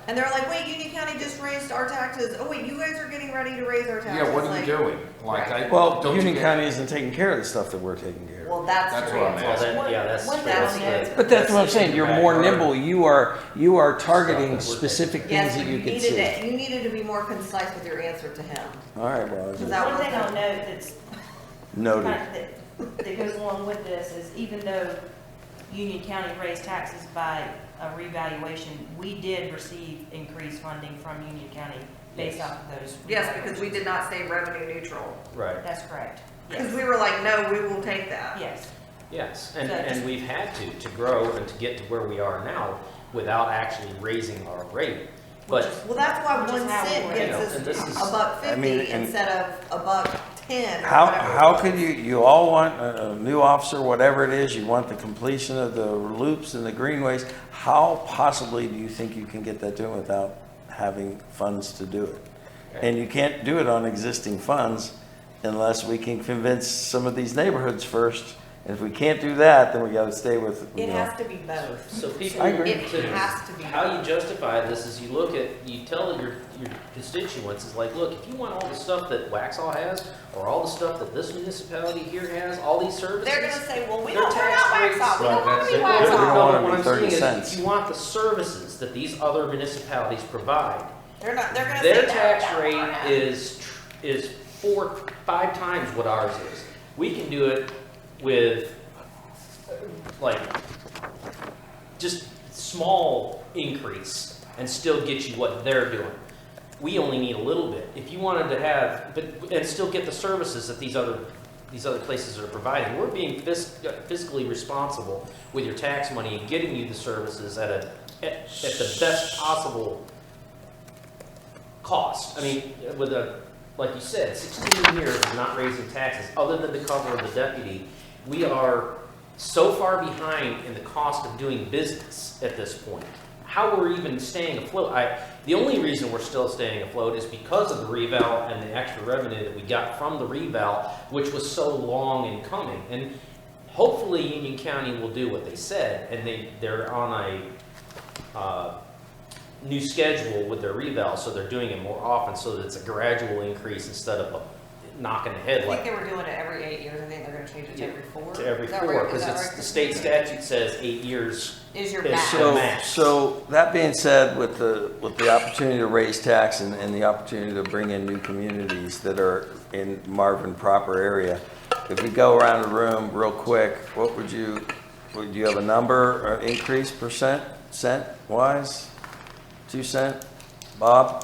And they're like, wait, Union County just raised our taxes. Oh, wait, you guys are getting ready to raise our taxes. Yeah, what are Like, you doing? Like, Right. Well, don't you Union get- County isn't taking care of the stuff that we're taking care of. Well, that's That's true. what I'm well, asking. then, yeah, that's One true. thing That's on the- that- But that's what I'm saying, you're more backyard. nimble, you are targeting Stuff that we're specific Yes, things but that you can see. you needed to be more concise with your answer to him. All right, well, I was just That One was thing I'll note that's noted. that goes along with this is even though Union County raised taxes by a revaluation, we did receive increased funding from Union County based Yes. off of those. Yes, because we revaluations. did not say revenue neutral. Right. That's correct. Because Yes. we were like, no, we will take that. Yes. Yes, and, So and just- we've had to grow and to get to where we are now without actually raising our rate. But Well, that's why Which is 1 how cent we're- gets You know, and this us is- a buck I mean, 50 and- instead of a buck 10. or How whatever it could was. you all want a new officer, whatever it is, you want the completion of the loops and the greenways. How possibly do you think you can get that done without having funds to do it? And you can't do it on existing funds unless we can convince some of these neighborhoods first. And if we can't do that, then we gotta stay with, you It know. has to be both. so people, I agree. It has to be how you both. justify this is you look at, you tell your constituents, is like, look, if you want all the stuff that Waxhaw has, or all the stuff that this municipality here has, all these services. They're gonna say, well, we their don't turn tax out rates- Waxhaw. We don't want to be We don't Waxhaw. wanna What be I'm 30 saying is, cents. if you want the services that these other municipalities provide, They're gonna say their that. tax that rate far out. is 4-5 times what ours is. We can do it with, like, just small increase and still get you what they're doing. We only need a little bit. If you wanted to have, and still get the services that these other places are providing, we're being fiscally responsible with your tax money and getting you the services at the best possible cost. I mean, with like you said, 16 years of not raising taxes, other than the cover of the deputy, we are so far behind in the cost of doing business at this point. How we're even staying afloat, the only reason we're still staying afloat is because of the reval and the extra revenue that we got from the reval, which was so long in coming. And hopefully Union County will do what they said, and they're on a new schedule with their reval, so they're doing it more often, so that it's a gradual increase instead of a knocking the head I like think they were doing it every 8 years. I think they're gonna change it to every 4. to every Is that 4, right? because Is that it's right? the state statute says 8 years. Is your is max. the So, max. so that being said, with the opportunity to raise tax and the opportunity to bring in new communities that are in Marvin proper area, if we go around the room real quick, what would you have a number or increase cent wise? 2 cent? Bob?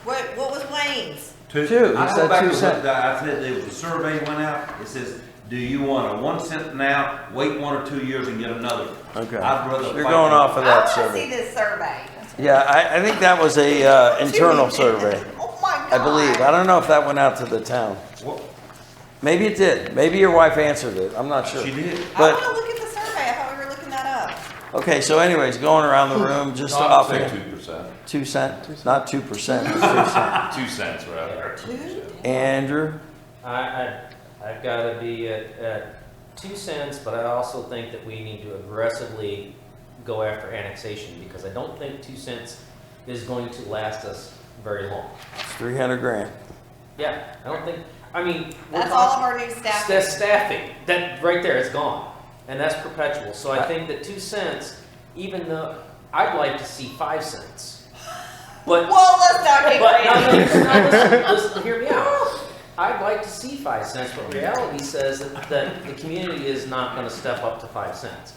What was Wayne's? Two. He I said go back 2 to cent. what I said, there was a survey went out, it says, do you want a 1 cent now, wait 1 or 2 years and get another? Okay. I'd rather You're fight going it. off of I that wanna see survey. this survey. Yeah, I think that was a internal survey, Oh my God. I believe. I don't know if that went out to the town. What? Maybe it did. Maybe your wife answered it. I'm not sure. She did. I But, wanna look at the survey. I thought we were looking that up. okay, so anyways, going around the room, just I'd off say of 2%. 2 cent, not 2%, 2 cent. 2 cents rather. Andrew? I've got to be at 2 cents, but I also think that we need to aggressively go after annexation, because I don't think 2 cents is going to last us very long. It's 300 grand. Yeah, I don't think, I mean. we're That's all of talking- our new staffing. That's staffing, that, right there, it's gone, and that's perpetual, so I think that 2 cents, even though, I'd like to see 5 cents. But. Well, let's not get But, crazy. no, listen, hear me out. I'd like to see 5 cents, but reality says that the community is not gonna step up to 5 cents.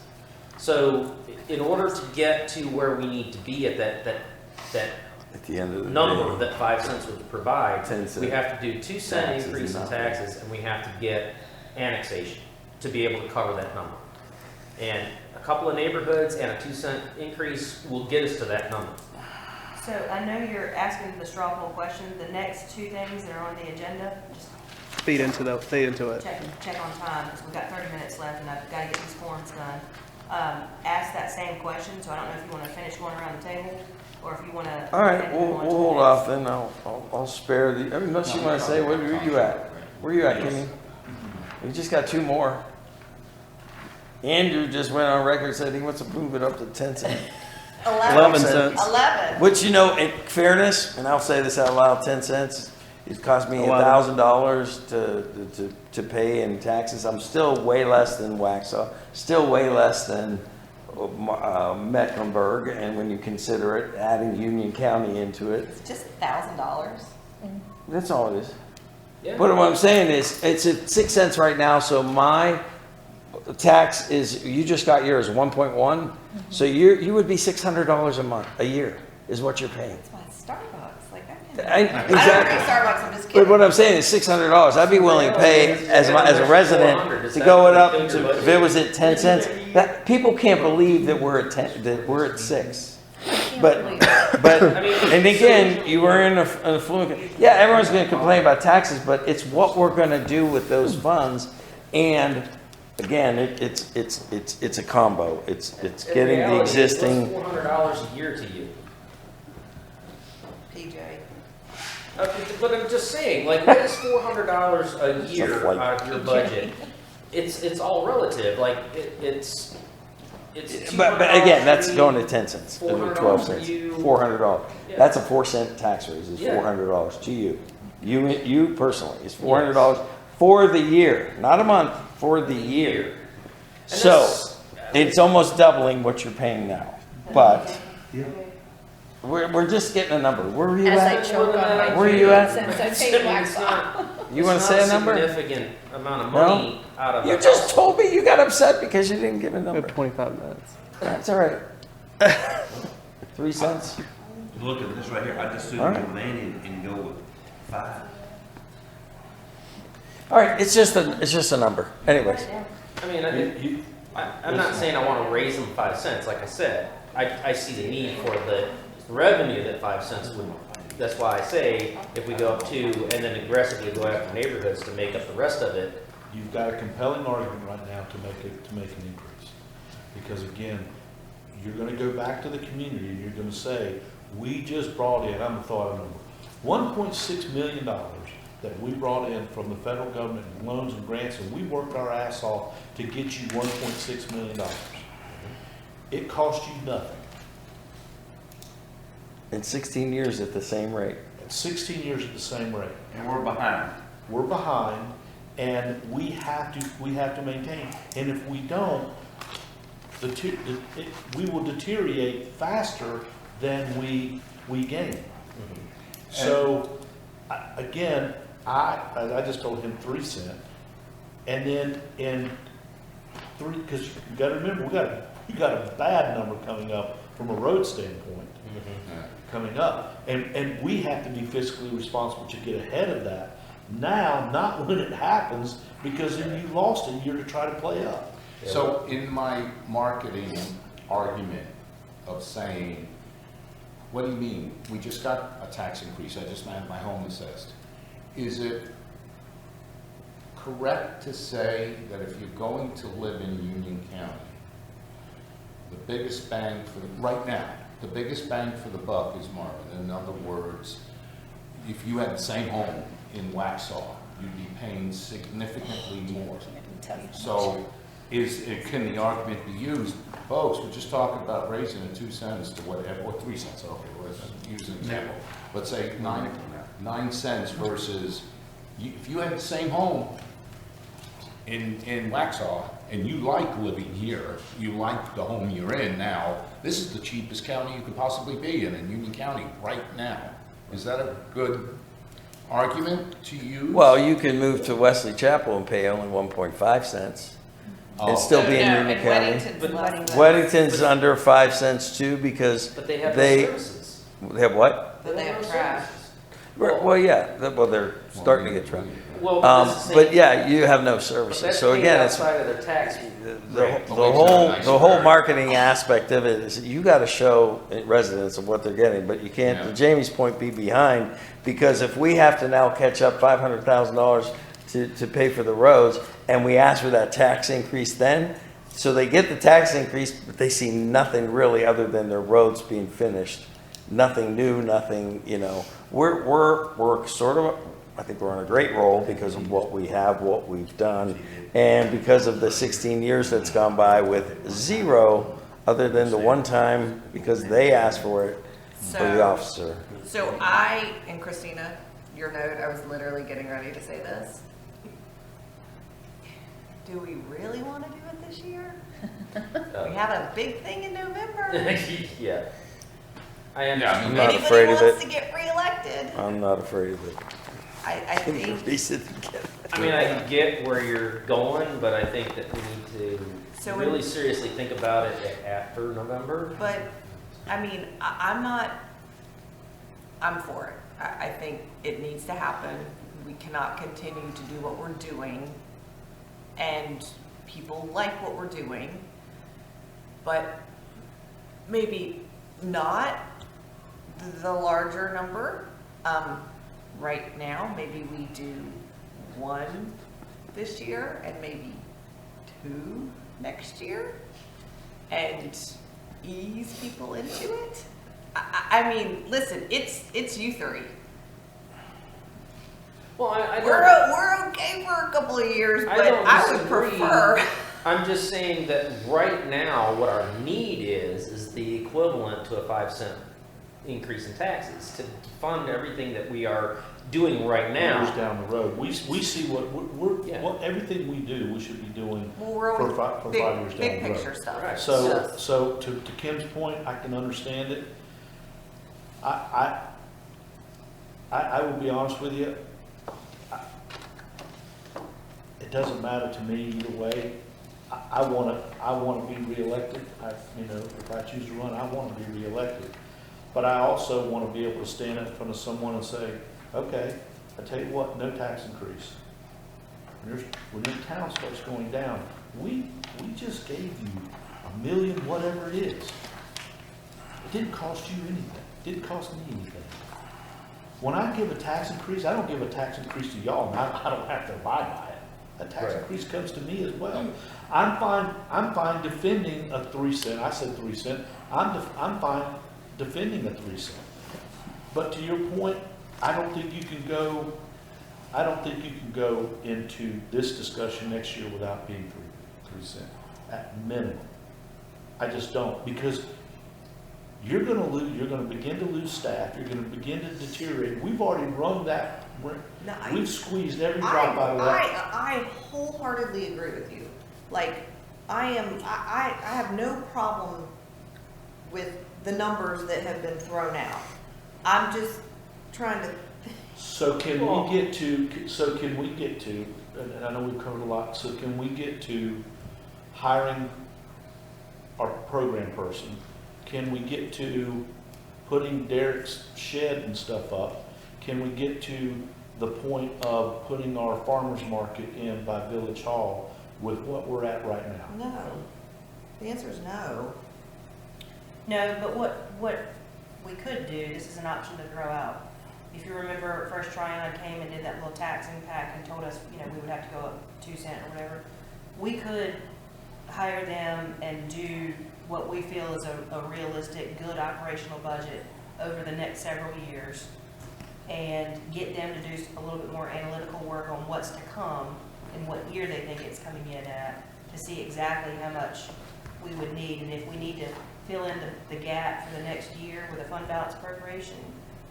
So, in order to get to where we need to be at that At the end of the number day. that 5 cents would provide, 10 we cents. have to do 2 cent Taxes increase is in not- taxes, and we have to get annexation to be able to cover that number. And a couple of neighborhoods and a 2 cent increase will get us to that number. So I know you're asking the straw poll question. The next two things that are on the agenda, just Feed into it. check on time, because we've got 30 minutes left and I've got to get these forms done. Ask that same question, so I don't know if you want to finish going around the table, or if you want to. All right, we'll hold off then. I'll spare the, I mean, unless you want to say, where are you at? Where are you at, Kimmy? We just got 2 more. Andrew just went on record and said he wants to move it up to 10 cents. 11 cents. 11. Which, you know, in fairness, and I'll say this out loud, 10 cents, it cost me 11. $1,000 to pay in taxes. I'm still way less than Waxhaw, still way less than Mecklenburg, and when you consider it, adding Union County into it, It's just $1,000. that's all it is. Yeah. But what I'm saying is, it's at 6 cents right now, so my tax is, you just got yours, 1.1, so you would be $600 a month, a year, is what you're paying. It's my Starbucks. Like, I- I don't exactly. drink Starbucks, I'm just But kidding. what I'm saying is $600. I'd be willing to pay as a resident to go it up to, if it was at 10 cents. That, people can't believe that we're at 10, that we're at 6. But, I mean, and again, you were in a fluent, yeah, everyone's gonna complain about taxes, but it's what we're gonna do with those funds. And again, it's a combo. It's In getting the reality, existing. What's $400 a year to you? PJ. But I'm just saying, like, what is $400 a year flight. out of your budget? It's all relative, like, it's But again, that's going to 10 cents, $400 12 to cents, you. $400. Yeah. That's a 4-cent tax raise, is Yeah. $400 to you. You personally, it's $400 for the year, not a month, for the year. And So, that's- it's almost doubling what you're paying now, but we're just getting a number. Where were you As I at? choke on my Where are you at? Since I It's paid not- You want to say a number? It's not a significant amount of No? money out of. You a just household. told me you got upset because you didn't give a We number. have 25 minutes. That's all right. 3 cents? Look at this right here, I just All assume right. go land and go with 5. All right, it's just a number. Anyways. I mean, I'm not saying I want to raise them 5 cents, like I said. I see the need for the revenue that 5 cents would, that's why I say if we go up 2 and then aggressively go after neighborhoods to make up the rest of it. You've got a compelling argument right now to make an increase. Because again, you're gonna go back to the community and you're gonna say, we just brought in, I'm gonna throw out a number, $1.6 million that we brought in from the federal government in loans and grants, and we worked our ass off to get you $1.6 million. It cost you nothing. In 16 years at the same rate. 16 years at the same rate. And we're behind. We're behind, and we have to maintain. And if we don't, we will deteriorate faster than we gain. So, again, I just told him 3 cents, and then in 3, because you got to remember, we got a bad number coming up from a road standpoint. Coming up, and we have to be fiscally responsible to get ahead of that now, not when it happens, because then you lost it, you're to try to play up. So in my marketing argument of saying, what do you mean? We just got a tax increase, I just had my home assessed. Is it correct to say that if you're going to live in Union County, the biggest bang for, right now, the biggest bang for the buck is Marvin? In other words, if you had the same home in Waxhaw, you'd be paying significantly more. So can the argument be used, folks, we're just talking about raising it 2 cents to whatever, or 3 cents, okay, let's use an example. Let's say 9 cents versus, if you had the same home in Waxhaw, and you like living here, you like the home you're in now, this is the cheapest county you could possibly be in Union County right now. Is that a good argument to use? Well, you can move to Wesley Chapel and pay only 1.5 cents. And still be in Union County. Weddington's under 5 cents too, because But they have no they services. have what? But they have trash. Well, yeah, well, they're starting to get trapped. Well, But yeah, you have no services. So again, it's outside of their tax. the whole marketing aspect of it is you got to show residents of what they're getting, but you can't, to Jamie's point, be behind, because if we have to now catch up $500,000 to pay for the roads, and we ask for that tax increase then, so they get the tax increase, but they see nothing really other than their roads being finished. Nothing new, nothing, we're sort of, I think we're on a great roll because of what we have, what we've done, and because of the 16 years that's gone by with zero, other than the one time, because they asked for it, for the officer. So I, and Christina, your note, I was literally getting ready to say this. Do we really want to do it this year? We have a big thing in November. Yeah. I am. I'm not afraid of Anybody wants it. to get reelected? I'm not afraid of it. I think, I mean, I get where you're going, but I think that we need So to really seriously think about it after November. but, I mean, I'm for it. I think it needs to happen. We cannot continue to do what we're doing, and people like what we're doing, but maybe not the larger number. Right now, maybe we do 1 this year and maybe 2 next year and ease people into it. I mean, listen, it's you three. Well, I don't, We're okay for a couple of years, but I would disagree. prefer. I'm just saying that right now, what our need is the equivalent to a 5 cent increase in taxes to fund everything that we are doing right now. Years down the road, we see what everything we do, we should be doing Well, we're for always 5 big, years down big the road. picture stuff. Right. So to Kim's point, I can understand it. I will be honest with you. It doesn't matter to me either way. I want to be reelected. If I choose to run, I want to be reelected. But I also want to be able to stand in front of someone and say, okay, I tell you what, no tax increase. When your town starts going down, we just gave you $1 million, whatever it is. It didn't cost you anything. It didn't cost me anything. When I give a tax increase, I don't give a tax increase to y'all, and I don't have to abide by it. A tax increase comes to me as well. I'm fine defending a 3 cent. I said 3 cent. I'm fine defending a 3 cent. But to your point, I don't think you can go into this discussion next year without being 3 cent at minimum. I just don't, because you're going to begin to lose staff. You're going to begin to deteriorate. We've already run that. We've squeezed every drop out of that. I wholeheartedly agree with you. Like, I have no problem with the numbers that have been thrown out. I'm just trying to. So can we get to, and I know we've covered a lot, so can we get to hiring our program person? Can we get to putting Derek's shed and stuff up? Can we get to the point of putting our farmer's market in by Village Hall with what we're at right now? No. The answer is no. No, but what we could do, this is an option to throw out. If you remember, First Tryon came and did that little tax impact and told us, we would have to go up 2 cents or whatever. We could hire them and do what we feel is a realistic, good operational budget over the next several years and get them to do a little bit more analytical work on what's to come and what year they think it's coming in at. to see exactly how much we would need, and if we need to fill in the gap for the next year with a fund balance appropriation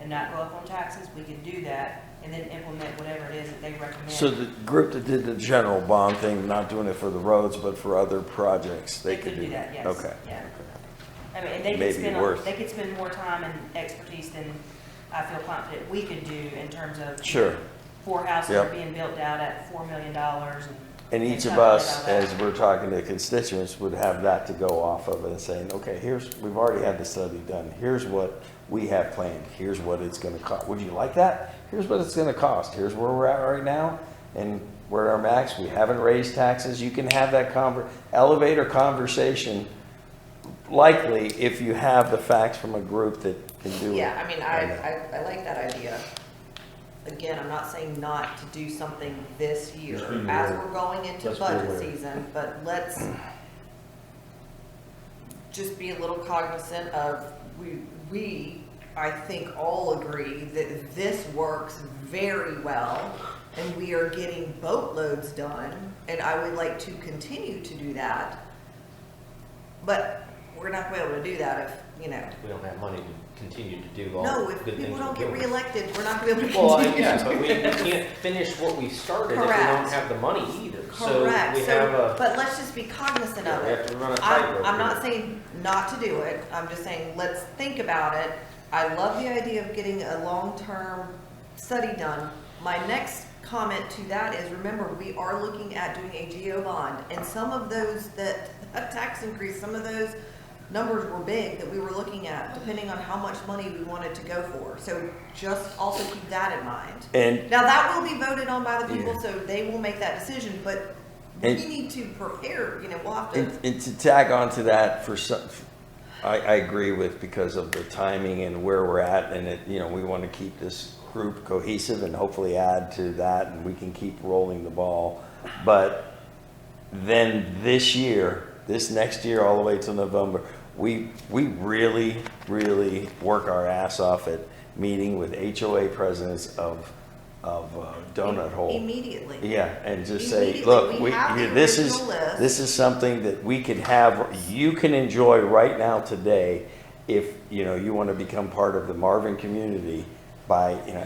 and not go up on taxes, we could do that and then implement whatever it is that they recommend. So the group that did the general bond thing, not doing it for the roads, but for other projects, they could do that, yes. Okay. Yeah. I mean, and they Maybe could spend, worth. they could spend more time and expertise than I feel confident we could do in terms of. Sure. 4 houses Yep. are being built out at $4 million And each of stuff like us, that. as we're talking to constituents, would have that to go off of and saying, okay, we've already had the study done. Here's what we have planned. Here's what it's gonna cost. Would you like that? Here's what it's gonna cost. Here's where we're at right now. And we're at our max. We haven't raised taxes. You can have that elevator conversation likely if you have the facts from a group that can do it. Yeah, I mean, I like that idea. Again, I'm not saying not to do something this year Just be as aware. we're going into Let's be budget aware. season, but let's just be a little cognizant of, we, I think all agree that this works very well and we are getting boatloads done, and I would like to continue to do that. But we're not gonna be able to do that if, you know, We don't have money to continue to do all no, the if good things people we're don't get doing. reelected, we're not gonna be able to Well, continue. yeah, but we can't finish what we started if we Correct. don't have the money either. So Correct, we have so, a, but let's just be cognizant yeah, of we it. have to run a tightrope. I'm not here. saying not to do it, I'm just saying, let's think about it. I love the idea of getting a long-term study done. My next comment to that is, remember, we are looking at doing a GO bond, and some of those that tax increase, some of those numbers were big that we were looking at, depending on how much money we wanted to go for. So just also keep that in mind. And Now, that will be voted on by the people, Yeah. so they will make that decision, but we And- need to prepare, you know, we'll have to. And to tag on to that for some, I agree with because of the timing and where we're at and it, you know, we want to keep this group cohesive and hopefully add to that and we can keep rolling the ball. But then this next year, all the way till November, we really, really work our ass off at meeting with HOA presidents of Donut Hole. Immediately. Yeah, and just say, Immediately. look, We have the this original list. is something that we could have, you can enjoy right now today if, you know, you want to become part of the Marvin community by, you know,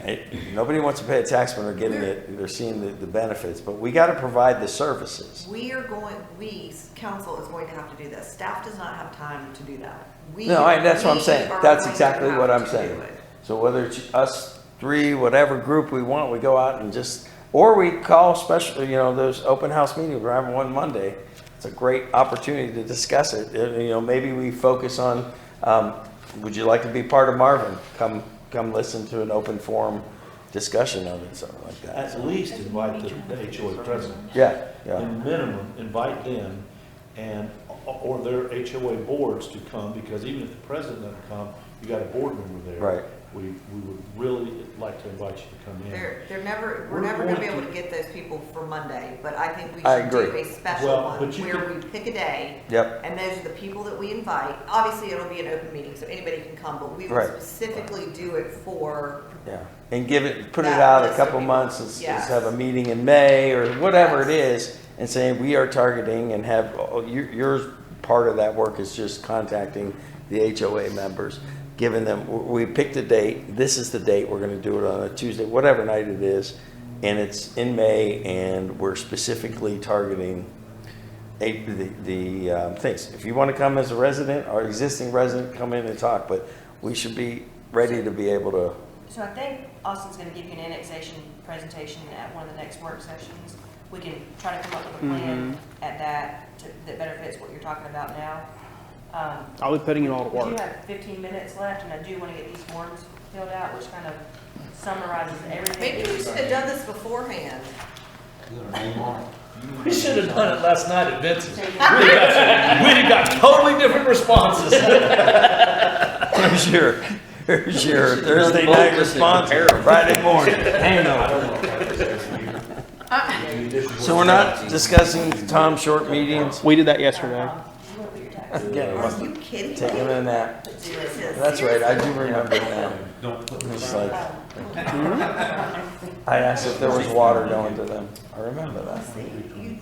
nobody wants to pay a tax when they're getting it, they're seeing the benefits, but we got to provide the services. Council is going to have to do this. Staff does not have time to do that. That's what I'm saying. are That's going to exactly have what I'm to saying. do it. So whether it's us three, whatever group we want, we go out and just, or we call special, you know, those open house meetings, we're having one Monday. It's a great opportunity to discuss it. You know, maybe we focus on, would you like to be part of Marvin? Come listen to an open forum discussion of it, something like that. At least invite the HOA president. Yeah, yeah. In minimum, invite them and, or their HOA boards to come, because even if the president doesn't come, you got a board member there. Right. We would really like to invite you to come in. We're We're never gonna be going able to- to get those people for Monday, but I think we I should do agree. a special Well, one but you where could- we pick a day. Yep. And those are the people that we invite. Obviously, it'll be an open meeting, so anybody can come, but we will Right. specifically do it for, Yeah, and put it That out a list of couple people. months, let's Yes. have a meeting in May or whatever it Yes. is, and saying we are targeting and have, your part of that work is just contacting the HOA members, giving them, we picked a date, this is the date, we're gonna do it on a Tuesday, whatever night it is, and it's in May, and we're specifically targeting the things. If you wanna come as a resident or existing resident, come in and talk, but we should be ready to be able to. So I think Austin's gonna give you an annexation presentation at one of the next work sessions. We can try to come up with a plan at that better fits what you're talking about now. I'll be putting it all to We work. do have 15 minutes left, and I do want to get these forms filled out, which kind of summarizes everything. maybe we should have done this beforehand. We should have done it last night at Vincent's. We'd have got totally different responses. Here's your Thursday night response, Friday morning. So we're not discussing Tom Short meetings? We did that yesterday. Again, Are you kidding taking me? a nap. Jesus. That's right, I do remember now. Don't put It's like, I asked if there was water going to them. I remember that.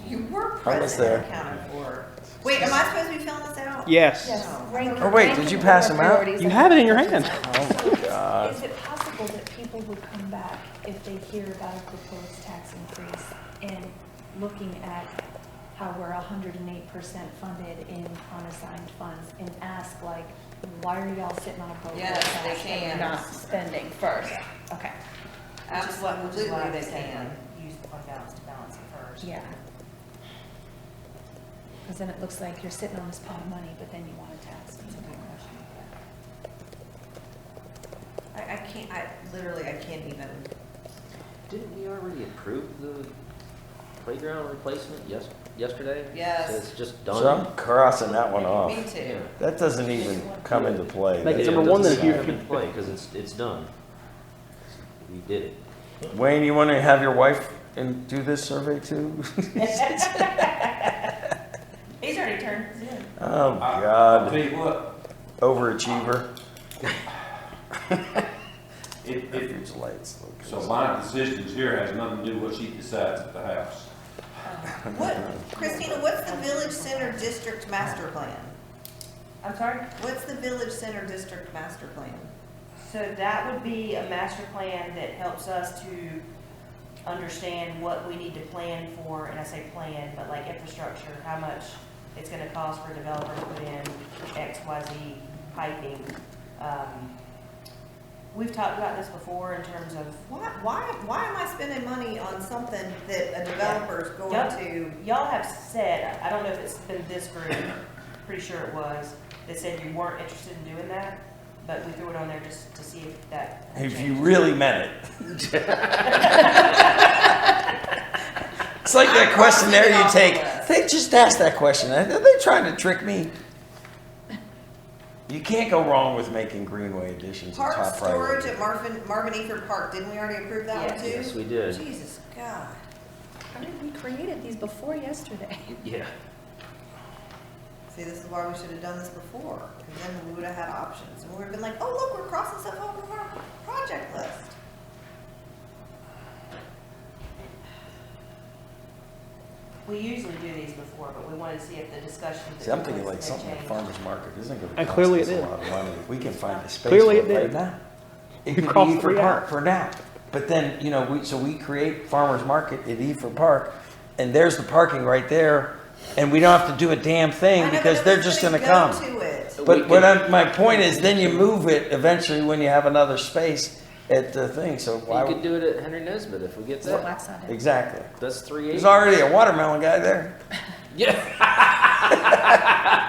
You were I was present there. and accounted for. Wait, am I supposed to be filling this out? Yes. Oh, wait, did you pass them out? You have it in your hand. Oh, my God. Is it possible that people would come back if they hear about a proposed tax increase and looking at how we're 108% funded in unassigned funds and ask like, why are y'all sitting on a boat? Yes, they can. Not spending first. Okay. Absolutely, why they we said, can. like, use the fund balance to balance it first. Yeah. Because then it looks like you're sitting on this pot of money, but then you want to tax. That's a good question. I can't, I can't even. Didn't we already approve the playground replacement yesterday? Yes. So it's just So done? I'm crossing that one off. Me too. That doesn't even come into play. Like, That's number one, then if you- Come into play, because it's done. We did it. Wayne, you want to have your wife and do this survey too? He's already turned his in. Oh, I'll God. tell you what, Overachiever. it, Refuge lights. so my decisions here has nothing to do with what she decides at the house. What, Christina, what's the Village Center District Master Plan? I'm sorry? What's the Village Center District Master Plan? So that would be a master plan that helps us to understand what we need to plan for, and I say plan, but like infrastructure, how much it's gonna cost for a developer to put in X, Y, Z piping. We've talked about this before in terms of, Why am I spending money on something that a developer's going to? y'all have said, I don't know if it's been this group, pretty sure it was, that said you weren't interested in doing that, but we threw it on there just to see if that. had If you changed. really meant it. It's like that questionnaire you take. They just asked that question. Are they trying to trick me? You can't go wrong with making Greenway additions a Park top storage priority. at Marvin Eford Park, didn't we already approve that one too? Yes, we did. Jesus, God. I mean, we created these before yesterday. Yeah. See, this is why we should have done this before, because then we would have had options, and we would have been like, oh, look, we're crossing stuff off of our project list. We usually do these before, but we wanted to see if the discussion. See, I'm thinking like something like farmer's market isn't going to And cost clearly us it a did. lot of money. We can find a space Clearly for it it right did. now. It We could be crossed Eford 3 Park out. for now. But then, you know, we create farmer's market at Eford Park, and there's the parking right there, and we don't have to do a damn I thing know, because but they're nobody's just gonna going to go come. to it. But my point is, then you move it eventually when you have another space at the thing. So why? We could do it at Henry Nesbitt if we get That's what that. Waxaw did. Exactly. That's 3 There's acres. already a watermelon guy there. Yeah.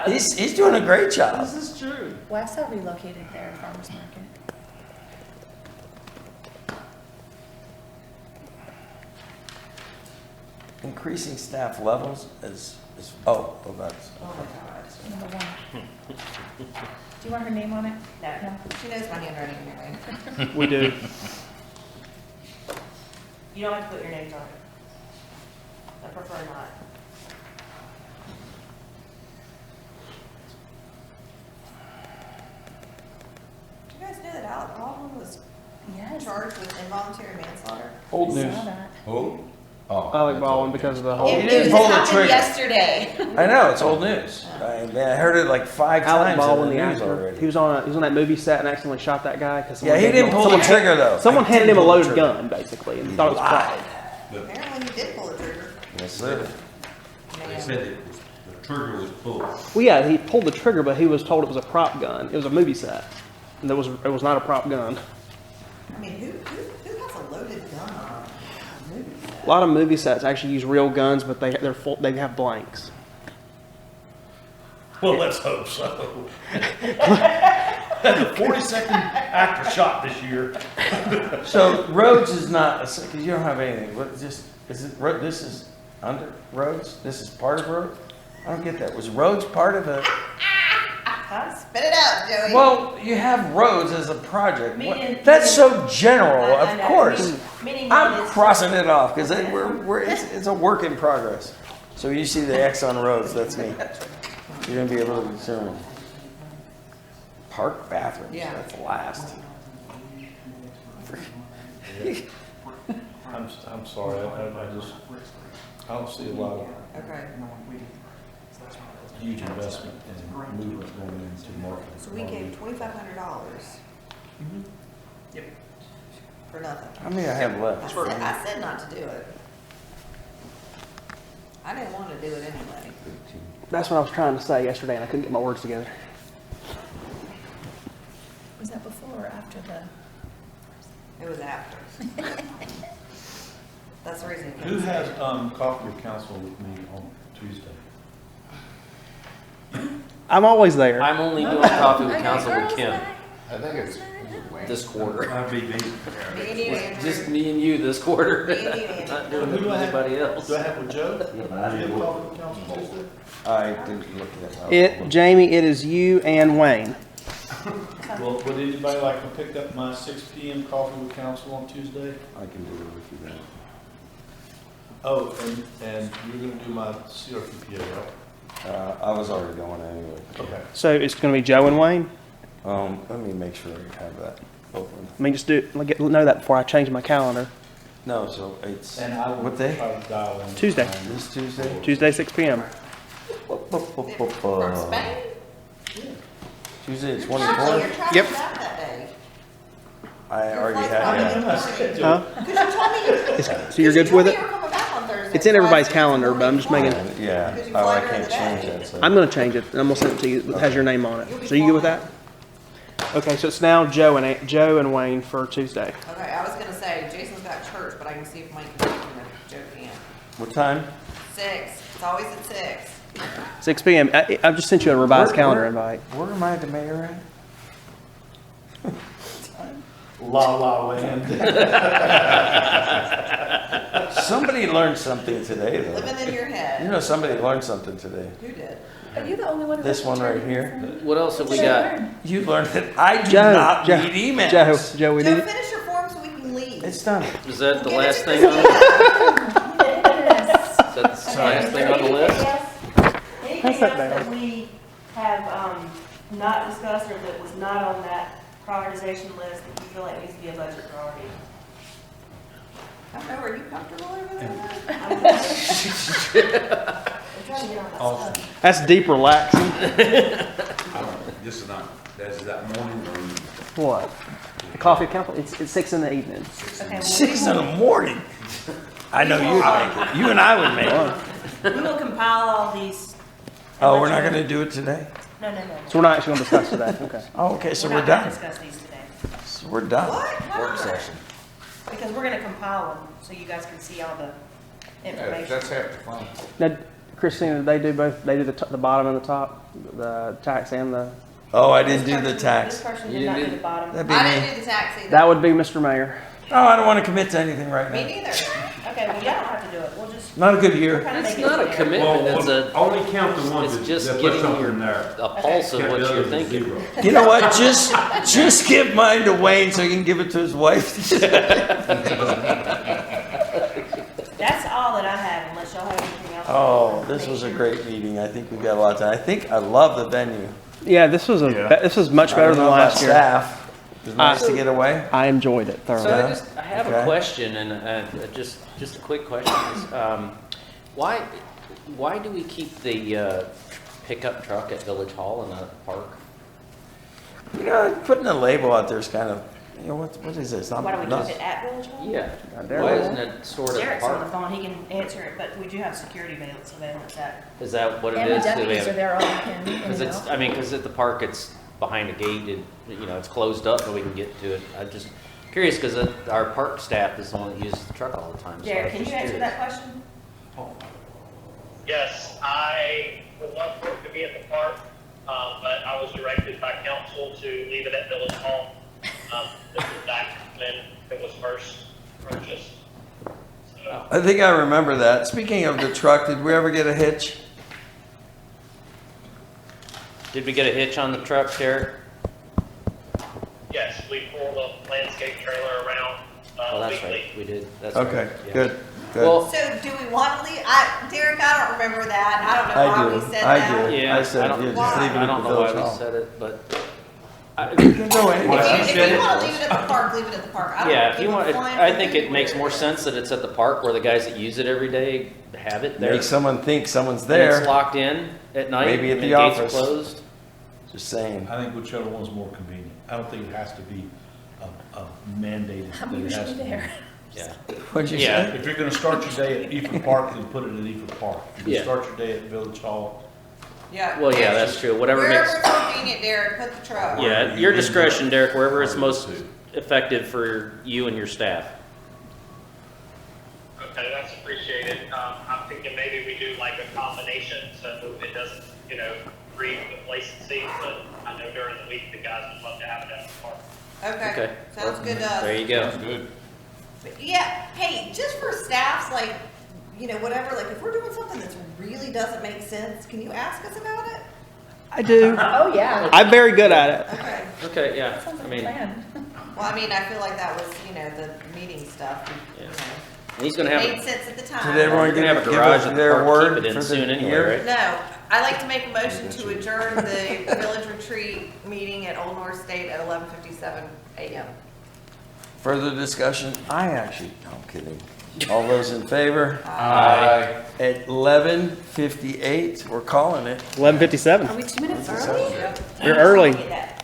He's doing a great job. This is true. Waxaw relocated their farmer's market. Increasing staff levels is oh that's. Oh my God. Number one. Do you want her name on it? No. No. She knows my handwriting anyway. We do. You don't have to put your names on it. I prefer not. Did you guys know that Alec Baldwin was Yes. charged with involuntary manslaughter? Old I news. saw that. Who? Oh. Alec Baldwin because of the whole. He didn't pull the trigger. Yesterday. I know it's old news. I heard it like 5 Alec times Baldwin, in the the news actor, already. he was on that movie set and accidentally shot that guy because Yeah, he didn't pull the trigger though. Someone He handed didn't him a pull the loaded trigger. gun basically and thought it was pride. Apparently he did pull the trigger. Yes, sir. They said it was, the trigger was pulled. Well, yeah, he pulled the trigger, but he was told it was a prop gun. It was a movie set. And it was not a prop gun. I mean, who has a loaded gun on a movie set? A lot of movie sets actually use real guns, but they're full. They have blanks. Well, let's hope so. The 42nd actor shot this year. So Rhodes is not because you don't have anything. What just is it? This is under Rhodes. This is part of Rhodes. I don't get that. Was Rhodes part of the? Spit it out, Joey. Well, you have Rhodes as a project. Meaning- That's so general. I Of know. course, Meaning I'm it's- crossing it off because it's a work in progress. So you see the X on Rhodes. That's me. You're gonna be a little concerned. Park bathrooms. Yeah. That's last. I'm sorry, I don't see a lot of Okay. huge investment in movement going into marketing. So we gave $2,500 Yep. for nothing. How many I have left? I said not to do it. I didn't want to do it anyway. That's what I was trying to say yesterday, and I couldn't get my words together. Was that before or after the? It was after. That's the reason. Who has, coffee with council with me on Tuesday? I'm always there. I'm only doing coffee with council with Kim I think it's this quarter. I'd be busy. Me and you, Andrew. Just me and you this quarter. Me and you, Andrew. Not doing it with anybody else. Do I have with Joe? Do you have coffee with council Tuesday? I didn't look at that. Jamie, it is you and Wayne. Well, would anybody like to pick up my 6 PM coffee with council on Tuesday? I can do it with you then. Oh, and you're gonna do my CRPPA, right? I was already going anyway. Okay. So it's going to be Joe and Wayne? Let me make sure I have that open. I mean, just know that before I change my calendar. No, so it's, And I will what day? try to dial in. Tuesday. This Tuesday? Tuesday, 6 p.m. From Spain? Tuesday the You're traveling Yep. back that day. I Your already flight's had probably that. in the morning. Huh? Because you told me So you're good with it? you were coming back on Thursday. It's in everybody's calendar, but I'm just making. Yeah, Because you oh, I fly can't during change the day. that, so. I'm going to change it, and I'm going to send it to you. It has your name on it. So you good with that? Okay, so it's now Joe and Wayne for Tuesday. Okay, I was gonna say, Jason's got church, but I can see if Mike can, Joe can. What time? 6, it's always at 6. 6 p.m. I've just sent you a revised calendar Where- invite. Where am I the mayor at? La La Land. Somebody learned something today, though. Living in your You head. know, somebody learned something today. Who did? Are you the only one who? This has one to right turn here. in? What else have we What did I got? learn? You learned that I do Joe, not Joe, read emails. Joe, we Joe, need. finish your form so we can leave. It's done. Is that the Give it last to thing on? Yes. Is that the last thing on the list? Anything Pass else that that down. we have not discussed or that was not on that prioritization list that you feel like needs to be a budget priority? I don't know, are you comfortable over there? I'm trying to get on that stuff. That's deep relaxing. This is not, that's that morning or evening? What? Coffee council? It's 6 in the evening. Okay, well, 6 in the morning. I know you'd make it. You and I would make it. we will compile all these. Oh, we're not gonna do it today? No. So we're not actually going to discuss today. Okay. Oh, okay, so We're we're not gonna done. discuss these today, So we're done. What? Work session. because we're gonna compile them, so you guys can see all the information. That's half the fun. Now, Christina, they do both. They do the bottom and the top, the tax and the. Oh, I didn't do the This tax. person You did not didn't do the bottom. That'd be I me. didn't do the tax either. That would be Mr. Mayor. Oh, I don't wanna commit to anything right Me now. neither. Okay, well, y'all don't have to do it, we'll just. Not a good year. kinda It's make it not a fair. commitment, it's a, Only count the ones it's that, just that put getting something your, there. a pulse of Count what the you're others as thinking. zero. You know what? Just give mine to Wayne so he can give it to his wife. That's all that I have, unless y'all have anything else. Oh, this was a great meeting. I think we got a lot done. I think I love the venue. Yeah, this was this was much better than last year. Staff. It was nice to get away. I enjoyed it thoroughly. So I have a Okay. question, and just a quick question. Is, why do we keep the pickup truck at Village Hall and not at the park? You know, putting a label out there is kind of, you know, what is this? Why don't we Not- keep it at Village Hall? Yeah. there Why we isn't it sort of the Derek's on the park? phone, he can answer it, but we do have security surveillance at. Is that what it And is? the Do they deputies have- are there all weekend, Because it's, I mean, because at the park, it's behind a gate, you know, it's closed up, but we can get to it. I'm just curious, because our park staff is the one that uses the truck all the time. So I Derek, was can you just answer curious. that question? Yes, I would love for it to be at the park, but I was directed by council to leave it at Village Hall. This is back when it was first purchased. So, I think I remember that. Speaking of the truck, did we ever get a hitch? Did we get a hitch on the truck, Derek? yes, we pull the landscape trailer around Oh, that's weekly. right, we did. That's right. Okay, Yeah. good, good. Well, So do we want to leave? Derek, I don't remember that. I don't know why we said that. I do. yeah, I said, I don't, yeah, just leave it I at don't the know why Village we Hall. said it, but You can go If anywhere. you wanna leave it at the park, leave it at the park. I don't Yeah, if give you a want, flying I think fig it makes where more is. sense that it's at the park where the guys that use it every day have it there. Make someone think someone's And it's there. locked in at night. Maybe at and the gates office. are closed. Just saying. I think whichever one's more convenient. I don't think it has to be mandated that I'm it has usually to be. there. Yeah. What'd you Yeah. say? If you're gonna start your day at Eford Park, then put it at Eford Park. If you Yeah. start your day at Village Hall, Yeah. Well, yeah, that's true. Whatever Wherever makes, it's convenient, Derek, put the truck. yeah, your discretion, Derek, wherever it's Or most two. effective for you and your staff. Okay, that's appreciated. I'm thinking maybe we do like a combination, so it doesn't, breed complacency, but I know during the week, the guys would love to have it at the park. Okay, Okay. sounds good to us. There you go. Good. But yeah, hey, just for staffs, like, whatever, like, if we're doing something that really doesn't make sense, can you ask us about it? I do. Oh, yeah. I'm very good at it. Okay. Okay, yeah. Sounds I like a mean, plan. Well, I mean, I feel like that was, the meeting stuff, Yeah. and he's gonna have, Made sense at the time. Did everyone We're gonna have a give garage us at the their park, word keep it in for the soon anyway, year? right? No, I'd like to make a motion to adjourn the village retreat meeting at Old North State at 11:57 a.m. Further discussion? I'm kidding. All those in favor? Aye. At 11:58, we're calling it. 11:57. Are we 2 minutes early? You're early. Get that